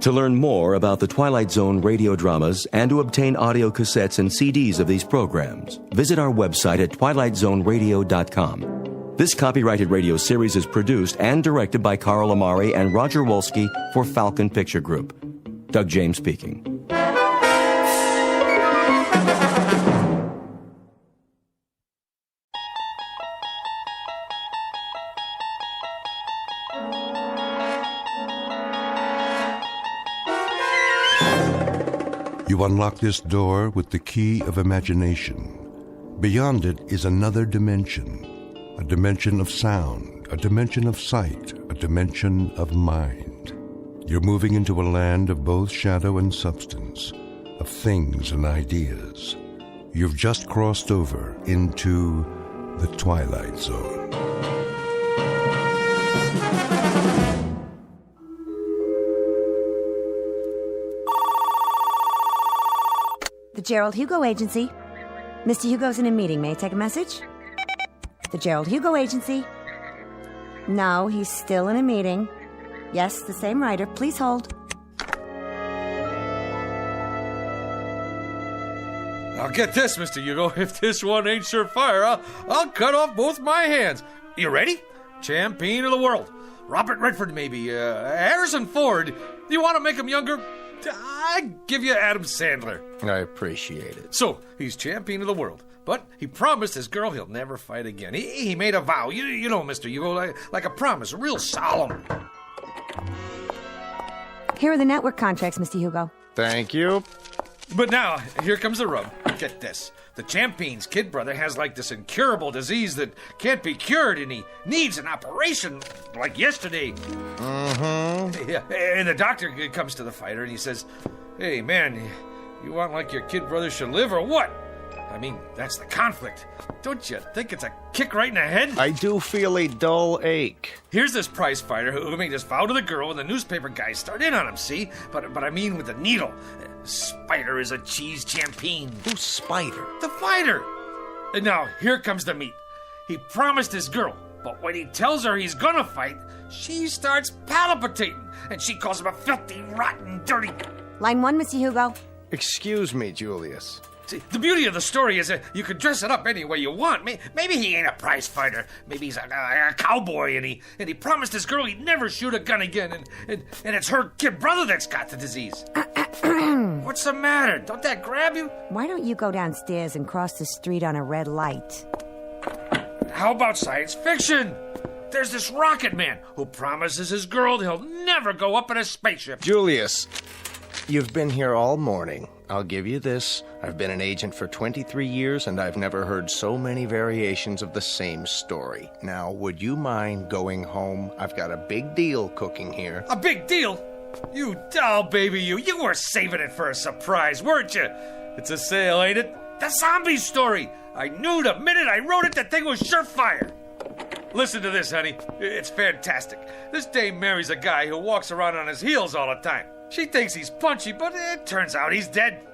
Speaker 6: To learn more about the Twilight Zone radio dramas and to obtain audio cassettes and CDs of these programs, visit our website at twilightzoneradio.com. This copyrighted radio series is produced and directed by Carl Amari and Roger Wolski for Falcon Picture Group. Doug James speaking.
Speaker 1: You unlock this door with the key of imagination. Beyond it is another dimension, a dimension of sound, a dimension of sight, a dimension of mind. You're moving into a land of both shadow and substance, of things and ideas. You've just crossed over into the Twilight Zone.
Speaker 2: The Gerald Hugo Agency. Mr. Hugo's in a meeting. May I take a message? The Gerald Hugo Agency. No, he's still in a meeting. Yes, the same writer. Please hold.
Speaker 16: Now get this, Mr. Hugo. If this one ain't surefire, I'll cut off both my hands. You ready? Champion of the world. Robert Redford, maybe. Harrison Ford. You want to make him younger? I give you Adam Sandler.
Speaker 11: I appreciate it.
Speaker 16: So, he's champion of the world. But he promised his girl he'll never fight again. He made a vow. You know, Mr. Hugo, like a promise. Real solemn.
Speaker 2: Here are the network contracts, Mr. Hugo.
Speaker 11: Thank you.
Speaker 16: But now, here comes the rub. Get this. The champion's kid brother has like this incurable disease that can't be cured, and he needs an operation like yesterday.
Speaker 11: Mm-hmm.
Speaker 16: Yeah, and the doctor comes to the fighter and he says, "Hey, man, you want like your kid brother should live or what? I mean, that's the conflict. Don't you think it's a kick right in the head?"
Speaker 11: I do feel a dull ache.
Speaker 16: Here's this prize fighter who made this vow to the girl, and the newspaper guys start in on him, see? But I mean with the needle. Spider is a cheese champion.
Speaker 11: Who's Spider?
Speaker 16: The fighter. And now, here comes the meat. He promised his girl, but when he tells her he's gonna fight, she starts palpitating, and she calls him a filthy, rotten, dirty...
Speaker 2: Line 1, Mr. Hugo.
Speaker 11: Excuse me, Julius.
Speaker 16: See, the beauty of the story is that you can dress it up any way you want. Maybe he ain't a prize fighter. Maybe he's a cowboy, and he promised his girl he'd never shoot a gun again, and it's her kid brother that's got the disease. What's the matter? Don't that grab you?
Speaker 2: Why don't you go downstairs and cross the street on a red light?
Speaker 16: How about science fiction? There's this rocket man who promises his girl he'll never go up in a spaceship.
Speaker 11: Julius, you've been here all morning. I'll give you this. I've been an agent for 23 years, and I've never heard so many variations of the same story. Now, would you mind going home? I've got a big deal cooking here.
Speaker 16: A big deal? You doll baby, you were saving it for a surprise, weren't you? It's a sale, ain't it? The zombie story. I knew the minute I wrote it that thing was surefire. Listen to this, honey. It's fantastic. This dame marries a guy who walks around on his heels all the time. She thinks he's punchy, but it turns out he's dead.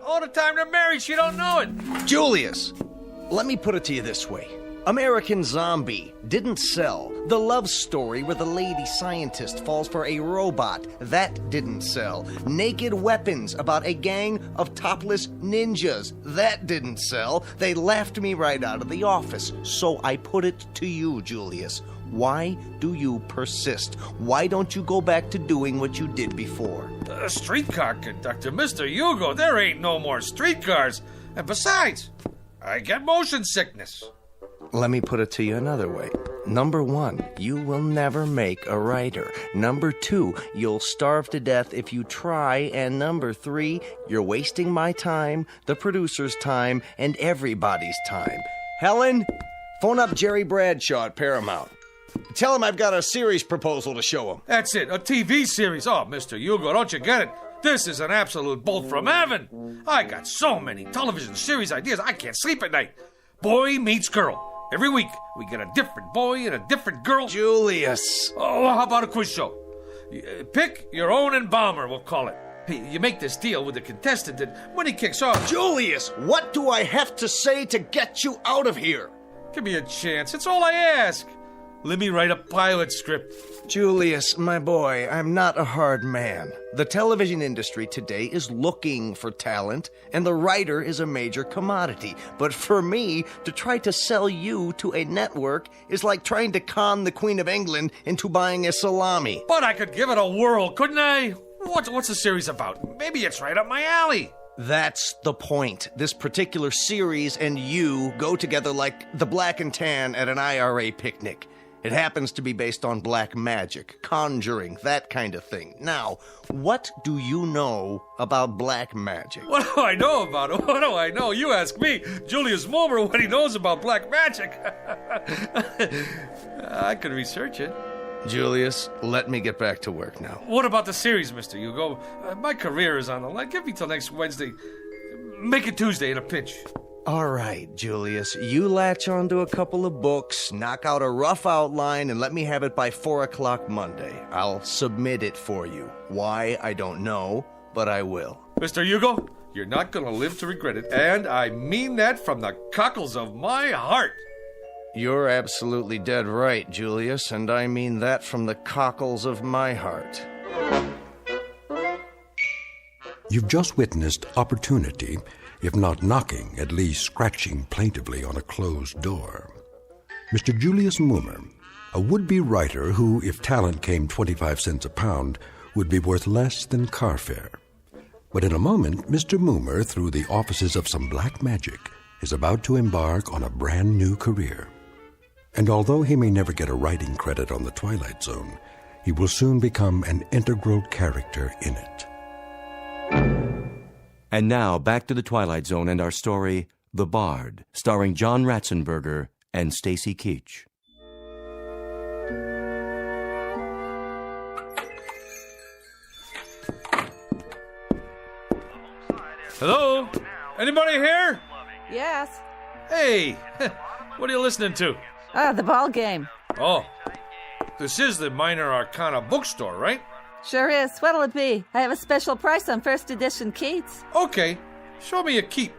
Speaker 16: All the time they're married, she don't know it.
Speaker 11: Julius, let me put it to you this way. American Zombie didn't sell. The love story where the lady scientist falls for a robot, that didn't sell. Naked Weapons about a gang of topless ninjas, that didn't sell. They laughed me right out of the office. So I put it to you, Julius. Why do you persist? Why don't you go back to doing what you did before?
Speaker 16: The streetcar conductor, Mr. Hugo, there ain't no more streetcars. And besides, I get motion sickness.
Speaker 11: Let me put it to you another way. Number 1, you will never make a writer. Number 2, you'll starve to death if you try. And number 3, you're wasting my time, the producer's time, and everybody's time. Helen, phone up Jerry Bradshaw at Paramount. Tell him I've got a series proposal to show him.
Speaker 16: That's it, a TV series. Oh, Mr. Hugo, don't you get it? This is an absolute bolt from heaven. I got so many television series ideas, I can't sleep at night. Boy meets girl. Every week, we get a different boy and a different girl.
Speaker 11: Julius.
Speaker 16: Oh, how about a quiz show? Pick your own embalmer, we'll call it. You make this deal with the contestant, and when he kicks off...
Speaker 11: Julius, what do I have to say to get you out of here?
Speaker 16: Give me a chance. It's all I ask. Let me write a pilot script.
Speaker 11: Julius, my boy, I'm not a hard man. The television industry today is looking for talent, and the writer is a major commodity. But for me, to try to sell you to a network is like trying to con the Queen of England into buying a salami.
Speaker 16: But I could give it a whirl, couldn't I? What's the series about? Maybe it's right up my alley.
Speaker 11: That's the point. This particular series and you go together like the black and tan at an IRA picnic. It happens to be based on black magic, conjuring, that kind of thing. Now, what do you know about black magic?
Speaker 16: What do I know about it? What do I know? You ask me, Julius Mulmer, what he knows about black magic. I could research it.
Speaker 11: Julius, let me get back to work now.
Speaker 16: What about the series, Mr. Hugo? My career is on the line. Give me till next Wednesday. Make it Tuesday in a pinch.
Speaker 4: All right, Julius, you latch onto a couple of books, knock out a rough outline, and let me have it by 4 o'clock Monday. I'll submit it for you. Why, I don't know, but I will.
Speaker 16: Mr. Hugo, you're not gonna live to regret it, and I mean that from the cockles of my heart.
Speaker 4: You're absolutely dead right, Julius, and I mean that from the cockles of my heart.
Speaker 1: You've just witnessed opportunity, if not knocking, at least scratching plaintively on a closed door. Mr. Julius Moomer, a would-be writer who, if talent came 25 cents a pound, would be worth less than car fare. But in a moment, Mr. Moomer, through the offices of some black magic, is about to embark on a brand new career. And although he may never get a writing credit on the Twilight Zone, he will soon become an integral character in it.
Speaker 6: And now, back to the Twilight Zone and our story, The Bard, starring John Ratzenberger and Stacy Keach.
Speaker 16: Hello? Anybody here?
Speaker 10: Yes.
Speaker 16: Hey, what are you listening to?
Speaker 10: The ball game.
Speaker 16: Oh, this is the Minor Arcana bookstore, right?
Speaker 10: Sure is. What'll it be? I have a special price on first edition Keats.
Speaker 16: Okay, show me a keep.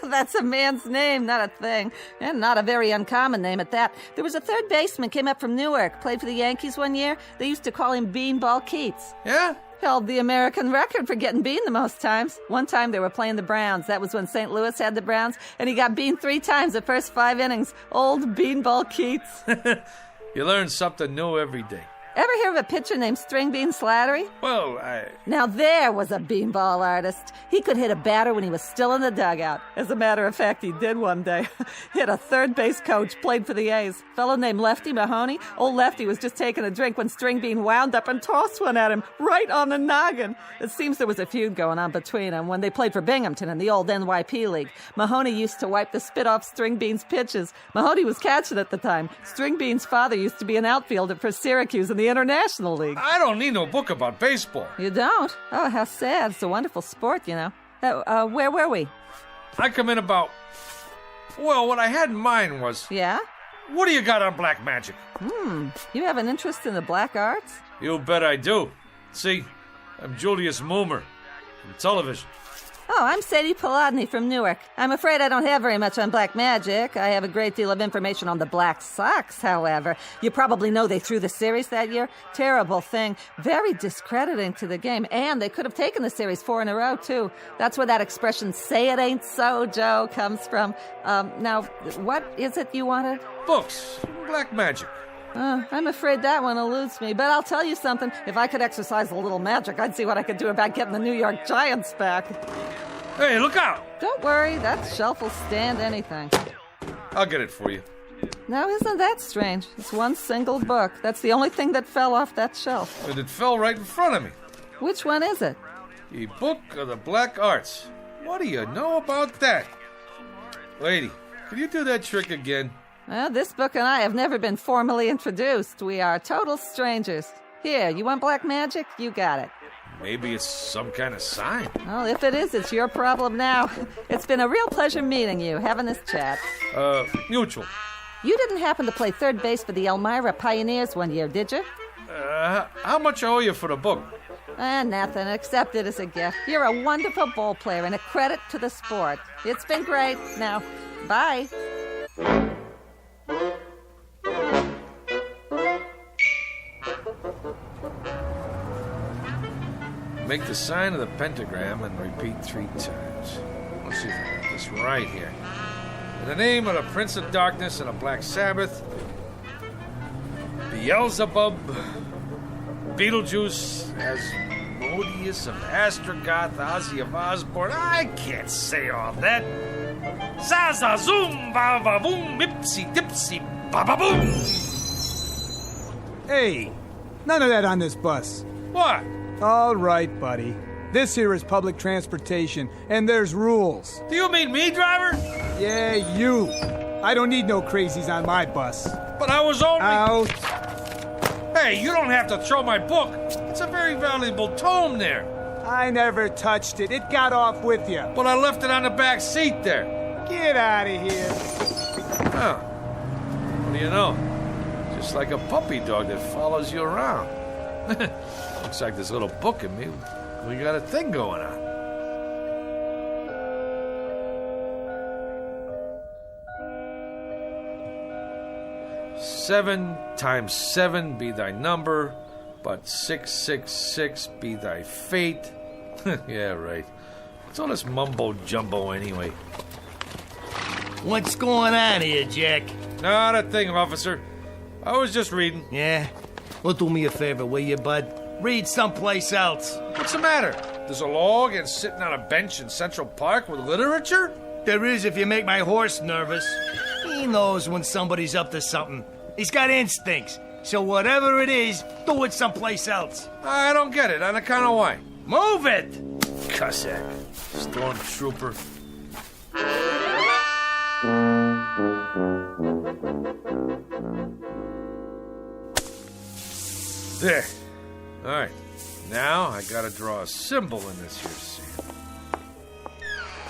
Speaker 10: That's a man's name, not a thing. And not a very uncommon name at that. There was a third baseman came up from Newark, played for the Yankees one year. They used to call him Beanball Keats.
Speaker 16: Yeah?
Speaker 10: Held the American record for getting beaned the most times. One time they were playing the Browns. That was when St. Louis had the Browns, and he got beaned 3 times the first 5 innings. Old Beanball Keats.
Speaker 16: You learn something new every day.
Speaker 10: Ever hear of a pitcher named String Bean Slattery?
Speaker 16: Well,
Speaker 10: Now there was a beanball artist. He could hit a batter when he was still in the dugout. As a matter of fact, he did one day. Hit a third base coach, played for the A's. Fellow named Lefty Mahoney. Old Lefty was just taking a drink when String Bean wound up and tossed one at him, right on the noggin. It seems there was a feud going on between them when they played for Binghamton in the old NYP League. Mahoney used to wipe the spit off String Bean's pitches. Mahoney was catching at the time. String Bean's father used to be an outfielder for Syracuse in the International League.
Speaker 16: I don't need no book about baseball.
Speaker 10: You don't? Oh, how sad. It's a wonderful sport, you know. Where were we?
Speaker 16: I come in about... Well, what I had in mind was...
Speaker 10: Yeah?
Speaker 16: What do you got on black magic?
Speaker 10: You have an interest in the black arts?
Speaker 16: You bet I do. See, I'm Julius Moomer from television.
Speaker 10: Oh, I'm Sadie Paladny from Newark. I'm afraid I don't have very much on black magic. I have a great deal of information on the Black Sox, however. You probably know they threw the series that year. Terrible thing. Very discrediting to the game. And they could have taken the series 4 in a row, too. That's where that expression, say it ain't so, Joe, comes from. Now, what is it you wanted?
Speaker 16: Books. Black magic.
Speaker 10: I'm afraid that one eludes me, but I'll tell you something. If I could exercise a little magic, I'd see what I could do about getting the New York Giants back.
Speaker 16: Hey, look out!
Speaker 10: Don't worry, that shelf will stand anything.
Speaker 16: I'll get it for you.
Speaker 10: Now, isn't that strange? It's one single book. That's the only thing that fell off that shelf.
Speaker 16: And it fell right in front of me.
Speaker 10: Which one is it?
Speaker 16: The Book of the Black Arts. What do you know about that? Lady, can you do that trick again?
Speaker 10: Well, this book and I have never been formally introduced. We are total strangers. Here, you want black magic? You got it.
Speaker 16: Maybe it's some kind of sign.
Speaker 10: Well, if it is, it's your problem now. It's been a real pleasure meeting you, having this chat.
Speaker 16: Mutual.
Speaker 10: You didn't happen to play third base for the Elmira Pioneers one year, did you?
Speaker 16: How much I owe you for the book?
Speaker 10: Nothing. Accept it as a gift. You're a wonderful ball player and a credit to the sport. It's been great. Now, bye.
Speaker 16: Make the sign of the pentagram and repeat 3 times. Let's see if I got this right here. In the name of the Prince of Darkness and the Black Sabbath, Beelzebub, Beetlejuice, Asmodeus of Astrogoth, Ozzy of Osborne. I can't say all that. Zaza zoom, ba ba boom, ipsy dipsy, ba ba boom.
Speaker 12: Hey, none of that on this bus.
Speaker 16: What?
Speaker 12: All right, buddy. This here is public transportation, and there's rules.
Speaker 16: Do you mean me, driver?
Speaker 12: Yeah, you. I don't need no crazies on my bus.
Speaker 16: But I was only...
Speaker 12: Out.
Speaker 16: Hey, you don't have to throw my book. It's a very valuable tome there.
Speaker 7: I never touched it. It got off with you.
Speaker 16: But I left it on the back seat there.
Speaker 7: Get out of here.
Speaker 16: Oh, what do you know? Just like a puppy dog that follows you around. Looks like this little book in me. We got a thing going on. Seven times 7 be thy number, but 666 be thy fate. Yeah, right. What's all this mumbo-jumbo anyway?
Speaker 17: What's going on here, Jack?
Speaker 16: Not a thing, officer. I was just reading.
Speaker 17: Yeah? Well, do me a favor, will you, bud? Read someplace else.
Speaker 16: What's the matter? There's a law against sitting on a bench in Central Park with literature?
Speaker 17: There is if you make my horse nervous. He knows when somebody's up to something. He's got instincts. So whatever it is, do it someplace else.
Speaker 16: I don't get it. On account of why?
Speaker 17: Move it!
Speaker 16: Cossack. Stormtrooper. There. All right. Now I gotta draw a symbol in this here sand.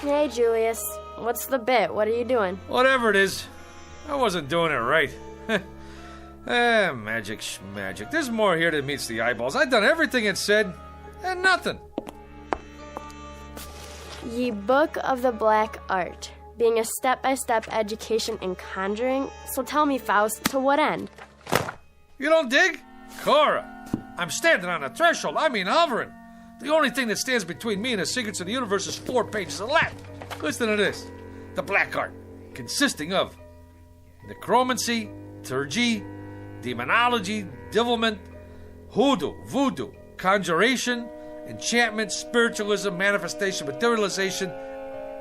Speaker 19: Hey, Julius. What's the bit? What are you doing?
Speaker 16: Whatever it is, I wasn't doing it right. Magic schmagic. There's more here than meets the eyeballs. I've done everything it said, and nothing.
Speaker 19: Ye Book of the Black Art, being a step-by-step education in conjuring. So tell me, Faust, to what end?
Speaker 16: You don't dig? Cora, I'm standing on the threshold. I mean hovering. The only thing that stands between me and the secrets of the universe is 4 pages of Latin. Listen to this. The Black Art, consisting of necromancy, turgy, demonology, devilment, hoodoo, voodoo, conjuration, enchantment, spiritualism, manifestation, materialization,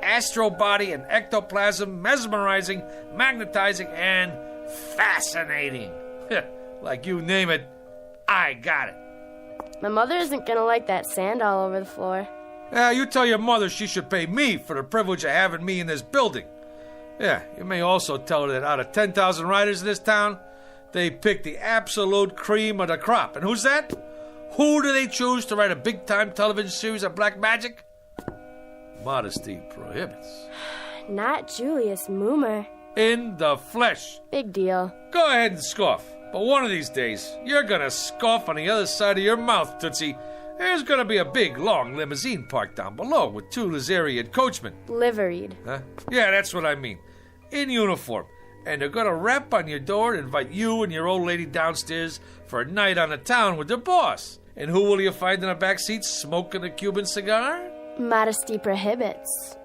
Speaker 16: astral body and ectoplasm, mesmerizing, magnetizing, and fascinating. Like you name it, I got it.
Speaker 19: My mother isn't gonna like that sand all over the floor.
Speaker 16: You tell your mother she should pay me for the privilege of having me in this building. Yeah, you may also tell her that out of 10,000 writers in this town, they pick the absolute cream of the crop. And who's that? Who do they choose to write a big-time television series of black magic? Modesty prohibits.
Speaker 19: Not Julius Moomer.
Speaker 16: In the flesh.
Speaker 19: Big deal.
Speaker 16: Go ahead and scoff. But one of these days, you're gonna scoff on the other side of your mouth, Tootsie. There's gonna be a big, long limousine parked down below with 2 Lazarian coachmen.
Speaker 19: Liveried.
Speaker 16: Huh? Yeah, that's what I mean. In uniform. And they're gonna rap on your door and invite you and your old lady downstairs for a night on the town with their boss. And who will you find in the back seat smoking a Cuban cigar?
Speaker 19: Modesty prohibits.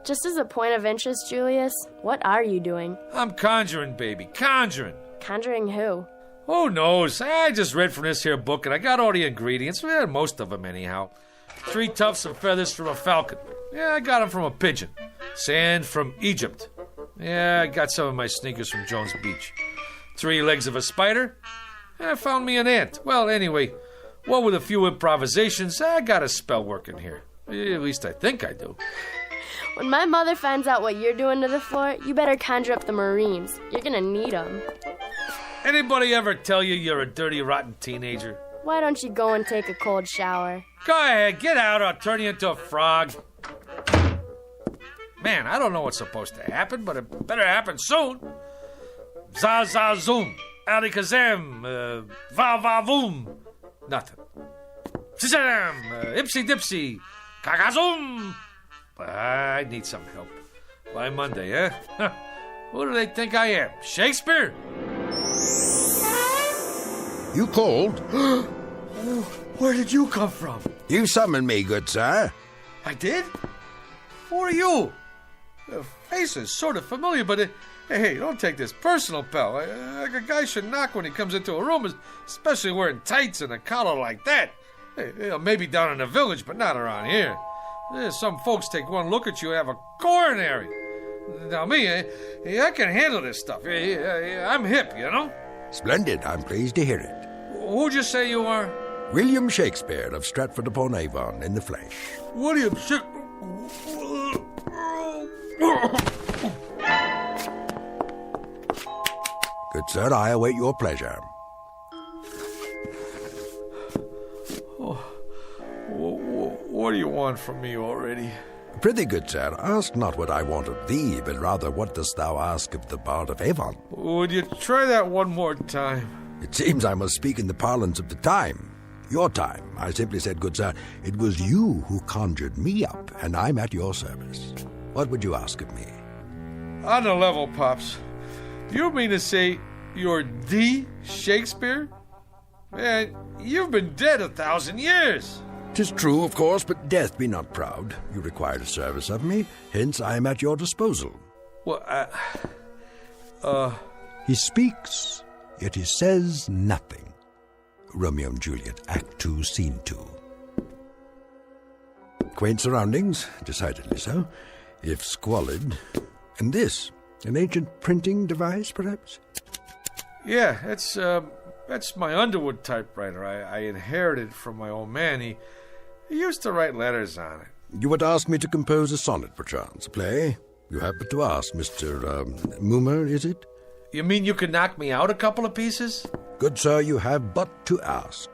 Speaker 19: Just as a point of interest, Julius, what are you doing?
Speaker 16: I'm conjuring, baby. Conjuring.
Speaker 19: Conjuring who?
Speaker 16: Who knows? I just read from this here book and I got all the ingredients. Well, most of them anyhow. 3 tufts of feathers from a falcon. Yeah, I got them from a pigeon. Sand from Egypt. Yeah, I got some of my sneakers from Jones Beach. 3 legs of a spider. I found me an ant. Well, anyway, what with a few improvisations, I got a spell working here. At least I think I do.
Speaker 19: When my mother finds out what you're doing to the floor, you better conjure up the Marines. You're gonna need them.
Speaker 16: Anybody ever tell you you're a dirty, rotten teenager?
Speaker 19: Why don't you go and take a cold shower?
Speaker 16: Go ahead, get out or I'll turn you into a frog. Man, I don't know what's supposed to happen, but it better happen soon. Za-za-zoom, alikazam, va-va-voom. Nothing. Shazam, ipsy-dipsy, kakazoom. I need some help. By Monday, eh? Who do they think I am? Shakespeare?
Speaker 24: You called?
Speaker 16: Where did you come from?
Speaker 24: You summoned me, good sir.
Speaker 16: I did? Who are you? The face is sort of familiar, but hey, don't take this personal, pal. A guy should knock when he comes into a room, especially wearing tights and a collar like that. Hey, maybe down in the village, but not around here. Some folks take one look at you and have a coronary. Now me, I can handle this stuff. I'm hip, you know?
Speaker 24: Splendid. I'm pleased to hear it.
Speaker 16: Who'd you say you are?
Speaker 24: William Shakespeare of Stratford-upon-Avon in the flesh.
Speaker 16: William Shakespeare.
Speaker 24: Good sir, I await your pleasure.
Speaker 16: What do you want from me already?
Speaker 24: Prithee, good sir, ask not what I want of thee, but rather what dost thou ask of the Bard of Avon?
Speaker 16: Would you try that one more time?
Speaker 24: It seems I must speak in the parlance of the time. Your time. I simply said, good sir, it was you who conjured me up, and I'm at your service. What would you ask of me?
Speaker 16: On the level, Pops. You mean to say you're the Shakespeare? Man, you've been dead 1,000 years.
Speaker 24: 'Tis true, of course, but death be not proud. You required a service of me, hence I am at your disposal.
Speaker 16: Well,
Speaker 24: He speaks, yet he says nothing. Romeo and Juliet, Act 2, Scene 2. Quaint surroundings, decidedly so, if squalid. And this, an ancient printing device, perhaps?
Speaker 16: Yeah, that's my Underwood typewriter. I inherited from my old man. He used to write letters on it.
Speaker 24: You would ask me to compose a sonnet, perchance, a play? You have but to ask, Mr. Moomer, is it?
Speaker 16: You mean you could knock me out a couple of pieces?
Speaker 24: Good sir, you have but to ask.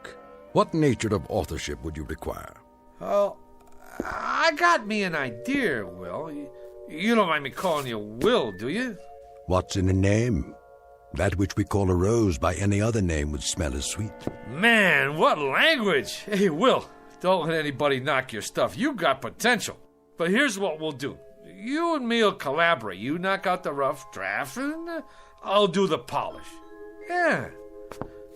Speaker 24: What nature of authorship would you require?
Speaker 16: Oh, I got me an idea, Will. You don't mind me calling you Will, do you?
Speaker 24: What's in a name? That which we call a rose by any other name would smell as sweet.
Speaker 16: Man, what language! Hey, Will, don't let anybody knock your stuff. You got potential. But here's what we'll do. You and me will collaborate. You knock out the rough draft, and I'll do the polish. Yeah.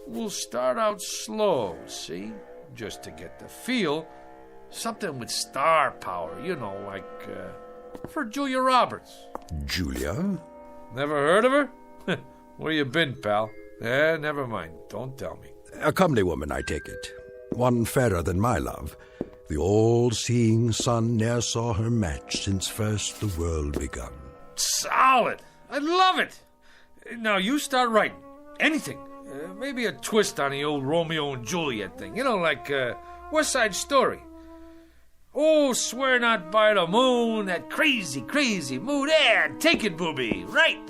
Speaker 16: We'll start out slow, see? Just to get the feel. Something with star power, you know, like, for Julia Roberts.
Speaker 24: Julia?
Speaker 16: Never heard of her? Where you been, pal? Never mind. Don't tell me.
Speaker 24: A comely woman, I take it. One fairer than my love. The all-seeing sun ne'er saw her match since first the world begun.
Speaker 16: Solid! I love it! Now you start writing. Anything. Maybe a twist on the old Romeo and Juliet thing. You know, like West Side Story. Oh, swear not by the moon, that crazy, crazy moon. Take it, booby. Right.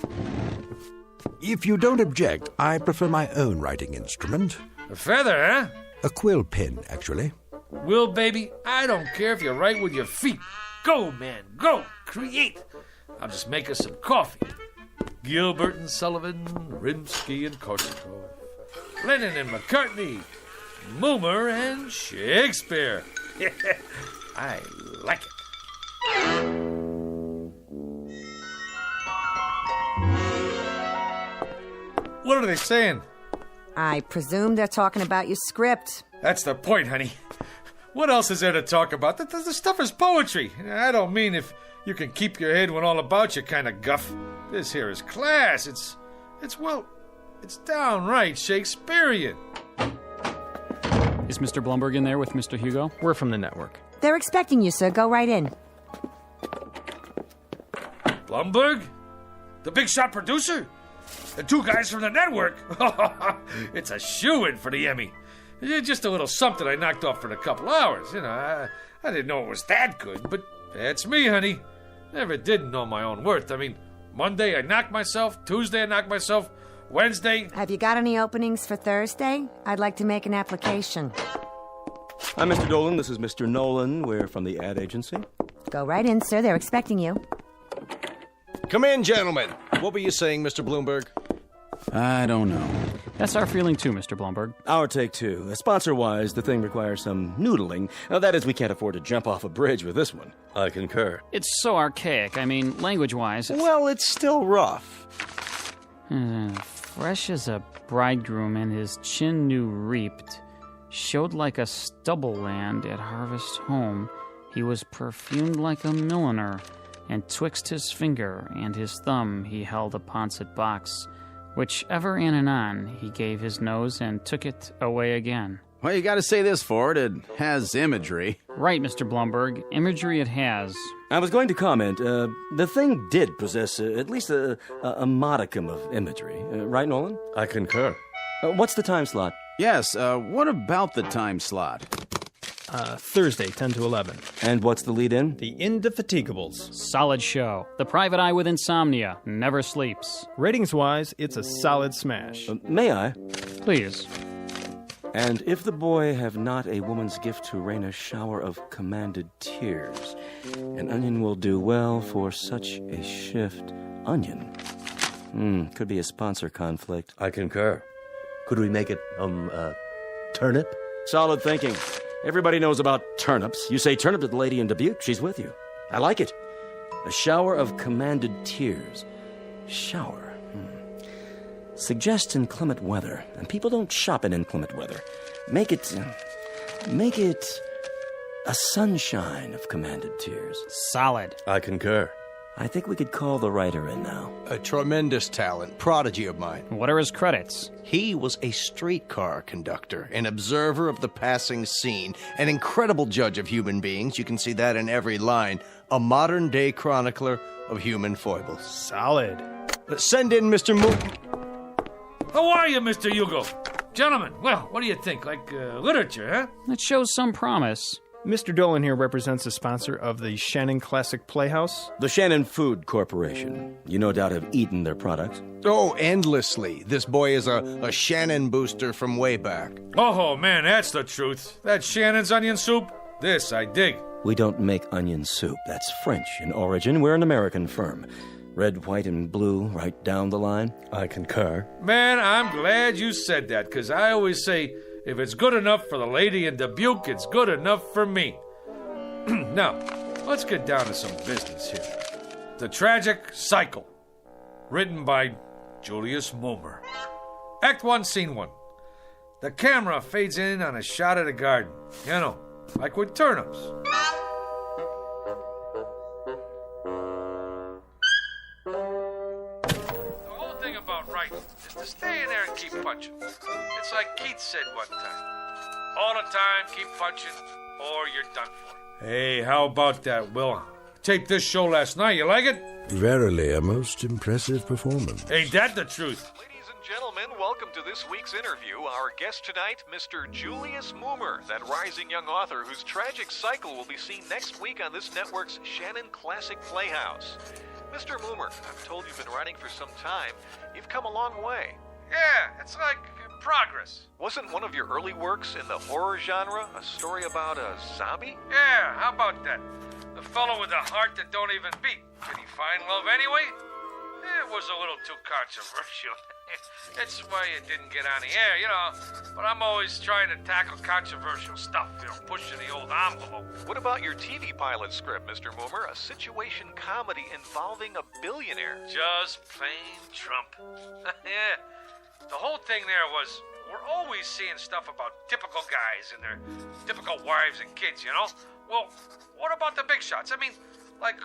Speaker 24: If you don't object, I prefer my own writing instrument.
Speaker 16: A feather, huh?
Speaker 24: A quill pen, actually.
Speaker 16: Will, baby, I don't care if you write with your feet. Go, man, go. Create. I'll just make us some coffee. Gilbert and Sullivan, Rimsky and Korsakov, Lennon and McCartney, Moomer and Shakespeare. I like it. What are they saying?
Speaker 2: I presume they're talking about your script.
Speaker 16: That's the point, honey. What else is there to talk about? The stuff is poetry. I don't mean if you can keep your head when all about you kind of guff. This here is class. It's downright Shakespearean.
Speaker 23: Is Mr. Blumberg in there with Mr. Hugo?
Speaker 3: We're from the network.
Speaker 2: They're expecting you, sir. Go right in.
Speaker 16: Blumberg? The big shot producer? The two guys from the network? It's a shoo-in for the Emmy. Just a little something I knocked off for a couple hours. You know, I didn't know it was that good, but that's me, honey. Never did know my own worth. I mean, Monday I knocked myself, Tuesday I knocked myself, Wednesday...
Speaker 2: Have you got any openings for Thursday? I'd like to make an application.
Speaker 14: Hi, Mr. Dolan. This is Mr. Nolan. We're from the ad agency.
Speaker 2: Go right in, sir. They're expecting you.
Speaker 4: Come in, gentlemen. What were you saying, Mr. Bloomberg?
Speaker 12: I don't know.
Speaker 23: That's our feeling too, Mr. Blumberg.
Speaker 14: Our take two. Sponsor-wise, the thing requires some noodling. That is, we can't afford to jump off a bridge with this one. I concur.
Speaker 23: It's so archaic. I mean, language-wise, it's...
Speaker 14: Well, it's still rough.
Speaker 23: Fresh as a bridegroom and his chin new reaped, showed like a stubble land at harvest home. He was perfumed like a milliner, and twixt his finger and his thumb he held a pouncet box, which ever and anon he gave his nose and took it away again.
Speaker 12: Well, you gotta say this for it. It has imagery.
Speaker 23: Right, Mr. Blumberg. Imagery it has.
Speaker 14: I was going to comment, the thing did possess at least a modicum of imagery. Right, Nolan?
Speaker 4: I concur.
Speaker 14: What's the time slot?
Speaker 12: Yes, what about the time slot?
Speaker 5: Thursday, 10 to 11.
Speaker 14: And what's the lead-in?
Speaker 5: The Indefatigables.
Speaker 23: Solid show. The private eye with insomnia never sleeps.
Speaker 5: Ratings-wise, it's a solid smash.
Speaker 14: May I?
Speaker 23: Please.
Speaker 14: And if the boy have not a woman's gift to rain a shower of commanded tears, an onion will do well for such a shift. Onion? Could be a sponsor conflict.
Speaker 11: I concur. Could we make it, turnip?
Speaker 14: Solid thinking. Everybody knows about turnips. You say turnip to the lady in Dubuque, she's with you. I like it. A shower of commanded tears. Shower. Suggest inclement weather, and people don't shop in inclement weather. Make it a sunshine of commanded tears.
Speaker 5: Solid.
Speaker 11: I concur.
Speaker 14: I think we could call the writer in now.
Speaker 4: A tremendous talent, prodigy of mine.
Speaker 5: What are his credits?
Speaker 4: He was a streetcar conductor, an observer of the passing scene, an incredible judge of human beings. You can see that in every line. A modern-day chronicler of human foibles.
Speaker 5: Solid.
Speaker 4: Send in Mr.
Speaker 16: How are you, Mr. Hugo? Gentlemen, well, what do you think? Like literature, huh?
Speaker 23: It shows some promise.
Speaker 5: Mr. Dolan here represents the sponsor of the Shannon Classic Playhouse.
Speaker 14: The Shannon Food Corporation. You no doubt have eaten their products.
Speaker 4: Oh, endlessly. This boy is a Shannon booster from way back.
Speaker 16: Oh, man, that's the truth. That Shannon's onion soup, this I dig.
Speaker 14: We don't make onion soup. That's French in origin. We're an American firm. Red, white, and blue, right down the line.
Speaker 11: I concur.
Speaker 16: Man, I'm glad you said that, because I always say, if it's good enough for the lady in Dubuque, it's good enough for me. Now, let's get down to some business here. The Tragic Cycle, written by Julius Moomer. Act 1, Scene 1. The camera fades in on a shot of the garden. You know, like with turnips. Is to stay in there and keep punching. It's like Keats said one time. All the time, keep punching, or you're done for. Hey, how about that, Will? Taped this show last night. You like it?
Speaker 1: Verily, a most impressive performance.
Speaker 16: Ain't that the truth?
Speaker 8: Ladies and gentlemen, welcome to this week's interview. Our guest tonight, Mr. Julius Moomer, that rising young author whose tragic cycle will be seen next week on this network's Shannon Classic Playhouse. Mr. Moomer, I'm told you've been writing for some time. You've come a long way.
Speaker 16: Yeah, it's like progress.
Speaker 8: Wasn't one of your early works in the horror genre a story about a zombie?
Speaker 16: Yeah, how about that? The fellow with a heart that don't even beat. Did he find love anyway? It was a little too controversial. That's why it didn't get on the air, you know. But I'm always trying to tackle controversial stuff, you know, pushing the old envelope.
Speaker 8: What about your TV pilot script, Mr. Moomer? A situation comedy involving a billionaire.
Speaker 16: Just plain Trump. Yeah. The whole thing there was, we're always seeing stuff about typical guys and their typical wives and kids, you know? Well, what about the big shots? I mean, like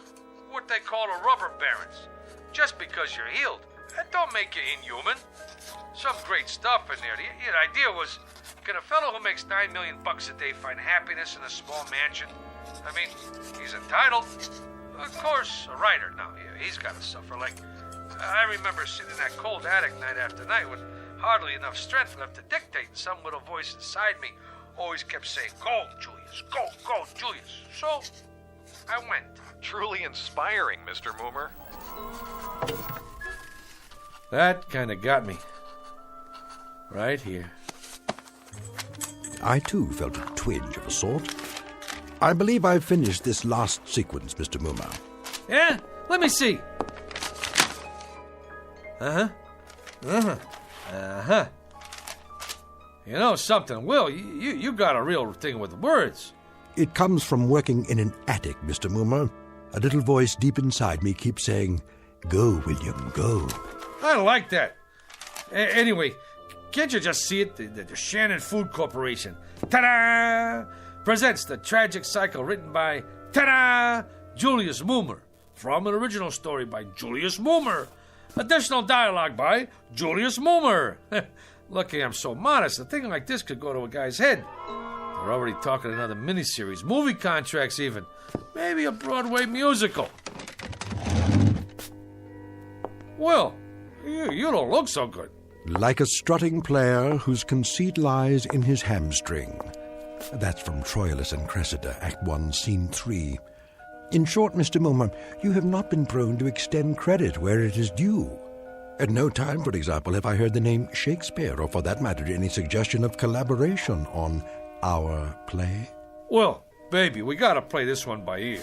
Speaker 16: what they call the rubber barons. Just because you're healed, that don't make you inhuman. Some great stuff in there. The idea was, can a fellow who makes $9 million a day find happiness in a small mansion? I mean, he's entitled. Of course, a writer, now, he's got to suffer. Like, I remember sitting in that cold attic night after night with hardly enough strength left to dictate, and some little voice inside me always kept saying, go, Julius, go, Julius. So, I went.
Speaker 8: Truly inspiring, Mr. Moomer.
Speaker 16: That kind of got me. Right here.
Speaker 1: I, too, felt a twinge of a sort. I believe I've finished this last sequence, Mr. Moomer.
Speaker 16: Yeah? Let me see. You know something, Will, you got a real thing with words.
Speaker 1: It comes from working in an attic, Mr. Moomer. A little voice deep inside me keeps saying, go, William, go.
Speaker 16: I like that. Anyway, can't you just see it? The Shannon Food Corporation, ta-da, presents The Tragic Cycle, written by, ta-da, Julius Moomer, from an original story by Julius Moomer. Additional dialogue by Julius Moomer. Lucky I'm so modest. A thing like this could go to a guy's head. They're already talking another miniseries, movie contracts even. Maybe a Broadway musical. Well, you don't look so good.
Speaker 1: Like a strutting player whose conceit lies in his hamstring. That's from Troilus and Cressida, Act 1, Scene 3. In short, Mr. Moomer, you have not been prone to extend credit where it is due.
Speaker 24: At no time, for example, have I heard the name Shakespeare, or for that matter, any suggestion of collaboration on our play.
Speaker 16: Well, baby, we gotta play this one by ear.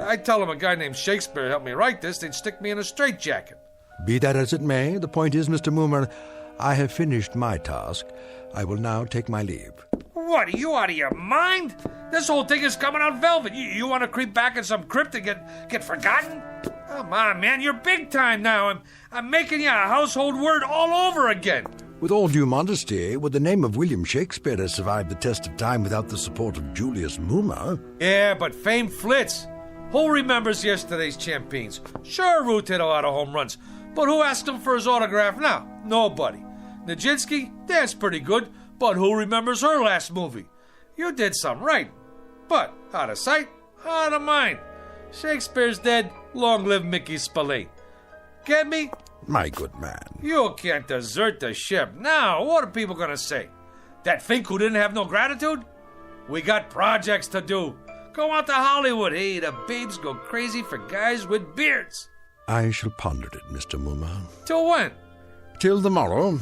Speaker 16: I tell him a guy named Shakespeare helped me write this, they'd stick me in a straitjacket.
Speaker 24: Be that as it may, the point is, Mr. Moomer, I have finished my task. I will now take my leave.
Speaker 16: What, are you out of your mind? This whole thing is coming out velvet. You want to creep back in some crypt and get forgotten? Come on, man, you're big time now. I'm making you a household word all over again.
Speaker 24: With all due modesty, would the name of William Shakespeare have survived the test of time without the support of Julius Moomer?
Speaker 16: Yeah, but fame flits. Who remembers yesterday's champions? Sure, Root hit a lot of home runs, but who asked him for his autograph now? Nobody. Nijinsky, that's pretty good, but who remembers her last movie? You did some right, but out of sight, out of mind. Shakespeare's dead, long live Mickey Spillane. Get me?
Speaker 24: My good man.
Speaker 16: You can't desert the ship. Now, what are people gonna say? That Fink who didn't have no gratitude? We got projects to do. Go out to Hollywood. Hey, the babes go crazy for guys with beards.
Speaker 24: I shall ponder it, Mr. Moomer.
Speaker 16: Till when?
Speaker 24: Till tomorrow.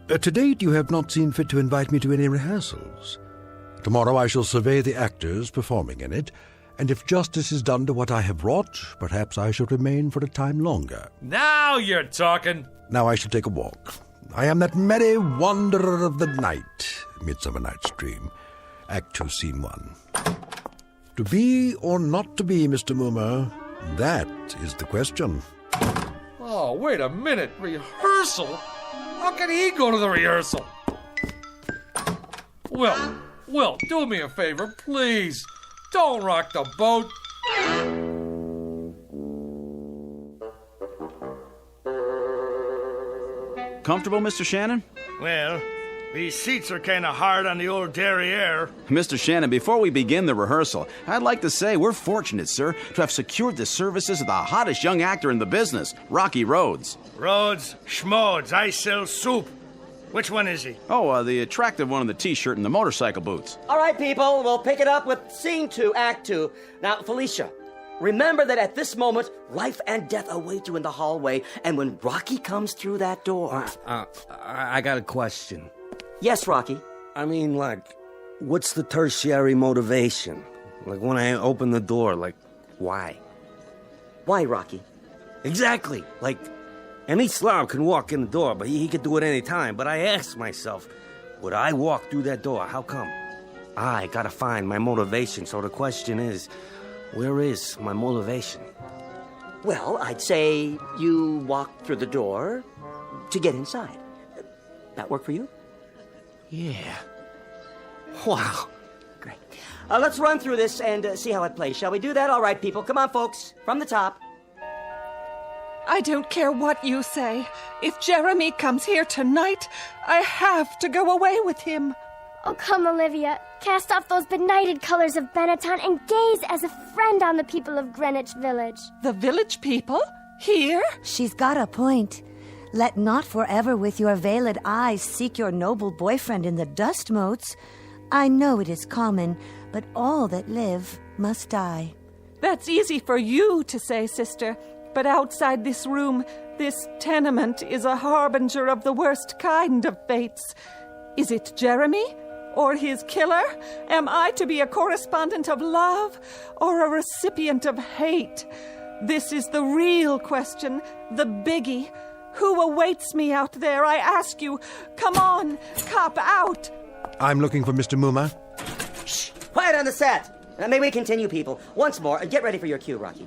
Speaker 24: To date, you have not seen fit to invite me to any rehearsals. Tomorrow I shall survey the actors performing in it, and if justice is done to what I have wrought, perhaps I shall remain for a time longer.
Speaker 16: Now you're talking.
Speaker 24: Now I shall take a walk. I am that merry wanderer of the night, Midsummer Night's Dream. Act 2, Scene 1. To be or not to be, Mr. Moomer, that is the question.
Speaker 16: Oh, wait a minute. Rehearsal? How can he go to the rehearsal? Will, do me a favor, please. Don't rock the boat.
Speaker 14: Comfortable, Mr. Shannon?
Speaker 17: Well, these seats are kind of hard on the old derriere.
Speaker 14: Mr. Shannon, before we begin the rehearsal, I'd like to say we're fortunate, sir, to have secured the services of the hottest young actor in the business, Rocky Rhodes.
Speaker 17: Rhodes, Schmodes, I sell soup. Which one is he?
Speaker 14: Oh, the attractive one in the T-shirt and the motorcycle boots.
Speaker 9: All right, people, we'll pick it up with Scene 2, Act 2. Now, Felicia, remember that at this moment, life and death await you in the hallway, and when Rocky comes through that door...
Speaker 13: I got a question.
Speaker 9: Yes, Rocky?
Speaker 13: I mean, what's the tertiary motivation? When I open the door, why?
Speaker 9: Why, Rocky?
Speaker 13: Exactly. Any slob can walk in the door, but he could do it any time. But I ask myself, would I walk through that door? How come? I gotta find my motivation. So the question is, where is my motivation?
Speaker 9: Well, I'd say you walk through the door to get inside. That work for you?
Speaker 13: Yeah. Wow.
Speaker 9: Great. Let's run through this and see how it plays. Shall we do that? All right, people. Come on, folks. From the top.
Speaker 10: I don't care what you say. If Jeremy comes here tonight, I have to go away with him.
Speaker 19: Oh, come, Olivia. Cast off those benighted colors of Benetton and gaze as a friend on the people of Greenwich Village.
Speaker 10: The village people? Here?
Speaker 2: She's got a point. Let not forever with your veiled eyes seek your noble boyfriend in the dust motes. I know it is common, but all that live must die.
Speaker 10: That's easy for you to say, sister. But outside this room, this tenement is a harbinger of the worst kind of fates. Is it Jeremy? Or his killer? Am I to be a correspondent of love or a recipient of hate? This is the real question, the biggie. Who awaits me out there, I ask you? Come on, cop out!
Speaker 24: I'm looking for Mr. Moomer.
Speaker 9: Shh! Quiet on the set! May we continue, people? Once more, get ready for your cue, Rocky.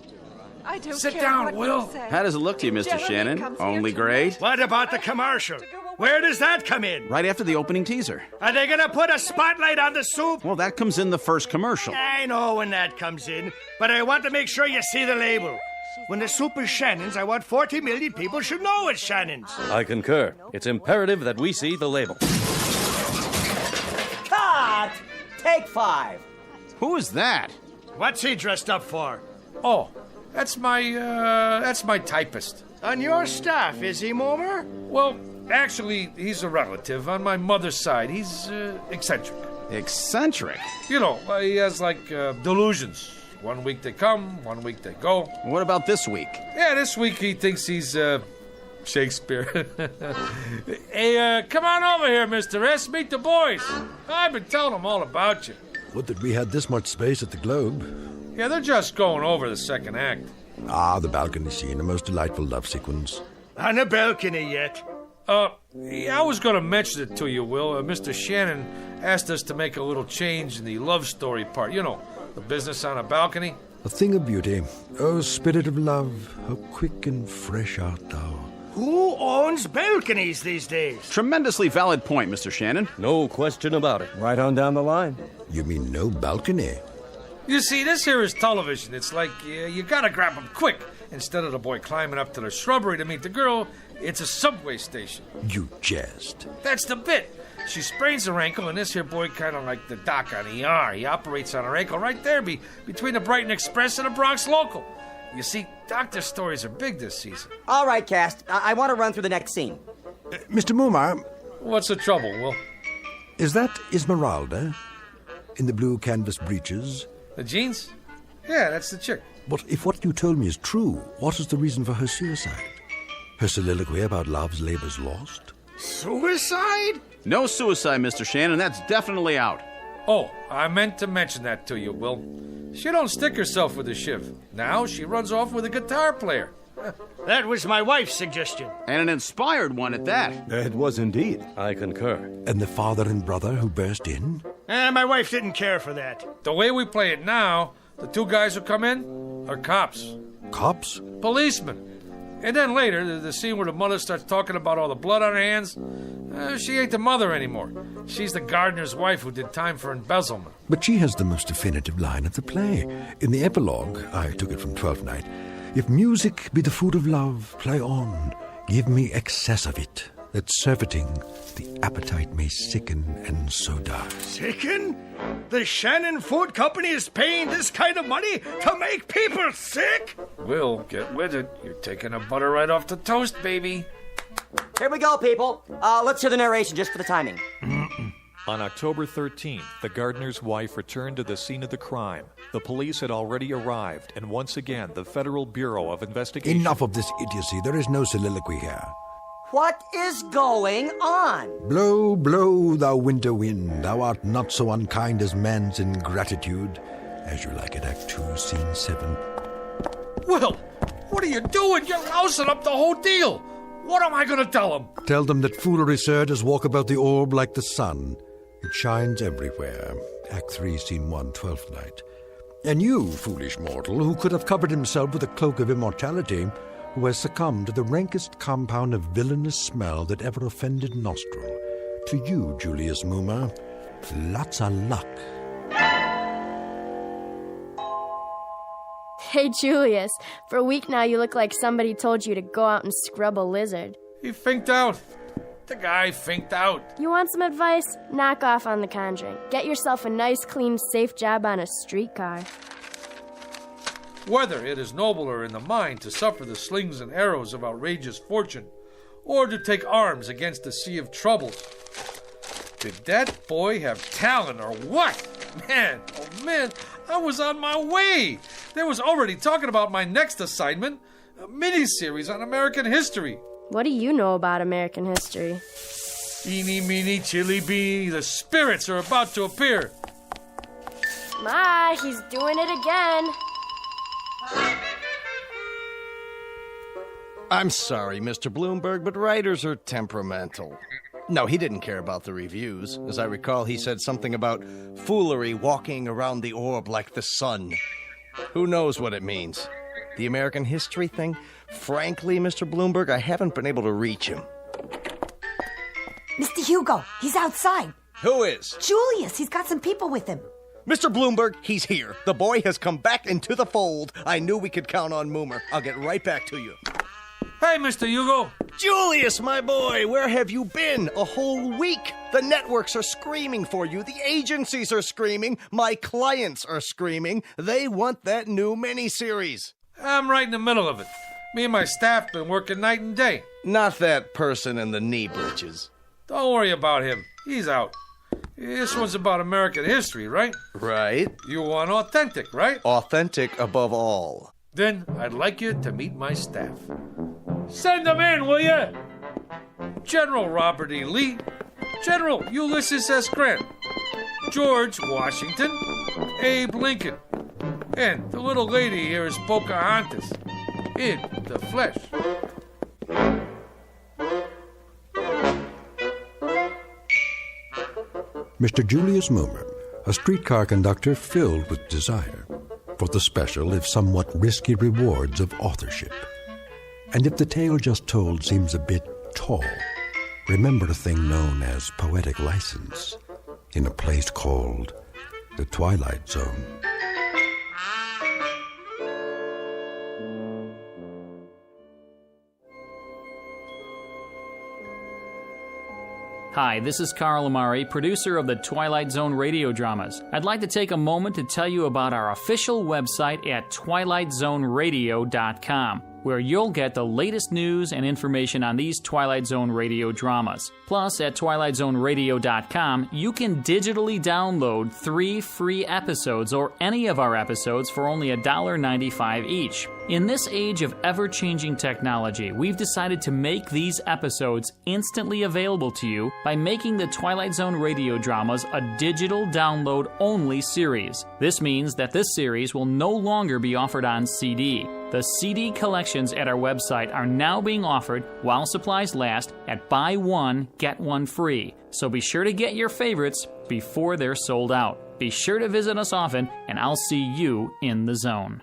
Speaker 10: I don't
Speaker 16: Sit
Speaker 10: care
Speaker 16: down,
Speaker 10: what
Speaker 16: Will.
Speaker 10: you say.
Speaker 14: How does it look to you, Mr. Shannon? Only great?
Speaker 17: What about the commercial? Where does that come in?
Speaker 14: Right after the opening teaser.
Speaker 17: Are they gonna put a spotlight on the soup?
Speaker 14: Well, that comes in the first commercial.
Speaker 17: I know when that comes in, but I want to make sure you see the label. When the soup is Shannon's, I want 40 million people should know it's Shannon's.
Speaker 21: I concur. It's imperative that we see the label.
Speaker 9: Cut! Take 5.
Speaker 14: Who is that?
Speaker 17: What's he dressed up for?
Speaker 16: Oh, that's my typist.
Speaker 17: On your staff, is he, Moomer?
Speaker 16: Well, actually, he's a relative. On my mother's side, he's eccentric.
Speaker 14: Eccentric?
Speaker 16: You know, he has, delusions. 1 week they come, 1 week they go.
Speaker 14: What about this week?
Speaker 16: Yeah, this week he thinks he's Shakespeare. Hey, come on over here, Mr. S. Meet the boys. I've been telling them all about you.
Speaker 24: Would that we had this much space at the Globe.
Speaker 16: Yeah, they're just going over the second act.
Speaker 24: Ah, the balcony scene, a most delightful love sequence.
Speaker 17: On the balcony yet?
Speaker 16: Yeah, I was going to mention it to you, Will. Mr. Shannon asked us to make a little change in the love story part. You know, the business on a balcony.
Speaker 24: A thing of beauty. Oh, spirit of love, how quick and fresh art thou.
Speaker 17: Who owns balconies these days?
Speaker 15: Tremendously valid point, Mr. Shannon.
Speaker 13: No question about it. Right on down the line.
Speaker 24: You mean no balcony?
Speaker 16: You see, this here is television. It's like you gotta grab them quick. Instead of the boy climbing up to the shrubbery to meet the girl, it's a subway station.
Speaker 24: You jest.
Speaker 16: That's the bit. She sprains her ankle, and this here boy kind of like the doc on ER. He operates on her ankle right there between the Brighton Express and the Bronx Local. You see, doctor stories are big this season.
Speaker 9: All right, cast. I want to run through the next scene.
Speaker 24: Mr. Mumar.
Speaker 16: What's the trouble, Will?
Speaker 24: Is that Esmeralda? In the blue canvas breeches?
Speaker 16: The jeans? Yeah, that's the chick.
Speaker 24: But if what you told me is true, what is the reason for her suicide? Her soliloquy about love's labor's lost?
Speaker 17: Suicide?
Speaker 15: No suicide, Mr. Shannon. That's definitely out.
Speaker 16: Oh, I meant to mention that to you, Will. She don't stick herself with the shiv. Now she runs off with a guitar player.
Speaker 17: That was my wife's suggestion.
Speaker 15: And an inspired one at that.
Speaker 6: It was indeed.
Speaker 13: I concur.
Speaker 24: And the father and brother who burst in?
Speaker 17: My wife didn't care for that.
Speaker 16: The way we play it now, the two guys who come in are cops.
Speaker 24: Cops?
Speaker 16: Policemen. And then later, the scene where the mother starts talking about all the blood on her hands, she ain't the mother anymore. She's the gardener's wife who did time for embezzlement.
Speaker 24: But she has the most definitive line of the play. In the epilogue, I took it from Twelfth Night, if music be the food of love, play on, give me excess of it, that surfeiting the appetite may sicken and so die.
Speaker 17: Sicken? The Shannon Food Company is paying this kind of money to make people sick?
Speaker 16: Will, get with it. You're taking the butter right off the toast, baby.
Speaker 9: Here we go, people. Let's hear the narration just for the timing.
Speaker 8: On October 13th, the gardener's wife returned to the scene of the crime. The police had already arrived, and once again, the Federal Bureau of Investigation...
Speaker 24: Enough of this idiocy. There is no soliloquy here.
Speaker 9: What is going on?
Speaker 24: Blow, blow, thou winter wind. Thou art not so unkind as man's ingratitude. As you like it, Act 2, Scene 7.
Speaker 16: Will, what are you doing? You're lousing up the whole deal. What am I going to tell them?
Speaker 24: Tell them that foolery, sir, does walk about the orb like the sun. It shines everywhere. Act 3, Scene 1, 12th Night. And you, foolish mortal, who could have covered himself with a cloak of immortality, who has succumbed to the rankest compound of villainous smell that ever offended nostril. To you, Julius Moomer, lots of luck.
Speaker 19: Hey, Julius, for a week now you look like somebody told you to go out and scrub a lizard.
Speaker 16: He finked out. The guy finked out.
Speaker 19: You want some advice? Knock off on The Conjuring. Get yourself a nice, clean, safe job on a streetcar.
Speaker 16: Whether it is nobler in the mind to suffer the slings and arrows of outrageous fortune, or to take arms against a sea of troubles. Did that boy have talent or what? Man, oh man, I was on my way. They was already talking about my next assignment, a mini-series on American history.
Speaker 19: What do you know about American history?
Speaker 16: Eeny, meeny, chili beanie, the spirits are about to appear.
Speaker 19: Ma, he's doing it again.
Speaker 4: I'm sorry, Mr. Bloomberg, but writers are temperamental. No, he didn't care about the reviews. As I recall, he said something about foolery walking around the orb like the sun. Who knows what it means? The American history thing? Frankly, Mr. Bloomberg, I haven't been able to reach him.
Speaker 2: Mr. Hugo, he's outside.
Speaker 4: Who is?
Speaker 2: Julius, he's got some people with him.
Speaker 4: Mr. Bloomberg, he's here. The boy has come back into the fold. I knew we could count on Moomer. I'll get right back to you.
Speaker 16: Hey, Mr. Hugo.
Speaker 4: Julius, my boy, where have you been? A whole week. The networks are screaming for you. The agencies are screaming. My clients are screaming. They want that new miniseries.
Speaker 16: I'm right in the middle of it. Me and my staff been working night and day.
Speaker 4: Not that person in the knee breeches.
Speaker 16: Don't worry about him. He's out. This one's about American history, right?
Speaker 4: Right.
Speaker 16: You want authentic, right?
Speaker 4: Authentic above all.
Speaker 16: Then I'd like you to meet my staff. Send them in, will ya? General Robert E. Lee, General Ulysses S. Grant, George Washington, Abe Lincoln, and the little lady here is Pocahontas, in the flesh.
Speaker 1: Mr. Julius Moomer, a streetcar conductor filled with desire for the special, if somewhat risky, rewards of authorship. And if the tale just told seems a bit tall, remember a thing known as poetic license in a place called the Twilight Zone.
Speaker 23: Hi, this is Carl Amari, producer of the Twilight Zone radio dramas. I'd like to take a moment to tell you about our official website at twilightzoneradio.com, where you'll get the latest news and information on these Twilight Zone radio dramas. Plus, at twilightzoneradio.com, you can digitally download 3 free episodes or any of our episodes for only $1.95 each. In this age of ever-changing technology, we've decided to make these episodes instantly available to you by making the Twilight Zone radio dramas a digital download-only series. This means that this series will no longer be offered on CD. The CD collections at our website are now being offered while supplies last at buy one, get one free. So be sure to get your favorites before they're sold out. Be sure to visit us often, and I'll see you in the zone.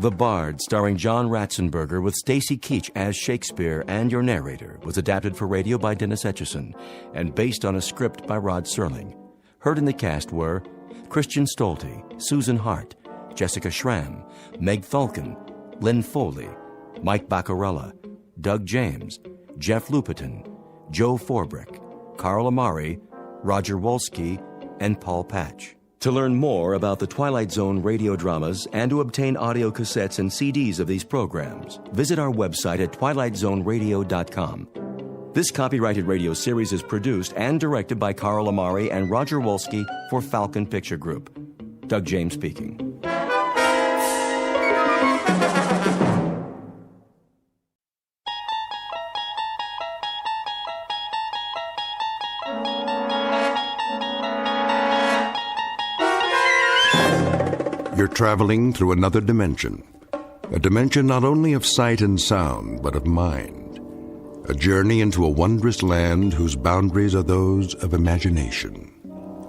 Speaker 6: The Bard, starring John Ratzenberger with Stacy Keach as Shakespeare and your narrator, was adapted for radio by Dennis Etchison and based on a script by Rod Serling. Heard in the cast were Christian Stolte, Susan Hart, Jessica Schramm, Meg Falcon, Lynn Foley, Mike Baccarella, Doug James, Jeff Lupiton, Joe Forbrick, Carl Amari, Roger Wolski, and Paul Patch. To learn more about the Twilight Zone radio dramas and to obtain audio cassettes and CDs of these programs, visit our website at twilightzoneradio.com. This copyrighted radio series is produced and directed by Carl Amari and Roger Wolski for Falcon Picture Group. Doug James speaking.
Speaker 1: You're traveling through another dimension. A dimension not only of sight and sound, but of mind. A journey into a wondrous land whose boundaries are those of imagination.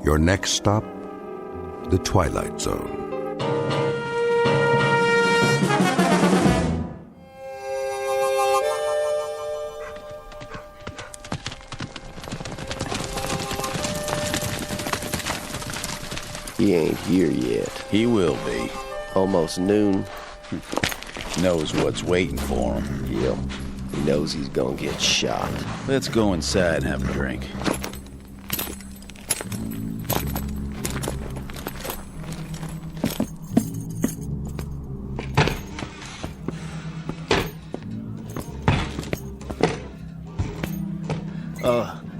Speaker 1: Your next stop, the Twilight Zone.
Speaker 11: He ain't here yet.
Speaker 7: He will be.
Speaker 11: Almost noon.
Speaker 7: Knows what's waiting for him.
Speaker 11: Yep. He knows he's gonna get shot.
Speaker 7: Let's go inside and have a drink.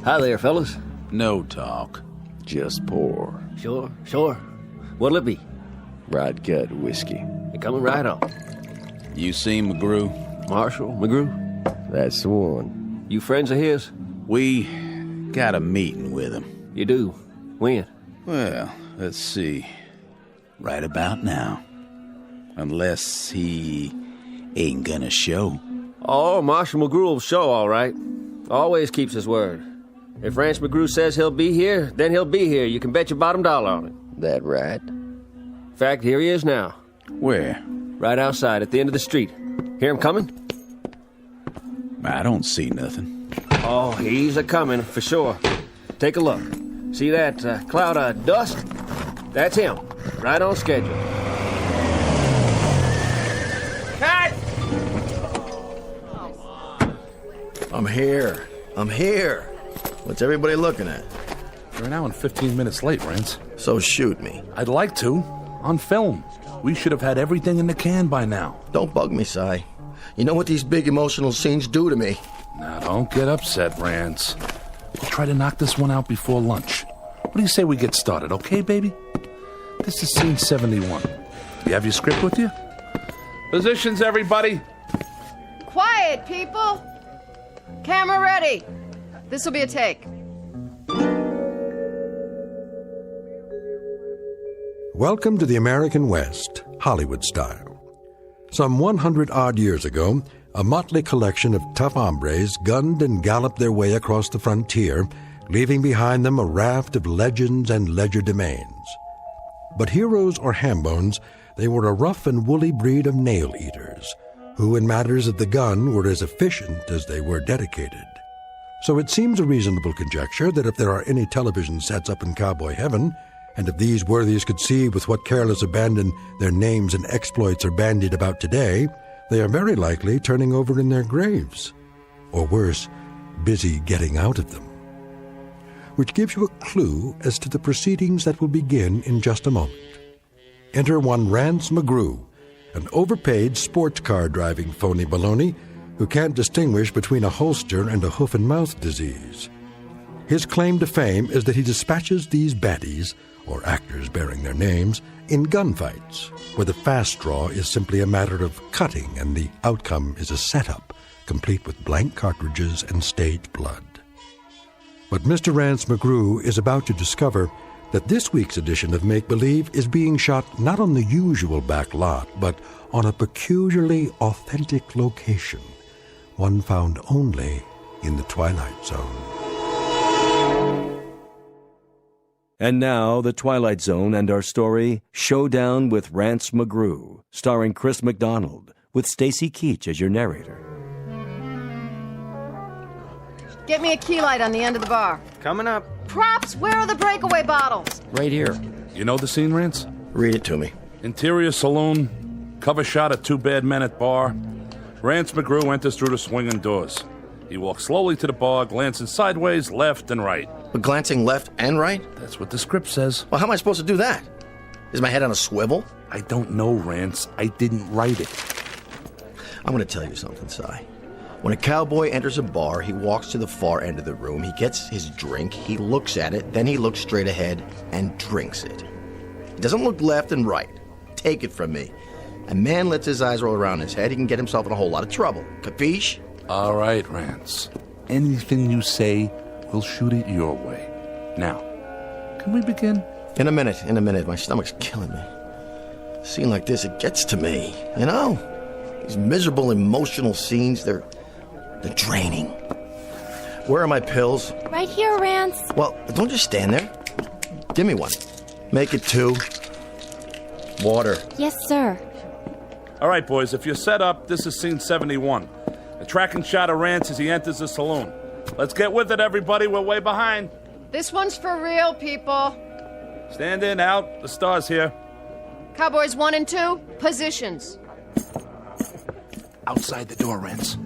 Speaker 11: Hi there, fellas.
Speaker 7: No talk.
Speaker 11: Just pour.
Speaker 18: Sure. What'll it be?
Speaker 11: Right gut whiskey.
Speaker 18: You're coming right on.
Speaker 7: You seen Mcgrew?
Speaker 18: Marshall Mcgrew?
Speaker 11: That's the one.
Speaker 18: You friends of his?
Speaker 7: We got a meeting with him.
Speaker 18: You do? When?
Speaker 7: Well, let's see. Right about now. Unless he ain't gonna show.
Speaker 18: Oh, Marshall Mcgrew will show, all right. Always keeps his word. If Rance Mcgrew says he'll be here, then he'll be here. You can bet your bottom dollar on it.
Speaker 11: That right?
Speaker 18: In fact, here he is now.
Speaker 7: Where?
Speaker 18: Right outside, at the end of the street. Hear him coming?
Speaker 7: I don't see nothing.
Speaker 18: Oh, he's a-coming, for sure. Take a look. See that cloud of dust? That's him. Right on schedule.
Speaker 17: Cut!
Speaker 20: I'm here. What's everybody looking at?
Speaker 22: You're an hour and 15 minutes late, Rance.
Speaker 20: So shoot me.
Speaker 22: I'd like to. On film. We should have had everything in the can by now.
Speaker 20: Don't bug me, Si. You know what these big emotional scenes do to me.
Speaker 22: Now, don't get upset, Rance. We'll try to knock this one out before lunch. What do you say we get started, okay, baby? This is scene 71. You have your script with you? Positions, everybody.
Speaker 3: Quiet, people! Camera ready. This will be a take.
Speaker 1: Welcome to the American West, Hollywood style. Some 100-odd years ago, a motley collection of tough hombres gunned and galloped their way across the frontier, leaving behind them a raft of legends and legerdemains. But heroes or hambones, they were a rough and woolly breed of nail-eaters, who in matters of the gun were as efficient as they were dedicated. So it seems a reasonable conjecture that if there are any television sets up in cowboy heaven, and if these worthies could see with what careless abandon their names and exploits are bandied about today, they are very likely turning over in their graves. Or worse, busy getting out of them. Which gives you a clue as to the proceedings that will begin in just a moment. Enter one Rance Mcgrew, an overpaid sports car driving phony baloney who can't distinguish between a holster and a hoof-and-mouth disease. His claim to fame is that he dispatches these baddies, or actors bearing their names, in gunfights, where the fast draw is simply a matter of cutting and the outcome is a setup, complete with blank cartridges and staged blood. But Mr. Rance Mcgrew is about to discover that this week's edition of Make Believe is being shot not on the usual back lot, but on a peculiarly authentic location, one found only in the Twilight Zone.
Speaker 6: And now, The Twilight Zone and our story, Showdown with Rance Mcgrew, starring Chris McDonald, with Stacy Keach as your narrator.
Speaker 3: Get me a key light on the end of the bar.
Speaker 18: Coming up.
Speaker 3: Props, where are the breakaway bottles?
Speaker 18: Right here.
Speaker 22: You know the scene, Rance?
Speaker 20: Read it to me.
Speaker 22: Interior saloon, cover shot of two bad men at bar. Rance Mcgrew enters through the swinging doors. He walks slowly to the bar, glancing sideways, left and right.
Speaker 20: But glancing left and right?
Speaker 22: That's what the script says.
Speaker 20: Well, how am I supposed to do that? Is my head on a swivel?
Speaker 22: I don't know, Rance. I didn't write it.
Speaker 20: I'm going to tell you something, Si. When a cowboy enters a bar, he walks to the far end of the room, he gets his drink, he looks at it, then he looks straight ahead and drinks it. He doesn't look left and right. Take it from me. A man lets his eyes roll around his head, he can get himself in a whole lot of trouble. Capiche?
Speaker 22: All right, Rance. Anything you say, we'll shoot it your way. Now, can we begin?
Speaker 20: In a minute. My stomach's killing me. A scene like this, it gets to me, you know? These miserable emotional scenes, they're draining. Where are my pills?
Speaker 19: Right here, Rance.
Speaker 20: Well, don't just stand there. Give me one. Make it 2. Water.
Speaker 19: Yes, sir.
Speaker 22: All right, boys, if you're set up, this is scene 71. A tracking shot of Rance as he enters the saloon. Let's get with it, everybody. We're way behind.
Speaker 3: This one's for real, people.
Speaker 22: Stand in, out. The star's here.
Speaker 3: Cowboys 1 and 2, positions.
Speaker 22: Outside the door, Rance.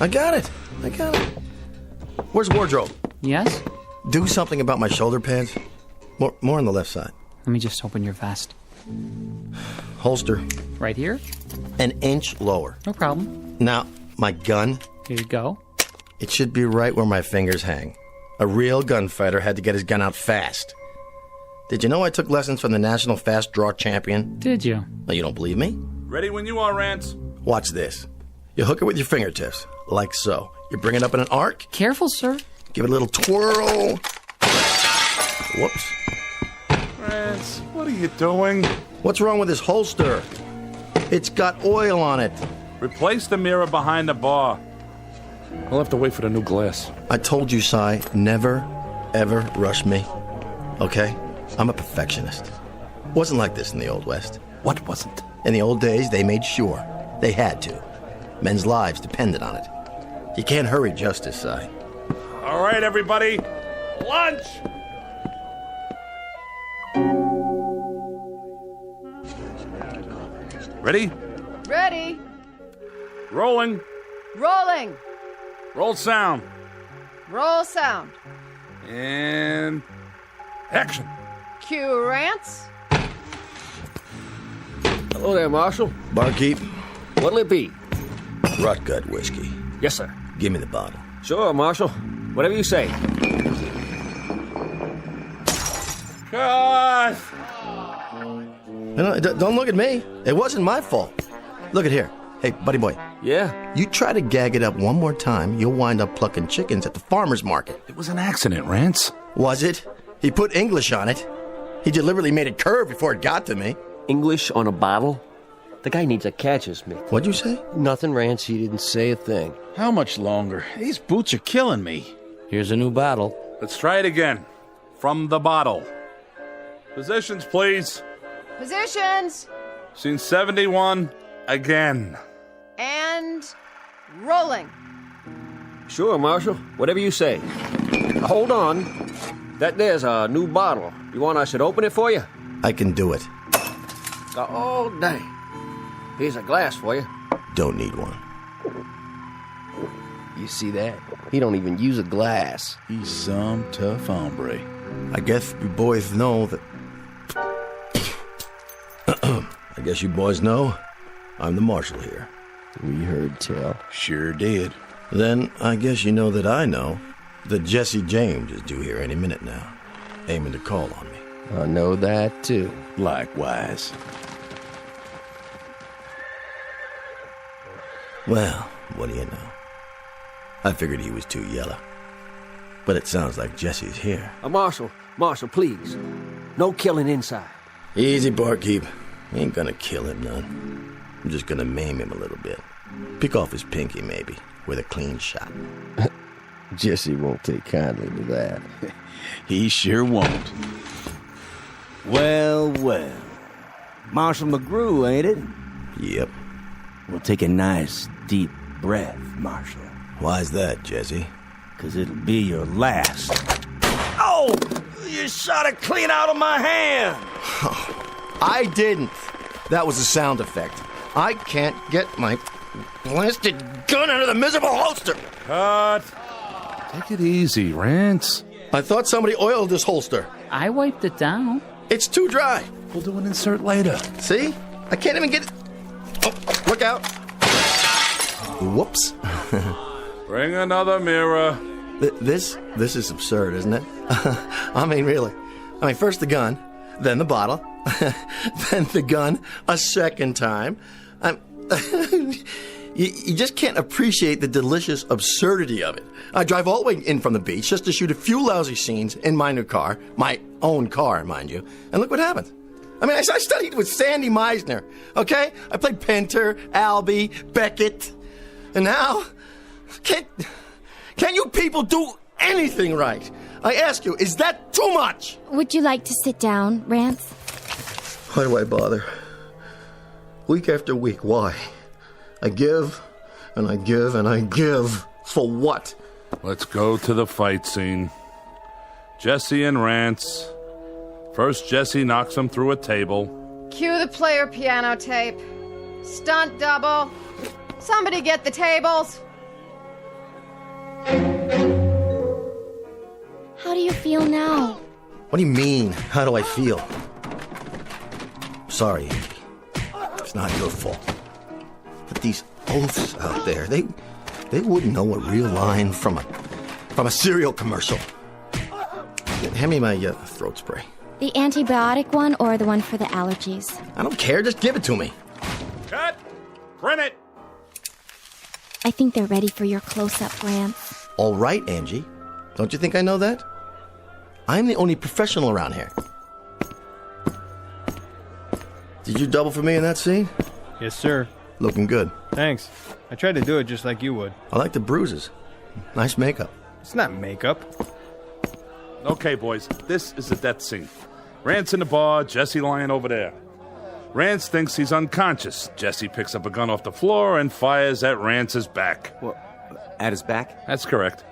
Speaker 20: I got it. Where's wardrobe?
Speaker 23: Yes?
Speaker 20: Do something about my shoulder pads. More on the left side.
Speaker 23: Let me just open your vest.
Speaker 20: Holster.
Speaker 23: Right here?
Speaker 20: An inch lower.
Speaker 23: No problem.
Speaker 20: Now, my gun.
Speaker 23: Here you go.
Speaker 20: It should be right where my fingers hang. A real gunfighter had to get his gun out fast. Did you know I took lessons from the national fast draw champion?
Speaker 23: Did you?
Speaker 20: Well, you don't believe me?
Speaker 22: Ready when you are, Rance.
Speaker 20: Watch this. You hook it with your fingertips, like so. You bring it up in an arc.
Speaker 23: Careful, sir.
Speaker 20: Give it a little twirl. Whoops.
Speaker 22: Rance, what are you doing?
Speaker 20: What's wrong with this holster? It's got oil on it.
Speaker 22: Replace the mirror behind the bar. I'll have to wait for the new glass.
Speaker 20: I told you, Si, never, ever rush me. Okay? I'm a perfectionist. Wasn't like this in the Old West.
Speaker 22: What wasn't?
Speaker 20: In the old days, they made sure. They had to. Men's lives depended on it. You can't hurry justice, Si.
Speaker 22: All right, everybody. Lunch! Ready?
Speaker 3: Ready.
Speaker 22: Rolling.
Speaker 3: Rolling.
Speaker 22: Roll sound.
Speaker 3: Roll sound.
Speaker 22: And action.
Speaker 3: Cue Rance.
Speaker 18: Hello there, Marshal.
Speaker 20: Barkeep.
Speaker 18: What'll it be?
Speaker 20: Rot gut whiskey.
Speaker 18: Yes, sir.
Speaker 20: Give me the bottle.
Speaker 18: Sure, Marshal. Whatever you say.
Speaker 22: God!
Speaker 20: No, don't look at me. It wasn't my fault. Look at here. Hey, buddy boy.
Speaker 18: Yeah?
Speaker 20: You try to gag it up one more time, you'll wind up plucking chickens at the farmer's market.
Speaker 22: It was an accident, Rance.
Speaker 20: Was it? He put English on it. He deliberately made it curve before it got to me.
Speaker 18: English on a bottle? The guy needs a catcher's mitt.
Speaker 20: What'd you say?
Speaker 18: Nothing, Rance. He didn't say a thing.
Speaker 15: How much longer? These boots are killing me.
Speaker 18: Here's a new bottle.
Speaker 22: Let's try it again. From the bottle. Positions, please.
Speaker 3: Positions.
Speaker 22: Scene 71, again.
Speaker 3: And rolling.
Speaker 18: Sure, Marshal. Whatever you say. Hold on. That there's a new bottle. You want I should open it for you?
Speaker 20: I can do it.
Speaker 18: Oh, dang. Here's a glass for you.
Speaker 20: Don't need one.
Speaker 18: You see that? He don't even use a glass.
Speaker 15: He's some tough hombre.
Speaker 20: I guess you boys know that... I guess you boys know I'm the marshal here.
Speaker 18: We heard tell.
Speaker 15: Sure did.
Speaker 20: Then I guess you know that Jesse James is due here any minute now, aiming to call on me.
Speaker 18: I know that, too.
Speaker 15: Likewise.
Speaker 20: Well, what do you know? I figured he was too yellow. But it sounds like Jesse's here.
Speaker 18: Marshal, please. No killing inside.
Speaker 20: Easy, barkeep. Ain't gonna kill him none. I'm just gonna maim him a little bit. Pick off his pinky, maybe, with a clean shot.
Speaker 18: Jesse won't take kindly to that.
Speaker 15: He sure won't.
Speaker 13: Well. Marshal Mcgrew, ain't it?
Speaker 20: Yep.
Speaker 13: We'll take a nice, deep breath, Marshal.
Speaker 20: Why's that, Jesse?
Speaker 13: 'Cause it'll be your last. Oh! You shot it clean out of my hand!
Speaker 20: I didn't. That was a sound effect. I can't get my blasted gun out of the miserable holster.
Speaker 22: Cut. Take it easy, Rance.
Speaker 20: I thought somebody oiled this holster.
Speaker 23: I wiped it down.
Speaker 20: It's too dry.
Speaker 22: We'll do an insert later.
Speaker 20: See? I can't even get it. Oh, look out. Whoops.
Speaker 22: Bring another mirror.
Speaker 20: This is absurd, isn't it? I mean, really. First the gun, then the bottle, then the gun a second time. You just can't appreciate the delicious absurdity of it. I drive all the way in from the beach just to shoot a few lousy scenes in my new car, my own car, mind you, and look what happened. I studied with Sandy Meisner, okay? I played Pinter, Albee, Beckett, and now, can you people do anything right? I ask you, is that too much?
Speaker 5: Would you like to sit down, Rance?
Speaker 20: Why do I bother? Week after week, why? I give, and I give, and I give. For what?
Speaker 22: Let's go to the fight scene. Jesse and Rance. First, Jesse knocks him through a table.
Speaker 3: Cue the player piano tape. Stunt double. Somebody get the tables.
Speaker 5: How do you feel now?
Speaker 20: What do you mean, how do I feel? Sorry, Angie. It's not your fault. But these oaths out there, they wouldn't know a real line from a cereal commercial. Hand me my throat spray.
Speaker 5: The antibiotic one or the one for the allergies?
Speaker 20: I don't care, just give it to me.
Speaker 22: Cut! Print it!
Speaker 5: I think they're ready for your close-up, Rance.
Speaker 20: All right, Angie. Don't you think I know that? I'm the only professional around here. Did you double for me in that scene?
Speaker 10: Yes, sir.
Speaker 20: Looking good.
Speaker 10: Thanks. I tried to do it just like you would.
Speaker 20: I like the bruises. Nice makeup.
Speaker 10: It's not makeup.
Speaker 22: Okay, boys, this is the death scene. Rance in the bar, Jesse lying over there. Rance thinks he's unconscious. Jesse picks up a gun off the floor and fires at Rance's back.
Speaker 13: Well, at his back?
Speaker 22: That's correct.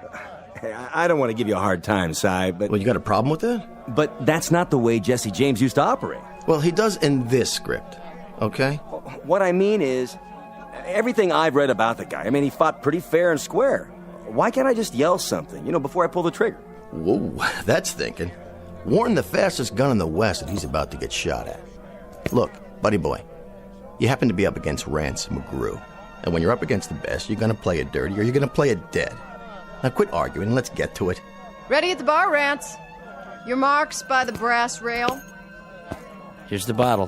Speaker 13: Hey, I don't want to give you a hard time, Si, but...
Speaker 20: Well, you got a problem with that?
Speaker 13: But that's not the way Jesse James used to operate.
Speaker 20: Well, he does in this script, okay?
Speaker 13: What I mean is, everything I've read about the guy, he fought pretty fair and square. Why can't I just yell something, before I pull the trigger?
Speaker 20: Whoa, that's thinking. Warn the fastest gun in the West that he's about to get shot at. Look, buddy boy, you happen to be up against Rance Mcgrew. And when you're up against the best, you're going to play it dirty or you're going to play it dead. Now quit arguing and let's get to it.
Speaker 3: Ready at the bar, Rance. Your marks by the brass rail.
Speaker 18: Here's the bottle.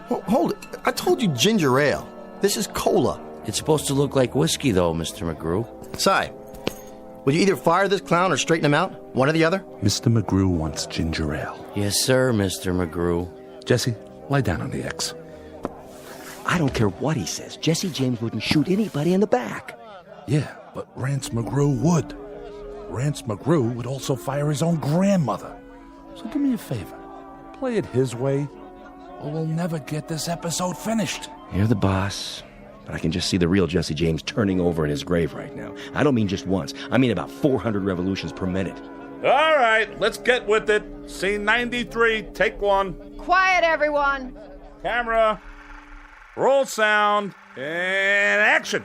Speaker 20: Hold it. I told you ginger ale. This is cola.
Speaker 18: It's supposed to look like whiskey, though, Mr. McGrew.
Speaker 20: Si, will you either fire this clown or straighten him out? One or the other?
Speaker 22: Mr. McGrew wants ginger ale.
Speaker 18: Yes, sir, Mr. McGrew.
Speaker 22: Jesse, lie down on the X.
Speaker 9: I don't care what he says. Jesse James wouldn't shoot anybody in the back.
Speaker 22: Yeah, but Rance McGrew would. Rance McGrew would also fire his own grandmother. So do me a favor. Play it his way, or we'll never get this episode finished.
Speaker 9: You're the boss, but I can just see the real Jesse James turning over in his grave right now. I don't mean just once. I mean about 400 revolutions per minute.
Speaker 22: All right, let's get with it. Scene 93, take one.
Speaker 3: Quiet, everyone.
Speaker 22: Camera, roll sound, and action.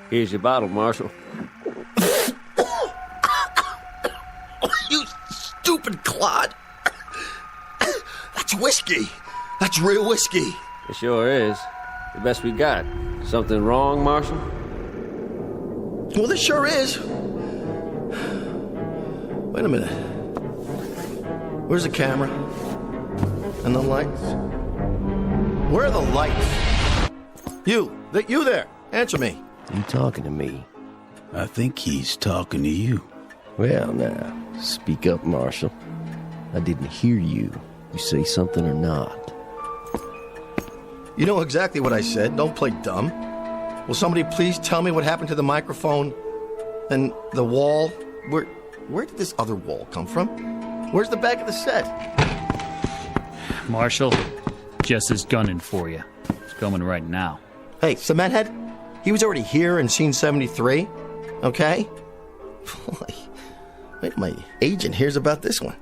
Speaker 18: Here's your bottle, Marshal.
Speaker 20: You stupid clod. That's whiskey. That's real whiskey.
Speaker 18: It sure is. The best we got. Something wrong, Marshal?
Speaker 20: Well, this sure is. Wait a minute. Where's the camera? And the lights? Where are the lights? You there. Answer me.
Speaker 9: You talking to me?
Speaker 15: I think he's talking to you.
Speaker 9: Well, now, speak up, Marshal. I didn't hear you. You say something or not?
Speaker 20: You know exactly what I said. Don't play dumb. Will somebody please tell me what happened to the microphone and the wall? Where did this other wall come from? Where's the back of the set?
Speaker 23: Marshal, Jess is gunning for you. It's coming right now.
Speaker 20: Hey, Cementhead, he was already here in scene 73, okay? Wait, my agent hears about this one.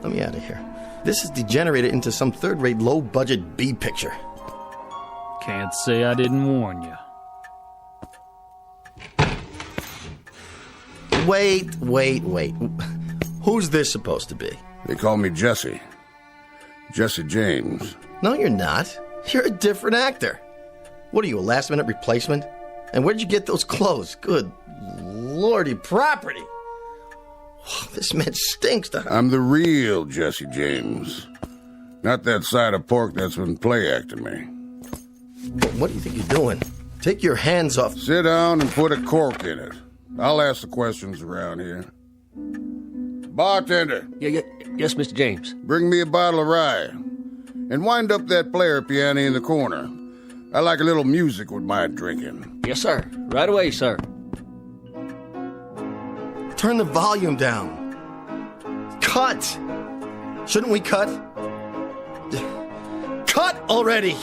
Speaker 20: Let me out of here. This is degenerated into some third-rate, low-budget B picture.
Speaker 23: Can't say I didn't warn you.
Speaker 20: Wait. Who's this supposed to be?
Speaker 8: They call me Jesse. Jesse James.
Speaker 20: No, you're not. You're a different actor. What are you, a last-minute replacement? And where'd you get those clothes? Good lordy property. This man stinks to...
Speaker 8: I'm the real Jesse James. Not that side of pork that's been play-acting me.
Speaker 20: What do you think you're doing? Take your hands off...
Speaker 8: Sit down and put a cork in it. I'll ask the questions around here. Bartender.
Speaker 18: Yes, Mr. James.
Speaker 8: Bring me a bottle of rye. And wind up that player piano in the corner. I like a little music with my drinking.
Speaker 18: Yes, sir. Right away, sir.
Speaker 20: Turn the volume down. Cut! Shouldn't we cut? Cut already!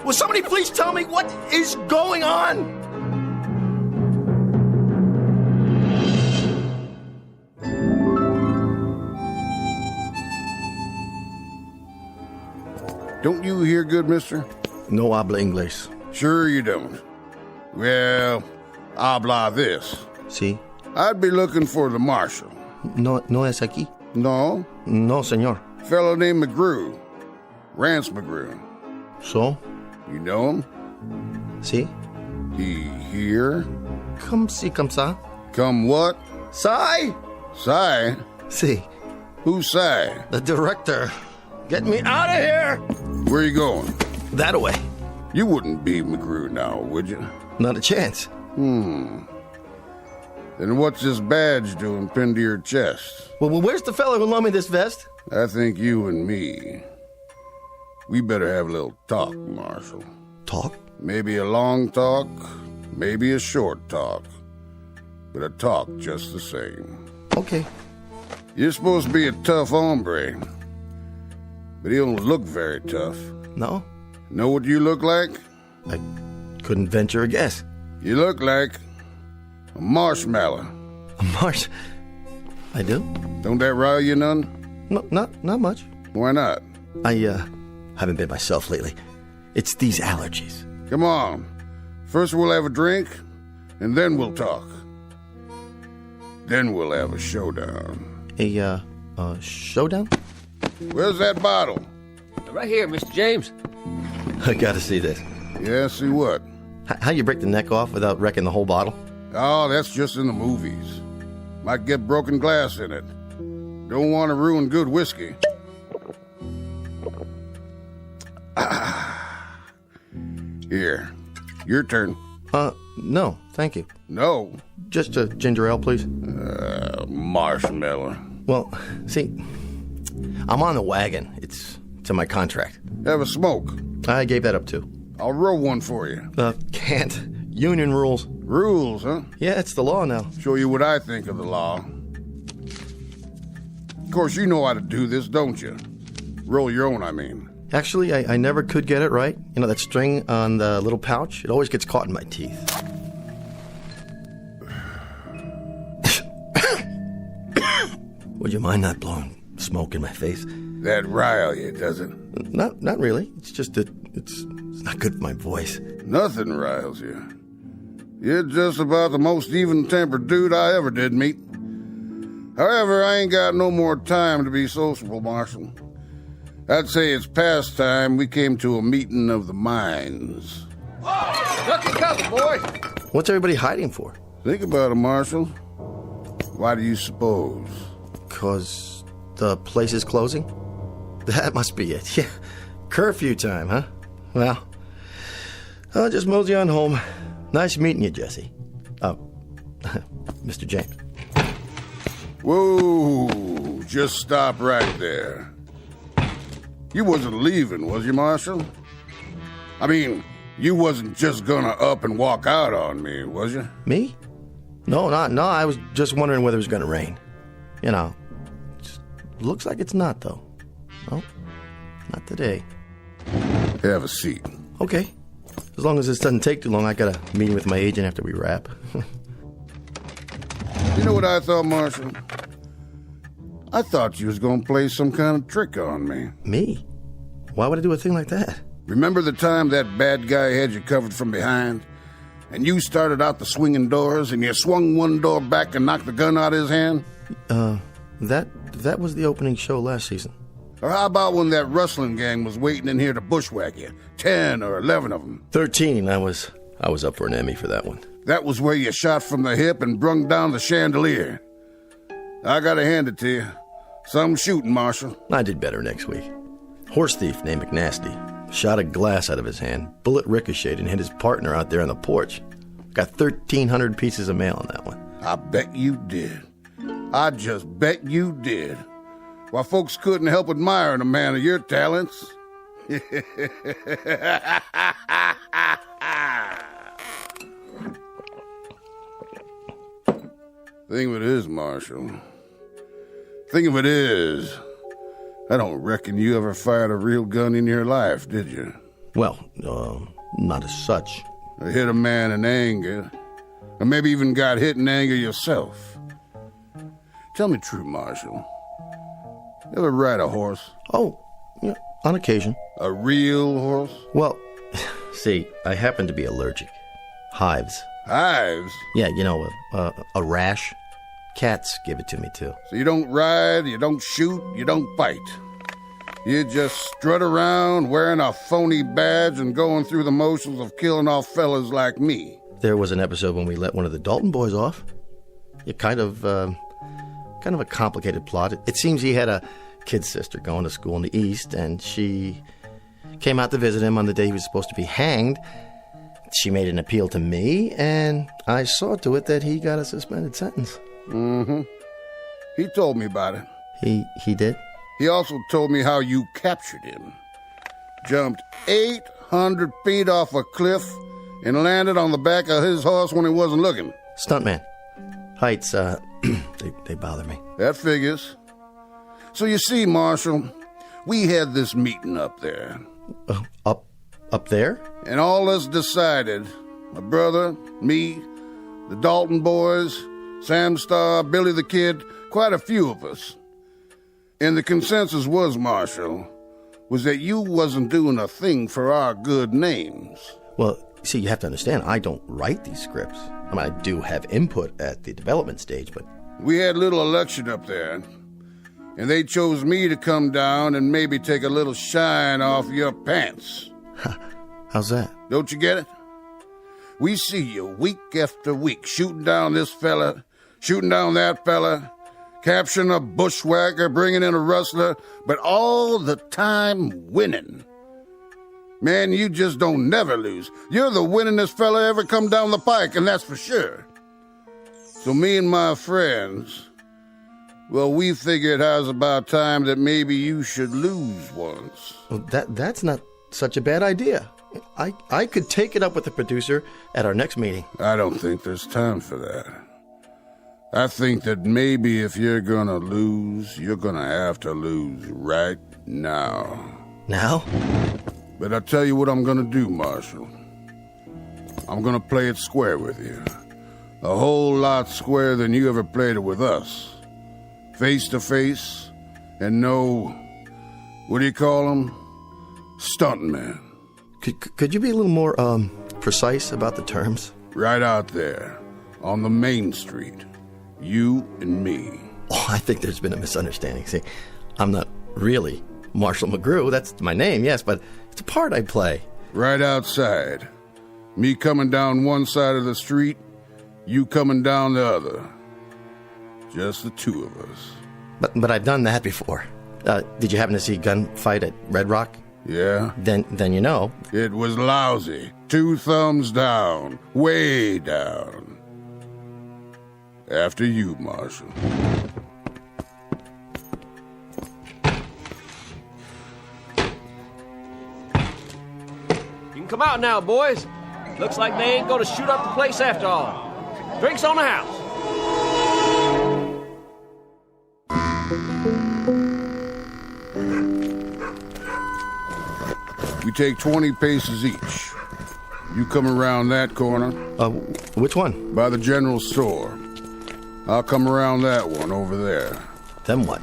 Speaker 20: Will somebody please tell me what is going on?
Speaker 8: Don't you hear good, mister?
Speaker 20: No habla inglés.
Speaker 8: Sure you don't. Well, habla this.
Speaker 20: Sí.
Speaker 8: I'd be looking for the marshal.
Speaker 20: No es aquí?
Speaker 8: No.
Speaker 20: No, señor.
Speaker 8: Fellow named McGrew. Rance Mcgrew.
Speaker 20: So?
Speaker 8: You know him?
Speaker 20: Sí.
Speaker 8: He here?
Speaker 20: Come si, come sa.
Speaker 8: Come what?
Speaker 20: Si.
Speaker 8: Si?
Speaker 20: Si.
Speaker 8: Who's Si?
Speaker 20: The director. Get me out of here!
Speaker 8: Where you going?
Speaker 20: That away.
Speaker 8: You wouldn't be McGrew now, would you?
Speaker 20: Not a chance.
Speaker 8: Then what's this badge doing pinned to your chest?
Speaker 20: Well, where's the fella who loaned me this vest?
Speaker 8: I think you and me. We better have a little talk, Marshal.
Speaker 20: Talk?
Speaker 8: Maybe a long talk, maybe a short talk. But a talk just the same.
Speaker 20: Okay.
Speaker 8: You're supposed to be a tough hombre. But he don't look very tough.
Speaker 20: No?
Speaker 8: Know what you look like?
Speaker 20: I couldn't venture a guess.
Speaker 8: You look like a marshmallow.
Speaker 20: A marsh... I do?
Speaker 8: Don't that rile you none?
Speaker 20: No, not much.
Speaker 8: Why not?
Speaker 20: I haven't been myself lately. It's these allergies.
Speaker 8: Come on. First we'll have a drink, and then we'll talk. Then we'll have a showdown.
Speaker 20: A showdown?
Speaker 8: Where's that bottle?
Speaker 18: Right here, Mr. James.
Speaker 20: I gotta see this.
Speaker 8: Yeah, see what?
Speaker 20: How you break the neck off without wrecking the whole bottle?
Speaker 8: Oh, that's just in the movies. Might get broken glass in it. Don't want to ruin good whiskey. Here, your turn.
Speaker 20: No, thank you.
Speaker 8: No?
Speaker 20: Just a ginger ale, please.
Speaker 8: Marshmallow.
Speaker 20: Well, see, I'm on the wagon. It's in my contract.
Speaker 8: Have a smoke.
Speaker 20: I gave that up, too.
Speaker 8: I'll roll one for you.
Speaker 20: Can't. Union rules.
Speaker 8: Rules, huh?
Speaker 20: Yeah, it's the law now.
Speaker 8: Show you what I think of the law. Of course, you know how to do this, don't you? Roll your own, I mean.
Speaker 20: Actually, I never could get it right. You know, that string on the little pouch? It always gets caught in my teeth. Would you mind not blowing smoke in my face?
Speaker 8: That rile you, does it?
Speaker 20: Not really. It's just that it's not good for my voice.
Speaker 8: Nothing riles you. You're just about the most even-tempered dude I ever did meet. However, I ain't got no more time to be sociable, Marshal. I'd say it's past time we came to a meeting of the minds.
Speaker 17: Duck your cover, boys.
Speaker 20: What's everybody hiding for?
Speaker 8: Think about it, Marshal. Why do you suppose?
Speaker 20: 'Cause the place is closing? That must be it. Yeah. Curfew time, huh? Well, I'll just mosey on home. Nice meeting you, Jesse. Mr. James.
Speaker 8: Whoa, just stop right there. You wasn't leaving, was you, Marshal? I mean, you wasn't just gonna up and walk out on me, was you?
Speaker 20: Me? No, I was just wondering whether it was gonna rain. You know, looks like it's not, though. No, not today.
Speaker 8: Have a seat.
Speaker 20: Okay. As long as this doesn't take too long, I got a meeting with my agent after we wrap.
Speaker 8: You know what I thought, Marshal? I thought you was gonna play some kind of trick on me.
Speaker 20: Me? Why would I do a thing like that?
Speaker 8: Remember the time that bad guy had you covered from behind? And you started out the swinging doors, and you swung one door back and knocked the gun out of his hand?
Speaker 20: That was the opening show last season.
Speaker 8: Or how about when that rustling gang was waiting in here to bushwhack you? 10 or 11 of them.
Speaker 20: 13. I was up for an Emmy for that one.
Speaker 8: That was where you shot from the hip and brung down the chandelier. I gotta hand it to you. Some shooting, Marshal.
Speaker 20: I did better next week. Horse thief named McNasty shot a glass out of his hand, bullet ricocheted and hit his partner out there on the porch. Got 1,300 pieces of mail on that one.
Speaker 8: I bet you did. I just bet you did. Why, folks couldn't help admiring a man of your talents. Thing of it is, Marshal. Thing of it is, I don't reckon you ever fired a real gun in your life, did you?
Speaker 20: Well, not as such.
Speaker 8: Or hit a man in anger. Or maybe even got hit in anger yourself. Tell me true, Marshal. Ever ride a horse?
Speaker 20: Oh, yeah, on occasion.
Speaker 8: A real horse?
Speaker 20: Well, see, I happen to be allergic. Hives.
Speaker 8: Hives?
Speaker 20: Yeah, you know, a rash. Cats give it to me, too.
Speaker 8: So you don't ride, you don't shoot, you don't fight. You just strut around wearing a phony badge and going through the motions of killing off fellas like me.
Speaker 20: There was an episode when we let one of the Dalton boys off. It kind of a complicated plot. It seems he had a kid sister going to school in the East, and she came out to visit him on the day he was supposed to be hanged. She made an appeal to me, and I saw to it that he got a suspended sentence.
Speaker 8: Mm-hmm. He told me about it.
Speaker 20: He did?
Speaker 8: He also told me how you captured him. Jumped 800 feet off a cliff and landed on the back of his horse when he wasn't looking.
Speaker 20: Stuntman. Heights, they bother me.
Speaker 8: That figures. So you see, Marshal, we had this meeting up there.
Speaker 20: Up there?
Speaker 8: And all us decided, my brother, me, the Dalton boys, Sam Starr, Billy the Kid, quite a few of us. And the consensus was, Marshal, was that you wasn't doing a thing for our good names.
Speaker 20: Well, see, you have to understand, I don't write these scripts. I mean, I do have input at the development stage, but...
Speaker 8: We had a little election up there, and they chose me to come down and maybe take a little shine off your pants.
Speaker 20: How's that?
Speaker 8: Don't you get it? We see you week after week shooting down this fella, shooting down that fella, capturing a bushwhacker, bringing in a rustler, but all the time winning. Man, you just don't never lose. You're the winningest fella ever come down the pike, and that's for sure. So me and my friends, well, we figured how's about time that maybe you should lose once.
Speaker 20: Well, that's not such a bad idea. I could take it up with the producer at our next meeting.
Speaker 8: I don't think there's time for that. I think that maybe if you're gonna lose, you're gonna have to lose right now.
Speaker 20: Now?
Speaker 8: But I'll tell you what I'm gonna do, Marshal. I'm gonna play it square with you. A whole lot squarer than you ever played it with us. Face to face, and no, what do you call them? Stuntman.
Speaker 20: Could you be a little more, precise about the terms?
Speaker 8: Right out there, on the main street. You and me.
Speaker 20: Oh, I think there's been a misunderstanding. See, I'm not really Marshall McGrew. That's my name, yes, but it's a part I play.
Speaker 8: Right outside. Me coming down one side of the street, you coming down the other. Just the two of us.
Speaker 20: But I've done that before. Did you happen to see Gunfight at Red Rock?
Speaker 8: Yeah?
Speaker 20: Then you know.
Speaker 8: It was lousy. 2 thumbs down. Way down. After you, Marshal.
Speaker 18: You can come out now, boys. Looks like they ain't gonna shoot up the place after all. Drinks on the house.
Speaker 8: We take 20 paces each. You come around that corner.
Speaker 20: Which one?
Speaker 8: By the general store. I'll come around that one over there.
Speaker 20: Then what?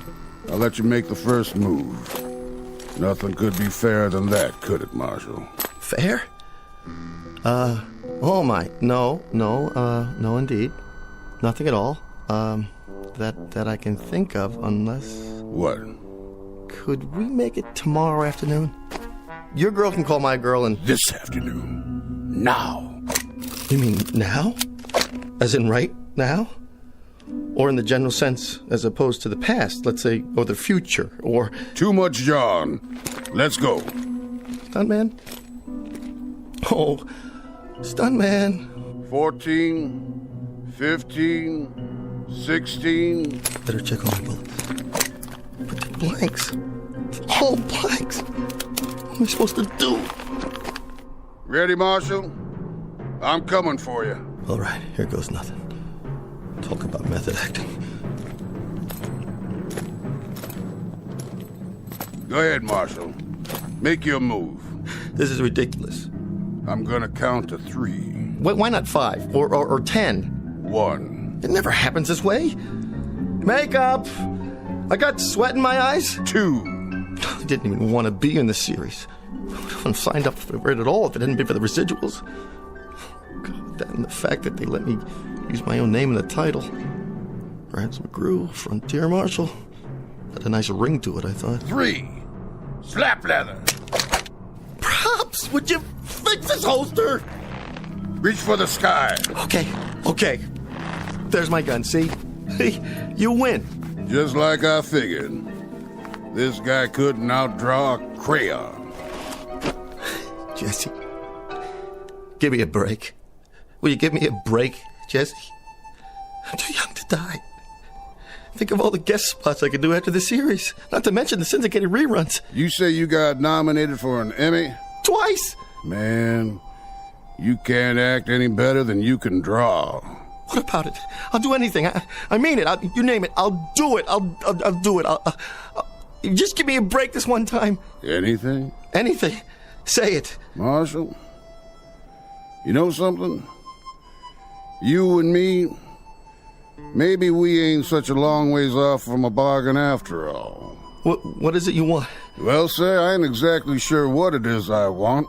Speaker 8: I'll let you make the first move. Nothing could be fairer than that, could it, Marshal?
Speaker 20: Fair? Oh my, no, indeed. Nothing at all. That I can think of, unless...
Speaker 8: What?
Speaker 20: Could we make it tomorrow afternoon? Your girl can call my girl and...
Speaker 8: This afternoon. Now.
Speaker 20: You mean now? As in right now? Or in the general sense, as opposed to the past, let's say, or the future, or...
Speaker 8: Too much John. Let's go.
Speaker 20: Stuntman? Oh, Stuntman.
Speaker 8: 14, 15, 16...
Speaker 20: Better check all my bullets. But the blanks. All blanks. What am I supposed to do?
Speaker 8: Ready, Marshal? I'm coming for you.
Speaker 20: All right, here goes nothing. Talk about method acting.
Speaker 8: Go ahead, Marshal. Make your move.
Speaker 20: This is ridiculous.
Speaker 8: I'm gonna count to 3.
Speaker 20: Why not 5? Or 10?
Speaker 8: 1.
Speaker 20: It never happens this way. Makeup! I got sweat in my eyes.
Speaker 8: 2.
Speaker 20: I didn't even want to be in this series. I wouldn't have signed up for it at all if it hadn't been for the residuals. God, that and the fact that they let me use my own name in the title. Rance Mcgrew, Frontier Marshal. Had a nice ring to it, I thought.
Speaker 8: 3. Slap leather.
Speaker 20: Props! Would you fix this holster?
Speaker 8: Reach for the sky.
Speaker 20: Okay. There's my gun, see? See? You win.
Speaker 8: Just like I figured. This guy couldn't outdraw a crayon.
Speaker 20: Jesse, give me a break. Will you give me a break, Jesse? I'm too young to die. Think of all the guest spots I could do after the series. Not to mention the syndicated reruns.
Speaker 8: You say you got nominated for an Emmy?
Speaker 20: Twice!
Speaker 8: Man, you can't act any better than you can draw.
Speaker 20: What about it? I'll do anything. I mean it. You name it. I'll do it. I'll do it. Just give me a break this one time.
Speaker 8: Anything?
Speaker 20: Anything. Say it.
Speaker 8: Marshal, you know something? You and me, maybe we ain't such a long ways off from a bargain after all.
Speaker 20: What is it you want?
Speaker 8: Well, sir, I ain't exactly sure what it is I want,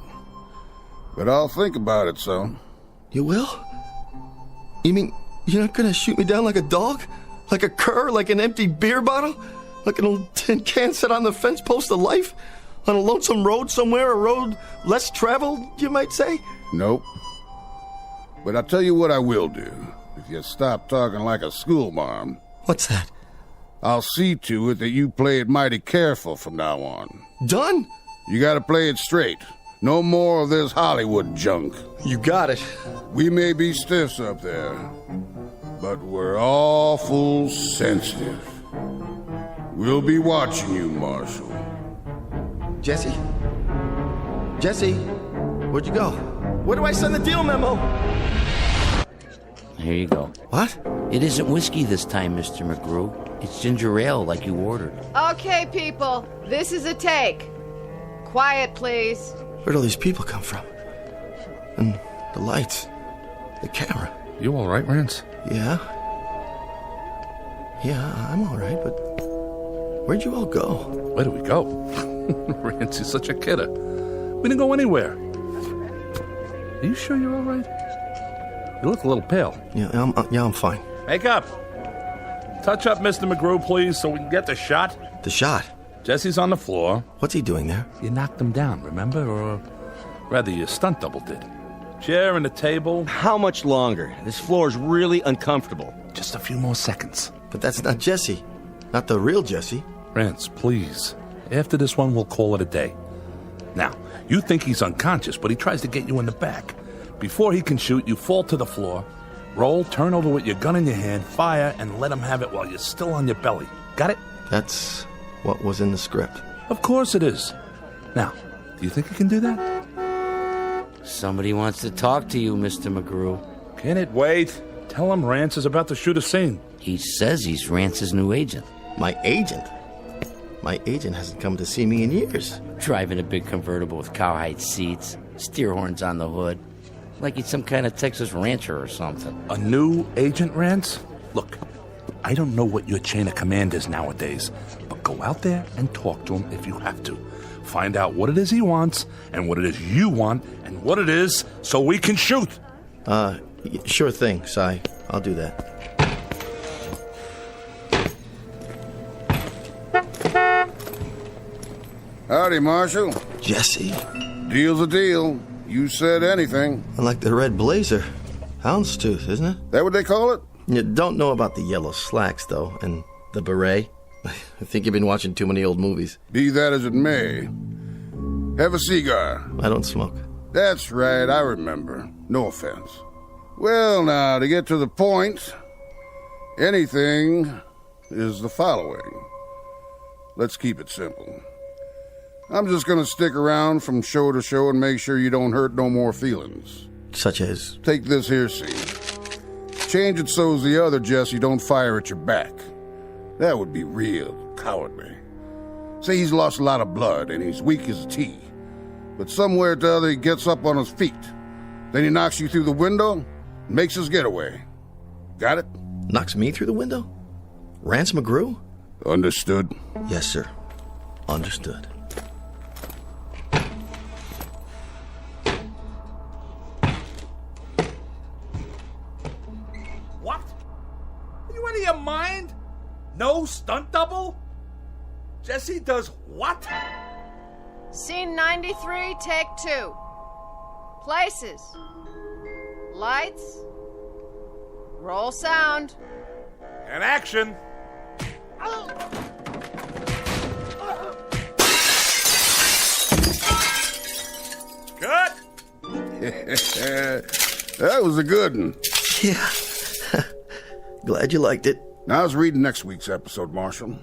Speaker 8: but I'll think about it some.
Speaker 20: You will? You mean you're not gonna shoot me down like a dog? Like a cur? Like an empty beer bottle? Like an old tin can set on the fence post of life? On a lonesome road somewhere, a road less traveled, you might say?
Speaker 8: Nope. But I'll tell you what I will do, if you stop talking like a schoolmarm.
Speaker 20: What's that?
Speaker 8: I'll see to it that you play it mighty careful from now on.
Speaker 20: Done?
Speaker 8: You gotta play it straight. No more of this Hollywood junk.
Speaker 20: You got it.
Speaker 8: We may be stiffs up there, but we're awful sensitive. We'll be watching you, Marshal.
Speaker 20: Jesse? Jesse? Where'd you go? Where do I send the deal memo?
Speaker 15: Here you go.
Speaker 20: What?
Speaker 15: It isn't whiskey this time, Mr. McGrew. It's ginger ale like you ordered.
Speaker 3: Okay, people, this is a take. Quiet, please.
Speaker 20: Where'd all these people come from? And the lights. The camera.
Speaker 22: You all right, Rance?
Speaker 20: Yeah. Yeah, I'm all right, but where'd you all go?
Speaker 22: Where do we go? Rance is such a kidder. We didn't go anywhere. Are you sure you're all right? You look a little pale.
Speaker 20: Yeah, I'm fine.
Speaker 22: Make up. Touch up Mr. McGrew, please, so we can get the shot.
Speaker 20: The shot?
Speaker 22: Jesse's on the floor.
Speaker 20: What's he doing there?
Speaker 22: You knocked him down, remember? Or rather, your stunt double did. Chair and a table.
Speaker 20: How much longer? This floor's really uncomfortable.
Speaker 22: Just a few more seconds.
Speaker 20: But that's not Jesse. Not the real Jesse.
Speaker 22: Rance, please. After this one, we'll call it a day. Now, you think he's unconscious, but he tries to get you in the back. Before he can shoot, you fall to the floor, roll, turn over with your gun in your hand, fire, and let him have it while you're still on your belly. Got it?
Speaker 20: That's what was in the script.
Speaker 22: Of course it is. Now, do you think you can do that?
Speaker 15: Somebody wants to talk to you, Mr. McGrew.
Speaker 22: Can it wait? Tell him Rance is about to shoot a scene.
Speaker 15: He says he's Rance's new agent.
Speaker 20: My agent? My agent hasn't come to see me in years.
Speaker 15: Driving a big convertible with cowhide seats, steer horns on the hood. Like he's some kind of Texas rancher or something.
Speaker 22: A new agent, Rance? Look, I don't know what your chain of command is nowadays, but go out there and talk to him if you have to. Find out what it is he wants, and what it is you want, and what it is, so we can shoot.
Speaker 20: Sure thing, Si. I'll do that.
Speaker 8: Howdy, Marshal.
Speaker 20: Jesse.
Speaker 8: Deal's a deal. You said anything.
Speaker 20: I like the red blazer. Houndstooth, isn't it?
Speaker 8: That what they call it?
Speaker 20: You don't know about the yellow slacks, though, and the beret. I think you've been watching too many old movies.
Speaker 8: Be that as it may. Have a cigar.
Speaker 20: I don't smoke.
Speaker 8: That's right, I remember. No offense. Well, now, to get to the point, anything is the following. Let's keep it simple. I'm just gonna stick around from show to show and make sure you don't hurt no more feelings.
Speaker 20: Such as?
Speaker 8: Take this here scene. Change it so's the other Jesse don't fire at your back. That would be real cowardly. Say he's lost a lot of blood and he's weak as a tea. But somewhere or the other he gets up on his feet. Then he knocks you through the window and makes his getaway. Got it?
Speaker 20: Knocks me through the window? Rance Mcgrew?
Speaker 8: Understood.
Speaker 20: Yes, sir. Understood.
Speaker 16: What? Are you out of your mind? No stunt double? Jesse does what?
Speaker 3: Scene 93, take 2. Places. Lights. Roll sound.
Speaker 16: And action. Cut.
Speaker 8: That was a good one.
Speaker 20: Yeah. Glad you liked it.
Speaker 8: Now I was reading next week's episode, Marshal.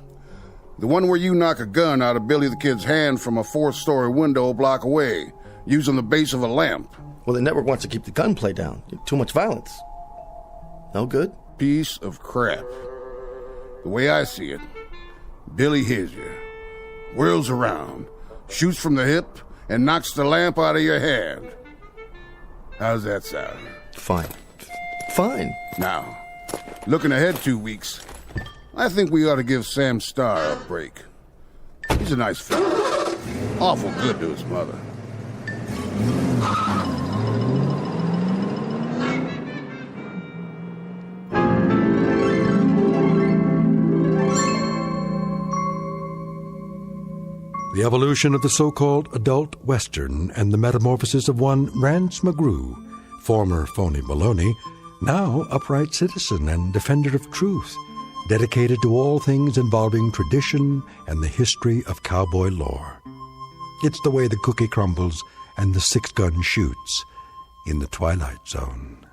Speaker 8: The one where you knock a gun out of Billy the Kid's hand from a 4th-story window a block away, using the base of a lamp.
Speaker 20: Well, the network wants to keep the gunplay down. Too much violence. No good?
Speaker 8: Piece of crap. The way I see it, Billy hears you, whirls around, shoots from the hip, and knocks the lamp out of your hand. How's that sound?
Speaker 20: Fine. Fine.
Speaker 8: Now, looking ahead 2 weeks, I think we ought to give Sam Starr a break. He's a nice fella. Awful good to his mother.
Speaker 1: The evolution of the so-called adult Western and the metamorphosis of one Rance Mcgrew, former phony baloney, now upright citizen and defender of truth, dedicated to all things involving tradition and the history of cowboy lore. It's the way the cookie crumbles and the six-gun shoots in the Twilight Zone.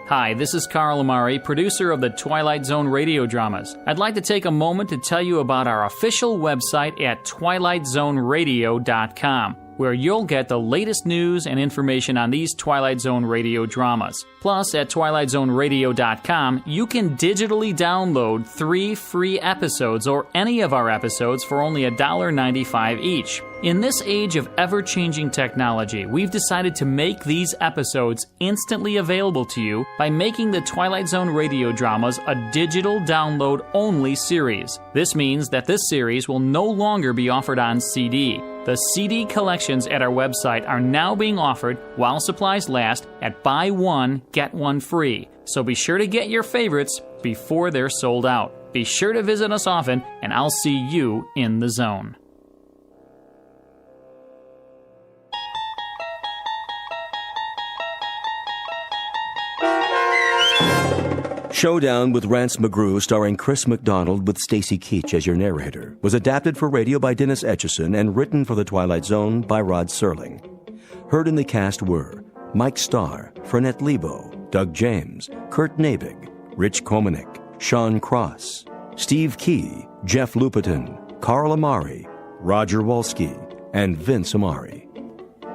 Speaker 23: Hi, this is Carl Amari, producer of the Twilight Zone radio dramas. I'd like to take a moment to tell you about our official website at twilightzoneradio.com, where you'll get the latest news and information on these Twilight Zone radio dramas. Plus, at twilightzoneradio.com, you can digitally download 3 free episodes or any of our episodes for only $1.95 each. In this age of ever-changing technology, we've decided to make these episodes instantly available to you by making the Twilight Zone radio dramas a digital download-only series. This means that this series will no longer be offered on CD. The CD collections at our website are now being offered while supplies last at buy one, get one free. So be sure to get your favorites before they're sold out. Be sure to visit us often, and I'll see you in the zone.
Speaker 6: Showdown with Rance Mcgrew, starring Chris McDonald with Stacy Keach as your narrator, was adapted for radio by Dennis Etchison and written for The Twilight Zone by Rod Serling. Heard in the cast were Mike Starr, Fernette Lebo, Doug James, Kurt Nabig, Rich Komanek, Sean Cross, Steve Key, Jeff Lupetin, Carl Amari, Roger Wolski, and Vince Amari.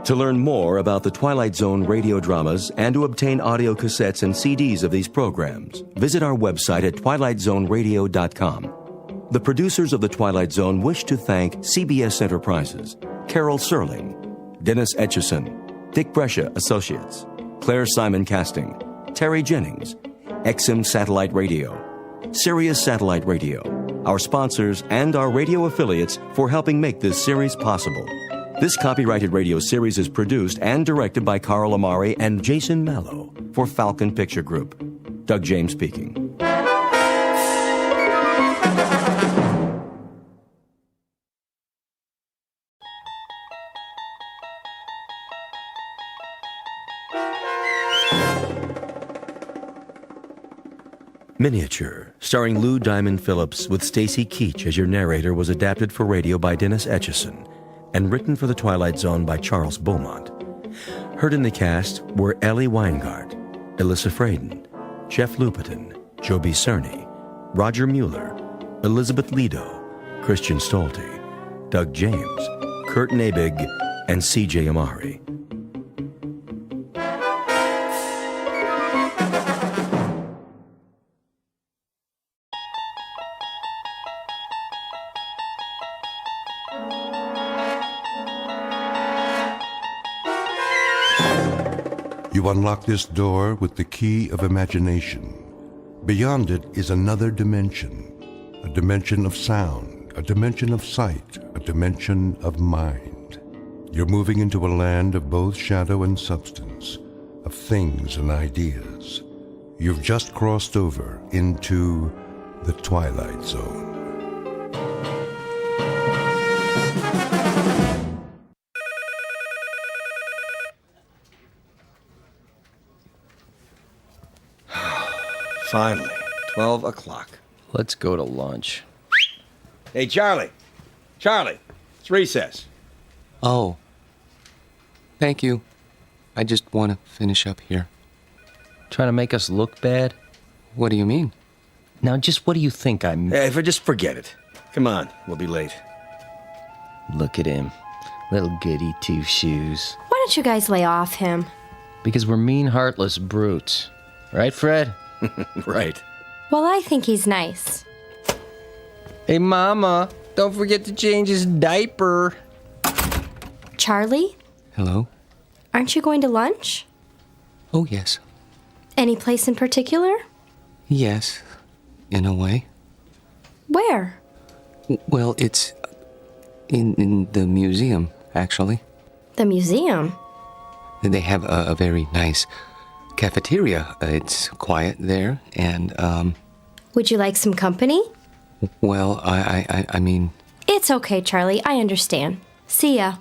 Speaker 6: To learn more about the Twilight Zone radio dramas and to obtain audio cassettes and CDs of these programs, visit our website at twilightzoneradio.com. The producers of The Twilight Zone wish to thank CBS Enterprises, Carol Serling, Dennis Etchison, Dick Brescia Associates, Claire Simon Casting, Terry Jennings, XM Satellite Radio, Sirius Satellite Radio, our sponsors, and our radio affiliates for helping make this series possible. This copyrighted radio series is produced and directed by Carl Amari and Jason Mallow for Falcon Picture Group. Doug James speaking. Miniature, starring Lou Diamond Phillips with Stacy Keach as your narrator, was adapted for radio by Dennis Etchison and written for The Twilight Zone by Charles Beaumont. Heard in the cast were Ellie Weingart, Alyssa Fraden, Jeff Lupetin, Joby Cerny, Roger Mueller, Elizabeth Lido, Christian Stolte, Doug James, Kurt Nabig, and C.J. Amari.
Speaker 1: You unlock this door with the key of imagination. Beyond it is another dimension, a dimension of sound, a dimension of sight, a dimension of mind. You're moving into a land of both shadow and substance, of things and ideas. You've just crossed over into the Twilight Zone.
Speaker 4: Finally, 12 o'clock.
Speaker 18: Let's go to lunch.
Speaker 22: Hey, Charlie. Charlie, it's recess.
Speaker 12: Oh. Thank you. I just want to finish up here.
Speaker 18: Trying to make us look bad?
Speaker 12: What do you mean?
Speaker 18: Now, just what do you think I'm...
Speaker 22: Hey, just forget it. Come on, we'll be late.
Speaker 18: Look at him. Little goody two-shoes.
Speaker 14: Why don't you guys lay off him?
Speaker 18: Because we're mean, heartless brutes. Right, Fred?
Speaker 22: Right.
Speaker 14: Well, I think he's nice.
Speaker 18: Hey, Mama, don't forget to change his diaper.
Speaker 14: Charlie?
Speaker 12: Hello?
Speaker 14: Aren't you going to lunch?
Speaker 12: Oh, yes.
Speaker 14: Any place in particular?
Speaker 12: Yes, in a way.
Speaker 14: Where?
Speaker 12: Well, it's in the museum, actually.
Speaker 14: The museum?
Speaker 12: They have a very nice cafeteria. It's quiet there, and,
Speaker 14: Would you like some company?
Speaker 12: Well, I mean...
Speaker 14: It's okay, Charlie. I understand. See ya.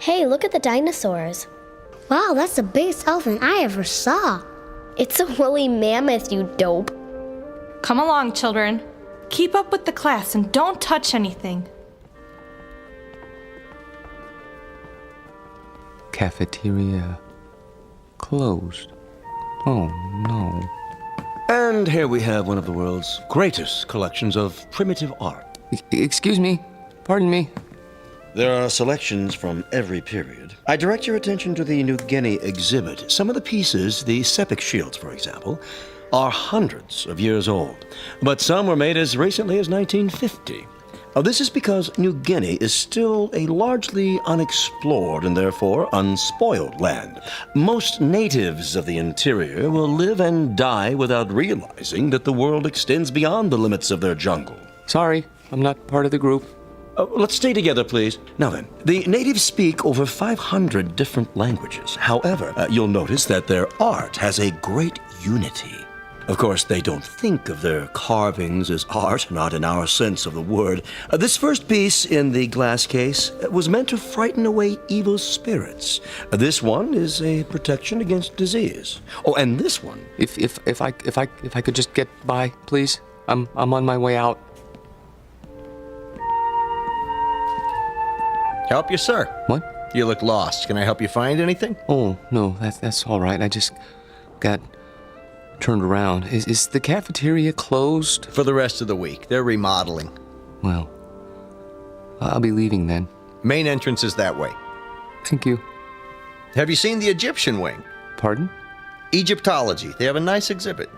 Speaker 2: Hey, look at the dinosaurs.
Speaker 11: Wow, that's the biggest elephant I ever saw.
Speaker 2: It's a woolly mammoth, you dope.
Speaker 21: Come along, children. Keep up with the class and don't touch anything.
Speaker 12: Cafeteria closed. Oh, no.
Speaker 6: And here we have one of the world's greatest collections of primitive art.
Speaker 12: Excuse me. Pardon me.
Speaker 24: There are selections from every period.
Speaker 6: I direct your attention to the New Guinea exhibit. Some of the pieces, the sepik shields, for example, are hundreds of years old, but some were made as recently as 1950. This is because New Guinea is still a largely unexplored and therefore unspoiled land. Most natives of the interior will live and die without realizing that the world extends beyond the limits of their jungle.
Speaker 12: Sorry, I'm not part of the group.
Speaker 6: Let's stay together, please. Now then, the natives speak over 500 different languages. However, you'll notice that their art has a great unity. Of course, they don't think of their carvings as art, not in our sense of the word. This first piece in the glass case was meant to frighten away evil spirits. This one is a protection against disease. Oh, and this one.
Speaker 12: If I could just get by, please. I'm on my way out.
Speaker 4: Help you, sir.
Speaker 12: What?
Speaker 4: You look lost. Can I help you find anything?
Speaker 12: Oh, no, that's all right. I just got turned around. Is the cafeteria closed?
Speaker 4: For the rest of the week. They're remodeling.
Speaker 12: Well, I'll be leaving then.
Speaker 4: Main entrance is that way.
Speaker 12: Thank you.
Speaker 4: Have you seen the Egyptian wing?
Speaker 12: Pardon?
Speaker 4: Egyptology. They have a nice exhibit.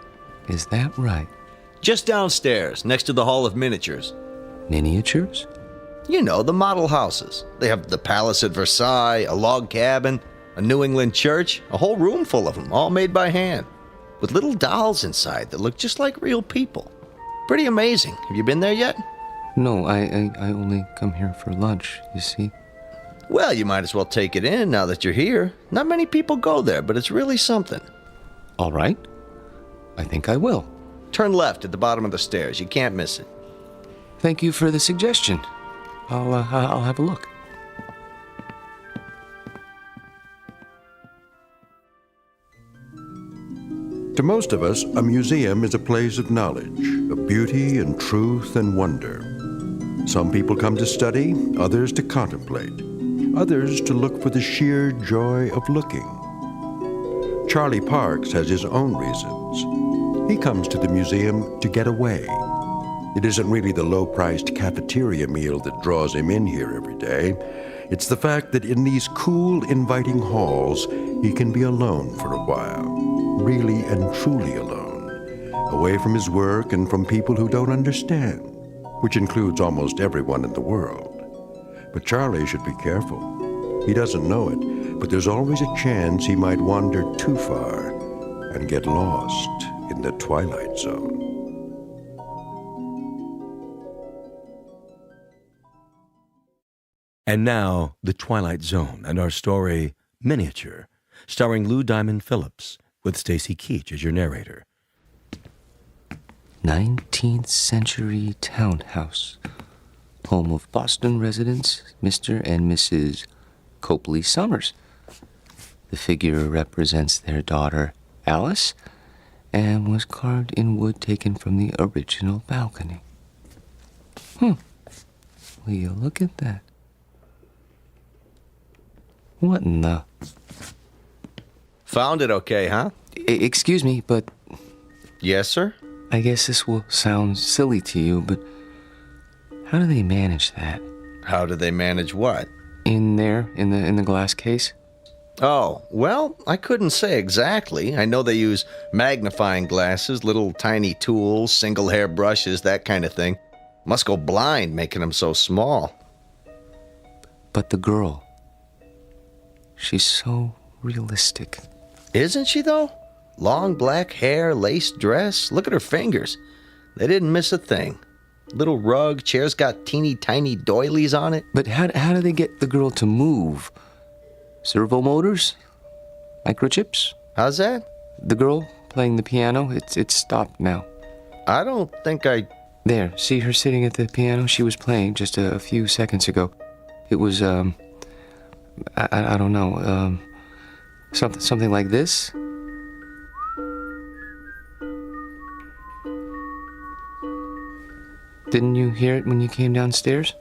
Speaker 12: Is that right?
Speaker 4: Just downstairs, next to the Hall of Miniatures.
Speaker 12: Miniatures?
Speaker 4: You know, the model houses. They have the palace at Versailles, a log cabin, a New England church, a whole room full of them, all made by hand, with little dolls inside that look just like real people. Pretty amazing. Have you been there yet?
Speaker 12: No, I only come here for lunch, you see.
Speaker 4: Well, you might as well take it in now that you're here. Not many people go there, but it's really something.
Speaker 12: All right. I think I will.
Speaker 4: Turn left at the bottom of the stairs. You can't miss it.
Speaker 12: Thank you for the suggestion. I'll have a look.
Speaker 1: To most of us, a museum is a place of knowledge, of beauty and truth and wonder. Some people come to study, others to contemplate, others to look for the sheer joy of looking. Charlie Parks has his own reasons. He comes to the museum to get away. It isn't really the low-priced cafeteria meal that draws him in here every day. It's the fact that in these cool, inviting halls, he can be alone for a while, really and truly alone, away from his work and from people who don't understand, which includes almost everyone in the world. But Charlie should be careful. He doesn't know it, but there's always a chance he might wander too far and get lost in the Twilight Zone.
Speaker 6: And now, The Twilight Zone and our story, Miniature, starring Lou Diamond Phillips, with Stacy Keach as your narrator.
Speaker 12: 19th century townhouse, home of Boston residents Mr. and Mrs. Copley Summers. The figure represents their daughter, Alice, and was carved in wood taken from the original balcony. Will you look at that? What in the...
Speaker 4: Found it okay, huh?
Speaker 12: Excuse me, but...
Speaker 4: Yes, sir?
Speaker 12: I guess this will sound silly to you, but how do they manage that?
Speaker 4: How do they manage what?
Speaker 12: In there, in the glass case?
Speaker 4: Oh, well, I couldn't say exactly. I know they use magnifying glasses, little tiny tools, single hair brushes, that kind of thing. Must go blind making them so small.
Speaker 12: But the girl... she's so realistic.
Speaker 4: Isn't she, though? Long black hair, lace dress. Look at her fingers. They didn't miss a thing. Little rug, chair's got teeny tiny doilies on it.
Speaker 12: But how do they get the girl to move? Servo motors? Microchips?
Speaker 4: How's that?
Speaker 12: The girl playing the piano, it's stopped now.
Speaker 4: I don't think I...
Speaker 12: There, see her sitting at the piano? She was playing just a few seconds ago. It was, I don't know. Something like this? Didn't you hear it when you came downstairs?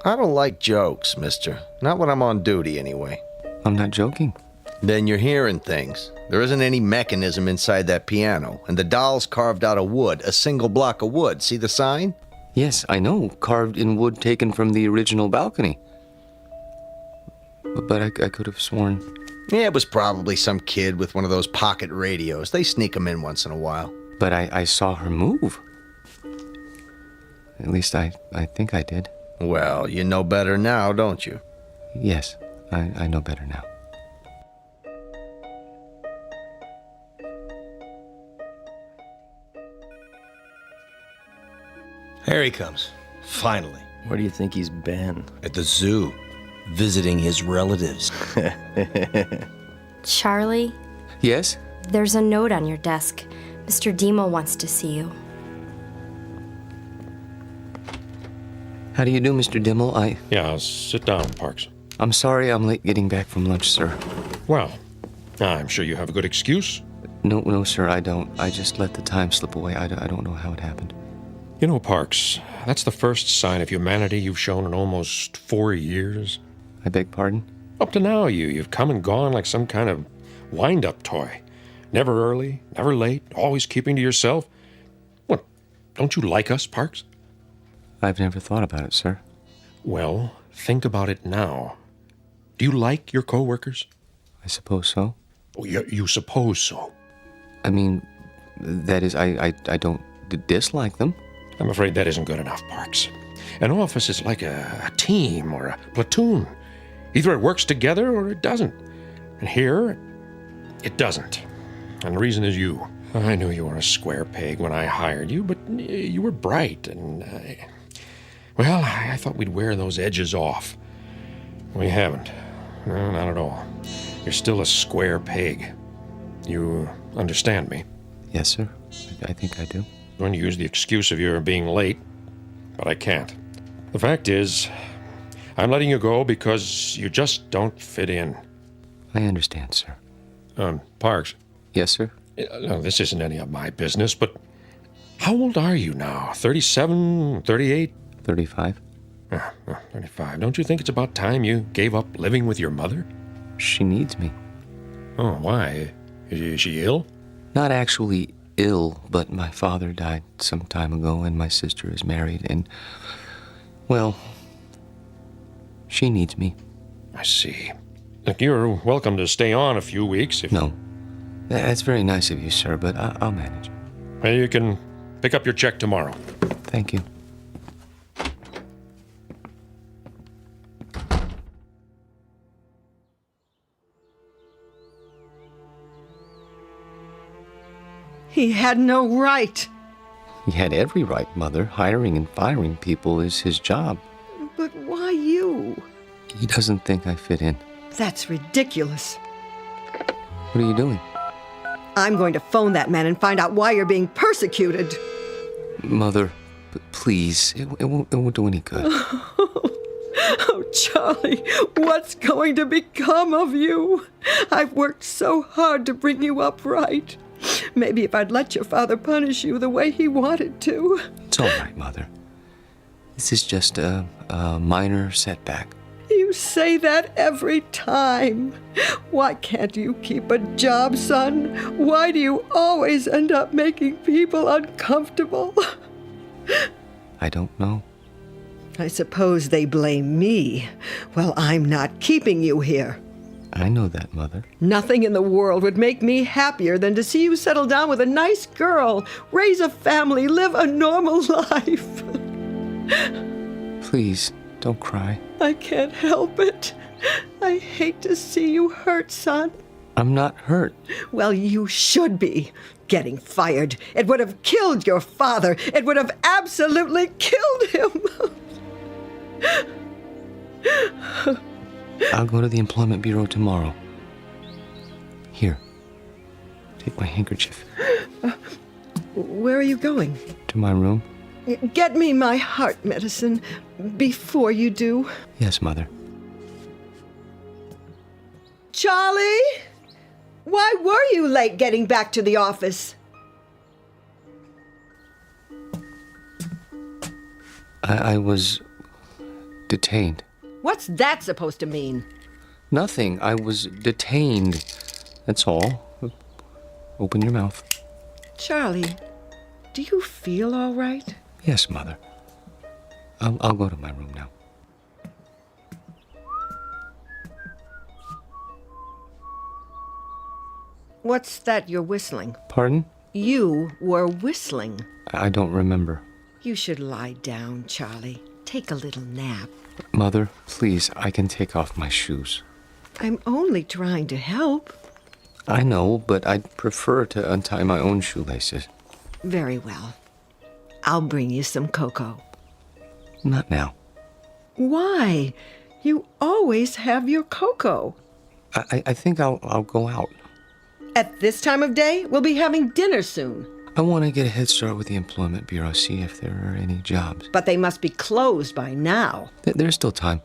Speaker 4: I don't like jokes, mister. Not when I'm on duty, anyway.
Speaker 12: I'm not joking.
Speaker 4: Then you're hearing things. There isn't any mechanism inside that piano, and the doll's carved out of wood, a single block of wood. See the sign?
Speaker 12: Yes, I know. Carved in wood taken from the original balcony. But I could have sworn...
Speaker 4: Yeah, it was probably some kid with one of those pocket radios. They sneak them in once in a while.
Speaker 12: But I saw her move. At least I think I did.
Speaker 4: Well, you know better now, don't you?
Speaker 12: Yes, I know better now.
Speaker 5: Here he comes. Finally.
Speaker 15: Where do you think he's been?
Speaker 5: At the zoo. Visiting his relatives.
Speaker 14: Charlie?
Speaker 12: Yes?
Speaker 14: There's a note on your desk. Mr. Demo wants to see you.
Speaker 12: How do you do, Mr. Dimmel?
Speaker 7: Yeah, sit down, Parks.
Speaker 12: I'm sorry I'm late getting back from lunch, sir.
Speaker 7: Well, I'm sure you have a good excuse.
Speaker 12: No, sir, I don't. I just let the time slip away. I don't know how it happened.
Speaker 7: You know, Parks, that's the first sign of humanity you've shown in almost 4 years.
Speaker 12: I beg pardon?
Speaker 7: Up to now, you've come and gone like some kind of wind-up toy. Never early, never late, always keeping to yourself. What, don't you like us, Parks?
Speaker 12: I've never thought about it, sir.
Speaker 7: Well, think about it now. Do you like your co-workers?
Speaker 12: I suppose so.
Speaker 7: Oh, you suppose so?
Speaker 12: I mean, that is, I don't dislike them.
Speaker 7: I'm afraid that isn't good enough, Parks. An office is like a team or a platoon. Either it works together or it doesn't. And here, it doesn't. And the reason is you. I knew you were a square peg when I hired you, but you were bright, and well, I thought we'd wear those edges off. We haven't. No, not at all. You're still a square peg. You understand me?
Speaker 12: Yes, sir. I think I do.
Speaker 7: I'm going to use the excuse of your being late, but I can't. The fact is, I'm letting you go because you just don't fit in.
Speaker 12: I understand, sir.
Speaker 7: Parks.
Speaker 12: Yes, sir?
Speaker 7: No, this isn't any of my business, but how old are you now? 37, 38?
Speaker 12: 35.
Speaker 7: 35. Don't you think it's about time you gave up living with your mother?
Speaker 12: She needs me.
Speaker 7: Oh, why? Is she ill?
Speaker 12: Not actually ill, but my father died some time ago, and my sister is married, and, well, she needs me.
Speaker 7: I see. Look, you're welcome to stay on a few weeks if...
Speaker 12: No. That's very nice of you, sir, but I'll manage.
Speaker 7: Well, you can pick up your check tomorrow.
Speaker 12: Thank you.
Speaker 10: He had no right.
Speaker 12: He had every right, Mother. Hiring and firing people is his job.
Speaker 10: But why you?
Speaker 12: He doesn't think I fit in.
Speaker 10: That's ridiculous.
Speaker 12: What are you doing?
Speaker 10: I'm going to phone that man and find out why you're being persecuted.
Speaker 12: Mother, please, it won't do any good.
Speaker 10: Oh, Charlie, what's going to become of you? I've worked so hard to bring you up right. Maybe if I'd let your father punish you the way he wanted to.
Speaker 12: It's all right, Mother. This is just a minor setback.
Speaker 10: You say that every time. Why can't you keep a job, son? Why do you always end up making people uncomfortable?
Speaker 12: I don't know.
Speaker 10: I suppose they blame me. Well, I'm not keeping you here.
Speaker 12: I know that, Mother.
Speaker 10: Nothing in the world would make me happier than to see you settle down with a nice girl, raise a family, live a normal life.
Speaker 12: Please, don't cry.
Speaker 10: I can't help it. I hate to see you hurt, son.
Speaker 12: I'm not hurt.
Speaker 10: Well, you should be. Getting fired. It would have killed your father. It would have absolutely killed him.
Speaker 12: I'll go to the Employment Bureau tomorrow. Here, take my handkerchief.
Speaker 10: Where are you going?
Speaker 12: To my room.
Speaker 10: Get me my heart medicine before you do.
Speaker 12: Yes, Mother.
Speaker 10: Charlie? Why were you late getting back to the office?
Speaker 12: I was detained.
Speaker 10: What's that supposed to mean?
Speaker 12: Nothing. I was detained. That's all. Open your mouth.
Speaker 10: Charlie, do you feel all right?
Speaker 12: Yes, Mother. I'll go to my room now.
Speaker 10: What's that you're whistling?
Speaker 12: Pardon?
Speaker 10: You were whistling.
Speaker 12: I don't remember.
Speaker 10: You should lie down, Charlie. Take a little nap.
Speaker 12: Mother, please, I can take off my shoes.
Speaker 10: I'm only trying to help.
Speaker 12: I know, but I'd prefer to untie my own shoelaces.
Speaker 10: Very well. I'll bring you some cocoa.
Speaker 12: Not now.
Speaker 10: Why? You always have your cocoa.
Speaker 12: I think I'll go out.
Speaker 10: At this time of day, we'll be having dinner soon.
Speaker 12: I want to get a head start with the Employment Bureau, see if there are any jobs.
Speaker 10: But they must be closed by now.
Speaker 12: There's still time.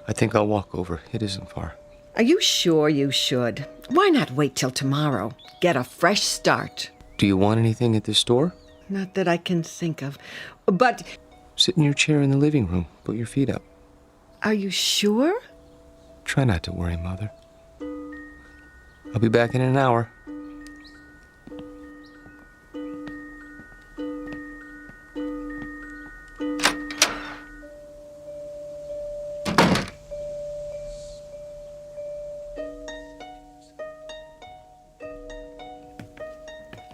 Speaker 12: I think I'll walk over. It isn't far.
Speaker 10: Are you sure you should? Why not wait till tomorrow? Get a fresh start.
Speaker 12: Do you want anything at the store?
Speaker 10: Not that I can think of. But...
Speaker 12: Sit in your chair in the living room. Put your feet up.
Speaker 10: Are you sure?
Speaker 12: Try not to worry, Mother. I'll be back in an hour.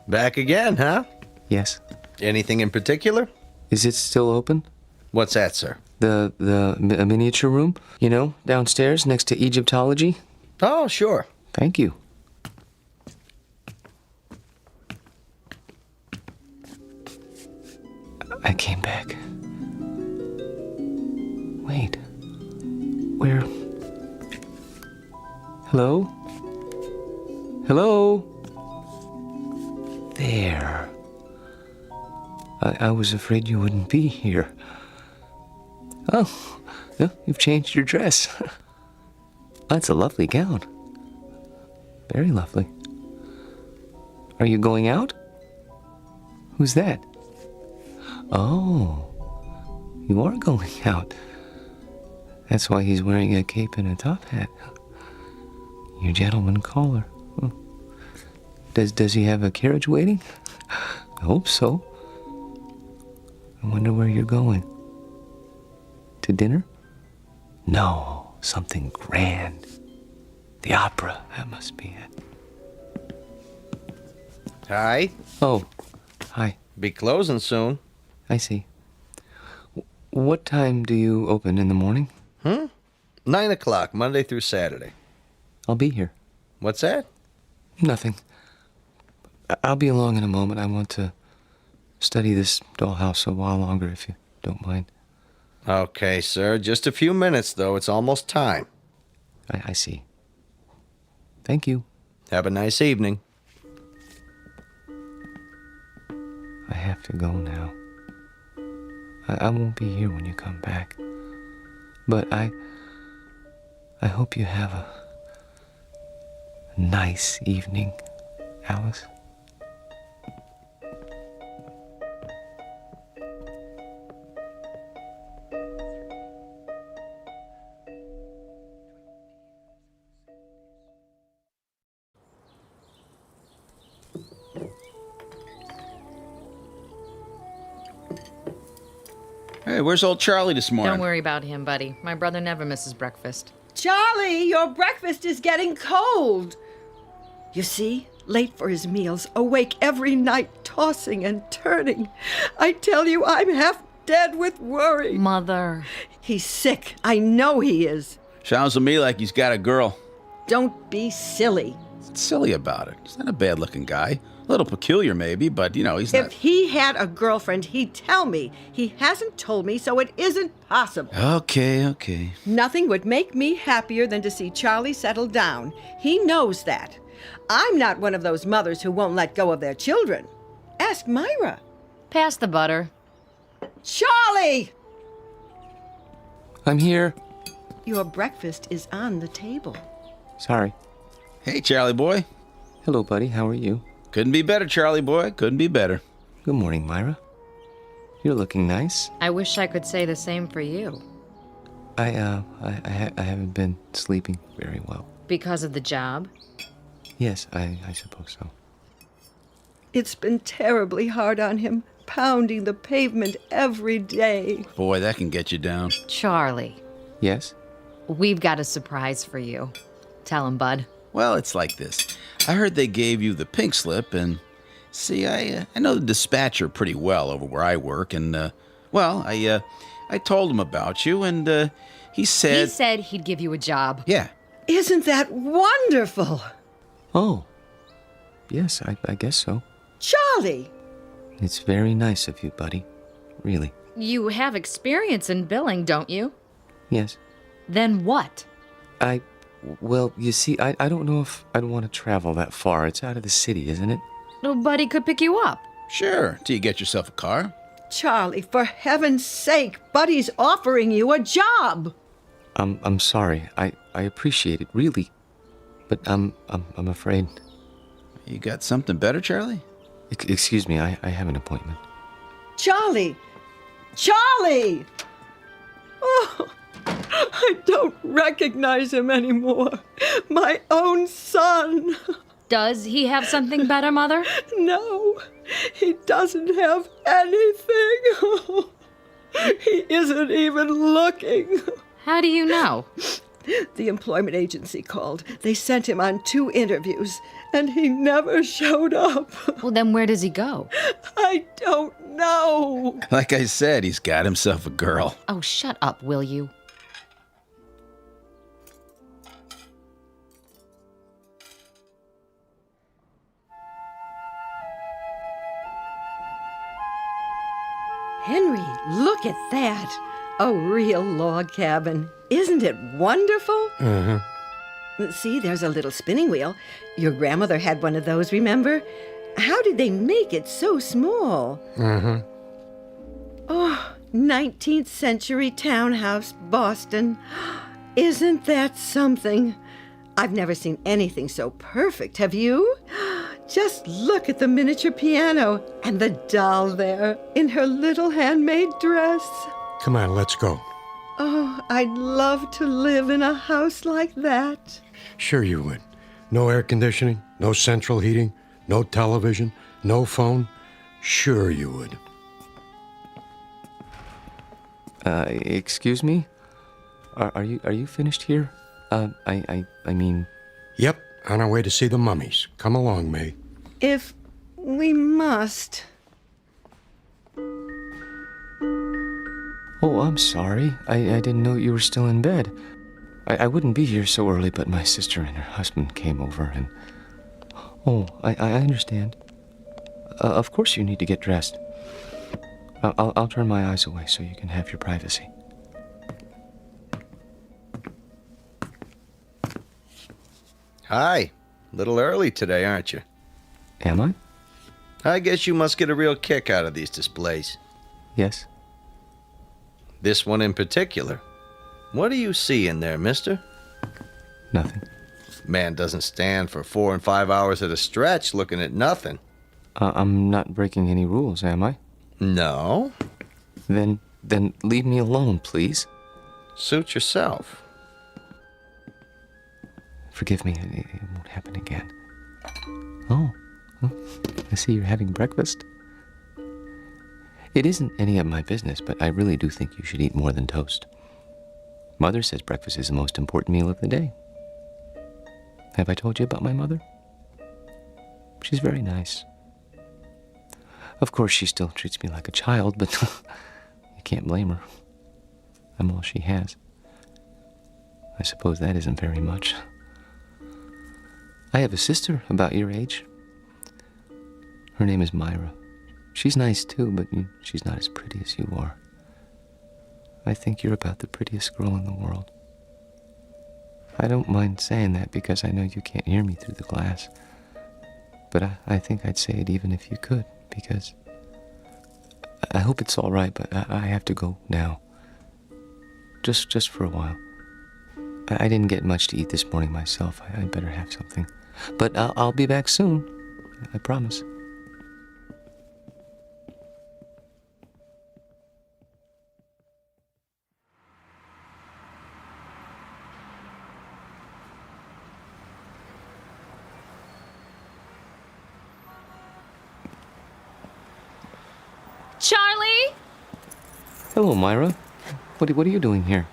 Speaker 4: Back again, huh?
Speaker 12: Yes.
Speaker 4: Anything in particular?
Speaker 12: Is it still open?
Speaker 4: What's that, sir?
Speaker 12: The miniature room, you know, downstairs next to Egyptology?
Speaker 4: Oh, sure.
Speaker 12: Thank you. I came back. Wait. Where? Hello? Hello? There. I was afraid you wouldn't be here. Oh, no, you've changed your dress. That's a lovely gown. Very lovely. Are you going out? Who's that? Oh, you are going out. That's why he's wearing a cape and a top hat. Your gentleman caller. Oh. Does he have a carriage waiting? I hope so. I wonder where you're going. To dinner? No, something grand. The opera, that must be it.
Speaker 4: Hi.
Speaker 12: Oh, hi.
Speaker 4: Be closing soon.
Speaker 12: I see. What time do you open in the morning?
Speaker 4: 9 o'clock, Monday through Saturday.
Speaker 12: I'll be here.
Speaker 4: What's that?
Speaker 12: Nothing. I'll be along in a moment. I want to study this dollhouse a while longer, if you don't mind.
Speaker 4: Okay, sir. Just a few minutes, though. It's almost time.
Speaker 12: I see. Thank you.
Speaker 4: Have a nice evening.
Speaker 12: I have to go now. I won't be here when you come back. But I hope you have a nice evening, Alice.
Speaker 9: Hey, where's old Charlie this morning?
Speaker 13: Don't worry about him, buddy. My brother never misses breakfast.
Speaker 10: Charlie, your breakfast is getting cold. You see, late for his meals, awake every night, tossing and turning. I tell you, I'm half dead with worry.
Speaker 13: Mother.
Speaker 10: He's sick. I know he is.
Speaker 9: Sounds to me like he's got a girl.
Speaker 10: Don't be silly.
Speaker 9: What's silly about it? He's not a bad-looking guy. A little peculiar, maybe, but, you know, he's not...
Speaker 10: If he had a girlfriend, he'd tell me. He hasn't told me, so it isn't possible.
Speaker 9: Okay.
Speaker 10: Nothing would make me happier than to see Charlie settle down. He knows that. I'm not one of those mothers who won't let go of their children. Ask Myra.
Speaker 13: Pass the butter.
Speaker 10: Charlie!
Speaker 12: I'm here.
Speaker 10: Your breakfast is on the table.
Speaker 12: Sorry.
Speaker 9: Hey, Charlie boy.
Speaker 12: Hello, buddy. How are you?
Speaker 9: Couldn't be better, Charlie boy. Couldn't be better.
Speaker 12: Good morning, Myra. You're looking nice.
Speaker 13: I wish I could say the same for you.
Speaker 12: I haven't been sleeping very well.
Speaker 13: Because of the job?
Speaker 12: Yes, I suppose so.
Speaker 10: It's been terribly hard on him, pounding the pavement every day.
Speaker 9: Boy, that can get you down.
Speaker 13: Charlie.
Speaker 12: Yes?
Speaker 13: We've got a surprise for you. Tell him, bud.
Speaker 9: Well, it's like this. I heard they gave you the pink slip, and see, I know the dispatcher pretty well over where I work, and, I told him about you, and, he said...
Speaker 13: He said he'd give you a job.
Speaker 9: Yeah.
Speaker 10: Isn't that wonderful?
Speaker 12: Oh. Yes, I guess so.
Speaker 10: Charlie!
Speaker 12: It's very nice of you, buddy. Really.
Speaker 13: You have experience in billing, don't you?
Speaker 12: Yes.
Speaker 13: Then what?
Speaker 12: Well, you see, I don't know if I'd want to travel that far. It's out of the city, isn't it?
Speaker 13: Nobody could pick you up.
Speaker 9: Sure, till you get yourself a car.
Speaker 10: Charlie, for heaven's sake, Buddy's offering you a job.
Speaker 12: I'm sorry. I appreciate it, really. But I'm afraid.
Speaker 9: You got something better, Charlie?
Speaker 12: Excuse me, I have an appointment.
Speaker 10: Charlie! Charlie! Oh, I don't recognize him anymore. My own son.
Speaker 13: Does he have something better, Mother?
Speaker 10: No, he doesn't have anything. He isn't even looking.
Speaker 13: How do you know?
Speaker 10: The employment agency called. They sent him on 2 interviews, and he never showed up.
Speaker 13: Well, then where does he go?
Speaker 10: I don't know.
Speaker 9: Like I said, he's got himself a girl.
Speaker 13: Oh, shut up, will you?
Speaker 10: Henry, look at that. A real log cabin. Isn't it wonderful?
Speaker 7: Uh-huh.
Speaker 10: See, there's a little spinning wheel. Your grandmother had one of those, remember? How did they make it so small?
Speaker 7: Uh-huh.
Speaker 10: Oh, 19th century townhouse, Boston. Isn't that something? I've never seen anything so perfect, have you? Just look at the miniature piano and the doll there in her little handmade dress.
Speaker 7: Come on, let's go.
Speaker 10: Oh, I'd love to live in a house like that.
Speaker 7: Sure you would. No air conditioning, no central heating, no television, no phone. Sure you would.
Speaker 12: Excuse me? Are you finished here? I mean...
Speaker 7: Yep, on our way to see the mummies. Come along, May.
Speaker 10: If we must.
Speaker 12: Oh, I'm sorry. I didn't know you were still in bed. I wouldn't be here so early, but my sister and her husband came over and... Oh, I understand. Of course you need to get dressed. I'll turn my eyes away so you can have your privacy.
Speaker 4: Hi. A little early today, aren't you?
Speaker 12: Am I?
Speaker 4: I guess you must get a real kick out of these displays.
Speaker 12: Yes.
Speaker 4: This one in particular. What do you see in there, mister?
Speaker 12: Nothing.
Speaker 4: Man doesn't stand for 4 and 5 hours at a stretch looking at nothing.
Speaker 12: I'm not breaking any rules, am I?
Speaker 4: No.
Speaker 12: Then leave me alone, please.
Speaker 4: Suit yourself.
Speaker 12: Forgive me, it won't happen again. Oh, I see you're having breakfast. It isn't any of my business, but I really do think you should eat more than toast. Mother says breakfast is the most important meal of the day. Have I told you about my mother? She's very nice. Of course, she still treats me like a child, but you can't blame her. I'm all she has. I suppose that isn't very much. I have a sister about your age. Her name is Myra. She's nice too, but she's not as pretty as you are. I think you're about the prettiest girl in the world. I don't mind saying that because I know you can't hear me through the glass. But I think I'd say it even if you could, because I hope it's all right, but I have to go now. Just for a while. I didn't get much to eat this morning myself. I better have something. But I'll be back soon. I promise.
Speaker 13: Charlie?
Speaker 12: Hello, Myra. What are you doing here?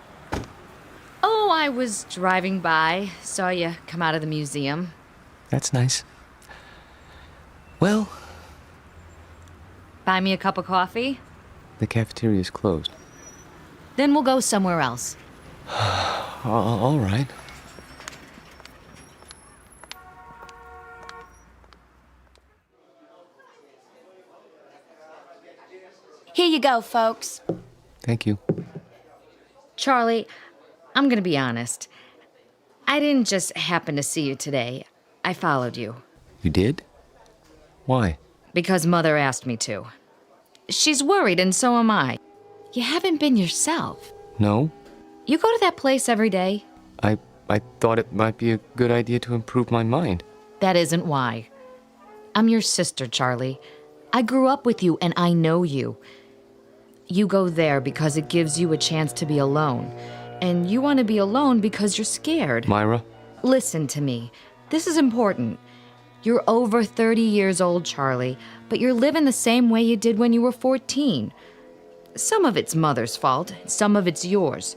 Speaker 13: Oh, I was driving by. Saw you come out of the museum.
Speaker 12: That's nice. Well,
Speaker 13: Buy me a cup of coffee?
Speaker 12: the cafeteria's closed.
Speaker 13: Then we'll go somewhere else.
Speaker 12: All right.
Speaker 14: Here you go, folks.
Speaker 12: Thank you.
Speaker 13: Charlie, I'm gonna be honest. I didn't just happen to see you today. I followed you.
Speaker 12: You did? Why?
Speaker 13: Because Mother asked me to. She's worried, and so am I. You haven't been yourself.
Speaker 12: No?
Speaker 13: You go to that place every day?
Speaker 12: I thought it might be a good idea to improve my mind.
Speaker 13: That isn't why. I'm your sister, Charlie. I grew up with you, and I know you. You go there because it gives you a chance to be alone. And you want to be alone because you're scared.
Speaker 12: Myra?
Speaker 13: Listen to me. This is important. You're over 30 years old, Charlie, but you're living the same way you did when you were 14. Some of it's Mother's fault, some of it's yours.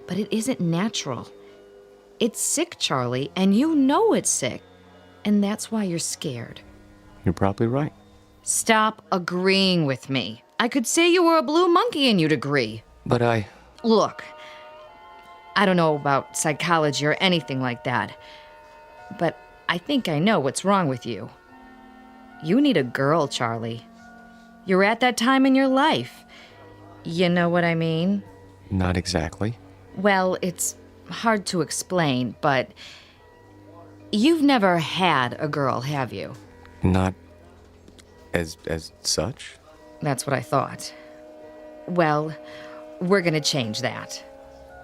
Speaker 13: But it isn't natural. It's sick, Charlie, and you know it's sick. And that's why you're scared.
Speaker 12: You're probably right.
Speaker 13: Stop agreeing with me. I could say you were a blue monkey and you'd agree.
Speaker 12: But
Speaker 13: Look, I don't know about psychology or anything like that, but I think I know what's wrong with you. You need a girl, Charlie. You're at that time in your life. You know what I mean?
Speaker 12: Not exactly.
Speaker 13: Well, it's hard to explain, but you've never had a girl, have you?
Speaker 12: Not as such?
Speaker 13: That's what I thought. Well, we're gonna change that.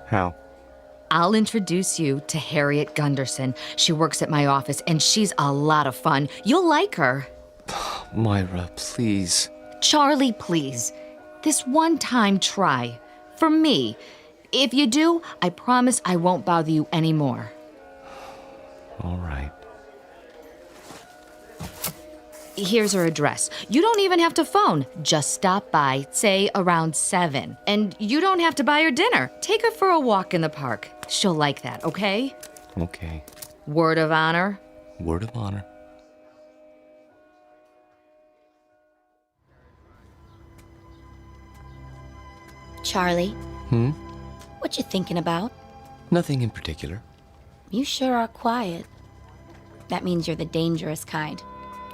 Speaker 12: How?
Speaker 13: I'll introduce you to Harriet Gunderson. She works at my office, and she's a lot of fun. You'll like her.
Speaker 12: Myra, please.
Speaker 13: Charlie, please. This one time, try. For me. If you do, I promise I won't bother you anymore.
Speaker 12: All right.
Speaker 13: Here's her address. You don't even have to phone. Just stop by, say around 7. And you don't have to buy her dinner. Take her for a walk in the park. She'll like that, okay?
Speaker 12: Okay.
Speaker 13: Word of honor?
Speaker 12: Word of honor.
Speaker 11: Charlie,
Speaker 12: Hmm?
Speaker 11: what you thinking about?
Speaker 12: Nothing in particular.
Speaker 11: You sure are quiet. That means you're the dangerous kind.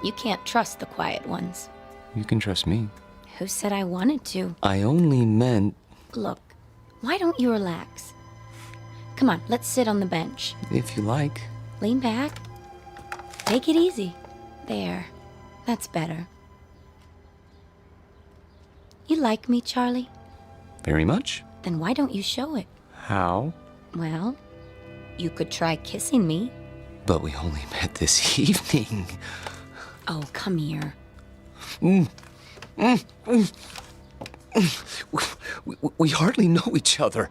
Speaker 11: You can't trust the quiet ones.
Speaker 12: You can trust me.
Speaker 11: Who said I wanted to?
Speaker 12: I only meant...
Speaker 11: Look, why don't you relax? Come on, let's sit on the bench.
Speaker 12: If you like.
Speaker 11: Lean back. Take it easy. There. That's better. You like me, Charlie?
Speaker 12: Very much.
Speaker 11: Then why don't you show it?
Speaker 12: How?
Speaker 11: Well, you could try kissing me.
Speaker 12: But we only met this evening.
Speaker 11: Oh, come here.
Speaker 12: We hardly know each other.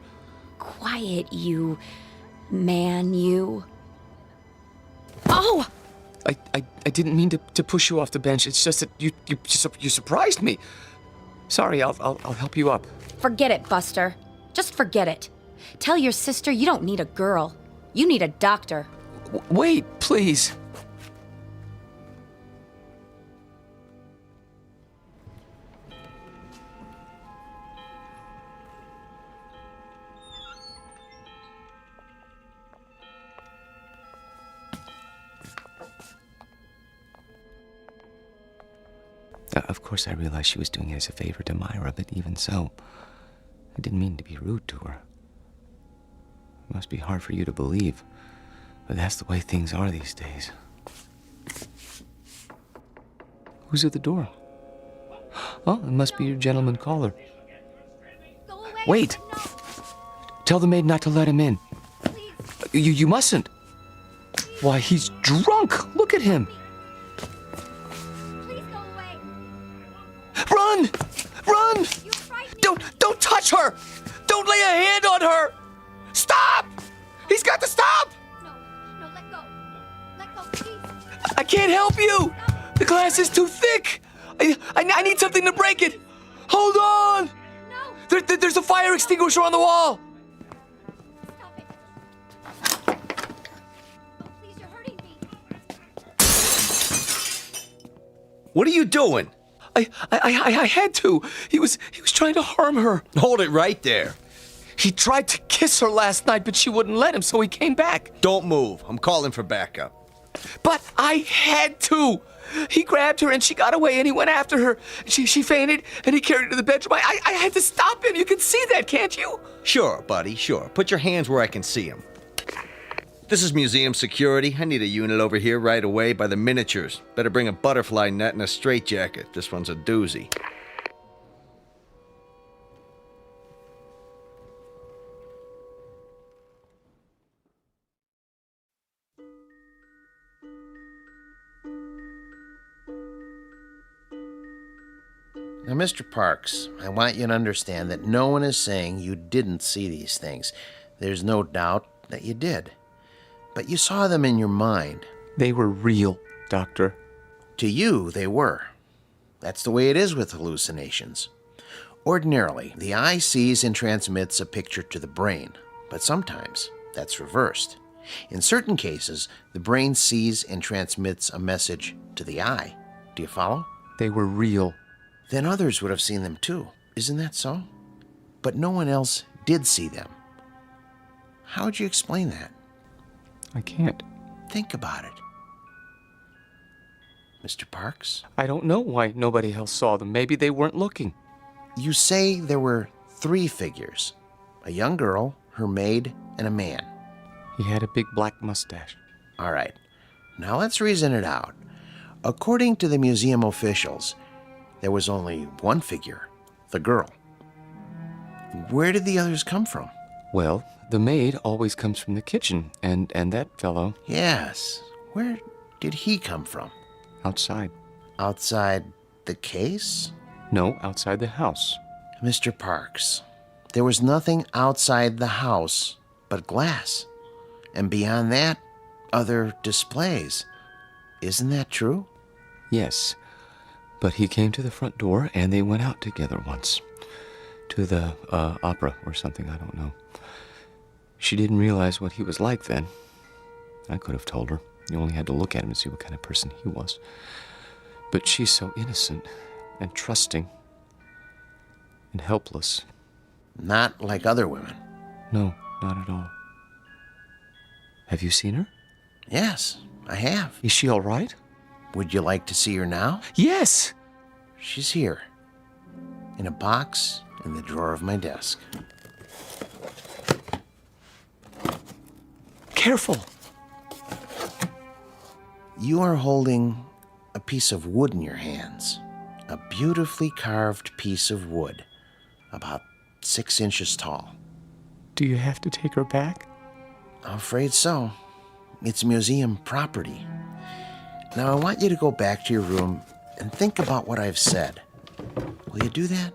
Speaker 11: Quiet, you man, you. Oh!
Speaker 12: I didn't mean to push you off the bench. It's just that you surprised me. Sorry, I'll help you up.
Speaker 11: Forget it, Buster. Just forget it. Tell your sister you don't need a girl. You need a doctor.
Speaker 12: Wait, please. Of course, I realized she was doing it as a favor to Myra, but even so, I didn't mean to be rude to her. It must be hard for you to believe, but that's the way things are these days. Who's at the door? Oh, it must be your gentleman caller. Wait! Tell the maid not to let him in.
Speaker 11: Please,
Speaker 12: You mustn't. Why, he's drunk. Look at him.
Speaker 11: Please go away.
Speaker 12: Run! Run! Don't touch her! Don't lay a hand on her! Stop! He's got to stop!
Speaker 11: No, let go. Let go, please.
Speaker 12: I can't help you! The glass is too thick! I need something to break it! Hold on! No! There's a fire extinguisher on the wall!
Speaker 4: What are you doing?
Speaker 12: I had to. He was trying to harm her.
Speaker 4: Hold it right there.
Speaker 12: He tried to kiss her last night, but she wouldn't let him, so he came back.
Speaker 4: Don't move. I'm calling for backup.
Speaker 12: But I had to. He grabbed her and she got away and he went after her. She fainted and he carried her to the bedroom. I had to stop him. You can see that, can't you?
Speaker 4: Sure, buddy, sure. Put your hands where I can see them. This is museum security. I need a unit over here right away by the miniatures. Better bring a butterfly net and a straitjacket. This one's a doozy.
Speaker 3: Now, Mr. Parks, I want you to understand that no one is saying you didn't see these things. There's no doubt that you did. But you saw them in your mind.
Speaker 12: They were real, Doctor.
Speaker 3: To you, they were. That's the way it is with hallucinations. Ordinarily, the eye sees and transmits a picture to the brain, but sometimes that's reversed. In certain cases, the brain sees and transmits a message to the eye. Do you follow?
Speaker 12: They were real.
Speaker 3: Then others would have seen them too. Isn't that so? But no one else did see them. How would you explain that?
Speaker 12: I can't.
Speaker 3: Think about it. Mr. Parks?
Speaker 12: I don't know why nobody else saw them. Maybe they weren't looking.
Speaker 3: You say there were 3 figures. A young girl, her maid, and a man.
Speaker 12: He had a big black mustache.
Speaker 3: All right. Now let's reason it out. According to the museum officials, there was only one figure, the girl. Where did the others come from?
Speaker 12: Well, the maid always comes from the kitchen, and that fellow...
Speaker 3: Yes. Where did he come from?
Speaker 12: Outside.
Speaker 3: Outside the case?
Speaker 12: No, outside the house.
Speaker 3: Mr. Parks, there was nothing outside the house but glass. And beyond that, other displays. Isn't that true?
Speaker 12: Yes. But he came to the front door, and they went out together once. To the opera or something, I don't know. She didn't realize what he was like then. I could have told her. You only had to look at him to see what kind of person he was. But she's so innocent and trusting and helpless.
Speaker 3: Not like other women.
Speaker 12: No, not at all. Have you seen her?
Speaker 3: Yes, I have.
Speaker 12: Is she all right?
Speaker 3: Would you like to see her now?
Speaker 12: Yes!
Speaker 3: She's here. In a box in the drawer of my desk.
Speaker 12: Careful!
Speaker 3: You are holding a piece of wood in your hands. A beautifully carved piece of wood. About 6 inches tall.
Speaker 12: Do you have to take her back?
Speaker 3: I'm afraid so. It's museum property. Now, I want you to go back to your room and think about what I've said. Will you do that?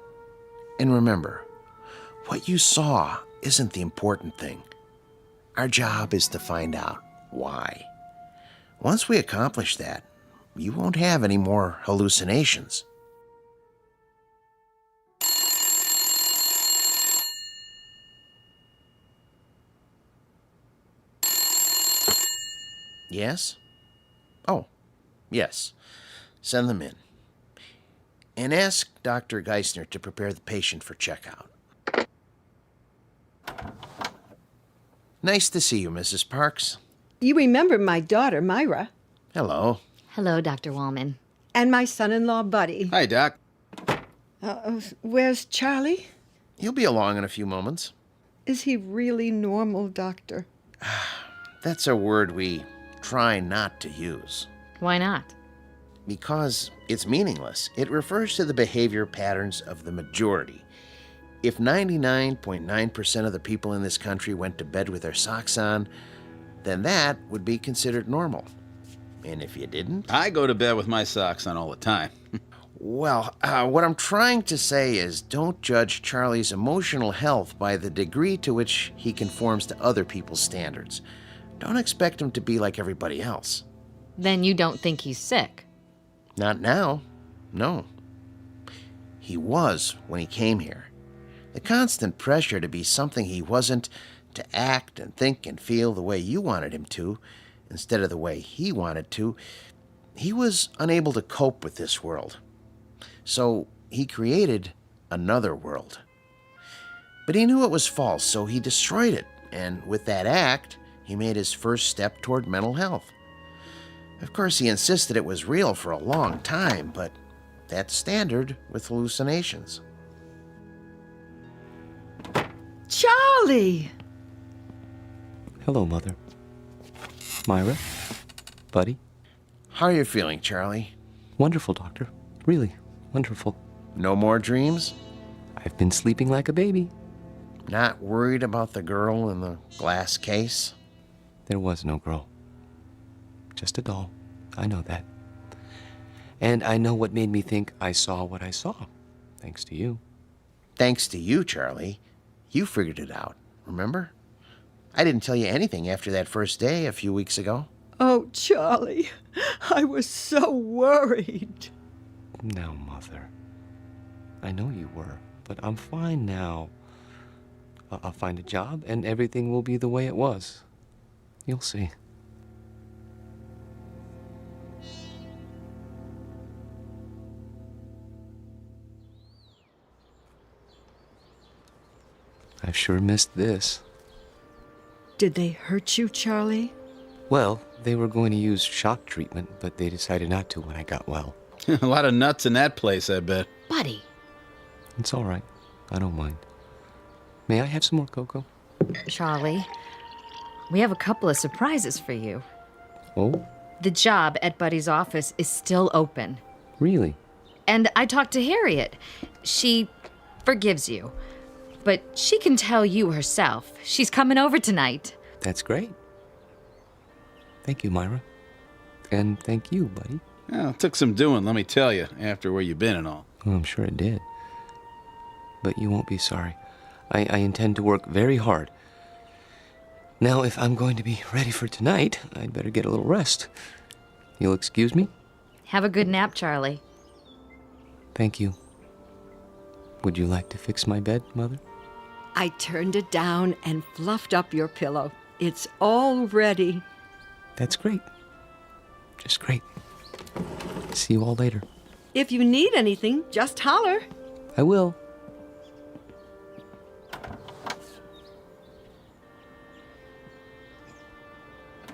Speaker 3: And remember, what you saw isn't the important thing. Our job is to find out why. Once we accomplish that, you won't have any more hallucinations. Yes? Oh, yes. Send them in. And ask Dr. Geisner to prepare the patient for checkout. Nice to see you, Mrs. Parks.
Speaker 10: You remember my daughter, Myra.
Speaker 3: Hello.
Speaker 13: Hello, Dr. Wallman.
Speaker 10: And my son-in-law, Buddy.
Speaker 3: Hi, Doc.
Speaker 10: Where's Charlie?
Speaker 3: He'll be along in a few moments.
Speaker 10: Is he really normal, Doctor?
Speaker 3: That's a word we try not to use.
Speaker 13: Why not?
Speaker 3: Because it's meaningless. It refers to the behavior patterns of the majority. If 99.9% of the people in this country went to bed with their socks on, then that would be considered normal. And if you didn't?
Speaker 9: I go to bed with my socks on all the time.
Speaker 3: Well, what I'm trying to say is don't judge Charlie's emotional health by the degree to which he conforms to other people's standards. Don't expect him to be like everybody else.
Speaker 13: Then you don't think he's sick?
Speaker 3: Not now. No. He was when he came here. The constant pressure to be something he wasn't, to act and think and feel the way you wanted him to, instead of the way he wanted to, he was unable to cope with this world. So he created another world. But he knew it was false, so he destroyed it, and with that act, he made his first step toward mental health. Of course, he insisted it was real for a long time, but that's standard with hallucinations.
Speaker 10: Charlie!
Speaker 12: Hello, Mother. Myra? Buddy?
Speaker 3: How are you feeling, Charlie?
Speaker 12: Wonderful, Doctor. Really, wonderful.
Speaker 3: No more dreams?
Speaker 12: I've been sleeping like a baby.
Speaker 3: Not worried about the girl in the glass case?
Speaker 12: There was no girl. Just a doll. I know that. And I know what made me think I saw what I saw. Thanks to you.
Speaker 3: Thanks to you, Charlie. You figured it out, remember? I didn't tell you anything after that first day a few weeks ago.
Speaker 10: Oh, Charlie, I was so worried.
Speaker 12: Now, Mother. I know you were, but I'm fine now. I'll find a job and everything will be the way it was. You'll see. I've sure missed this.
Speaker 10: Did they hurt you, Charlie?
Speaker 12: Well, they were going to use shock treatment, but they decided not to when I got well.
Speaker 9: A lot of nuts in that place, I bet.
Speaker 13: Buddy.
Speaker 12: It's all right. I don't mind. May I have some more cocoa?
Speaker 13: Charlie, we have a couple of surprises for you.
Speaker 12: Oh?
Speaker 13: The job at Buddy's office is still open.
Speaker 12: Really?
Speaker 13: And I talked to Harriet. She forgives you. But she can tell you herself. She's coming over tonight.
Speaker 12: That's great. Thank you, Myra. And thank you, Buddy.
Speaker 9: Well, it took some doing, let me tell you, after where you've been and all.
Speaker 12: Well, I'm sure it did. But you won't be sorry. I intend to work very hard. Now, if I'm going to be ready for tonight, I'd better get a little rest. You'll excuse me?
Speaker 13: Have a good nap, Charlie.
Speaker 12: Thank you. Would you like to fix my bed, Mother?
Speaker 10: I turned it down and fluffed up your pillow. It's all ready.
Speaker 12: That's great. Just great. See you all later.
Speaker 10: If you need anything, just holler.
Speaker 12: I will.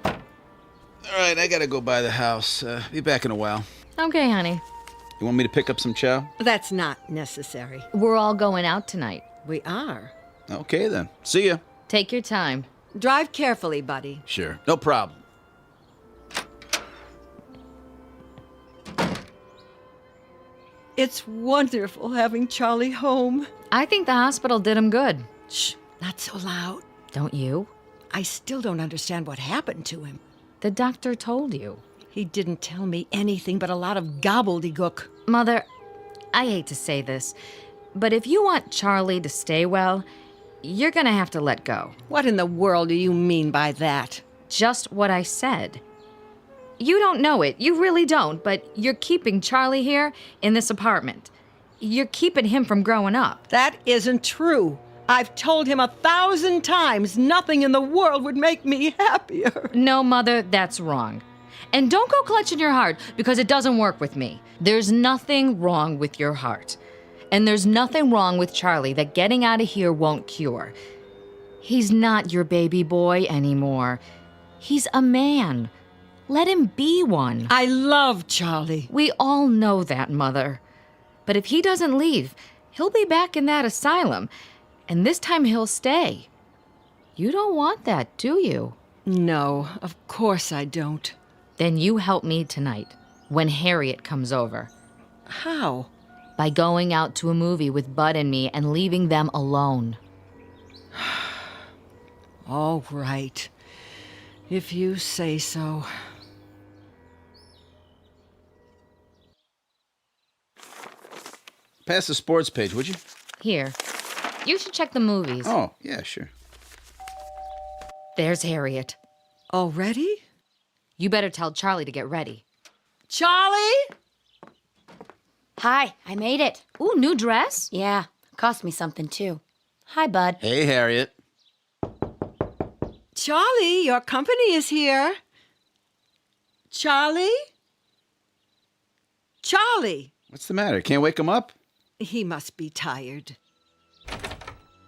Speaker 9: All right, I gotta go by the house. Be back in a while.
Speaker 13: Okay, honey.
Speaker 9: You want me to pick up some chow?
Speaker 10: That's not necessary.
Speaker 13: We're all going out tonight.
Speaker 10: We are.
Speaker 9: Okay, then. See ya.
Speaker 13: Take your time.
Speaker 10: Drive carefully, buddy.
Speaker 9: Sure. No problem.
Speaker 10: It's wonderful having Charlie home.
Speaker 13: I think the hospital did him good.
Speaker 10: Shh, not so loud.
Speaker 13: Don't you?
Speaker 10: I still don't understand what happened to him.
Speaker 13: The doctor told you.
Speaker 10: He didn't tell me anything but a lot of gobbledygook.
Speaker 13: Mother, I hate to say this, but if you want Charlie to stay well, you're gonna have to let go.
Speaker 10: What in the world do you mean by that?
Speaker 13: Just what I said. You don't know it, you really don't, but you're keeping Charlie here in this apartment. You're keeping him from growing up.
Speaker 10: That isn't true. I've told him 1,000 times nothing in the world would make me happier.
Speaker 13: No, Mother, that's wrong. And don't go clutching your heart, because it doesn't work with me. There's nothing wrong with your heart. And there's nothing wrong with Charlie that getting out of here won't cure. He's not your baby boy anymore. He's a man. Let him be one.
Speaker 10: I love Charlie.
Speaker 13: We all know that, Mother. But if he doesn't leave, he'll be back in that asylum. And this time he'll stay. You don't want that, do you?
Speaker 10: No, of course I don't.
Speaker 13: Then you help me tonight, when Harriet comes over.
Speaker 10: How?
Speaker 13: By going out to a movie with Bud and me and leaving them alone.
Speaker 10: All right. If you say so.
Speaker 9: Pass the sports page, would you?
Speaker 13: Here. You should check the movies.
Speaker 9: Oh, yeah, sure.
Speaker 13: There's Harriet.
Speaker 10: Already?
Speaker 13: You better tell Charlie to get ready.
Speaker 10: Charlie?
Speaker 11: Hi, I made it.
Speaker 13: Ooh, new dress?
Speaker 11: Yeah, cost me something too. Hi, bud.
Speaker 9: Hey, Harriet.
Speaker 10: Charlie, your company is here. Charlie? Charlie!
Speaker 9: What's the matter? Can't wake him up?
Speaker 10: He must be tired.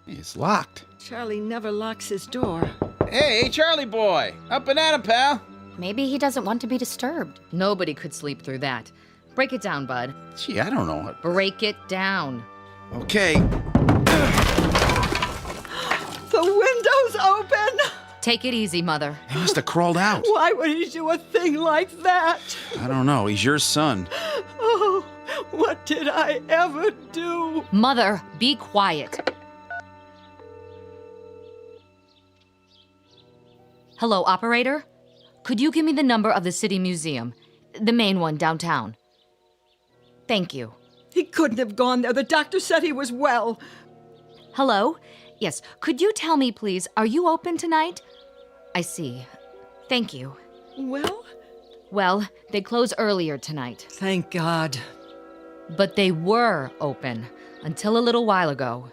Speaker 9: It's locked.
Speaker 10: Charlie never locks his door.
Speaker 9: Hey, Charlie boy. Up and at him, pal.
Speaker 11: Maybe he doesn't want to be disturbed.
Speaker 13: Nobody could sleep through that. Break it down, bud.
Speaker 9: Gee, I don't know.
Speaker 13: Break it down.
Speaker 9: Okay.
Speaker 10: The window's open!
Speaker 13: Take it easy, Mother.
Speaker 9: He must have crawled out.
Speaker 10: Why would he do a thing like that?
Speaker 9: I don't know. He's your son.
Speaker 10: Oh, what did I ever do?
Speaker 13: Mother, be quiet. Hello, operator? Could you give me the number of the City Museum? The main one downtown. Thank you.
Speaker 10: He couldn't have gone there. The doctor said he was well.
Speaker 13: Hello? Yes, could you tell me, please, are you open tonight? I see. Thank you.
Speaker 10: Well?
Speaker 13: Well, they close earlier tonight.
Speaker 10: Thank God.
Speaker 13: But they were open until a little while ago.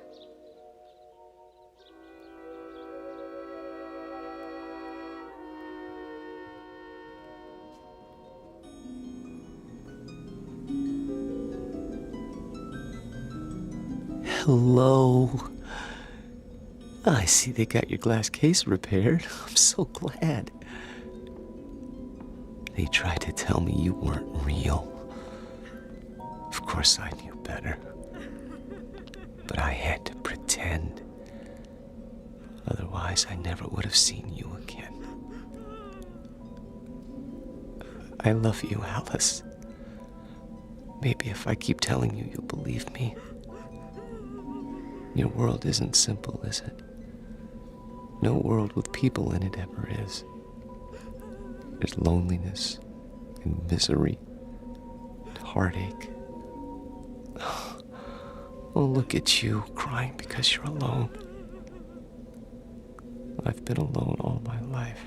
Speaker 12: Hello. I see they got your glass case repaired. I'm so glad. They tried to tell me you weren't real. Of course I knew better. But I had to pretend. Otherwise, I never would have seen you again. I love you, Alice. Maybe if I keep telling you, you'll believe me. Your world isn't simple, is it? No world with people in it ever is. There's loneliness and misery and heartache. Oh, look at you, crying because you're alone. I've been alone all my life.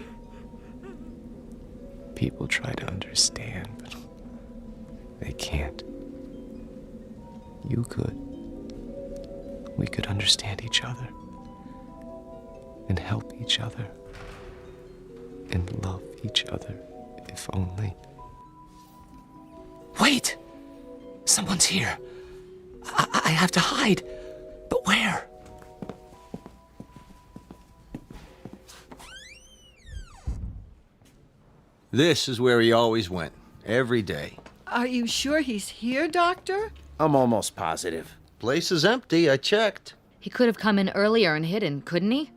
Speaker 12: People try to understand, but they can't. You could. We could understand each other and help each other and love each other, if only. Wait! Someone's here. I have to hide. But where?
Speaker 4: This is where he always went, every day.
Speaker 10: Are you sure he's here, Doctor?
Speaker 3: I'm almost positive.
Speaker 4: Place is empty, I checked.
Speaker 13: He could have come in earlier and hidden, couldn't he?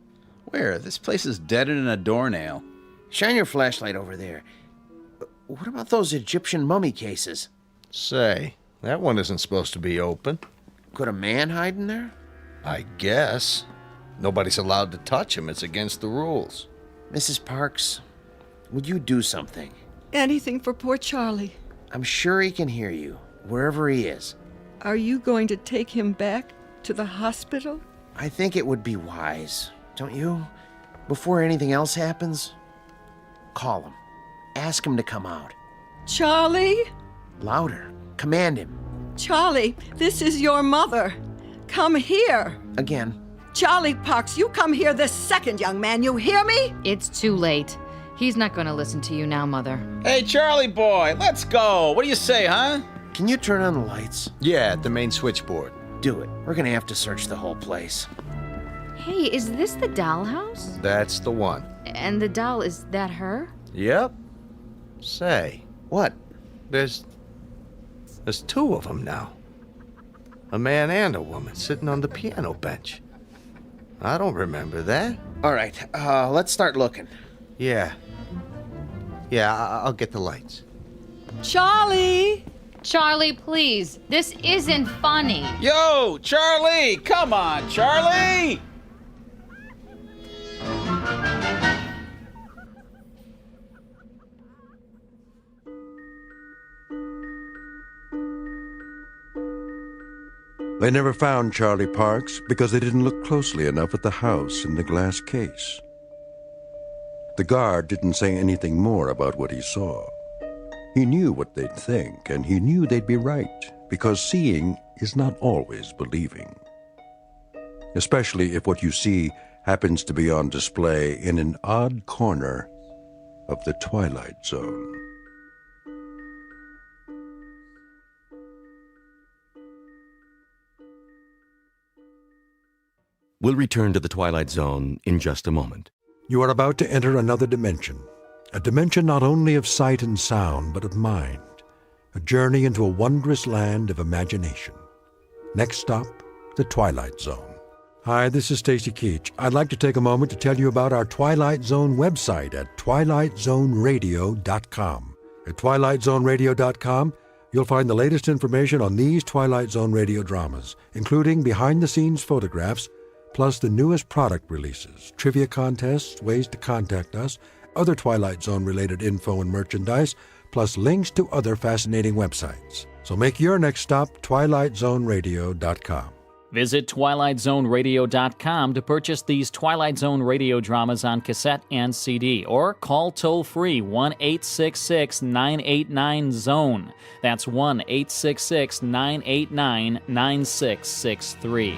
Speaker 9: Where? This place is deader than a doornail.
Speaker 3: Shine your flashlight over there. What about those Egyptian mummy cases?
Speaker 4: Say, that one isn't supposed to be open.
Speaker 3: Could a man hide in there?
Speaker 4: I guess. Nobody's allowed to touch him. It's against the rules.
Speaker 3: Mrs. Parks, would you do something?
Speaker 10: Anything for poor Charlie.
Speaker 3: I'm sure he can hear you, wherever he is.
Speaker 10: Are you going to take him back to the hospital?
Speaker 3: I think it would be wise, don't you? Before anything else happens, call him. Ask him to come out.
Speaker 10: Charlie?
Speaker 3: Louder. Command him.
Speaker 10: Charlie, this is your mother. Come here.
Speaker 3: Again.
Speaker 10: Charlie Parks, you come here this second, young man. You hear me?
Speaker 13: It's too late. He's not going to listen to you now, Mother.
Speaker 9: Hey, Charlie boy, let's go. What do you say, huh?
Speaker 3: Can you turn on the lights?
Speaker 4: Yeah, at the main switchboard.
Speaker 3: Do it. We're gonna have to search the whole place.
Speaker 13: Hey, is this the dollhouse?
Speaker 4: That's the one.
Speaker 13: And the doll, is that her?
Speaker 4: Yep. Say.
Speaker 3: What?
Speaker 4: There's two of them now. A man and a woman sitting on the piano bench. I don't remember that.
Speaker 3: All right, let's start looking.
Speaker 4: Yeah. I'll get the lights.
Speaker 10: Charlie!
Speaker 13: Charlie, please. This isn't funny.
Speaker 9: Yo, Charlie! Come on, Charlie!
Speaker 1: They never found Charlie Parks because they didn't look closely enough at the house in the glass case. The guard didn't say anything more about what he saw. He knew what they'd think, and he knew they'd be right, because seeing is not always believing. Especially if what you see happens to be on display in an odd corner of the Twilight Zone.
Speaker 6: We'll return to the Twilight Zone in just a moment.
Speaker 1: You are about to enter another dimension, a dimension not only of sight and sound, but of mind, a journey into a wondrous land of imagination. Next stop, the Twilight Zone. Hi, this is Stacy Keach. I'd like to take a moment to tell you about our Twilight Zone website at twilightzoneradio.com. At twilightzoneradio.com, you'll find the latest information on these Twilight Zone radio dramas, including behind-the-scenes photographs, plus the newest product releases, trivia contests, ways to contact us, other Twilight Zone-related info and merchandise, plus links to other fascinating websites. So make your next stop twilightzoneradio.com.
Speaker 23: Visit twilightzoneradio.com to purchase these Twilight Zone radio dramas on cassette and CD, or call toll-free 1-866-989-ZONE. That's 1-866-989-9663.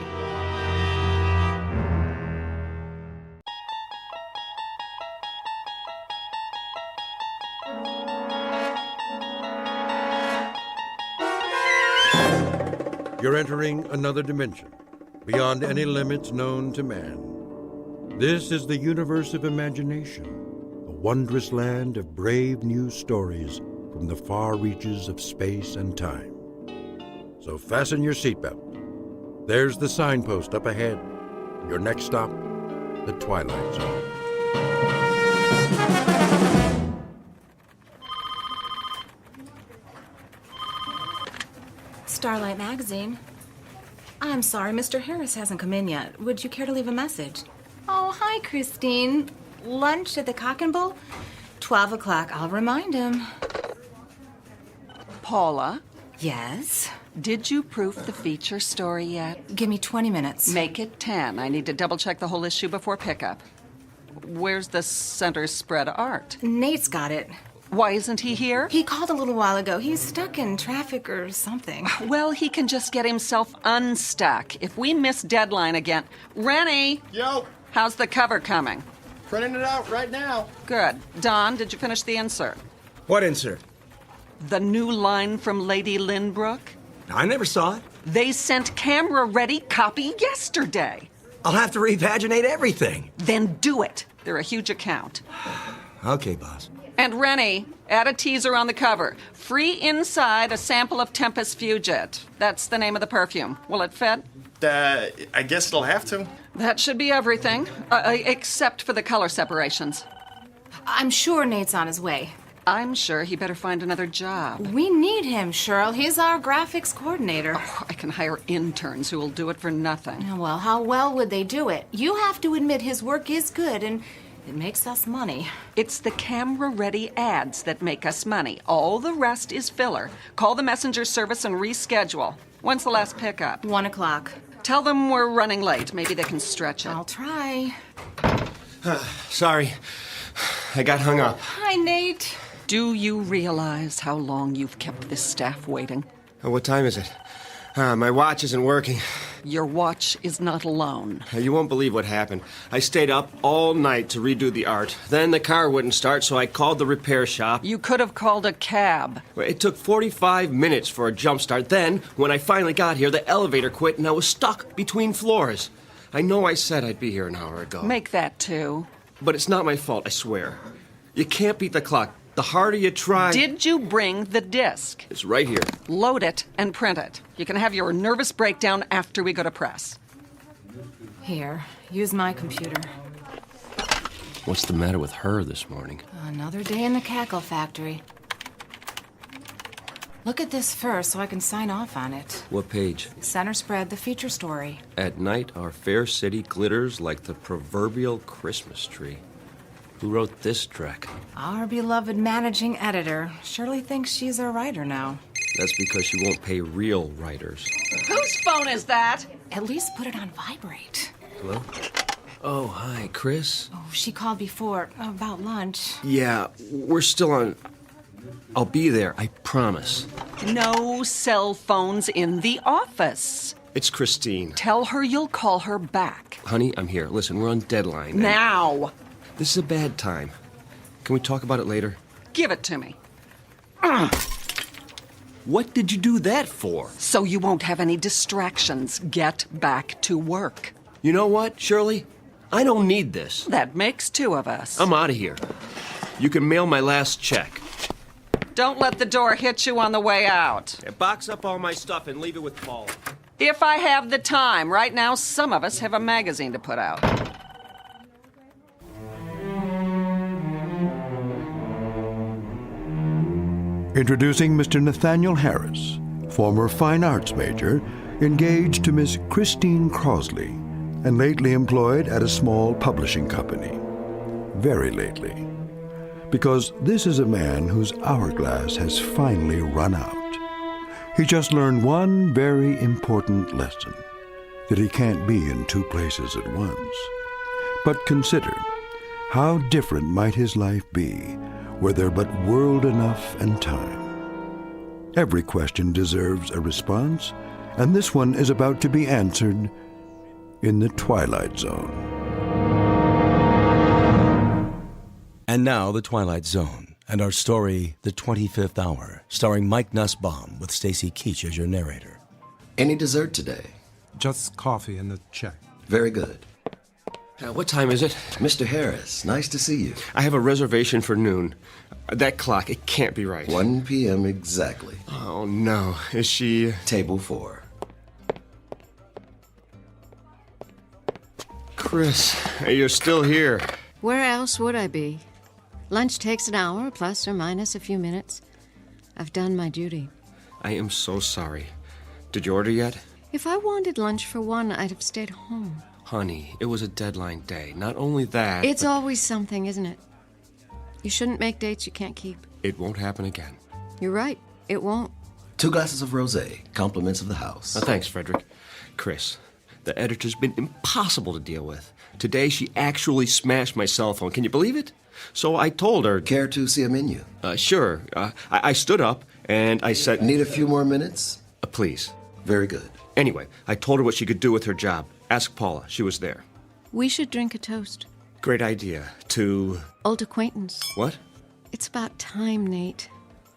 Speaker 1: You're entering another dimension, beyond any limits known to man. This is the universe of imagination, a wondrous land of brave new stories from the far reaches of space and time. So fasten your seatbelt. There's the signpost up ahead. Your next stop, the Twilight Zone.
Speaker 16: Starlight Magazine. I'm sorry, Mr. Harris hasn't come in yet. Would you care to leave a message? Oh, hi, Christine. Lunch at the Cock and Bull? 12 o'clock. I'll remind him.
Speaker 17: Paula?
Speaker 16: Yes?
Speaker 17: Did you proof the feature story yet?
Speaker 16: Give me 20 minutes.
Speaker 17: Make it 10. I need to double-check the whole issue before pickup. Where's the center spread art?
Speaker 16: Nate's got it.
Speaker 17: Why isn't he here?
Speaker 16: He called a little while ago. He's stuck in traffic or something.
Speaker 17: Well, he can just get himself unstuck. If we miss deadline again... Rennie!
Speaker 19: Yo!
Speaker 17: How's the cover coming?
Speaker 19: Printing it out right now.
Speaker 17: Good. Don, did you finish the insert?
Speaker 20: What insert?
Speaker 17: The new line from Lady Lynbrook?
Speaker 20: I never saw it.
Speaker 17: They sent camera-ready copy yesterday.
Speaker 20: I'll have to repaginate everything.
Speaker 17: Then do it. They're a huge account.
Speaker 20: Okay, boss.
Speaker 17: And Rennie, add a teaser on the cover. Free inside a sample of Tempest Fugit. That's the name of the perfume. Will it fit?
Speaker 19: I guess it'll have to.
Speaker 17: That should be everything, except for the color separations.
Speaker 16: I'm sure Nate's on his way.
Speaker 17: I'm sure he better find another job.
Speaker 16: We need him, Cheryl. He's our graphics coordinator.
Speaker 17: Oh, I can hire interns who will do it for nothing.
Speaker 16: Well, how well would they do it? You have to admit his work is good, and it makes us money.
Speaker 17: It's the camera-ready ads that make us money. All the rest is filler. Call the messenger service and reschedule. When's the last pickup?
Speaker 16: 1 o'clock.
Speaker 17: Tell them we're running late. Maybe they can stretch it.
Speaker 16: I'll try.
Speaker 20: Sorry. I got hung up.
Speaker 16: Hi, Nate.
Speaker 17: Do you realize how long you've kept this staff waiting?
Speaker 20: What time is it? My watch isn't working.
Speaker 17: Your watch is not alone.
Speaker 20: You won't believe what happened. I stayed up all night to redo the art. Then the car wouldn't start, so I called the repair shop.
Speaker 17: You could have called a cab.
Speaker 20: It took 45 minutes for a jump start. Then, when I finally got here, the elevator quit and I was stuck between floors. I know I said I'd be here an hour ago.
Speaker 17: Make that 2.
Speaker 20: But it's not my fault, I swear. You can't beat the clock. The harder you try...
Speaker 17: Did you bring the disc?
Speaker 20: It's right here.
Speaker 17: Load it and print it. You can have your nervous breakdown after we go to press.
Speaker 16: Here, use my computer.
Speaker 20: What's the matter with her this morning?
Speaker 16: Another day in the cackle factory. Look at this first so I can sign off on it.
Speaker 20: What page?
Speaker 16: Center spread, the feature story.
Speaker 20: At night, our fair city glitters like the proverbial Christmas tree. Who wrote this track?
Speaker 16: Our beloved managing editor. Shirley thinks she's a writer now.
Speaker 20: That's because she won't pay real writers.
Speaker 17: Whose phone is that?
Speaker 16: At least put it on vibrate.
Speaker 20: Hello? Oh, hi, Chris.
Speaker 16: Oh, she called before about lunch.
Speaker 20: Yeah, we're still on. I'll be there, I promise.
Speaker 17: No cell phones in the office.
Speaker 20: It's Christine.
Speaker 17: Tell her you'll call her back.
Speaker 20: Honey, I'm here. Listen, we're on deadline. and-
Speaker 17: Now.
Speaker 20: This is a bad time. Can we talk about it later?
Speaker 17: Give it to me.
Speaker 20: What did you do that for?
Speaker 17: So you won't have any distractions. Get back to work.
Speaker 20: You know what, Shirley? I don't need this.
Speaker 17: That makes two of us.
Speaker 20: I'm out of here. You can mail my last check.
Speaker 17: Don't let the door hit you on the way out.
Speaker 20: Yeah, box up all my stuff and leave it with Paul.
Speaker 17: If I have the time. Right now, some of us have a magazine to put out.
Speaker 1: Introducing Mr. Nathaniel Harris, former fine arts major, engaged to Miss Christine Crosley, and lately employed at a small publishing company. Very lately. Because this is a man whose hourglass has finally run out. He just learned one very important lesson, that he can't be in two places at once. But consider, how different might his life be were there but world enough and time. Every question deserves a response, and this one is about to be answered in the Twilight Zone.
Speaker 6: And now, The Twilight Zone, and our story, The 25th Hour, starring Mike Nussbaum with Stacy Keach as your narrator.
Speaker 2: Any dessert today?
Speaker 8: Just coffee and a check.
Speaker 2: Very good.
Speaker 20: What time is it?
Speaker 2: Mr. Harris, nice to see you.
Speaker 20: I have a reservation for noon. That clock, it can't be right.
Speaker 2: 1 p.m. exactly.
Speaker 20: Oh, no. Is she...
Speaker 2: Table 4.
Speaker 20: Chris, you're still here.
Speaker 18: Where else would I be? Lunch takes an hour, plus or minus a few minutes. I've done my duty.
Speaker 20: I am so sorry. Did you order yet?
Speaker 18: If I wanted lunch for one, I'd have stayed home.
Speaker 20: Honey, it was a deadline day. Not only that...
Speaker 18: It's always something, isn't it? You shouldn't make dates you can't keep.
Speaker 20: It won't happen again.
Speaker 18: You're right. It won't.
Speaker 2: 2 glasses of rosé, compliments of the house.
Speaker 20: Thanks, Frederick. Chris, the editor's been impossible to deal with. Today, she actually smashed my cell phone. Can you believe it? So I told her...
Speaker 2: Care to see a menu?
Speaker 20: Sure. I stood up, and I said...
Speaker 2: Need a few more minutes?
Speaker 20: Please.
Speaker 2: Very good.
Speaker 20: Anyway, I told her what she could do with her job. Ask Paula. She was there.
Speaker 18: We should drink a toast.
Speaker 20: Great idea. To...
Speaker 18: Old acquaintance.
Speaker 20: What?
Speaker 18: It's about time, Nate.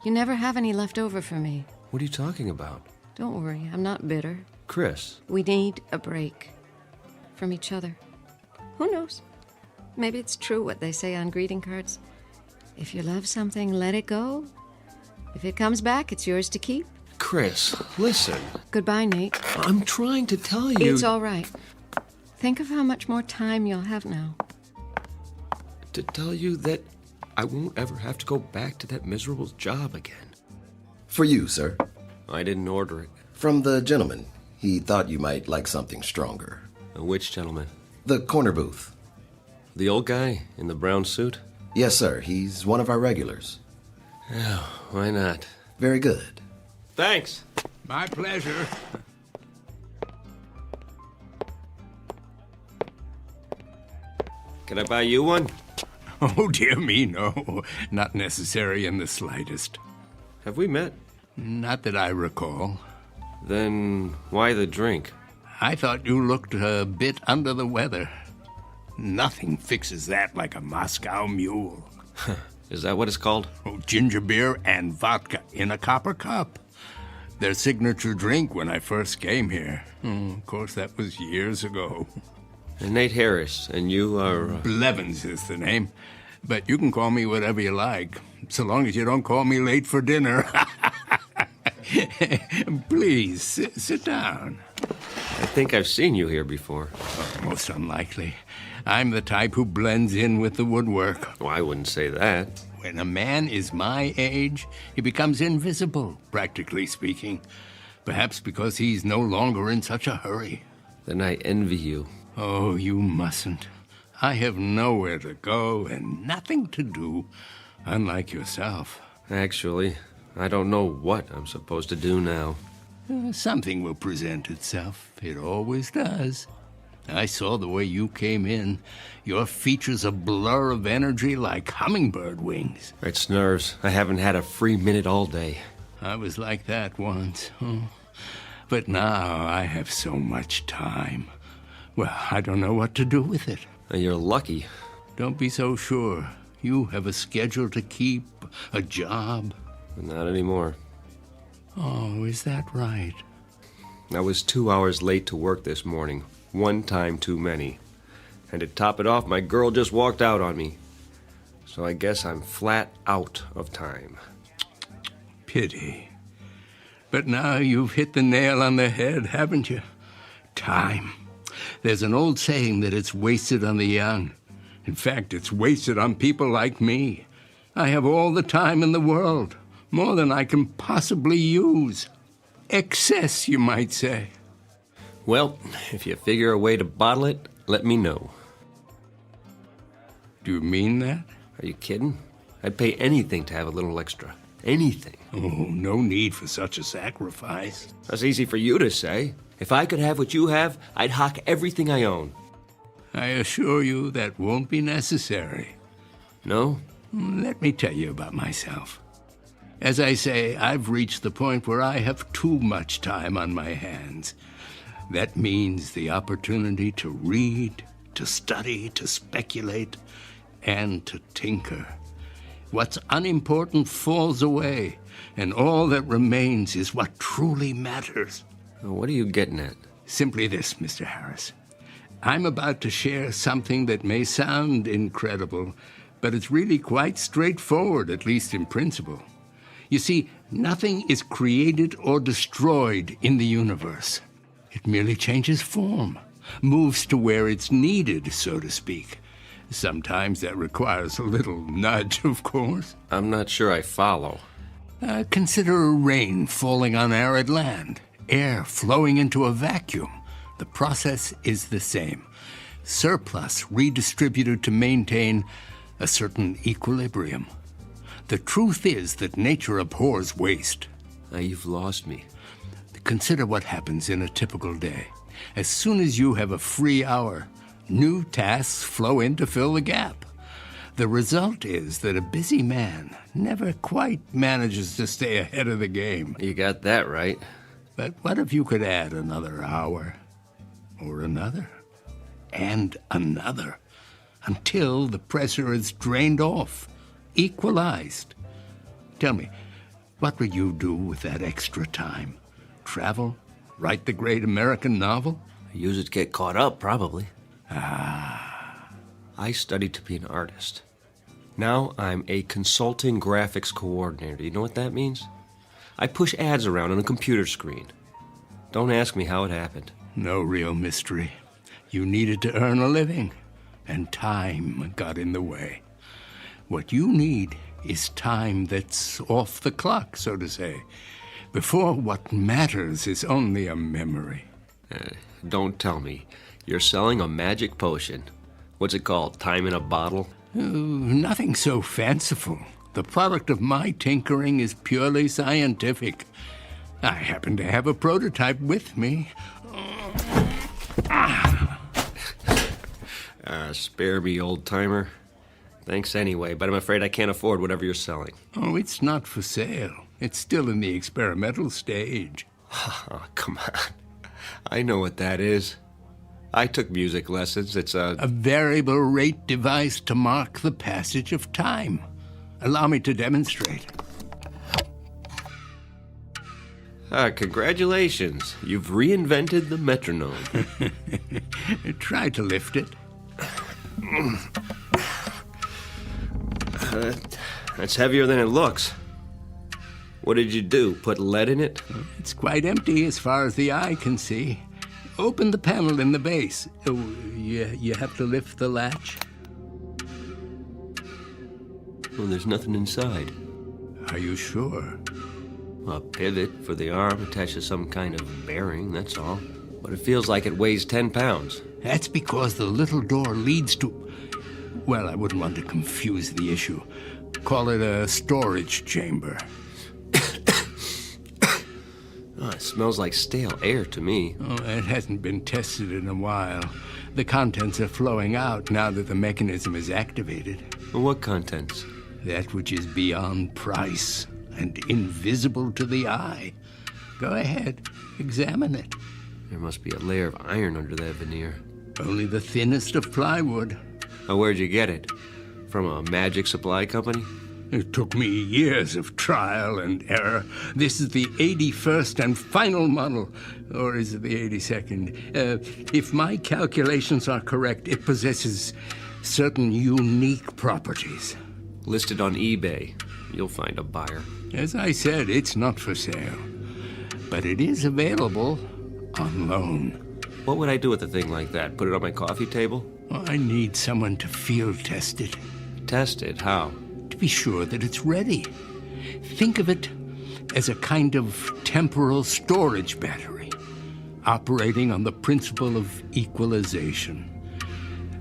Speaker 18: You never have any left over for me.
Speaker 20: What are you talking about?
Speaker 18: Don't worry, I'm not bitter.
Speaker 20: Chris.
Speaker 18: We need a break. From each other. Who knows? Maybe it's true what they say on greeting cards. If you love something, let it go. If it comes back, it's yours to keep.
Speaker 20: Chris, listen.
Speaker 18: Goodbye, Nate.
Speaker 20: I'm trying to tell you...
Speaker 18: It's all right. Think of how much more time you'll have now.
Speaker 20: To tell you that I won't ever have to go back to that miserable job again.
Speaker 2: For you, sir.
Speaker 20: I didn't order it.
Speaker 2: From the gentleman. He thought you might like something stronger.
Speaker 20: Which gentleman?
Speaker 2: The corner booth.
Speaker 20: The old guy in the brown suit?
Speaker 2: Yes, sir. He's one of our regulars.
Speaker 20: Yeah, why not?
Speaker 2: Very good.
Speaker 20: Thanks.
Speaker 8: My pleasure.
Speaker 20: Can I buy you one?
Speaker 8: Oh, dear me, no. Not necessary in the slightest.
Speaker 20: Have we met?
Speaker 8: Not that I recall.
Speaker 20: Then why the drink?
Speaker 8: I thought you looked a bit under the weather. Nothing fixes that like a Moscow mule.
Speaker 20: Is that what it's called?
Speaker 8: Oh, ginger beer and vodka in a copper cup. Their signature drink when I first came here. Of course, that was years ago.
Speaker 20: Nate Harris, and you are...
Speaker 8: Blevins is the name. But you can call me whatever you like, so long as you don't call me late for dinner. Please, sit down.
Speaker 20: I think I've seen you here before.
Speaker 8: Oh, most unlikely. I'm the type who blends in with the woodwork.
Speaker 20: Well, I wouldn't say that.
Speaker 8: When a man is my age, he becomes invisible, practically speaking. Perhaps because he's no longer in such a hurry.
Speaker 20: Then I envy you.
Speaker 8: Oh, you mustn't. I have nowhere to go and nothing to do, unlike yourself.
Speaker 20: Actually, I don't know what I'm supposed to do now.
Speaker 8: Something will present itself. It always does. I saw the way you came in. Your features a blur of energy like hummingbird wings.
Speaker 20: It's nerves. I haven't had a free minute all day.
Speaker 8: I was like that once. But now I have so much time. Well, I don't know what to do with it.
Speaker 20: You're lucky.
Speaker 8: Don't be so sure. You have a schedule to keep, a job.
Speaker 20: Not anymore.
Speaker 8: Oh, is that right?
Speaker 20: I was 2 hours late to work this morning. One time too many. And to top it off, my girl just walked out on me. So I guess I'm flat out of time.
Speaker 8: Pity. But now you've hit the nail on the head, haven't you? Time. There's an old saying that it's wasted on the young. In fact, it's wasted on people like me. I have all the time in the world. More than I can possibly use. Excess, you might say.
Speaker 20: Well, if you figure a way to bottle it, let me know.
Speaker 8: Do you mean that?
Speaker 20: Are you kidding? I'd pay anything to have a little extra. Anything.
Speaker 8: Oh, no need for such a sacrifice.
Speaker 20: That's easy for you to say. If I could have what you have, I'd hock everything I own.
Speaker 8: I assure you that won't be necessary.
Speaker 20: No?
Speaker 8: Let me tell you about myself. As I say, I've reached the point where I have too much time on my hands. That means the opportunity to read, to study, to speculate, and to tinker. What's unimportant falls away, and all that remains is what truly matters.
Speaker 20: What are you getting at?
Speaker 8: Simply this, Mr. Harris. I'm about to share something that may sound incredible, but it's really quite straightforward, at least in principle. You see, nothing is created or destroyed in the universe. It merely changes form, moves to where it's needed, so to speak. Sometimes that requires a little nudge, of course.
Speaker 20: I'm not sure I follow.
Speaker 8: Consider rain falling on arid land, air flowing into a vacuum. The process is the same. Surplus redistributed to maintain a certain equilibrium. The truth is that nature abhors waste.
Speaker 20: You've lost me.
Speaker 8: Consider what happens in a typical day. As soon as you have a free hour, new tasks flow in to fill the gap. The result is that a busy man never quite manages to stay ahead of the game.
Speaker 20: You got that right.
Speaker 8: But what if you could add another hour, or another, and another, until the pressure is drained off, equalized? Tell me, what would you do with that extra time? Travel? Write the great American novel?
Speaker 20: Use it to get caught up, probably. I studied to be an artist. Now I'm a consulting graphics coordinator. You know what that means? I push ads around on a computer screen. Don't ask me how it happened.
Speaker 8: No real mystery. You needed to earn a living, and time got in the way. What you need is time that's off the clock, so to say, before what matters is only a memory.
Speaker 20: Don't tell me. You're selling a magic potion. What's it called? Time in a bottle?
Speaker 8: Nothing so fanciful. The product of my tinkering is purely scientific. I happen to have a prototype with me.
Speaker 20: Spare me, old-timer. Thanks anyway, but I'm afraid I can't afford whatever you're selling.
Speaker 8: Oh, it's not for sale. It's still in the experimental stage.
Speaker 20: Oh, come on. I know what that is. I took music lessons. It's a
Speaker 8: variable rate device to mark the passage of time. Allow me to demonstrate.
Speaker 20: Congratulations. You've reinvented the metronome.
Speaker 8: Try to lift it.
Speaker 20: That's heavier than it looks. What did you do? Put lead in it?
Speaker 8: It's quite empty as far as the eye can see. Open the panel in the base. Oh, you have to lift the latch.
Speaker 20: Well, there's nothing inside.
Speaker 8: Are you sure?
Speaker 20: A pivot for the arm attached to some kind of bearing, that's all. But it feels like it weighs 10 pounds.
Speaker 8: That's because the little door leads to... Well, I wouldn't want to confuse the issue. Call it a storage chamber.
Speaker 20: Oh, it smells like stale air to me.
Speaker 8: Oh, it hasn't been tested in a while. The contents are flowing out now that the mechanism is activated.
Speaker 20: Well, what contents?
Speaker 8: That which is beyond price and invisible to the eye. Go ahead, examine it.
Speaker 20: There must be a layer of iron under that veneer.
Speaker 8: Only the thinnest of plywood.
Speaker 20: Oh, where'd you get it? From a magic supply company?
Speaker 8: It took me years of trial and error. This is the 81st and final model. Or is it the 82nd? If my calculations are correct, it possesses certain unique properties.
Speaker 20: Listed on eBay. You'll find a buyer.
Speaker 8: As I said, it's not for sale. But it is available on loan.
Speaker 20: What would I do with a thing like that? Put it on my coffee table?
Speaker 8: Well, I need someone to field test it.
Speaker 20: Test it? How?
Speaker 8: To be sure that it's ready. Think of it as a kind of temporal storage battery, operating on the principle of equalization.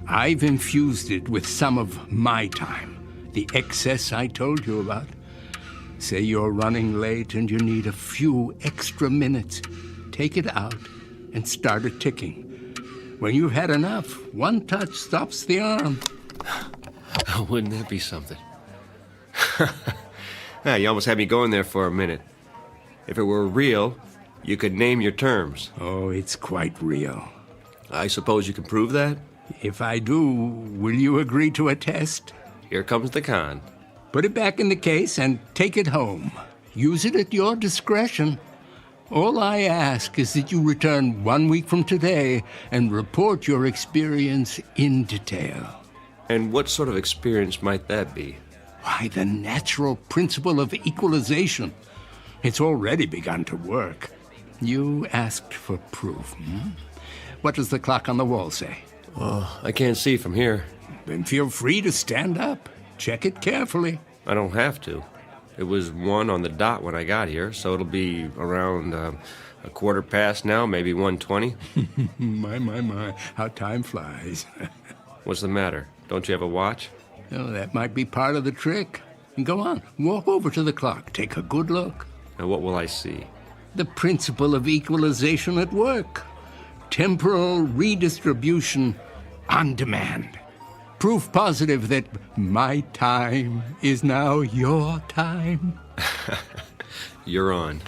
Speaker 8: I've infused it with some of my time, the excess I told you about. Say you're running late and you need a few extra minutes. Take it out and start it ticking. When you've had enough, one touch stops the arm.
Speaker 20: Wouldn't that be something? You almost had me going there for a minute. If it were real, you could name your terms.
Speaker 8: Oh, it's quite real.
Speaker 20: I suppose you can prove that?
Speaker 8: If I do, will you agree to a test?
Speaker 20: Here comes the con.
Speaker 8: Put it back in the case and take it home. Use it at your discretion. All I ask is that you return 1 week from today and report your experience in detail.
Speaker 20: And what sort of experience might that be?
Speaker 8: Why, the natural principle of equalization. It's already begun to work. You asked for proof, What does the clock on the wall say?
Speaker 20: Oh, I can't see from here.
Speaker 8: Then feel free to stand up. Check it carefully.
Speaker 20: I don't have to. It was 1 on the dot when I got here, so it'll be around a quarter past now, maybe 1:20.
Speaker 8: My, how time flies.
Speaker 20: What's the matter? Don't you have a watch?
Speaker 8: Oh, that might be part of the trick. Go on, walk over to the clock. Take a good look.
Speaker 20: Now, what will I see?
Speaker 8: The principle of equalization at work. Temporal redistribution on demand. Proof positive that my time is now your time.
Speaker 20: You're on.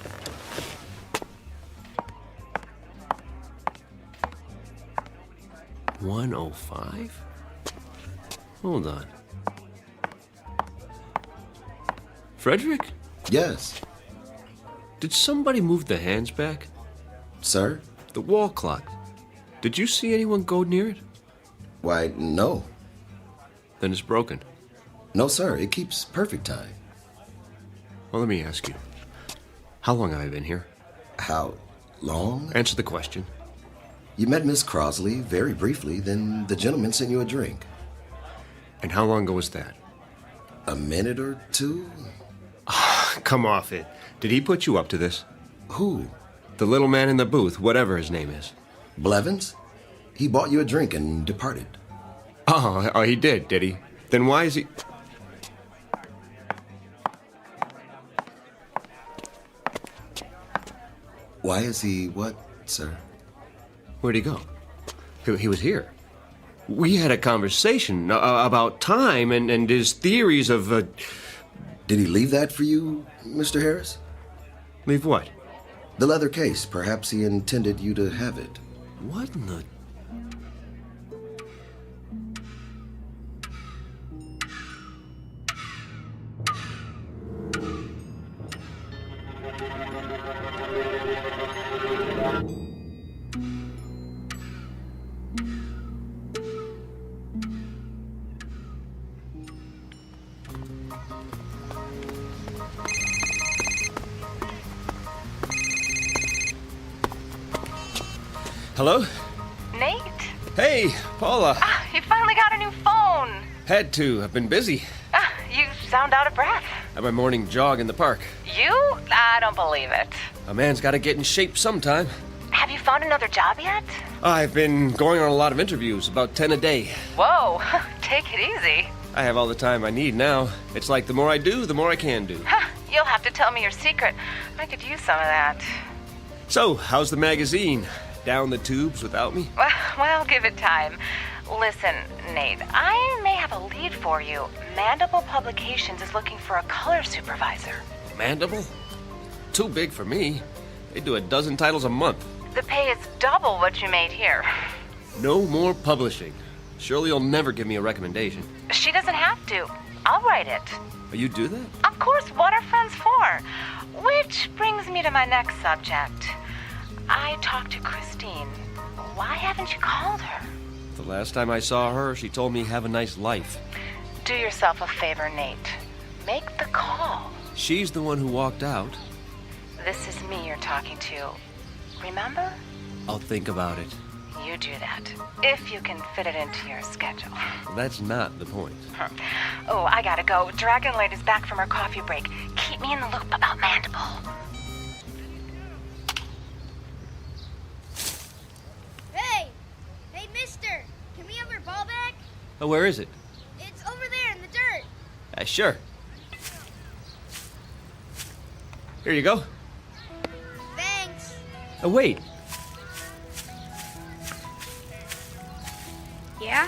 Speaker 20: $1:05? Hold on. Frederick?
Speaker 2: Yes.
Speaker 20: Did somebody move the hands back?
Speaker 2: Sir?
Speaker 20: The wall clock. Did you see anyone go near it?
Speaker 2: Why, no.
Speaker 20: Then it's broken.
Speaker 2: No, sir. It keeps perfect time.
Speaker 20: Well, let me ask you. How long have I been here?
Speaker 2: How long?
Speaker 20: Answer the question.
Speaker 2: You met Miss Crosley very briefly, then the gentleman sent you a drink.
Speaker 20: And how long ago was that?
Speaker 2: A minute or two?
Speaker 20: Come off it. Did he put you up to this?
Speaker 2: Who?
Speaker 20: The little man in the booth, whatever his name is.
Speaker 2: Blevins? He bought you a drink and departed.
Speaker 20: Oh, he did he? Then why is he...
Speaker 2: Why is he what, sir?
Speaker 20: Where'd he go? He was here. We had a conversation about time and his theories of...
Speaker 2: Did he leave that for you, Mr. Harris?
Speaker 20: Leave what?
Speaker 2: The leather case. Perhaps he intended you to have it.
Speaker 20: What in the... Hello?
Speaker 16: Nate?
Speaker 20: Hey, Paula.
Speaker 16: You finally got a new phone.
Speaker 20: Had to. I've been busy.
Speaker 16: You sound out of breath.
Speaker 20: Had my morning jog in the park.
Speaker 16: You? I don't believe it.
Speaker 20: A man's got to get in shape sometime.
Speaker 16: Have you found another job yet?
Speaker 20: I've been going on a lot of interviews, about 10 a day.
Speaker 16: Whoa, take it easy.
Speaker 20: I have all the time I need now. It's like the more I do, the more I can do.
Speaker 16: You'll have to tell me your secret. I could use some of that.
Speaker 20: So, how's the magazine? Down the tubes without me?
Speaker 16: Well, give it time. Listen, Nate, I may have a lead for you. Mandible Publications is looking for a color supervisor.
Speaker 20: Mandible? Too big for me. They do a dozen titles a month.
Speaker 16: The pay is double what you made here.
Speaker 20: No more publishing. Surely you'll never give me a recommendation.
Speaker 16: She doesn't have to. I'll write it.
Speaker 20: Oh, you do that?
Speaker 16: Of course, what are friends for? Which brings me to my next subject. I talked to Christine. Why haven't you called her?
Speaker 20: The last time I saw her, she told me have a nice life.
Speaker 16: Do yourself a favor, Nate. Make the call.
Speaker 20: She's the one who walked out.
Speaker 16: This is me you're talking to. Remember?
Speaker 20: I'll think about it.
Speaker 16: You do that, if you can fit it into your schedule.
Speaker 20: Well, that's not the point.
Speaker 16: Oh, I gotta go. Dragonlight is back from her coffee break. Keep me in the loop about Mandible.
Speaker 15: Hey! Hey, mister! Can we have our ball back?
Speaker 20: Oh, where is it?
Speaker 15: It's over there in the dirt.
Speaker 20: Sure. Here you go.
Speaker 15: Thanks.
Speaker 20: Oh, wait.
Speaker 15: Yeah?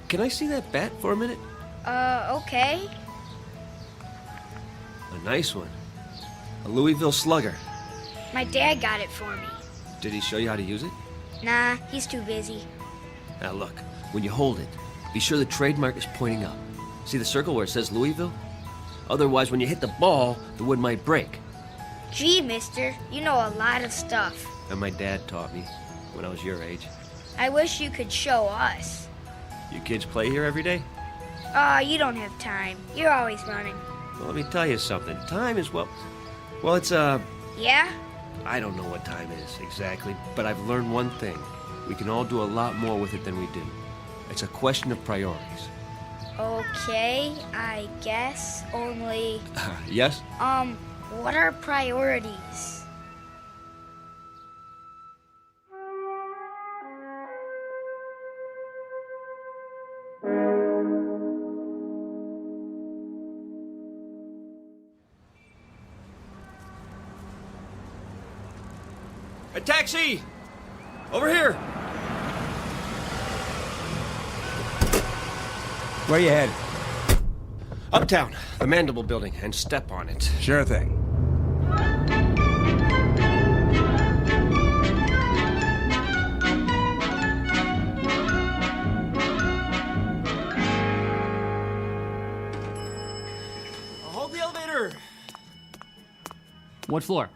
Speaker 20: Can I see that bat for a minute?
Speaker 15: Okay.
Speaker 20: A nice one. A Louisville Slugger.
Speaker 15: My dad got it for me.
Speaker 20: Did he show you how to use it?
Speaker 15: Nah, he's too busy.
Speaker 20: Now look, when you hold it, be sure the trademark is pointing up. See the circle where it says Louisville? Otherwise, when you hit the ball, the wood might break.
Speaker 15: Gee, mister, you know a lot of stuff.
Speaker 20: And my dad taught me when I was your age.
Speaker 15: I wish you could show us.
Speaker 20: You kids play here every day?
Speaker 15: You don't have time. You're always running.
Speaker 20: Well, let me tell you something. Time is, well, it's,
Speaker 15: Yeah?
Speaker 20: I don't know what time is exactly, but I've learned one thing. We can all do a lot more with it than we do. It's a question of priorities.
Speaker 15: Okay, I guess. Only,
Speaker 20: Yes?
Speaker 15: what are priorities?
Speaker 20: A taxi! Over here!
Speaker 21: Where you headed?
Speaker 20: Uptown, the Mandible Building, and step on it.
Speaker 21: Sure thing.
Speaker 20: Hold the elevator!
Speaker 23: What floor?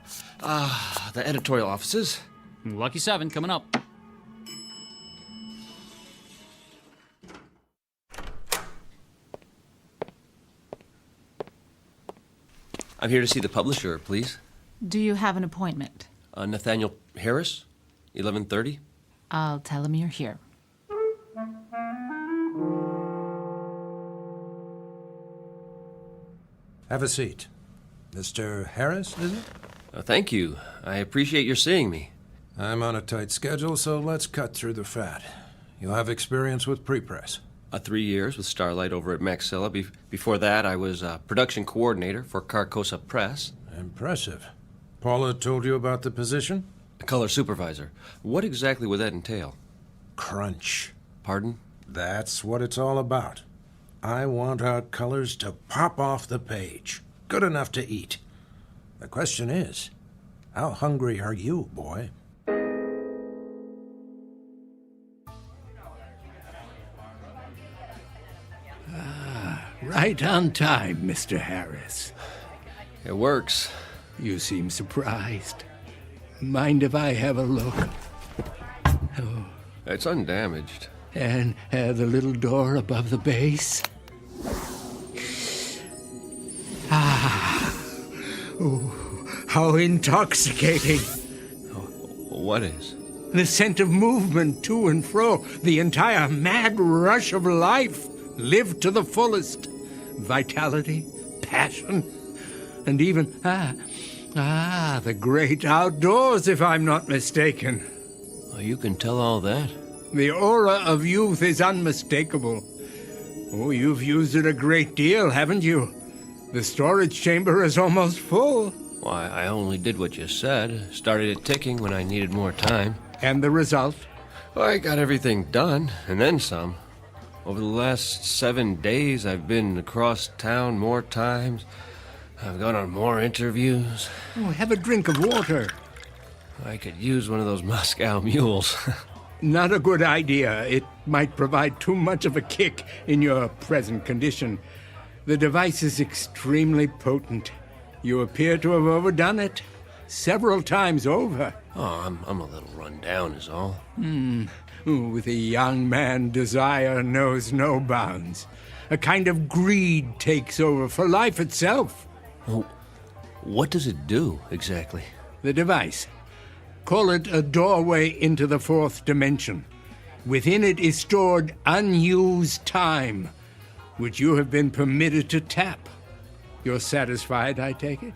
Speaker 20: The editorial offices.
Speaker 23: Lucky 7 coming up.
Speaker 20: I'm here to see the publisher, please.
Speaker 22: Do you have an appointment?
Speaker 20: Nathaniel Harris, 11:30.
Speaker 22: I'll tell him you're here.
Speaker 24: Have a seat. Mr. Harris, is it?
Speaker 20: Thank you. I appreciate your seeing me.
Speaker 24: I'm on a tight schedule, so let's cut through the fat. You'll have experience with prepress.
Speaker 20: 3 years with Starlight over at Maxilla. Before that, I was production coordinator for Carcosa Press.
Speaker 24: Impressive. Paula told you about the position?
Speaker 20: Color supervisor. What exactly would that entail?
Speaker 24: Crunch.
Speaker 20: Pardon?
Speaker 24: That's what it's all about. I want our colors to pop off the page. Good enough to eat. The question is, how hungry are you, boy?
Speaker 8: Right on time, Mr. Harris.
Speaker 20: It works.
Speaker 8: You seem surprised. Mind if I have a look? Oh.
Speaker 20: It's undamaged.
Speaker 8: And the little door above the base? Oh, how intoxicating.
Speaker 20: What is?
Speaker 8: The scent of movement to and fro, the entire mad rush of life, lived to the fullest. Vitality, passion, and even, the great outdoors, if I'm not mistaken.
Speaker 20: Well, you can tell all that.
Speaker 8: The aura of youth is unmistakable. Oh, you've used it a great deal, haven't you? The storage chamber is almost full.
Speaker 20: Why, I only did what you said. Started it ticking when I needed more time.
Speaker 8: And the result?
Speaker 20: Well, I got everything done, and then some. Over the last 7 days, I've been across town more times. I've gone on more interviews.
Speaker 8: Oh, have a drink of water.
Speaker 20: I could use one of those Moscow mules.
Speaker 8: Not a good idea. It might provide too much of a kick in your present condition. The device is extremely potent. You appear to have overdone it. Several times over.
Speaker 20: Oh, I'm a little run down is all.
Speaker 8: With a young man, desire knows no bounds. A kind of greed takes over for life itself.
Speaker 20: Well, what does it do, exactly?
Speaker 8: The device. Call it a doorway into the fourth dimension. Within it is stored unused time, which you have been permitted to tap. You're satisfied, I take it?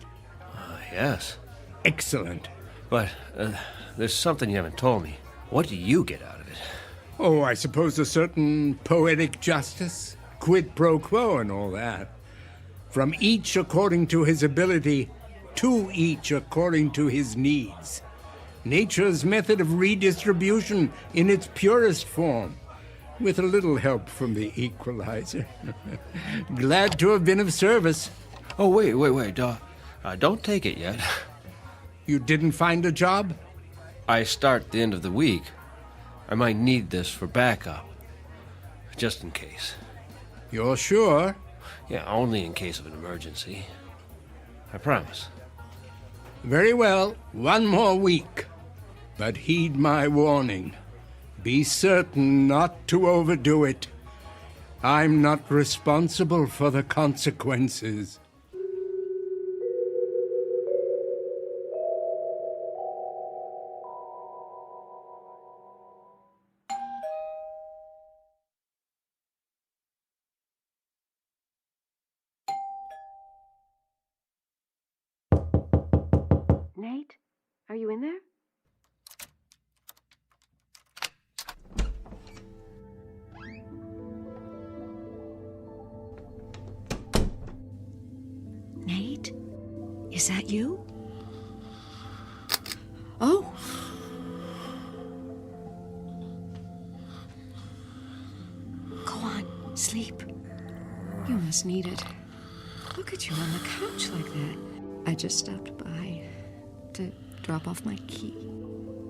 Speaker 20: Yes.
Speaker 8: Excellent.
Speaker 20: But there's something you haven't told me. What do you get out of it?
Speaker 8: Oh, I suppose a certain poetic justice, quid pro quo and all that. From each according to his ability, to each according to his needs. Nature's method of redistribution in its purest form, with a little help from the equalizer. Glad to have been of service.
Speaker 20: Oh, wait. Don't take it yet.
Speaker 8: You didn't find a job?
Speaker 20: I start the end of the week. I might need this for backup. Just in case.
Speaker 8: You're sure?
Speaker 20: Yeah, only in case of an emergency. I promise.
Speaker 8: Very well. 1 more week. But heed my warning. Be certain not to overdo it. I'm not responsible for the consequences.
Speaker 18: Nate, are you in there? Nate? Is that you? Oh. Go on, sleep. You must need it. Look at you on the couch like that. I just stopped by to drop off my key.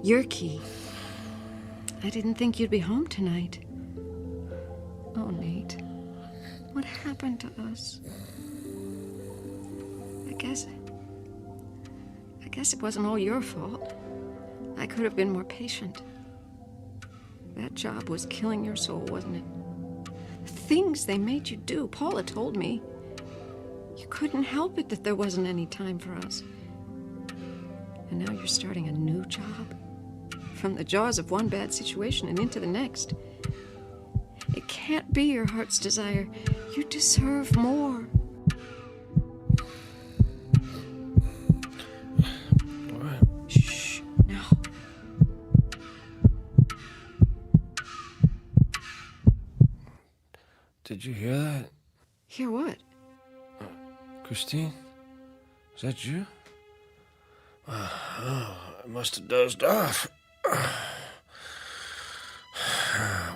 Speaker 18: Your key. I didn't think you'd be home tonight. Oh, Nate. What happened to us? I guess it wasn't all your fault. I could have been more patient. That job was killing your soul, wasn't it? The things they made you do, Paula told me. You couldn't help it that there wasn't any time for us. And now you're starting a new job. From the jaws of one bad situation and into the next. It can't be your heart's desire. You deserve more. Shh, no.
Speaker 20: Did you hear that?
Speaker 18: Hear what?
Speaker 20: Christine? Is that you? I must have dozed off.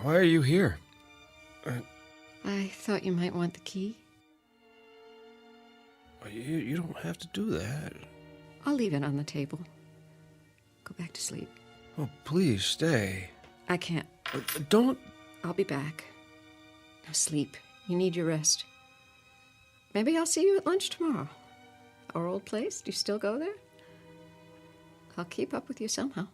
Speaker 20: Why are you here?
Speaker 18: I thought you might want the key.
Speaker 20: You don't have to do that.
Speaker 18: I'll leave it on the table. Go back to sleep.
Speaker 20: Oh, please stay.
Speaker 18: I can't.
Speaker 20: Don't.
Speaker 18: I'll be back. Now sleep. You need your rest. Maybe I'll see you at lunch tomorrow. Our old place. Do you still go there? I'll keep up with you somehow.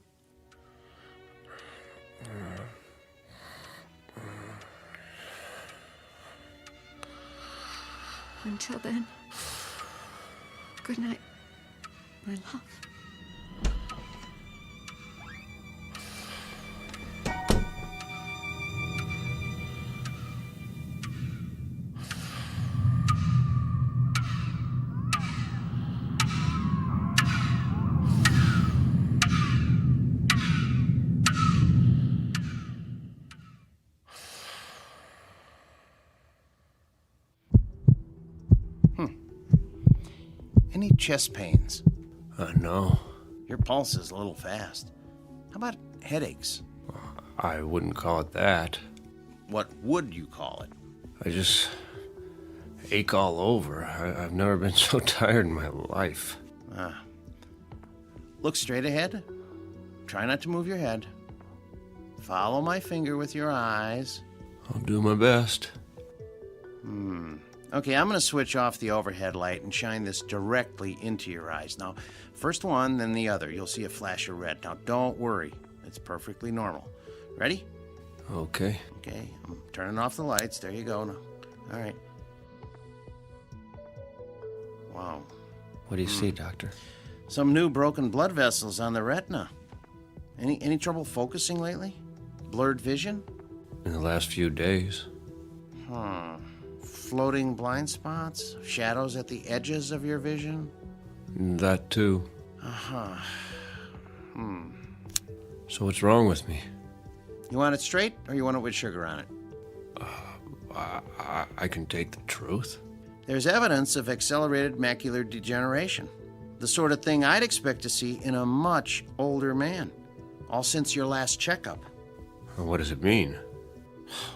Speaker 18: Until then, good night, my love.
Speaker 3: Any chest pains?
Speaker 20: No.
Speaker 3: Your pulse is a little fast. How about headaches?
Speaker 20: I wouldn't call it that.
Speaker 3: What would you call it?
Speaker 20: I just ache all over. I've never been so tired in my life.
Speaker 3: Look straight ahead. Try not to move your head. Follow my finger with your eyes.
Speaker 20: I'll do my best.
Speaker 3: Okay, I'm going to switch off the overhead light and shine this directly into your eyes. Now, first one, then the other. You'll see a flash of red. Now, don't worry. It's perfectly normal. Ready?
Speaker 20: Okay.
Speaker 3: Okay, I'm turning off the lights. There you go. Now. All right. Wow.
Speaker 20: What do you see, Doctor?
Speaker 3: Some new broken blood vessels on the retina. Any trouble focusing lately? Blurred vision?
Speaker 20: In the last few days.
Speaker 3: Floating blind spots? Shadows at the edges of your vision?
Speaker 20: That too.
Speaker 3: Uh-huh.
Speaker 20: So what's wrong with me?
Speaker 3: You want it straight, or you want it with sugar on it?
Speaker 20: I can take the truth.
Speaker 3: There's evidence of accelerated macular degeneration. The sort of thing I'd expect to see in a much older man. All since your last checkup.
Speaker 20: What does it mean?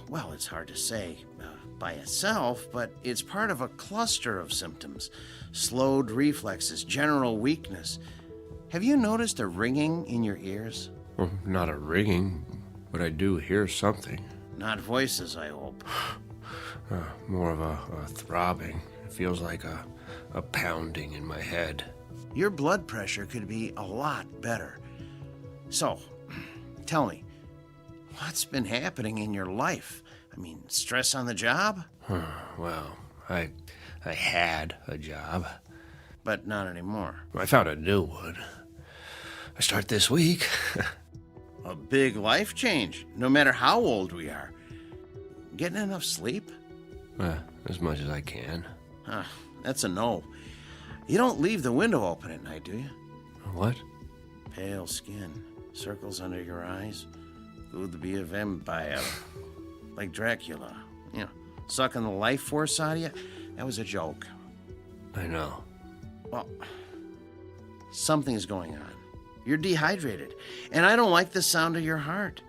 Speaker 3: Well, it's hard to say by itself, but it's part of a cluster of symptoms. Slowed reflexes, general weakness. Have you noticed a ringing in your ears?
Speaker 20: Well, not a ringing, but I do hear something.
Speaker 3: Not voices, I hope.
Speaker 20: More of a throbbing. It feels like a pounding in my head.
Speaker 3: Your blood pressure could be a lot better. So, tell me, what's been happening in your life? I mean, stress on the job?
Speaker 20: Well, I had a job.
Speaker 3: But not anymore.
Speaker 20: I found a new one. I start this week.
Speaker 3: A big life change, no matter how old we are. Getting enough sleep?
Speaker 20: As much as I can.
Speaker 3: That's a no. You don't leave the window open at night, do you?
Speaker 20: What?
Speaker 3: Pale skin, circles under your eyes. Good to be a vampire. Like Dracula. You know, sucking the life force out of you. That was a joke.
Speaker 20: I know.
Speaker 3: Well, something's going on. You're dehydrated. And I don't like the sound of your heart.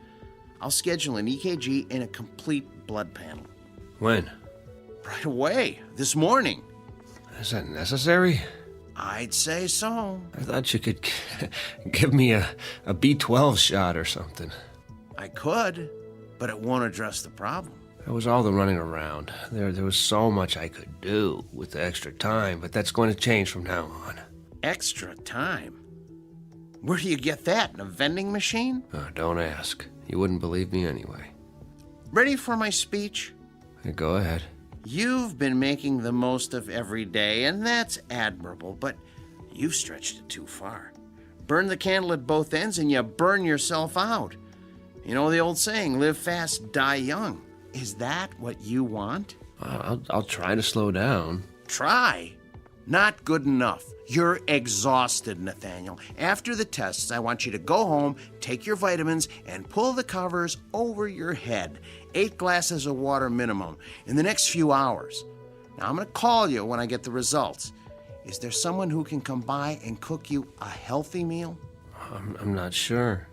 Speaker 3: I'll schedule an EKG and a complete blood panel.
Speaker 20: When?
Speaker 3: Right away. This morning.
Speaker 20: Is that necessary?
Speaker 3: I'd say so.
Speaker 20: I thought you could give me a B12 shot or something.
Speaker 3: I could, but it won't address the problem.
Speaker 20: That was all the running around. There was so much I could do with the extra time, but that's going to change from now on.
Speaker 3: Extra time? Where do you get that? In a vending machine?
Speaker 20: Don't ask. You wouldn't believe me anyway.
Speaker 3: Ready for my speech?
Speaker 20: Go ahead.
Speaker 3: You've been making the most of every day, and that's admirable, but you've stretched it too far. Burn the candle at both ends and you burn yourself out. You know the old saying, live fast, die young. Is that what you want?
Speaker 20: I'll try to slow down.
Speaker 3: Try? Not good enough. You're exhausted, Nathaniel. After the tests, I want you to go home, take your vitamins, and pull the covers over your head. 8 glasses of water minimum in the next few hours. Now, I'm going to call you when I get the results. Is there someone who can come by and cook you a healthy meal?
Speaker 20: I'm not sure.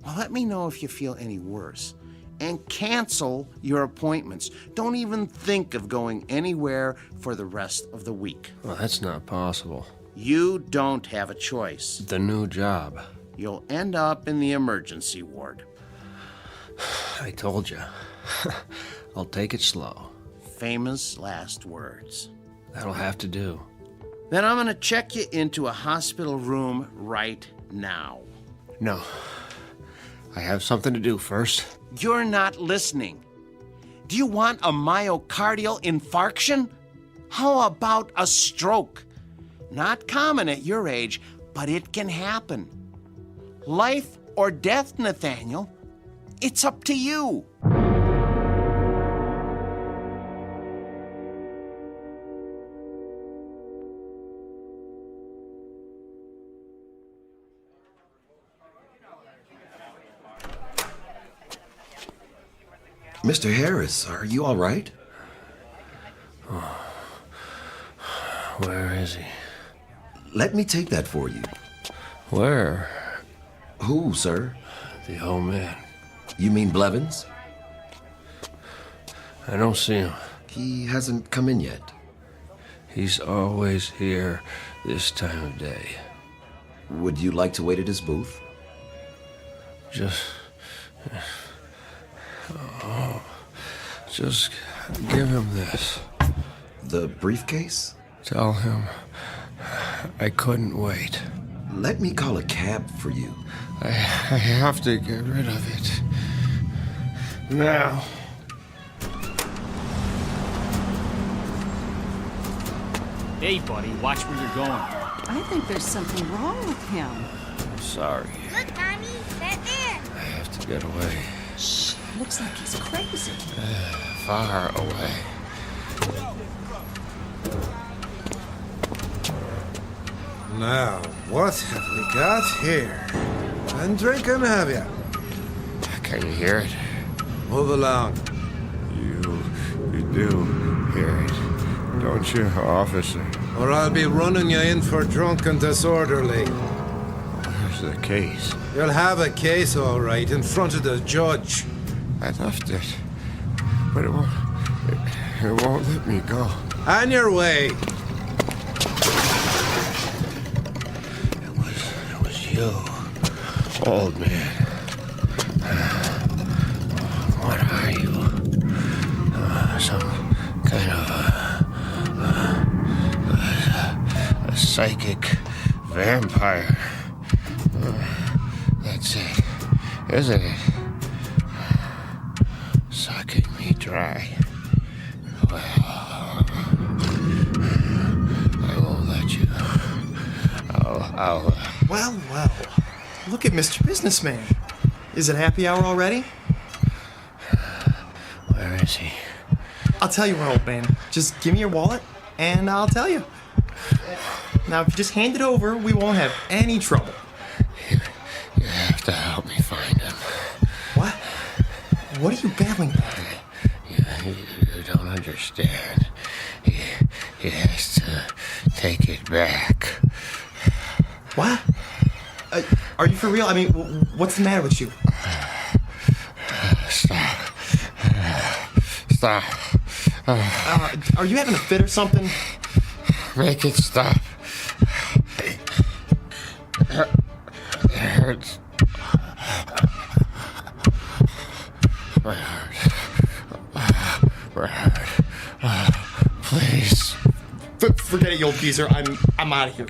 Speaker 3: Well, let me know if you feel any worse. And cancel your appointments. Don't even think of going anywhere for the rest of the week.
Speaker 20: Well, that's not possible.
Speaker 3: You don't have a choice.
Speaker 20: The new job.
Speaker 3: You'll end up in the emergency ward.
Speaker 20: I told you. I'll take it slow.
Speaker 3: Famous last words.
Speaker 20: That'll have to do.
Speaker 3: Then I'm going to check you into a hospital room right now.
Speaker 20: No. I have something to do first.
Speaker 3: You're not listening. Do you want a myocardial infarction? How about a stroke? Not common at your age, but it can happen. Life or death, Nathaniel. It's up to you.
Speaker 2: Mr. Harris, are you all right?
Speaker 20: Oh. Where is he?
Speaker 2: Let me take that for you.
Speaker 20: Where?
Speaker 2: Who, sir?
Speaker 20: The old man.
Speaker 2: You mean Blevins?
Speaker 20: I don't see him.
Speaker 2: He hasn't come in yet.
Speaker 20: He's always here this time of day.
Speaker 2: Would you like to wait at his booth?
Speaker 20: Just give him this.
Speaker 2: The briefcase?
Speaker 20: Tell him I couldn't wait.
Speaker 2: Let me call a cab for you.
Speaker 20: I have to get rid of it. Now.
Speaker 5: Hey, buddy, watch where you're going.
Speaker 17: I think there's something wrong with him.
Speaker 20: I'm sorry.
Speaker 15: Look, Tommy, that man.
Speaker 20: I have to get away.
Speaker 17: Shh, looks like he's crazy.
Speaker 20: Far away.
Speaker 24: Now, what have we got here? Been drinking, have you?
Speaker 20: Can you hear it?
Speaker 24: Move along.
Speaker 20: You do hear it, don't you, officer?
Speaker 24: Or I'll be running you in for drunk and disorderly.
Speaker 20: Where's the case?
Speaker 24: You'll have a case, all right, in front of the judge.
Speaker 20: I left it, but it won't let me go.
Speaker 24: On your way.
Speaker 20: It was you, old man. What are you? Some kind of a psychic vampire. That's it, isn't it? Sucking me dry. Well, I won't let you. I'll
Speaker 19: Well. Look at Mr. Businessman. Is it happy hour already?
Speaker 20: Where is he?
Speaker 19: I'll tell you what, old man. Just give me your wallet, and I'll tell you. Now, if you just hand it over, we won't have any trouble.
Speaker 20: You have to help me find him.
Speaker 19: What? What are you babbling about?
Speaker 20: You don't understand. He has to take it back.
Speaker 19: What? Are you for real? I mean, what's the matter with you?
Speaker 20: Stop.
Speaker 19: Are you having a fit or something?
Speaker 20: Make it stop. It hurts. My heart. Please.
Speaker 19: Forget it, you old geezer. I'm out of here.